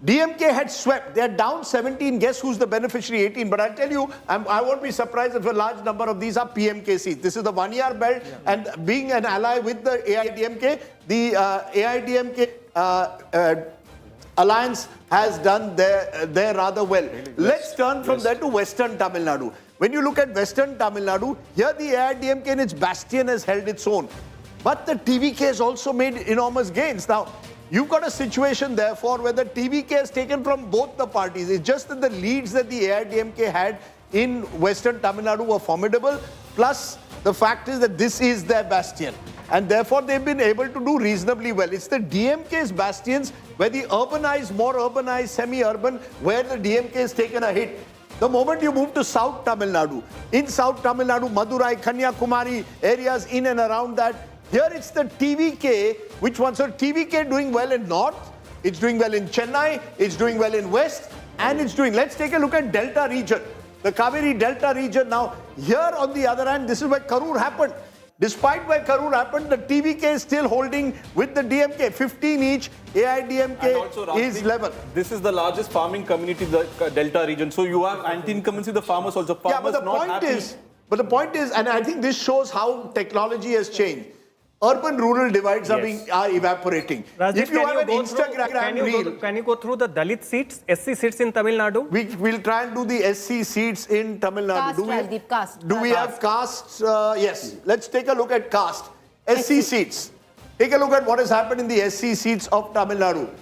DMK had swept. They're down 17. Guess who's the beneficiary? 18. But I'll tell you, I won't be surprised if a large number of these are PMK seats. This is the 1 year belt. And being an ally with the AIADMK, the AIADMK alliance has done there rather well. Let's turn from there to Western Tamil Nadu. When you look at Western Tamil Nadu, here the AIADMK in its bastion has held its own. But the TVK has also made enormous gains. Now, you've got a situation, therefore, where the TVK has taken from both the parties. It's just that the leads that the AIADMK had in Western Tamil Nadu were formidable. Plus, the fact is that this is their bastion. And therefore, they've been able to do reasonably well. It's the DMK's bastions where the urbanized, more urbanized, semi-urban, where the DMK has taken a hit. The moment you move to South Tamil Nadu, in South Tamil Nadu, Madurai, Kanyakumari, areas in and around that, here it's the TVK, which one? So TVK doing well in North, it's doing well in Chennai, it's doing well in West, and it's doing, let's take a look at Delta region. The Kaveri Delta region. Now, here on the other hand, this is where Karur happened. Despite where Karur happened, the TVK is still holding with the DMK, 15 each, AIADMK is 11. This is the largest farming community, the Delta region. So you have anti-incumbency, the farmers also. Farmers but the point is, and I think this shows how technology has changed. Urban-rural divides are evaporating. Rajdeep, if you have an Instagram reel... Can you go through the Dalit seats, SC seats in Tamil Nadu? We'll try and do the SC seats in Tamil Nadu. Caste, Do we have castes? Yes. Let's take a look at caste. SC seats. Take a look at what has happened in the SC seats of Tamil Nadu.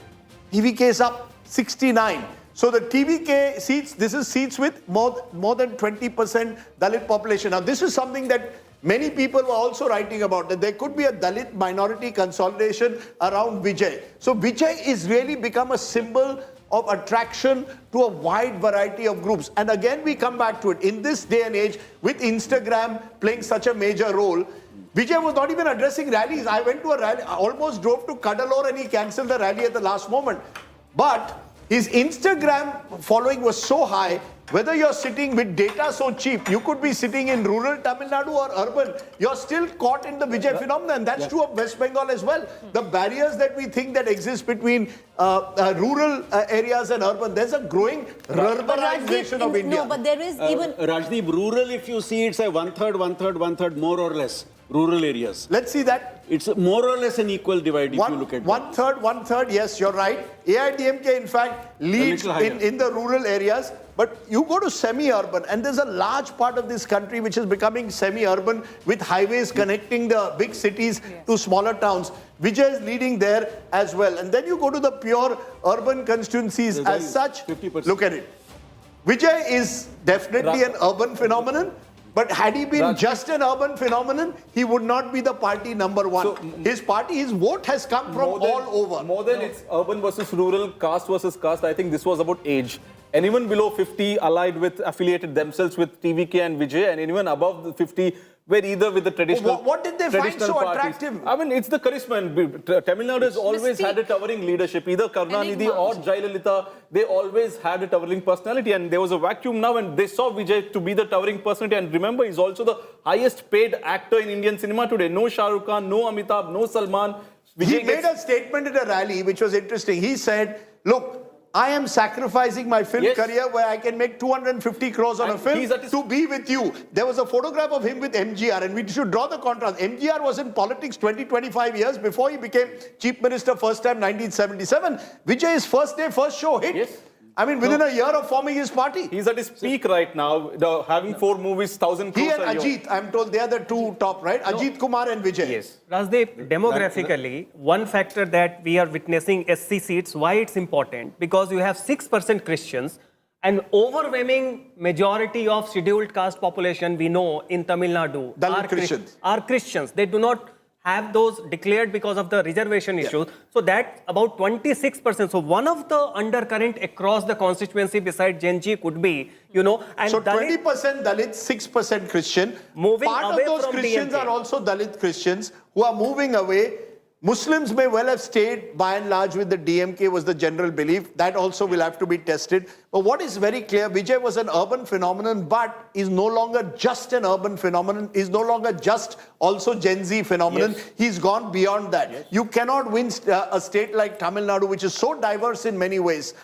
TVK is up 69. So the TVK seats, this is seats with more than 20% Dalit population. Now this is something that many people were also writing about, that there could be a Dalit minority consolidation around Vijay. So Vijay is really become a symbol of attraction to a wide variety of groups. And again, we come back to it. In this day and age, with Instagram playing such a major role, Vijay was not even addressing rallies. I went to a rally, I almost drove to Cuddalore and he cancelled the rally at the last moment. But his Instagram following was so high, whether you're sitting with data so cheap, you could be sitting in rural Tamil Nadu or urban, you're still caught in the Vijay phenomenon. And that's true of West Bengal as well. The barriers that we think that exist between rural areas and urban, there's a growing urbanization of India. No, but there is even... Rajdeep, rural, if you see, it's a one-third, more or less. Rural areas. Let's see that. It's more or less an equal divide if you look at One third, yes, you're right. AIADMK, in fact, leads in the rural areas. But you go to semi-urban, and there's a large part of this country which is becoming semi-urban with highways connecting the big cities to smaller towns. Vijay is leading there as well. And then you go to the pure urban constituencies as such. 50%. Look at it. Vijay is definitely an urban phenomenon. But had he been just an urban phenomenon, he would not be the party number one. So, his vote has come from all over. More than it's urban versus rural, caste versus caste, I think this was about age. Anyone below 50 affiliated themselves with TVK and Vijay, and anyone above the 50 were either with the traditional What did they find so parties. attractive? I mean, it's the charisma. And Tamil Nadu has always had a towering leadership. Either Karnanidhi or Jayalalitha, they always had a towering personality. And there was a vacuum now, and they saw Vijay to be the towering personality. And remember, he's also the highest paid actor in Indian cinema today. No Shah Rukh Khan, no Amitabh, no Salman. He made a statement at a rally, which was interesting. He said, look, I am sacrificing my film career where I can make 250 crores on a film to be with you. There was a photograph of him with MGR, and we should draw the contrast. MGR was in politics 25 years before he became Chief Minister first time 1977. Vijay is first day, first show hit. Yes. I mean, within a year of forming his party. He's at his peak right now, having 4 movies, 1,000 crores He and Ajit, I'm told they are the two top, right? No. Ajit Kumar and Vijay. Yes. Rajdeep, demographically, one factor that we are witnessing SC seats, why it's important? Because you have 6% Christians, an overwhelming majority of scheduled caste population we know in Tamil Nadu are Christians. They do not have those declared because of the reservation issues. So that's about 26%. So one of the undercurrent across the constituency beside Gen Z could be, and so 20% Dalit, 6% Christian. Moving Part away of those from Christians DMK. are also Dalit Christians who are moving away. Muslims may well have stayed by and large with the DMK was the general belief. That also will have to be tested. But what is very clear, Vijay was an urban phenomenon, but is no longer just an urban phenomenon, is no longer just also Gen Z phenomenon. Yes. He's gone beyond that. Yes. You cannot win a state like Tamil Nadu, which is so diverse in many ways,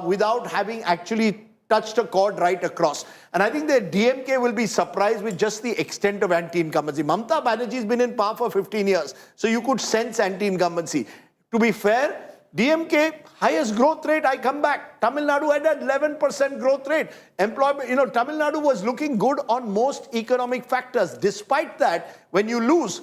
without having actually touched a chord right across. And I think the DMK will be surprised with just the extent of anti-incumbency. Mamata Banerjee's been in power for 15 years, so you could sense anti-incumbency. To be fair, DMK, highest growth rate, I come back. Tamil Nadu had an 11% growth rate. Employment, Tamil Nadu was looking good on most economic factors. Despite that, when you lose,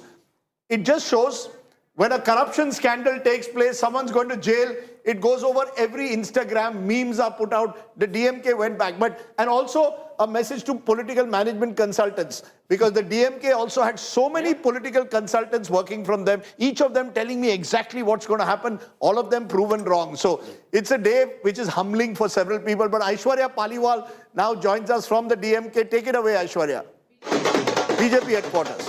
it just shows when a corruption scandal takes place, someone's going to jail, it goes over every Instagram, memes are put out, the DMK went back. And also a message to political management consultants, because the DMK also had so many political consultants working from them, each of them telling me exactly what's going to happen, all of them proven wrong. So it's a day which is humbling for several people. But Aishwarya Paliwal now joins us from the DMK. Take it away, Aishwarya. BJP headquarters.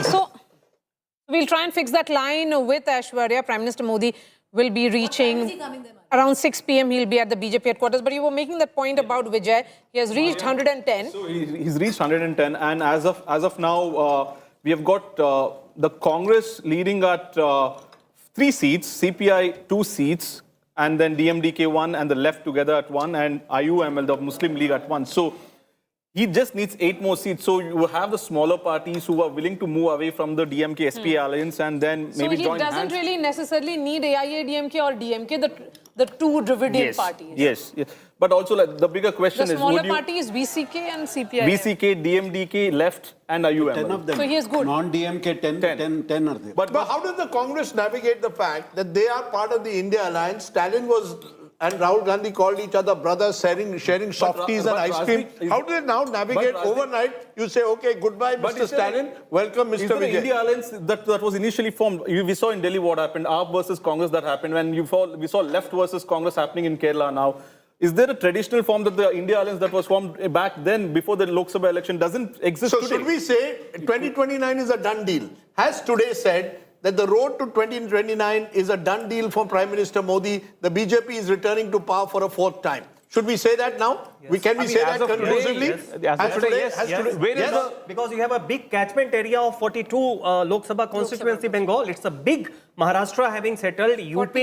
So we'll try and fix that line with Aishwarya. Prime Minister Modi will be reaching around 6 p.m. He'll be at the BJP headquarters. But you were making that point about Vijay. He has reached 110. So he's reached 110, and as of now, we have got the Congress leading at 3 seats, CPI 2 seats, and then DMDK 1, and the left together at 1, and IUML, the Muslim League, at 1. So he just needs 8 more seats. So you have the smaller parties who are willing to move away from the DMK SP alliance and then maybe join hands. So he doesn't really necessarily need AIADMK or DMK, the two divided parties. Yes. But also like, the bigger question is... The smaller party is VCK and CPI. VCK, DMDK, left and IUML. 10 of them. So he is good. Non-DMK 10 are there. But how does the Congress navigate the fact that they are part of the India alliance? Stalin was... and Rahul Gandhi called each other brothers, sharing softies and ice cream. How do they now navigate overnight? You say, okay, goodbye, Mr. Stalin. Welcome, Mr. Vijay. The India alliance that was initially formed, we saw in Delhi what happened, AAP versus Congress that happened, when we saw left versus Congress happening in Kerala now. Is there a traditional form that the India alliance that was formed back then, before the Lok Sabha election, doesn't exist today? So should we say 2029 is a done deal? Has today said that the road to 2029 is a done deal for Prime Minister Modi? The BJP is returning to power for a 4th time. Should we say that now? Yes. Can we say that conclusively? Yes. Because you have a big catchment area of 42 Lok Sabha constituency Bengal. It's a big Maharashtra having settled. UP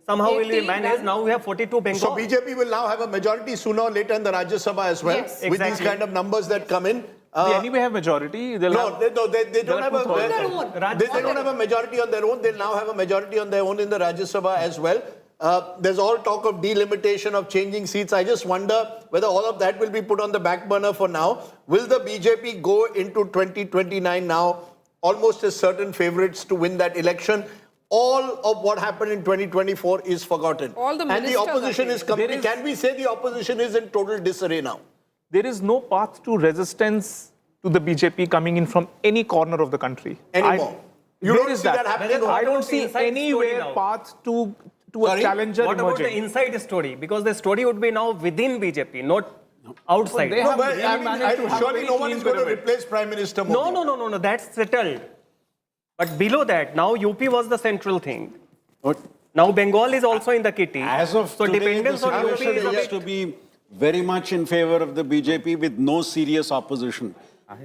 somehow will be managed. Now we have 42 Bengal. So BJP will now have a majority sooner or later in the Rajya Sabha as well, with these kind of numbers that come in. They anyway have majority. They don't have a majority on their own. They'll now have a majority on their own in the Rajya Sabha as well. There's all talk of delimitation, of changing seats. I just wonder whether all of that will be put on the back burner for now. Will the BJP go into 2029 now almost as certain favourites to win that election? All of what happened in 2024 is forgotten. And the opposition is coming. Can we say the opposition is in total disarray now? There is no path to resistance to the BJP coming in from any corner of the country. Anymore. You don't see that happening? I don't see anywhere path to a challenger What about the inside story? Because the story would be now within BJP, not outside. Surely no one is going to replace Prime Minister Modi. No, that's settled. But below that, now UP was the central thing. Now Bengal is also in the kitty. As of today, the situation looks to be very much in favor of the BJP with no serious opposition.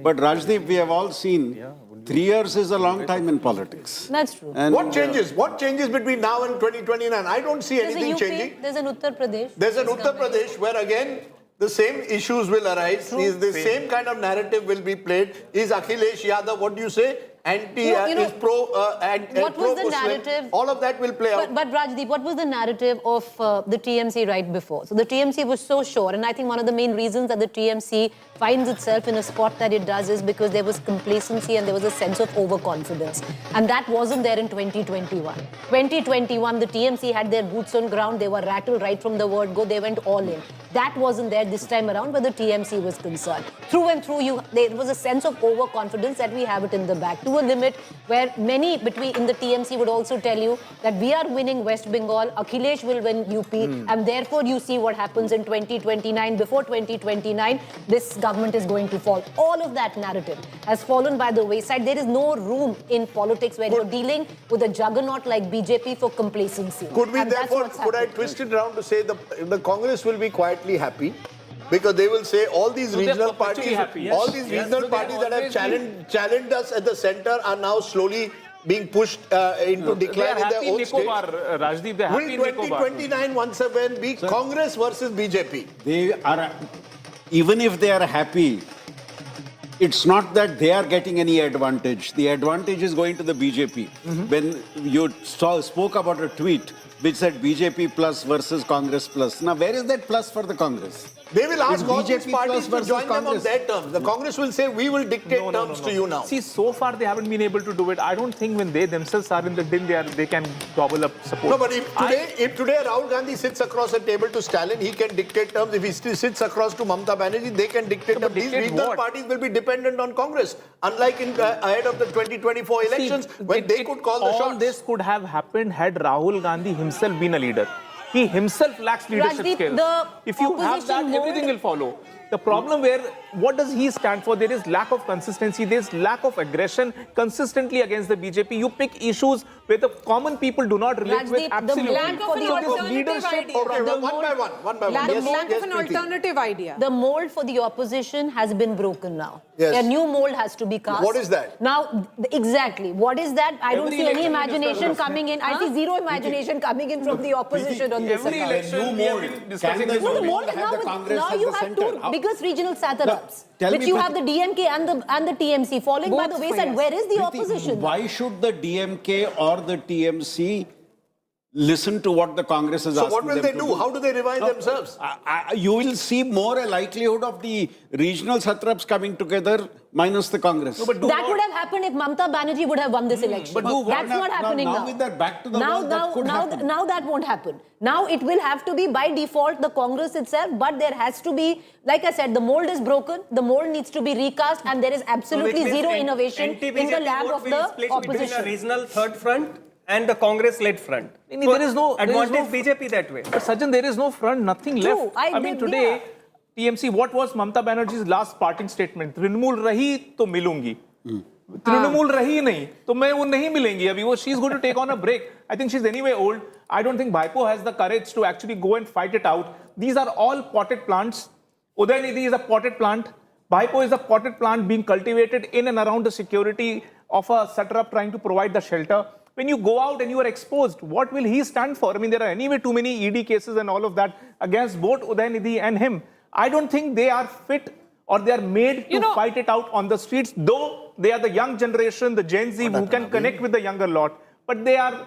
But Rajdeep, we have all seen 3 years is a long time in politics. That's true. And what changes? What changes between now and 2029? I don't see anything changing. There's an Uttar Pradesh. There's an Uttar Pradesh where again the same issues will arise. The same kind of narrative will be played. Is Akhilesh Yadav, what do you say? Is pro what was the narrative? All of that will play out. But Rajdeep, what was the narrative of the TMC right before? So the TMC was so sure, and I think one of the main reasons that the TMC finds itself in a spot that it does is because there was complacency and there was a sense of overconfidence. And that wasn't there in 2021. 2021, the TMC had their boots on ground. They were rattled right from the word go. They went all in. That wasn't there this time around where the TMC was concerned. Through and through, there was a sense of overconfidence that we have it in the back, to a limit where many in the TMC would also tell you that we are winning West Bengal, Akhilesh will win UP, and therefore you see what happens in 2029. Before 2029, this government is going to fall. All of that narrative has fallen by the wayside. There is no room in politics where you're dealing with a juggernaut like BJP for complacency. Could we therefore, could I twist it around to say the Congress will be quietly happy? Because they will say all these regional parties, all these regional parties that have challenged us at the center are now slowly being pushed into decline in their own state. Rajdeep, they're happy Will 2029 once again be Congress versus BJP? They are, even if they are happy, it's not that they are getting any advantage. The advantage is going to the BJP. When you spoke about a tweet which said BJP plus versus Congress plus. Now, where is that plus for the Congress? They will ask all these BJP parties plus to join them on Congress. their terms. The Congress will say, we will dictate terms to you now. See, so far they haven't been able to do it. I don't think when they themselves are in the din, they can gobble up support. No, but if today Rahul Gandhi sits across a table to Stalin, he can dictate terms. If he sits across to Mamata Banerjee, they can dictate terms. These regional parties will be dependent on Congress. Unlike ahead of the 2024 elections, when they could call the shots. All this could have happened had Rahul Gandhi himself been a leader. He himself lacks leadership Rajdeep, skills. If you have that, everything will follow. The problem what does he stand for? There is lack of consistency. There is lack of aggression consistently against the BJP. You pick issues where the common people do not relate with absolutely. The lack of an alternative idea. One by one. The lack of an alternative idea. The mold for the opposition has been broken now. Yes. A new mold has to be cast. What is that? Now, exactly. What is that? I don't see any imagination coming in. I see zero imagination coming in from the opposition on this account. The mold is now you have two biggest regional satraps, which you have the DMK and the TMC falling by the wayside. Where is the opposition? Why should the DMK or the TMC listen to what the Congress is asking them to do? So what will they do? How do they revive themselves? You will see more a likelihood of the regional satraps coming together minus the Congress. That would have happened if Mamata Banerjee would have won this election. That's not happening now. With that back to the wall, that could happen. Now that won't happen. Now it will have to be by default the Congress itself, but there has to be, like I said, the mold is broken, the mold needs to be recast, and there is absolutely zero innovation in the lab of the opposition. A regional third front and the Congress-led front. There is no advantage BJP that way. But Sajjan, there is no front, nothing left. I mean, today, TMC, what was Mamata Banerjee's last parting statement? Trinamool rahi to milungi. Trinamool rahi nahi, to main wo nahi milengi. Abhi she's going to take on a break. I think she's anyway old. I don't think Bypo has the courage to actually go and fight it out. These are all potted plants. Udaynidhi is a potted plant. Bypo is a potted plant being cultivated in and around the security of a satrap trying to provide the shelter. When you go out and you are exposed, what will he stand for? I mean, there are anyway too many ED cases and all of that against both Udaynidhi and him. I don't think they are fit or they are made to fight it out on the streets, though they are the young generation, the Gen Z who can connect with the younger lot. But they are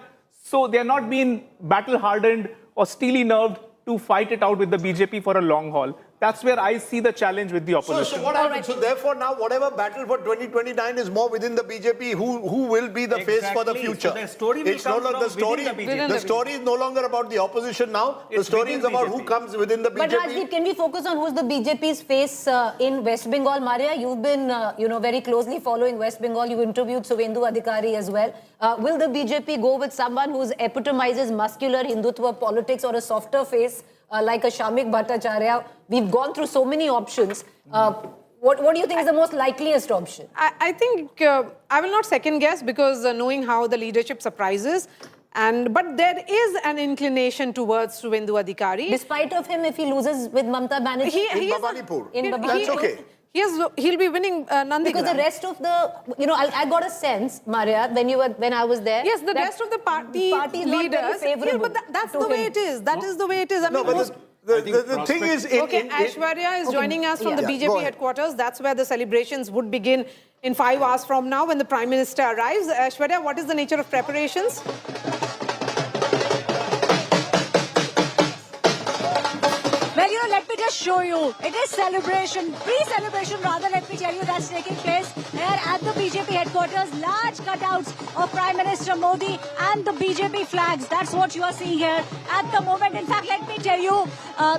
not being battle-hardened or steely-nerved to fight it out with the BJP for a long haul. That's where I see the challenge with the opposition. So what happens? So therefore now whatever battle for 2029 is more within the BJP, who will be the face for the future? So the story will come from within the BJP. The story is no longer about the opposition now. The story is about who comes within the BJP. But Rajdeep, can we focus on who's the BJP's face in West Bengal? Maria, you've been very closely following West Bengal. You interviewed Suvendu Adhikari as well. Will the BJP go with someone who epitomizes muscular Hindutva politics or a softer face like a Shamik Bhattacharya? We've gone through so many options. What do you think is the most likeliest option? I think I will not second guess because knowing how the leadership surprises, but there is an inclination towards Suvendu Adhikari. Despite of him, if he loses with Mamata Banerjee in Bhabanipur. That's okay. He'll be winning Nandigram. Because the rest of the, I got a sense, Maria, when I was there. Yes, the rest of the party leaders. But that's the way it is. That is the way it is. I mean, the thing is... Aishwarya is joining us from the BJP headquarters. That's where the celebrations would begin in 5 hours from now when the Prime Minister arrives. Aishwarya, what is the nature of preparations? Well, let me just show you. It is celebration, pre-celebration rather, let me tell you, that's taking place here at the BJP headquarters. Large cutouts of Prime Minister Modi and the BJP flags. That's what you are seeing here at the moment. In fact, let me tell you,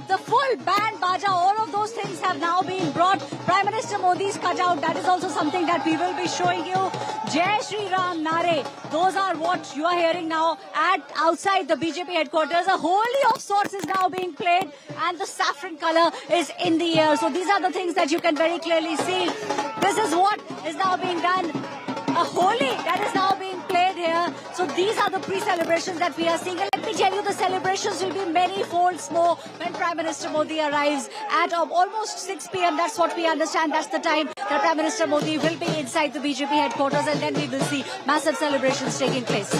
the full band, baja, all of those things have now been brought. Prime Minister Modi's cutout, that is also something that we will be showing you. Jai Shri Ram Nare, those are what you are hearing now at outside the BJP headquarters. A holi of sorts is now being played and the saffron color is in the air. So these are the things that you can very clearly see. This is what is now being done. A holi that is now being played here. So these are the pre-celebrations that we are seeing. And let me tell you, the celebrations will be many folds more when Prime Minister Modi arrives at almost 6 p.m. That's what we understand. That's the time that Prime Minister Modi will be inside the BJP headquarters, and then we will see massive celebrations taking place.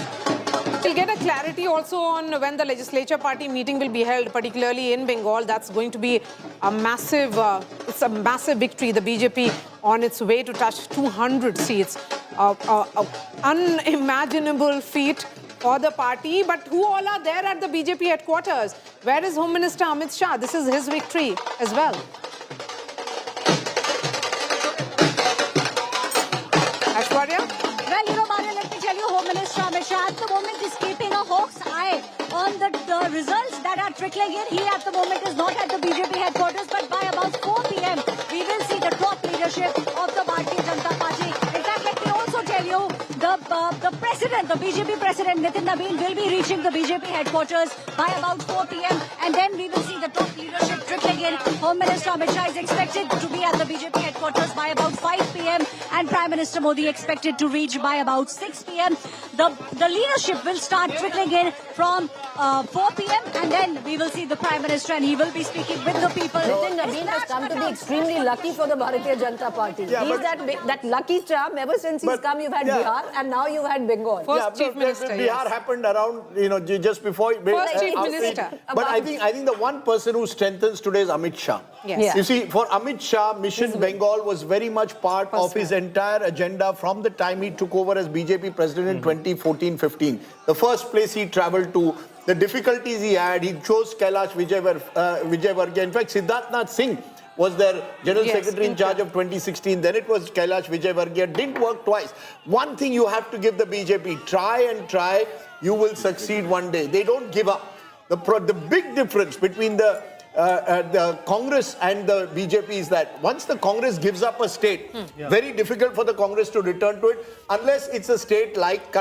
We'll get a clarity also on when the legislature party meeting will be held, particularly in Bengal. That's going to be a massive, it's a massive victory. The BJP on its way to touch 200 seats. Unimaginable feat for the party. But who all are there at the BJP headquarters? Where is Home Minister Amit Shah? This is his victory as well. Ashwarya? Well, you know, Maria, let me tell you, Home Minister Amit Shah at the moment is keeping a hawk's eye on the results that are trickling in. He at the moment is not at the BJP headquarters, but by about 4 p.m. we will see the top leadership of the Bharatiya Janata Party. In fact, let me also tell you, the president, the BJP president, Nitin Nabin, will be reaching the BJP headquarters by about 4 p.m. and then we will see the top leadership trickling in. Home Minister Amit Shah is expected to be at the BJP headquarters by about 5 p.m. and Prime Minister Modi expected to reach by about 6 p.m. The leadership will start trickling in from 4 p.m. and then we will see the Prime Minister and he will be speaking with the people. Nitin Nabin has come to be extremely lucky for the Bharatiya Janata Party. Yeah, He's that lucky charm. Ever since he's come, you've had Bihar and now you've had Bengal. First Chief Minister, Bihar happened around, just before. First Chief Minister. But I think the one person who strengthens today is Amit Shah. Yes. Yeah. You see, for Amit Shah, Mission Bengal was very much part of his entire agenda from the time he took over as BJP president in 2014-15. The first place he travelled to, the difficulties he had, he chose Kailash Vijayvargiya. In fact, Siddharth Nath Singh was their General Secretary in charge of 2016. Then it was Kailash Vijayvargiya. Didn't work twice. One thing you have to give the BJP, try and try, you will succeed one day. They don't give up. The big difference between the Congress and the BJP is that once the Congress gives up a state, very difficult for the Congress to return to it unless it's a state like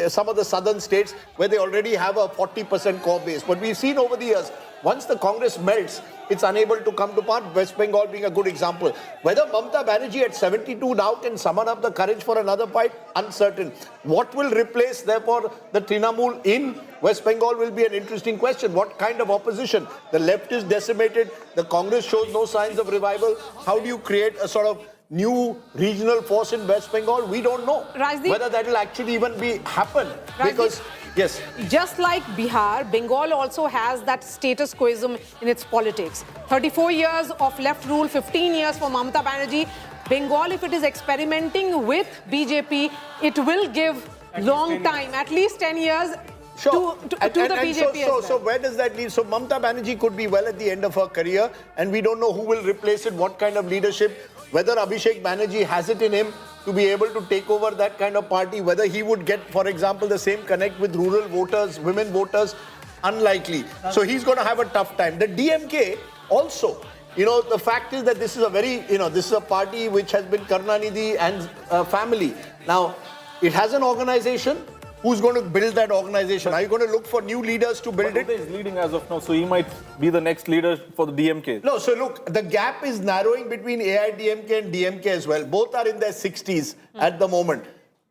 some of the southern states where they already have a 40% core base. But we've seen over the years, once the Congress melts, it's unable to come to power. West Bengal being a good example. Whether Mamata Banerjee at 72 now can summon up the courage for another fight, uncertain. What will replace, therefore, the Trinamool in West Bengal will be an interesting question. What kind of opposition? The left is decimated. The Congress shows no signs of revival. How do you create a sort of new regional force in West Bengal? We don't know whether that will actually even happen. Because yes. Just like Bihar, Bengal also has that status quoism in its politics. 34 years of left rule, 15 years for Mamata Banerjee. Bengal, if it is experimenting with BJP, it will give long time, at least 10 years to the BJP as well. So where does that leave? So Mamata Banerjee could be well at the end of her career and we don't know who will replace it, what kind of leadership, whether Abhishek Banerjee has it in him to be able to take over that kind of party, whether he would get, for example, the same connect with rural voters, women voters, unlikely. So he's going to have a tough time. The DMK also, the fact is that this is a very, this is a party which has been Karunanidhi and family. Now, it has an organization. Who's going to build that organization? Are you going to look for new leaders to build it? Vijay is leading as of now, so he might be the next leader for the DMK. No, so look, the gap is narrowing between AIADMK and DMK as well. Both are in their 60s at the moment.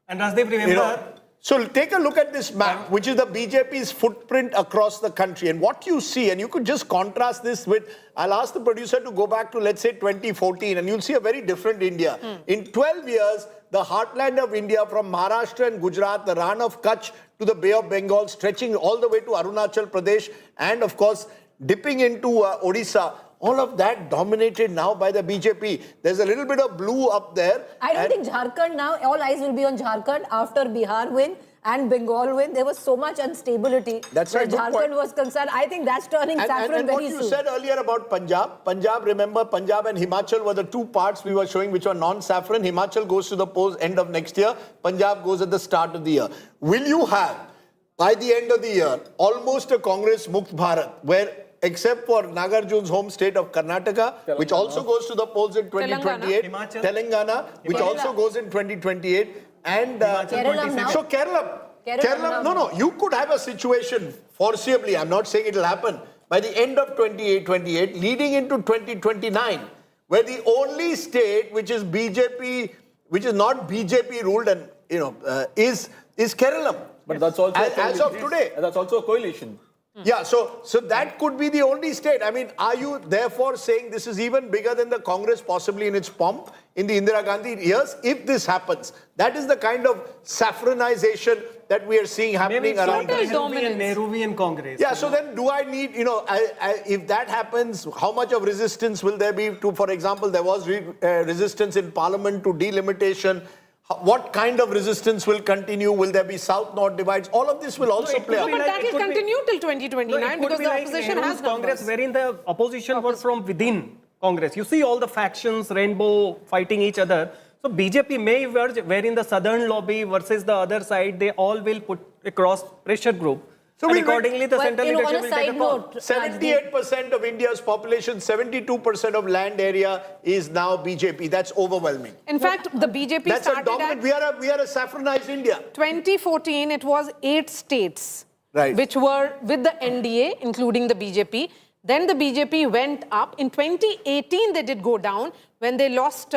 And Rajdeep, remember... So take a look at this map, which is the BJP's footprint across the country. And what you see, and you could just contrast this with, I'll ask the producer to go back to, let's say, 2014, and you'll see a very different India. In 12 years, the heartland of India from Maharashtra and Gujarat, the Rann of Kutch to the Bay of Bengal, stretching all the way to Arunachal Pradesh, and of course, dipping into Odisha. all of that dominated now by the BJP. There's a little bit of blue up there. I don't think Jharkhand now, all eyes will be on Jharkhand after Bihar win and Bengal win. There was so much instability That's where right, good Jharkhand point. was concerned. I think that's turning saffron and very what you soon. said earlier about Punjab, remember Punjab and Himachal were the two parts we were showing which were non-saffron. Himachal goes to the polls end of next year. Punjab goes at the start of the year. Will you have, by the end of the year, almost a Congress Mukt Bharat where except for Nagarjun's home state of Karnataka, which also goes to the polls in 2028, Telangana, which also goes in 2028, and Kerala now. so Kerala, no, you could have a situation foreseeably, I'm not saying it will happen, by the end of 28, leading into 2029, where the only state which is BJP, which is not BJP ruled and, is Kerala. But that's also as of today. That's also a coalition. Yeah, so that could be the only state. I mean, are you therefore saying this is even bigger than the Congress possibly in its pomp in the Indira Gandhi years? If this happens, that is the kind of saffronization that we are seeing happening around us. Nehruvian Congress. Yeah, so then do I need, if that happens, how much of resistance will there be to, for example, there was resistance in Parliament to delimitation. What kind of resistance will continue? Will there be South-North divides? All of this will also play out. But that will continue till 2029 because the opposition has Congress, numbers. wherein the opposition were from within Congress. You see all the factions, rainbow, fighting each other. So BJP may emerge wherein the southern lobby versus the other side, they all will put a cross pressure group. So and accordingly, the central leadership on a will side take a call. note, 78% of India's population, 72% of land area is now BJP. That's overwhelming. In fact, the BJP That's a started dominant. We are a saffronized India. 2014, it was 8 states Right. which were with the NDA, including the BJP. Then the BJP went up. In 2018, they did go down when they lost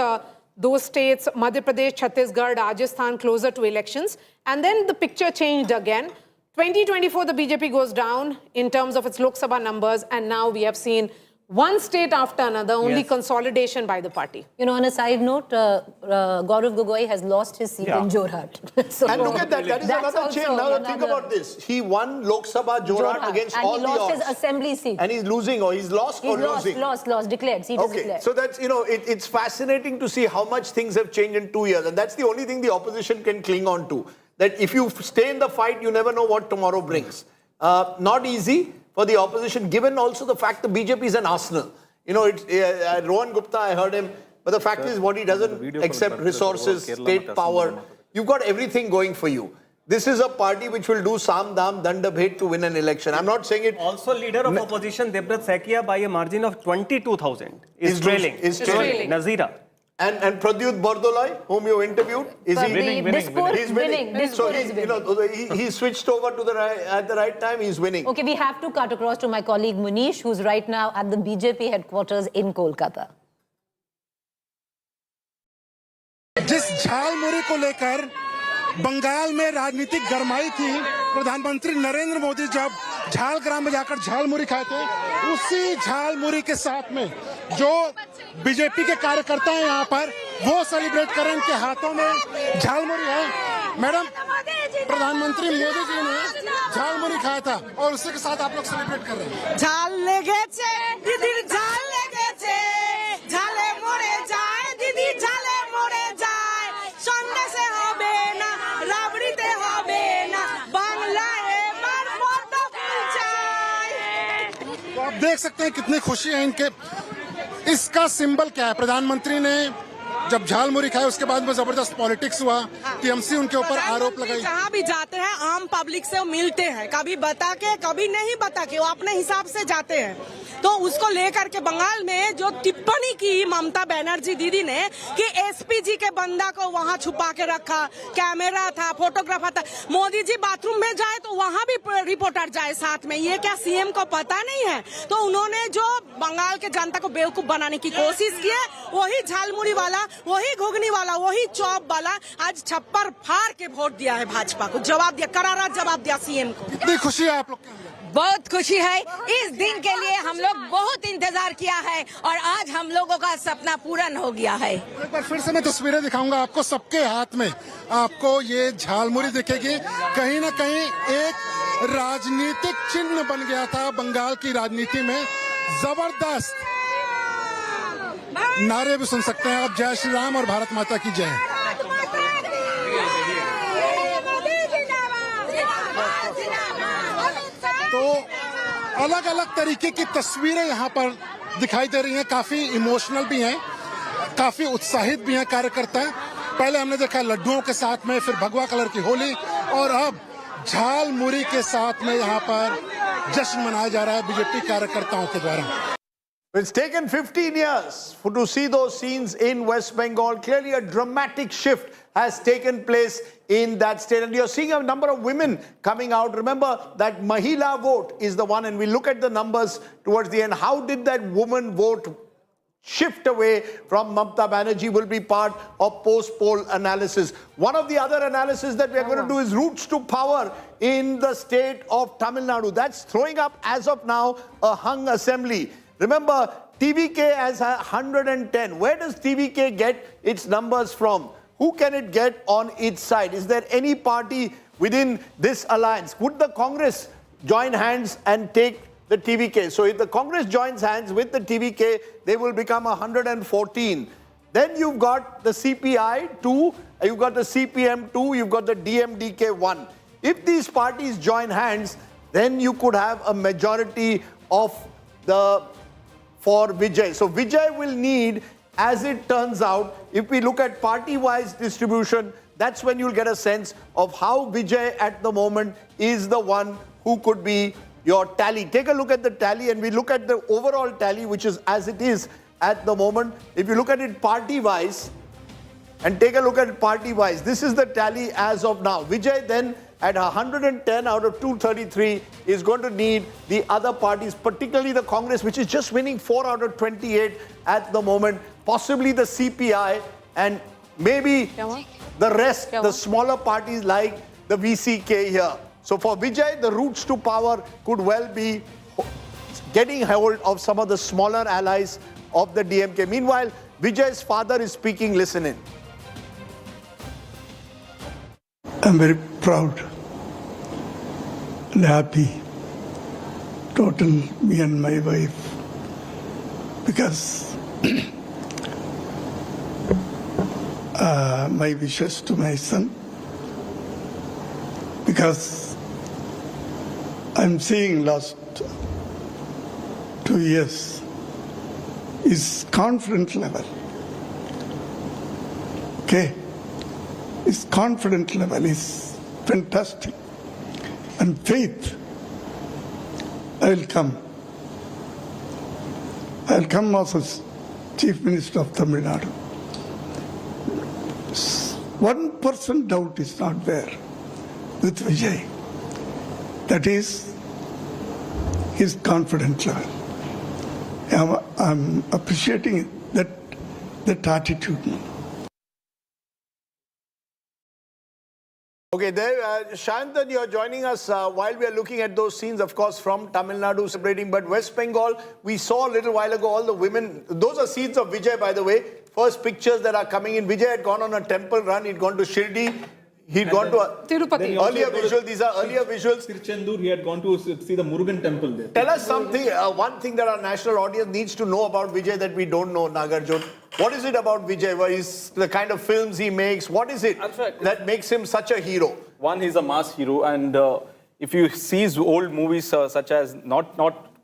those states, Madhya Pradesh, Chhattisgarh, Rajasthan, closer to elections. And then the picture changed again. 2024, the BJP goes down in terms of its Lok Sabha numbers, and now we have seen one state after another, only consolidation by the party. on a side note, Gaurav Gogoi has lost his seat in Jorhat. So And look at that. That is another change. Now think about this. He won Lok Sabha Jorhat against and all he the lost odds. his assembly seat. And he's losing, or he's lost or losing. Lost, declared. Seat is Okay, declared. so that's, it's fascinating to see how much things have changed in 2 years. And that's the only thing the opposition can cling on to. That if you stay in the fight, you never know what tomorrow brings. Not easy for the opposition, given also the fact the BJP is an arsenal. Rohan Gupta, I heard him, but the fact is what he doesn't accept resources, state power. You've got everything going for you. This is a party which will do Sam Dam Danda Bhet to win an election. I'm not saying it. Also, leader of opposition, Debrat Sakia, by a margin of 22,000, is trailing. Is trailing. Nazira. And Pradyut Bordoloi, whom you interviewed, is he winning? He's winning. So he switched over to the at the right time. He's winning. Okay, we have to cut across to my colleague Munish, who's right now at the BJP headquarters in Kolkata. जिस झालमुरी को लेकर बंगाल में राजनीतिक गरमाई थी, प्रधानमंत्री नरेंद्र मोदी जब झालग्राम में जाकर झालमुरी खाए थे, उसी झालमुरी के साथ में जो बीजेपी के कार्यकर्ता हैं यहाँ पर, वो सेलिब्रेट करें। इनके हाथों में झालमुरी है। मैडम, प्रधानमंत्री मोदी जी ने झालमुरी खाया था और उसी के साथ आप लोग सेलिब्रेट कर रहे हैं। झाल लेगे छे दीदी, झाल लेगे छे, झाले मोड़े जाए दीदी, झाले मोड़े जाए, संडे से होबे ना, राबड़ीते होबे ना, बांग्ला एबार फोटो खींचाए। तो आप देख सकते हैं कितनी खुशी है इनके। इसका सिंबल क्या है? प्रधानमंत्री ने जब झालमुरी खाए उसके बाद में जबरदस्त पॉलिटिक्स हुआ, टीएमसी उनके ऊपर आरोप लगाई। जहाँ भी जाते हैं आम पब्लिक से मिलते हैं, कभी बता के कभी नहीं बता के, वो अपने हिसाब से जाते हैं। तो उसको लेकर के बंगाल में जो टिप्पणी की ममता बनर्जी दीदी ने कि एसपीजी के बंदा को वहाँ छुपा के रखा, कैमरा था, फोटोग्राफर था, मोदी जी बाथरूम में जाए तो वहाँ भी रिपोर्टर जाए साथ में, ये क्या सीएम को पता नहीं है? तो उन्होंने जो बंगाल के जनता को बेवकूफ बनाने की कोशिश की है, वही झालमुड़ी वाला, वही घुगनी वाला, वही चौप वाला आज छप्पर फाड़ के वोट दिया है भाजपा को, जवाब दिया, करारा जवाब दिया सीएम को। कितनी खुशी है आप लोग के अंदर? बहुत खुशी है। इस दिन के लिए हम लोग बहुत इंतजार किया है और आज हम लोगों का सपना पूर्ण हो गया है। एक बार फिर से मैं तस्वीरें दिखाऊंगा आपको। सबके हाथ में आपको ये झालमुरी दिखेगी। कहीं ना कहीं एक राजनीतिक चिन्ह बन गया था बंगाल की राजनीति में। जबरदस्त नारे भी सुन सकते हैं आप, जय श्री राम और भारत माता की जय। तो अलग अलग तरीके की तस्वीरें यहाँ पर दिखाई दे रही हैं, काफी इमोशनल भी हैं, काफी उत्साहित भी हैं कार्यकर्ता। पहले हमने देखा लड्डुओं के साथ में, फिर भगवा कलर की होली, और अब झाल मुरी के साथ में यहाँ पर जश्न मनाया जा रहा है बीजेपी कार्यकर्ताओं के द्वारा। It's taken 15 years to see those scenes in West Bengal. Clearly a dramatic shift has taken place in that state. And you're seeing a number of women coming out. Remember that Mahila vote is the one, and we look at the numbers towards the end. How did that woman vote shift away from Mamata Banerjee will be part of post-poll analysis. One of the other analysis that we are going to do is routes to power in the state of Tamil Nadu. That's throwing up, as of now, a hung assembly. Remember, TVK has 110. Where does TVK get its numbers from? Who can it get on its side? Is there any party within this alliance? Would the Congress join hands and take the TVK? So if the Congress joins hands with the TVK, they will become 114. Then you've got the CPI 2, you've got the CPM 2, you've got the DMDK 1. If these parties join hands, then you could have a majority of for Vijay. So Vijay will need, as it turns out, if we look at party-wise distribution, that's when you'll get a sense of how Vijay at the moment is the one who could be your tally. Take a look at the tally, and we look at the overall tally, which is as it is at the moment. If you look at it party-wise, and take a look at it party-wise, this is the tally as of now. Vijay then at 110 out of 233 is going to need the other parties, particularly the Congress, which is just winning 4 out of 28 at the moment, possibly the CPI, and maybe the rest, the smaller parties like the VCK here. So for Vijay, the routes to power could well be getting hold of some of the smaller allies of the DMK. Meanwhile, Vijay's father is speaking. Listen in. I'm very proud and happy, total, me and my wife, because my wishes to my son, because I'm seeing last 2 years his confidence level. Okay. His confidence level is fantastic. And faith, I'll come. I'll come as Chief Minister of Tamil Nadu. 1% doubt is not there with Vijay. That is his confidence level. I'm appreciating that attitude. Okay, there, Shantan, you're joining us while we are looking at those scenes, of course, from Tamil Nadu celebrating. But West Bengal, we saw a little while ago all the women. Those are scenes of Vijay, by the way. First pictures that are coming in. Vijay had gone on a temple run. He'd gone to Shirdi. He'd gone to Tirupati. Earlier visuals. These are earlier visuals. Tirchendur, he had gone to see the Murugan temple there. Tell us something, one thing that our national audience needs to know about Vijay that we don't know, Nagarjun. What is it about Vijay? What is the kind of films he makes? What is it that makes him such a hero? One, he's a mass hero, and if you see his old movies, such as, not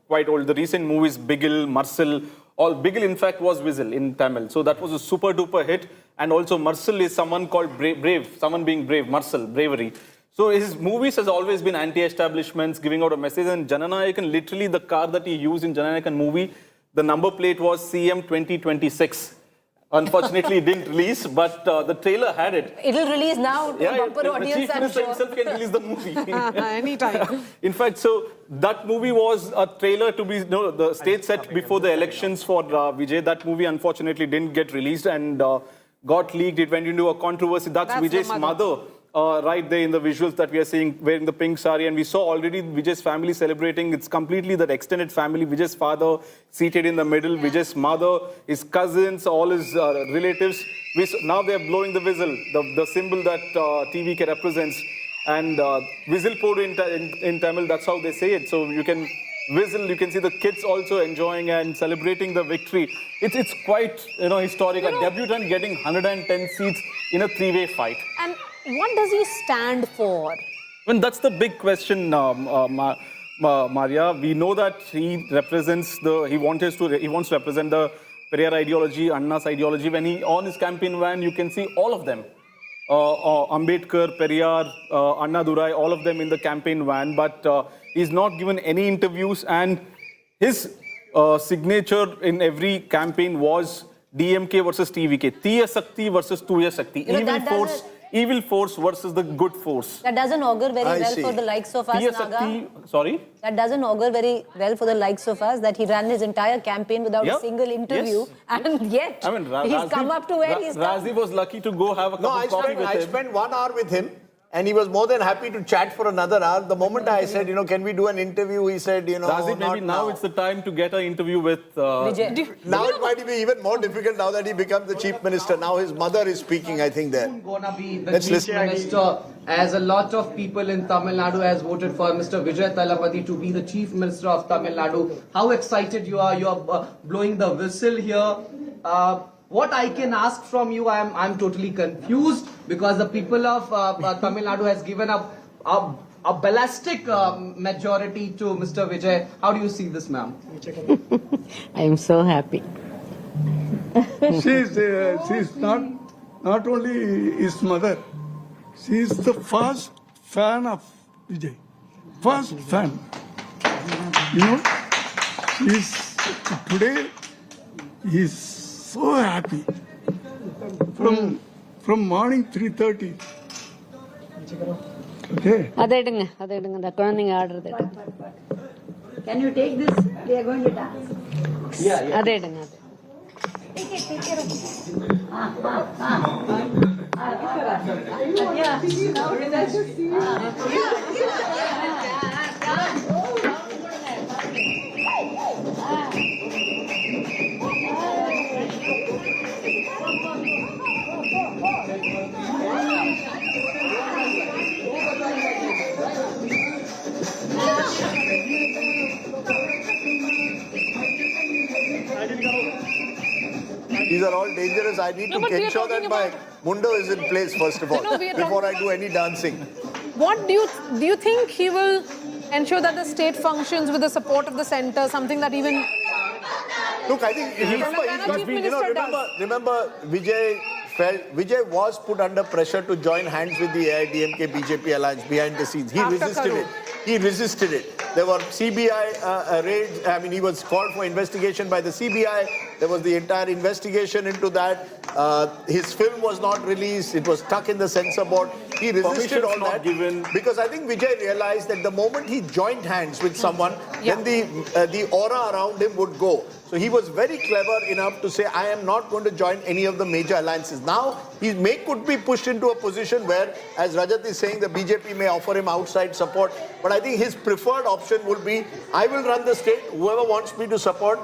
quite old, the recent movies, Bigil, Marcel, Bigil in fact was Whistle in Tamil. So that was a super duper hit. And also Marcel is someone called brave, someone being brave, Marcel, bravery. So his movies has always been anti-establishments, giving out a message. And Jananayakan, literally the car that he used in Jananayakan movie, the number plate was CM 2026. Unfortunately, it didn't release, but the trailer had it. It'll release now to bumper the audience, Chief I'm Minister sure. himself can release the movie. Anytime. In fact, so that movie was a trailer to be, the stage set before the elections for Vijay. That movie unfortunately didn't get released and got leaked. It went into a controversy. That's Vijay's mother. Right there in the visuals that we are seeing, wearing the pink sari, and we saw already Vijay's family celebrating. It's completely that extended family. Vijay's father seated in the middle, Vijay's mother, his cousins, all his relatives. Now they are blowing the whistle, the symbol that TVK represents. And whistle podu in Tamil, that's how they say it. So you can whistle. You can see the kids also enjoying and celebrating the victory. It's quite historic. A debutant getting 110 seats in a three-way fight. And what does he stand for? Well, that's the big question, Maria. We know that he represents he wants to represent the Periyar ideology, Anna's ideology. When he on his campaign van, you can see all of them. Ambedkar, Periyar, Anna Durai, all of them in the campaign van, but he's not given any interviews, and his signature in every campaign was DMK versus TVK, Tiya Sakti versus Tuya Sakti, evil force versus the good force. That doesn't augur very well for the likes of us, Naga. Sorry? That doesn't augur very well for the likes of us, that he ran his entire campaign without a single interview, and yet he's come up to where he's come. Razi was lucky to go have a cup of coffee with him. I spent 1 hour with him, and he was more than happy to chat for another hour. The moment I said, can we do an interview, he said, Razi, maybe now it's the time to get an interview with Vijay. Now it might be even more difficult now that he becomes the chief minister. Now his mother is speaking, I think, there. Gonna be the chief minister, as a lot of people in Tamil Nadu has voted for Mr. Vijay Thalapathy to be the chief minister of Tamil Nadu. How excited you are? You are blowing the whistle here. What I can ask from you, I'm totally confused, because the people of Tamil Nadu has given up a ballistic majority to Mr. Vijay. How do you see this, ma'am? I am so happy. She's not only his mother, she is the first fan of Vijay. First fan. Today he's so happy. From morning 3:30. Okay. Can you take this? We are going to dance. Yeah. These are all dangerous. I need to ensure that my mundo is in place first of all, before I do any dancing. What do you think he will ensure that the state functions with the support of the centre, something that even... Look, I think, remember Vijay was put under pressure to join hands with the AIADMK BJP alliance behind the scenes. He resisted it. There were CBI raids. I mean, he was called for investigation by the CBI. There was the entire investigation into that. His film was not released. It was stuck in the censor board. He resisted all that because I think Vijay realized that the moment he joined hands with someone, then the aura around him would go. So he was very clever enough to say, I am not going to join any of the major alliances. Now, he could be pushed into a position where, as Rajat is saying, the BJP may offer him outside support. But I think his preferred option would be, I will run the state. Whoever wants me to support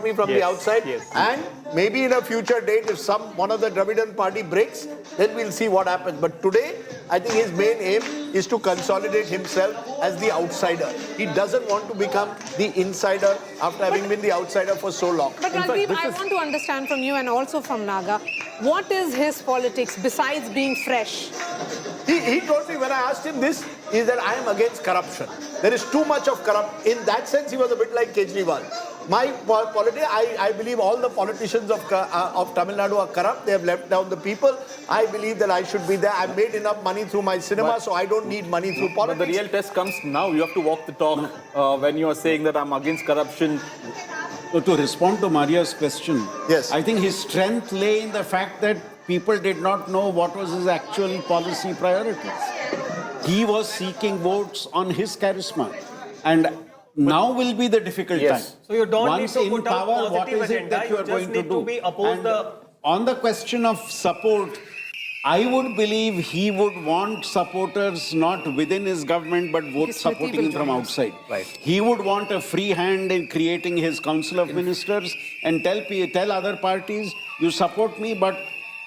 me from the outside. And maybe in a future date, if one of the Dravidian party breaks, then we'll see what happens. But today, I think his main aim is to consolidate himself as the outsider. He doesn't want to become the insider after having been the outsider for so long. But Rajdeep, I want to understand from you and also from Naga, what is his politics besides being fresh? He told me when I asked him this, is that I am against corruption. There is too much of corruption. In that sense, he was a bit like Kejriwal. My politics, I believe all the politicians of Tamil Nadu are corrupt. They have left down the people. I believe that I should be there. I've made enough money through my cinema, so I don't need money through politics. But the real test comes now. You have to walk the talk when you are saying that I'm against corruption. So to respond to Maria's question, I think his strength lay in the fact that people did not know what was his actual policy priorities. He was seeking votes on his charisma. And now will be the difficult time. So you don't Once need to in put out power, what positive is it agenda, that you are going to do? On the question of support, I would believe he would want supporters not within his government, but vote supporting him from outside. He would want a free hand in creating his council of ministers and tell other parties, you support me, but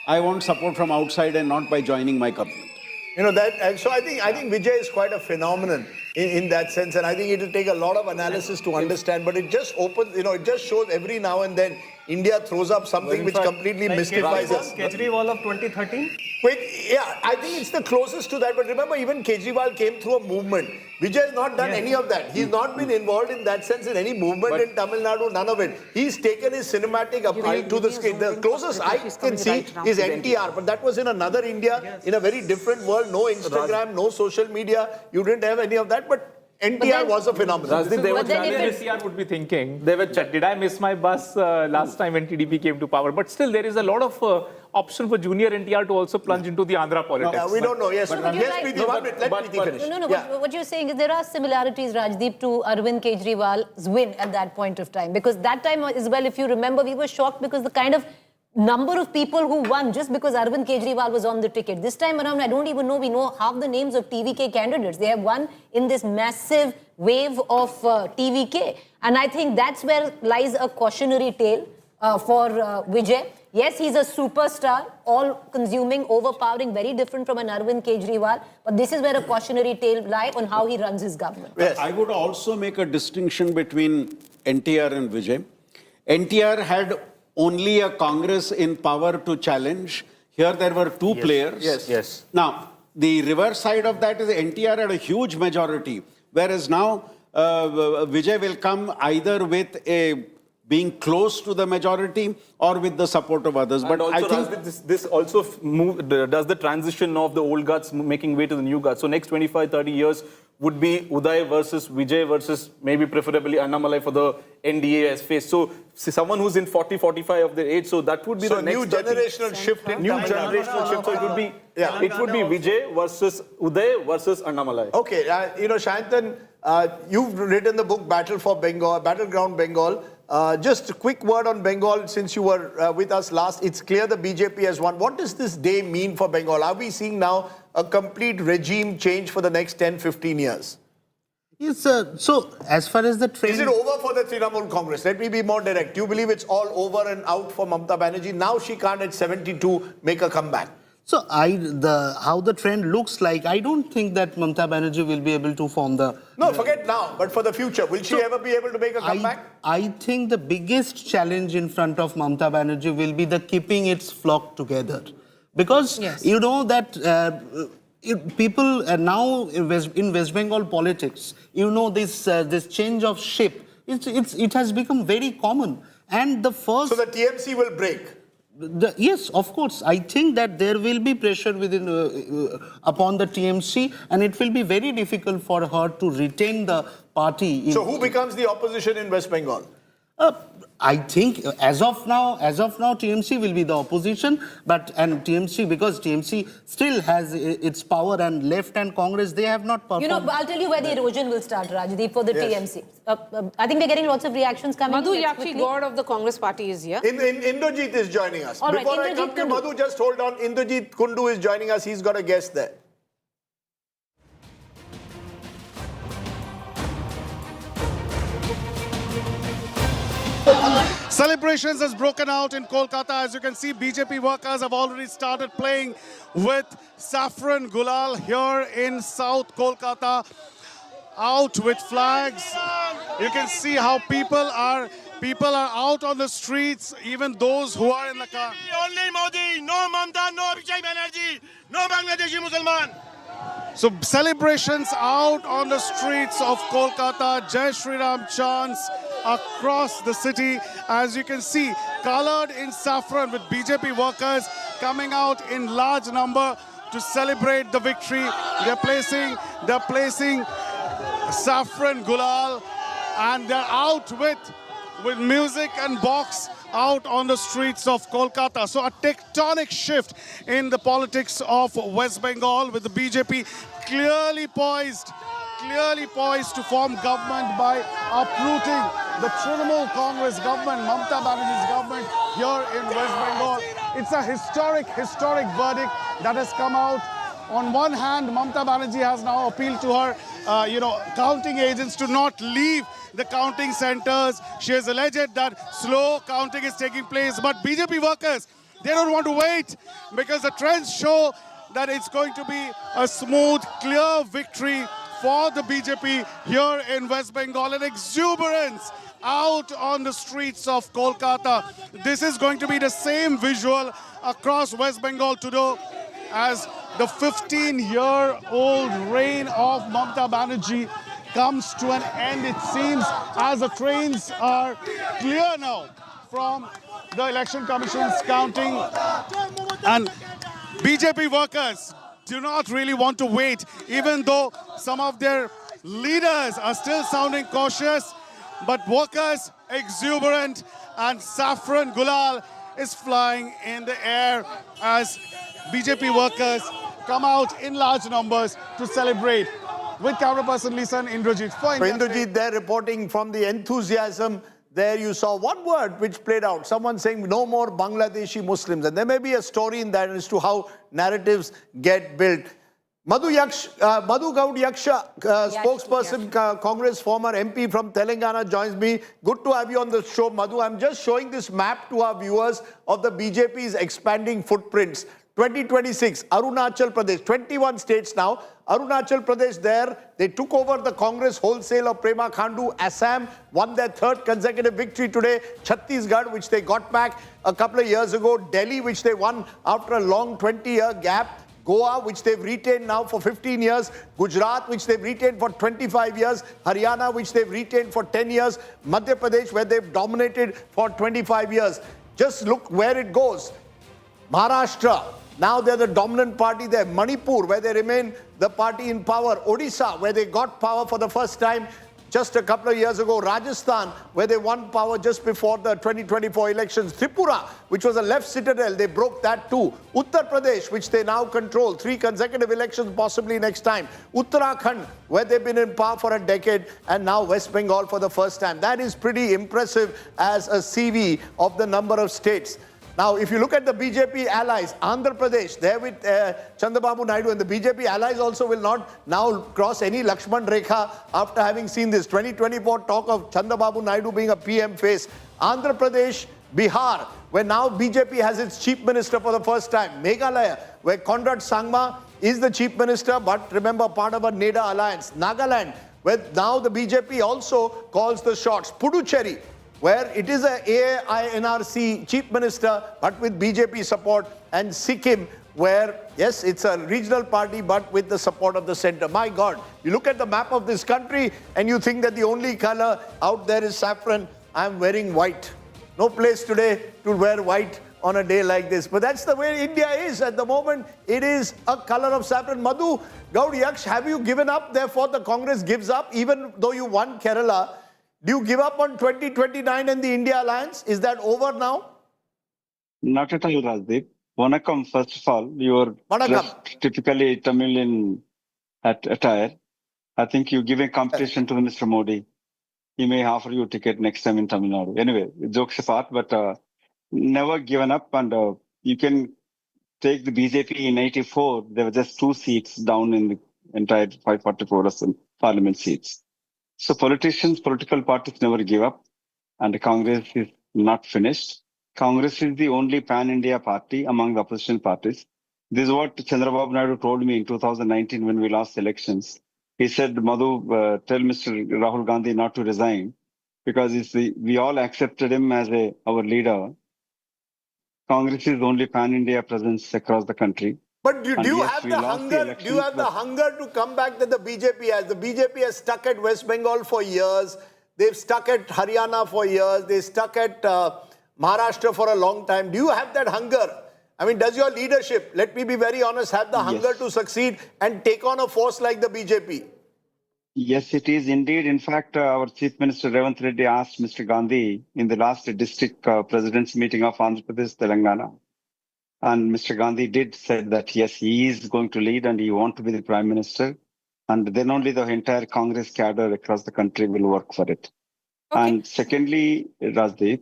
I want support from outside and not by joining my government. So I think Vijay is quite a phenomenon. in that sense. And I think it will take a lot of analysis to understand. But it just opens, it just shows every now and then India throws up something which completely mystifies us. Kejriwal of 2013? Yeah, I think it's the closest to that. But remember, even Kejriwal came through a movement. Vijay has not done any of that. He's not been involved in that sense in any movement in Tamil Nadu, none of it. He's taken his cinematic appeal to the screen. The closest I can see is NTR, but that was in another India, in a very different world. No Instagram, no social media. You didn't have any of that, but NTR was a phenomenon. NTR would be thinking, did I miss my bus last time when TDP came to power? But still, there is a lot of option for junior NTR to also plunge into the Andhra politics. We don't know. Yes, Preeti, one minute. Let Preeti finish. No, what you're saying is there are similarities, Rajdeep, to Arvind Kejriwal's win at that point of time. Because that time as well, if you remember, we were shocked because the kind of number of people who won just because Arvind Kejriwal was on the ticket. This time around, I don't even know, we know half the names of TVK candidates. They have won in this massive wave of TVK. And I think that's where lies a cautionary tale for Vijay. Yes, he's a superstar, all-consuming, overpowering, very different from an Arvind Kejriwal. But this is where a cautionary tale lies on how he runs his government. Yes. I would also make a distinction between NTR and Vijay. NTR had only a Congress in power to challenge. Here there were two players. Yes. Now, the reverse side of that is NTR had a huge majority, whereas now Vijay will come either with being close to the majority or with the support of others. But also, I think this also does the transition of the old guards making way to the new guards. So next 25, 30 years would be Uday versus Vijay versus maybe preferably Annamalai for the NDA as face. So someone who's in 40, 45 of their age. So that would be the next new generational shift. New generational shift. So it would be Vijay versus Uday versus Annamalai. Okay, Shantan, you've written the book Battle for Bengal, Battleground Bengal. Just a quick word on Bengal since you were with us last. It's clear the BJP has won. What does this day mean for Bengal? Are we seeing now a complete regime change for the next 10, 15 years? Yes, so as far as the trend... Is it over for the Trinamool Congress? Let me be more direct. Do you believe it's all over and out for Mamata Banerjee? Now she can't at 72 make a comeback. So how the trend looks like, I don't think that Mamata Banerjee will be able to form the... No, forget now, but for the future, will she ever be able to make a comeback? I think the biggest challenge in front of Mamata Banerjee will be the keeping its flock together. Because you know that people now in West Bengal politics, you know this change of ship, it has become very common. And the first... So the TMC will break? Yes, of course. I think that there will be pressure within upon the TMC, and it will be very difficult for her to retain the party. So who becomes the opposition in West Bengal? I think as of now, TMC will be the opposition, and TMC, because TMC still has its power, and Left and Congress, they have not performed. I'll tell you where the erosion will start, Rajdeep, for the TMC. I think we're getting lots of reactions coming. Madhu Yakshi, God of the Congress party, is here. Indrajit is joining us. All right, Before I come to Madhu, just hold on. Indrajit Kundu is joining us. He's got a guest there. Celebrations has broken out in Kolkata. As you can see, BJP workers have already started playing with saffron gulal here in South Kolkata, out with flags. You can see how people are out on the streets, even those who are in the car. Only Modi, no Mamta, no Vijay Banerjee, no Bangladeshi Musliman. So celebrations out on the streets of Kolkata, Jai Shri Ram chants across the city. As you can see, colored in saffron, with BJP workers coming out in large number to celebrate the victory. They're placing saffron gulal, and they're out with music and box out on the streets of Kolkata. So a tectonic shift in the politics of West Bengal, with the BJP clearly poised to form government by uprooting the Trinamool Congress government, Mamata Banerjee's government here in West Bengal. It's a historic verdict that has come out. On one hand, Mamata Banerjee has now appealed to her, counting agents to not leave the counting centers. She has alleged that slow counting is taking place. But BJP workers, they don't want to wait, because the trends show that it's going to be a smooth, clear victory for the BJP here in West Bengal. An exuberance out on the streets of Kolkata. This is going to be the same visual across West Bengal today as the 15-year-old reign of Mamata Banerjee comes to an end, it seems, as the trains are clear now from the Election Commission's counting. And BJP workers do not really want to wait, even though some of their leaders are still sounding cautious. But workers exuberant, and saffron gulal is flying in the air as BJP workers come out in large numbers to celebrate. With camera person Lisa and Indrajit. For Indrajit there reporting from the enthusiasm. There you saw one word which played out. Someone saying no more Bangladeshi Muslims. And there may be a story in that as to how narratives get built. Madhu Gaud Yaksha, spokesperson, Congress former MP from Telangana joins me. Good to have you on the show, Madhu. I'm just showing this map to our viewers of the BJP's expanding footprints. 2026, Arunachal Pradesh, 21 states now. Arunachal Pradesh there, they took over the Congress wholesale of Prema Khandu. Assam won their third consecutive victory today. Chhattisgarh, which they got back a couple of years ago. Delhi, which they won after a long 20-year gap. Goa, which they've retained now for 15 years. Gujarat, which they've retained for 25 years. Haryana, which they've retained for 10 years. Madhya Pradesh, where they've dominated for 25 years. Just look where it goes. Maharashtra, now they're the dominant party there. Manipur, where they remain the party in power. Odisha, where they got power for the first time just a couple of years ago. Rajasthan, where they won power just before the 2024 elections. Tripura, which was a left citadel, they broke that too. Uttar Pradesh, which they now control, 3 consecutive elections possibly next time. Uttarakhand, where they've been in power for a decade, and now West Bengal for the first time. That is pretty impressive as a CV of the number of states. Now, if you look at the BJP allies, Andhra Pradesh, there with Chandrababu Naidu, and the BJP allies also will not now cross any Lakshman Rekha after having seen this 2024 talk of Chandrababu Naidu being a PM face. Andhra Pradesh, Bihar, where now BJP has its chief minister for the first time. Meghalaya, where Conrad Sangma is the chief minister, but remember, part of a NEDA alliance. Nagaland, where now the BJP also calls the shots. Puducherry, where it is a AINRC chief minister, but with BJP support. And Sikkim, where, yes, it's a regional party, but with the support of the center. My God, you look at the map of this country and you think that the only color out there is saffron. I'm wearing white. No place today to wear white on a day like this. But that's the way India is at the moment. It is a color of saffron. Madhu Gaud Yaksh, have you given up? Therefore, the Congress gives up, even though you won Kerala. Do you give up on 2029 and the India alliance? Is that over now? Not at all, Rajdeep. Vanakkam, first of all. You are dressed typically Tamil in attire. I think you give a competition to Mr. Modi. He may offer you a ticket next time in Tamil Nadu. Anyway, jokes apart, but never given up. And you can take the BJP in 84. There were just 2 seats down in the entire 544 parliament seats. So politicians, political parties never give up, and the Congress is not finished. Congress is the only pan-India party among the opposition parties. This is what Chandrababu Naidu told me in 2019 when we lost elections. He said, Madhu, tell Mr. Rahul Gandhi not to resign because we all accepted him as our leader. Congress is the only pan-India presence across the country. But do you have the hunger? Do you have the hunger to come back that the BJP has? The BJP has stuck at West Bengal for years. They've stuck at Haryana for years. They stuck at Maharashtra for a long time. Do you have that hunger? I mean, does your leadership, let me be very honest, have the hunger to succeed and take on a force like the BJP? Yes, it is indeed. In fact, our Chief Minister Revanth Reddy asked Mr. Gandhi in the last district president's meeting of Andhra Pradesh, Telangana. And Mr. Gandhi did say that, yes, he is going to lead and he wants to be the Prime Minister. And then only the entire Congress cadre across the country will work for it. Okay. And secondly, Rajdeep,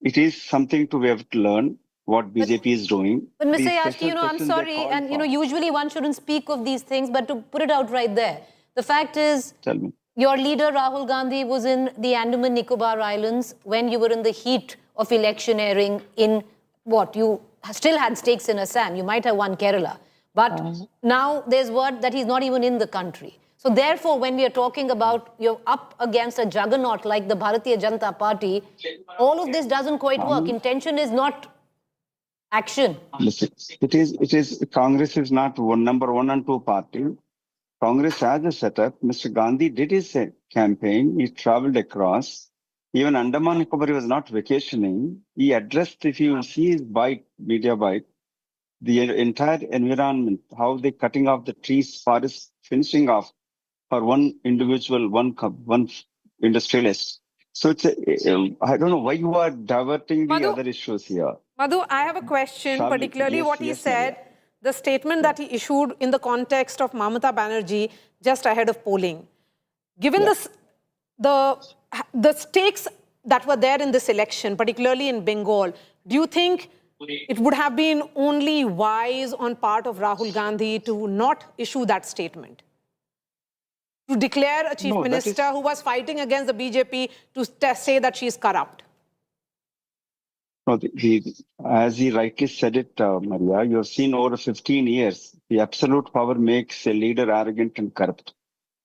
it is something to be able to learn what BJP is doing. But Mr. Yashki, I'm sorry, and usually one shouldn't speak of these things, but to put it out right there, the fact is, tell me. Your leader Rahul Gandhi was in the Andaman Nicobar Islands when you were in the heat of electioneering in what? You still had stakes in Assam. You might have won Kerala. But now there's word that he's not even in the country. So therefore, when we are talking about you're up against a juggernaut like the Bharatiya Janata Party, all of this doesn't quite work. Intention is not action. Listen, it is Congress is not number 1 and 2 party. Congress has a setup. Mr. Gandhi did his campaign. He traveled across. Even Andaman Nicobar was not vacationing. He addressed, if you see his media bite, the entire environment, how they cutting off the trees, forests, finishing off for one individual, one industrialist. So it's I don't know why you are diverting the other issues here. Madhu, I have a question, particularly what he said, the statement that he issued in the context of Mamata Banerjee just ahead of polling. Given the stakes that were there in this election, particularly in Bengal, do you think it would have been only wise on part of Rahul Gandhi to not issue that statement? To declare a chief minister who was fighting against the BJP to say that she is corrupt? No, as he rightly said it, Maria, you have seen over 15 years, the absolute power makes a leader arrogant and corrupt.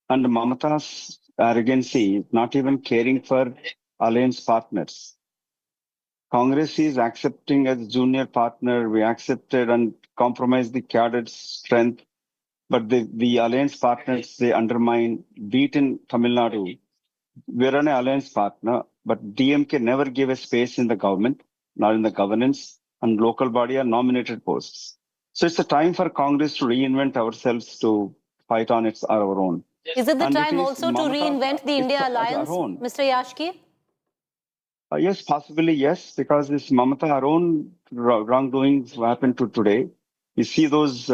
And Mamata's arrogancy, not even caring for alliance partners. Congress is accepting as junior partner. We accepted and compromised the cadre's strength. But the alliance partners, they undermine, beat in Tamil Nadu. We're an alliance partner, but DMK never gave a space in the government, not in the governance, and local body are nominated posts. So it's a time for Congress to reinvent ourselves to fight on our own. Is it the time also to reinvent the India alliance, Mr. Yashki? Yes, possibly yes, because this Mamata, our own wrongdoings happened to today. You see those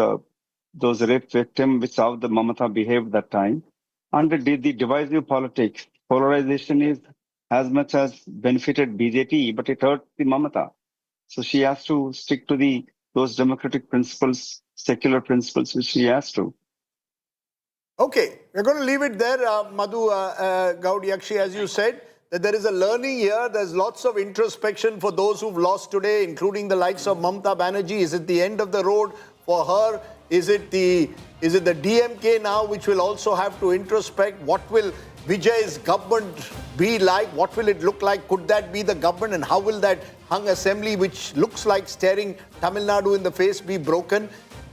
rape victims, which how the Mamata behaved that time. And the divisive politics, polarization is as much as benefited BJP, but it hurt the Mamata. So she has to stick to those democratic principles, secular principles, which she has to. Okay, we're going to leave it there, Madhu Gaudiakshi, as you said, that there is a learning here. There's lots of introspection for those who've lost today, including the likes of Mamata Banerjee. Is it the end of the road for her? Is it the DMK now, which will also have to introspect? What will Vijay's government be like? What will it look like? Could that be the government? And how will that hung assembly, which looks like staring Tamil Nadu in the face, be broken?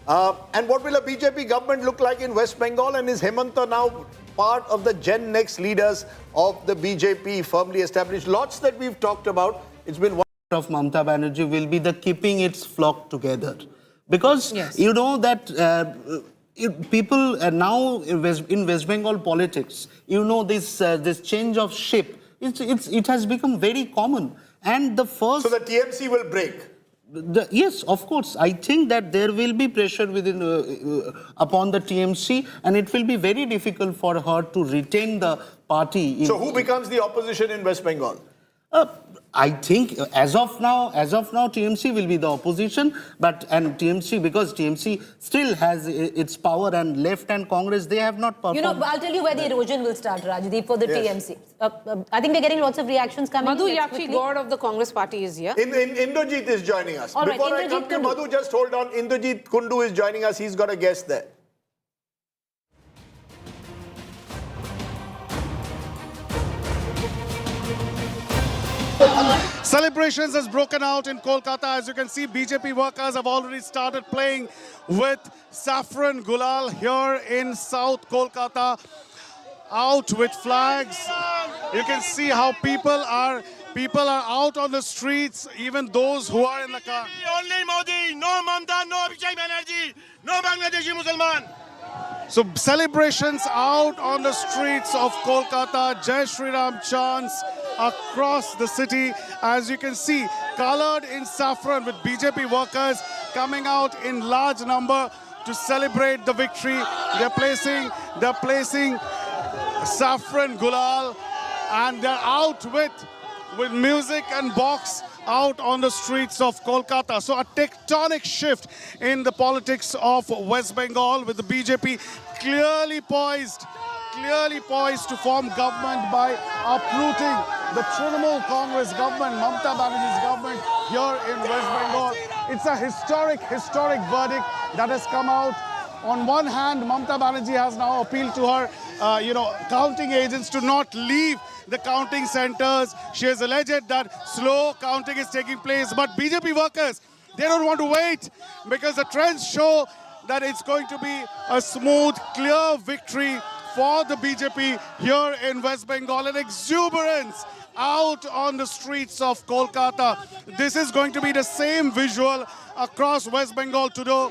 And what will a BJP government look like in West Bengal? And is Hemanta now part of the Gen Next leaders of the BJP firmly established? Lots that we've talked about. It's been one of Mamata Banerjee will be the keeping its flock together. Because you know that people now in West Bengal politics, you know this change of ship, it has become very common. And the first... So the TMC will break? Yes, of course. I think that there will be pressure within upon the TMC, and it will be very difficult for her to retain the party. So who becomes the opposition in West Bengal? I think as of now, TMC will be the opposition, and TMC, because TMC still has its power, and left and Congress, they have not performed. You know, I'll tell you where the erosion will start, Rajdeep, for the TMC. I think we're getting lots of reactions coming. Madhu Yakshi, God of the Congress party, is here. Indrajit is joining us. All Before right, I come to Madhu, just hold on. Indrajit Kundu is joining us. He's got a guest there. Celebrations has broken out in Kolkata. As you can see, BJP workers have already started playing with saffron gulal here in South Kolkata, out with flags. You can see how people are out on the streets, even those who are in the car. Only Modi, no Mamata, no Vijay Banerjee, no Bangladeshi Musliman. So celebrations out on the streets of Kolkata, Jai Shri Ram chants across the city. As you can see, colored in saffron, with BJP workers coming out in large number to celebrate the victory. They're placing saffron gulal, and they're out with music and box out on the streets of Kolkata. So a tectonic shift in the politics of West Bengal, with the BJP clearly poised to form government by uprooting the Trinamool Congress government, Mamata Banerjee's government here in West Bengal. It's a historic verdict that has come out. On one hand, Mamata Banerjee has now appealed to her, counting agents to not leave the counting centers. She has alleged that slow counting is taking place. But BJP workers, they don't want to wait because the trends show that it's going to be a smooth, clear victory for the BJP here in West Bengal. An exuberance out on the streets of Kolkata. This is going to be the same visual across West Bengal today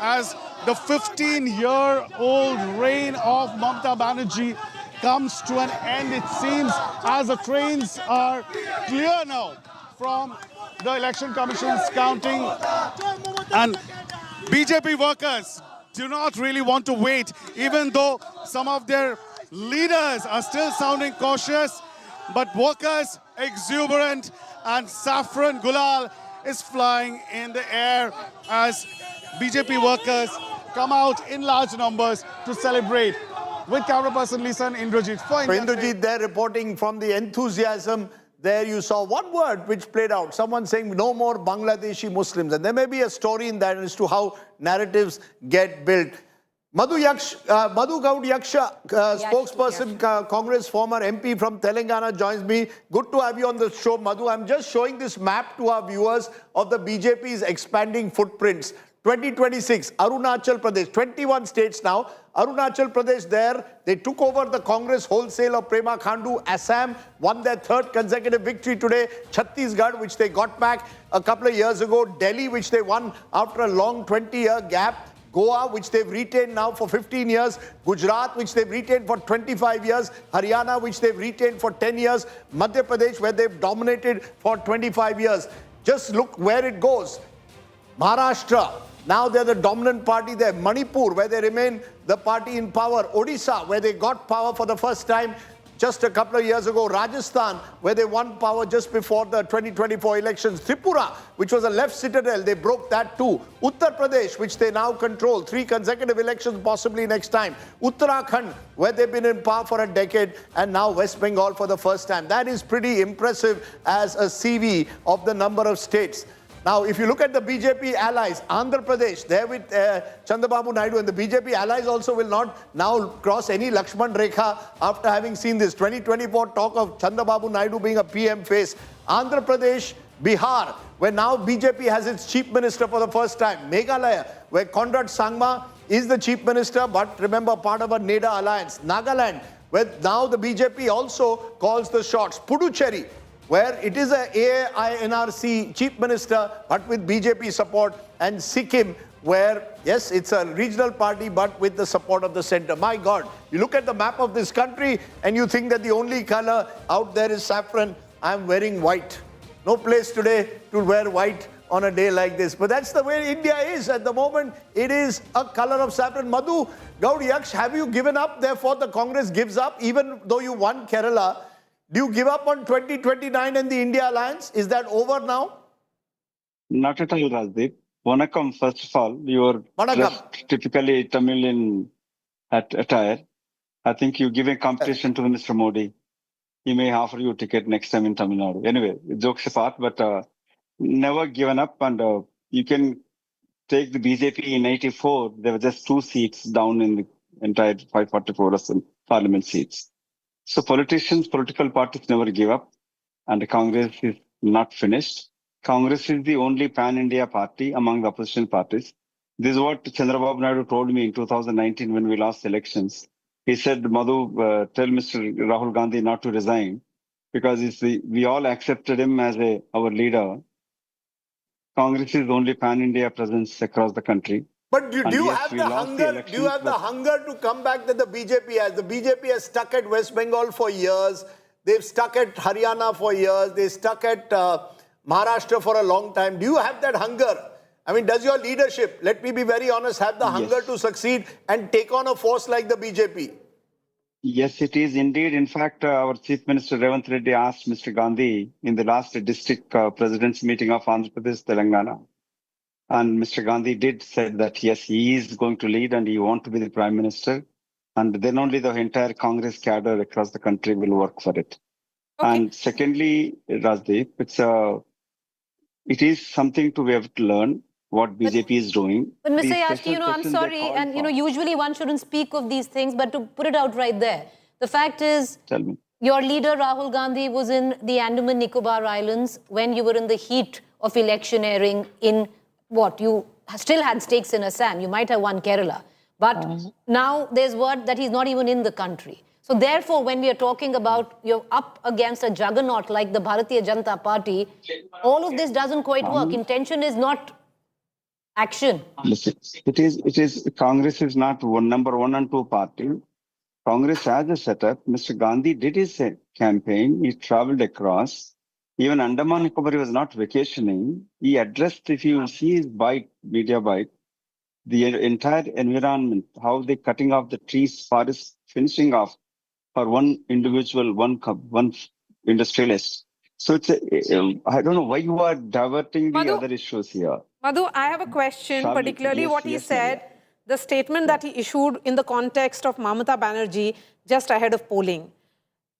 as the 15-year-old reign of Mamata Banerjee comes to an end, it seems, as the trains are clear now from the Election Commission's counting. And BJP workers do not really want to wait, even though some of their leaders are still sounding cautious. But workers exuberant, and saffron gulal is flying in the air as BJP workers come out in large numbers to celebrate. With camera person Lisa and Indrajit. Indrajit there reporting from the enthusiasm. There you saw one word which played out. Someone saying no more Bangladeshi Muslims. And there may be a story in that as to how narratives get built. Madhu Gaud Yaksha, spokesperson, Congress former MP from Telangana joins me. Good to have you on the show, Madhu. I'm just showing this map to our viewers of the BJP's expanding footprints. 2026, Arunachal Pradesh, 21 states now. Arunachal Pradesh there, they took over the Congress wholesale of Prema Khandu. Assam won their third consecutive victory today. Chhattisgarh, which they got back a couple of years ago. Delhi, which they won after a long 20-year gap. Goa, which they've retained now for 15 years. Gujarat, which they've retained for 25 years. Haryana, which they've retained for 10 years. Madhya Pradesh, where they've dominated for 25 years. Just look where it goes. Maharashtra, now they're the dominant party there. Manipur, where they remain the party in power. Odisha, where they got power for the first time just a couple of years ago. Rajasthan, where they won power just before the 2024 elections. Tripura, which was a left citadel, they broke that too. Uttar Pradesh, which they now control, 3 consecutive elections possibly next time. Uttarakhand, where they've been in power for a decade, and now West Bengal for the first time. That is pretty impressive as a CV of the number of states. Now, if you look at the BJP allies, Andhra Pradesh, there with Chandrababu Naidu, and the BJP allies also will not now cross any Lakshman Rekha after having seen this 2024 talk of Chandrababu Naidu being a PM face. Andhra Pradesh, Bihar, where now BJP has its chief minister for the first time. Meghalaya, where Conrad Sangma is the chief minister, but remember, part of a NEDA alliance. Nagaland, where now the BJP also calls the shots. Puducherry, where it is a AINRC chief minister, but with BJP support. And Sikkim, where, yes, it's a regional party, but with the support of the center. My God, you look at the map of this country and you think that the only color out there is saffron. I'm wearing white. No place today to wear white on a day like this. But that's the way India is at the moment. It is a color of saffron. Madhu Gaud Yaksh, have you given up? Therefore, the Congress gives up, even though you won Kerala. Do you give up on 2029 and the India alliance? Is that over now? Not at all, Rajdeep. Vanakkam, first of all, you're typically Tamil in attire. I think you give a competition to Mr. Modi. He may offer you a ticket next time in Tamil Nadu. Anyway, jokes apart, but never given up. And you can take the BJP in 84. There were just 2 seats down in the entire 544 parliament seats. So politicians, political parties never give up, and the Congress is not finished. Congress is the only pan-India party among the opposition parties. This is what Chandrababu Naidu told me in 2019 when we lost elections. He said, Madhu, tell Mr. Rahul Gandhi not to resign because we all accepted him as our leader. Congress is the only pan-India presence across the country. But do you have the hunger? Do you have the hunger to come back that the BJP has? The BJP has stuck at West Bengal for years. They've stuck at Haryana for years. They stuck at Maharashtra for a long time. Do you have that hunger? I mean, does your leadership, let me be very honest, have the hunger to succeed and take on a force like the BJP? Yes, it is indeed. In fact, our Chief Minister Revanth Reddy asked Mr. Gandhi in the last district president's meeting of Andhra Pradesh, Telangana. And Mr. Gandhi did say that, yes, he is going to lead and he wants to be the Prime Minister. And then only the entire Congress cadre across the country will work for it. Okay. And secondly, Rajdeep, it's it is something we have to learn what BJP is doing. But Mr. The Yashki, special I'm session they sorry, called and for- usually one shouldn't speak of these things, but to put it out right there, the fact is, Tell me. your leader Rahul Gandhi was in the Andaman Nicobar Islands when you were in the heat of electioneering in what? You still had stakes in Assam. You might have won Kerala. But now there's word that he's not even in the country. So therefore, when we are talking about you're up against a juggernaut like the Bharatiya Janata Party, all of this doesn't quite work. Intention is not action. Listen, it is Congress is not number 1 and 2 party. Congress has a setup. Mr. Gandhi did his campaign. He traveled across. Even Andaman Nicobar was not vacationing. He addressed, if you see his media bite, the entire environment, how they cutting off the trees, forests, finishing off for one individual, one industrialist. So it's I don't know why you are diverting the other issues here. Madhu, I have a question, Shall we- particularly yes, what he yes, said, the statement that he issued in the context of Mamata Banerjee just ahead of polling.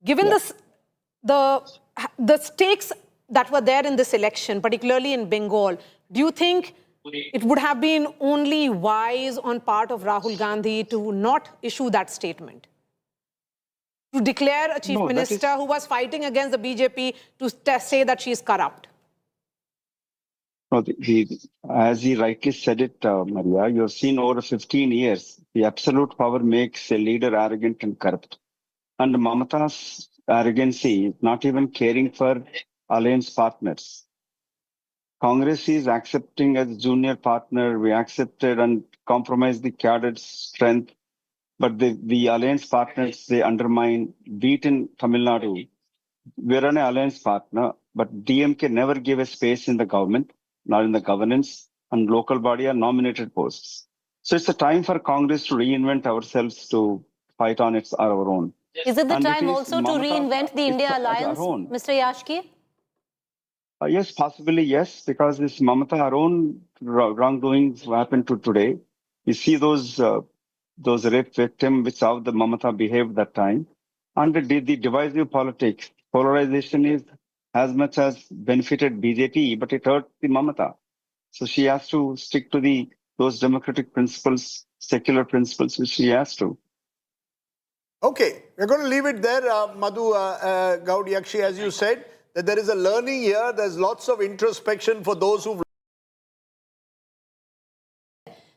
Given the stakes that were there in this election, particularly in Bengal, do you think it would have been only wise on part of Rahul Gandhi to not issue that statement? To declare a chief minister who was fighting against the BJP to say that she is corrupt? No, as he rightly said it, Maria, you have seen over 15 years, the absolute power makes a leader arrogant and corrupt. And Mamata's arrogancy, not even caring for alliance partners. Congress is accepting as junior partner. We accepted and compromised the cadre's strength. But the alliance partners, they undermine, beat in Tamil Nadu. We're an alliance partner, but DMK never gave a space in the government, not in the governance, and local body are nominated posts. So it's a time for Congress to reinvent ourselves to fight on our own. Is it the And time is also to Mamata- reinvent the it's India our alliance, own. Mr. Yashki? Yes, possibly yes, because this Mamata, our own wrongdoings happened to today. You see those rape victims, which how the Mamata behaved that time. And the divisive politics, polarization is as much as benefited BJP, but it hurt the Mamata. So she has to stick to those democratic principles, secular principles, which she has to. Okay, we're going to leave it there, Madhu Gaudi Yakshi, as you said, that there is a learning here. There's lots of introspection for those who've...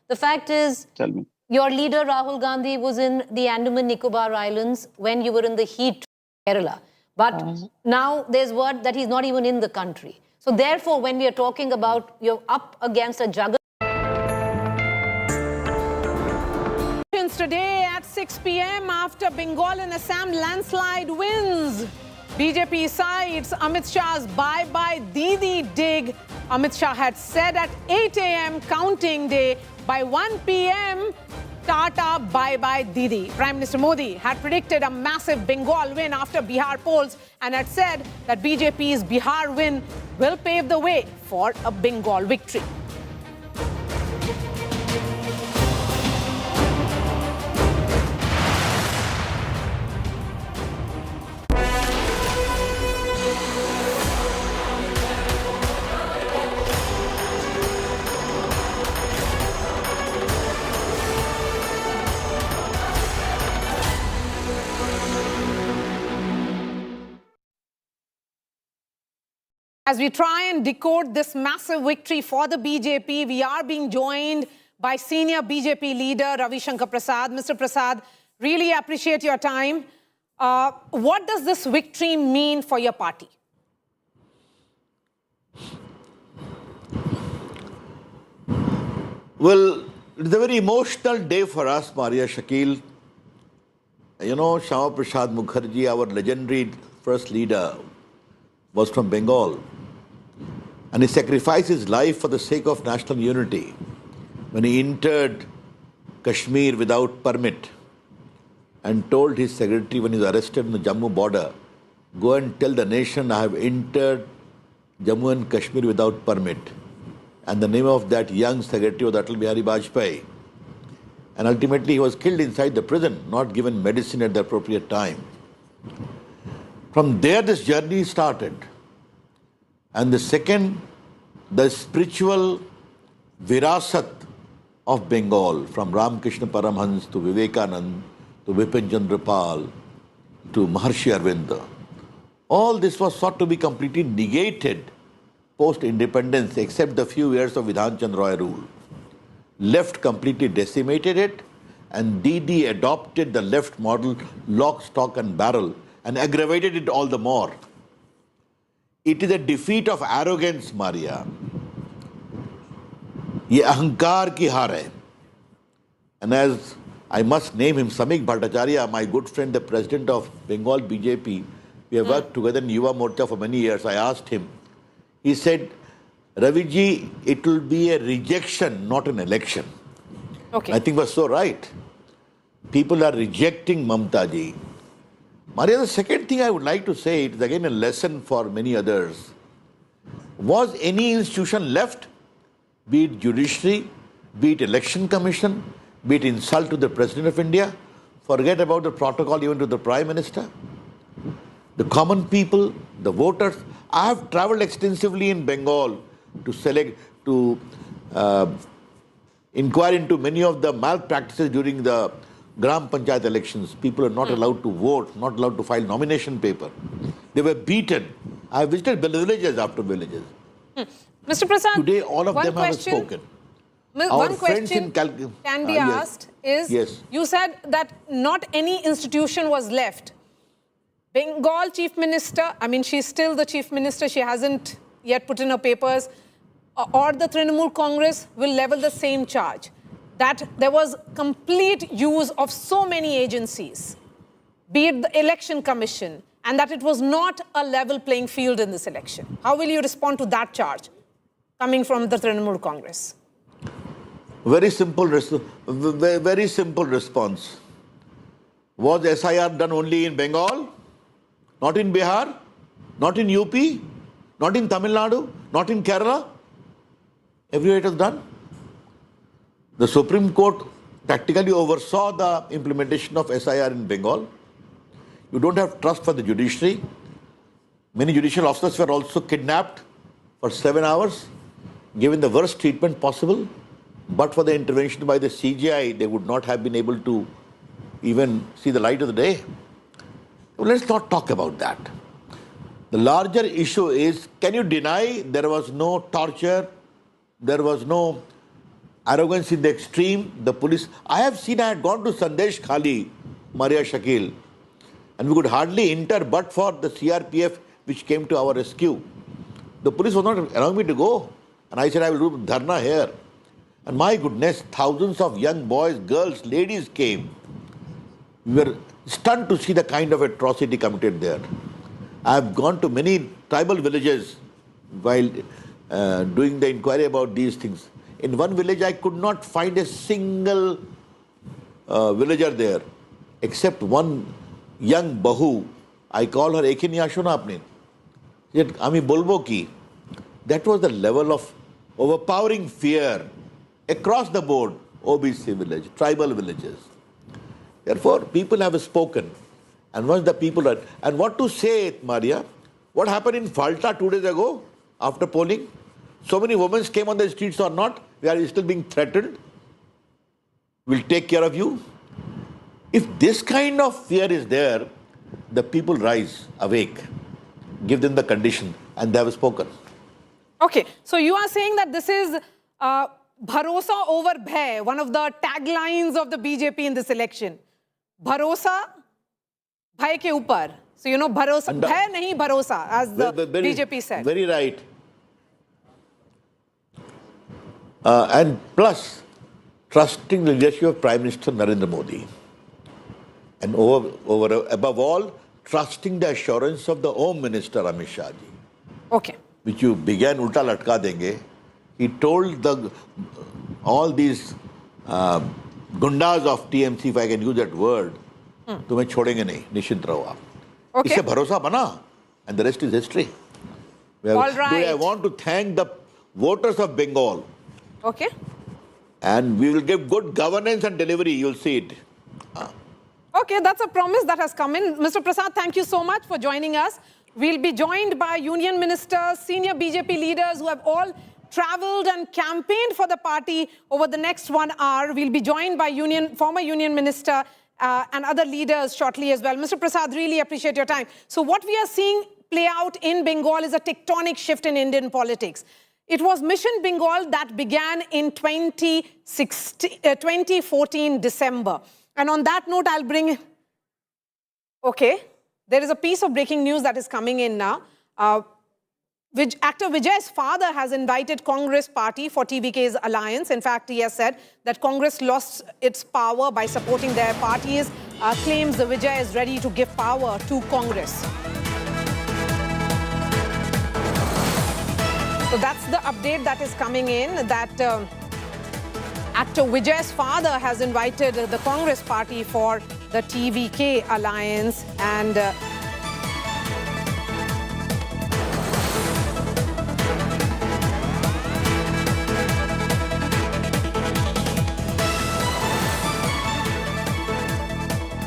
The fact is, Tell me. your leader Rahul Gandhi was in the Andaman Nicobar Islands when you were in the heat of Kerala. But now there's word that he's not even in the country. So therefore, when we are talking about you're up against a juggernaut. Today at 6 p.m. after Bengal and Assam landslide wins. BJP cites Amit Shah's bye-bye Didi dig. Amit Shah had said at 8 a.m. counting day, by 1 p.m. Tata bye-bye Didi. Prime Minister Modi had predicted a massive Bengal win after Bihar polls and had said that BJP's Bihar win will pave the way for a Bengal victory. As we try and decode this massive victory for the BJP, we are being joined by senior BJP leader Ravi Shankar Prasad. Mr. Prasad, really appreciate your time. What does this victory mean for your party? Well, it's a very emotional day for us, Maria Shakil. You know, Shyama Prasad Mukherjee, our legendary first leader, was from Bengal. And he sacrificed his life for the sake of national unity when he entered Kashmir without permit and told his secretary when he was arrested in the Jammu border, go and tell the nation I have entered Jammu and Kashmir without permit. And the name of that young secretary was Atal Bihari Vajpayee. And ultimately he was killed inside the prison, not given medicine at the appropriate time. From there this journey started. And the second the spiritual virasat of Bengal, from Ramakrishna Paramhans to Vivekanand to Vipin Chandra Pal to Maharshi Arvinda, all this was sought to be completely negated post-independence, except the few years of Vidhan Chandra Roy rule. Left completely decimated it, and DD adopted the left model, lock, stock and barrel, and aggravated it all the more. It is a defeat of arrogance, Maria. ये अहंकार की हार है. And as I must name him, Samik Bhattacharya, my good friend, the president of Bengal BJP, we have worked together in Yuva Morcha for many years. I asked him, he said, Raviji, it will be a rejection, not an election. Okay. I think was so right. People are rejecting Mamta ji. Maria, the second thing I would like to say, it is again a lesson for many others. Was any institution left, be it judiciary, be it election commission, be it insult to the President of India, forget about the protocol even to the Prime Minister? The common people, the voters. I have travelled extensively in Bengal to inquire into many of the malpractices during the Gram Panchayat elections. People are not allowed to vote, not allowed to file nomination paper. They were beaten. I visited villages after villages. Mr. Prasad, today all of them have question. spoken. One question can be asked is, yes. You said that not any institution was left. Bengal Chief Minister, I mean, she's still the Chief Minister, she hasn't yet put in her papers, or the Trinamool Congress will level the same charge, that there was complete use of so many agencies, be it the Election Commission, and that it was not a level playing field in this election. How will you respond to that charge coming from the Trinamool Congress? Very simple response. Was SIR done only in Bengal? Not in Bihar? Not in UP? Not in Tamil Nadu? Not in Kerala? Everywhere it was done. The Supreme Court practically oversaw the implementation of SIR in Bengal. You don't have trust for the judiciary. Many judicial officers were also kidnapped for 7 hours, given the worst treatment possible. But for the intervention by the CGI, they would not have been able to even see the light of the day. Well, let's not talk about that. The larger issue is, can you deny there was no torture, there was no arrogance in the extreme, the police? I had gone to Sandesh Khali, Maria Shakil, and we could hardly enter but for the CRPF which came to our rescue. The police was not allowing me to go. And I said, I will do dharna here. And my goodness, thousands of young boys, girls, ladies came. We were stunned to see the kind of atrocity committed there. I have gone to many tribal villages while doing the inquiry about these things. In one village, I could not find a single villager there, except one young bahu. I call her Ekini Ashona apne. She said, Ami bolbo ki. That was the level of overpowering fear across the board, OBC village, tribal villages. Therefore, people have spoken. And once the people are... And what to say, Maria? What happened in Falta 2 days ago after polling? So many women came on the streets or not? We are still being threatened. We'll take care of you. If this kind of fear is there, the people rise, awake, give them the condition, and they have spoken. Okay, so you are saying that this is Bharosa over Bhay, one of the taglines of the BJP in this election. Bharosa, Bhay ke upar. So, you know, Bharosa, Bhay nahi Bharosa, as the BJP said. Very right. And plus, trusting the leadership of Prime Minister Narendra Modi. And above all, trusting the assurance of the Home Minister Amit Shah ji. Okay. Which you began ulta latka denge. He told all these gundas of TMC, if I can use that word, tumhe chhodenge nahi, nishint raho aap. Okay. Isse bharosa bana, and the rest is history. All right. Today I want to thank the voters of Bengal. Okay. And we will give good governance and delivery, you'll see it. Okay, that's a promise that has come in. Mr. Prasad, thank you so much for joining us. We'll be joined by union ministers, senior BJP leaders who have all traveled and campaigned for the party over the next 1 hour. We'll be joined by former Union Minister and other leaders shortly as well. Mr. Prasad, really appreciate your time. So what we are seeing play out in Bengal is a tectonic shift in Indian politics. It was Mission Bengal that began in 2014 December. And on that note, I'll bring... Okay, there is a piece of breaking news that is coming in now. Actor Vijay's father has invited Congress party for TVK's alliance. In fact, he has said that Congress lost its power by supporting their parties. Claims that Vijay is ready to give power to Congress. So that's the update that is coming in, that actor Vijay's father has invited the Congress party for the TVK alliance, and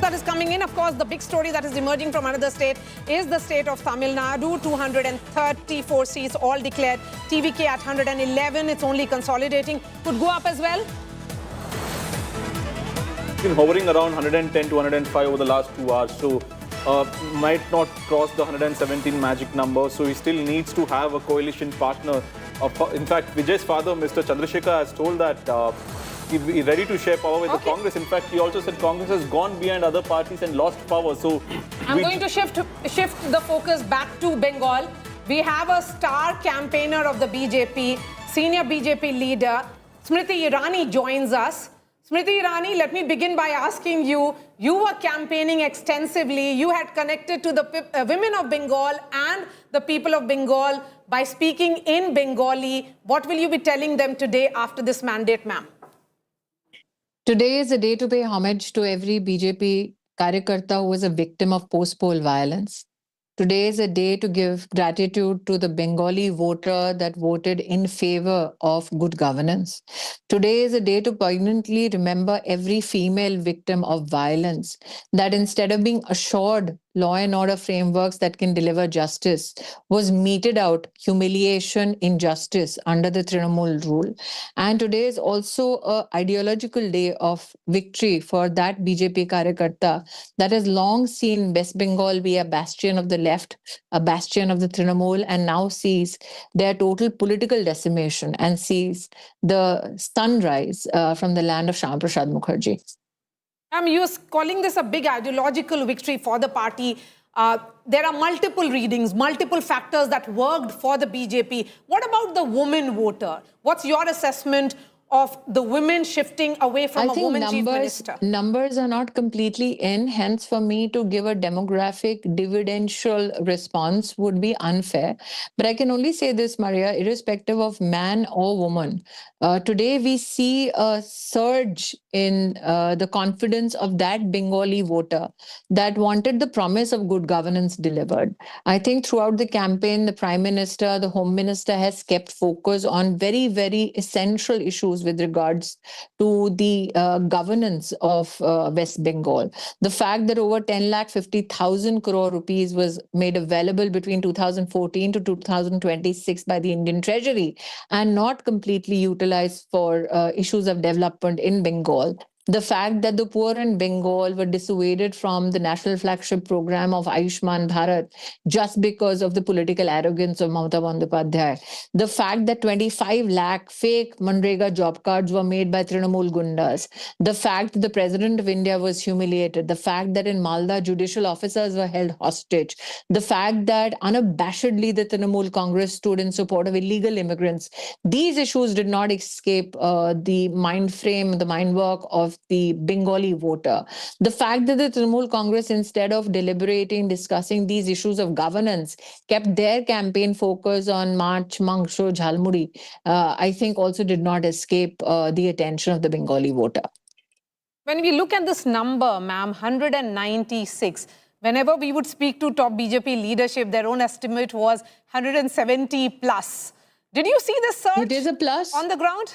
that is coming in. Of course, the big story that is emerging from another state is the state of Tamil Nadu. 234 seats all declared. TVK at 111. It's only consolidating. Could go up as well. Been hovering around 110 to 105 over the last 2 hours, so might not cross the 117 magic number. So he still needs to have a coalition partner. In fact, Vijay's father, Mr. Chandrasekhar, has told that he's ready to share power with the Congress. In fact, he also said Congress has gone behind other parties and lost power. So I'm going to shift the focus back to Bengal. We have a star campaigner of the BJP, senior BJP leader, Smriti Irani joins us. Smriti Irani, let me begin by asking you, you were campaigning extensively. You had connected to the women of Bengal and the people of Bengal by speaking in Bengali. What will you be telling them today after this mandate, ma'am? Today is a day to pay homage to every BJP Karyakarta who was a victim of post-poll violence. Today is a day to give gratitude to the Bengali voter that voted in favor of good governance. Today is a day to poignantly remember every female victim of violence, that instead of being assured law and order frameworks that can deliver justice, was meted out humiliation, injustice under the Trinamool rule. And today is also an ideological day of victory for that BJP Karyakarta that has long seen West Bengal be a bastion of the left, a bastion of the Trinamool, and now sees their total political decimation and sees the sunrise from the land of Shyama Prasad Mukherjee. You're calling this a big ideological victory for the party. There are multiple readings, multiple factors that worked for the BJP. What about the woman voter? What's your assessment of the women shifting away from a woman chief minister? Numbers are not completely in. Hence, for me to give a demographic dividential response would be unfair. But I can only say this, Maria, irrespective of man or woman, today we see a surge in the confidence of that Bengali voter that wanted the promise of good governance delivered. I think throughout the campaign, the Prime Minister, the Home Minister has kept focus on very, very essential issues with regards to the governance of West Bengal. The fact that over 10,50,000 crore rupees was made available between 2014 to 2026 by the Indian Treasury and not completely utilized for issues of development in Bengal. The fact that the poor in Bengal were dissuaded from the national flagship program of Ayushman Bharat just because of the political arrogance of Mamata Bandyopadhyay. The fact that 25 lakh fake Manrega job cards were made by Trinamool Gundas. The fact that the President of India was humiliated. The fact that in Malda, judicial officers were held hostage. The fact that unabashedly the Trinamool Congress stood in support of illegal immigrants. These issues did not escape the mind frame, the mind work of the Bengali voter. The fact that the Trinamool Congress, instead of deliberating, discussing these issues of governance, kept their campaign focus on March, Mangsho, Jhalmuri, I think also did not escape the attention of the Bengali voter. When we look at this number, ma'am, 196, whenever we would speak to top BJP leadership, their own estimate was 170 plus. Did you see this surge? It is a plus on the ground?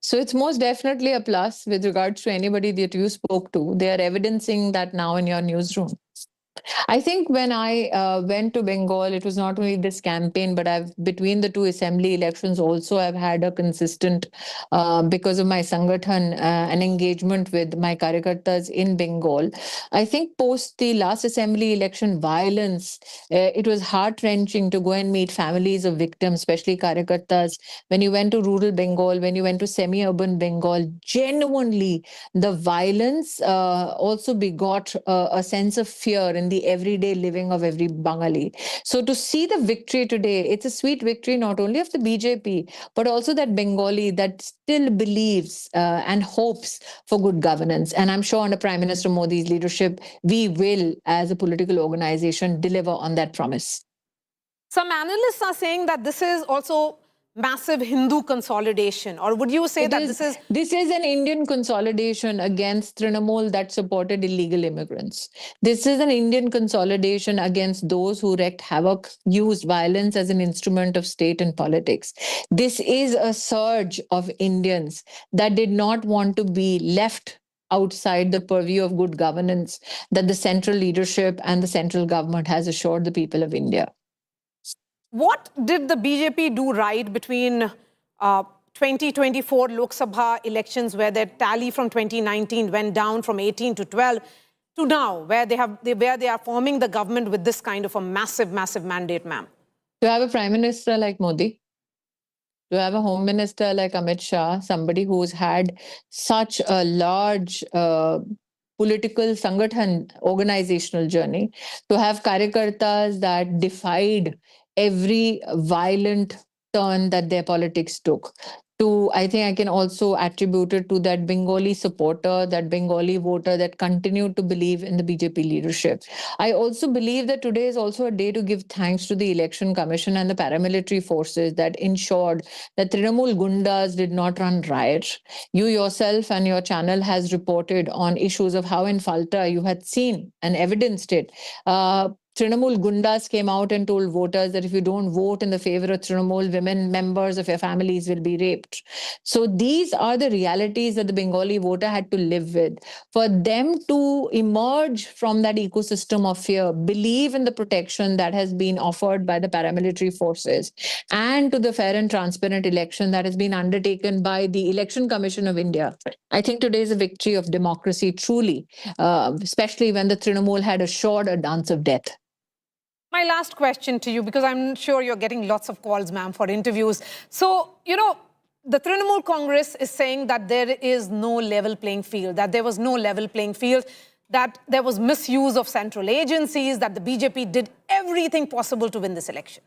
So it's most definitely a plus with regards to anybody that you spoke to. They are evidencing that now in your newsroom. I think when I went to Bengal, it was not only this campaign, but between the two assembly elections also I've had a consistent, because of my Sangathan, an engagement with my Karyakartas in Bengal. I think post the last assembly election violence, it was heart-wrenching to go and meet families of victims, especially Karyakartas. When you went to rural Bengal, when you went to semi-urban Bengal, genuinely the violence also begot a sense of fear in the everyday living of every Bengali. So to see the victory today, it's a sweet victory not only of the BJP, but also that Bengali that still believes and hopes for good governance. And I'm sure under Prime Minister Modi's leadership, we will, as a political organization, deliver on that promise. Some analysts are saying that this is also massive Hindu consolidation, or would you say this is... This is an Indian consolidation against Trinamool that supported illegal immigrants. This is an Indian consolidation against those who wreaked havoc, used violence as an instrument of state and politics. This is a surge of Indians that did not want to be left outside the purview of good governance that the central leadership and the central government has assured the people of India. What did the BJP do right between 2024 Lok Sabha elections, where their tally from 2019 went down from 18 to 12, to now, where they are forming the government with this kind of a massive, massive mandate, ma'am? To have a prime minister like Modi, to have a home minister like Amit Shah, somebody who's had such a large political Sangathan organizational journey, to have Karyakartas that defied every violent turn that their politics took. I think I can also attribute it to that Bengali supporter, that Bengali voter that continued to believe in the BJP leadership. I also believe that today is also a day to give thanks to the Election Commission and the paramilitary forces that ensured that Trinamool Gundas did not run riot. You yourself and your channel has reported on issues of how in Falta you had seen and evidenced it. Trinamool Gundas came out and told voters that if you don't vote in the favor of Trinamool, women members of your families will be raped. So these are the realities that the Bengali voter had to live with. For them to emerge from that ecosystem of fear, believe in the protection that has been offered by the paramilitary forces, and to the fair and transparent election that has been undertaken by the Election Commission of India, I think today is a victory of democracy, truly, especially when the Trinamool had assured a dance of death. My last question to you, because I'm sure you're getting lots of calls, ma'am, for interviews. So, you know, the Trinamool Congress is saying that there is no level playing field, that there was no level playing field, that there was misuse of central agencies, that the BJP did everything possible to win this election.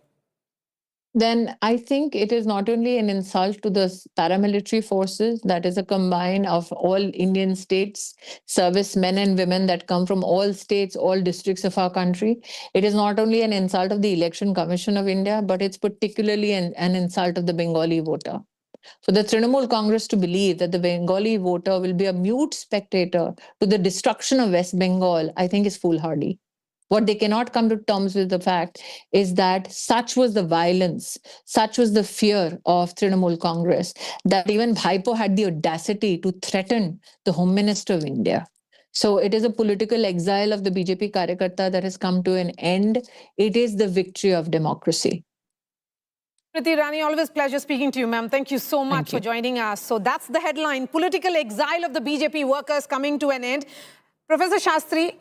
Then I think it is not only an insult to the paramilitary forces, that is a combine of all Indian states, servicemen and women that come from all states, all districts of our country. It is not only an insult of the Election Commission of India, but it's particularly an insult of the Bengali voter. For the Trinamool Congress to believe that the Bengali voter will be a mute spectator to the destruction of West Bengal, I think is foolhardy. What they cannot come to terms with the fact is that such was the violence, such was the fear of Trinamool Congress, that even Bhaipo had the audacity to threaten the Home Minister of India. So it is a political exile of the BJP Karyakarta that has come to an end. It is the victory of democracy. Priti Rani, always pleasure speaking to you, ma'am. Thank you so much for joining us. So that's the headline, political exile of the BJP workers coming to an end. Professor Shastri,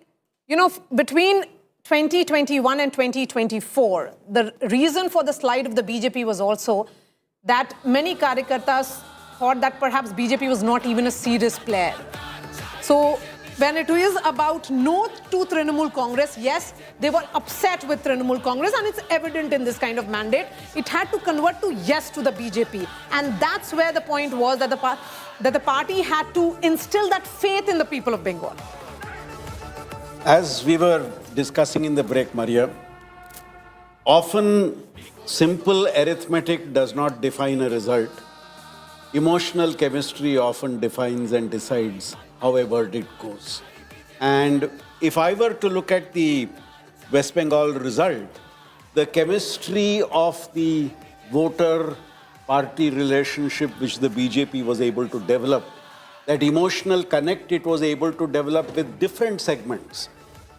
you know, between 2021 and 2024, the reason for the slide of the BJP was also that many Karyakartas thought that perhaps BJP was not even a serious player. So when it is about no to Trinamool Congress, yes, they were upset with Trinamool Congress, and it's evident in this kind of mandate. It had to convert to yes to the BJP. And that's where the point was, that the party had to instill that faith in the people of Bengal. As we were discussing in the break, Maria, often simple arithmetic does not define a result. Emotional chemistry often defines and decides how a verdict goes. And if I were to look at the West Bengal result, the chemistry of the voter-party relationship which the BJP was able to develop, that emotional connect it was able to develop with different segments,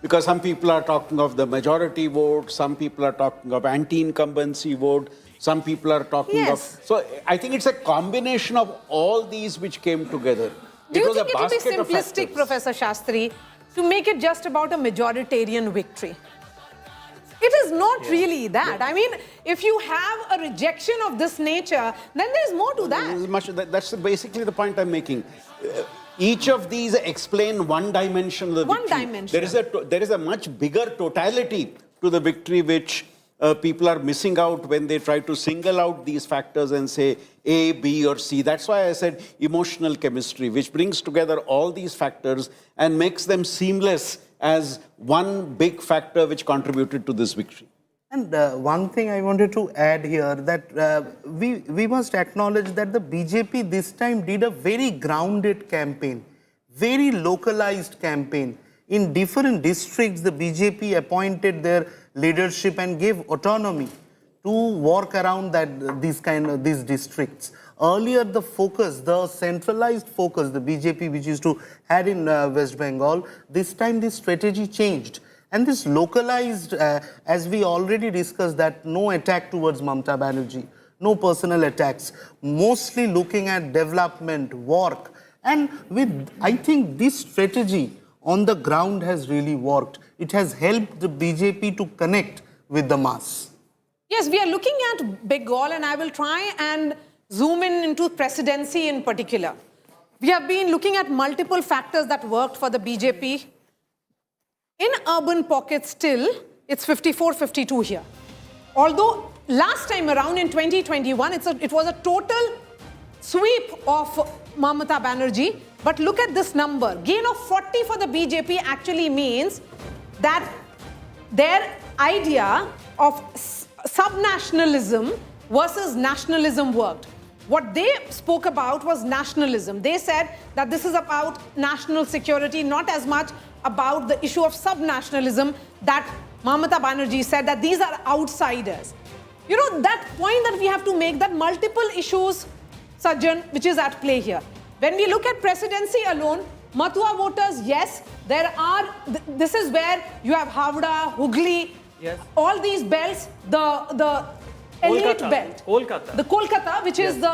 because some people are talking of the majority vote, some people are talking of anti-incumbency vote, some people are talking of... So I think it's a combination of all these which came together. Do you think it will be simplistic, Professor Shastri, to make it just about a majoritarian victory? It is not really that. I mean, if you have a rejection of this nature, then there's more to that. That's basically the point I'm making. Each of these explain one dimension of the victory. One dimension. There is a much bigger totality to the victory which people are missing out when they try to single out these factors and say A, B or C. That's why I said emotional chemistry, which brings together all these factors and makes them seamless as one big factor which contributed to this victory. And one thing I wanted to add here, that we must acknowledge that the BJP this time did a very grounded campaign, very localized campaign. In different districts, the BJP appointed their leadership and gave autonomy to work around these districts. Earlier, the focus, the centralized focus, the BJP which used to had in West Bengal, this time this strategy changed. And this localized, as we already discussed, that no attack towards Mamata Banerjee, no personal attacks, mostly looking at development, work. And with, I think this strategy on the ground has really worked. It has helped the BJP to connect with the mass. Yes, we are looking at Bengal, and I will try and zoom in into presidency in particular. We have been looking at multiple factors that worked for the BJP. In urban pockets still, it's 54-52 here. Although last time around in 2021, it was a total sweep of Mamata Banerjee. But look at this number. Gain of 40 for the BJP actually means that their idea of subnationalism versus nationalism worked. What they spoke about was nationalism. They said that this is about national security, not as much about the issue of subnationalism that Mamata Banerjee said that these are outsiders. You know, that point that we have to make, that multiple issues, Sajjan, which is at play here. When we look at presidency alone, Mathua voters, yes, there are, this is where you have Havda, Hooghly, yes, all these belts, the elite belt. Kolkata. The Kolkata, which is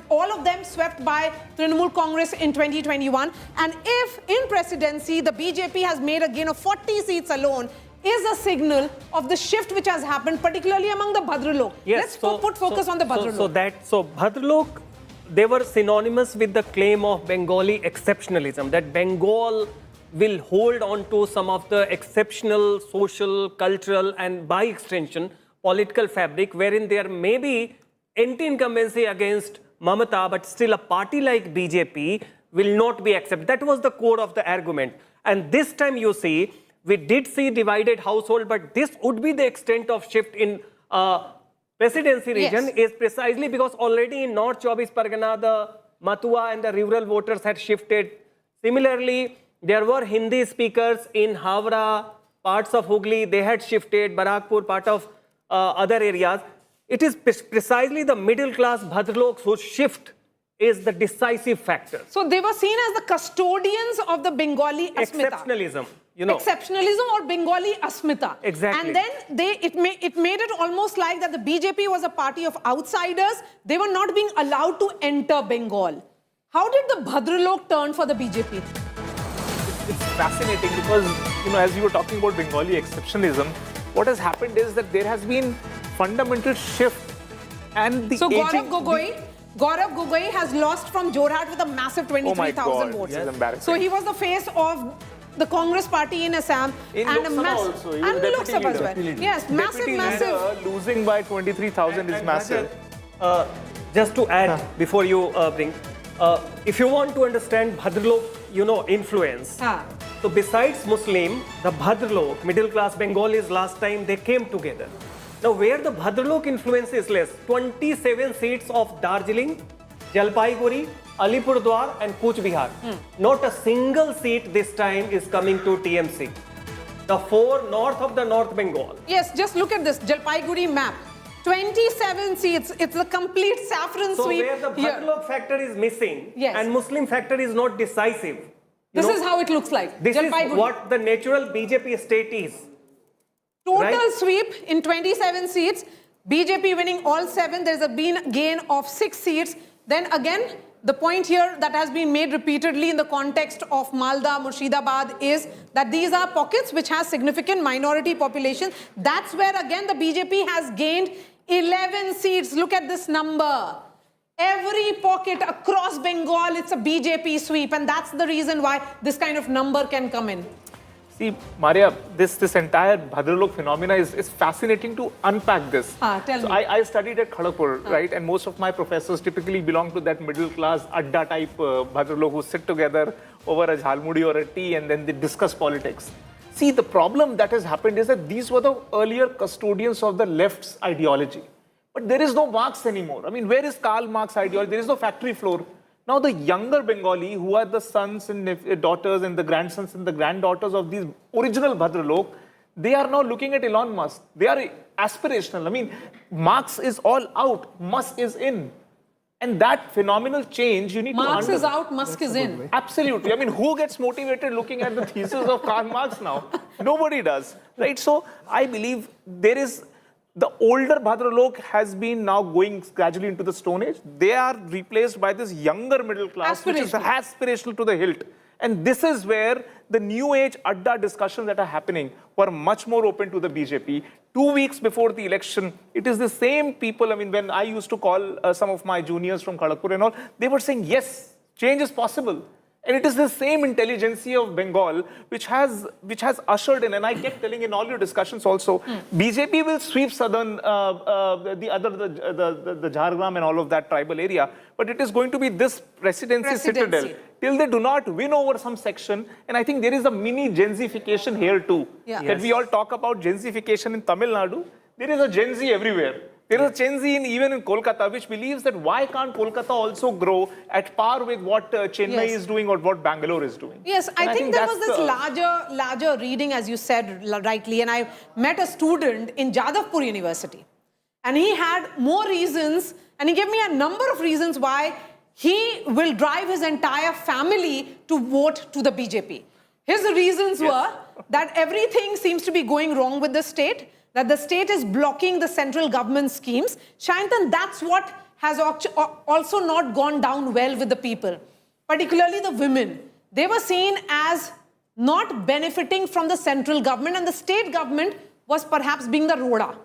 all of them swept by Trinamool Congress in 2021. And if in presidency, the BJP has made a gain of 40 seats alone, is a signal of the shift which has happened, particularly among the Bhadralok. Yes, Let's put focus on the Bhadralok. So Bhadralok, they were synonymous with the claim of Bengali exceptionalism, that Bengal will hold on to some of the exceptional social, cultural, and by extension, political fabric wherein there may be anti-incumbency against Mamata, but still a party like BJP will not be accepted. That was the core of the argument. And this time you see, we did see divided household, but this would be the extent of shift in presidency region, is precisely because already in North Chobis Pargana, the Mathua and the rural voters had shifted. Similarly, there were Hindi speakers in Havra, parts of Hooghly, they had shifted, Barakpur, part of other areas. It is precisely the middle class Bhadraloks whose shift is the decisive factor. So they were seen as the custodians of the Bengali Asmita. Exceptionalism. You know. Exceptionalism or Bengali Asmita. Exactly. And then it made it almost like that the BJP was a party of outsiders. They were not being allowed to enter Bengal. How did the Bhadralok turn for the BJP? It's fascinating because, you know, as you were talking about Bengali exceptionalism, what has happened is that there has been fundamental shift and the So Gaurav Gogoi has lost from Jorhat with a massive 23,000 votes. Yes. So he was the face of the Congress party in Assam in and Lok Sabha also. and Lok Sabha as well. Yes, massive. Losing by 23,000 is massive. Just to add before you bring, if you want to understand Bhadralok, you know, influence. So besides Muslim, the Bhadralok, middle class Bengalis, last time they came together. Now where the Bhadralok influence is less, 27 seats of Darjeeling, Jalpaiguri, Alipurdwar and Cooch Behar. Not a single seat this time is coming to TMC. The 4 north of the North Bengal. Yes, just look at this Jalpaiguri map. 27 seats. It's a complete saffron so sweep. So where the Bhadralok factor is missing and Muslim factor is not decisive, This is how it looks like. This is Jalpaiguri. what the natural BJP state is. Total Right? sweep in 27 seats. BJP winning all 7. There's been gain of 6 seats. Then again, the point here that has been made repeatedly in the context of Malda, Murshidabad is that these are pockets which has significant minority population. That's where again the BJP has gained 11 seats. Look at this number. Every pocket across Bengal, it's a BJP sweep, and that's the reason why this kind of number can come in. See, Maria, this entire Bhadralok phenomena is fascinating to unpack this. Tell me. I studied at Kharagpur, right? And most of my professors typically belong to that middle class Adda type Bhadralok who sit together over a jhalmudi or a tea and then they discuss politics. See, the problem that has happened is that these were the earlier custodians of the left's ideology. But there is no Marx anymore. I mean, where is Karl Marx ideology? There is no factory floor. Now, the younger Bengali, who are the sons and daughters and the grandsons and the granddaughters of these original Bhadralok, they are now looking at Elon Musk. They are aspirational. I mean, Marx is all out, Musk is in. And that phenomenal change, you need Marx to is out, Musk is in. Absolutely. I mean, who gets motivated looking at the thesis of Karl Marx now? Nobody does, right? So, I believe there is... The older Bhadralok has been now going gradually into the Stone Age. They are replaced by this younger middle class, which is aspirational to the hilt. And this is where the new age Adda discussions that are happening were much more open to the BJP. 2 weeks before the election, it is the same people. I mean, when I used to call some of my juniors from Kharagpur and all, they were saying, yes, change is possible. And it is the same intelligentsia of Bengal which has ushered in, and I kept telling in all your discussions also, BJP will sweep southern, the Jhargram and all of that tribal area, but it is going to be this presidency citadel till they do not win over some section. And I think there is a mini Genzification here too. Yeah. That we all talk about Genzification in Tamil Nadu. There is a Gen Z everywhere. There is a Gen Z even in Kolkata, which believes that why can't Kolkata also grow at par with what Chennai is doing or what Bangalore is doing? Yes, I think there was this larger reading, as you said rightly, and I met a student in Jadavpur University, and he had more reasons, and he gave me a number of reasons why he will drive his entire family to vote to the BJP. His reasons were that everything seems to be going wrong with the state, that the state is blocking the central government schemes. Shayantan, that's what has also not gone down well with the people, particularly the women. They were seen as not benefiting from the central government, and the state government was perhaps being the Roda.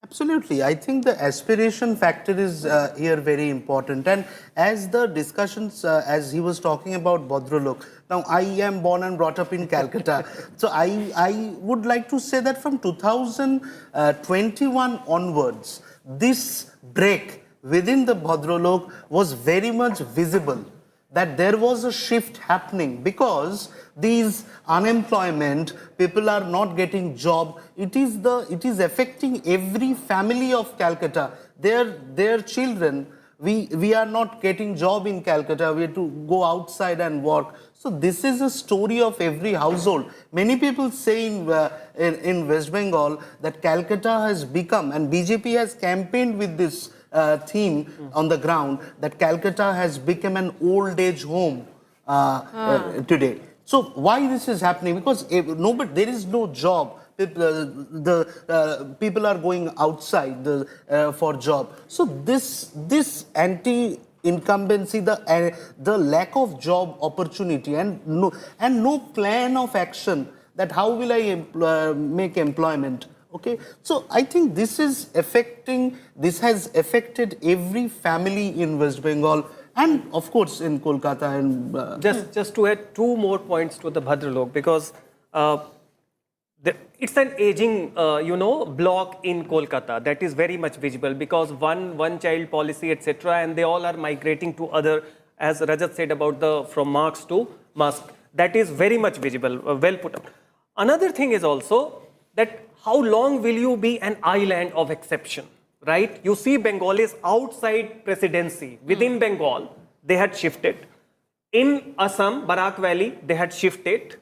Absolutely. I think the aspiration factor is here very important. And as the discussions, as he was talking about Bhadralok, now I am born and brought up in Calcutta. So I would like to say that from 2021 onwards, this break within the Bhadralok was very much visible, that there was a shift happening because these unemployment, people are not getting job. It is affecting every family of Calcutta. Their children, we are not getting job in Calcutta. We have to go outside and work. So this is a story of every household. Many people say in West Bengal that Calcutta has become, and BJP has campaigned with this theme on the ground, that Calcutta has become an old age home today. So why this is happening? Because there is no job. People are going outside for job. So this anti-incumbency, the lack of job opportunity, and no plan of action that how will I make employment. Okay, so I think this has affected every family in West Bengal and of course in Kolkata. And just to add 2 more points to the Bhadralok, because it's an aging, block in Kolkata that is very much visible, because one child policy, etc., and they all are migrating to other, as Rajat said about from Marx to Musk. That is very much visible, well put up. Another thing is also that how long will you be an island of exception, right? You see Bengalis outside presidency. Within Bengal, they had shifted. In Assam, Barak Valley, they had shifted.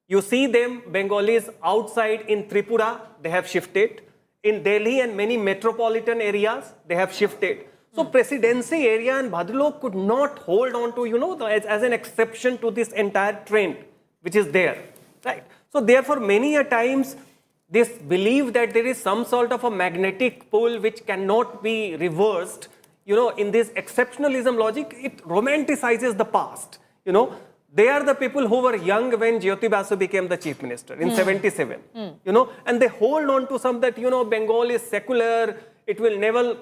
You see them, Bengalis outside in Tripura, they have shifted. In Delhi and many metropolitan areas, they have shifted. So presidency area and Bhadrlok could not hold on to, as an exception to this entire trend, which is there, right? So therefore, many a times, this belief that there is some sort of a magnetic pull which cannot be reversed, in this exceptionalism logic, it romanticizes the past, They are the people who were young when Jyoti Basu became the chief minister in 77, and they hold on to some that, Bengal is secular, it will never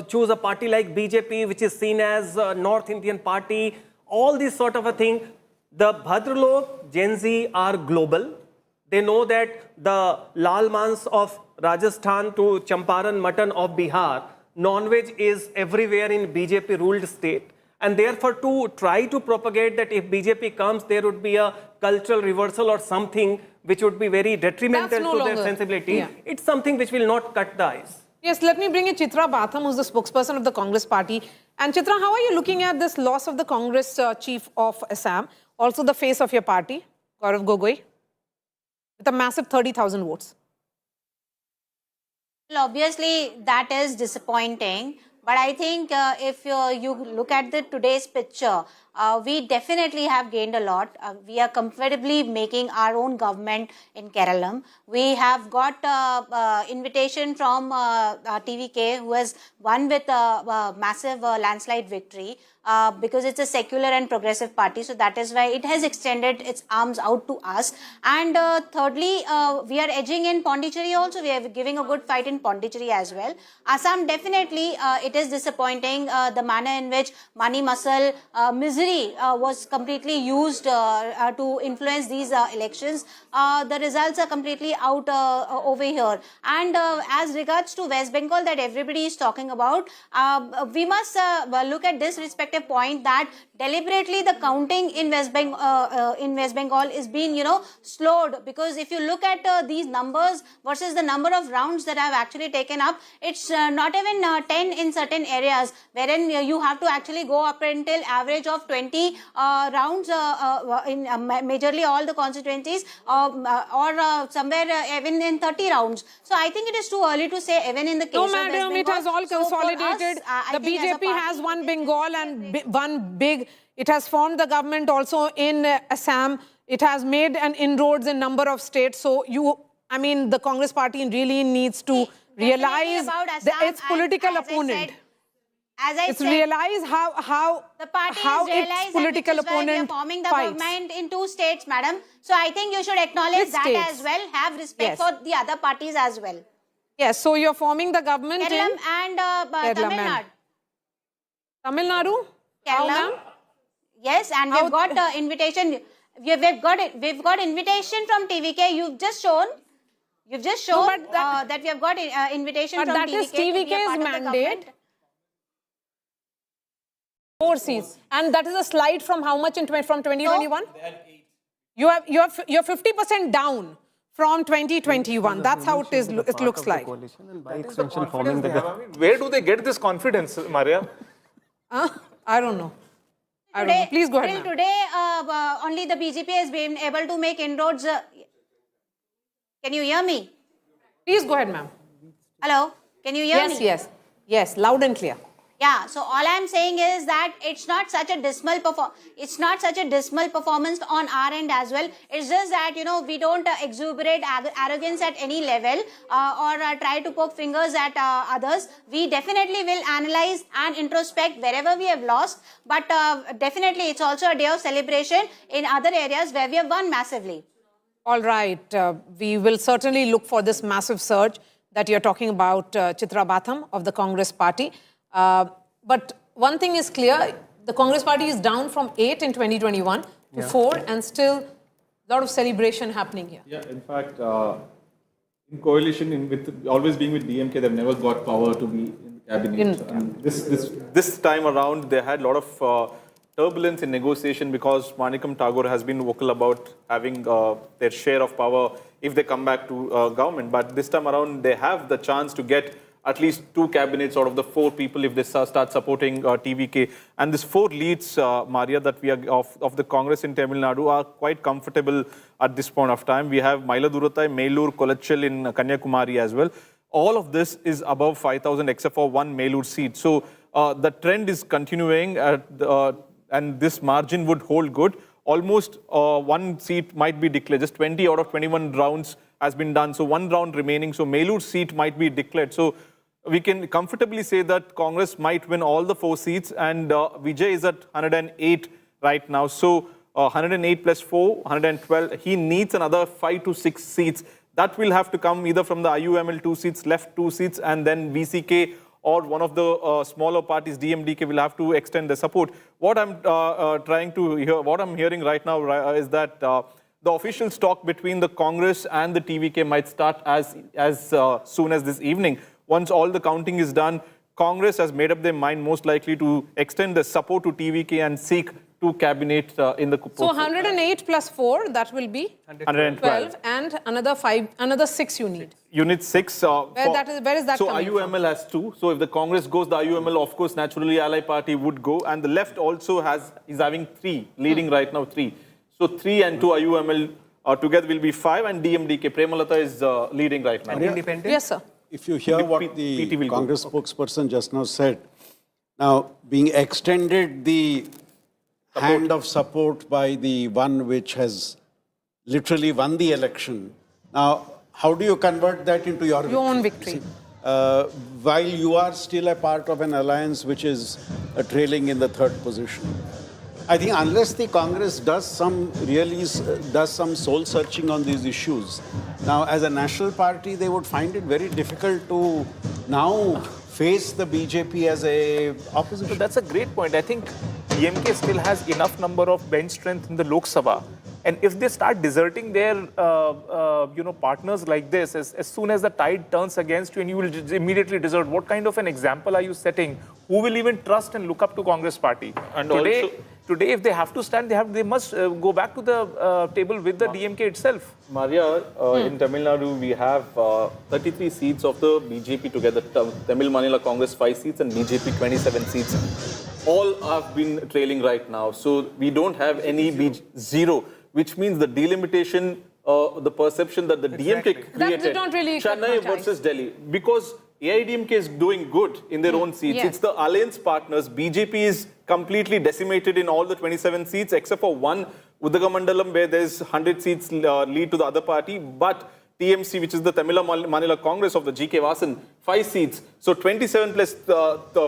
choose a party like BJP, which is seen as a North Indian party, all this sort of a thing. The Bhadralok Gen Z are global. They know that the Lal Mans of Rajasthan to Champaran mutton of Bihar, non-veg is everywhere in BJP ruled state. And therefore to try to propagate that if BJP comes, there would be a cultural reversal or something which would be very detrimental to their sensibility. Yeah. It's something which will not cut the ice. Yes, let me bring in Chitra Batham, who's the spokesperson of the Congress party. And Chitra, how are you looking at this loss of the Congress chief of Assam, also the face of your party, Gaurav Gogoi, with a massive 30,000 votes? Well, obviously, that is disappointing. But I think if you look at today's picture, we definitely have gained a lot. We are comfortably making our own government in Kerala. We have got invitation from TVK, who has won with a massive landslide victory. Because it's a secular and progressive party, so that is why it has extended its arms out to us. And thirdly, we are edging in Pondicherry also. We are giving a good fight in Pondicherry as well. Assam, definitely, it is disappointing the manner in which money, muscle, misery was completely used to influence these elections. The results are completely out over here. And as regards to West Bengal that everybody is talking about, we must look at this respective point that deliberately the counting in West Bengal is being, slowed, because if you look at these numbers versus the number of rounds that have actually taken up, it's not even 10 in certain areas, wherein you have to actually go up until average of 20 rounds in majorly all the constituencies, or somewhere even in 30 rounds. So I think it is too early to say even in the case of West Bengal. It has all consolidated. The BJP has won Bengal and one big. It has formed the government also in Assam. It has made an inroads in number of states. So the Congress party really needs to realize its political opponent. As I said, realize how the party how is its political opponent we are forming the fights. government in 2 states, madam. So I think you should acknowledge Which that states? as well. Have respect Yes. for the other parties as well. Yes, so you're forming the government Kerala in and Tamil Nadu. Tamil Nadu? How, ma'am? Yes, and we've got invitation. We've got invitation from TVK. You've just shown that we have got invitation from TVK. But that is TVK's mandate. 4 seats, and that is a slide from how much from 2021? No. You're 50% down from 2021. That's how it is. It looks like. By extension, forming the government. Where do they get this confidence, Maria? I don't know. I don't know. Please go ahead. Till today, only the BJP has been able to make inroads. Can you hear me? Please go ahead, ma'am. Hello, can you hear me? Yes, loud and clear. Yeah, so all I'm saying is that it's not such a dismal performance on our end as well. It's just that, we don't exuberate arrogance at any level or try to poke fingers at others. We definitely will analyze and introspect wherever we have lost, but definitely it's also a day of celebration in other areas where we have won massively. All right, we will certainly look for this massive surge that you're talking about, Chitra Batham of the Congress party. But one thing is clear, the Congress party is down from 8 in 2021 to 4, and still a lot of celebration happening here. Yeah, in fact, in coalition, with always being with DMK, they've never got power to be in the cabinet. And this time around, they had a lot of turbulence in negotiation because Manikam Tagore has been vocal about having their share of power if they come back to government. But this time around, they have the chance to get at least 2 cabinets out of the 4 people if they start supporting TVK. And these 4 leads, Maria, that we are of the Congress in Tamil Nadu are quite comfortable at this point of time. We have Mailadurattai, Melur, Kolachal in Kanyakumari as well. all of this is above 5,000 except for one Melur seat. So the trend is continuing and this margin would hold good. Almost one seat might be declared. Just 20 out of 21 rounds has been done. So one round remaining. So Melur seat might be declared. So we can comfortably say that Congress might win all the 4 seats and Vijay is at 108 right now. So 108 plus 4, 112. He needs another 5 to 6 seats. That will have to come either from the IUML 2 seats, left 2 seats, and then VCK or one of the smaller parties, DMDK, will have to extend the support. What I'm hearing right now is that the official talk between the Congress and the TVK might start as soon as this evening. Once all the counting is done, Congress has made up their mind most likely to extend the support to TVK and seek 2 cabinet in the So 108 plus 4, that will be 112. And another 6 you need. You need 6. Where is that so coming IUML from? has 2. So if the Congress goes, the IUML, of course, naturally Ally Party would go. And the left also is having 3, leading right now 3. So 3 and 2 IUML together will be 5 and DMDK. Premalata is leading right now. And independent? Yes, sir. If you hear what the Congress spokesperson just now said, now being extended the hand of support by the one which has literally won the election. Now, how do you convert that into your own victory? While you are still a part of an alliance which is trailing in the 3rd position. I think unless the Congress does some soul searching on these issues, now as a national party, they would find it very difficult to now face the BJP as a opposition. So that's a great point. I think DMK still has enough number of bench strength in the Lok Sabha. And if they start deserting their partners like this, as soon as the tide turns against you and you will immediately desert, what kind of an example are you setting? Who will even trust and look up to Congress party? And today, if they have to stand, they must go back to the table with the DMK itself. Maria, in Tamil Nadu, we have 33 seats of the BJP together. Tamil Manila Congress 5 seats and BJP 27 seats. All have been trailing right now. So we don't have any zero, which means the delimitation, the perception that the DMK created, That did not really Chennai versus Delhi, because AIADMK is doing good in their own seats. Yes. It's the alliance partners. BJP is completely decimated in all the 27 seats, except for one, Udagamandalam, where there's 100 seats lead to the other party. But TMC, which is the Tamil Manila Congress of the GK Vasan, 5 seats. So 27 plus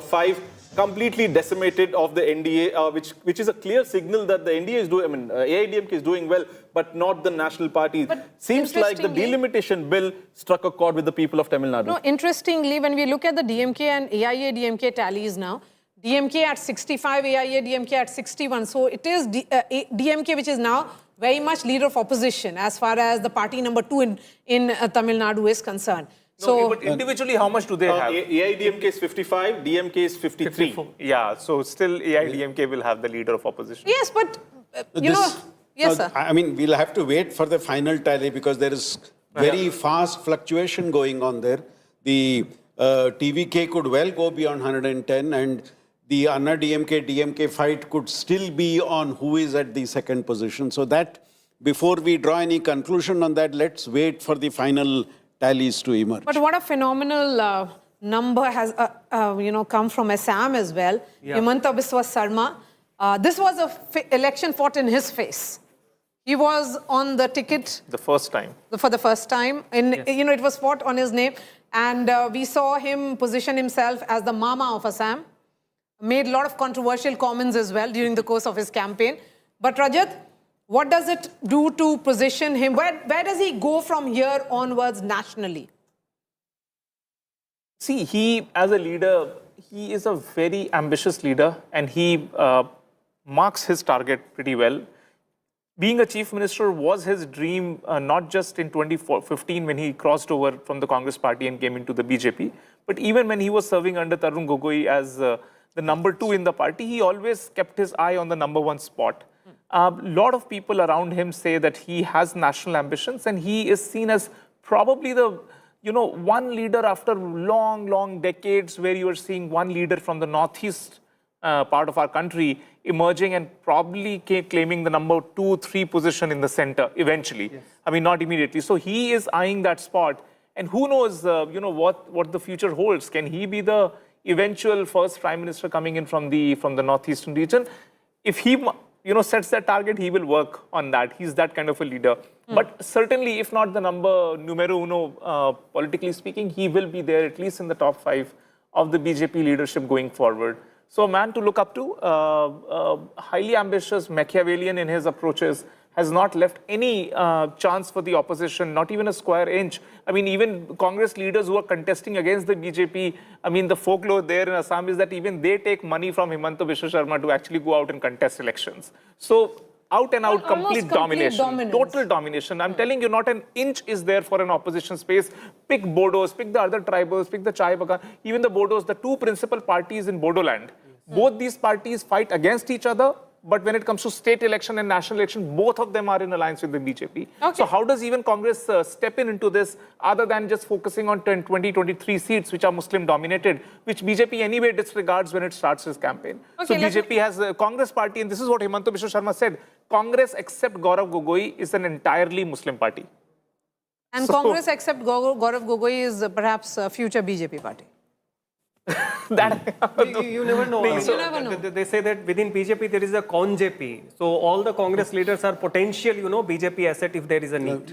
5, completely decimated of the NDA, which is a clear signal that the NDA is doing, AIADMK is doing well, but not the national party. But seems like the delimitation bill struck a chord with the people of Tamil Nadu. No, interestingly, when we look at the DMK and AIADMK tallies now, DMK at 65, AIADMK at 61. So it is DMK which is now very much leader of opposition as far as the party number 2 in Tamil Nadu is concerned. No, but individually, how much do they have? AIADMK is 55, DMK is 53. 54. Yeah, so still AIADMK will have the leader of opposition. Yes, but yes, sir. I mean, we'll have to wait for the final tally because there is very fast fluctuation going on there. The TVK could well go beyond 110 and the Anna DMK fight could still be on who is at the 2nd position. So that, before we draw any conclusion on that, let's wait for the final tallies to emerge. But what a phenomenal number has come from Assam as well. Yeah. Himanta Biswa Sarma. This was an election fought in his face. He was on the ticket The first time. for the first time. It was fought on his name. And we saw him position himself as the Mama of Assam. Made a lot of controversial comments as well during the course of his campaign. But Rajat, what does it do to position him? Where does he go from here onwards nationally? See, he, as a leader, he is a very ambitious leader and he marks his target pretty well. Being a chief minister was his dream, not just in 2015 when he crossed over from the Congress party and came into the BJP, but even when he was serving under Tarun Gogoi as the number 2 in the party, he always kept his eye on the number 1 spot. A lot of people around him say that he has national ambitions and he is seen as probably the one leader after long decades where you are seeing one leader from the northeast part of our country emerging and probably claiming the number 2, 3 position in the center eventually. Yes. I mean, not immediately. So he is eyeing that spot. And who knows, what the future holds. Can he be the eventual first prime minister coming in from the northeastern region? If he, sets that target, he will work on that. He's that kind of a leader. But certainly, if not the numero uno, politically speaking, he will be there at least in the top 5 of the BJP leadership going forward. So a man to look up to, highly ambitious, Machiavellian in his approaches, has not left any chance for the opposition, not even a square inch. I mean, even Congress leaders who are contesting against the BJP, I mean, the folklore there in Assam is that even they take money from Himanta Biswa Sharma to actually go out and contest elections. So out and out, complete domination, total domination. I'm telling you, not an inch is there for an opposition space. Pick Bodos, pick the other tribals, pick the Chai Bagan, even the Bodos, the 2 principal parties in Bodoland. Both these parties fight against each other, but when it comes to state election and national election, both of them are in alliance with the BJP. So how does even Congress step into this other than just focusing on 20-23 seats, which are Muslim dominated, which BJP anyway disregards when it starts its campaign. So BJP has a Congress party, and this is what Himanta Biswa Sharma said, Congress except Gaurav Gogoi is an entirely Muslim party. And Congress except Gaurav Gogoi is perhaps a future BJP party. You never know. You never know. They say that within BJP there is a con-JP. So all the Congress leaders are potential, BJP asset if there is a need.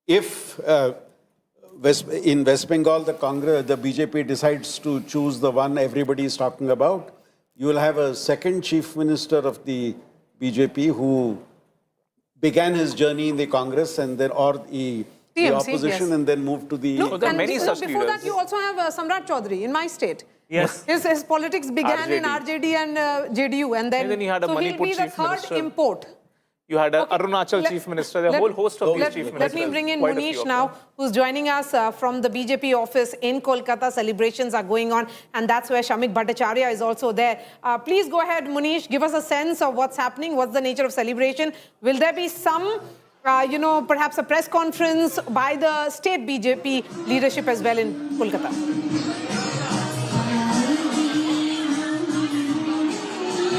If in West Bengal the BJP decides to choose the one everybody is talking about, you will have a second chief minister of the BJP who began his journey in the Congress and then the opposition and then moved to the... There are many such before that, you also have Samrat Chaudhary in my state. Yes. His politics began in RJD and JDU, and then he had a so he'll Manipur be the chief third minister. import. You had a Arunachal chief minister, a whole host of these chief ministers. Let me bring in Munish now, who's joining us from the BJP office in Kolkata. Celebrations are going on, and that's where Shamik Bhattacharya is also there. Please go ahead, Munish, give us a sense of what's happening, what's the nature of celebration. Will there be some... perhaps a press conference by the state BJP leadership as well in Kolkata?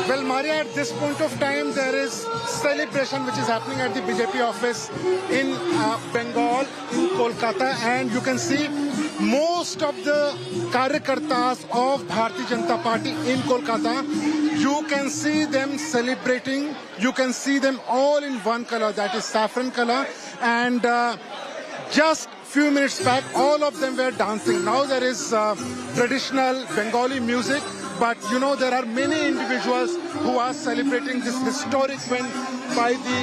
Well, Maria, at this point of time, there is celebration which is happening at the BJP office in Bengal, in Kolkata, and you can see most of the Karyakartas of Bharatiya Janata Party in Kolkata. You can see them celebrating. You can see them all in one color, that is saffron color. And just few minutes back, all of them were dancing. Now there is traditional Bengali music. But, there are many individuals who are celebrating this historic win by the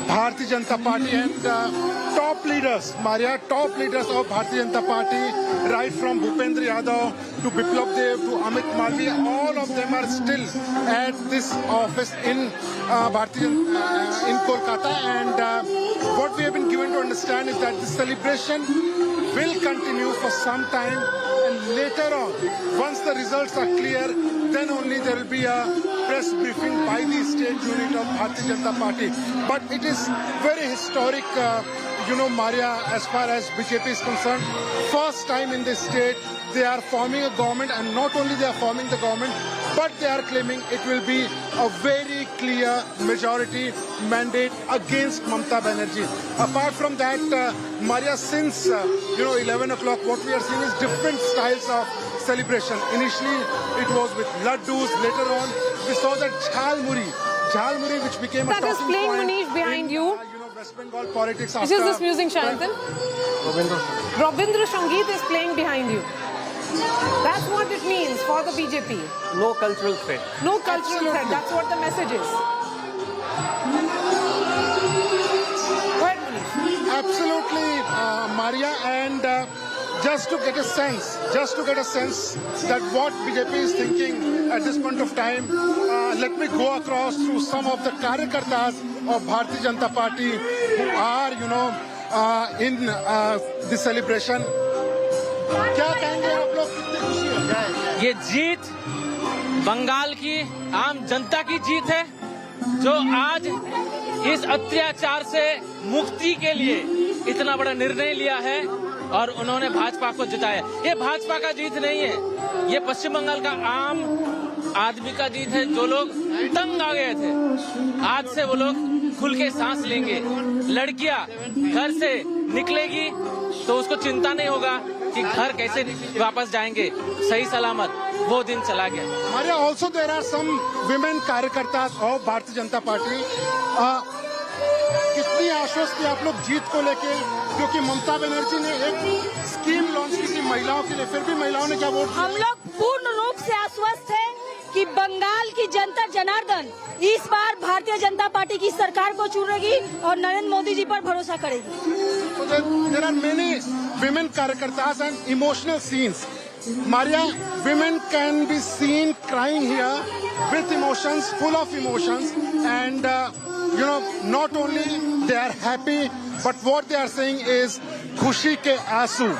Bharatiya Janata Party and top leaders, Maria, top leaders of Bharatiya Janata Party, right from Bhupendra Yadav to Biplab Dev to Amit Malviya, all of them are still at this office in in Kolkata. And what we have been given to understand is that the celebration will continue for some time, and later on, once the results are clear, then only there will be a press briefing by the state unit of Bharatiya Janata Party. But it is very historic, Maria, as far as BJP is concerned. First time in this state, they are forming a government, and not only they are forming the government, but they are claiming it will be a very clear majority mandate against Mamata Banerjee. Apart from that, Maria, since 11 o'clock, what we are seeing is different styles of celebration. Initially, it was with laddus. Later on, we saw that jhalmuri, which became a talking point. That is playing Munish behind you. West Bengal politics. Which is this music, Shantan? Rabindra Sangeet is playing behind you. That's what it means for the BJP. No cultural threat. No cultural threat. That's what the message is. Go ahead, Munish. Absolutely, Maria, and just to get a sense that what BJP is thinking at this point of time, let me go across through some of the Karyakartas of Bharatiya Janata Party who are, in the celebration. क्या कहेंगे आप लोग, कितनी खुशी है? ये जीत बंगाल की आम जनता की जीत है, जो आज इस अत्याचार से मुक्ति के लिए इतना बड़ा निर्णय लिया है और उन्होंने भाजपा को जिताया। ये भाजपा का जीत नहीं है, ये पश्चिम बंगाल का आम आदमी का जीत है, जो लोग तंग आ गए थे। आज से वो लोग खुल के सांस लेंगे। लड़कियां घर से निकलेगी तो उसको चिंता नहीं होगा कि घर कैसे वापस जाएंगे सही सलामत, वो दिन चला गया. Maria, also there are some women कार्यकर्ता of भारतीय जनता पार्टी. कितनी आश्वस्त थे आप लोग जीत को लेके, क्योंकि ममता बनर्जी ने एक स्कीम लॉन्च की थी महिलाओं के लिए, फिर भी महिलाओं ने क्या वोट दिया? हम लोग पूर्ण रूप से आश्वस्त हैं कि बंगाल की जनता जनार्दन इस बार भारतीय जनता पार्टी की सरकार को चुनेगी और नरेंद्र मोदी जी पर भरोसा करेगी. So there are many women कार्यकर्ताs and emotional scenes. Maria, women can be seen crying here with emotions, full of emotions, and not only they are happy, but what they are saying is "Khushi ke aasu."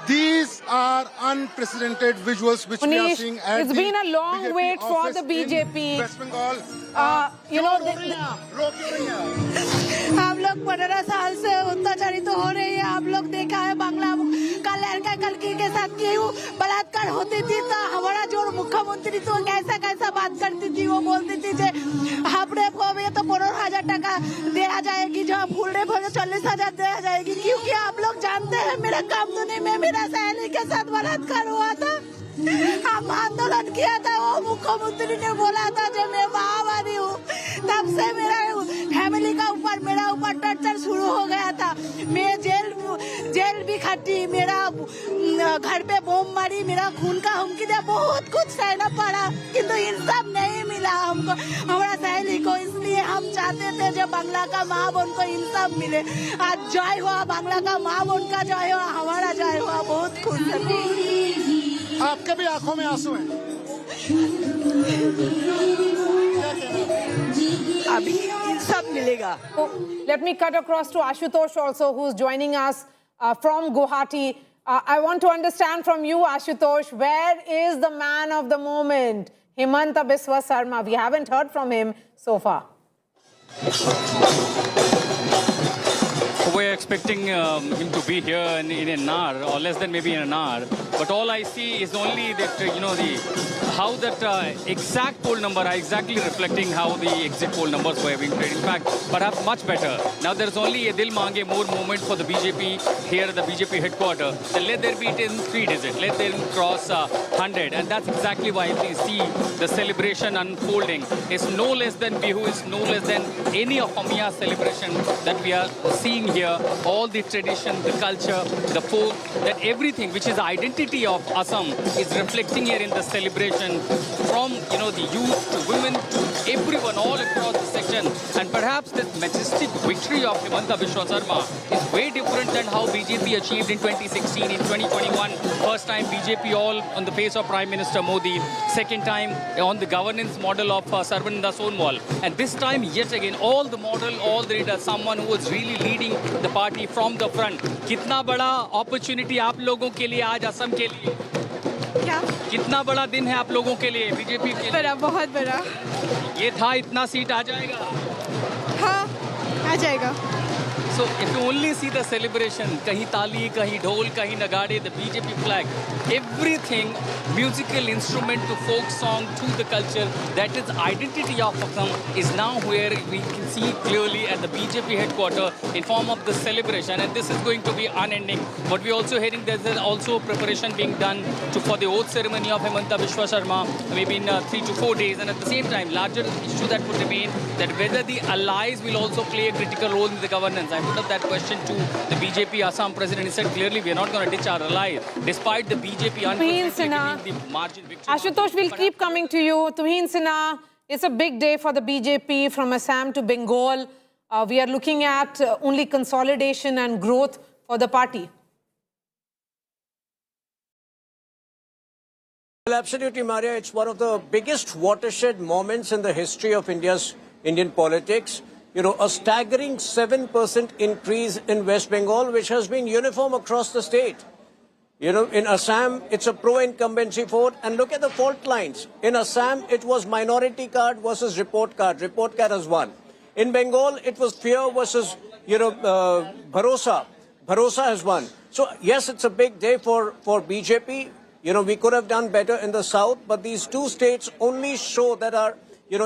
These are unprecedented visuals which we are seeing at it's been a long BJP wait for office the BJP. in West Bengal. हम लोग 15 साल से अत्याचारित हो रहे हैं. आप लोग देखा है बांग्ला का लड़का कलकी के साथ क्यों बलात्कार होती थी, तो हमारा जो मुख्यमंत्री तो कैसा कैसा बात करती थी. वो बोलती थी जे हाफ रेप हो गया तो 15,000 टका दिया जाएगी, जहाँ फुल रेप हो गया 40,000 दिया जाएगी. क्योंकि आप लोग जानते हैं मेरा कामधुनी में मेरा सहेली के साथ बलात्कार हुआ था. हम आंदोलन किया था, वो मुख्यमंत्री ने बोला था जब मैं महामारी हूँ, तब से मेरा फैमिली का ऊपर मेरा ऊपर टॉर्चर शुरू हो गया था. मैं जेल भी खटी, मेरा घर पे बम मारी, मेरा खून का हुमकी दिया, बहुत कुछ सहना पड़ा, किंतु इंसाफ नहीं मिला हमको, हमारा सहेली को. इसलिए हम चाहते थे जब बांग्ला का माँ बहन को इंसाफ मिले. आज जय हुआ बांग्ला का माँ बहन का, जय हुआ हमारा, जय हुआ. बहुत खुश है. आपके भी आंखों में आंसू हैं. अभी सब मिलेगा. Let me cut across to Ashutosh also, who's joining us from Guwahati. I want to understand from you, Ashutosh, where is the man of the moment, Himanta Biswa Sarma? We haven't heard from him so far. We're expecting him to be here in an hour or less than maybe in an hour. But all I see is only that, how that exact poll number are exactly reflecting how the exit poll numbers were being played. In fact, perhaps much better. Now there's only a Dil Mange more movement for the BJP here at the BJP headquarters. So let there be 3 digits. Let them cross 100. And that's exactly why we see the celebration unfolding. It's no less than Bihu, it's no less than any of Amiya celebration that we are seeing here. All the tradition, the culture, the folk, that everything which is the identity of Assam is reflecting here in the celebration, from the youth to women to everyone all across the section. And perhaps this majestic victory of Himanta Biswa Sarma is way different than how BJP achieved in 2016, in 2021. First time BJP all on the face of Prime Minister Modi. Second time on the governance model of Sarvananda Sonwal. And this time yet again all the model, all the leaders, someone who was really leading the party from the front. कितना बड़ा opportunity आप लोगों के लिए आज असम के लिए? क्या? कितना बड़ा दिन है आप लोगों के लिए बीजेपी के लिए? बड़ा, बहुत बड़ा. ये था इतना सीट आ जाएगा? हाँ, आ जाएगा. So if you only see the celebration, kahin tali, kahin dhol, kahin nagade, the BJP flag, everything, musical instrument to folk song to the culture, that is identity of Assam is now where we can see clearly at the BJP headquarters in form of the celebration, and this is going to be unending. But we're also hearing there's also preparation being done for the oath ceremony of Himanta Biswa Sarma, maybe in 3 to 4 days, and at the same time, larger issue that would remain that whether the allies will also play a critical role in the governance. I put up that question to the BJP Assam president. He said clearly we are not going to ditch our allies, despite the BJP unfortunately giving the margin victory. Ashutosh, we'll keep coming to you. Tuhin Sinha, it's a big day for the BJP from Assam to Bengal. We are looking at only consolidation and growth for the party. Well, absolutely, Maria. It's one of the biggest watershed moments in the history of Indian politics. You know, a staggering 7% increase in West Bengal, which has been uniform across the state. You know, in Assam, it's a pro-incumbency vote. And look at the fault lines. In Assam, it was minority card versus report card. Report card has won. In Bengal, it was fear versus, bharosa. Bharosa has won. So, yes, it's a big day for BJP. You know, we could have done better in the south, but these two states only show that our,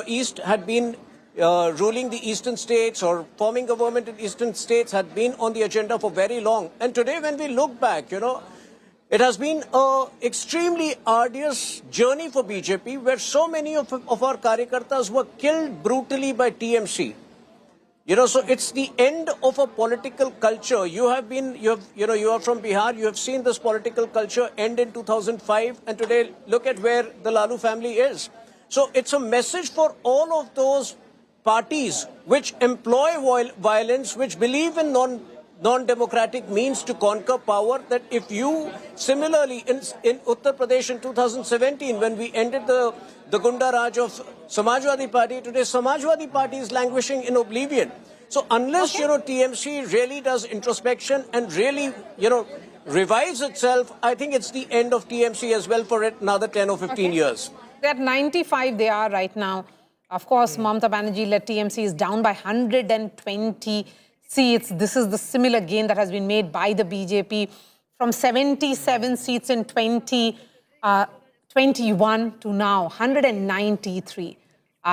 east had been, ruling the eastern states or forming government in eastern states had been on the agenda for very long. And today when we look back, it has been an extremely arduous journey for BJP, where so many of our Karyakartas were killed brutally by TMC. So it's the end of a political culture. You are from Bihar, you have seen this political culture end in 2005, and today look at where the Lalu family is. So it's a message for all of those parties which employ violence, which believe in non-democratic means to conquer power, that if you, similarly in Uttar Pradesh in 2017, when we ended the Gunda Raj of Samajwadi Party, today Samajwadi Party is languishing in oblivion. So unless, TMC really does introspection and really, revives itself, I think it's the end of TMC as well for another 10 or 15 years. They're at 95 they are right now. Of course, Mamata Banerjee-led TMC is down by 120 seats. This is the similar gain that has been made by the BJP from 77 seats in 2021 to now 193.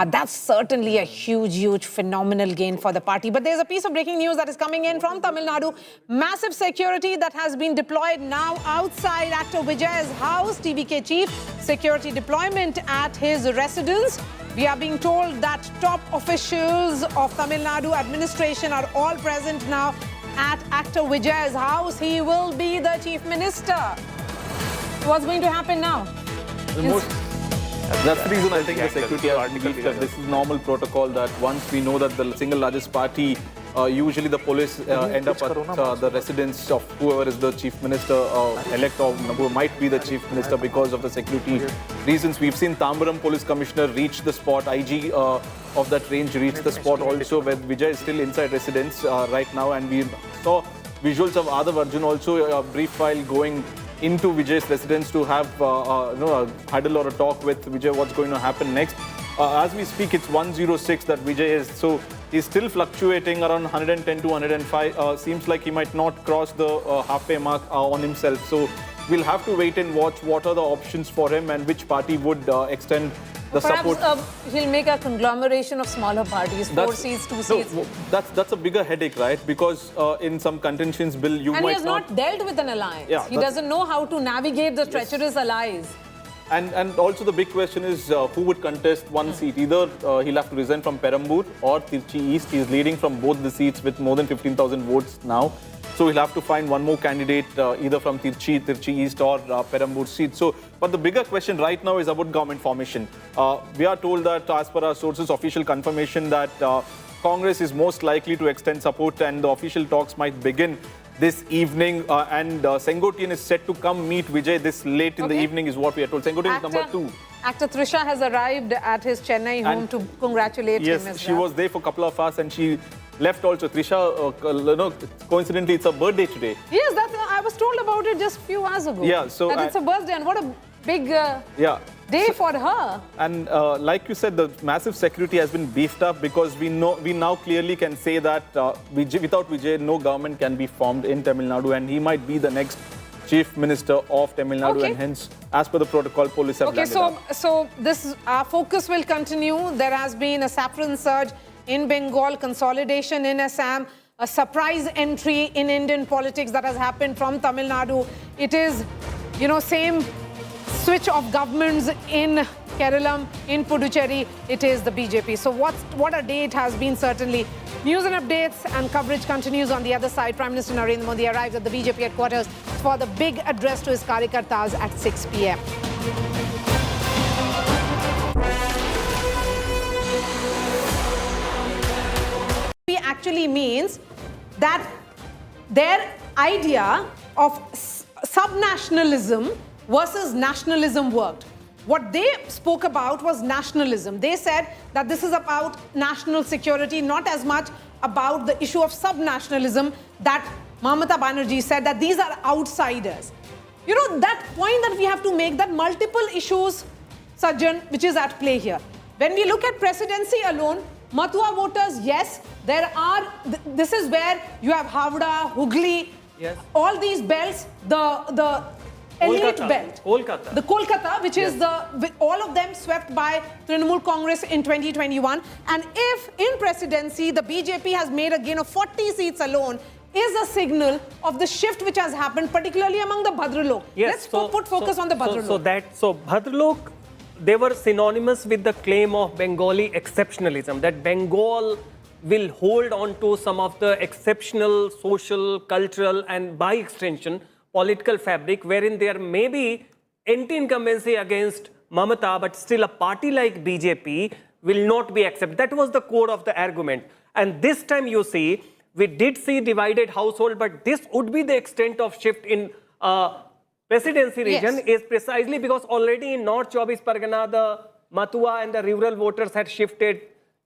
That's certainly a huge, phenomenal gain for the party. But there's a piece of breaking news that is coming in from Tamil Nadu. Massive security that has been deployed now outside actor Vijay's house. TVK chief, security deployment at his residence. We are being told that top officials of Tamil Nadu administration are all present now at actor Vijay's house. He will be the chief minister. What's going to happen now? That's the reason I think the security has believed that this is normal protocol, that once we know that the single largest party, usually the police end up at the residence of whoever is the chief minister elect or who might be the chief minister because of the security reasons. We've seen Tambaram police commissioner reach the spot, IG of that range reach the spot also, where Vijay is still inside residence right now, and we saw visuals of Adav Arjun also a brief while going into Vijay's residence to have a huddle or a talk with Vijay, what's going to happen next. As we speak, it's 106 that Vijay is, so he's still fluctuating around 110 to 105. Seems like he might not cross the halfway mark on himself. So we'll have to wait and watch what are the options for him and which party would extend the support. Perhaps he'll make a conglomeration of smaller parties, 4 seats, 2 seats. That's a bigger headache, right? Because in some contentions bill, you might not... And he has not dealt with an alliance. Yeah, he doesn't know how to navigate the treacherous allies. And also the big question is who would contest one seat. Either he'll have to resign from Perambur or Tirchi East. He's leading from both the seats with more than 15,000 votes now. So he'll have to find one more candidate either from Tirchi East or Perambur seat. So, but the bigger question right now is about government formation. We are told that as per our sources, official confirmation that Congress is most likely to extend support and the official talks might begin this evening, and Sengotian is set to come meet Vijay this late in the evening is what we are told. Sengotian is number 2. Actor Trisha has arrived at his Chennai home to congratulate him as well. Yes, she was there for a couple of hours and she left also. Trisha, coincidentally, it's her birthday today. Yes, I was told about it just a few hours ago. Yeah, so... That it's a birthday, and what a big day for her. And like you said, the massive security has been beefed up because we now clearly can say that without Vijay, no government can be formed in Tamil Nadu, and he might be the next Chief Minister of Tamil Nadu, and hence, as per the protocol, police have landed up. So our focus will continue. There has been a saffron surge in Bengal, consolidation in Assam, a surprise entry in Indian politics that has happened from Tamil Nadu. It is, same switch of governments in Kerala, in Puducherry, it is the BJP. So what a day it has been, certainly. News and updates and coverage continues on the other side. Prime Minister Narendra Modi arrives at the BJP headquarters for the big address to his Karyakartas at 6 p.m. Actually means that their idea of subnationalism versus nationalism worked. What they spoke about was nationalism. They said that this is about national security, not as much about the issue of subnationalism that Mamata Banerjee said that these are outsiders. That point that we have to make, that multiple issues, Sajjan, which is at play here. When we look at presidency alone, Mathua voters, yes, there are, this is where you have Havda, Hooghly, all these belts, the elite belt. Kolkata. The Kolkata, which is all of them swept by Trinamool Congress in 2021. And if in presidency, the BJP has made a gain of 40 seats alone, is a signal of the shift which has happened, particularly among the Bhadralok. Yes, Let's put focus on the Bhadralok. So Bhadralok, they were synonymous with the claim of Bengali exceptionalism, that Bengal will hold on to some of the exceptional social, cultural, and by extension, political fabric, wherein there may be anti-incumbency against Mamata, but still a party like BJP will not be accepted. That was the core of the argument. And this time you see, we did see divided household, but this would be the extent of shift in presidency region is precisely because already in North Chobis Pargana, the Matua and the rural voters had shifted.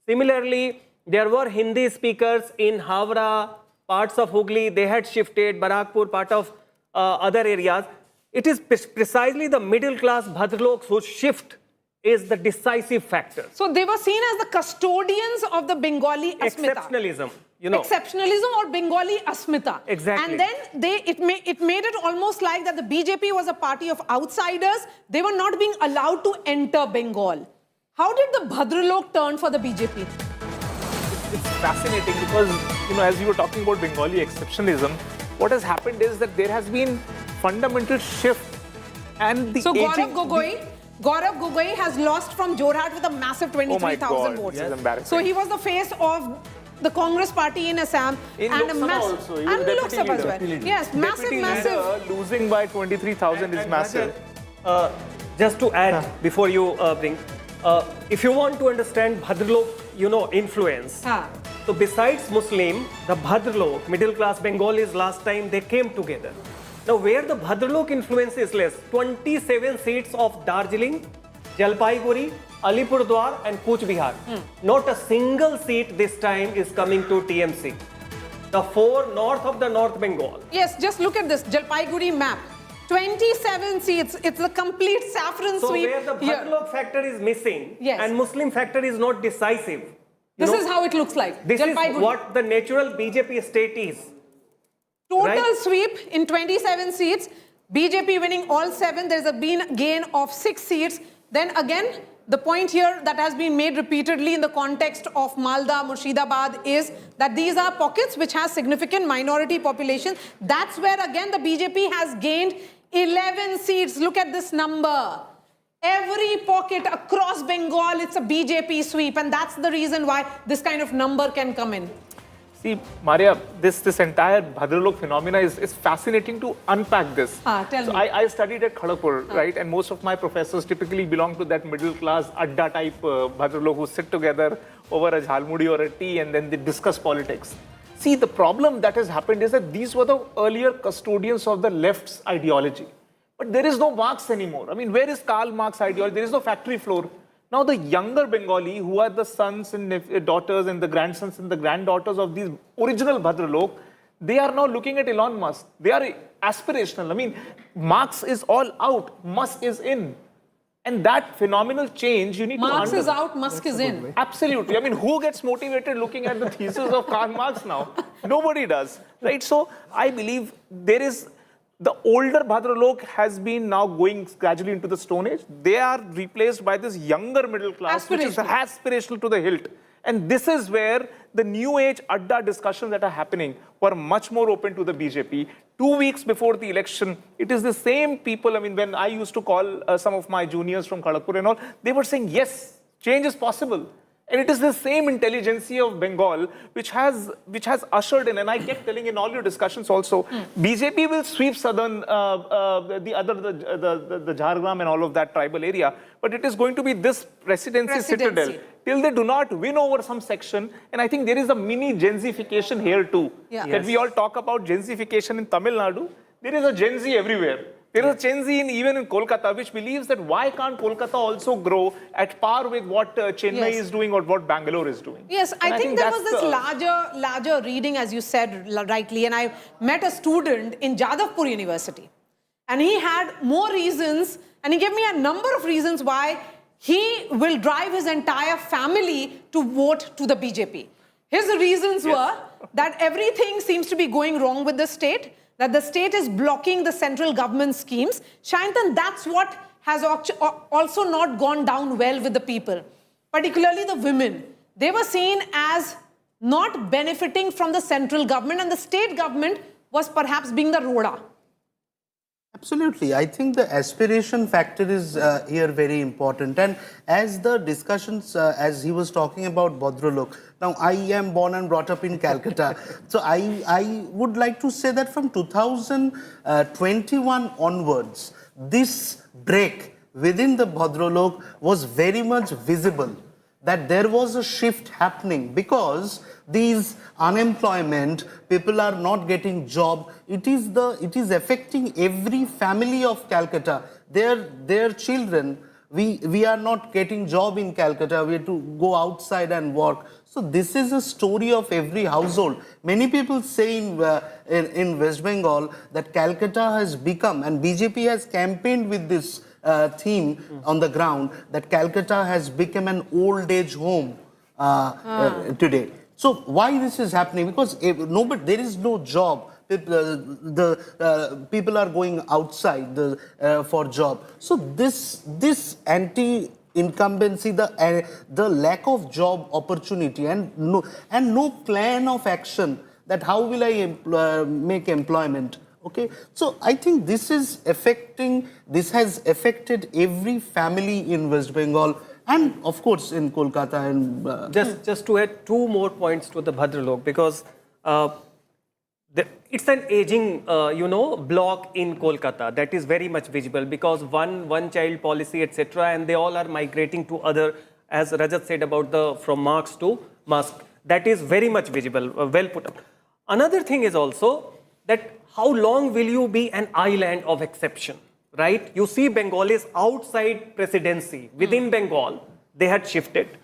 Similarly, there were Hindi speakers in Havra, parts of Hooghly, they had shifted, Barakpur, part of other areas. It is precisely the middle class Bhadraloks whose shift is the decisive factor. So they were seen as the custodians of the Bengali Asmita. Exceptionalism. Exceptionalism or Bengali Asmita. Exactly. And then it made it almost like that the BJP was a party of outsiders. They were not being allowed to enter Bengal. How did the Bhadralok turn for the BJP? It's fascinating because, as you were talking about Bengali exceptionalism, what has happened is that there has been fundamental shift and the So Gaurav Gogoi has lost from Jorhat with a massive 23,000 votes. This is embarrassing. So he was the face of the Congress party in Assam in and Lok Sabha also. He was and deputy Lok Sabha as well. leader. Yes, massive. Losing by 23,000 is massive. Just to add before you bring, if you want to understand Bhadralok, influence. So besides Muslim, the Bhadralok, middle class Bengalis, last time they came together. Now where the Bhadralok influence is less, 27 seats of Darjeeling, Jalpaiguri, Alipurdwar and Cooch Behar. Not a single seat this time is coming to TMC. The 4 north of the North Bengal. Yes, just look at this Jalpaiguri map. 27 seats. It's a complete saffron so sweep. So where the Bhadralok factor is missing and Muslim factor is not decisive. This is how it looks like. This is what the natural BJP state is. Total sweep in 27 seats. BJP winning all 7. There's been a gain of 6 seats. Then again, the point here that has been made repeatedly in the context of Malda, Murshidabad is that these are pockets which has significant minority population. That's where again the BJP has gained 11 seats. Look at this number. Every pocket across Bengal, it's a BJP sweep. And that's the reason why this kind of number can come in. See, Maria, this entire Bhadralok phenomena is fascinating to unpack this. Tell me. I studied at Kharagpur, right? And most of my professors typically belong to that middle class Adda type Bhadralok who sit together over a jhalmudi or a tea and then they discuss politics. See, the problem that has happened is that these were the earlier custodians of the left's ideology. But there is no Marx anymore. I mean, where is Karl Marx ideology? There is no factory floor. Now, the younger Bengali, who are the sons and daughters and the grandsons and the granddaughters of these original Bhadralok, they are now looking at Elon Musk. They are aspirational. I mean, Marx is all out, Musk is in. And that phenomenal change, you need Marx to is out, Musk is in. Absolutely. I mean, who gets motivated looking at the thesis of Karl Marx now? Nobody does, right? So, I believe there is... The older Bhadralok has been now going gradually into the Stone Age. They are replaced by this younger middle class, which is aspirational to the hilt. And this is where the new age Adda discussions that are happening were much more open to the BJP. 2 weeks before the election, it is the same people. I mean, when I used to call some of my juniors from Kharagpur and all, they were saying, yes, change is possible. And it is the same intelligentsia of Bengal which has ushered in, and I kept telling in all your discussions also, BJP will sweep southern, the Jhargram and all of that tribal area, but it is going to be this presidency citadel till they do not win over some section. And I think there is a mini Genzification here too. That we all talk about Genzification in Tamil Nadu, there is a Gen Z everywhere. There is a Gen Z even in Kolkata, which believes that why can't Kolkata also grow at par with what Chennai is doing or what Bangalore is doing? Yes, I think there was this larger reading, as you said rightly, and I met a student in Jadavpur University, and he had more reasons, and he gave me a number of reasons why he will drive his entire family to vote to the BJP. His reasons were that everything seems to be going wrong with the state. that the state is blocking the central government schemes. Shayantan, that's what has also not gone down well with the people, particularly the women. They were seen as not benefiting from the central government, and the state government was perhaps being the roda. Absolutely. I think the aspiration factor is here very important. And as the discussions, as he was talking about Bhadralok, now I am born and brought up in Calcutta. So I would like to say that from 2021 onwards, this break within the Bhadralok was very much visible, that there was a shift happening because these unemployment, people are not getting job. It is affecting every family of Calcutta. Their children, we are not getting job in Calcutta. We have to go outside and work. So this is a story of every household. Many people say in West Bengal that Calcutta has become, and BJP has campaigned with this theme on the ground, that Calcutta has become an old age home today. So why this is happening? Because there is no job. People are going outside for job. So this anti-incumbency, the lack of job opportunity, and no plan of action that how will I make employment. Okay, so I think this has affected every family in West Bengal, and of course in Kolkata. And just to add two more points to the Bhadralok, because it's an aging block in Kolkata that is very much visible, because one child policy, etc., and they all are migrating to other, as Rajat said about from Marx to Musk. That is very much visible, well put up. Another thing is also that how long will you be an island of exception, right? You see Bengalis outside presidency. Within Bengal, they had shifted.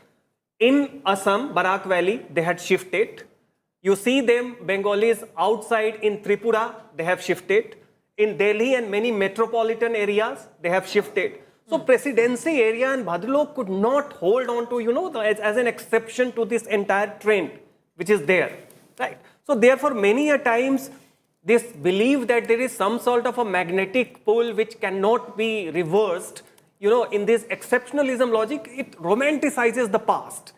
In Assam, Barak Valley, they had shifted. You see them, Bengalis outside in Tripura, they have shifted. In Delhi and many metropolitan areas, they have shifted. So presidency area and Bhadralok could not hold on to, as an exception to this entire trend, which is there, right? So therefore, many a times, this belief that there is some sort of a magnetic pull which cannot be reversed, in this exceptionalism logic, it romanticizes the past.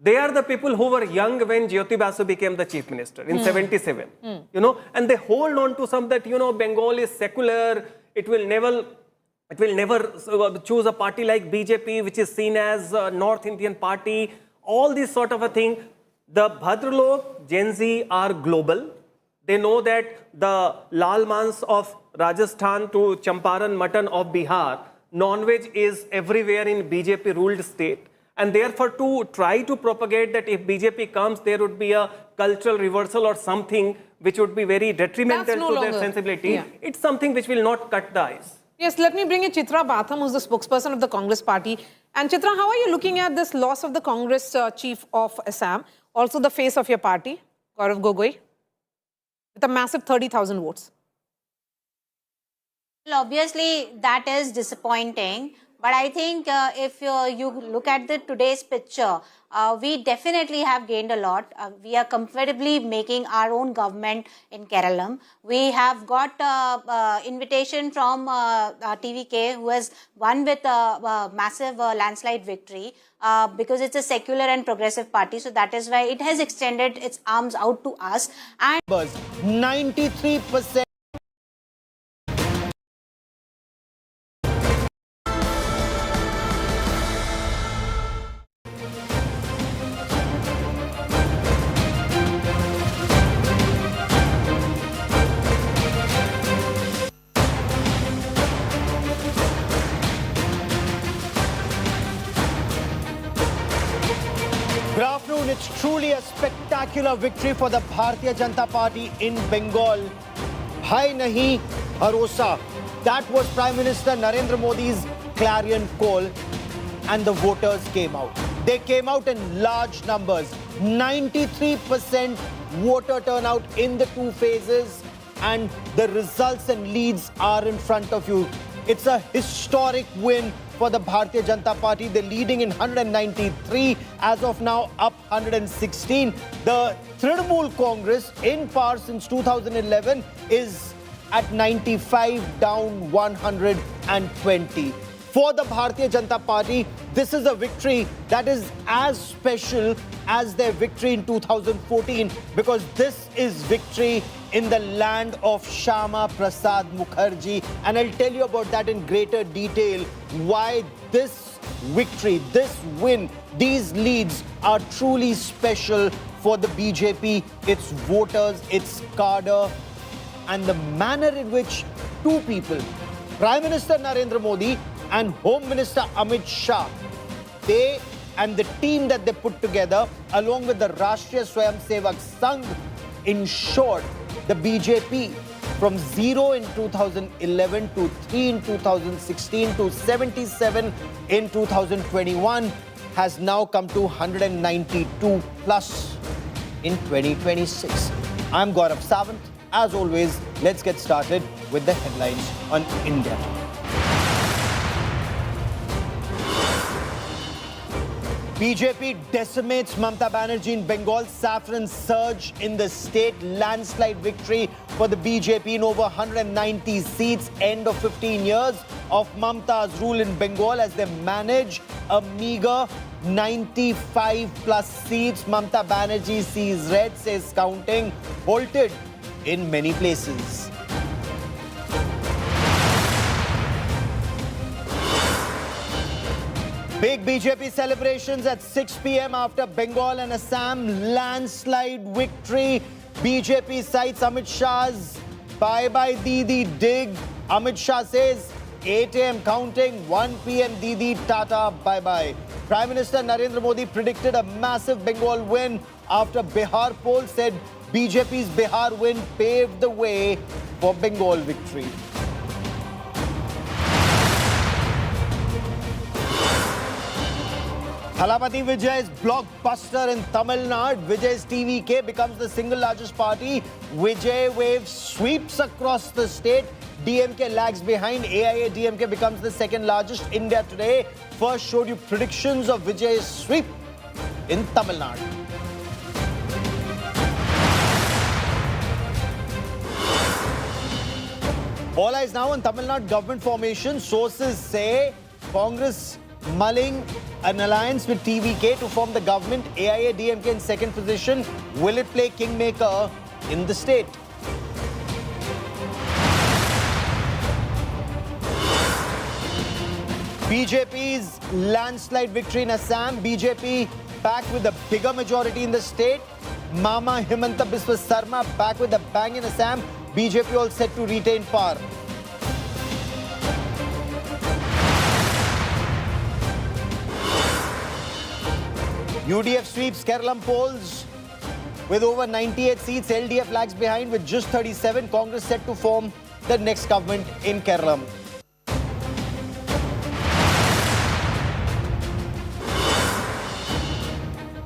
They are the people who were young when Jyoti Basu became the chief minister in 77, and they hold on to some that, Bengal is secular, it will never choose a party like BJP, which is seen as a North Indian party, all this sort of a thing. The Bhadralok Gen Z are global. They know that the Lal Mans of Rajasthan to Champaran mutton of Bihar, non-veg is everywhere in BJP ruled state. And therefore to try to propagate that if BJP comes, there would be a cultural reversal or something which would be very detrimental to their sensibility. Yeah. It's something which will not cut the ice. Yes, let me bring in Chitra Batham, who's the spokesperson of the Congress party. And Chitra, how are you looking at this loss of the Congress chief of Assam, also the face of your party, Gaurav Gogoi, with a massive 30,000 votes? Well, obviously, that is disappointing. But I think if you look at today's picture, we definitely have gained a lot. We are comfortably making our own government in Kerala. We have got invitation from TVK, who has won with a massive landslide victory, because it's a secular and progressive party. So that is why it has extended its arms out to us. And 93%. Good afternoon. It's truly a spectacular victory for the Bharatiya Janata Party in Bengal. Hai nahi bharosa. That was Prime Minister Narendra Modi's clarion call, and the voters came out. They came out in large numbers. 93% voter turnout in the two phases, and the results and leads are in front of you. It's a historic win for the Bharatiya Janata Party. They're leading in 193, as of now up 116. The Trinamool Congress, in power since 2011, is at 95, down 120. For the Bharatiya Janata Party, this is a victory that is as special as their victory in 2014, because this is victory in the land of Shyama Prasad Mukherjee. And I'll tell you about that in greater detail, why this victory, this win, these leads are truly special for the BJP, its voters, its cadre, and the manner in which two people, Prime Minister Narendra Modi and Home Minister Amit Shah, they and the team that they put together, along with the Rashtriya Swayamsevak Sangh, ensured the BJP from 0 in 2011 to 3 in 2016 to 77 in 2021 has now come to 192 plus in 2026. I'm Gaurav Sawant. As always, let's get started with the headlines on India. BJP decimates Mamata Banerjee in Bengal. Saffron surge in the state. Landslide victory for the BJP in over 190 seats. End of 15 years of Mamata's rule in Bengal as they manage a meager 95 plus seats. Mamata Banerjee sees red, says counting, halted in many places. Big BJP celebrations at 6 p.m. after Bengal and Assam landslide victory. BJP cites Amit Shah's bye-bye Didi dig. Amit Shah says 8 a.m. counting, 1 p.m. Didi Tata bye-bye. Prime Minister Narendra Modi predicted a massive Bengal win after Bihar poll said BJP's Bihar win paved the way for Bengal victory. Thalapathy Vijay's blockbuster in Tamil Nadu. Vijay's TVK becomes the single largest party. Vijay wave sweeps across the state. DMK lags behind. AIADMK becomes the second largest. India Today first showed you predictions of Vijay's sweep in Tamil Nadu. All eyes now on Tamil Nadu government formation. Sources say Congress mulling an alliance with TVK to form the government. AIADMK in second position. Will it play kingmaker in the state? BJP's landslide victory in Assam. BJP back with a bigger majority in the state. Mama Himanta Biswa Sarma back with a bang in Assam. BJP all set to retain power. UDF sweeps Kerala polls with over 98 seats. LDF lags behind with just 37. Congress set to form the next government in Kerala.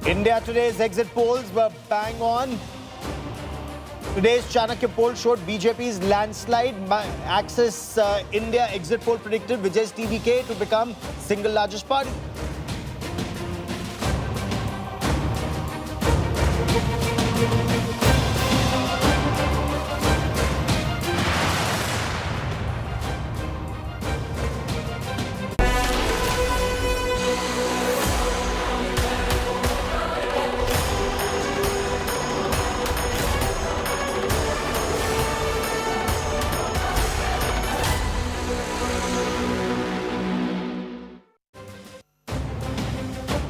India Today's exit polls were bang on. Today's Chanakya poll showed BJP's landslide. Access India exit poll predicted Vijay's TVK to become single largest party.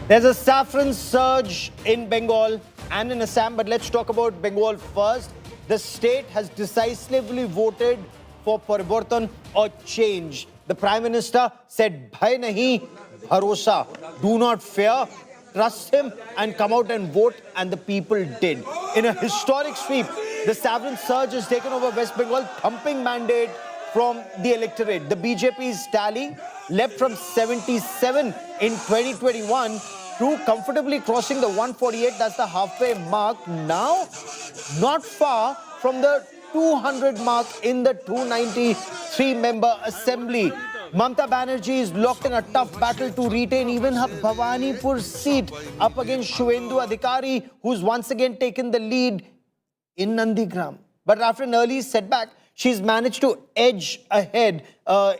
There's a saffron surge in Bengal and in Assam, but let's talk about Bengal first. The state has decisively voted for Parivartan or change. The Prime Minister said, Bhai nahi, bharosa. Do not fear, trust him and come out and vote, and the people did. In a historic sweep, the saffron surge has taken over West Bengal, thumping mandate from the electorate. The BJP's tally leapt from 77 in 2021 to comfortably crossing the 148, that's the halfway mark. Now, not far from the 200 mark in the 293-member assembly. Mamata Banerjee is locked in a tough battle to retain even her Bhawanipur seat up against Shuvendu Adhikari, who's once again taken the lead in Nandigram. But after an early setback, she's managed to edge ahead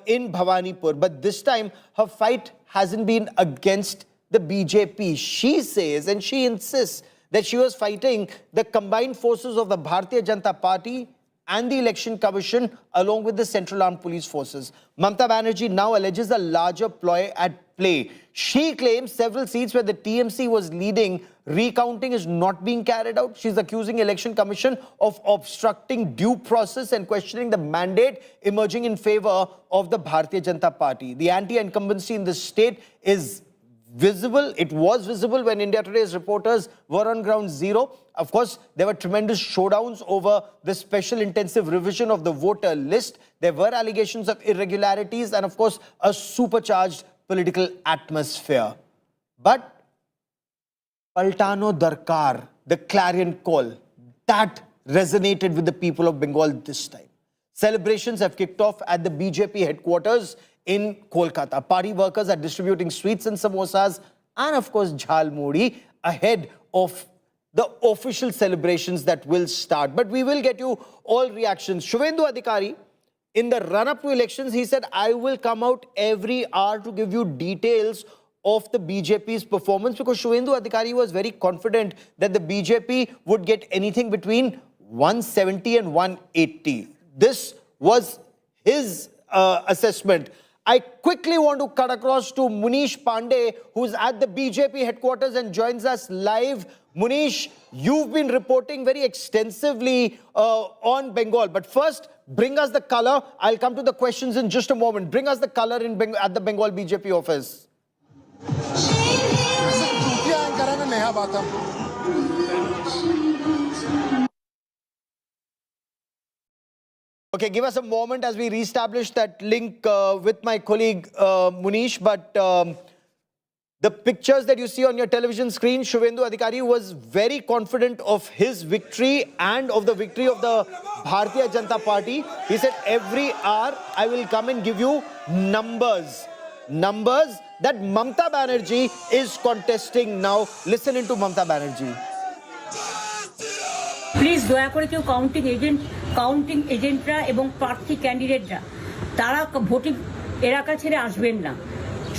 in Bhawanipur. But this time, her fight hasn't been against the BJP. She says and she insists that she was fighting the combined forces of the Bharatiya Janata Party and the Election Commission along with the Central Armed Police Forces. Mamata Banerjee now alleges a larger ploy at play. She claims several seats where the TMC was leading, recounting is not being carried out. She's accusing Election Commission of obstructing due process and questioning the mandate emerging in favor of the Bharatiya Janata Party. The anti-incumbency in the state is visible. It was visible when India Today's reporters were on ground zero. Of course, there were tremendous showdowns over the special intensive revision of the voter list. There were allegations of irregularities and, of course, a supercharged political atmosphere. But Paltano Darkar, the clarion call, that resonated with the people of Bengal this time. Celebrations have kicked off at the BJP headquarters in Kolkata. Party workers are distributing sweets and samosas and, of course, jhal mudi ahead of the official celebrations that will start. But we will get you all reactions. Shuvendu Adhikari, in the run-up to elections, he said, I will come out every hour to give you details of the BJP's performance, because Shuvendu Adhikari was very confident that the BJP would get anything between 170 and 180. This was his assessment. I quickly want to cut across to Munish Pandey, who's at the BJP headquarters and joins us live. Munish, you've been reporting very extensively on Bengal. But first, bring us the color. I'll come to the questions in just a moment. Bring us the color at the Bengal BJP office. Okay, give us a moment as we reestablish that link with my colleague Munish. But the pictures that you see on your television screen, Shuvendu Adhikari was very confident of his victory and of the victory of the Bharatiya Janata Party. He said, every hour I will come and give you numbers. Numbers that Mamata Banerjee is contesting now. Listen into Mamata Banerjee. Please দয়া করে কেউ counting এজেন্টরা এবং প্রার্থী ক্যান্ডিডেটরা তারা voting এলাকা ছেড়ে আসবেন না।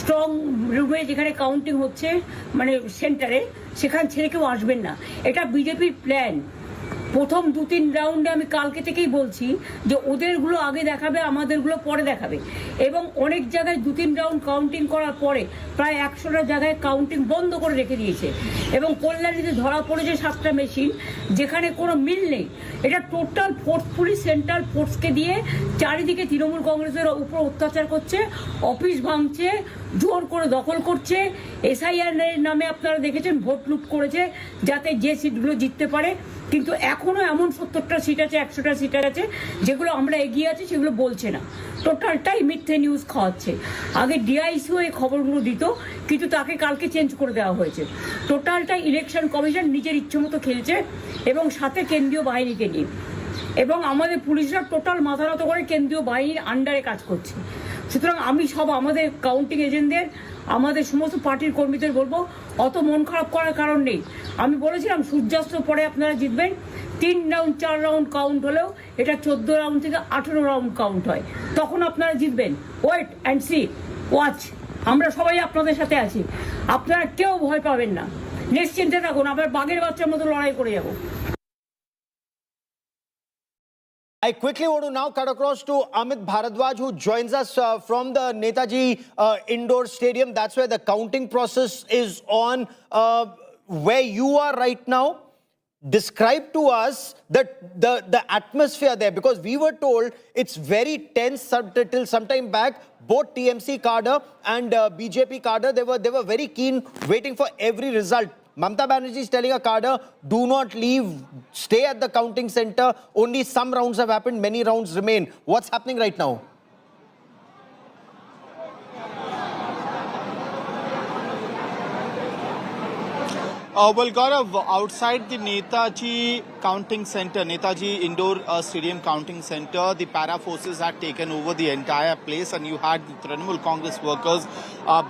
স্ট্রং রুমে যেখানে কাউন্টিং হচ্ছে মানে সেন্টারে, সেখান ছেড়ে কেউ আসবেন না। এটা বিজেপির প্ল্যান। প্রথম 2-3 রাউন্ডে আমি কালকে থেকেই বলছি যে ওদেরগুলো আগে দেখাবে, আমাদেরগুলো পরে দেখাবে। এবং অনেক জায়গায় 2-3 রাউন্ড কাউন্টিং করার পরে প্রায় 100টা জায়গায় কাউন্টিং বন্ধ করে রেখে দিয়েছে। এবং কল্যাণীতে ধরা পড়েছে 7টা মেশিন, যেখানে কোনো মিল নেই। এটা টোটাল ফোর্স, পুলিশ সেন্ট্রাল ফোর্সকে দিয়ে চারিদিকে তৃণমূল কংগ্রেসের উপর অত্যাচার করছে, অফিস ভাঙছে, জোর করে দখল করছে। এসআইআর এর নামে আপনারা দেখেছেন ভোট লুট করেছে যাতে যে সিটগুলো জিততে পারে। কিন্তু এখনো এমন 70টা সিট আছে, 100টা সিট আছে যেগুলো আমরা এগিয়ে আছি সেগুলো বলছে না। টোটালটাই মিথ্যে নিউজ খাওয়াচ্ছে। আগে ডিআইসিও এই খবরগুলো দিত, কিন্তু তাকে কালকে চেঞ্জ করে দেওয়া হয়েছে। টোটালটাই ইলেকশন কমিশন নিজের ইচ্ছে মতো খেলছে এবং সাথে কেন্দ্রীয় বাহিনীকে নিয়ে। এবং আমাদের পুলিশরা টোটাল মাথা নত করে কেন্দ্রীয় বাহিনীর আন্ডারে কাজ করছে। সুতরাং আমি সব আমাদের কাউন্টিং এজেন্টদের, আমাদের সমস্ত পার্টির কর্মীদের বলবো, অত মন খারাপ করার কারণ নেই। আমি বলেছিলাম সূর্যাস্ত পরে আপনারা জিতবেন। 3 রাউন্ড 4 রাউন্ড কাউন্ট হলেও এটা 14 রাউন্ড থেকে 18 রাউন্ড কাউন্ট হয়, তখন আপনারা জিতবেন। Wait and see, watch. আমরা সবাই আপনাদের সাথে আছি, আপনারা কেউ ভয় পাবেন না, নিশ্চিন্তে থাকুন। আমরা বাঘের বাচ্চার মতো লড়াই করে যাব। I quickly want to now cut across to Amit Bharadwaj, who joins us from the Netaji Indoor Stadium. That's where the counting process is on. Where you are right now, describe to us the atmosphere there, because we were told it's very tense till some time back. Both TMC cadre and BJP cadre, they were very keen, waiting for every result. Mamata Banerjee is telling a cadre, do not leave, stay at the counting center. Only some rounds have happened, many rounds remain. What's happening right now? Well, Gaurav, outside the Netaji counting center, Netaji Indoor Stadium counting center, the para forces had taken over the entire place, and you had the Trinamool Congress workers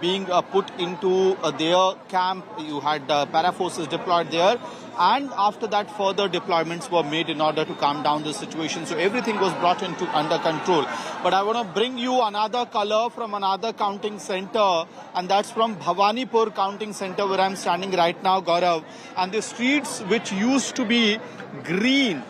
being put into their camp. You had para forces deployed there, and after that, further deployments were made in order to calm down the situation. So everything was brought into under control. But I want to bring you another color from another counting center, and that's from Bhawanipur counting center, where I'm standing right now, Gaurav. And the streets which used to be green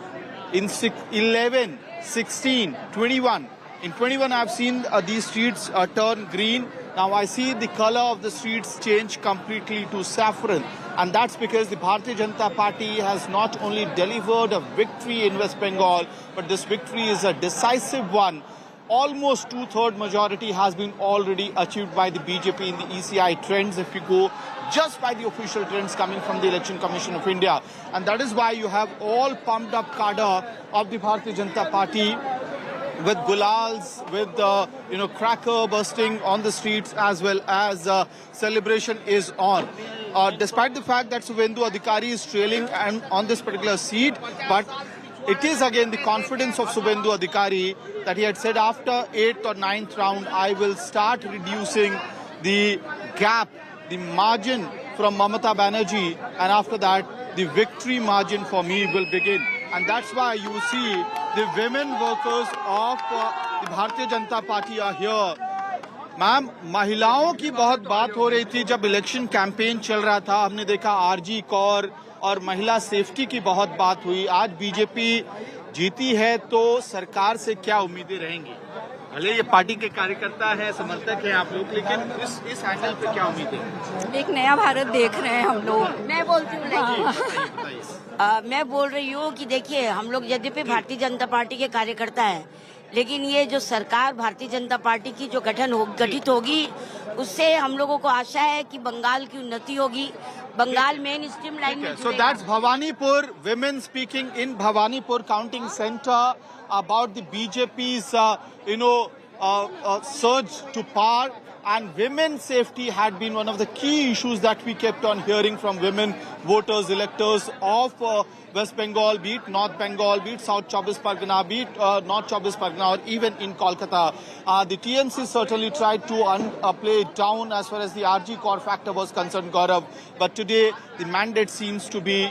in 11, 16, 21. In 21, I've seen these streets turn green. Now I see the color of the streets change completely to saffron. And that's because the Bharatiya Janata Party has not only delivered a victory in West Bengal, but this victory is a decisive one. Almost two-thirds majority has been already achieved by the BJP in the ECI trends, if you go just by the official trends coming from the Election Commission of India. And that is why you have all pumped up cadre of the Bharatiya Janata Party with gulals, with cracker bursting on the streets, as well as celebration is on. Despite the fact that Suvendu Adhikari is trailing and on this particular seat, but it is again the confidence of Suvendu Adhikari that he had said after 8th or 9th round, I will start reducing the gap, the margin from Mamata Banerjee, and after that, the victory margin for me will begin. And that's why you see the women workers of the Bharatiya Janata Party are here. Ma'am, महिलाओं की बहुत बात हो रही थी जब election campaign चल रहा था. हमने देखा आरजी कौर और महिला सेफ्टी की बहुत बात हुई. आज बीजेपी जीती है तो सरकार से क्या उम्मीदें रहेंगी? भले ये पार्टी के कार्यकर्ता है, समर्थक हैं आप लोग, लेकिन इस एंगल पे क्या उम्मीदें? एक नया भारत देख रहे हैं हम लोग. मैं बोलती हूँ, मैं बोल रही हूँ कि देखिए, हम लोग यद्यपि भारतीय जनता पार्टी के कार्यकर्ता हैं, लेकिन ये जो सरकार भारतीय जनता पार्टी की जो गठित होगी, उससे हम लोगों को आशा है कि बंगाल की उन्नति होगी. बंगाल मेन स्ट्रीम लाइन में. So that's Bhawanipur, women speaking in Bhawanipur counting center about the BJP's surge to power. And women's safety had been one of the key issues that we kept on hearing from women voters, electors of West Bengal, be it North Bengal, be it South Chobis Pargana, be it North Chobis Pargana, or even in Kolkata. The TMC certainly tried to play it down as far as the RG core factor was concerned, Gaurav. But today, the mandate seems to be,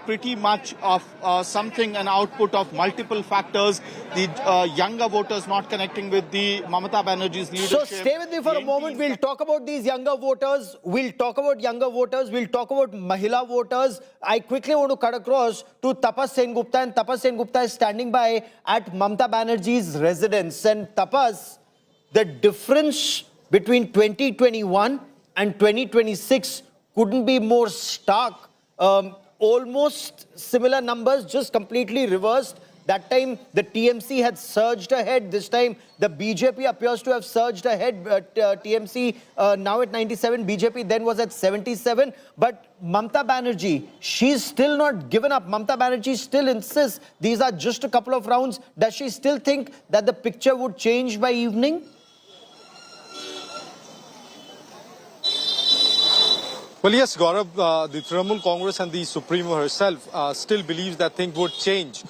pretty much of something, an output of multiple factors. The younger voters not connecting with the Mamata Banerjee's leadership. So stay with me for a moment. We'll talk about these younger voters. We'll talk about Mahila voters. I quickly want to cut across to Tapas Sengupta, and Tapas Sengupta is standing by at Mamata Banerjee's residence. And Tapas, the difference between 2021 and 2026 couldn't be more stark. Almost similar numbers, just completely reversed. That time, the TMC had surged ahead. This time, the BJP appears to have surged ahead. TMC now at 97, BJP then was at 77. But Mamata Banerjee, she's still not given up. Mamata Banerjee still insists these are just a couple of rounds. Does she still think that the picture would change by evening? Well, yes, Gaurav, the Trinamool Congress and the Supremo herself still believes that things would change.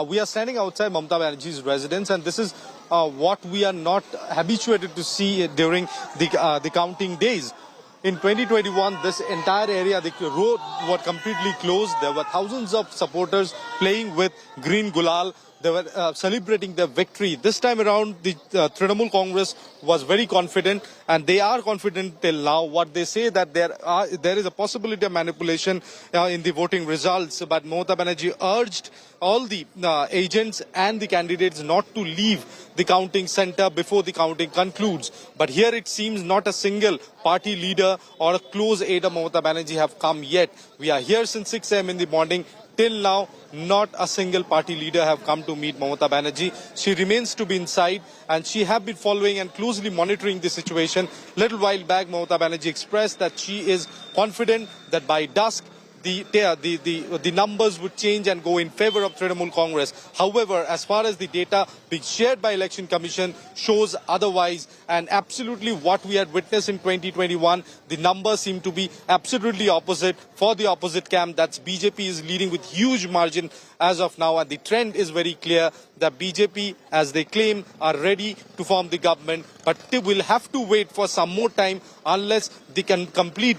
We are standing outside Mamata Banerjee's residence, and this is what we are not habituated to see during the counting days. In 2021, this entire area, the road was completely closed. There were thousands of supporters playing with green gulal. They were celebrating their victory. This time around, the Trinamool Congress was very confident, and they are confident till now. What they say that there is a possibility of manipulation in the voting results, but Mamata Banerjee urged all the agents and the candidates not to leave the counting center before the counting concludes. But here it seems not a single party leader or a close aide of Mamata Banerjee have come yet. We are here since 6 a.m. in the morning. Till now, not a single party leader have come to meet Mamata Banerjee. She remains to be inside, and she have been following and closely monitoring the situation. Little while back, Mamata Banerjee expressed that she is confident that by dusk, the numbers would change and go in favor of Trinamool Congress. However, as far as the data being shared by Election Commission shows otherwise, and absolutely what we had witnessed in 2021, the numbers seem to be absolutely opposite for the opposite camp. That's BJP is leading with huge margin as of now, and the trend is very clear that BJP, as they claim, are ready to form the government, but they will have to wait for some more time unless they can complete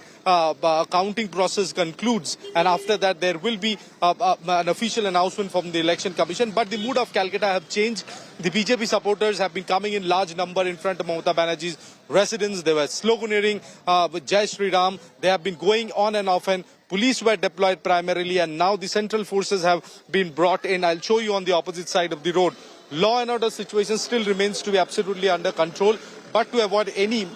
counting process concludes, and after that there will be an official announcement from the Election Commission. But the mood of Calcutta have changed. The BJP supporters have been coming in large number in front of Mamata Banerjee's residence. They were sloganeering with Jai Shri Ram. They have been going on and off, and police were deployed primarily, and now the central forces have been brought in. I'll show you on the opposite side of the road. Law and order situation still remains to be absolutely under control, but to avoid any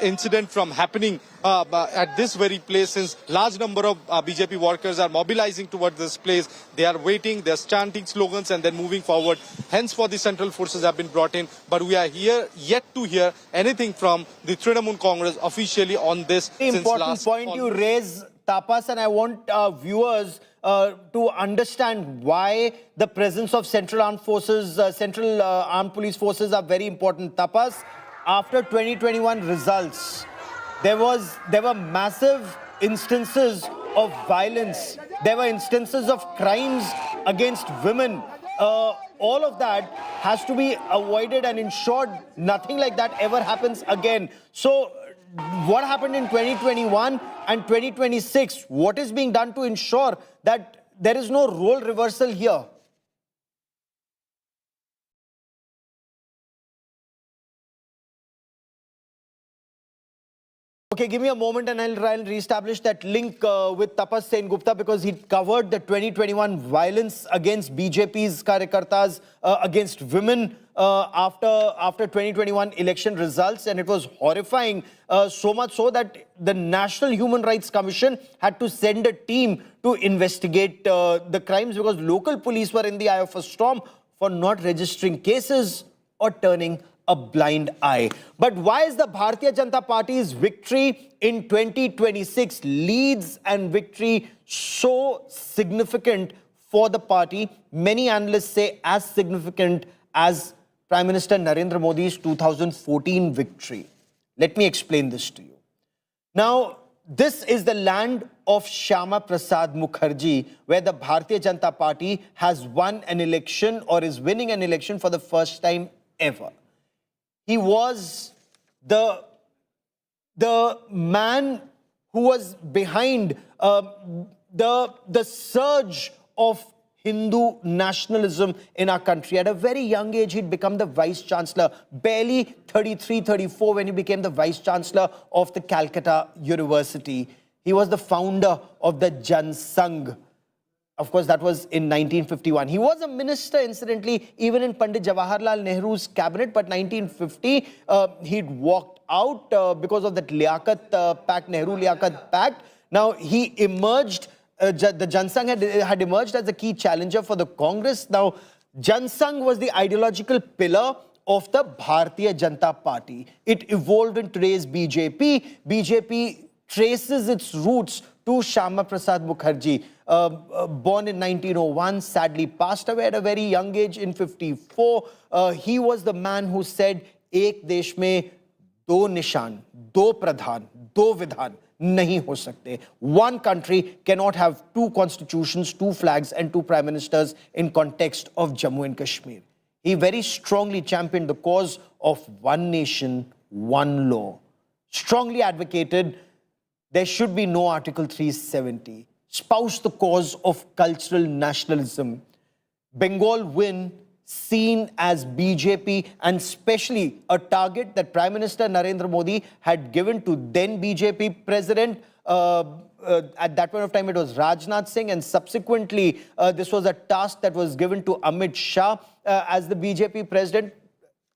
incident from happening at this very place, since large number of BJP workers are mobilizing towards this place, they are waiting, they are chanting slogans and then moving forward. Hence, for the central forces have been brought in, but we are yet to hear anything from the Trinamool Congress officially on this. Important point you raise, Tapas, and I want viewers to understand why the presence of central armed forces, central armed police forces are very important. Tapas, after 2021 results, there were massive instances of violence. There were instances of crimes against women. All of that has to be avoided and ensured nothing like that ever happens again. So what happened in 2021 and 2026? What is being done to ensure that there is no role reversal here? Okay, give me a moment and I'll try and reestablish that link with Tapas Sengupta, because he covered the 2021 violence against BJP's Karyakartas, against women after 2021 election results, and it was horrifying, so much so that the National Human Rights Commission had to send a team to investigate the crimes, because local police were in the eye of a storm for not registering cases or turning a blind eye. But why is the Bharatiya Janata Party's victory in 2026 leads and victory so significant for the party? Many analysts say as significant as Prime Minister Narendra Modi's 2014 victory. Let me explain this to you. Now, this is the land of Shyama Prasad Mukherjee, where the Bharatiya Janata Party has won an election or is winning an election for the first time ever. He was the man who was behind the surge of Hindu nationalism in our country. At a very young age, he'd become the Vice Chancellor, barely 33, 34 when he became the Vice Chancellor of the Calcutta University. He was the founder of the Jan Sangh. Of course, that was in 1951. He was a minister, incidentally, even in Pandit Jawaharlal Nehru's cabinet, but 1950, he'd walked out because of that Liaquat Pact, Nehru Liaquat Pact. Now, he emerged, the Jan Sangh had emerged as a key challenger for the Congress. Now, Jan Sangh was the ideological pillar of the Bharatiya Janata Party. It evolved in today's BJP. BJP traces its roots to Shyama Prasad Mukherjee, born in 1901, sadly passed away at a very young age in 54. He was the man who said, "Ek desh mein do nishan, do pradhan, do vidhan nahi ho sakte." One country cannot have two constitutions, two flags and two prime ministers in context of Jammu and Kashmir. He very strongly championed the cause of one nation, one law. Strongly advocated there should be no Article 370. Espoused the cause of cultural nationalism. Bengal win seen as BJP and especially a target that Prime Minister Narendra Modi had given to then BJP President. At that point of time, it was Rajnath Singh, and subsequently, this was a task that was given to Amit Shah as the BJP President,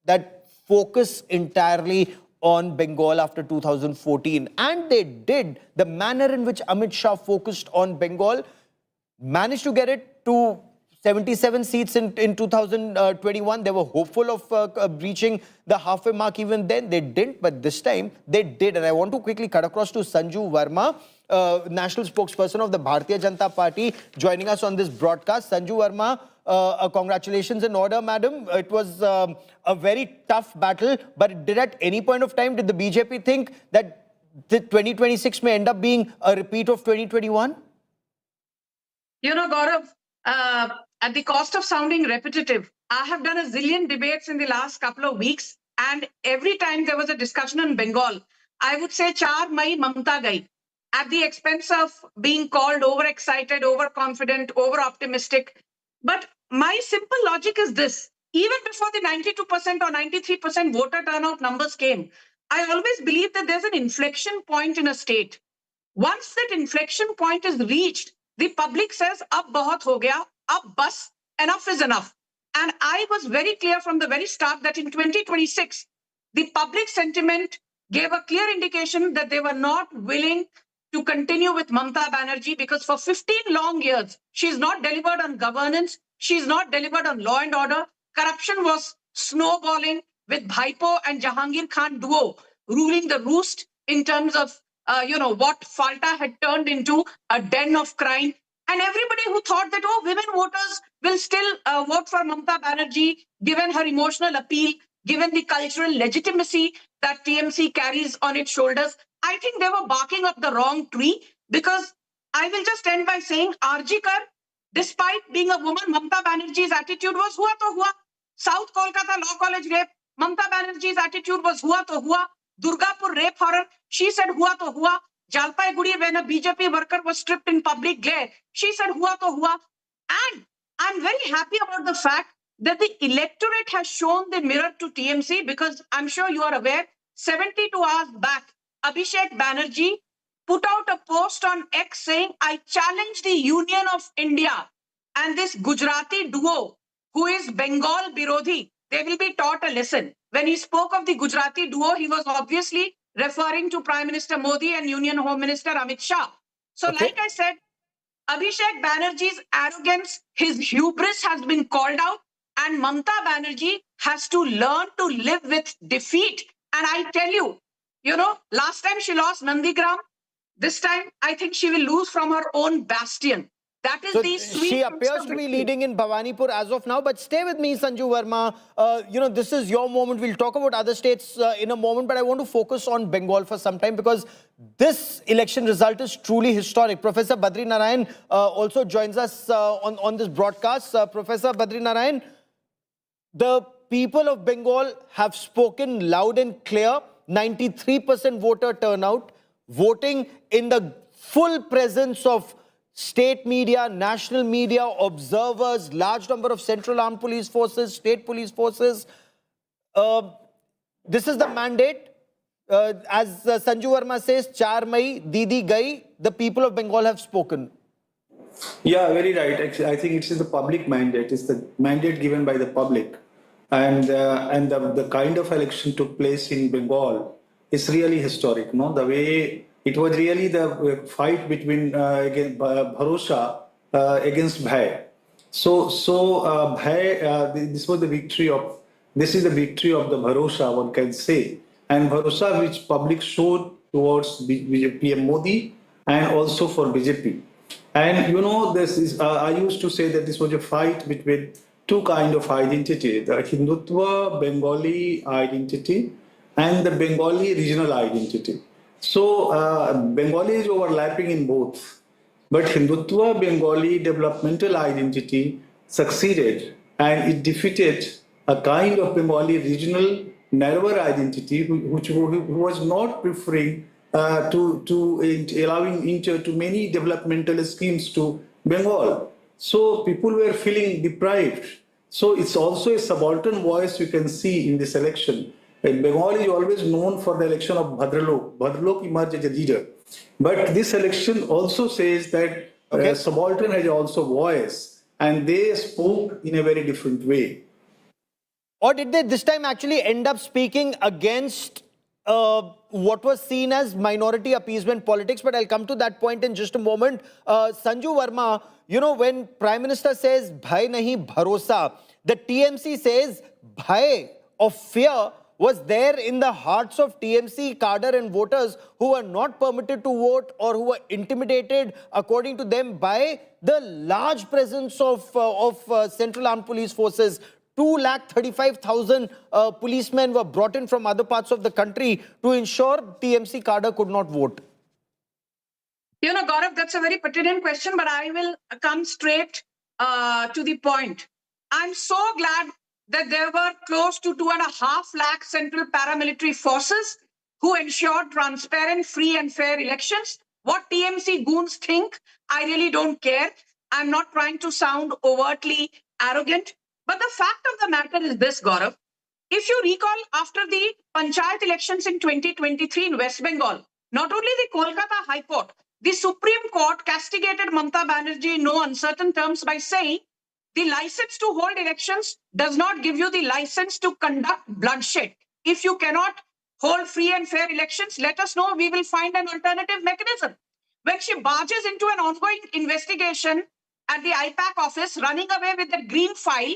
that focus entirely on Bengal after 2014. And they did. The manner in which Amit Shah focused on Bengal, managed to get it to 77 seats in 2021. They were hopeful of breaching the halfway mark even then. They didn't, but this time they did. And I want to quickly cut across to Sanju Verma, national spokesperson of the Bharatiya Janata Party, joining us on this broadcast. Sanju Verma, congratulations in order, madam. It was a very tough battle, but did at any point of time, did the BJP think that the 2026 may end up being a repeat of 2021? You know, Gaurav, at the cost of sounding repetitive, I have done a zillion debates in the last couple of weeks, and every time there was a discussion on Bengal, I would say 4 Mai Mamta gai, at the expense of being called overexcited, overconfident, over-optimistic. But my simple logic is this. Even before the 92% or 93% voter turnout numbers came, I always believed that there's an inflection point in a state. Once that inflection point is reached, the public says, ab bahut ho gaya, ab bas, enough is enough. And I was very clear from the very start that in 2026, the public sentiment gave a clear indication that they were not willing to continue with Mamata Banerjee because for 15 long years, she's not delivered on governance, she's not delivered on law and order. Corruption was snowballing with Bhaipo and Jahangir Khan duo ruling the roost in terms of what Falta had turned into a den of crime. And everybody who thought that, oh, women voters will still vote for Mamata Banerjee, given her emotional appeal, given the cultural legitimacy that TMC carries on its shoulders, I think they were barking up the wrong tree. Because I will just end by saying, RG Kar, despite being a woman, Mamata Banerjee's attitude was hua to hua. South Kolkata Law College rape, Mamata Banerjee's attitude was hua to hua. Durgapur rape horror, she said hua to hua. Jalpaiguri, when a BJP worker was stripped in public glare, she said hua to hua. And I'm very happy about the fact that the electorate has shown the mirror to TMC, because I'm sure you are aware, 72 hours back, Abhishek Banerjee put out a post on X saying, I challenge the Union of India and this Gujarati duo who is Bengal Birodhi, they will be taught a lesson. When he spoke of the Gujarati duo, he was obviously referring to Prime Minister Modi and Union Home Minister Amit Shah. So like I said, Abhishek Banerjee's arrogance, his hubris has been called out, and Mamata Banerjee has to learn to live with defeat. And I tell you, last time she lost Nandigram, this time I think she will lose from her own bastion. That is the sweet. She appears to be leading in Bhawanipur as of now, but stay with me, Sanju Verma. This is your moment. We'll talk about other states in a moment, but I want to focus on Bengal for some time because this election result is truly historic. Professor Badri Narayan also joins us on this broadcast. Professor Badri Narayan, the people of Bengal have spoken loud and clear. 93% voter turnout, voting in the full presence of state media, national media, observers, large number of central armed police forces, state police forces. This is the mandate. As Sanju Verma says, 4 Mai, Didi Gai, the people of Bengal have spoken. Yeah, very right. Actually, I think it is the public mandate. It's the mandate given by the public. And the kind of election took place in Bengal is really historic. No, the way it was really the fight between Bharosha against Bhai. So Bhai, this was the victory of. This is the victory of the Bharosha, one can say, and Bharosha which public showed towards PM Modi and also for BJP. And this is. I used to say that this was a fight between two kinds of identity, the Hindutva Bengali identity and the Bengali regional identity. So Bengali is overlapping in both. But Hindutva Bengali developmental identity succeeded and it defeated a kind of Bengali regional narrower identity who was not preferring to allowing into to many developmental schemes to Bengal. So people were feeling deprived. So it's also a subaltern voice you can see in this election. And Bengal is always known for the election of Bhadralok. Bhadralok emerged as a leader. But this election also says that subaltern has also voice and they spoke in a very different way. Or did they this time actually end up speaking against what was seen as minority appeasement politics, but I'll come to that point in just a moment. Sanju Verma, you know, when Prime Minister says, bhai nahi bharosa, the TMC says, bhai of fear was there in the hearts of TMC cadre and voters who were not permitted to vote or who were intimidated, according to them, by the large presence of Central Armed Police Forces. 235,000 policemen were brought in from other parts of the country to ensure TMC cadre could not vote. You know, Gaurav, that's a very pertinent question, but I will come straight to the point. I'm so glad that there were close to 2.5 lakh central paramilitary forces who ensured transparent, free and fair elections. What TMC goons think, I really don't care. I'm not trying to sound overtly arrogant. But the fact of the matter is this, Gaurav. If you recall, after the Panchayat elections in 2023 in West Bengal, not only the Kolkata High Court, the Supreme Court castigated Mamata Banerjee in no uncertain terms by saying, the license to hold elections does not give you the license to conduct bloodshed. If you cannot hold free and fair elections, let us know. We will find an alternative mechanism. When she barges into an ongoing investigation at the IPAC office, running away with the green file,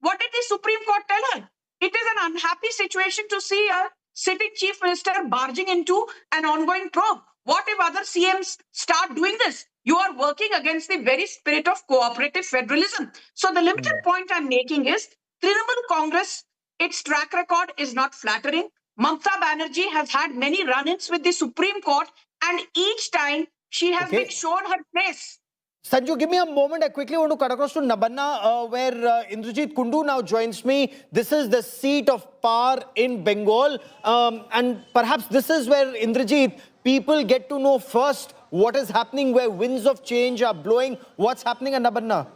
what did the Supreme Court tell her? It is an unhappy situation to see a sitting chief minister barging into an ongoing probe. What if other CMs start doing this? You are working against the very spirit of cooperative federalism. So the limited point I'm making is Trinamool Congress, its track record is not flattering. Mamata Banerjee has had many run-ins with the Supreme Court, and each time she has been shown her face. Sanju, give me a moment. I quickly want to cut across to Nabanna, where Indrajit Kundu now joins me. This is the seat of power in Bengal. And perhaps this is where, Indrajit, people get to know first what is happening, where winds of change are blowing. What's happening at Nabanna?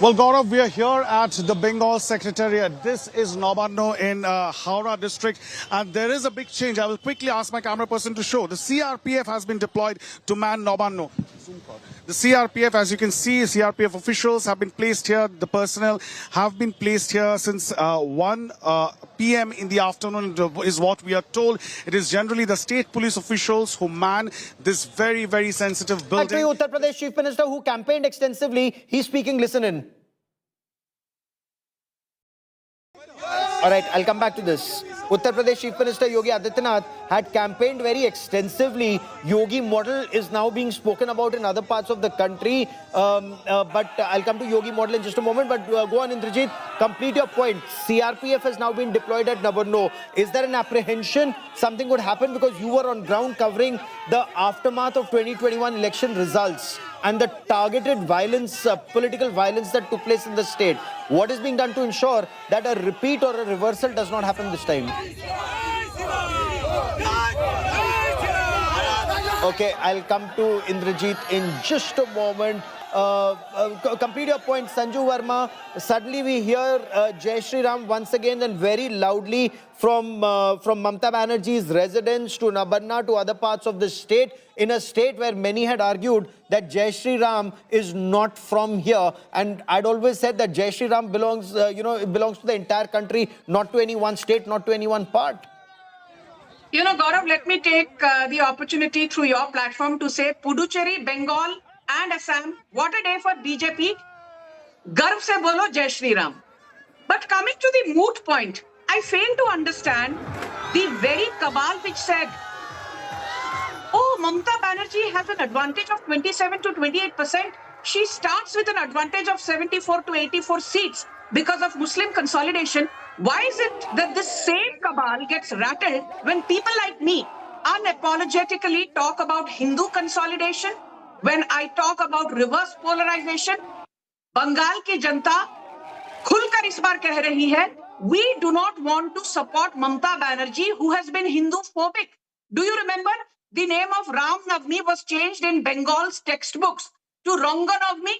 Well, Gaurav, we are here at the Bengal Secretariat. This is Nabanna in Howrah district, and there is a big change. I will quickly ask my camera person to show. The CRPF has been deployed to man Nabanna. The CRPF, as you can see, CRPF officials have been placed here. The personnel have been placed here since 1 p.m. in the afternoon is what we are told. It is generally the state police officials who man this very, very sensitive building. Actually, Uttar Pradesh Chief Minister, who campaigned extensively, he's speaking. Listen in. All right, I'll come back to this. Uttar Pradesh Chief Minister Yogi Adityanath had campaigned very extensively. Yogi model is now being spoken about in other parts of the country. But I'll come to Yogi model in just a moment. But go on, Indrajit. Complete your point. CRPF has now been deployed at Nabanna. Is there an apprehension something would happen? Because you were on ground covering the aftermath of 2021 election results and the targeted violence, political violence that took place in the state. What is being done to ensure that a repeat or a reversal does not happen this time? Okay, I'll come to Indrajit in just a moment. Complete your point, Sanju Verma. Suddenly we hear Jai Shri Ram once again and very loudly from Mamata Banerjee's residence to Nabanna to other parts of the state, in a state where many had argued that Jai Shri Ram is not from here. And I'd always said that Jai Shri Ram belongs, it belongs to the entire country, not to any one state, not to any one part. You know, Gaurav, let me take the opportunity through your platform to say Puducherry, Bengal and Assam, what a day for BJP. Garv se bolo Jai Shri Ram. But coming to the moot point, I fail to understand the very cabal which said, oh, Mamata Banerjee has an advantage of 27 to 28%. She starts with an advantage of 74 to 84 seats because of Muslim consolidation. Why is it that this same cabal gets rattled when people like me unapologetically talk about Hindu consolidation? When I talk about reverse polarization, Bengal ki janta khulkar is baar keh rahi hai, we do not want to support Mamata Banerjee, who has been Hindu-phobic. Do you remember the name of Ram Navami was changed in Bengal's textbooks to Ranga Navami?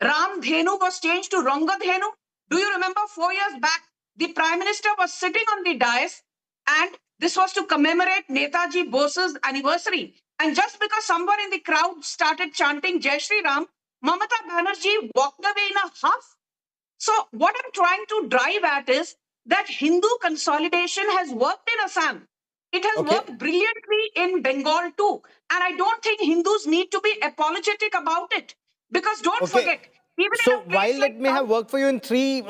Ram Dhenu was changed to Ranga Dhenu. Do you remember 4 years back, the Prime Minister was sitting on the dais and this was to commemorate Netaji Bose's anniversary. And just because someone in the crowd started chanting Jai Shri Ram, Mamata Banerjee walked away in a huff. So what I'm trying to drive at is that Hindu consolidation has worked in Assam. It has worked brilliantly in Bengal too. And I don't think Hindus need to be apologetic about it. Because don't forget, even so while it may have worked for you in three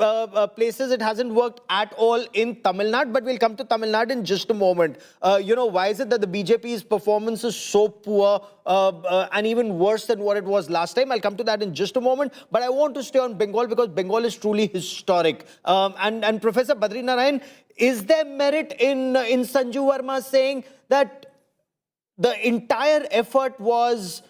places, it hasn't worked at all in Tamil Nadu. But we'll come to Tamil Nadu in just a moment. Why is it that the BJP's performance is so poor and even worse than what it was last time? I'll come to that in just a moment. But I want to stay on Bengal because Bengal is truly historic. And Professor Badri Narayan, is there merit in Sanju Verma saying that the entire effort was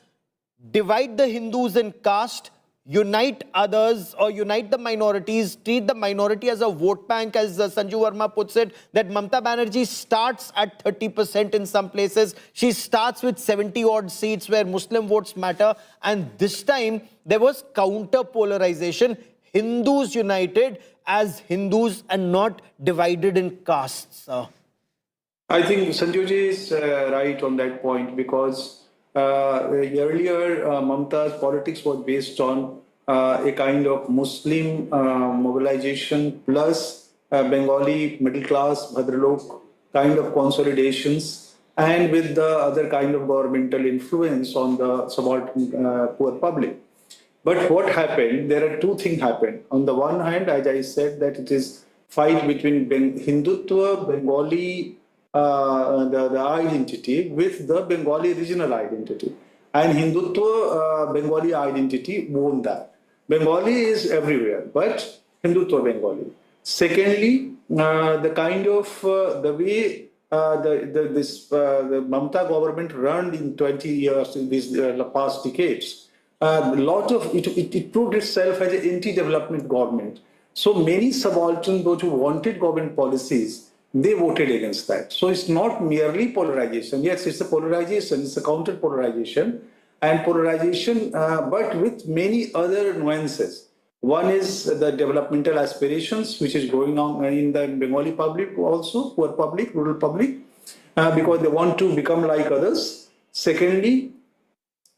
divide the Hindus in caste, unite others or unite the minorities, treat the minority as a vote bank, as Sanju Verma puts it, that Mamata Banerjee starts at 30% in some places. She starts with 70-odd seats where Muslim votes matter. And this time, there was counter-polarization. Hindus united as Hindus and not divided in castes. I think Sanjuji is right on that point because earlier Mamata's politics was based on a kind of Muslim mobilization plus Bengali middle class, Bhadralok kind of consolidations and with the other kind of governmental influence on the subaltern poor public. But what happened, there are two things happened. On the one hand, as I said, that it is fight between Hindutva, Bengali, the identity with the Bengali regional identity. And Hindutva, Bengali identity won that. Bengali is everywhere, but Hindutva Bengali. Secondly, the kind of the way the Mamata government run in 20 years in these past decades, a lot of it proved itself as an anti-development government. So many subaltern, those who wanted government policies, they voted against that. So it's not merely polarization. Yes, it's a polarization, it's a counter-polarization, and polarization, but with many other nuances. One is the developmental aspirations, which is going on in the Bengali public also, poor public, rural public, because they want to become like others. Secondly,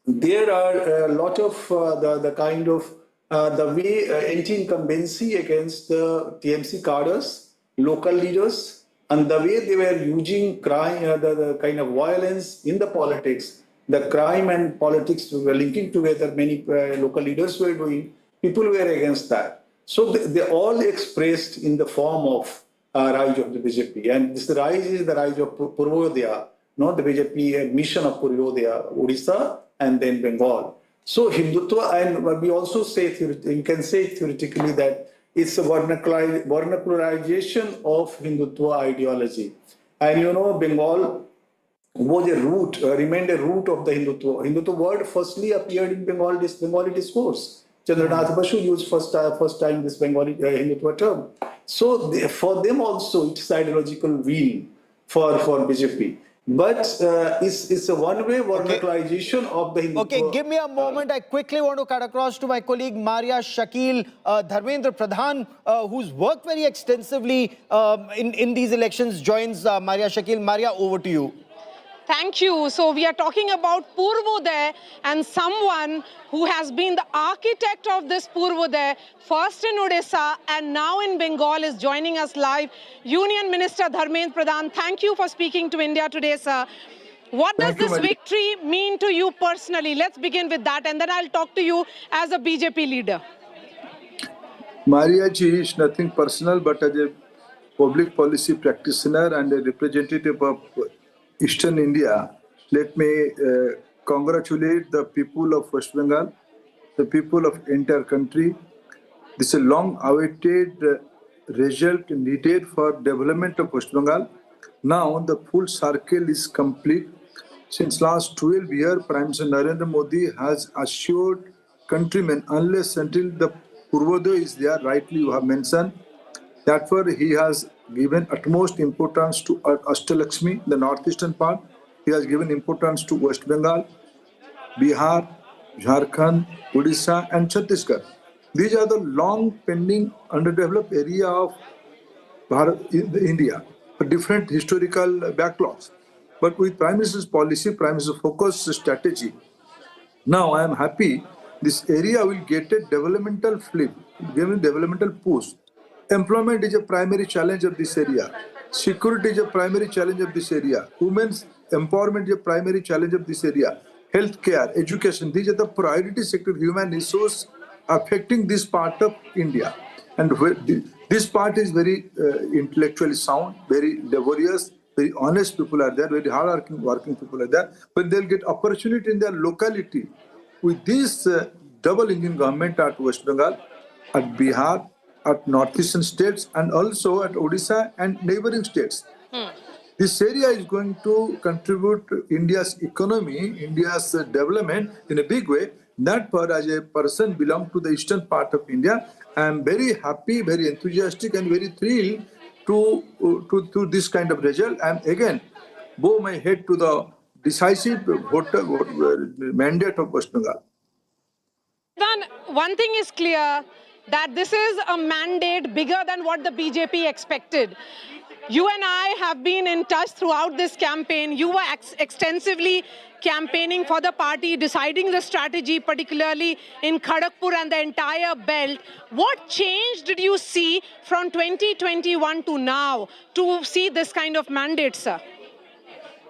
there are a lot of the kind of the way anti-incumbency against the TMC cadres, local leaders, and the way they were using crime, the kind of violence in the politics, the crime and politics were linking together, many local leaders were doing, people were against that. So they all expressed in the form of rise of the BJP. And this rise is the rise of Purulia, not the BJP mission of Purulia, Odisha, and then Bengal. So Hindutva, and we also say, you can say theoretically that it's a vernacularization of Hindutva ideology. And you know, Bengal was a root, remained a root of the Hindutva. Hindutva word firstly appeared in Bengali discourse. Chandranath Basu used first time this Bengali Hindutva term. So for them also it's ideological wheel for BJP. But it's a one-way vernacularization of the Hindutva. Okay, give me a moment. I quickly want to cut across to my colleague Maria Shakil. Dharmendra Pradhan, who's worked very extensively in these elections, joins Maria Shakil. Maria, over to you. Thank you. So we are talking about Purvodaya and someone who has been the architect of this Purvodaya, first in Odisha and now in Bengal, is joining us live. Union Minister Dharmendra Pradhan, thank you for speaking to India today, sir. What does this victory mean to you personally? Let's begin with that, and then I'll talk to you as a BJP leader. Maria ji is nothing personal, but as a public policy practitioner and a representative of Eastern India, let me congratulate the people of West Bengal, the people of entire country. This is a long-awaited result needed for development of West Bengal. Now the full circle is complete. Since last 12 years, Prime Minister Narendra Modi has assured countrymen, unless until the Purvodaya is there, rightly you have mentioned, therefore he has given utmost importance to Ashtalakshmi, the northeastern part. He has given importance to West Bengal, Bihar, Jharkhand, Odisha and Chhattisgarh. These are the long pending underdeveloped area of India, different historical backlogs. But with Prime Minister's policy, Prime Minister's focused strategy, now I am happy this area will get a developmental flip, give a developmental push. Employment is a primary challenge of this area. Security is a primary challenge of this area. Women's empowerment is a primary challenge of this area. Healthcare, education, these are the priority sector human resource affecting this part of India. And this part is very intellectually sound, very laborious, very honest people are there, very hard-working people are there. But they'll get opportunity in their locality. With this double engine government at West Bengal, at Bihar, at northeastern states, and also at Odisha and neighboring states. This area is going to contribute to India's economy, India's development in a big way. That part, as a person belong to the eastern part of India, I am very happy, very enthusiastic, and very thrilled to this kind of result. And again, bow my head to the decisive voter mandate of West Bengal. One thing is clear, that this is a mandate bigger than what the BJP expected. You and I have been in touch throughout this campaign. You were extensively campaigning for the party, deciding the strategy, particularly in Kharagpur and the entire belt. What change did you see from 2021 to now to see this kind of mandate, sir?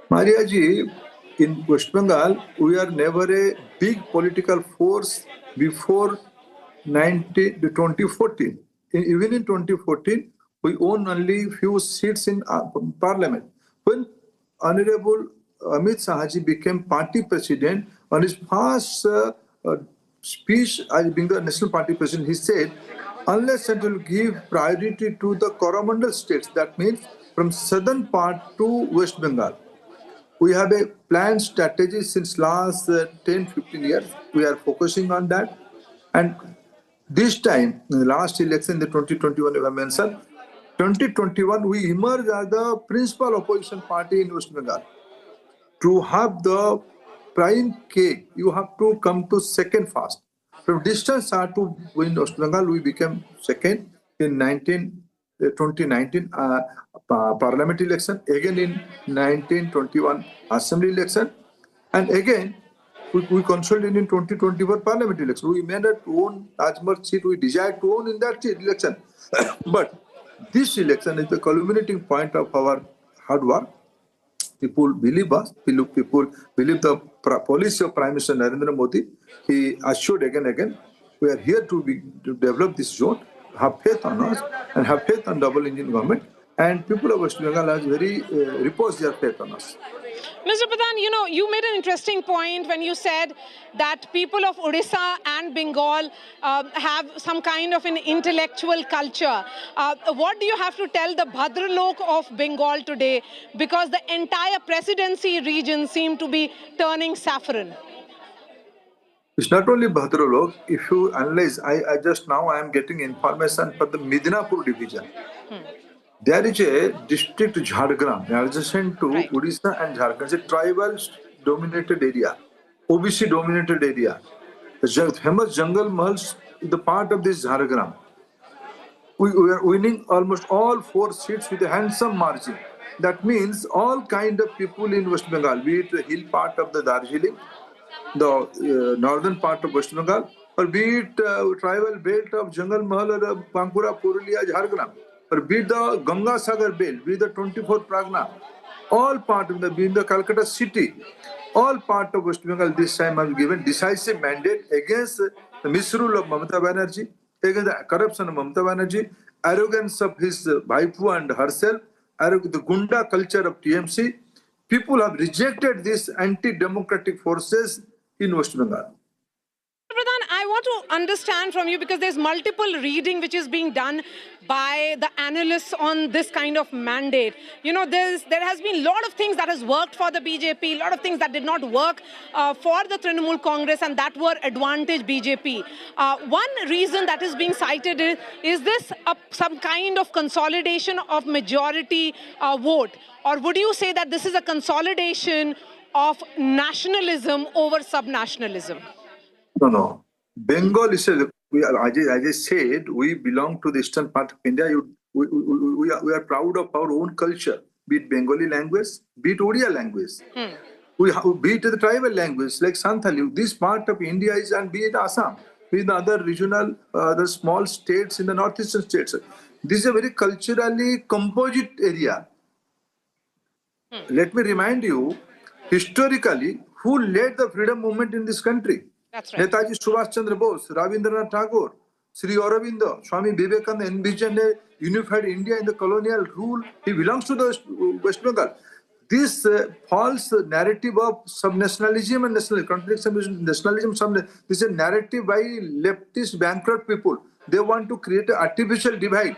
Maria ji, in West Bengal, we are never a big political force before 2014. Even in 2014, we own only few seats in parliament. When Honorable Amit Shah became party president, on his first speech as being the national party president, he said, unless it will give priority to the Coromandel states, that means from southern part to West Bengal. We have a planned strategy since last 10-15 years. We are focusing on that. And this time, in the last election, the 2021 I mentioned, 2021, we emerged as the principal opposition party in West Bengal. To have the prime cake, you have to come to second first. From distance to win West Bengal, we became second in 2019 parliament election, again in 1921 assembly election, and again we consolidated in 2024 parliament election. We made it to own as much seat we desired to own in that election. But this election is the culminating point of our hard work. People believe us, people believe the policy of Prime Minister Narendra Modi. He assured again and again, we are here to develop this zone, have faith on us, and have faith on double engine government. And people of West Bengal has very reposed their faith on us. Mr. Pradhan, you made an interesting point when you said that people of Odisha and Bengal have some kind of an intellectual culture. What do you have to tell the Bhadralok of Bengal today? Because the entire presidency region seemed to be turning saffron. It's not only Bhadralok. If you analyze, I am getting information for the Midnapur division. There is a district Jhargram, adjacent to Odisha and Jharkhand. It's a tribal-dominated area, OBC-dominated area. The famous Jungle Mahals is the part of this Jhargram. We are winning almost all 4 seats with a handsome margin. That means all kind of people in West Bengal, be it the hill part of the Darjeeling, the northern part of West Bengal, or be it tribal belt of Jungle Mahal or Bankura, Purulia, Jhargram, or be it the Ganga Sagar belt, be it the 24 Pragna, all part of be in the Calcutta city, all part of West Bengal this time have given decisive mandate against the misrule of Mamata Banerjee, against the corruption of Mamata Banerjee, arrogance of his Bhaipu and herself, the Gunda culture of TMC. People have rejected these anti-democratic forces in West Bengal. Pradhan, I want to understand from you, because there's multiple reading which is being done by the analysts on this kind of mandate. There has been a lot of things that has worked for the BJP, a lot of things that did not work for the Trinamool Congress, and that were advantage BJP. One reason that is being cited is this some kind of consolidation of majority vote? Or would you say that this is a consolidation of nationalism over subnationalism? No. Bengal is, as I said, we belong to the eastern part of India. We are proud of our own culture, be it Bengali language, be it Odia language. be it the tribal language like Santali. This part of India is, and be it Assam, be it the other regional, the small states in the northeastern states. This is a very culturally composite area. Let me remind you, historically, who led the freedom movement in this country? That's right. Netaji Subhash Chandra Bose, Rabindranath Tagore, Sri Aurobindo, Swami Vivekananda envisioned a unified India in the colonial rule. He belongs to the West Bengal. This false narrative of subnationalism and national contradiction between nationalism, this is a narrative by leftist bankrupt people. They want to create an artificial divide.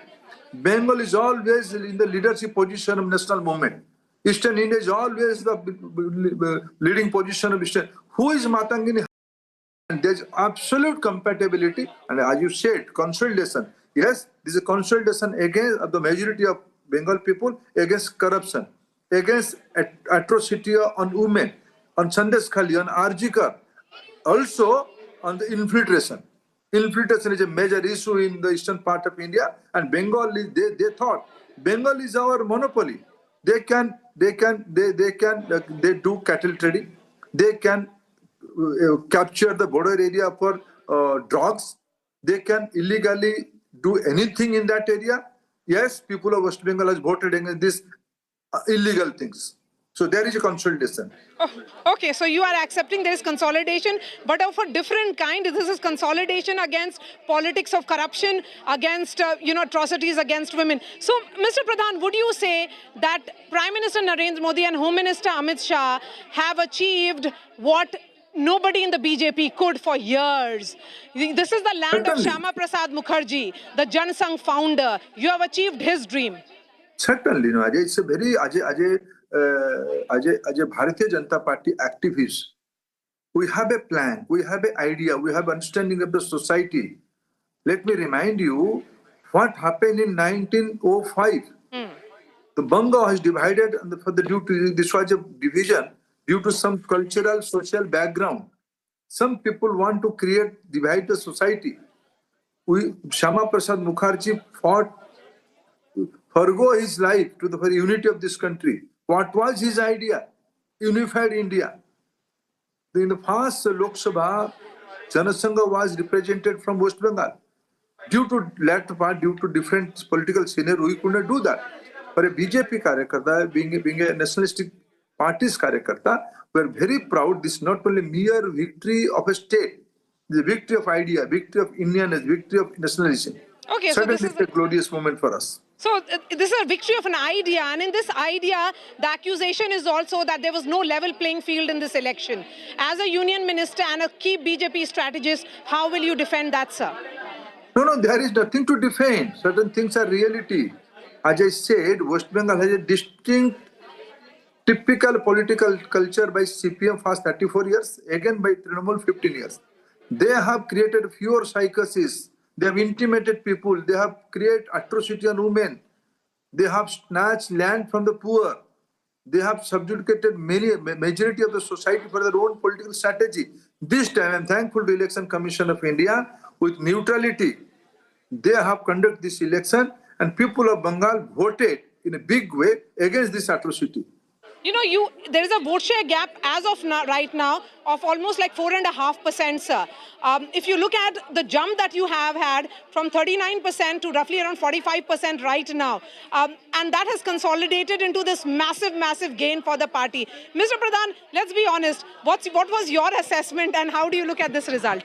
Bengal is always in the leadership position of national movement. Eastern India is always the leading position of Eastern. Who is Matangini? And there's absolute compatibility. And as you said, consolidation. Yes, this is a consolidation against the majority of Bengal people against corruption, against atrocity on women, on Sandesh Khali, on Arjikar, also on the infiltration. Infiltration is a major issue in the eastern part of India, and Bengal is, they thought Bengal is our monopoly. They do cattle trading. They can capture the border area for drugs. They can illegally do anything in that area. Yes, people of West Bengal has voted against these illegal things. So there is a consolidation. Oh, okay, so you are accepting there is consolidation, but of a different kind. This is consolidation against politics of corruption, against atrocities against women. So, Mr. Pradhan, would you say that Prime Minister Narendra Modi and Home Minister Amit Shah have achieved what nobody in the BJP could for years? This is the land of Shyama Prasad Mukherjee, the Jan Sangh founder. You have achieved his dream. Certainly, Ajay, it's a very Ajay Bharatiya Janata Party activist. We have a plan, we have an idea, we have understanding of the society. Let me remind you what happened in 1905. The Bengal was divided this was a division due to some cultural, social background. Some people want to divide the society. Shyama Prasad Mukherjee fought forgo his life to the very unity of this country. What was his idea? Unified India. In the first Lok Sabha, Janasangha was represented from West Bengal. Due to latter part, due to different political scenario, we could not do that. But a BJP Karyakarta, being a nationalistic party's Karyakarta, we are very proud. This is not only mere victory of a state, the victory of idea, victory of Indianness, victory of nationalism. Okay, certainly so this is a glorious moment for us. So this is a victory of an idea, and in this idea, the accusation is also that there was no level playing field in this election. As a union minister and a key BJP strategist, how will you defend that, sir? No, there is nothing to defend. Certain things are reality. As I said, West Bengal has a distinct, typical political culture by CPM for 34 years, again by Trinamool 15 years. They have created fewer psychosis. They have intimidated people. They have created atrocity on women. They have snatched land from the poor. They have subjugated majority of the society for their own political strategy. This time, I am thankful to Election Commission of India with neutrality. They have conducted this election, and people of Bengal voted in a big way against this atrocity. You know, there is a vote share gap as of now, right now, of almost like 4.5%, sir. If you look at the jump that you have had from 39% to roughly around 45% right now, and that has consolidated into this massive, massive gain for the party. Mr. Pradhan, let's be honest. What was your assessment, and how do you look at this result?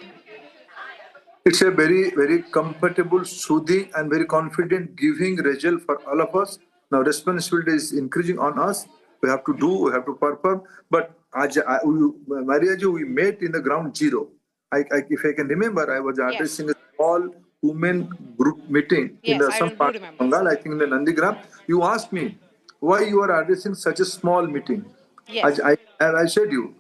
It's a very, very comfortable, soothing, and very confident giving result for all of us. Now, responsibility is increasing on us. We have to do, we have to perform. But Mariaji, we met in the ground zero. If I can remember, I was addressing a small women group meeting in some part of Bengal, I think in the Nandigram. You asked me why you are addressing such a small meeting. Yes. I said you,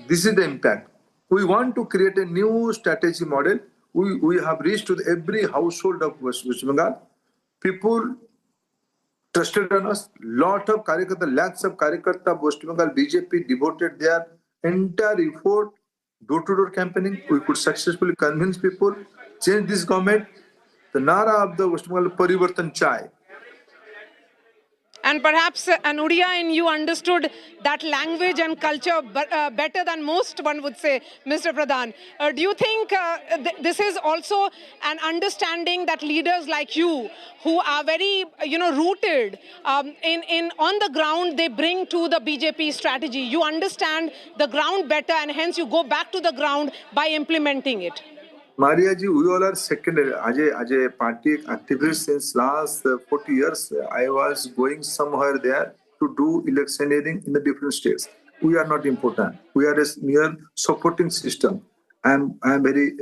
this is the impact. We want to create a new strategy model. We have reached to every household of West Bengal. People trusted on us. Lot of Karyakarta, lakhs of Karyakarta of West Bengal BJP devoted their entire effort, door-to-door campaigning. We could successfully convince people, change this government. The Nara of the West Bengal, Parivartan Chai. And perhaps an Odia in you understood that language and culture better than most, one would say, Mr. Pradhan. Do you think this is also an understanding that leaders like you, who are very, rooted on the ground, they bring to the BJP strategy? You understand the ground better, and hence you go back to the ground by implementing it. Maria ji, we all are secondary. As a party activist since last 40 years, I was going somewhere there to do electioneering in the different states. We are not important. We are a mere supporting system. I am very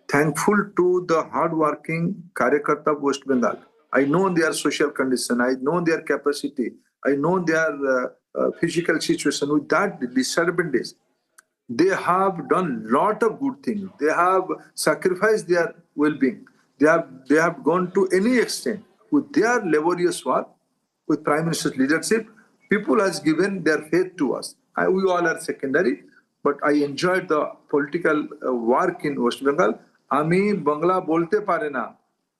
thankful to the hard-working Karyakarta of West Bengal. I know their social condition. I know their capacity. I know their physical situation. With that disadvantage, they have done lot of good things. They have sacrificed their well-being. They have gone to any extent with their laborious work, with Prime Minister's leadership. People has given their faith to us. We all are secondary, but I enjoyed the political work in West Bengal. Ami Bangla bolte pare na,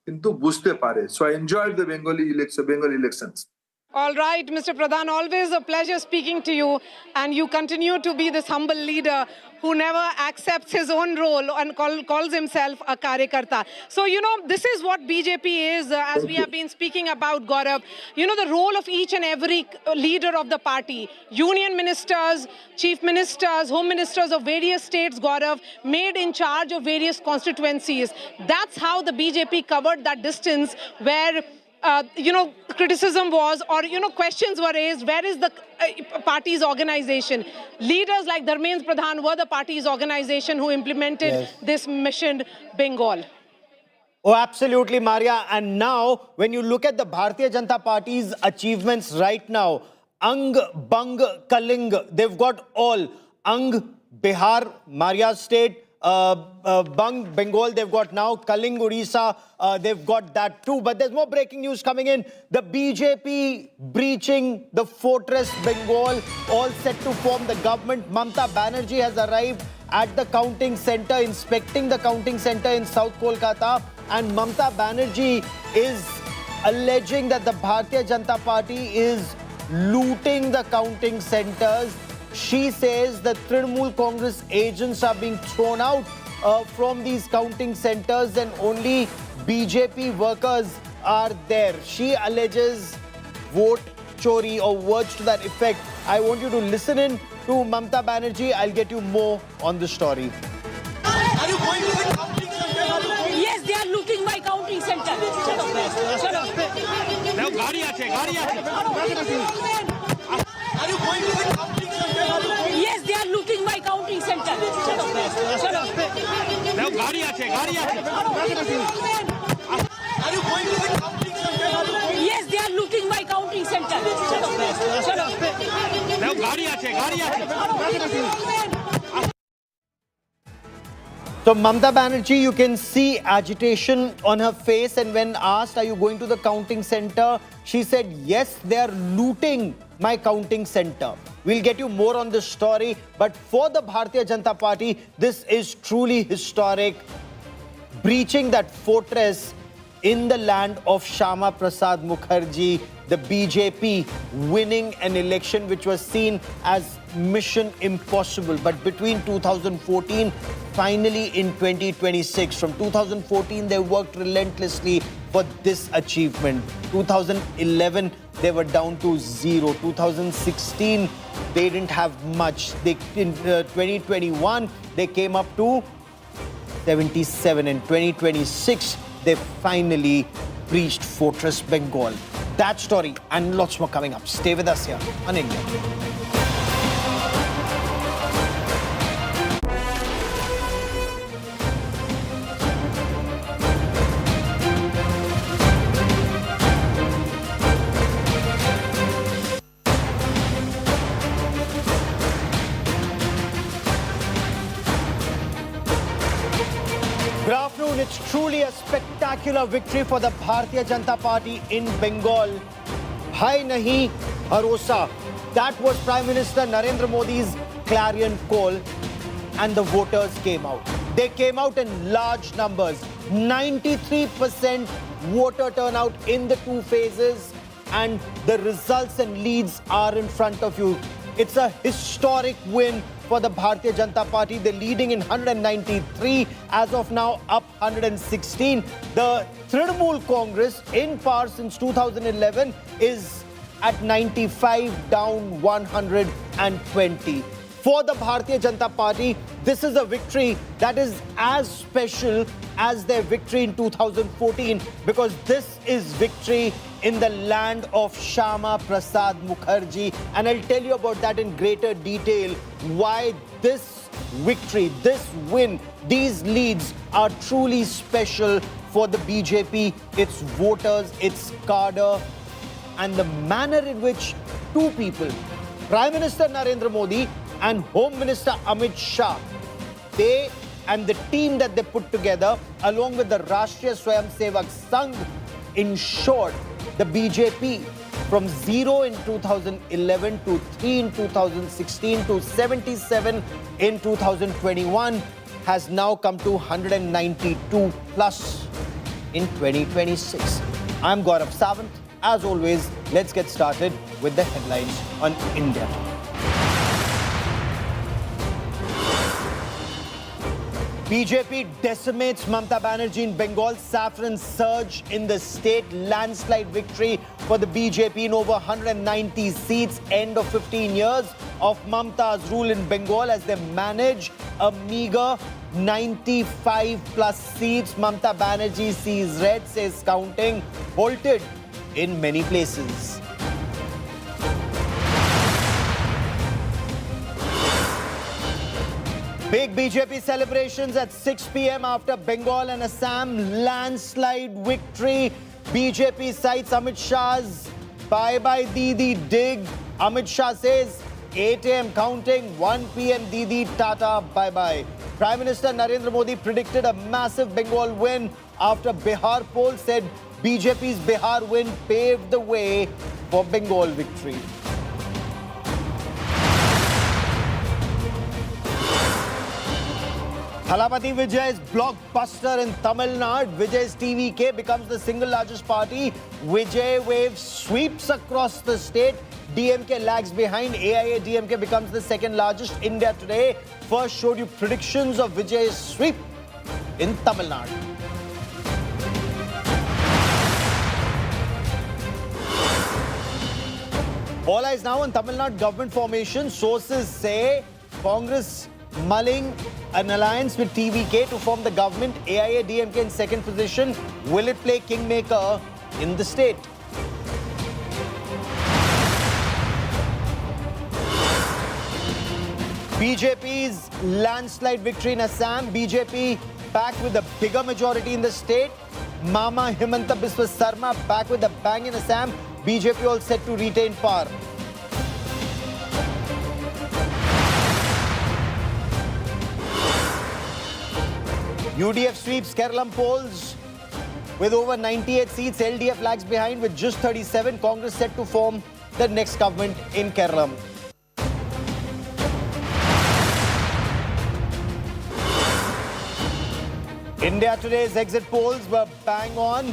kintu bujhte pare. So I enjoyed the Bengal elections. All right, Mr. Pradhan, always a pleasure speaking to you. And you continue to be this humble leader who never accepts his own role and calls himself a Karyakarta. So, this is what BJP is, as we have been speaking about, Gaurav. The role of each and every leader of the party, union ministers, chief ministers, home ministers of various states, Gaurav, made in charge of various constituencies. That's how the BJP covered that distance where criticism was, or, questions were raised. Where is the party's organization? Leaders like Dharmendra Pradhan were the party's organization who implemented this mission Bengal. Oh, absolutely, Maria. And now, when you look at the Bharatiya Janata Party's achievements right now, Ang, Bang, Kaling, they've got all. Ang, Bihar, Maria's state. Bang, Bengal, they've got now. Kaling, Odisha, they've got that too. But there's more breaking news coming in. The BJP breaching the fortress Bengal, all set to form the government. Mamata Banerjee has arrived at the counting center, inspecting the counting center in South Kolkata. And Mamata Banerjee is alleging that the Bharatiya Janata Party is looting the counting centers. She says that Trinamool Congress agents are being thrown out from these counting centers and only BJP workers are there. She alleges vote chori or words to that effect. I want you to listen in to Mamata Banerjee. I'll get you more on the story. Are you going to the counting center? Yes, they are looting my counting center. Shut up. Now, Gari Are you going to the counting center? Yes, they are looting my counting center. Shut up. Now, Gari Are you going to the counting center? Yes, they are looting my counting center. Shut up. Now, Gari So Mamata Banerjee, you can see agitation on her face, and when asked, are you going to the counting center? She said, yes, they are looting my counting center. We'll get you more on this story, but for the Bharatiya Janata Party, this is truly historic. Breaching that fortress in the land of Shama Prasad Mukherjee, the BJP winning an election which was seen as mission impossible. But between 2014, finally in 2026, from 2014, they worked relentlessly for this achievement. 2011, they were down to 0. 2016, they didn't have much. In 2021, they came up to 77. In 2026, they finally breached Fortress Bengal. That story and lots more coming up. Stay with us here on India. Good afternoon. It's truly a spectacular victory for the Bharatiya Janata Party in Bengal. Hai nahi bharosa. That was Prime Minister Narendra Modi's clarion call, and the voters came out. They came out in large numbers. 93% voter turnout in the two phases. and the results and leads are in front of you. It's a historic win for the Bharatiya Janata Party. They're leading in 193, as of now up 116. The Trinamool Congress, in power since 2011, is at 95, down 120. For the Bharatiya Janata Party, this is a victory that is as special as their victory in 2014, because this is victory in the land of Shyama Prasad Mukherjee. And I'll tell you about that in greater detail, why this victory, this win, these leads are truly special for the BJP, its voters, its cadre, and the manner in which two people, Prime Minister Narendra Modi and Home Minister Amit Shah, they and the team that they put together, along with the Rashtriya Swayamsevak Sangh, ensured the BJP from 0 in 2011 to 3 in 2016 to 77 in 2021 has now come to 192 plus in 2026. I'm Gaurav Sawant. As always, let's get started with the headlines on India. BJP decimates Mamata Banerjee in Bengal. Saffron surge in the state. Landslide victory for the BJP in over 190 seats. End of 15 years of Mamata's rule in Bengal as they manage a meager 95 plus seats. Mamata Banerjee sees red, says counting halted in many places. Big BJP celebrations at 6 p.m. after Bengal and Assam landslide victory. BJP cites Amit Shah's bye-bye Didi dig. Amit Shah says 8 a.m. counting, 1 p.m. Didi Tata bye-bye. Prime Minister Narendra Modi predicted a massive Bengal win after Bihar poll said BJP's Bihar win paved the way for Bengal victory. Thalapathy Vijay's blockbuster in Tamil Nadu. Vijay's TVK becomes the single largest party. Vijay wave sweeps across the state. DMK lags behind. AIADMK becomes the second largest. India Today first showed you predictions of Vijay's sweep in Tamil Nadu. All eyes now on Tamil Nadu government formation. Sources say Congress mulling an alliance with TVK to form the government. AIADMK in second position. Will it play kingmaker in the state? BJP's landslide victory in Assam. BJP back with a bigger majority in the state. Mama Himanta Biswa Sarma back with a bang in Assam. BJP all set to retain power. UDF sweeps Kerala polls with over 98 seats. LDF lags behind with just 37. Congress set to form the next government in Kerala. India Today's exit polls were bang on.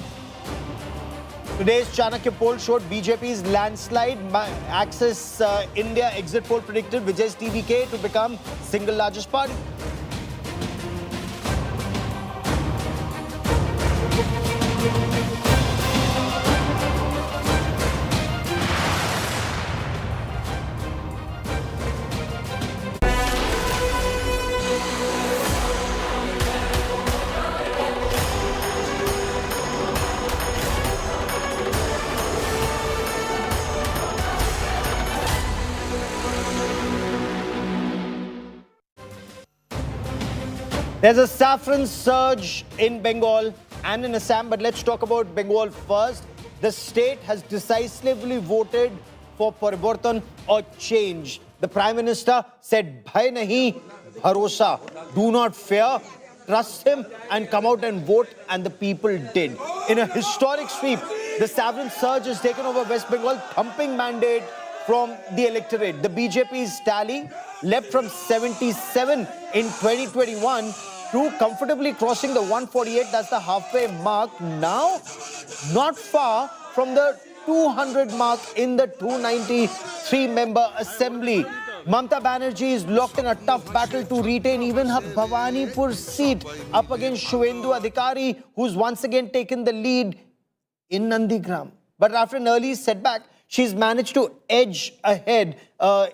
Today's Chanakya poll showed BJP's landslide. Axis India exit poll predicted Vijay's TVK to become single largest party. There's a saffron surge in Bengal and in Assam, but let's talk about Bengal first. The state has decisively voted for Parivartan or change. The Prime Minister said, Bhai nahi, bharosa. Do not fear, trust him and come out and vote, and the people did. In a historic sweep, the saffron surge has taken over West Bengal, thumping mandate from the electorate. The BJP's tally leapt from 77 in 2021 to comfortably crossing the 148, that's the halfway mark. Now, not far from the 200 mark in the 293-member assembly. Mamata Banerjee is locked in a tough battle to retain even her Bhawanipur seat up against Shuvendu Adhikari, who's once again taken the lead in Nandigram. But after an early setback, she's managed to edge ahead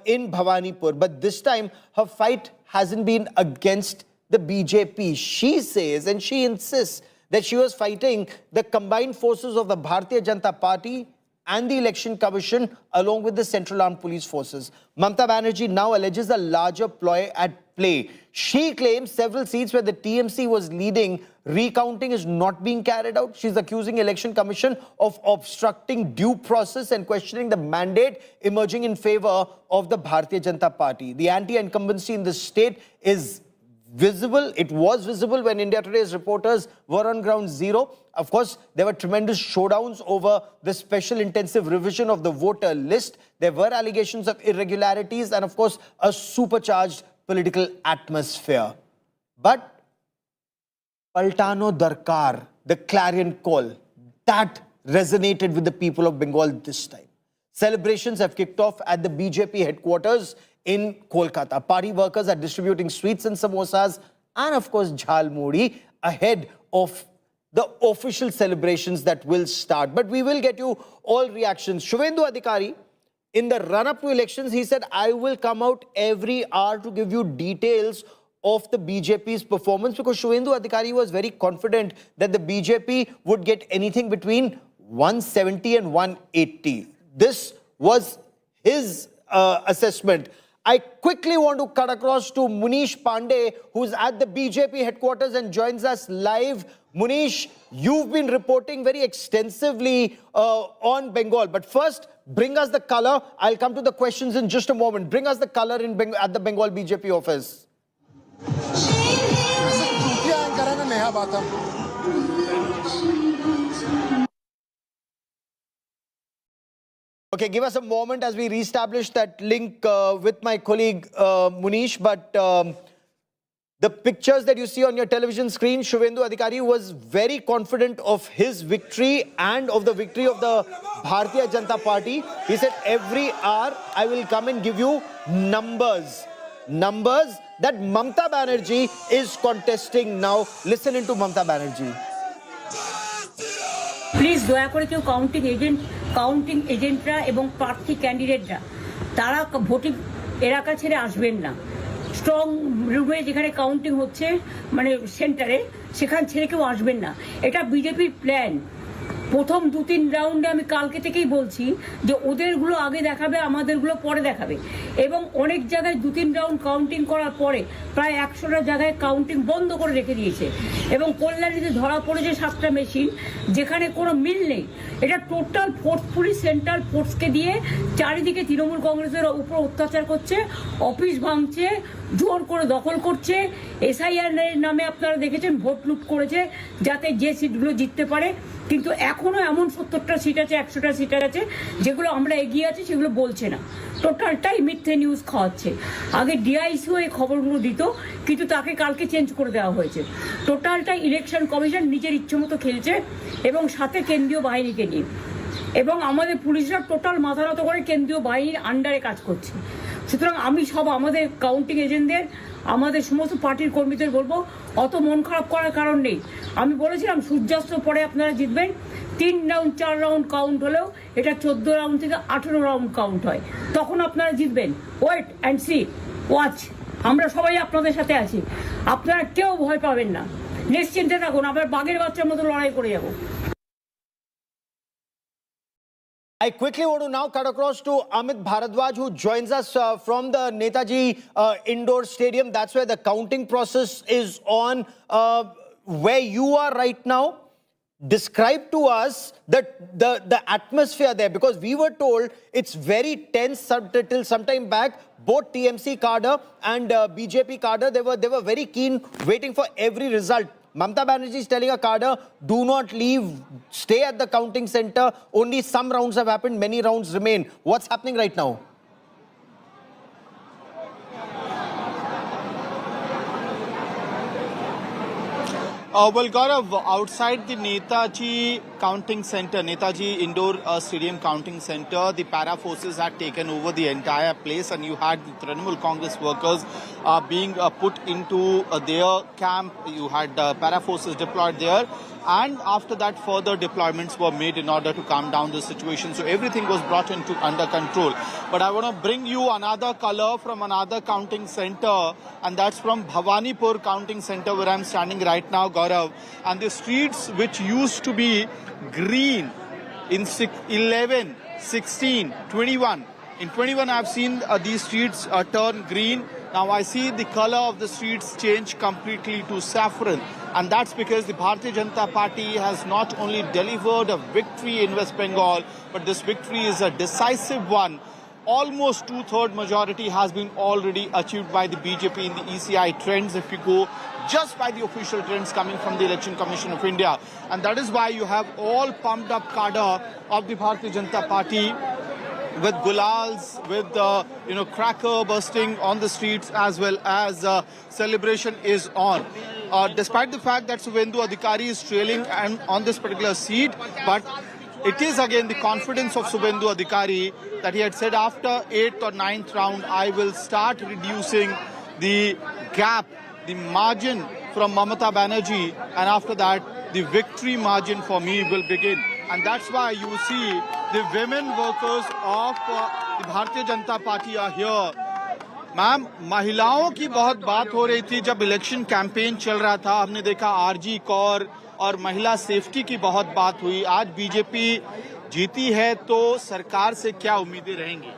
in Bhawanipur. But this time, her fight hasn't been against the BJP. She says and she insists that she was fighting the combined forces of the Bharatiya Janata Party and the Election Commission along with the Central Armed Police Forces. Mamata Banerjee now alleges a larger ploy at play. She claims several seats where the TMC was leading, recounting is not being carried out. She's accusing Election Commission of obstructing due process and questioning the mandate emerging in favor of the Bharatiya Janata Party. The anti-incumbency in the state is visible. It was visible when India Today's reporters were on ground zero. Of course, there were tremendous showdowns over the special intensive revision of the voter list. There were allegations of irregularities and, of course, a supercharged political atmosphere. But Paltano Darkar, the clarion call, that resonated with the people of Bengal this time. Celebrations have kicked off at the BJP headquarters in Kolkata. Party workers are distributing sweets and samosas and, of course, jhalmuri ahead of the official celebrations that will start. But we will get you all reactions. Shuvendu Adhikari, in the run-up to elections, he said, I will come out every hour to give you details of the BJP's performance, because Shuvendu Adhikari was very confident that the BJP would get anything between 170 and 180. This was his assessment. I quickly want to cut across to Munish Pandey, who's at the BJP headquarters and joins us live. Munish, you've been reporting very extensively on Bengal. But first, bring us the color. I'll come to the questions in just a moment. Bring us the color at the Bengal BJP office. Okay, give us a moment as we reestablish that link with my colleague Munish. But the pictures that you see on your television screen, Shuvendu Adhikari was very confident of his victory and of the victory of the Bharatiya Janata Party. He said, every hour I will come and give you numbers. Numbers that Mamata Banerjee is contesting now. Listen into Mamata Banerjee. Please দয়া করে কেউ counting এজেন্টরা এবং প্রার্থী ক্যান্ডিডেটরা তারা voting এলাকা ছেড়ে আসবেন না। স্ট্রং রুমে যেখানে কাউন্টিং হচ্ছে মানে সেন্টারে, সেখান ছেড়ে কেউ আসবেন না। এটা বিজেপির প্ল্যান। প্রথম 2-3 রাউন্ডে আমি কালকে থেকেই বলছি যে ওদেরগুলো আগে দেখাবে, আমাদেরগুলো পরে দেখাবে। এবং অনেক জায়গায় 2-3 রাউন্ড কাউন্টিং করার পরে প্রায় 100টা জায়গায় কাউন্টিং বন্ধ করে রেখে দিয়েছে। এবং কল্যাণীতে ধরা পড়েছে 7টা মেশিন, যেখানে কোনো মিল নেই। এটা টোটাল ফোর্সফুলি সেন্ট্রাল ফোর্সকে দিয়ে চারিদিকে তৃণমূল কংগ্রেসের উপর অত্যাচার করছে, অফিস ভাঙছে, জোর করে দখল করছে। এসআইআর নামে আপনারা দেখেছেন ভোট লুট করেছে যাতে যে সিটগুলো জিততে পারে। কিন্তু এখনো এমন 70টা সিট আছে, 100টা সিট আছে যেগুলো আমরা এগিয়ে আছি, সেগুলো বলছে না। টোটালটাই মিথ্যে নিউজ খাওয়াচ্ছে। আগে ডিআইসিও এই খবরগুলো দিত, কিন্তু তাকে কালকে চেঞ্জ করে দেওয়া হয়েছে। টোটালটাই ইলেকশন কমিশন নিজের ইচ্ছে মতো খেলছে এবং সাথে কেন্দ্রীয় বাহিনীকে নিয়ে। এবং আমাদের পুলিশরা টোটাল মাথা নত করে কেন্দ্রীয় বাহিনীর আন্ডারে কাজ করছে। সুতরাং আমি সব আমাদের কাউন্টিং এজেন্টদের, আমাদের সমস্ত পার্টির কর্মীদের বলবো, অত মন খারাপ করার কারণ নেই। আমি বলেছিলাম সূর্যাস্ত পরে আপনারা জিতবেন। 3 রাউন্ড 4 রাউন্ড কাউন্ট হলেও এটা 14 রাউন্ড থেকে 18 রাউন্ড কাউন্ট হয়, তখন আপনারা জিতবেন। Wait and see, watch. আমরা সবাই আপনাদের সাথে আছি, আপনারা কেউ ভয় পাবেন না, নিশ্চিন্তে থাকুন। আমরা বাঘের বাচ্চার মতো লড়াই করে যাব। I quickly want to now cut across to Amit Bharadwaj, who joins us from the Netaji Indoor Stadium. That's where the counting process is on. Where you are right now, describe to us the atmosphere there, because we were told it's very tense till some time back. Both TMC cadre and BJP cadre, they were very keen, waiting for every result. Mamata Banerjee is telling a cadre, do not leave, stay at the counting center. Only some rounds have happened, many rounds remain. What's happening right now? Well, Gaurav, outside the Netaji counting center, Netaji Indoor Stadium counting center, the para forces had taken over the entire place, and you had the Trinamool Congress workers being put into their camp. You had para forces deployed there, and after that, further deployments were made in order to calm down the situation. So everything was brought into under control. But I want to bring you another color from another counting center, and that's from Bhawanipur counting center, where I'm standing right now, Gaurav. And the streets which used to be green in 11, 16, 21. In 21, I've seen these streets turn green. Now I see the color of the streets change completely to saffron. And that's because the Bharatiya Janata Party has not only delivered a victory in West Bengal, but this victory is a decisive one. Almost two-thirds majority has been already achieved by the BJP in the ECI trends, if you go just by the official trends coming from the Election Commission of India. And that is why you have all pumped up cadre of the Bharatiya Janata Party with gulals, with cracker bursting on the streets, as well as celebration is on. Despite the fact that Suvendu Adhikari is trailing and on this particular seat, but it is again the confidence of Suvendu Adhikari that he had said after 8th or 9th round, I will start reducing the gap, the margin from Mamata Banerjee, and after that, the victory margin for me will begin. And that's why you see the women workers of the Bharatiya Janata Party are here. Ma'am, महिलाओं की बहुत बात हो रही थी जब election campaign चल रहा था. हमने देखा आरजी कौर और महिला सेफ्टी की बहुत बात हुई. आज बीजेपी जीती है तो सरकार से क्या उम्मीदें रहेंगी?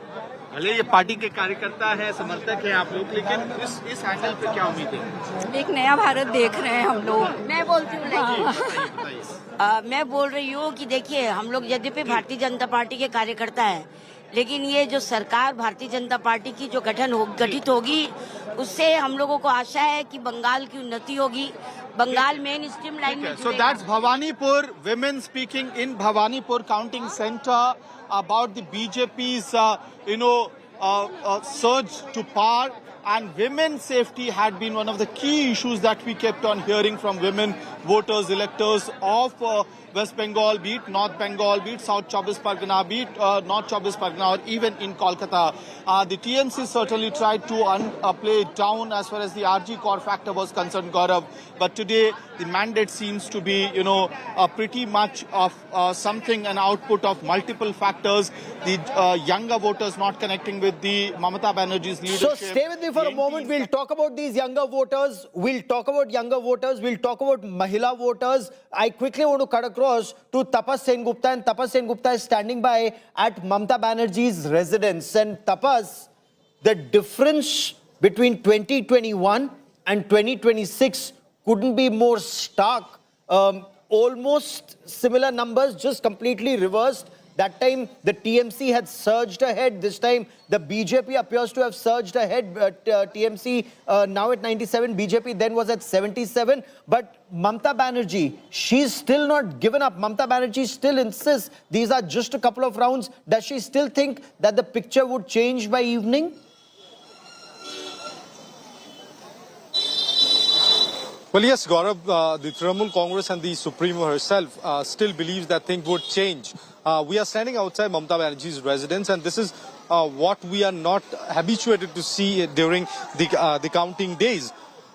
भले ये पार्टी के कार्यकर्ता है, समर्थक हैं आप लोग, लेकिन इस एंगल पे क्या उम्मीदें? एक नया भारत देख रहे हैं हम लोग. मैं बोलती हूँ मैं बोल रही हूँ कि देखिए, हम लोग यद्यपि भारतीय जनता पार्टी के कार्यकर्ता हैं, लेकिन ये जो सरकार भारतीय जनता पार्टी की जो गठित होगी, उससे हम लोगों को आशा है कि बंगाल की उन्नति होगी. बंगाल मेन स्ट्रीम लाइन में. So that's Bhawanipur, women speaking in Bhawanipur counting center about the BJP's surge to power. And women's safety had been one of the key issues that we kept on hearing from women voters, electors of West Bengal, be it North Bengal, be it South Chobis Pargana, be it North Chobis Pargana, or even in Kolkata. The TMC certainly tried to play it down as far as the RG core factor was concerned, Gaurav. But today, the mandate seems to be, pretty much of something, an output of multiple factors. The younger voters not connecting with the Mamata Banerjee's leadership. So stay with me for a moment. We'll talk about these younger voters. We'll talk about Mahila voters. I quickly want to cut across to Tapas Sengupta, and Tapas Sengupta is standing by at Mamata Banerjee's residence. And Tapas, the difference between 2021 and 2026 couldn't be more stark. Almost similar numbers, just completely reversed. That time, the TMC had surged ahead. This time, the BJP appears to have surged ahead. TMC now at 97, BJP then was at 77. But Mamata Banerjee, she's still not given up. Mamata Banerjee still insists these are just a couple of rounds. Does she still think that the picture would change by evening? Well, yes, Gaurav, the Trinamool Congress and the Supremo herself still believes that things would change. We are standing outside Mamata Banerjee's residence, and this is what we are not habituated to see during the counting days.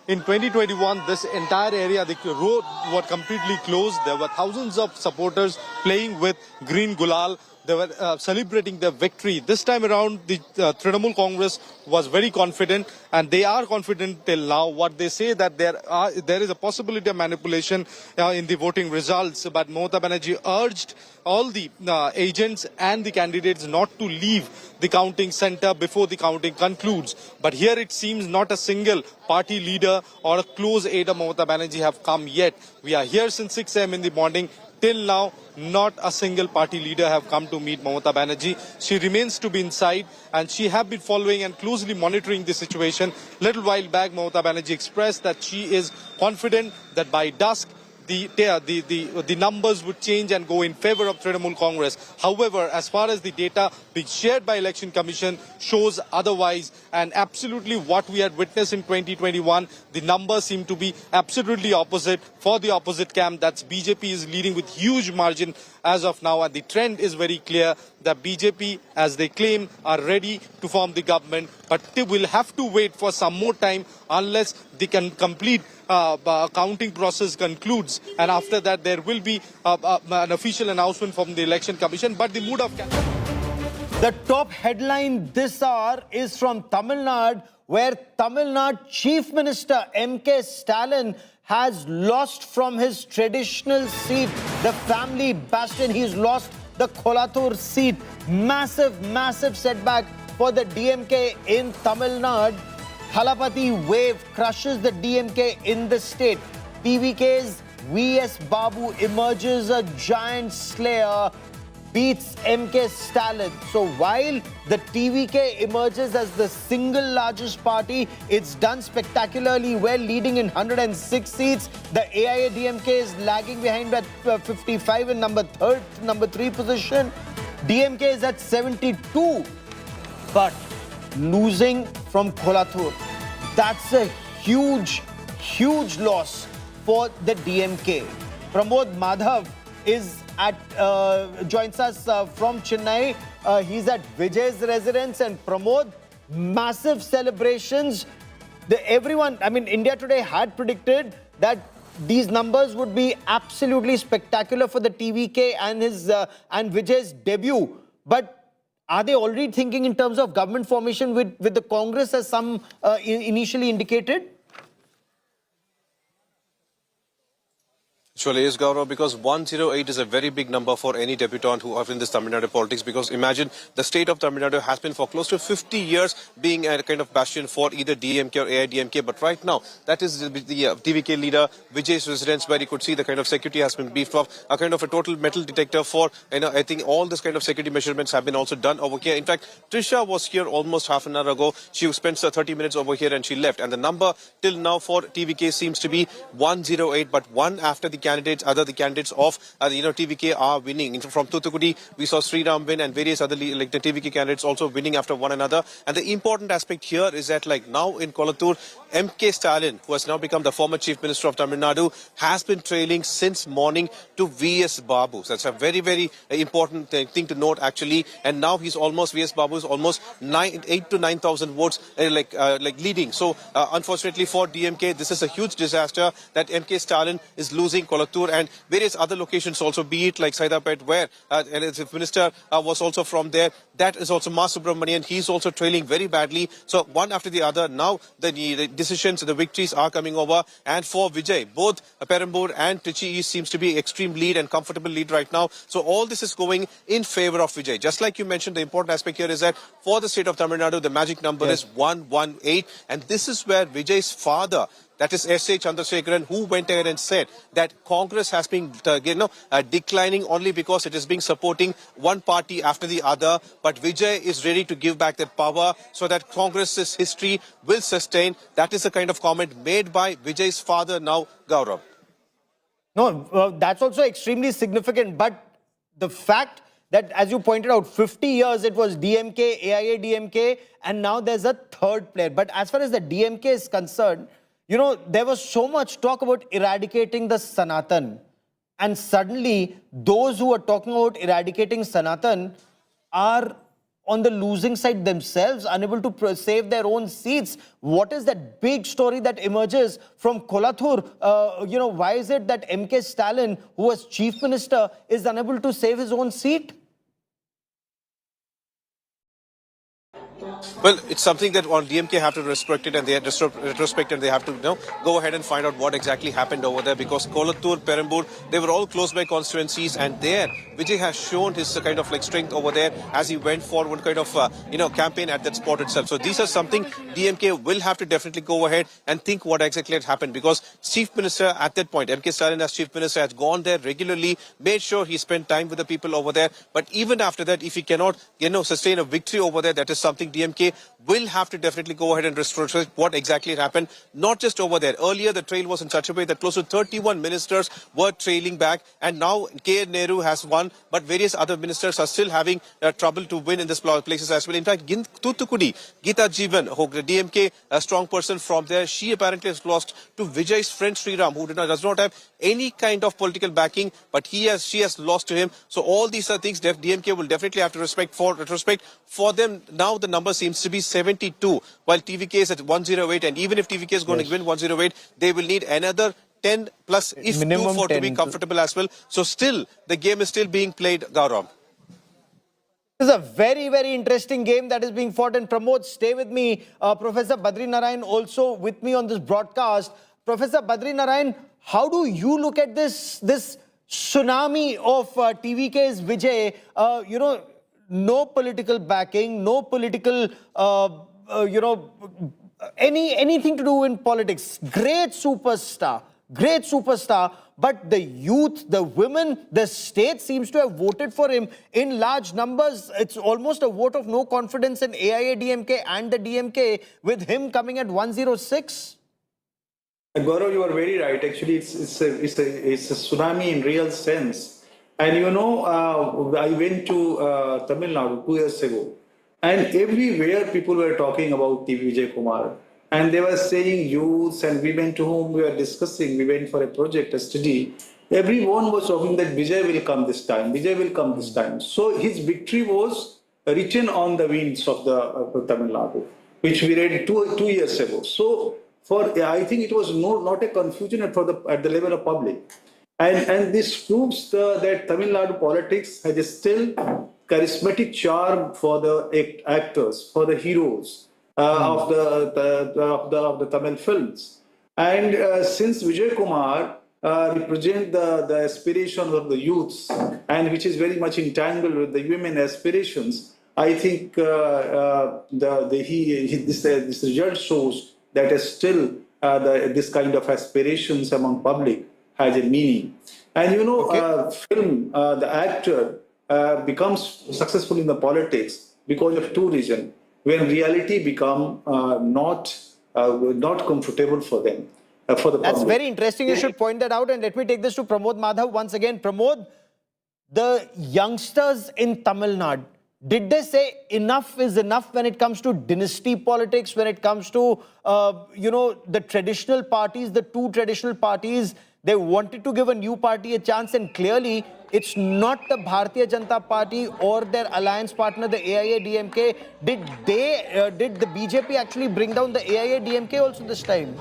In 2021, this entire area, the road was completely closed. There were thousands of supporters playing with green gulal. They were celebrating their victory. This time around, the Trinamool Congress was very confident, and they are confident till now. What they say that there is a possibility of manipulation in the voting results, but Mamata Banerjee urged all the agents and the candidates not to leave the counting center before the counting concludes. But here it seems not a single party leader or a close aide of Mamata Banerjee have come yet. We are here since 6 a.m. in the morning. Till now, not a single party leader have come to meet Mamata Banerjee. She remains to be inside, and she have been following and closely monitoring the situation. Little while back, Mamata Banerjee expressed that she is confident that by dusk, the numbers would change and go in favor of Trinamool Congress. However, as far as the data being shared by Election Commission shows otherwise, and absolutely what we had witnessed in 2021, the numbers seem to be absolutely opposite for the opposite camp. That's BJP is leading with huge margin as of now, and the trend is very clear that BJP, as they claim, are ready to form the government, but they will have to wait for some more time unless they can complete counting process concludes, and after that there will be an official announcement from the Election Commission. But the mood of the top headline this hour is from Tamil Nadu, where Tamil Nadu Chief Minister MK Stalin has lost from his traditional seat, the family bastion. He's lost the Kolathur seat. Massive setback for the DMK in Tamil Nadu. Halapati wave crushes the DMK in the state. TVK's VS Babu emerges a giant slayer, beats MK Stalin. So while the TVK emerges as the single largest party, it's done spectacularly well, leading in 106 seats. The AIADMK is lagging behind at 55 in number 3 position. DMK is at 72, but losing from Kolathur. That's a huge loss for the DMK. Pramod Madhav is joins us from Chennai. He's at Vijay's residence, and Pramod, massive celebrations. India Today had predicted that these numbers would be absolutely spectacular for the TVK and and Vijay's debut. But are they already thinking in terms of government formation with the Congress, as some initially indicated? Surely is, Gaurav, because 108 is a very big number for any debutant who are in this Tamil Nadu politics, because imagine the state of Tamil Nadu has been for close to 50 years being a kind of bastion for either DMK or AIADMK, but right now that is the TVK leader Vijay's residence, where you could see the kind of security has been beefed up, a kind of a total metal detector for, I think all this kind of security measurements have been also done over here. In fact, Trisha was here almost half an hour ago. She spent 30 minutes over here and she left, and the number till now for TVK seems to be 108, but one after the candidates of TVK are winning. From Thuthukudi, we saw Sriram win, and various other the TVK candidates also winning after one another. And the important aspect here is that now in Kolathur, MK Stalin, who has now become the former Chief Minister of Tamil Nadu, has been trailing since morning to VS Babu. So that's a very important thing to note actually. And now VS Babu is almost 8 to 9,000 votes leading. So unfortunately for DMK, this is a huge disaster that MK Stalin is losing Kolathur and various other locations also, be it like Saidapet, where the Chief Minister was also from there. That is also Mas Subramanian. He's also trailing very badly. So one after the other, now the decisions, the victories are coming over. And for Vijay, both Perambur and Trichy East seems to be extreme lead and comfortable lead right now. So all this is going in favor of Vijay. Just like you mentioned, the important aspect here is that for the state of Tamil Nadu, the magic number is 118. And this is where Vijay's father, that is S.A. Chandrasekharan, who went ahead and said that Congress has been declining only because it is being supporting one party after the other. But Vijay is ready to give back that power so that Congress's history will sustain. That is the kind of comment made by Vijay's father now, Gaurav. No, that's also extremely significant. But the fact that, as you pointed out, 50 years it was DMK, AIADMK, and now there's a third player. But as far as the DMK is concerned, there was so much talk about eradicating the Sanatan. And suddenly, those who are talking about eradicating Sanatan are on the losing side themselves, unable to save their own seats. What is that big story that emerges from Kolathur? Why is it that MK Stalin, who was Chief Minister, is unable to save his own seat? Well, it's something that on DMK have to respect it, and they retrospect, and they have to go ahead and find out what exactly happened over there, because Kolathur, Perambur, they were all close by constituencies, and there Vijay has shown his kind of strength over there as he went for one kind of campaign at that spot itself. So these are something DMK will have to definitely go ahead and think what exactly had happened, because Chief Minister at that point, MK Stalin as Chief Minister, has gone there regularly, made sure he spent time with the people over there. But even after that, if he cannot sustain a victory over there, that is something DMK will have to definitely go ahead and retrospect what exactly happened, not just over there. Earlier, the trail was in such a way that close to 31 ministers were trailing back, and now K. Nehru has won, but various other ministers are still having trouble to win in these places as well. In fact, Thoothukudi, Geeta Jeevan, the DMK, a strong person from there, she apparently has lost to Vijay's friend Sriram, who does not have any kind of political backing, but she has lost to him. So all these are things that DMK will definitely have to retrospect. For them, now the number seems to be 72, while TVK is at 108, and even if TVK is going to win 108, they will need another 10 plus, if Minimum 2 for 10 to be comfortable as well. So still, the game is still being played, Gaurav. This is a very, very interesting game that is being fought. And Pramod, stay with me. Professor Badri Narayan also with me on this broadcast. Professor Badri Narayan, how do you look at this tsunami of TVK's Vijay? No political backing, no political, anything to do in politics. Great superstar. But the youth, the women, the state seems to have voted for him in large numbers. It's almost a vote of no confidence in AIADMK and the DMK, with him coming at 106. Gaurav, you are very right. Actually, it's a tsunami in real sense. And I went to Tamil Nadu 2 years ago, and everywhere people were talking about TV Vijay Kumar. And they were saying youths and women to whom we were discussing, we went for a project, a study. Everyone was talking that Vijay will come this time, Vijay will come this time. So his victory was written on the winds of the Tamil Nadu, which we read two years ago. So I think it was not a confusion at the level of public. And this proves that Tamil Nadu politics has a still charismatic charm for the actors, for the heroes. Of the Tamil films. And since Vijay Kumar represents the aspirations of the youths, and which is very much entangled with the women aspirations, I think this result shows that still this kind of aspirations among public has a meaning. And the actor becomes successful in the politics because of two reasons. When reality become not comfortable for them, for the public. That's very interesting. You should point that out. And let me take this to Pramod Madhav once again. Pramod, the youngsters in Tamil Nadu, did they say enough is enough when it comes to dynasty politics, when it comes to, the traditional parties, the two traditional parties? They wanted to give a new party a chance, and clearly it's not the Bharatiya Janata Party or their alliance partner, the AIADMK. Did the BJP actually bring down the AIADMK also this time?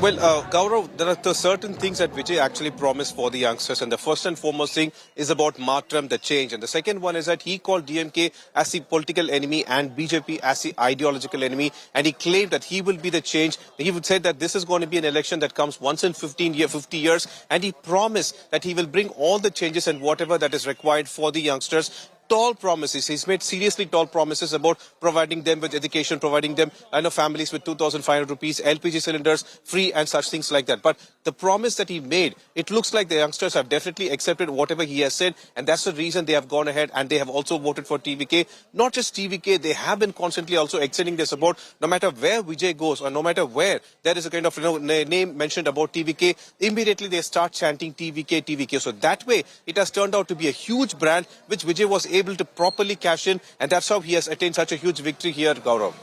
Well, Gaurav, there are certain things that Vijay actually promised for the youngsters. And the first and foremost thing is about Matram, the change. And the second one is that he called DMK as the political enemy and BJP as the ideological enemy. And he claimed that he will be the change. He would say that this is going to be an election that comes once in 50 years. And he promised that he will bring all the changes and whatever that is required for the youngsters. Tall promises. He's made seriously tall promises about providing them with education, providing them, families with 2,500 rupees, LPG cylinders, free and such things like that. But the promise that he made, it looks like the youngsters have definitely accepted whatever he has said. And that's the reason they have gone ahead and they have also voted for TVK. Not just TVK, they have been constantly also extending their support. No matter where Vijay goes or no matter where there is a kind of name mentioned about TVK, immediately they start chanting TVK, TVK. So that way, it has turned out to be a huge brand which Vijay was able to properly cash in, and that's how he has attained such a huge victory here, Gaurav.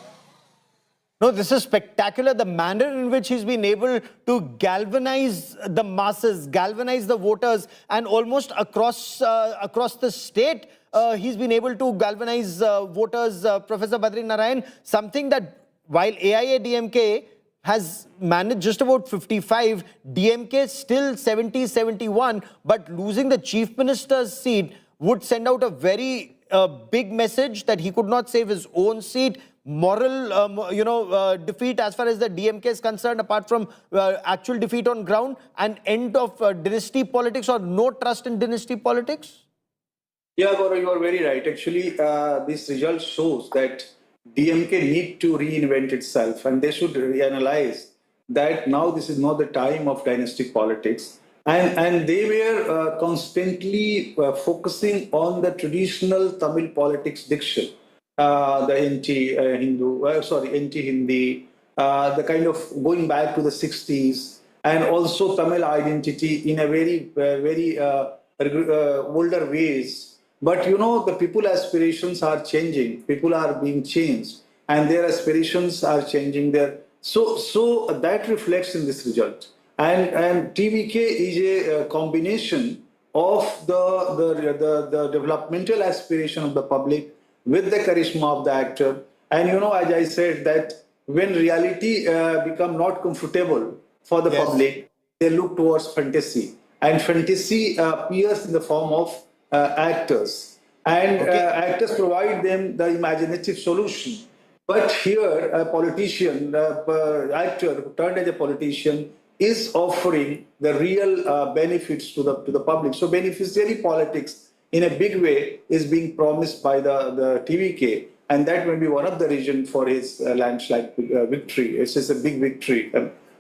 No, this is spectacular. The manner in which he's been able to galvanize the masses, galvanize the voters, and almost across the state, he's been able to galvanize voters, Professor Badri Narayan, something that while AIADMK has managed just about 55, DMK still 70, 71, but losing the chief minister's seat would send out a very big message that he could not save his own seat. Moral, defeat as far as the DMK is concerned, apart from actual defeat on ground, and end of dynasty politics or no trust in dynasty politics? Yeah, Gaurav, you are very right. Actually, this result shows that DMK need to reinvent itself, and they should reanalyze that now this is not the time of dynastic politics. And they were constantly focusing on the traditional Tamil politics diction, the anti-Hindu, anti-Hindi, the kind of going back to the 60s, and also Tamil identity in a very older ways. But you know, the people aspirations are changing. People are being changed, and their aspirations are changing. So that reflects in this result. And TVK is a combination of the developmental aspiration of the public with the charisma of the actor. And you know, as I said, that when reality become not comfortable for the public, they look towards fantasy. And fantasy appears in the form of actors. And actors provide them the imaginative solution. But here, a politician, actor who turned as a politician, is offering the real benefits to the public. So beneficiary politics in a big way is being promised by the TVK, and that may be one of the reasons for his landslide victory. It's just a big victory.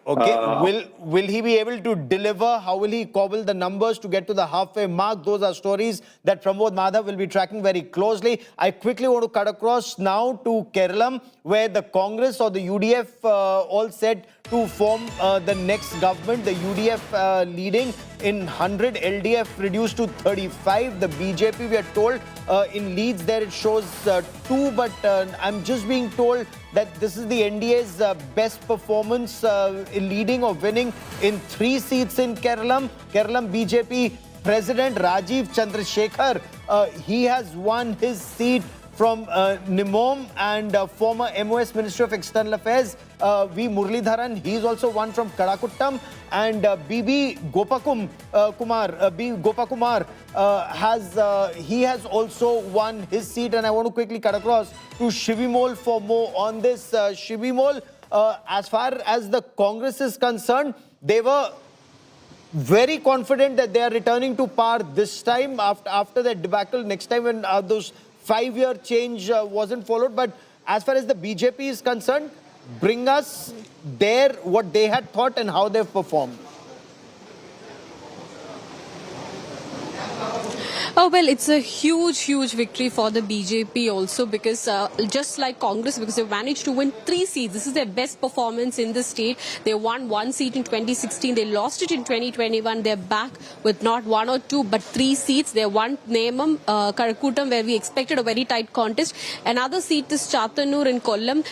Okay, will he be able to deliver? How will he cobble the numbers to get to the halfway mark? Those are stories that Pramod Madhav will be tracking very closely. I quickly want to cut across now to Kerala, where the Congress or the UDF all set to form the next government. The UDF leading in 100, LDF reduced to 35. The BJP, we are told, in Leeds there it shows 2, but I'm just being told that this is the NDA's best performance in leading or winning in 3 seats in Kerala. Kerala BJP President Rajiv Chandrasekhar, he has won his seat from Nimom, and former MOS Minister of External Affairs V. Muralidharan, he's also won from Kadakuttam, and B. Gopakumar he has also won his seat. And I want to quickly cut across to Shivimol for more on this. Shivimol, as far as the Congress is concerned, they were very confident that they are returning to power this time after that debacle next time when those 5-year change wasn't followed. But as far as the BJP is concerned, bring us there what they had thought and how they've performed. Oh, well, it's a huge victory for the BJP also, because just like Congress, because they managed to win 3 seats. This is their best performance in the state. They won 1 seat in 2016. They lost it in 2021. They're back with not 1 or 2, but 3 seats. They won Nemam, Karakutam, where we expected a very tight contest. Another seat is Chatanur in Kollam.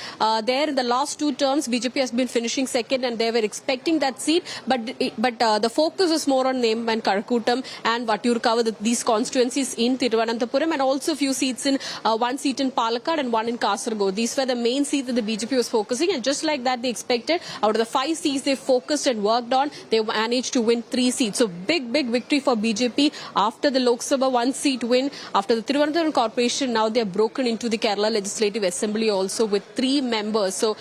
There in the last 2 terms, BJP has been finishing second, and they were expecting that seat. But the focus is more on Nemam and Karakutam and Vatturkava, these constituencies in Thiruvananthapuram, and also a few seats in 1 seat in Palakkad and 1 in Kasaragod. These were the main seats that the BJP was focusing, and just like that they expected, out of the 5 seats they focused and worked on, they managed to win 3 seats. So big victory for BJP after the Lok Sabha 1 seat win, after the Thiruvananthapuram Corporation. Now they are broken into the Kerala Legislative Assembly also with 3 members. So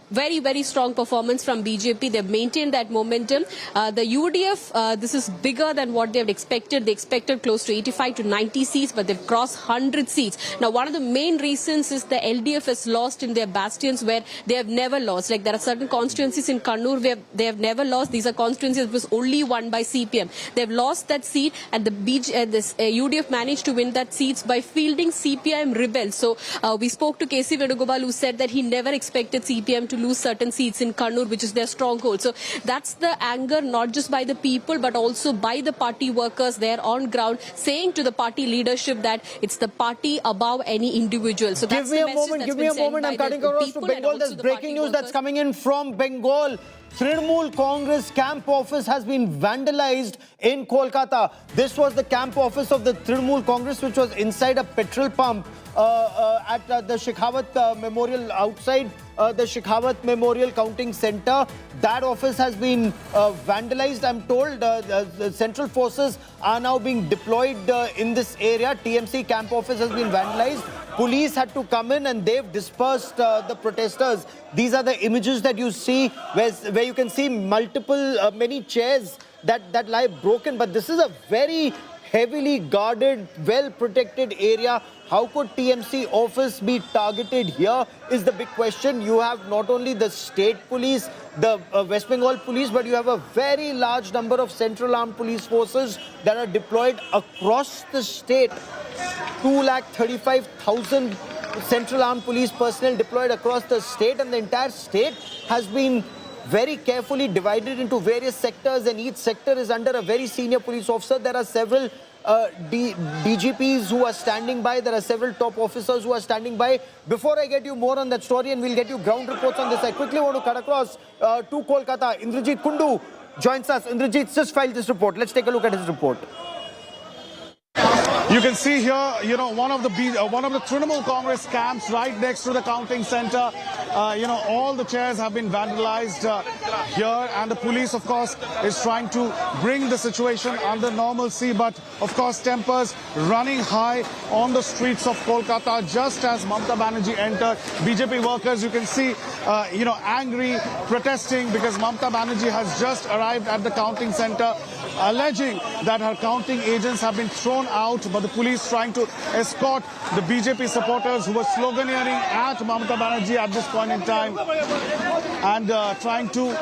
very strong performance from BJP. They've maintained that momentum. The UDF, this is bigger than what they had expected. They expected close to 85 to 90 seats, but they've crossed 100 seats. Now, one of the main reasons is the LDF has lost in their bastions where they have never lost. Like there are certain constituencies in Kannur where they have never lost. These are constituencies that was only won by CPM. They've lost that seat, and the UDF managed to win that seats by fielding CPM rebels. So we spoke to KC Vedugopal, who said that he never expected CPM to lose certain seats in Kannur, which is their stronghold. So that's the anger, not just by the people, but also by the party workers there on ground, saying to the party leadership that it's the party above any individual. So give me a moment. I'm cutting across to Bengal. There's breaking news that's coming in from Bengal. Trinamool Congress camp office has been vandalized in Kolkata. This was the camp office of the Trinamool Congress, which was inside a petrol pump at the Shekhawat Memorial, outside the Shekhawat Memorial Counting Center. That office has been vandalized. I'm told the central forces are now being deployed in this area. TMC camp office has been vandalized. Police had to come in and they've dispersed the protesters. These are the images that you see where you can see many chairs that lie broken. But this is a very heavily guarded, well-protected area. How could TMC office be targeted here is the big question. You have not only the state police, the West Bengal police, but you have a very large number of central armed police forces that are deployed across the state. 235,000 central armed police personnel deployed across the state, and the entire state has been very carefully divided into various sectors, and each sector is under a very senior police officer. There are several DGPs who are standing by. There are several top officers who are standing by. Before I get you more on that story, and we'll get you ground reports on this, I quickly want to cut across to Kolkata. Indrajit Kundu joins us. Indrajit just filed this report. Let's take a look at his report. You can see here, one of the Trinamool Congress camps right next to the counting center. All the chairs have been vandalized here, and the police, of course, is trying to bring the situation under normalcy. But, of course, tempers running high on the streets of Kolkata just as Mamata Banerjee entered. BJP workers, you can see, angry, protesting because Mamata Banerjee has just arrived at the counting center, alleging that her counting agents have been thrown out, but the police trying to escort the BJP supporters who were sloganeering at Mamata Banerjee at this point in time, and trying to,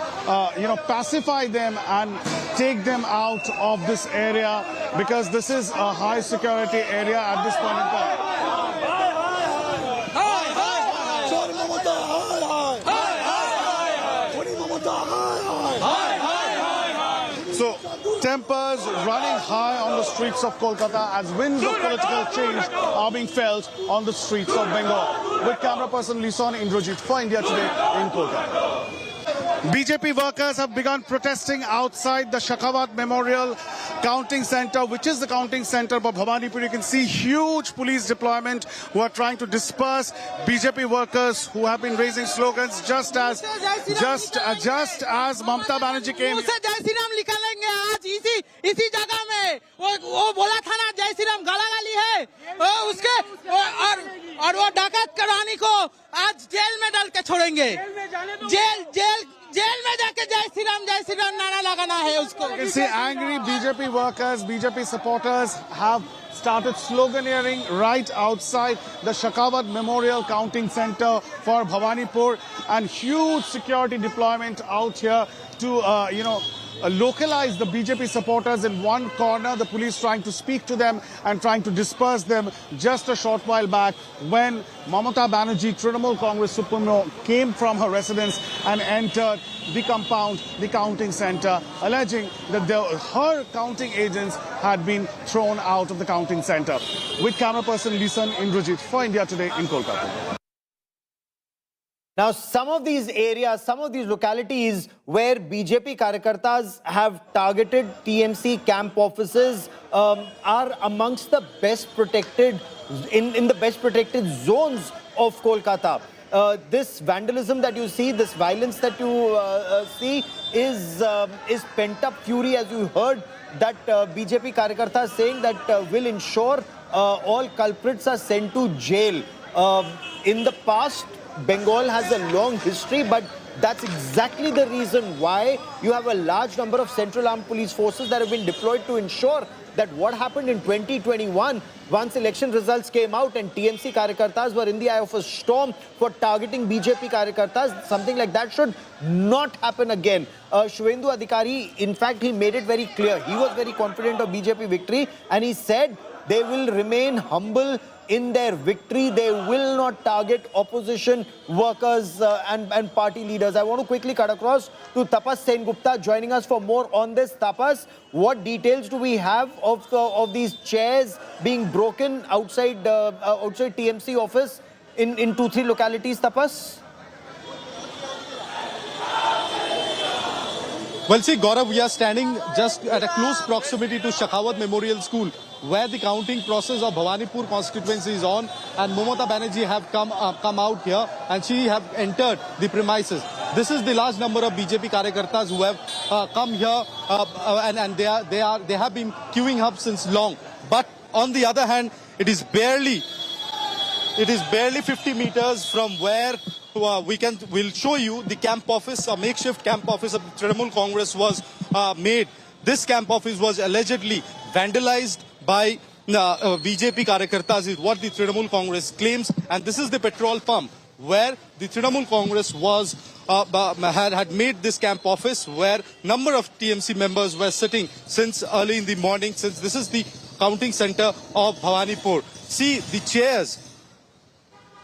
pacify them and take them out of this area, because this is a high security area at this point in time. So, tempers running high on the streets of Kolkata as winds of political change are being felt on the streets of Bengal. With camera person Lison Indrajit for India Today in Kolkata. BJP workers have begun protesting outside the Shekhawat Memorial Counting Center, which is the counting center of Bhawanipur. You can see huge police deployment who are trying to disperse BJP workers who have been raising slogans just as Mamata Banerjee came. इसी जगह में वो बोला था ना जय श्री राम गालागाली है उसके और वो डाकत करानी को आज जेल में डाल के छोड़ेंगे जेल में जाके जय श्री राम नारा लगाना है उसको. You can see angry BJP workers, BJP supporters have started sloganeering right outside the Shekhawat Memorial Counting Center for Bhawanipur, and huge security deployment out here to localize the BJP supporters in one corner, the police trying to speak to them and trying to disperse them just a short while back when Mamata Banerjee, Trinamool Congress Supremo, came from her residence and entered the compound, the counting center, alleging that her counting agents had been thrown out of the counting center. With camera person Lison Indrajit for India Today in Kolkata. Now, some of these areas, some of these localities where BJP Karyakartas have targeted TMC camp offices are amongst the best protected, in the best protected zones of Kolkata. This vandalism that you see, this violence that you see is pent-up fury, as you heard that BJP Karyakartas saying that will ensure all culprits are sent to jail. In the past, Bengal has a long history, but that's exactly the reason why you have a large number of central armed police forces that have been deployed to ensure that what happened in 2021, once election results came out and TMC Karyakartas were in the eye of a storm for targeting BJP Karyakartas, something like that should not happen again. Shwendu Adhikari, in fact, he made it very clear. He was very confident of BJP victory, and he said they will remain humble in their victory. They will not target opposition workers and party leaders. I want to quickly cut across to Tapas Sengupta joining us for more on this. Tapas, what details do we have of these chairs being broken outside TMC office in 2-3 localities, Tapas? Well, see, Gaurav, we are standing just at a close proximity to Shekhawat Memorial School, where the counting process of Bhawanipur constituency is on, and Mamata Banerjee have come out here, and she have entered the premises. This is the large number of BJP Karyakartas who have come here, and they have been queuing up since long. But on the other hand, it is barely 50 meters from where we'll show you the camp office, a makeshift camp office of Trinamool Congress was made. This camp office was allegedly vandalized by BJP Karyakartas is what the Trinamool Congress claims, and this is the petrol pump where the Trinamool Congress was had made this camp office where number of TMC members were sitting since early in the morning, since this is the counting center of Bhawanipur. See, the chairs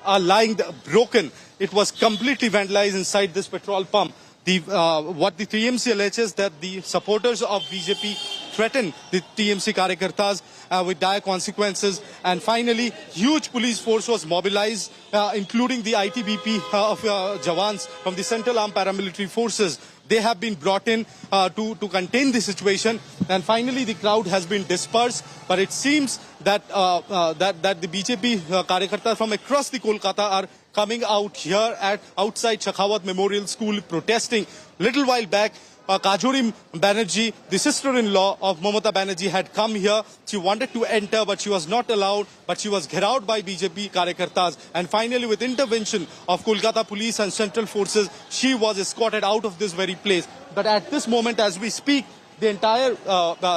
are lying broken. It was completely vandalized inside this petrol pump. What the TMC alleges that the supporters of BJP threatened the TMC Karyakartas with dire consequences, and finally huge police force was mobilized, including the ITBP of Jawans from the Central Armed Paramilitary Forces. They have been brought in to contain the situation, and finally the crowd has been dispersed. But it seems that that the BJP Karyakartas from across the Kolkata are coming out here at outside Shakhawat Memorial School protesting. Little while back, Kajuri Banerjee, the sister-in-law of Mamata Banerjee, had come here. She wanted to enter, but she was not allowed. But she was gheraued by BJP Karyakartas. And finally, with intervention of Kolkata police and central forces, she was escorted out of this very place. But at this moment, as we speak, the entire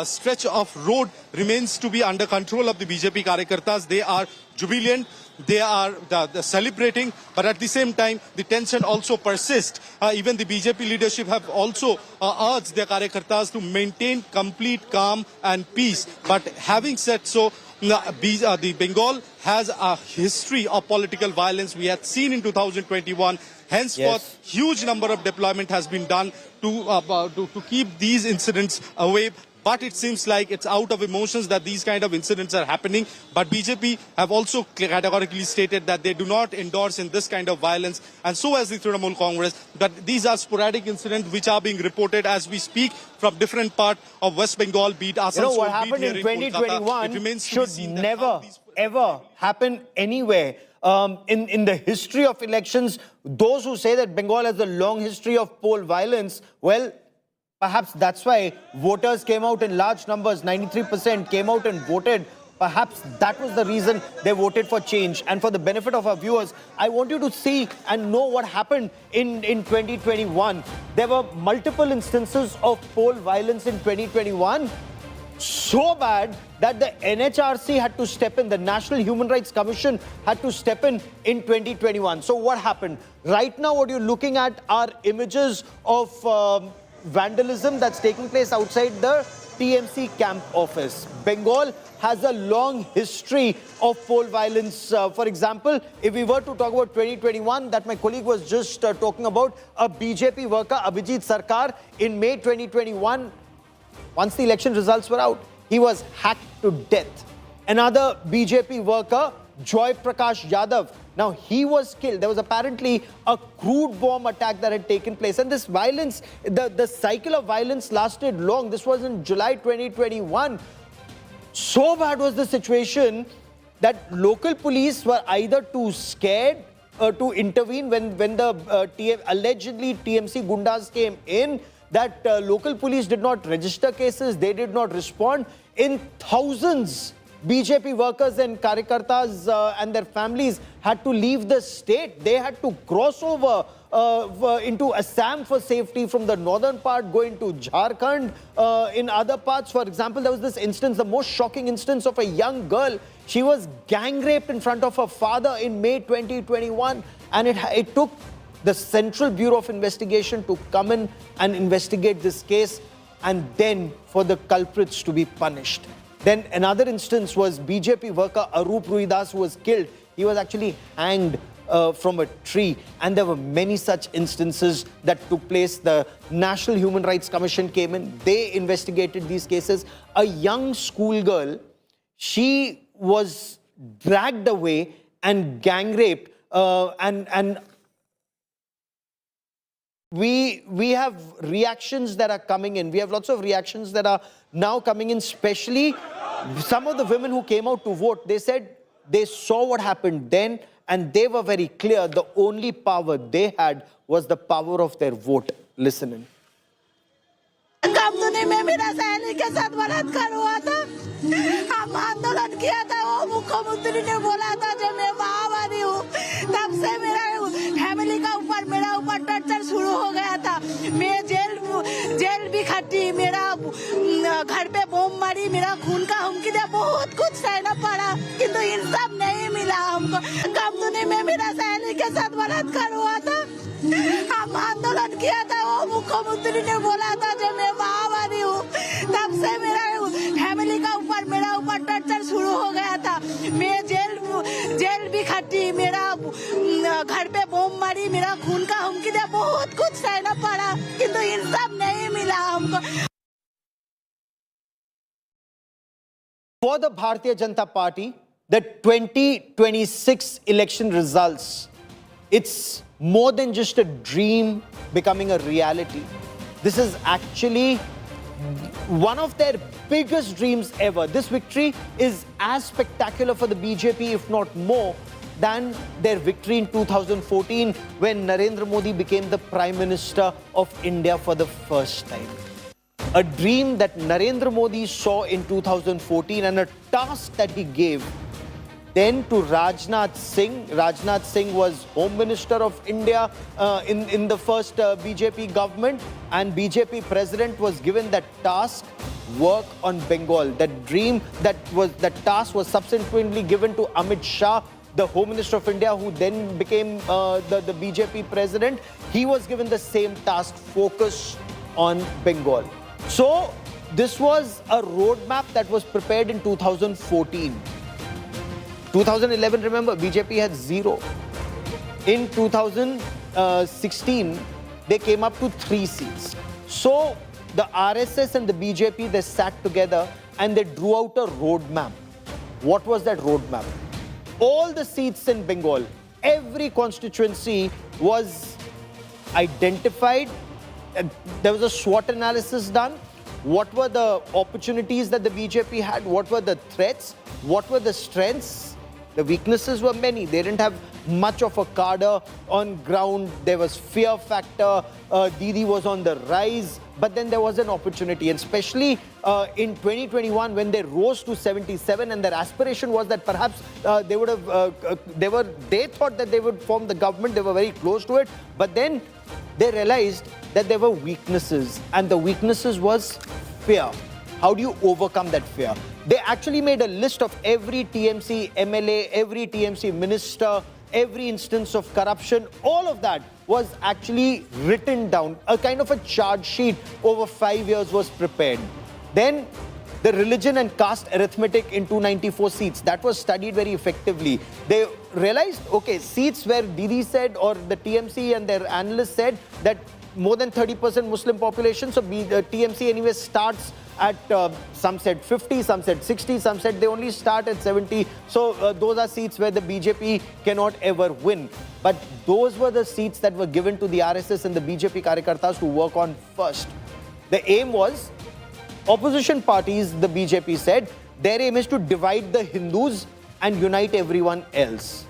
stretch of road remains to be under control of the BJP Karyakartas. They are jubilant. They are celebrating, but at the same time, the tension also persists. Even the BJP leadership have also urged their Karyakartas to maintain complete calm and peace. But having said so, the Bengal has a history of political violence. We had seen in 2021. Henceforth, huge number of deployment has been done to keep these incidents away. But it seems like it's out of emotions that these kind of incidents are happening. But BJP have also categorically stated that they do not endorse in this kind of violence, and so has the Trinamool Congress. But these are sporadic incidents which are being reported as we speak from different parts of West Bengal, be it Assam. You know, what happened in 2021 should never, ever happen anywhere. In the history of elections, those who say that Bengal has a long history of poll violence, well, perhaps that's why voters came out in large numbers, 93% came out and voted. Perhaps that was the reason they voted for change. And for the benefit of our viewers, I want you to see and know what happened in 2021. There were multiple instances of poll violence in 2021. So bad that the NHRC had to step in, the National Human Rights Commission had to step in 2021. So what happened? Right now what you're looking at are images of vandalism that's taking place outside the TMC camp office. Bengal has a long history of poll violence. For example, if we were to talk about 2021, that my colleague was just talking about, a BJP worker, Abhijit Sarkar, in May 2021, once the election results were out, he was hacked to death. Another BJP worker, Joy Prakash Yadav, now he was killed. There was apparently a crude bomb attack that had taken place. And this violence, the cycle of violence lasted long. This was in July 2021. So bad was the situation that local police were either too scared to intervene when the allegedly TMC Gundas came in, that local police did not register cases, they did not respond. In thousands, BJP workers and Karyakartas and their families had to leave the state. They had to cross over into Assam for safety from the northern part, going to Jharkhand. In other parts, for example, there was this instance, the most shocking instance of a young girl. She was gang raped in front of her father in May 2021, and it took the Central Bureau of Investigation to come in and investigate this case, and then for the culprits to be punished. Then another instance was BJP worker Arup Ruidas, who was killed. He was actually hanged from a tree. And there were many such instances that took place. The National Human Rights Commission came in. They investigated these cases. A young schoolgirl, she was dragged away and gang raped. And we have reactions that are coming in. We have lots of reactions that are now coming in, especially some of the women who came out to vote. They said they saw what happened then, and they were very clear. The only power they had was the power of their vote. Listen in. Company में मेरा सहेली के साथ बलात्कार हुआ था। हम आंदोलन किया था, वो मुख्यमंत्री ने बोला था जब मैं महामारी हूँ, तब से मेरा फैमिली का ऊपर मेरा ऊपर टॉर्चर शुरू हो गया था। मैं जेल भी खटी, मेरा घर पे बम मारी, मेरा खून का हुमकी दिया, बहुत कुछ सहना पड़ा, किंतु इंसाफ नहीं मिला हमको। कामदुनी में मेरा सहेली के साथ बलात्कार हुआ था, हम आंदोलन किया था, वो मुख्यमंत्री ने बोला था जो मैं माओवादी हूँ, तब से मेरा फैमिली का ऊपर मेरा ऊपर टॉर्चर शुरू हो गया था। मैं जेल भी खटी, मेरा घर पे बम मारी, मेरा खून का हुमकी दिया, बहुत कुछ सहना पड़ा, किंतु इंसाफ नहीं मिला हमको। For the Bharatiya Janata Party, the 2026 election results, it's more than just a dream becoming a reality. This is actually one of their biggest dreams ever. This victory is as spectacular for the BJP, if not more, than their victory in 2014 when Narendra Modi became the Prime Minister of India for the first time. A dream that Narendra Modi saw in 2014 and a task that he gave then to Rajnath Singh. Rajnath Singh was Home Minister of India in the first BJP government, and BJP President was given that task, work on Bengal. That task was subsequently given to Amit Shah, the Home Minister of India, who then became the BJP President. He was given the same task, focus on Bengal. So this was a roadmap that was prepared in 2014. 2011, remember, BJP had 0. In 2016, they came up to 3 seats. So the RSS and the BJP, they sat together and they drew out a roadmap. What was that roadmap? All the seats in Bengal, every constituency was identified. There was a SWOT analysis done. What were the opportunities that the BJP had? What were the threats? What were the strengths? The weaknesses were many. They didn't have much of a cadre on ground. There was fear factor. Didi was on the rise. But then there was an opportunity, and especially in 2021 when they rose to 77, and their aspiration was that perhaps they thought that they would form the government. They were very close to it. But then they realized that there were weaknesses, and the weaknesses was fear. How do you overcome that fear? They actually made a list of every TMC MLA, every TMC minister, every instance of corruption. All of that was actually written down. A kind of a charge sheet over 5 years was prepared. Then the religion and caste arithmetic in 294 seats, that was studied very effectively. They realized, okay, seats where Didi said, or the TMC and their analysts said that more than 30% Muslim population, so the TMC anyway starts at, some said 50, some said 60, some said they only start at 70. So those are seats where the BJP cannot ever win. But those were the seats that were given to the RSS and the BJP Karyakartas to work on first. The aim was, opposition parties, the BJP said, their aim is to divide the Hindus and unite everyone else.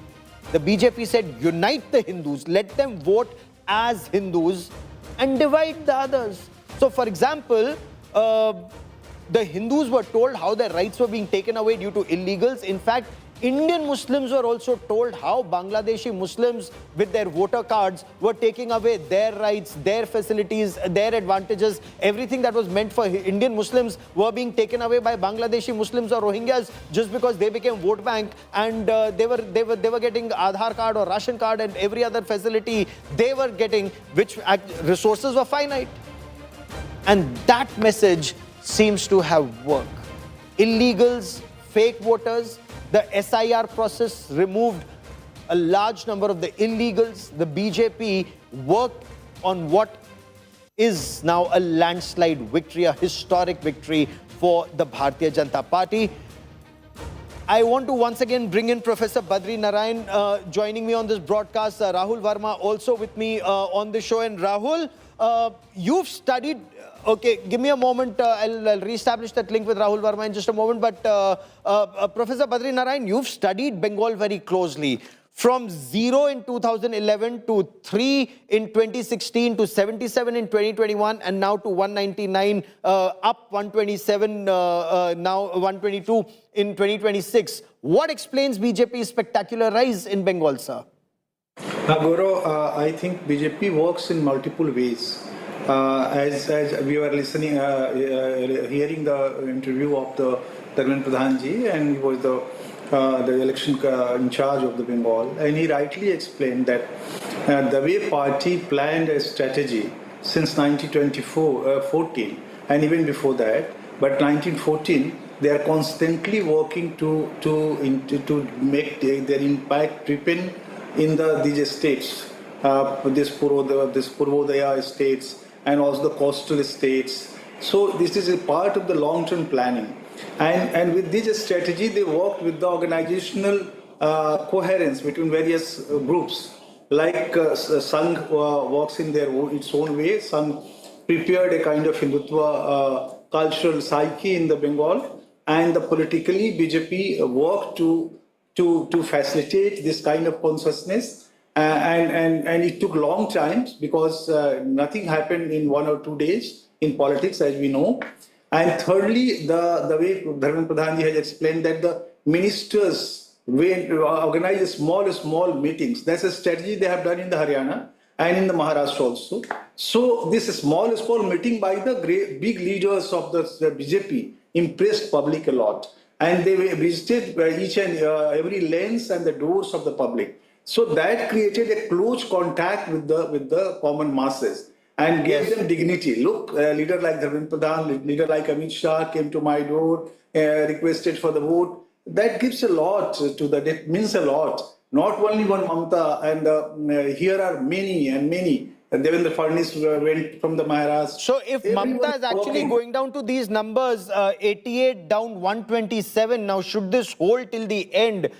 The BJP said, unite the Hindus, let them vote as Hindus and divide the others. So for example, the Hindus were told how their rights were being taken away due to illegals. In fact, Indian Muslims were also told how Bangladeshi Muslims with their voter cards were taking away their rights, their facilities, their advantages. Everything that was meant for Indian Muslims were being taken away by Bangladeshi Muslims or Rohingyas just because they became vote bank, and they were getting Aadhaar card or ration card and every other facility they were getting, which resources were finite. And that message seems to have worked. Illegals, fake voters, the SIR process removed a large number of the illegals. The BJP worked on what is now a landslide victory, a historic victory for the Bharatiya Janata Party. I want to once again bring in Professor Badri Narayan joining me on this broadcast. Rahul Verma also with me on the show. And Rahul, you've studied... Okay, give me a moment. I'll reestablish that link with Rahul Verma in just a moment. But Professor Badri Narayan, you've studied Bengal very closely. From 0 in 2011 to 3 in 2016 to 77 in 2021 and now to 199, up 127, now 122 in 2026. What explains BJP's spectacular rise in Bengal, sir? Gaurav, I think BJP works in multiple ways. as we were listening, hearing the interview of the Dharmendra Pradhan ji, and he was the election in charge of the Bengal, and he rightly explained that the way party planned a strategy since 1914, and even before that, but 1914, they are constantly working to make their impact deepen in these states, this Purvodaya states, and also the coastal states. So this is a part of the long-term planning. And with this strategy, they worked with the organizational coherence between various groups. Like Sangh works in its own way. Sangh prepared a kind of Hindutva cultural psyche in the Bengal, and the politically BJP worked to facilitate this kind of consciousness. And it took long times because nothing happened in 1 or 2 days in politics, as we know. And thirdly, the way Dharmendra Pradhan ji has explained that the ministers organize small meetings. That's a strategy they have done in the Haryana and in the Maharashtra also. So this small meeting by the big leaders of the BJP impressed public a lot. And they visited each and every lanes and the doors of the public. So that created a close contact with the common masses and gave them dignity. Look, a leader like Dharmendra Pradhan, leader like Amit Shah came to my door, requested for the vote. That gives a lot it means a lot. Not only one Mamta, and here are many and many. Devendra Fadnavis went from the Maharashtra. So if Mamta is actually going down to these numbers, 88 down 127, now should this hold till the end?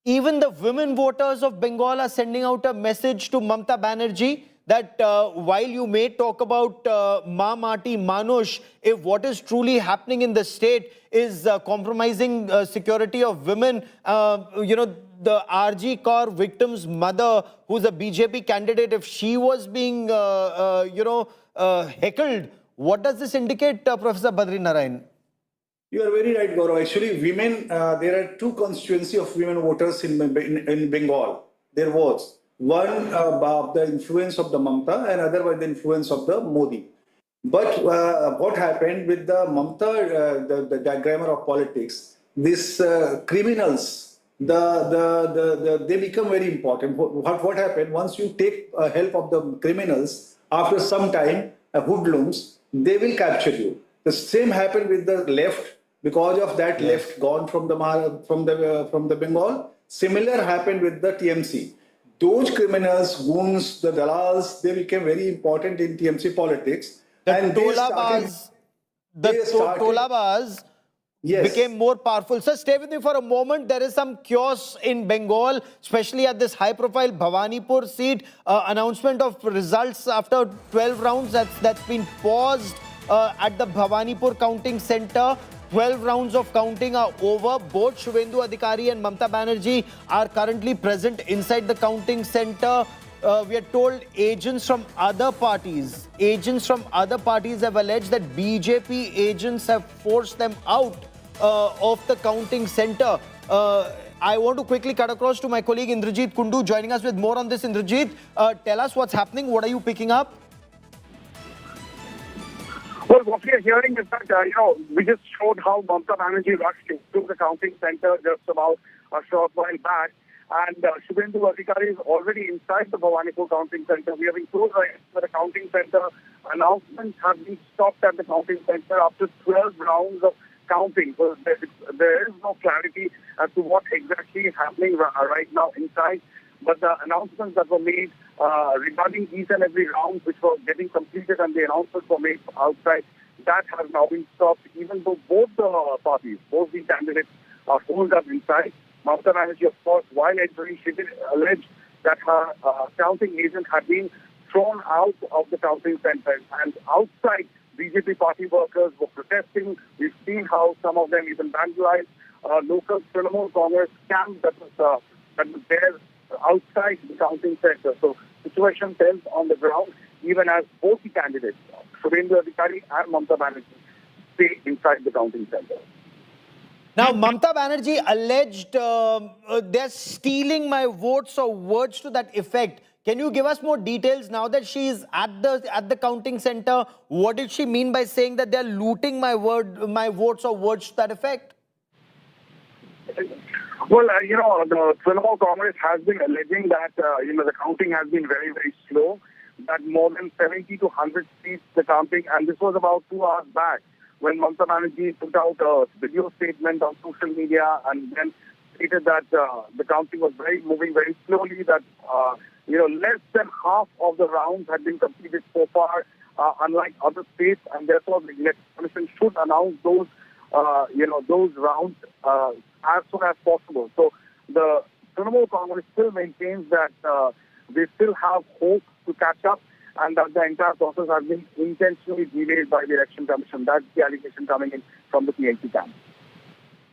Even the women voters of Bengal are sending out a message to Mamta Banerjee that while you may talk about Ma Mati Manush, if what is truly happening in the state is compromising security of women, the RG Kaur victim's mother, who's a BJP candidate, if she was being, heckled, what does this indicate, Professor Badri Narayan? You are very right, Gaurav. Actually, women, there are two constituencies of women voters in Bengal. There was one the influence of the Mamta and other by the influence of the Modi. But what happened with the Mamta, the diagrammer of politics, these criminals, they become very important. What happened, once you take help of the criminals, after some time, hoodlums, they will capture you. The same happened with the left. Because of that, left gone from the Bengal. Similar happened with the TMC. Those criminals, goons, the dalals, they became very important in TMC politics. The Tolabas became more powerful. So stay with me for a moment. There is some chaos in Bengal, especially at this high-profile Bhawanipur seat. Announcement of results after 12 rounds that's been paused at the Bhawanipur counting center. 12 rounds of counting are over. Both Shubhendu Adhikari and Mamta Banerjee are currently present inside the counting center. We are told agents from other parties have alleged that BJP agents have forced them out of the counting center. I want to quickly cut across to my colleague Indrajit Kundu joining us with more on this. Indrajit, tell us what's happening. What are you picking up? Well, what we are hearing is that, we just showed how Mamta Banerjee rushed into the counting center just about a short while back. And Shubhendu Adhikari is already inside the Bhawanipur counting center. We have been told that the counting center announcements have been stopped at the counting center after 12 rounds of counting. So there is no clarity as to what exactly is happening right now inside. But the announcements that were made regarding each and every round which was getting completed and the announcements were made outside, that has now been stopped, even though both the parties, both the candidates are holed up inside. Mamta Banerjee, of course, while entering, she did allege that her counting agent had been thrown out of the counting center. And outside, BJP party workers were protesting. We've seen how some of them even vandalized local Trinamool Congress camp that was there outside the counting center. So situation tells on the ground, even as both the candidates, Shubhendu Adhikari and Mamta Banerjee, stay inside the counting center. Now, Mamta Banerjee alleged they're stealing my votes or words to that effect. Can you give us more details now that she is at the counting center? What did she mean by saying that they're looting my votes or words to that effect? Well, the Trinamool Congress has been alleging that, the counting has been very, very slow, that more than 70 to 100 seats the counting, and this was about 2 hours back when Mamata Banerjee put out a video statement on social media and then stated that the counting was moving very slowly, that, less than half of the rounds had been completed so far, unlike other states, and therefore the Election Commission should announce those rounds as soon as possible. So the Trinamool Congress still maintains that they still have hope to catch up and that the entire process has been intentionally delayed by the Election Commission. That's the allegation coming in from the PNC camp.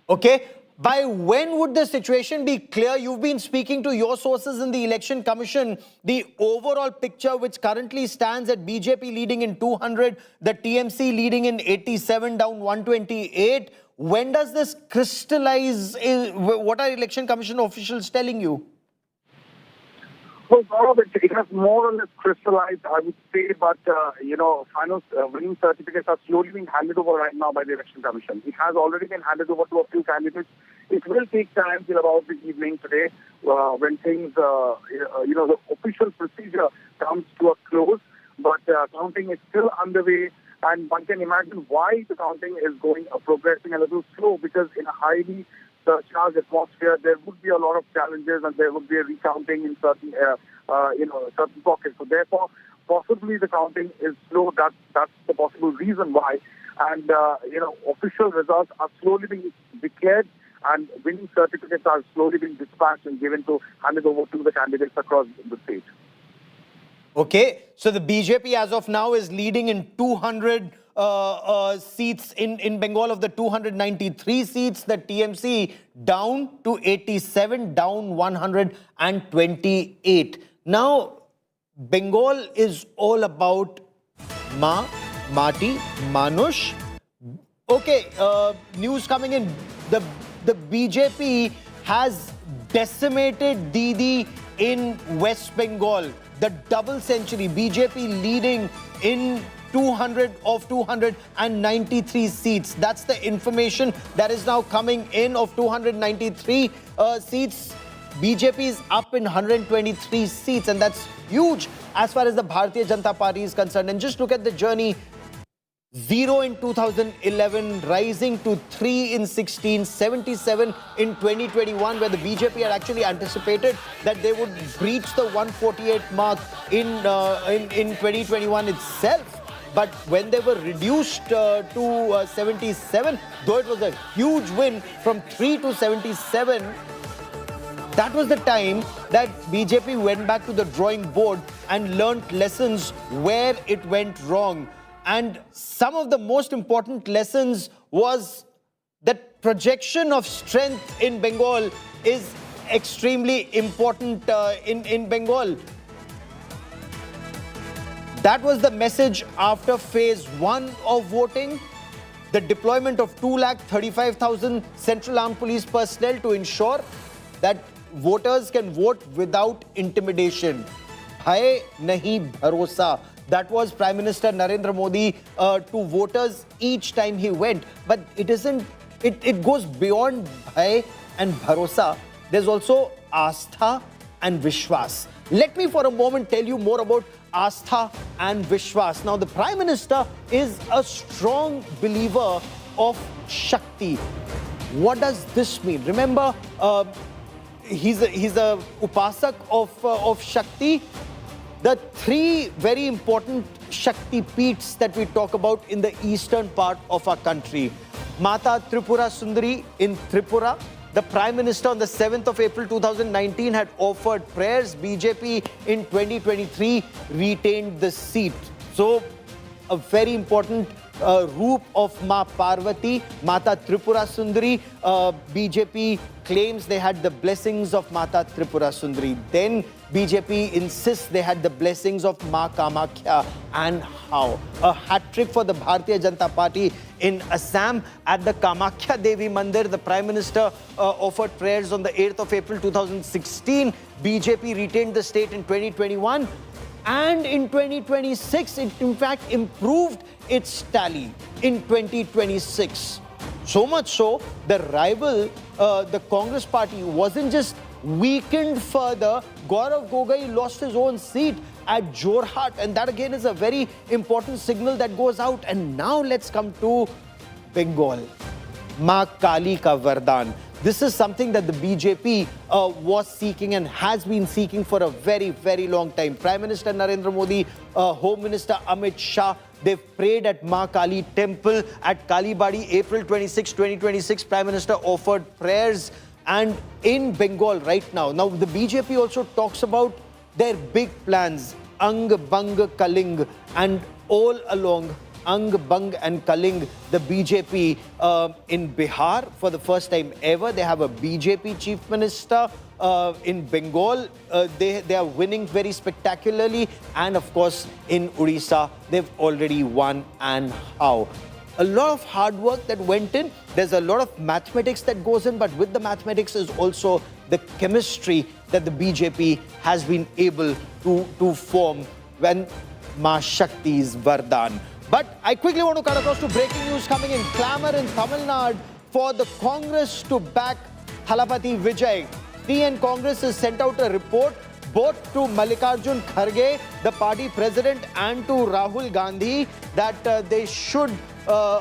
Okay. By when would the situation be clear? You've been speaking to your sources in the Election Commission. The overall picture, which currently stands at BJP leading in 200, the TMC leading in 87, down 128. When does this crystallize? What are Election Commission officials telling you? Well, all of it has more or less crystallized, I would say, but, final winning certificates are slowly being handed over right now by the Election Commission. It has already been handed over to a few candidates. It will take time till about the evening today when things, the official procedure comes to a close, but counting is still underway. And one can imagine why the counting is progressing a little slow, because in a highly charged atmosphere, there would be a lot of challenges and there would be a recounting in certain, certain pockets. So therefore, possibly the counting is slow. That's the possible reason why. And, official results are slowly being declared and winning certificates are slowly being dispatched and handed over to the candidates across the state. Okay, so the BJP as of now is leading in 200 seats in Bengal. Of the 293 seats, the TMC down to 87, down 128. Now, Bengal is all about Ma, Mati, Manush. Okay, news coming in. The BJP has decimated Didi in West Bengal. The double century, BJP leading in 200 of 293 seats. That's the information that is now coming in. Of 293 seats, BJP is up in 123 seats, and that's huge as far as the Bharatiya Janata Party is concerned. And just look at the journey. 0 in 2011, rising to 3 in 16, 77 in 2021, where the BJP had actually anticipated that they would breach the 148 mark in 2021 itself. But when they were reduced to 77, though it was a huge win from 3 to 77, that was the time that BJP went back to the drawing board and learnt lessons where it went wrong. And some of the most important lessons was that projection of strength in Bengal is extremely important in Bengal. That was the message after phase 1 of voting. The deployment of 235,000 Central Armed Police personnel to ensure that voters can vote without intimidation. Bhai nahi bharosa. That was Prime Minister Narendra Modi to voters each time he went. But it goes beyond bhai and bharosa. There's also astha and vishwas. Let me for a moment tell you more about astha and vishwas. Now, the Prime Minister is a strong believer of Shakti. What does this mean? Remember, he's a upasak of Shakti. The 3 very important Shakti Peeths that we talk about in the eastern part of our country. Mata Tripura Sundari in Tripura. The Prime Minister on the 7th of April 2019 had offered prayers. BJP in 2023 retained the seat. So, a very important roop of Ma Parvati, Mata Tripura Sundari. BJP claims they had the blessings of Mata Tripura Sundari. Then BJP insists they had the blessings of Ma Kamakhya. And how? A hat-trick for the Bharatiya Janata Party in Assam. At the Kamakhya Devi Mandir, the Prime Minister offered prayers on the 8th of April 2016. BJP retained the state in 2021. And in 2026, it in fact improved its tally in 2026. So much so, the rival, the Congress party, wasn't just weakened further. Gaurav Gogoi lost his own seat at Jorhat, and that again is a very important signal that goes out. And now let's come to Bengal. Ma Kali ka Vardhan. This is something that the BJP was seeking and has been seeking for a very, very long time. Prime Minister Narendra Modi, Home Minister Amit Shah, they've prayed at Ma Kali Temple at Kalibadi, April 26, 2026. Prime Minister offered prayers. And in Bengal right now, the BJP also talks about their big plans, Ang, Bang, Kaling, and all along Ang, Bang and Kaling, the BJP in Bihar, for the first time ever, they have a BJP chief minister. In Bengal, they are winning very spectacularly. And of course, in Odisha, they've already won. And how? A lot of hard work that went in. There's a lot of mathematics that goes in, but with the mathematics is also the chemistry that the BJP has been able to form when Ma Shakti's Vardhan. But I quickly want to cut across to breaking news coming in. Clamor in Tamil Nadu for the Congress to back Thalapathy Vijay. TN Congress has sent out a report both to Mallikarjun Kharge, the party president, and to Rahul Gandhi that they should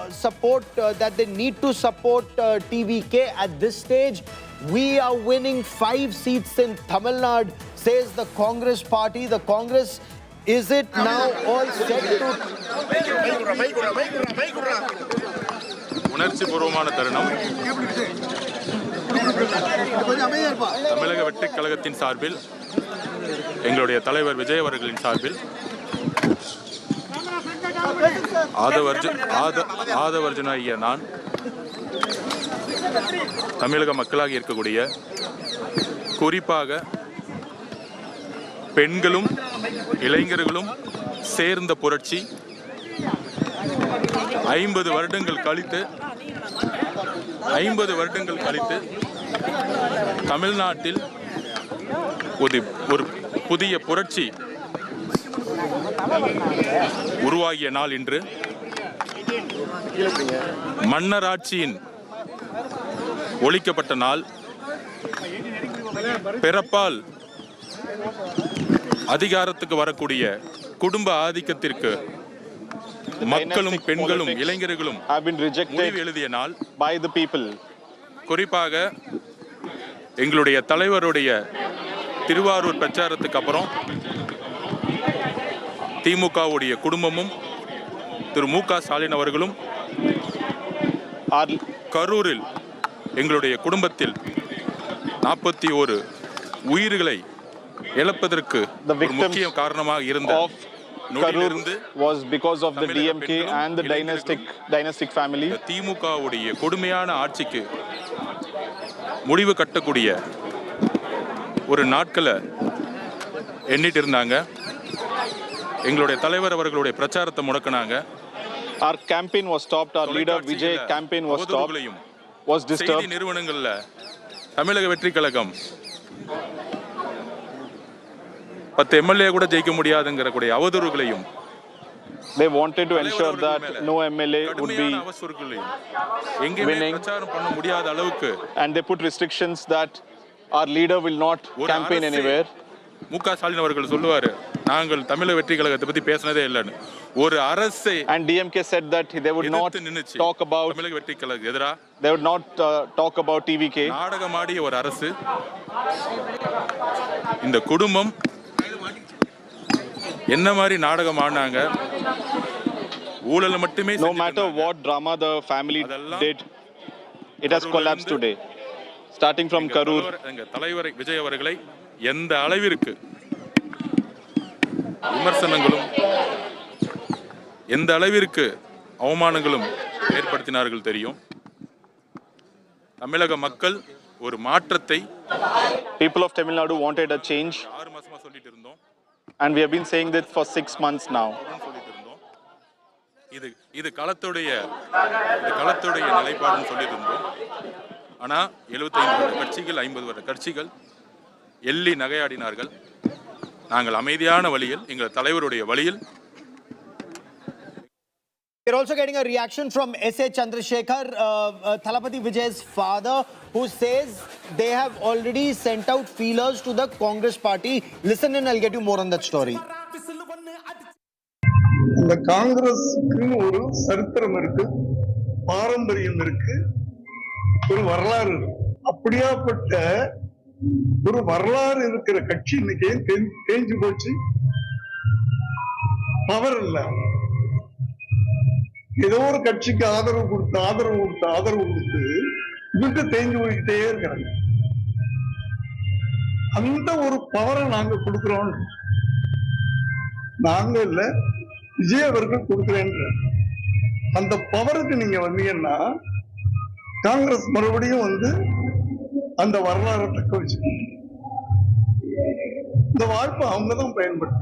support, that they need to support TVK at this stage. We are winning 5 seats in Tamil Nadu, says the Congress party. The Congress, is it now all set to... உணர்ச்சிபூர்வமான தருணம். தமிழக வெற்றிக் கழகத்தின் சார்பில், எங்களுடைய தலைவர் விஜய் அவர்களின் சார்பில், ஆதவர்ஜுனாகிய நான் தமிழக மக்களாக இருக்கக்கூடிய குறிப்பாக பெண்களும் இளைஞர்களும் சேர்ந்த புரட்சி 50 வருடங்கள் கழித்து தமிழ்நாட்டில் ஒரு புதிய புரட்சி உருவாகிய நாள் இன்று. மன்னராட்சியின் ஒழிக்கப்பட்ட நாள். பிறப்பால் அதிகாரத்துக்கு வரக்கூடிய குடும்ப ஆதிக்கத்திற்கு மக்களும் பெண்களும் இளைஞர்களும் முடிவு எழுதிய நாள். by the people. குறிப்பாக எங்களுடைய தலைவருடைய திருவாரூர் பிரச்சாரத்துக்கு அப்புறம் திமுகவுடைய குடும்பமும் திரு மு.க. ஸ்டாலின் அவர்களும் கரூரில் எங்களுடைய குடும்பத்தில் 41 உயிர்களை இழப்பதற்கு முக்கிய காரணமாக இருந்த was because of the DMK and the dynastic family. திமுகவுடைய கொடுமையான ஆட்சிக்கு முடிவு கட்டக்கூடிய ஒரு நாட்களை எண்ணிட்டு இருந்தாங்க. எங்களுடைய தலைவர் அவர்களுடைய பிரச்சாரத்தை முடக்குனாங்க. Our campaign was stopped. Our leader Vijay campaign was stopped. Was disturbed. செய்தி நிறுவனங்கள்ல தமிழக வெற்றி கழகம் 10 MLA கூட ஜெயிக்க முடியாதுங்கற கூடிய அவதூறுகளையும் they wanted to ensure that no MLA would be winning பிரச்சாரம் பண்ண முடியாத அளவுக்கு, and they put restrictions that our leader will not campaign anywhere. மு.க. ஸ்டாலின் அவர்கள் சொல்லுவாரு, நாங்கள் தமிழக வெற்றி கழகத்தை பத்தி பேசனதே இல்லன்னு. ஒரு அரசை and DMK said that they would not talk about தமிழக வெற்றி கழக எதிரா, they would not talk about TVK. நாடகமாடிய ஒரு அரசு. இந்த குடும்பம் என்ன மாதிரி நாடகம் ஆடினாங்க, ஊழல மட்டுமே. No matter what drama the family did, it has collapsed today. Starting from Karur. எங்க தலைவர் விஜய் அவர்களை எந்த அளவிற்கு விமர்சனங்களும் எந்த அளவிற்கு அவமானங்களும் ஏற்படுத்தினார்கள் தெரியும். தமிழக மக்கள் ஒரு மாற்றத்தை, people of Tamil Nadu wanted a change. 6 மாசமா And we have been saying this for 6 months now. இது களத்துடைய நிலைப்பாடுன்னு சொல்லியிருந்தோம். ஆனா 75 வருட கட்சிகள் 50 வருட கட்சிகள் எள்ளி நகையாடினார்கள். நாங்கள் அமைதியான வழியில் எங்கள் தலைவருடைய வழியில். We're also getting a reaction from S.A. Chandrasekhar, Thalapathy Vijay's father, who says they have already sent out feelers to the Congress party. Listen and I'll get you more on that story. இந்த காங்கிரஸுக்கு ஒரு சரித்திரம் இருக்கு, பாரம்பரியம் இருக்கு, ஒரு வரலாறு இருக்கு. அப்படியாப்பட்ட ஒரு வரலாறு இருக்கிற கட்சி இன்னைக்கு தேஞ்சு போச்சு. பவர் இல்ல. ஏதோ ஒரு கட்சிக்கு ஆதரவு கொடுத்து விட்டு தேஞ்சு போய்கிட்டே இருக்கிறாங்க. அந்த ஒரு பவரை நாங்க கொடுக்கிறோம். நாங்க இல்ல, விஜய் அவர்கள் கொடுக்கிறேன்ற அந்த பவருக்கு நீங்க வந்தீங்கன்னா காங்கிரஸ் மறுபடியும் அந்த வரலாறு தக்க வச்சுக்கணும். இந்த வாய்ப்பை அவங்கதான் பயன்படுத்த,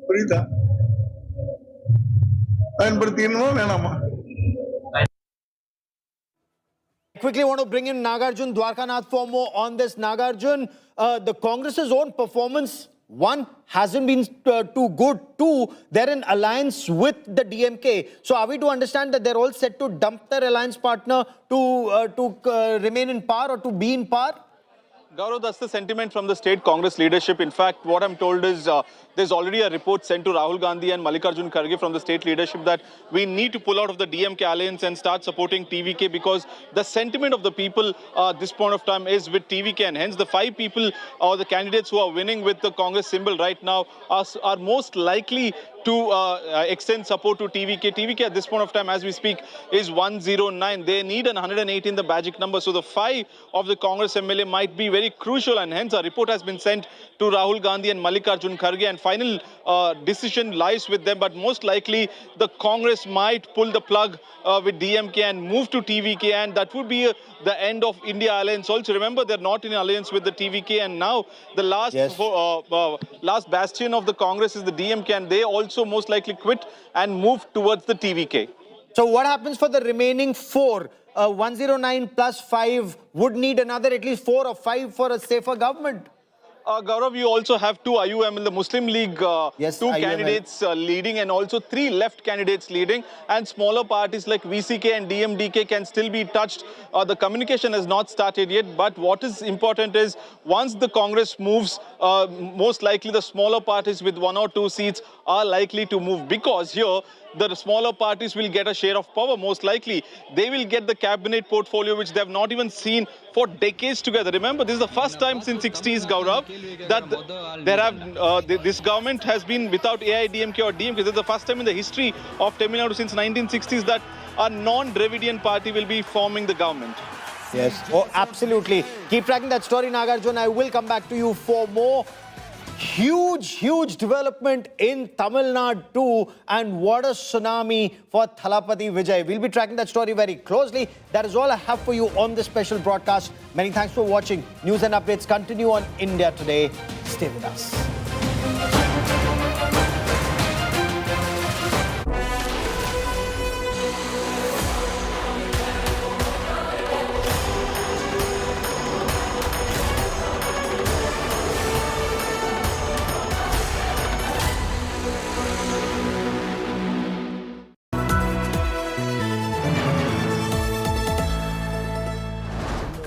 புரியுதா? பயன்படுத்திக்கணுமா வேணாமா? I quickly want to bring in Nagarjun Dwarkanath for more on this. Nagarjun, the Congress's own performance, one, hasn't been too good. Two, they're in alliance with the DMK. So are we to understand that they're all set to dump their alliance partner to remain in power or to be in power? Gaurav, that's the sentiment from the state Congress leadership. In fact, what I'm told is there's already a report sent to Rahul Gandhi and Mallikarjun Kharge from the state leadership that we need to pull out of the DMK alliance and start supporting TVK, because the sentiment of the people at this point of time is with TVK, and hence the 5 people or the candidates who are winning with the Congress symbol right now are most likely to extend support to TVK. TVK at this point of time, as we speak, is 109. They need an 118, the magic number. So the 5 of the Congress MLA might be very crucial, and hence a report has been sent to Rahul Gandhi and Mallikarjun Kharge, and final decision lies with them. But most likely the Congress might pull the plug with DMK and move to TVK, and that would be the end of India alliance. Also remember, they're not in alliance with the TVK, and now the last bastion of the Congress is the DMK, and they also most likely quit and move towards the TVK. So what happens for the remaining 4? 109 plus 5 would need another at least 4 or 5 for a safer government. Gaurav, you also have 2 IUM in the Muslim League, 2 candidates leading, and also 3 left candidates leading, and smaller parties like VCK and DMDK can still be touched. The communication has not started yet, but what is important is once the Congress moves, most likely the smaller parties with 1 or 2 seats are likely to move, because here the smaller parties will get a share of power. Most likely they will get the cabinet portfolio which they have not even seen for decades together. Remember, this is the first time since 60s, Gaurav, that this government has been without AIADMK or DMK. This is the first time in the history of Tamil Nadu since 1960s that a non-Dravidian party will be forming the government. Yes, oh, absolutely. Keep tracking that story, Nagarjun. I will come back to you for more. Huge development in Tamil Nadu too, and what a tsunami for Thalapathy Vijay. We'll be tracking that story very closely. That is all I have for you on this special broadcast. Many thanks for watching. News and updates continue on India Today. Stay with us.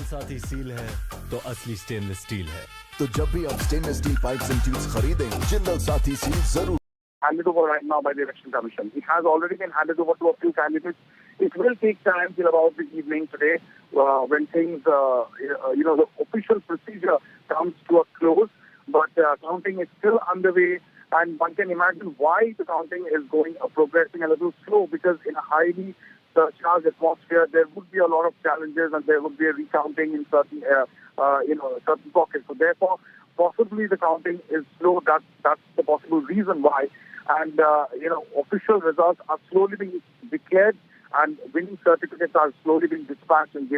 साथी seal है तो असली stainless steel है। तो जब भी आप stainless steel pipes and tubes खरीदें, जिंदल साथी सील जरूर। Handed over right now by the Election Commission. It has already been handed over to a few candidates. It will take time till about the evening today when things, the official procedure comes to a close. But counting is still underway, and one can imagine why the counting is progressing a little slow, because in a highly charged atmosphere, there would be a lot of challenges, and there would be a recounting in certain, certain pockets. So therefore, possibly the counting is slow. That's the possible reason why. And official results are slowly being declared, and winning certificates are slowly being dispatched and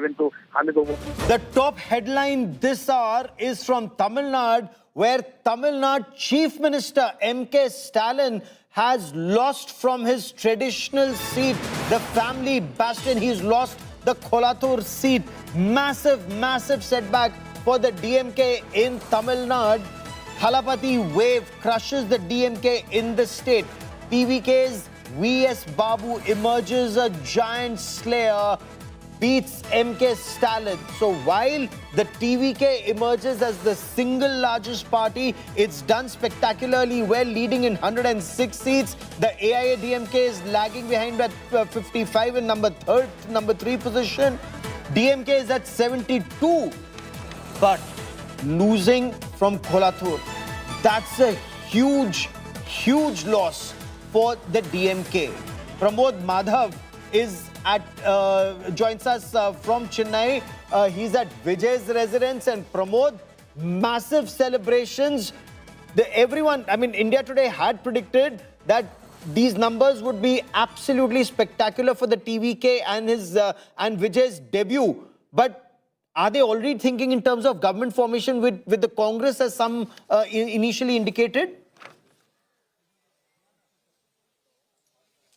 handed over. The top headline this hour is from Tamil Nadu, where Tamil Nadu Chief Minister M.K. Stalin has lost from his traditional seat, the family bastion. He's lost the Kolathur seat. Massive, massive setback for the DMK in Tamil Nadu. Halapati wave crushes the DMK in the state. TVK's V.S. Babu emerges a giant slayer, beats MK Stalin. So while the TVK emerges as the single largest party, it's done spectacularly well, leading in 106 seats. The AIADMK is lagging behind at 55 in number 3 position. DMK is at 72, but losing from Kolathur. That's a huge, huge loss for the DMK. Pramod Madhav is joins us from Chennai. He's at Vijay's residence, and Pramod, massive celebrations. Everyone, I mean, India Today had predicted that these numbers would be absolutely spectacular for the TVK and and Vijay's debut. But are they already thinking in terms of government formation with the Congress, as some initially indicated?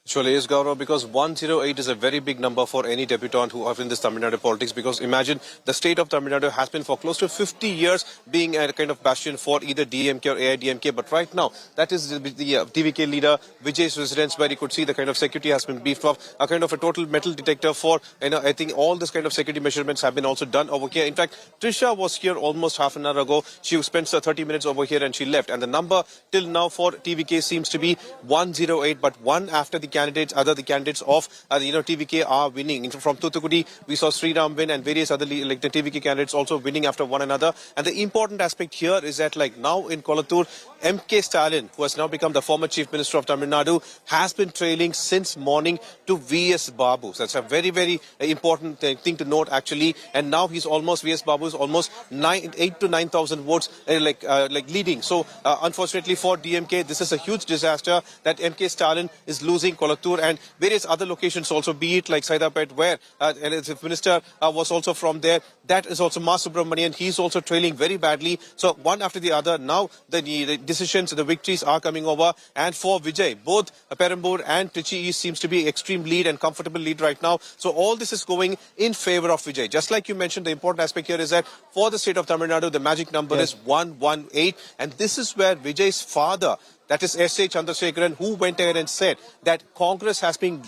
Surely is, Gaurav, because 108 is a very big number for any debutant who are in this Tamil Nadu politics, because imagine the state of Tamil Nadu has been for close to 50 years being a kind of bastion for either DMK or AIDMK, but right now that is the TVK leader Vijay's residence, where you could see the kind of security has been beefed up, a kind of a total metal detector for, I think all this kind of security measurements have been also done over here. In fact, Trisha was here almost half an hour ago. She spent 30 minutes over here and she left, and the number till now for TVK seems to be 108, but one after the candidates of TVK are winning. From Thuthukudi, we saw Sriram win, and various other the TVK candidates also winning after one another. And the important aspect here is that now in Kolathur, MK Stalin, who has now become the former Chief Minister of Tamil Nadu, has been trailing since morning to V.S. Babu. So that's a very, very important thing to note actually. And now V.S. Babu is almost 8 to 9,000 votes leading. So unfortunately for DMK, this is a huge disaster that MK Stalin is losing Kolathur and various other locations also, be it like Saidapet, where the minister was also from there. That is also Mas Subramanian. He's also trailing very badly. So one after the other, now the decisions, the victories are coming over. And for Vijay, both Perambur and Trichy East seems to be extreme lead and comfortable lead right now. So all this is going in favor of Vijay. Just like you mentioned, the important aspect here is that for the state of Tamil Nadu, the magic number is 118. And this is where Vijay's father, that is S.A. Chandrasekharan, who went ahead and said that Congress has been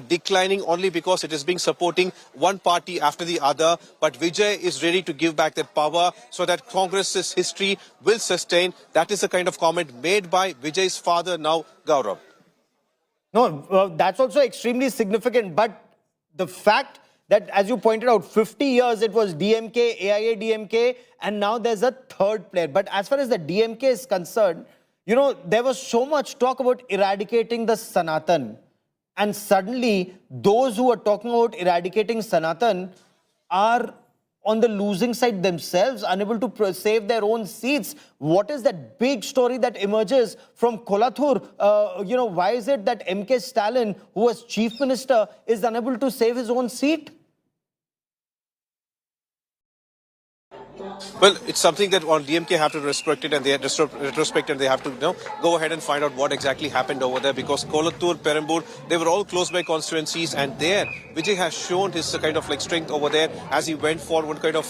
declining only because it is being supporting one party after the other. But Vijay is ready to give back that power so that Congress's history will sustain. That is the kind of comment made by Vijay's father now, Gaurav. No, that's also extremely significant. But the fact that, as you pointed out, 50 years it was DMK, AIADMK, and now there's a third player. But as far as the DMK is concerned, there was so much talk about eradicating the Sanatan. And suddenly, those who are talking about eradicating Sanatan are on the losing side themselves, unable to save their own seats. What is that big story that emerges from Kolathur? Why is it that MK Stalin, who was chief minister, is unable to save his own seat? Well, it's something that on DMK have to respect it, and they have to go ahead and find out what exactly happened over there, because Kolathur, Perambur, they were all close by constituencies, and there Vijay has shown his kind of strength over there as he went for one kind of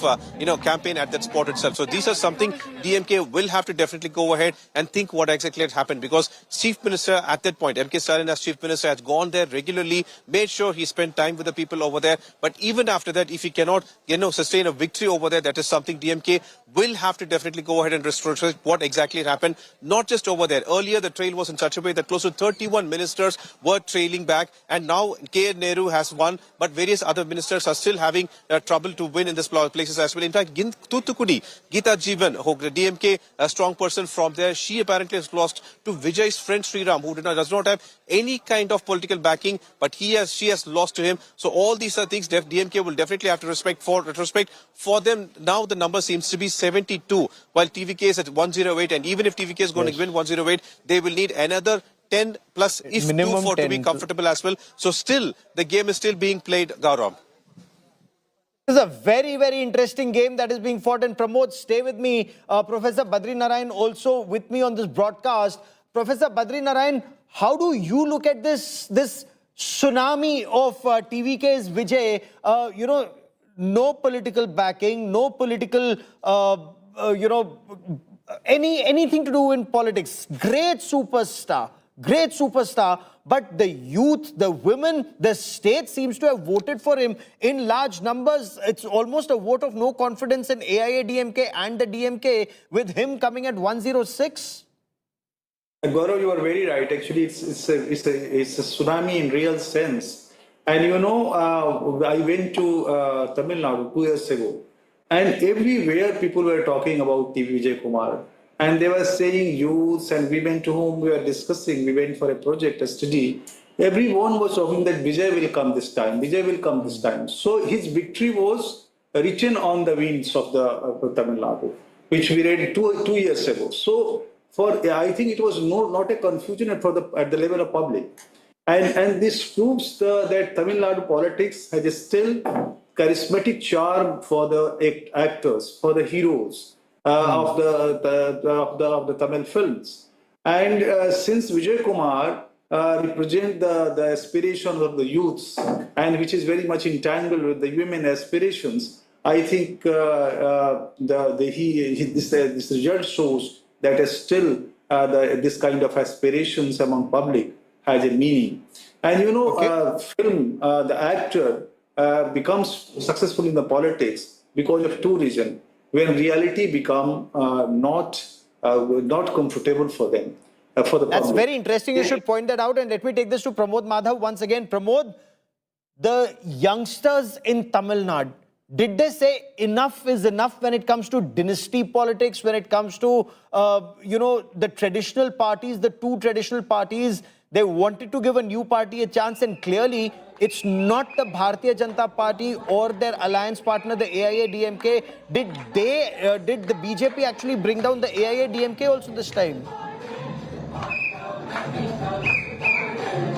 campaign at that spot itself. So these are something DMK will have to definitely go ahead and think what exactly had happened, because Chief Minister at that point, MK Stalin as Chief Minister, has gone there regularly, made sure he spent time with the people over there. But even after that, if he cannot sustain a victory over there, that is something DMK will have to definitely go ahead and restrict what exactly happened. Not just over there. Earlier, the trail was in such a way that close to 31 ministers were trailing back, and now K. Nehru has won, but various other ministers are still having trouble to win in these places as well. In fact, Thuthukudi, Geeta Jeevan, the DMK, a strong person from there, she apparently has lost to Vijay's friend Sriram, who does not have any kind of political backing, but she has lost to him. So all these are things DMK will definitely have to retrospect for them. Now the number seems to be 72, while TVK is at 108, and even if TVK is going to win 108, they will need another 10 plus if minimum 2 for to be comfortable as well. So still, the game is still being played, Gaurav. This is a very, very interesting game that is being fought. And Pramod, stay with me. Professor Badri Narayan also with me on this broadcast. Professor Badri Narayan, how do you look at this tsunami of TVK's Vijay? No political backing, no political, anything to do in politics. Great superstar. But the youth, the women, the state seems to have voted for him in large numbers. It's almost a vote of no confidence in AIADMK and the DMK, with him coming at 106. Gaurav, you are very right. Actually, it's a tsunami in real sense. And I went to Tamil Nadu 2 years ago, and everywhere people were talking about TV Vijay Kumar. And they were saying youths and women to whom we were discussing, we went for a project, a study. Everyone was talking that Vijay will come this time, Vijay will come this time. So his victory was written on the winds of the Tamil Nadu, which we read two years ago. So I think it was not a confusion at the level of public. And this proves that Tamil Nadu politics has a still charismatic charm for the actors, for the heroes. Of the Tamil films. And since Vijay Kumar represents the aspirations of the youths, and which is very much entangled with the women aspirations, I think this result shows that still this kind of aspirations among public has a meaning. And film, the actor becomes successful in the politics because of two reasons. When reality become not comfortable for them, for the That's public. very interesting. You should point that out. And let me take this to Pramod Madhav once again. Pramod, the youngsters in Tamil Nadu, did they say enough is enough when it comes to dynasty politics, when it comes to, the traditional parties, the two traditional parties? They wanted to give a new party a chance, and clearly it's not the Bharatiya Janata Party or their alliance partner, the AIADMK. Did the BJP actually bring down the AIADMK also this time?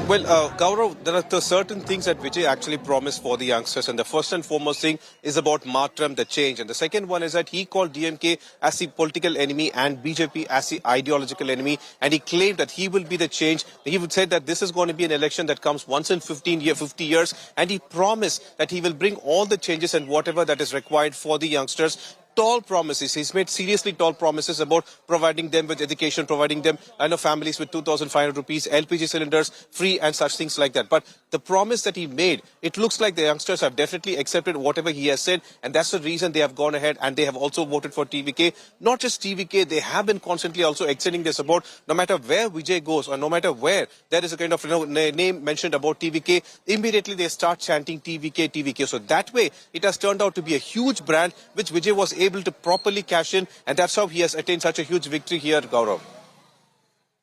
Well, Gaurav, there are certain things that Vijay actually promised for the youngsters. And the first and foremost thing is about Matram, the change. And the second one is that he called DMK as the political enemy and BJP as the ideological enemy. And he claimed that he will be the change. He would say that this is going to be an election that comes once in 50 years. And he promised that he will bring all the changes and whatever that is required for the youngsters. Tall promises. He's made seriously tall promises about providing them with education, providing them, families with 2,500 rupees, LPG cylinders, free and such things like that. But the promise that he made, it looks like the youngsters have definitely accepted whatever he has said. And that's the reason they have gone ahead and they have also voted for TVK. Not just TVK, they have been constantly also extending their support. No matter where Vijay goes or no matter where there is a kind of name mentioned about TVK, immediately they start chanting TVK, TVK. So that way, it has turned out to be a huge brand which Vijay was able to properly cash in, and that's how he has attained such a huge victory here, Gaurav.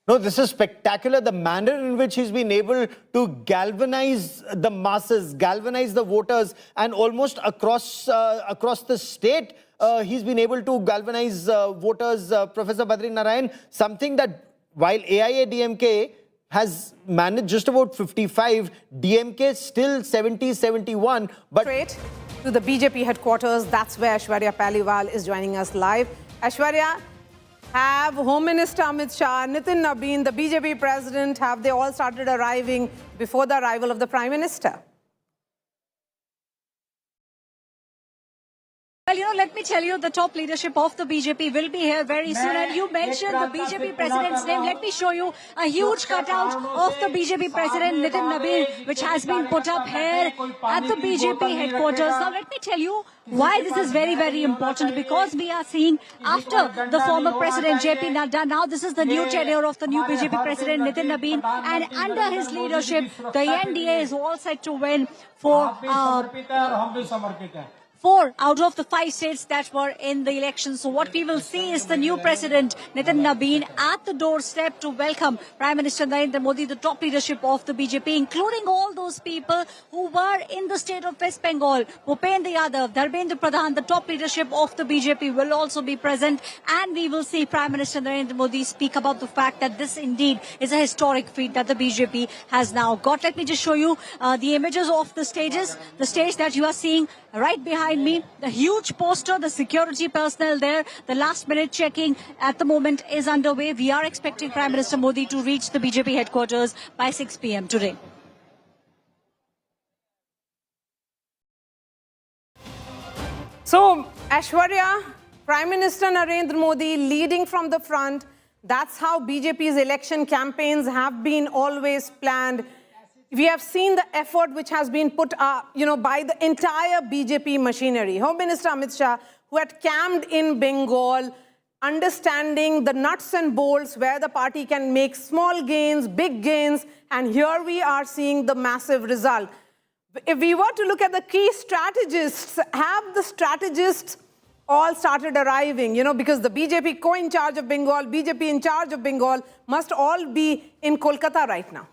No, this is spectacular. The manner in which he's been able to galvanize the masses, galvanize the voters, and almost across the state, he's been able to galvanize voters, Professor Badri Narayan, something that while AIADMK has managed just about 55, DMK still 70, 71, but... Straight to the BJP headquarters, that's where Aishwarya Paliwal is joining us live. Aishwarya, have Home Minister Amit Shah, Nitin Nabin, the BJP president, have they all started arriving before the arrival of the Prime Minister? Well, let me tell you, the top leadership of the BJP will be here very soon. And you mentioned the BJP president's name. Let me show you a huge cutout of the BJP president, Nitin Nabin, which has been put up here at the BJP headquarters. Now, let me tell you why this is very, very important. Because we are seeing after the former president, JP Nadda, now this is the new tenure of the new BJP president, Nitin Nabin. And under his leadership, the NDA is all set to win for... 4 out of the 5 states that were in the election. So what we will see is the new president, Nitin Nabin, at the doorstep to welcome Prime Minister Narendra Modi, the top leadership of the BJP, including all those people who were in the state of West Bengal. Bhupendra Yadav, Dharmendra Pradhan, the top leadership of the BJP will also be present. And we will see Prime Minister Narendra Modi speak about the fact that this indeed is a historic feat that the BJP has now got. Let me just show you the images of the stages. The stage that you are seeing right behind behind me. The huge poster, the security personnel there, the last minute checking at the moment is underway. We are expecting Prime Minister Modi to reach the BJP headquarters by 6 p.m. today. So, Aishwarya, Prime Minister Narendra Modi leading from the front. That's how BJP's election campaigns have been always planned. We have seen the effort which has been put up, by the entire BJP machinery. Home Minister Amit Shah, who had camped in Bengal, understanding the nuts and bolts where the party can make small gains, big gains, and here we are seeing the massive result. If we were to look at the key strategists, have the strategists all started arriving, because the BJP in charge of Bengal, BJP in charge of Bengal must all be in Kolkata right now.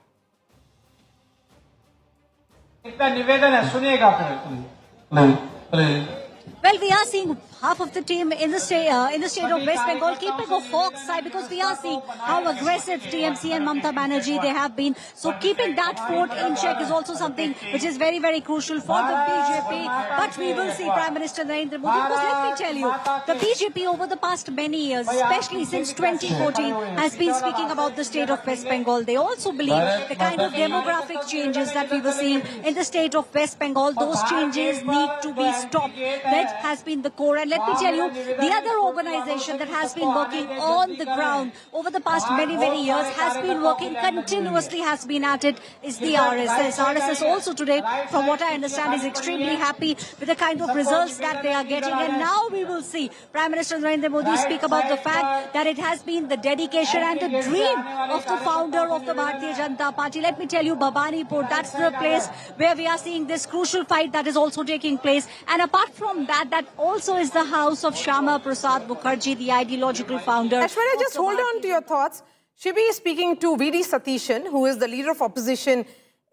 Well, we are seeing half of the team in the state of West Bengal keeping a forked side, because we are seeing how aggressive TMC and Mamata Banerjee they have been. So keeping that fort in check is also something which is very, very crucial for the BJP. But we will see Prime Minister Narendra Modi, because let me tell you, the BJP over the past many years, especially since 2014, has been speaking about the state of West Bengal. They also believe the kind of demographic changes that we were seeing in the state of West Bengal, those changes need to be stopped. That has been the core. And let me tell you, the other organization that has been working on the ground over the past many, many years, has been working continuously, has been at it, is the RSS. RSS also today, from what I understand, is extremely happy with the kind of results that they are getting. And now we will see Prime Minister Narendra Modi speak about the fact that it has been the dedication and the dream of the founder of the Bharatiya Janata Party. Let me tell you, Bhabanipur, that's the place where we are seeing this crucial fight that is also taking place. And apart from that, that also is the house of Shyama Prasad Mukherjee, the ideological founder. Aishwarya, just hold on to your thoughts. Shibi is speaking to VD Satishan, who is the leader of opposition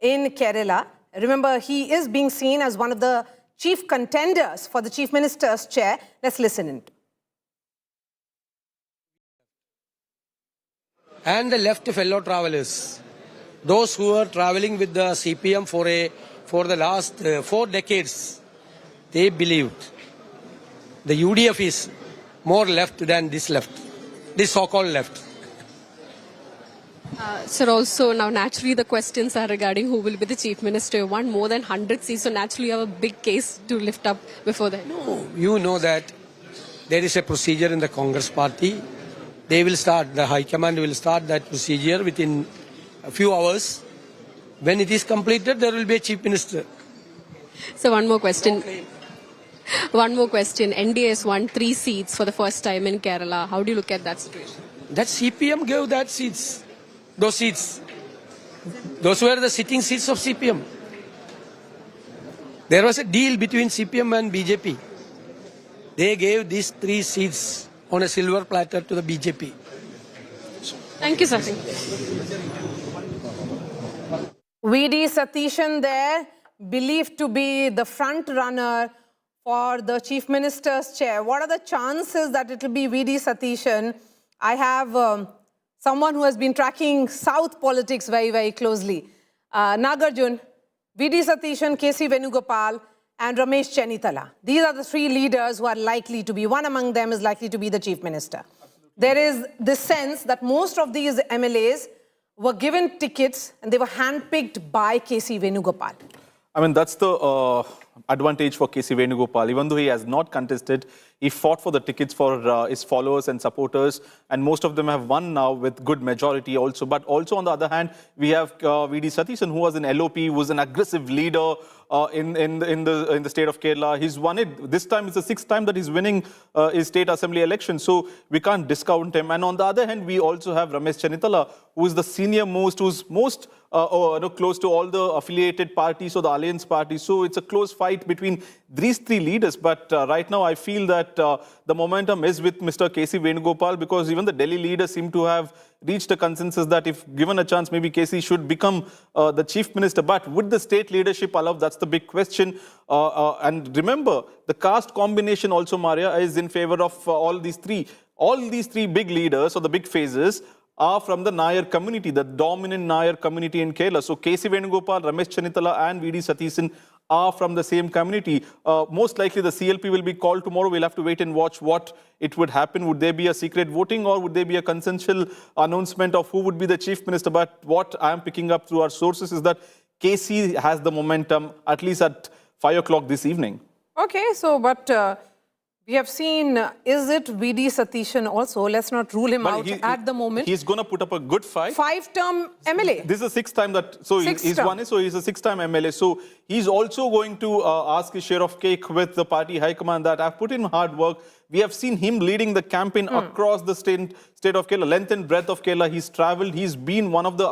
in Kerala. Remember, he is being seen as one of the chief contenders for the Chief Minister's chair. Let's listen in. And the left fellow travelers, those who are traveling with the CPM for the last 4 decades, they believed the UDF is more left than this so-called left. Sir, also now naturally the questions are regarding who will be the Chief Minister. You want more than 100 seats, so naturally you have a big case to lift up before that. No, you know that there is a procedure in the Congress party. They will start, the High Command will start that procedure within a few hours. When it is completed, there will be a Chief Minister. So one more question. One more question. NDA has won 3 seats for the first time in Kerala. How do you look at that situation? That CPM gave that seats. Those seats. Those were the sitting seats of CPM. There was a deal between CPM and BJP. They gave these 3 seats on a silver platter to the BJP. Thank you, sir. VD Satishan there, believed to be the front runner for the Chief Minister's chair. What are the chances that it will be VD Satishan? I have someone who has been tracking South politics very, very closely. Nagarjun, VD Satishan, KC Venugopal, and Ramesh Chennithala. These are the 3 leaders who are likely to be. One among them is likely to be the Chief Minister. There is this sense that most of these MLAs were given tickets and they were handpicked by KC Venugopal. I mean, that's the advantage for KC Venugopal. Even though he has not contested, he fought for the tickets for his followers and supporters, and most of them have won now with good majority also. But also on the other hand, we have VD Satishan, who was an LOP, who was an aggressive leader in the state of Kerala. He's won it. This time it's the 6th time that he's winning his state assembly election, so we can't discount him. And on the other hand, we also have Ramesh Chennithala, who is the senior most, who's most close to all the affiliated parties or the alliance parties. So it's a close fight between these 3 leaders. But right now, I feel that the momentum is with Mr. KC Venugopal, because even the Delhi leaders seem to have reached a consensus that if given a chance, maybe KC should become the Chief Minister. But would the state leadership allow? That's the big question. And remember, the caste combination also, Maria, is in favor of all these 3. All these 3 big leaders or the big phases are from the Nair community, the dominant Nair community in Kerala. So KC Venugopal, Ramesh Chennithala and VD Satishan are from the same community. Most likely the CLP will be called tomorrow. We'll have to wait and watch what it would happen. Would there be a secret voting or would there be a consensual announcement of who would be the chief minister? But what I am picking up through our sources is that KC has the momentum, at least at 5 o'clock this evening. Okay, so but we have seen, is it VD Satishan also? Let's not rule him out at the moment. He's going to put up a good fight. 5-term MLA. This is the sixth time that, so he's won it, so he's a six-time MLA. So he's also going to ask his share of cake with the party high command that have put in hard work. We have seen him leading the campaign across the state of Kerala, length and breadth of Kerala. He's traveled. He's been one of the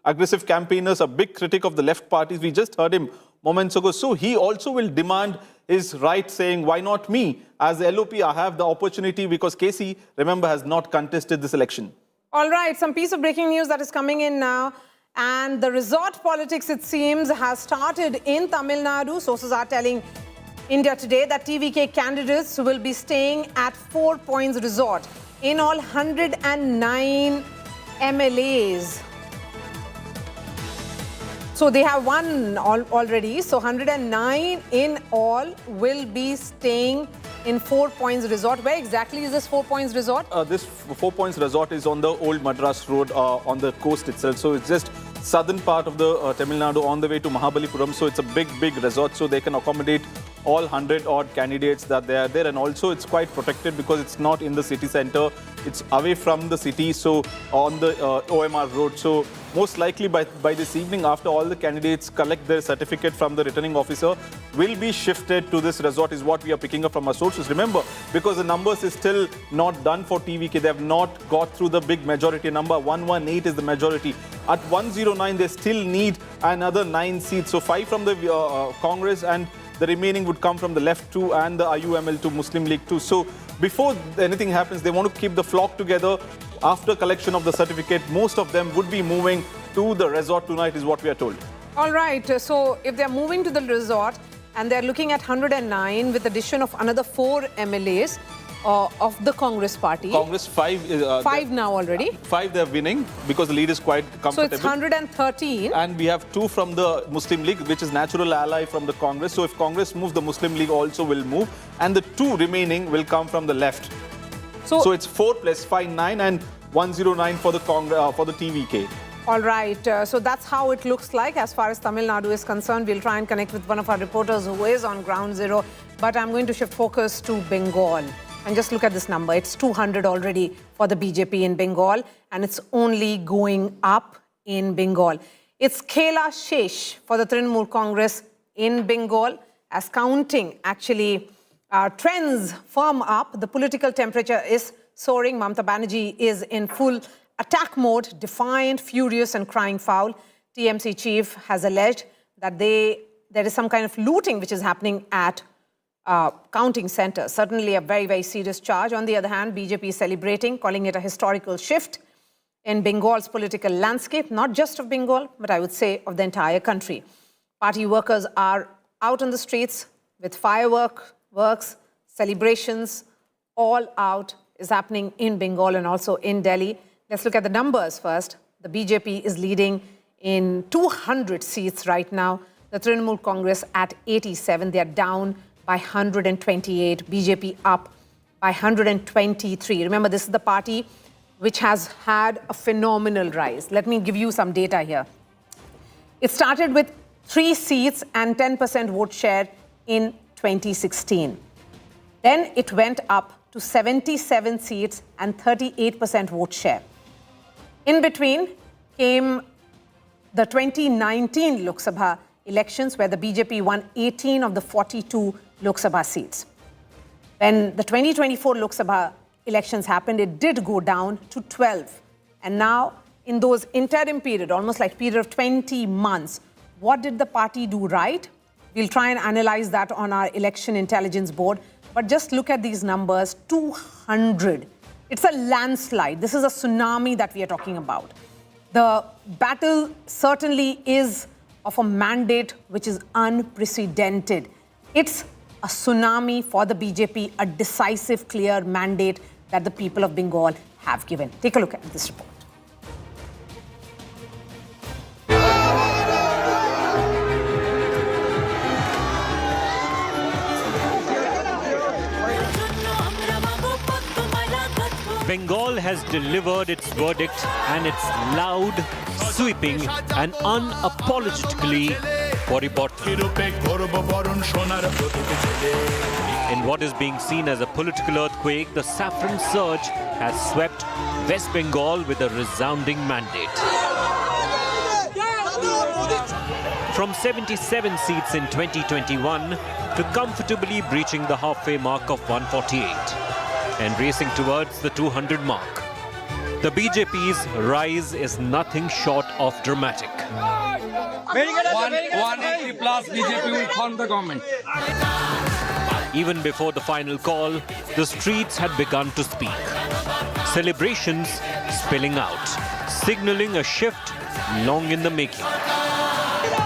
aggressive campaigners, a big critic of the left parties. We just heard him moments ago. So he also will demand his right, saying, why not me? As the LOP, I have the opportunity because KC, remember, has not contested this election. All right, some piece of breaking news that is coming in now. And the resort politics, it seems, has started in Tamil Nadu. Sources are telling India Today that TVK candidates will be staying at 4 Points Resort. In all, 109 MLAs. So they have won already. So 109 in all will be staying in 4 Points Resort. Where exactly is this 4 Points Resort? This 4 Points Resort is on the old Madras Road on the coast itself. So it's just southern part of the Tamil Nadu on the way to Mahabalipuram. So it's a big resort. So they can accommodate all 100-odd candidates that they are there. And also it's quite protected because it's not in the city center. It's away from the city, so on the OMR road. So most likely by this evening, after all the candidates collect their certificate from the returning officer, will be shifted to this resort is what we are picking up from our sources. Remember, because the numbers is still not done for TVK. They have not got through the big majority number. 118 is the majority. At 109, they still need another 9 seats. So 5 from the Congress and the remaining would come from the left 2 and the IUML 2, Muslim League 2. So before anything happens, they want to keep the flock together. After collection of the certificate, most of them would be moving to the resort tonight is what we are told. All right. So if they're moving to the resort and they're looking at 109 with addition of another 4 MLAs of the Congress party. Congress 5. 5 now already. 5 they're winning because the lead is quite comfortable. So it's 113. And we have 2 from the Muslim League, which is natural ally from the Congress. So if Congress moves, the Muslim League also will move. And the 2 remaining will come from the left. So it's 4 plus 5, 9 and 109 for the TVK. All right. So that's how it looks like as far as Tamil Nadu is concerned. We'll try and connect with one of our reporters who is on ground zero. But I'm going to shift focus to Bengal. And just look at this number. It's 200 already for the BJP in Bengal. And it's only going up in Bengal. It's Khela Shesh for the Trinamool Congress in Bengal. As counting actually trends firm up, the political temperature is soaring. Mamata Banerjee is in full attack mode, defiant, furious and crying foul. TMC chief has alleged that there is some kind of looting which is happening at counting centers. Certainly a very serious charge. On the other hand, BJP is celebrating, calling it a historical shift in Bengal's political landscape, not just of Bengal, but I would say of the entire country. Party workers are out on the streets with fireworks, celebrations, all out is happening in Bengal and also in Delhi. Let's look at the numbers first. The BJP is leading in 200 seats right now. The Trinamool Congress at 87. They are down by 128. BJP up by 123. Remember, this is the party which has had a phenomenal rise. Let me give you some data here. It started with 3 seats and 10% vote share in 2016. Then it went up to 77 seats and 38% vote share. In between came the 2019 Lok Sabha elections where the BJP won 18 of the 42 Lok Sabha seats. When the 2024 Lok Sabha elections happened, it did go down to 12. And now, in those interim period, almost like period of 20 months, what did the party do right? We'll try and analyze that on our election intelligence board. But just look at these numbers, 200. It's a landslide. This is a tsunami that we are talking about. The battle certainly is of a mandate which is unprecedented. It's a tsunami for the BJP, a decisive, clear mandate that the people of Bengal have given. Take a look at this report. Bengal has delivered its verdict, and it's loud, sweeping and unapologetically Poriborton. In what is being seen as a political earthquake, the saffron surge has swept West Bengal with a resounding mandate. From 77 seats in 2021 to comfortably breaching the halfway mark of 148 and racing towards the 200 mark. The BJP's rise is nothing short of dramatic. 180 plus BJP will form the government. Even before the final call, the streets had begun to speak. Celebrations spilling out, signaling a shift long in the making.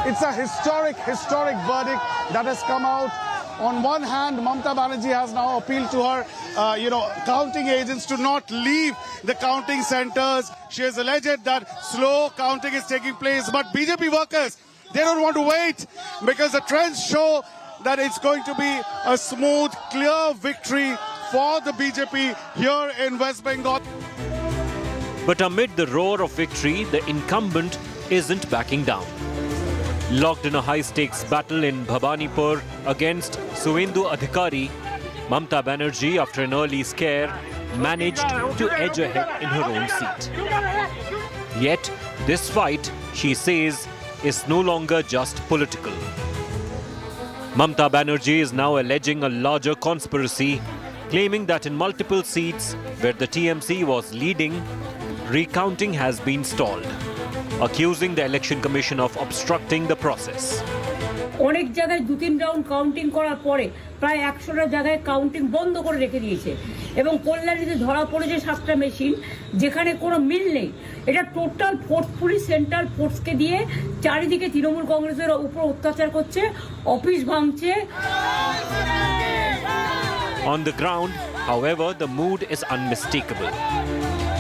It's a historic verdict that has come out. On one hand, Mamata Banerjee has now appealed to her, counting agents to not leave the counting centers. She has alleged that slow counting is taking place. But BJP workers, they don't want to wait because the trends show that it's going to be a smooth, clear victory for the BJP here in West Bengal. But amid the roar of victory, the incumbent isn't backing down. Locked in a high-stakes battle in Bhabanipur against Suvendu Adhikari, Mamata Banerjee, after an early scare, managed to edge ahead in her own seat. Yet, this fight, she says, is no longer just political. Mamata Banerjee is now alleging a larger conspiracy, claiming that in multiple seats where the TMC was leading, recounting has been stalled, accusing the Election Commission of obstructing the process. অনেক জায়গায় 2-3 round counting করার পরে প্রায় 100টা জায়গায় counting বন্ধ করে রেখে দিয়েছে এবং কল্যাণীতে ধরা পড়েছে 7টা মেশিন যেখানে কোনো মিল নেই। এটা টোটাল ফোর্স পুলিশ সেন্ট্রাল ফোর্সকে দিয়ে চারিদিকে তৃণমূল কংগ্রেসের উপর অত্যাচার করছে, অফিস ভাঙছে। On the ground, however, the mood is unmistakable.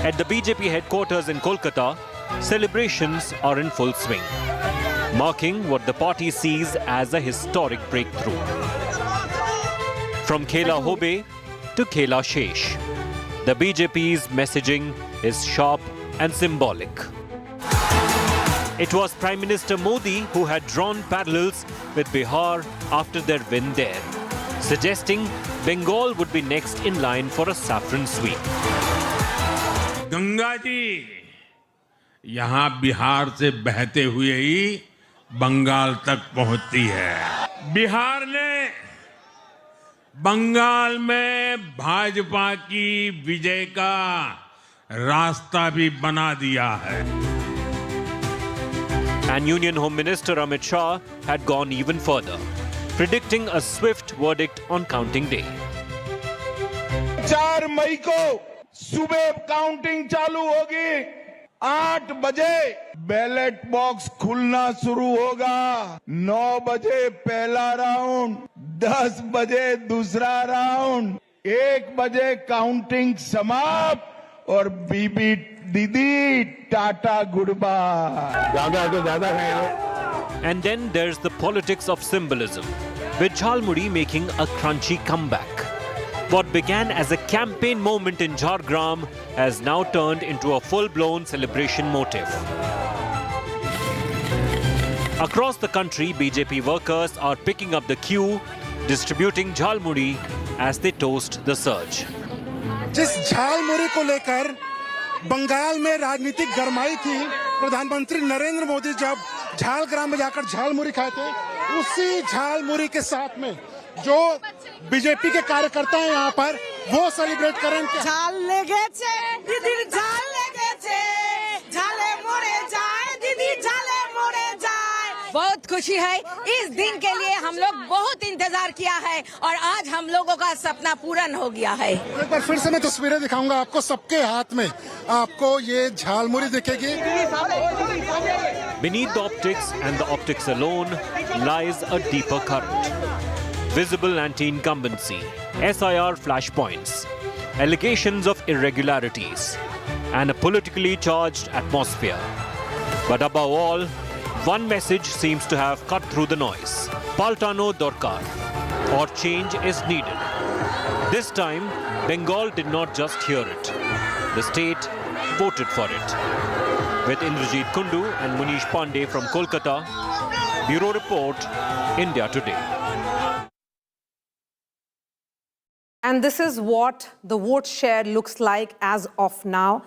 At the BJP headquarters in Kolkata, celebrations are in full swing, marking what the party sees as a historic breakthrough. From Khela Hobe to Khela Shesh, the BJP's messaging is sharp and symbolic. It was Prime Minister Modi who had drawn parallels with Bihar after their win there, suggesting Bengal would be next in line for a saffron sweep. Ganga ji यहाँ बिहार से बहते हुए ही बंगाल तक पहुंचती है। बिहार ने बंगाल में भाजपा की विजय का रास्ता भी बना दिया है। And Union Home Minister Amit Shah had gone even further, predicting a swift verdict on counting day. 4 मई को सुबह काउंटिंग चालू होगी। 8 बजे बैलेट बॉक्स खुलना शुरू होगा। 9 बजे पहला राउंड, 10 बजे दूसरा राउंड, 1 बजे काउंटिंग समाप्त और बीबी दीदी टाटा गुड बाय। ज्यादा And then there's the politics of symbolism, with Jhalmuri making a crunchy comeback. What began as a campaign moment in Jhargram has now turned into a full-blown celebration motif. Across the country, BJP workers are picking up the cue, distributing Jhalmuri as they toast the surge. जिस झालमुरी को लेकर बंगाल में राजनीतिक गरमाई थी, प्रधानमंत्री नरेंद्र मोदी जब झालग्राम में जाकर झालमुरी खाए थे, उसी झालमुरी के साथ में जो बीजेपी के कार्यकर्ता हैं यहाँ पर, वो सेलिब्रेट करें। झाल लेगेছে दीदी, झाल लेगेছে, झाले मोड़े जाए दीदी, झाले मोड़े जाए। बहुत खुशी है, इस दिन के लिए हम लोग बहुत इंतजार किया है और आज हम लोगों का सपना पूर्ण हो गया है। एक बार फिर से मैं तस्वीरें दिखाऊंगा आपको, सबके हाथ में आपको ये झालमुरी दिखेगी। Beneath the optics and the optics alone lies a deeper current. Visible anti-incumbency, SIR flashpoints, allegations of irregularities, and a politically charged atmosphere. But above all, one message seems to have cut through the noise. Paltano dorkar, or change is needed. This time, Bengal did not just hear it. The state voted for it. With Indrajit Kundu and Munish Pandey from Kolkata, Bureau Report, India Today. And this is what the vote share looks like as of now.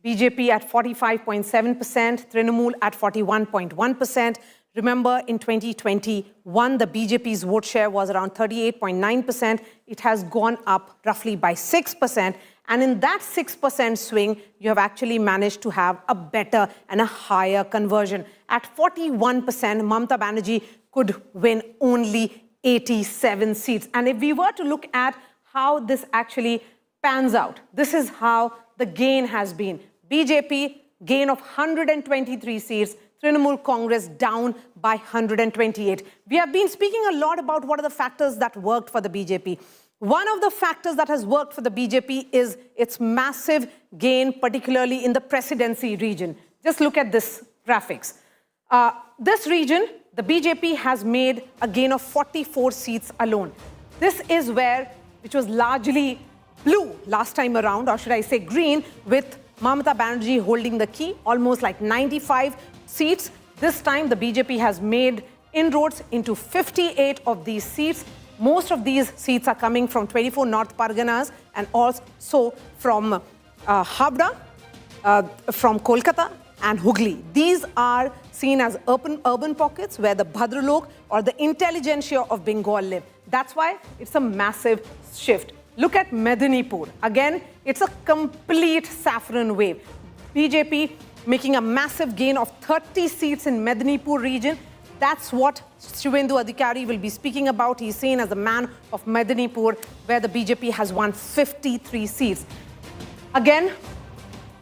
BJP at 45.7%, Trinamool at 41.1%. Remember, in 2021, the BJP's vote share was around 38.9%. It has gone up roughly by 6%. And in that 6% swing, you have actually managed to have a better and a higher conversion. At 41%, Mamata Banerjee could win only 87 seats. And if we were to look at how this actually pans out, this is how the gain has been. BJP, gain of 123 seats, Trinamool Congress down by 128. We have been speaking a lot about what are the factors that worked for the BJP. One of the factors that has worked for the BJP is its massive gain, particularly in the presidency region. Just look at this graphics. This region, the BJP has made a gain of 44 seats alone. This is where, which was largely blue last time around, or should I say green, with Mamata Banerjee holding the key, almost like 95 seats. This time, the BJP has made inroads into 58 of these seats. Most of these seats are coming from 24 North Parganas and also from Howrah, from Kolkata and Hooghly. These are seen as urban pockets where the Bhadralok or the intelligentsia of Bengal live. That's why it's a massive shift. Look at Medinipur. Again, it's a complete saffron wave. BJP making a massive gain of 30 seats in Medinipur region. That's what Subhendu Adhikari will be speaking about. He's seen as the man of Medinipur, where the BJP has won 53 seats. Again,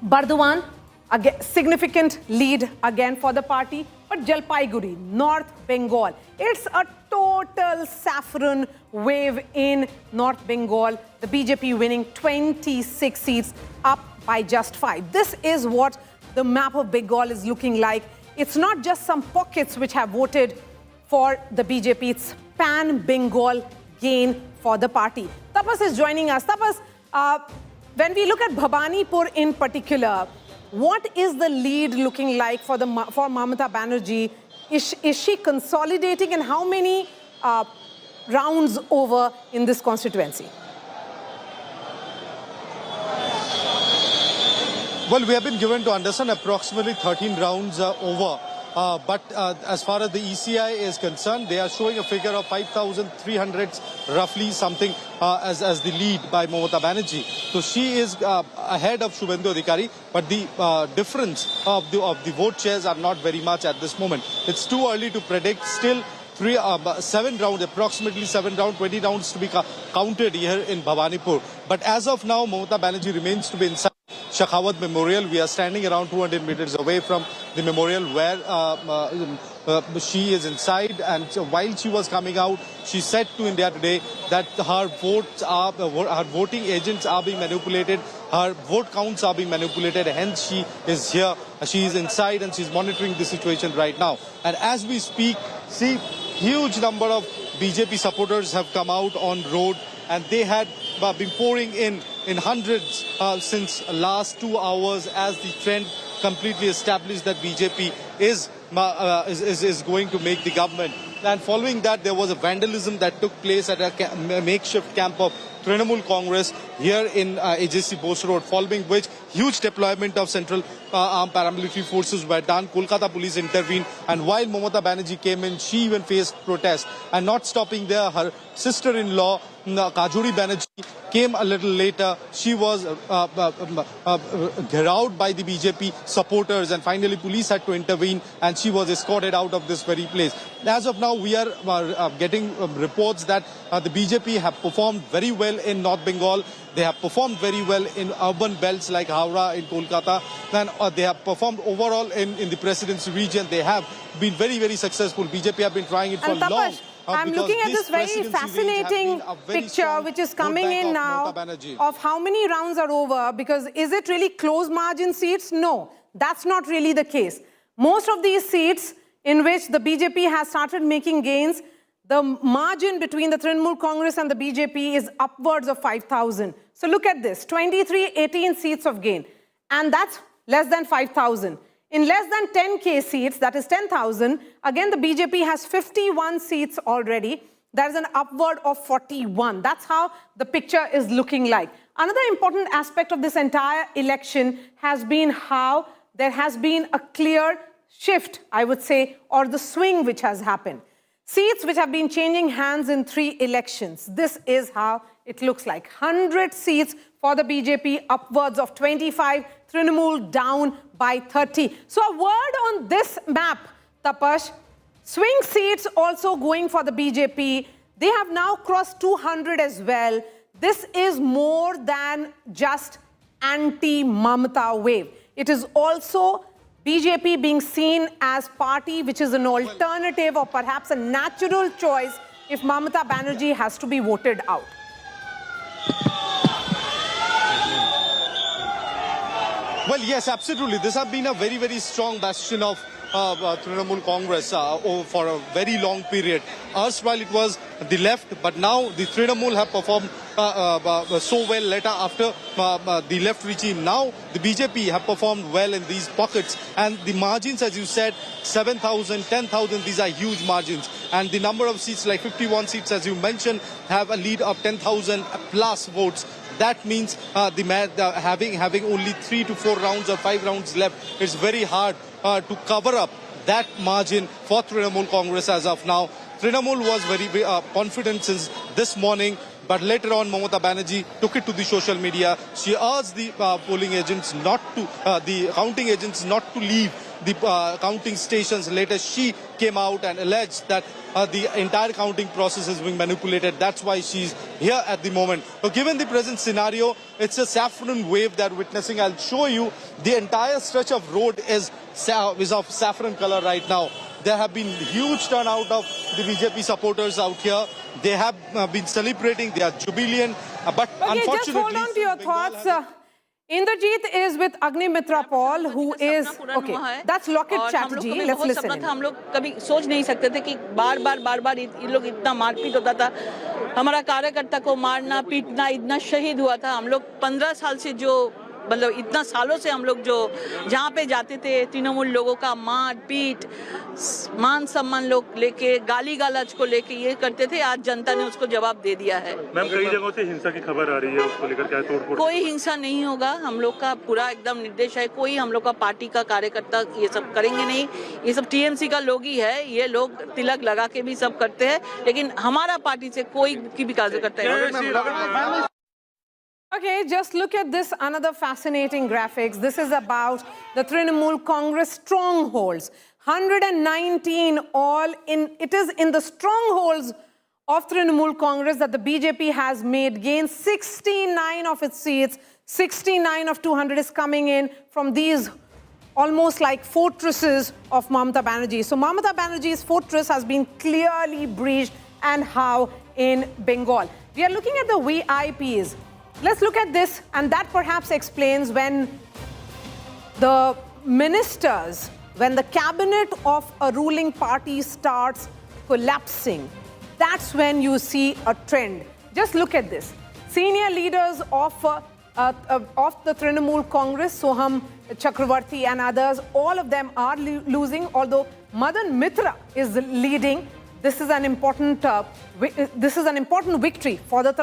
Bardhaman, again, significant lead again for the party. But Jalpaiguri, North Bengal, it's a total saffron wave in North Bengal. The BJP winning 26 seats, up by just 5. This is what the map of Bengal is looking like. It's not just some pockets which have voted for the BJP. It's pan-Bengal gain for the party. Tapas is joining us. Tapas, when we look at Bhabanipur in particular, what is the lead looking like for Mamata Banerjee? Is she consolidating, and how many rounds over in this constituency? Well, we have been given to understand approximately 13 rounds over. But as far as the ECI is concerned, they are showing a figure of 5,300 roughly something as the lead by Mamata Banerjee. So she is ahead of Subhendu Adhikari, but the difference of the vote shares are not very much at this moment. It's too early to predict. Still 7 rounds, approximately 7 rounds, 20 rounds to be counted here in Bhabanipur. But as of now, Mamata Banerjee remains to be inside Shekhawat Memorial. We are standing around 200 meters away from the memorial where she is inside, and while she was coming out, she said to India Today that her voting agents are being manipulated, her vote counts are being manipulated, hence she is here, she is inside and she's monitoring the situation right now. And as we speak, see, huge number of BJP supporters have come out on road, and they had been pouring in hundreds since last 2 hours, as the trend completely established that BJP is going to make the government. And following that, there was a vandalism that took place at a makeshift camp of Trinamool Congress here in AJC Bose Road, following which huge deployment of central armed paramilitary forces were done. Kolkata police intervened, and while Mamata Banerjee came in, she even faced protest. And not stopping there, her sister-in-law, Kajuri Banerjee, came a little later. She was gherraud by the BJP supporters, and finally police had to intervene, and she was escorted out of this very place. As of now, we are getting reports that the BJP have performed very well in North Bengal. They have performed very well in urban belts like Howrah in Kolkata, and they have performed overall in the presidency region. They have been very, very successful. BJP have been trying it for long. I'm looking at this very fascinating picture which is coming in now of how many rounds are over, because is it really close margin seats? No, that's not really the case. Most of these seats in which the BJP has started making gains, the margin between the Trinamool Congress and the BJP is upwards of 5,000. So look at this, 18 seats of gain. And that's less than 5,000. In less than 10K seats, that is 10,000, again the BJP has 51 seats already. That is an upward of 41. That's how the picture is looking like. Another important aspect of this entire election has been how there has been a clear shift, I would say, or the swing which has happened. Seats which have been changing hands in 3 elections. This is how it looks like. 100 seats for the BJP, upwards of 25, Trinamool down by 30. So a word on this map, Tapash. Swing seats also going for the BJP. They have now crossed 200 as well. This is more than just anti-Mamata wave. It is also BJP being seen as party which is an alternative or perhaps a natural choice if Mamata Banerjee has to be voted out. Well, yes, absolutely. This has been a very, very strong bastion of Trinamool Congress for a very long period. Erstwhile it was the left, but now the Trinamool have performed so well later after the left regime. Now the BJP have performed well in these pockets, and the margins, as you said, 7,000, 10,000, these are huge margins. And the number of seats, like 51 seats, as you mentioned, have a lead of 10,000 plus votes. That means having only 3 to 4 rounds or 5 rounds left, it's very hard to cover up that margin for Trinamool Congress as of now. Trinamool was very confident since this morning, but later on Mamata Banerjee took it to the social media. She urged the polling agents not to, the counting agents not to leave the counting stations. Later she came out and alleged that the entire counting process is being manipulated. That's why she's here at the moment. So given the present scenario, it's a saffron wave that we're witnessing. I'll show you the entire stretch of road is of saffron color right now. There have been huge turnout of the BJP supporters out here. They have been celebrating, they are jubilant, but unfortunately... Just hold on to your thoughts. Indrajit is with Agnimitra Paul, who is... Okay, that's Lockett Chatterjee. Let's listen in. हम लोग कभी सोच नहीं सकते थे कि बार-बार ये लोग इतना मारपीट होता था. हमारा कार्यकर्ता को मारना, पीटना, इतना शहीद हुआ था. हम लोग 15 साल से जो मतलब इतना सालों से हम लोग जो जहाँ पे जाते थे तृणमूल लोगों का मार पीट मान सम्मान लोग लेके गाली गलौज को लेके ये करते थे. आज जनता ने उसको जवाब दे दिया है. मैम कई जगहों से हिंसा की खबर आ रही है, उसको लेकर क्या तोड़फोड़? कोई हिंसा नहीं होगा. हम लोग का पूरा एकदम निर्देश है. कोई हम लोग का पार्टी का कार्यकर्ता ये सब करेंगे नहीं. ये सब टीएमसी का लोग ही है. ये लोग तिलक लगा के भी सब करते हैं, लेकिन हमारा पार्टी से कोई की भी कार्यकर्ता है. Okay, just look at this, another fascinating graphics. This is about the Trinamool Congress strongholds. 119 all in, it is in the strongholds of Trinamool Congress that the BJP has made gains. 69 of its seats, 69 of 200 is coming in from these almost like fortresses of Mamata Banerjee. So Mamata Banerjee's fortress has been clearly breached, and how in Bengal. We are looking at the VIPs. Let's look at this, and that perhaps explains when the ministers, when the cabinet of a ruling party starts collapsing, that's when you see a trend. Just look at this. Senior leaders of the Trinamool Congress, Soham Chakravarti and others, all of them are losing, although Madan Mitra is leading. This is an important victory for the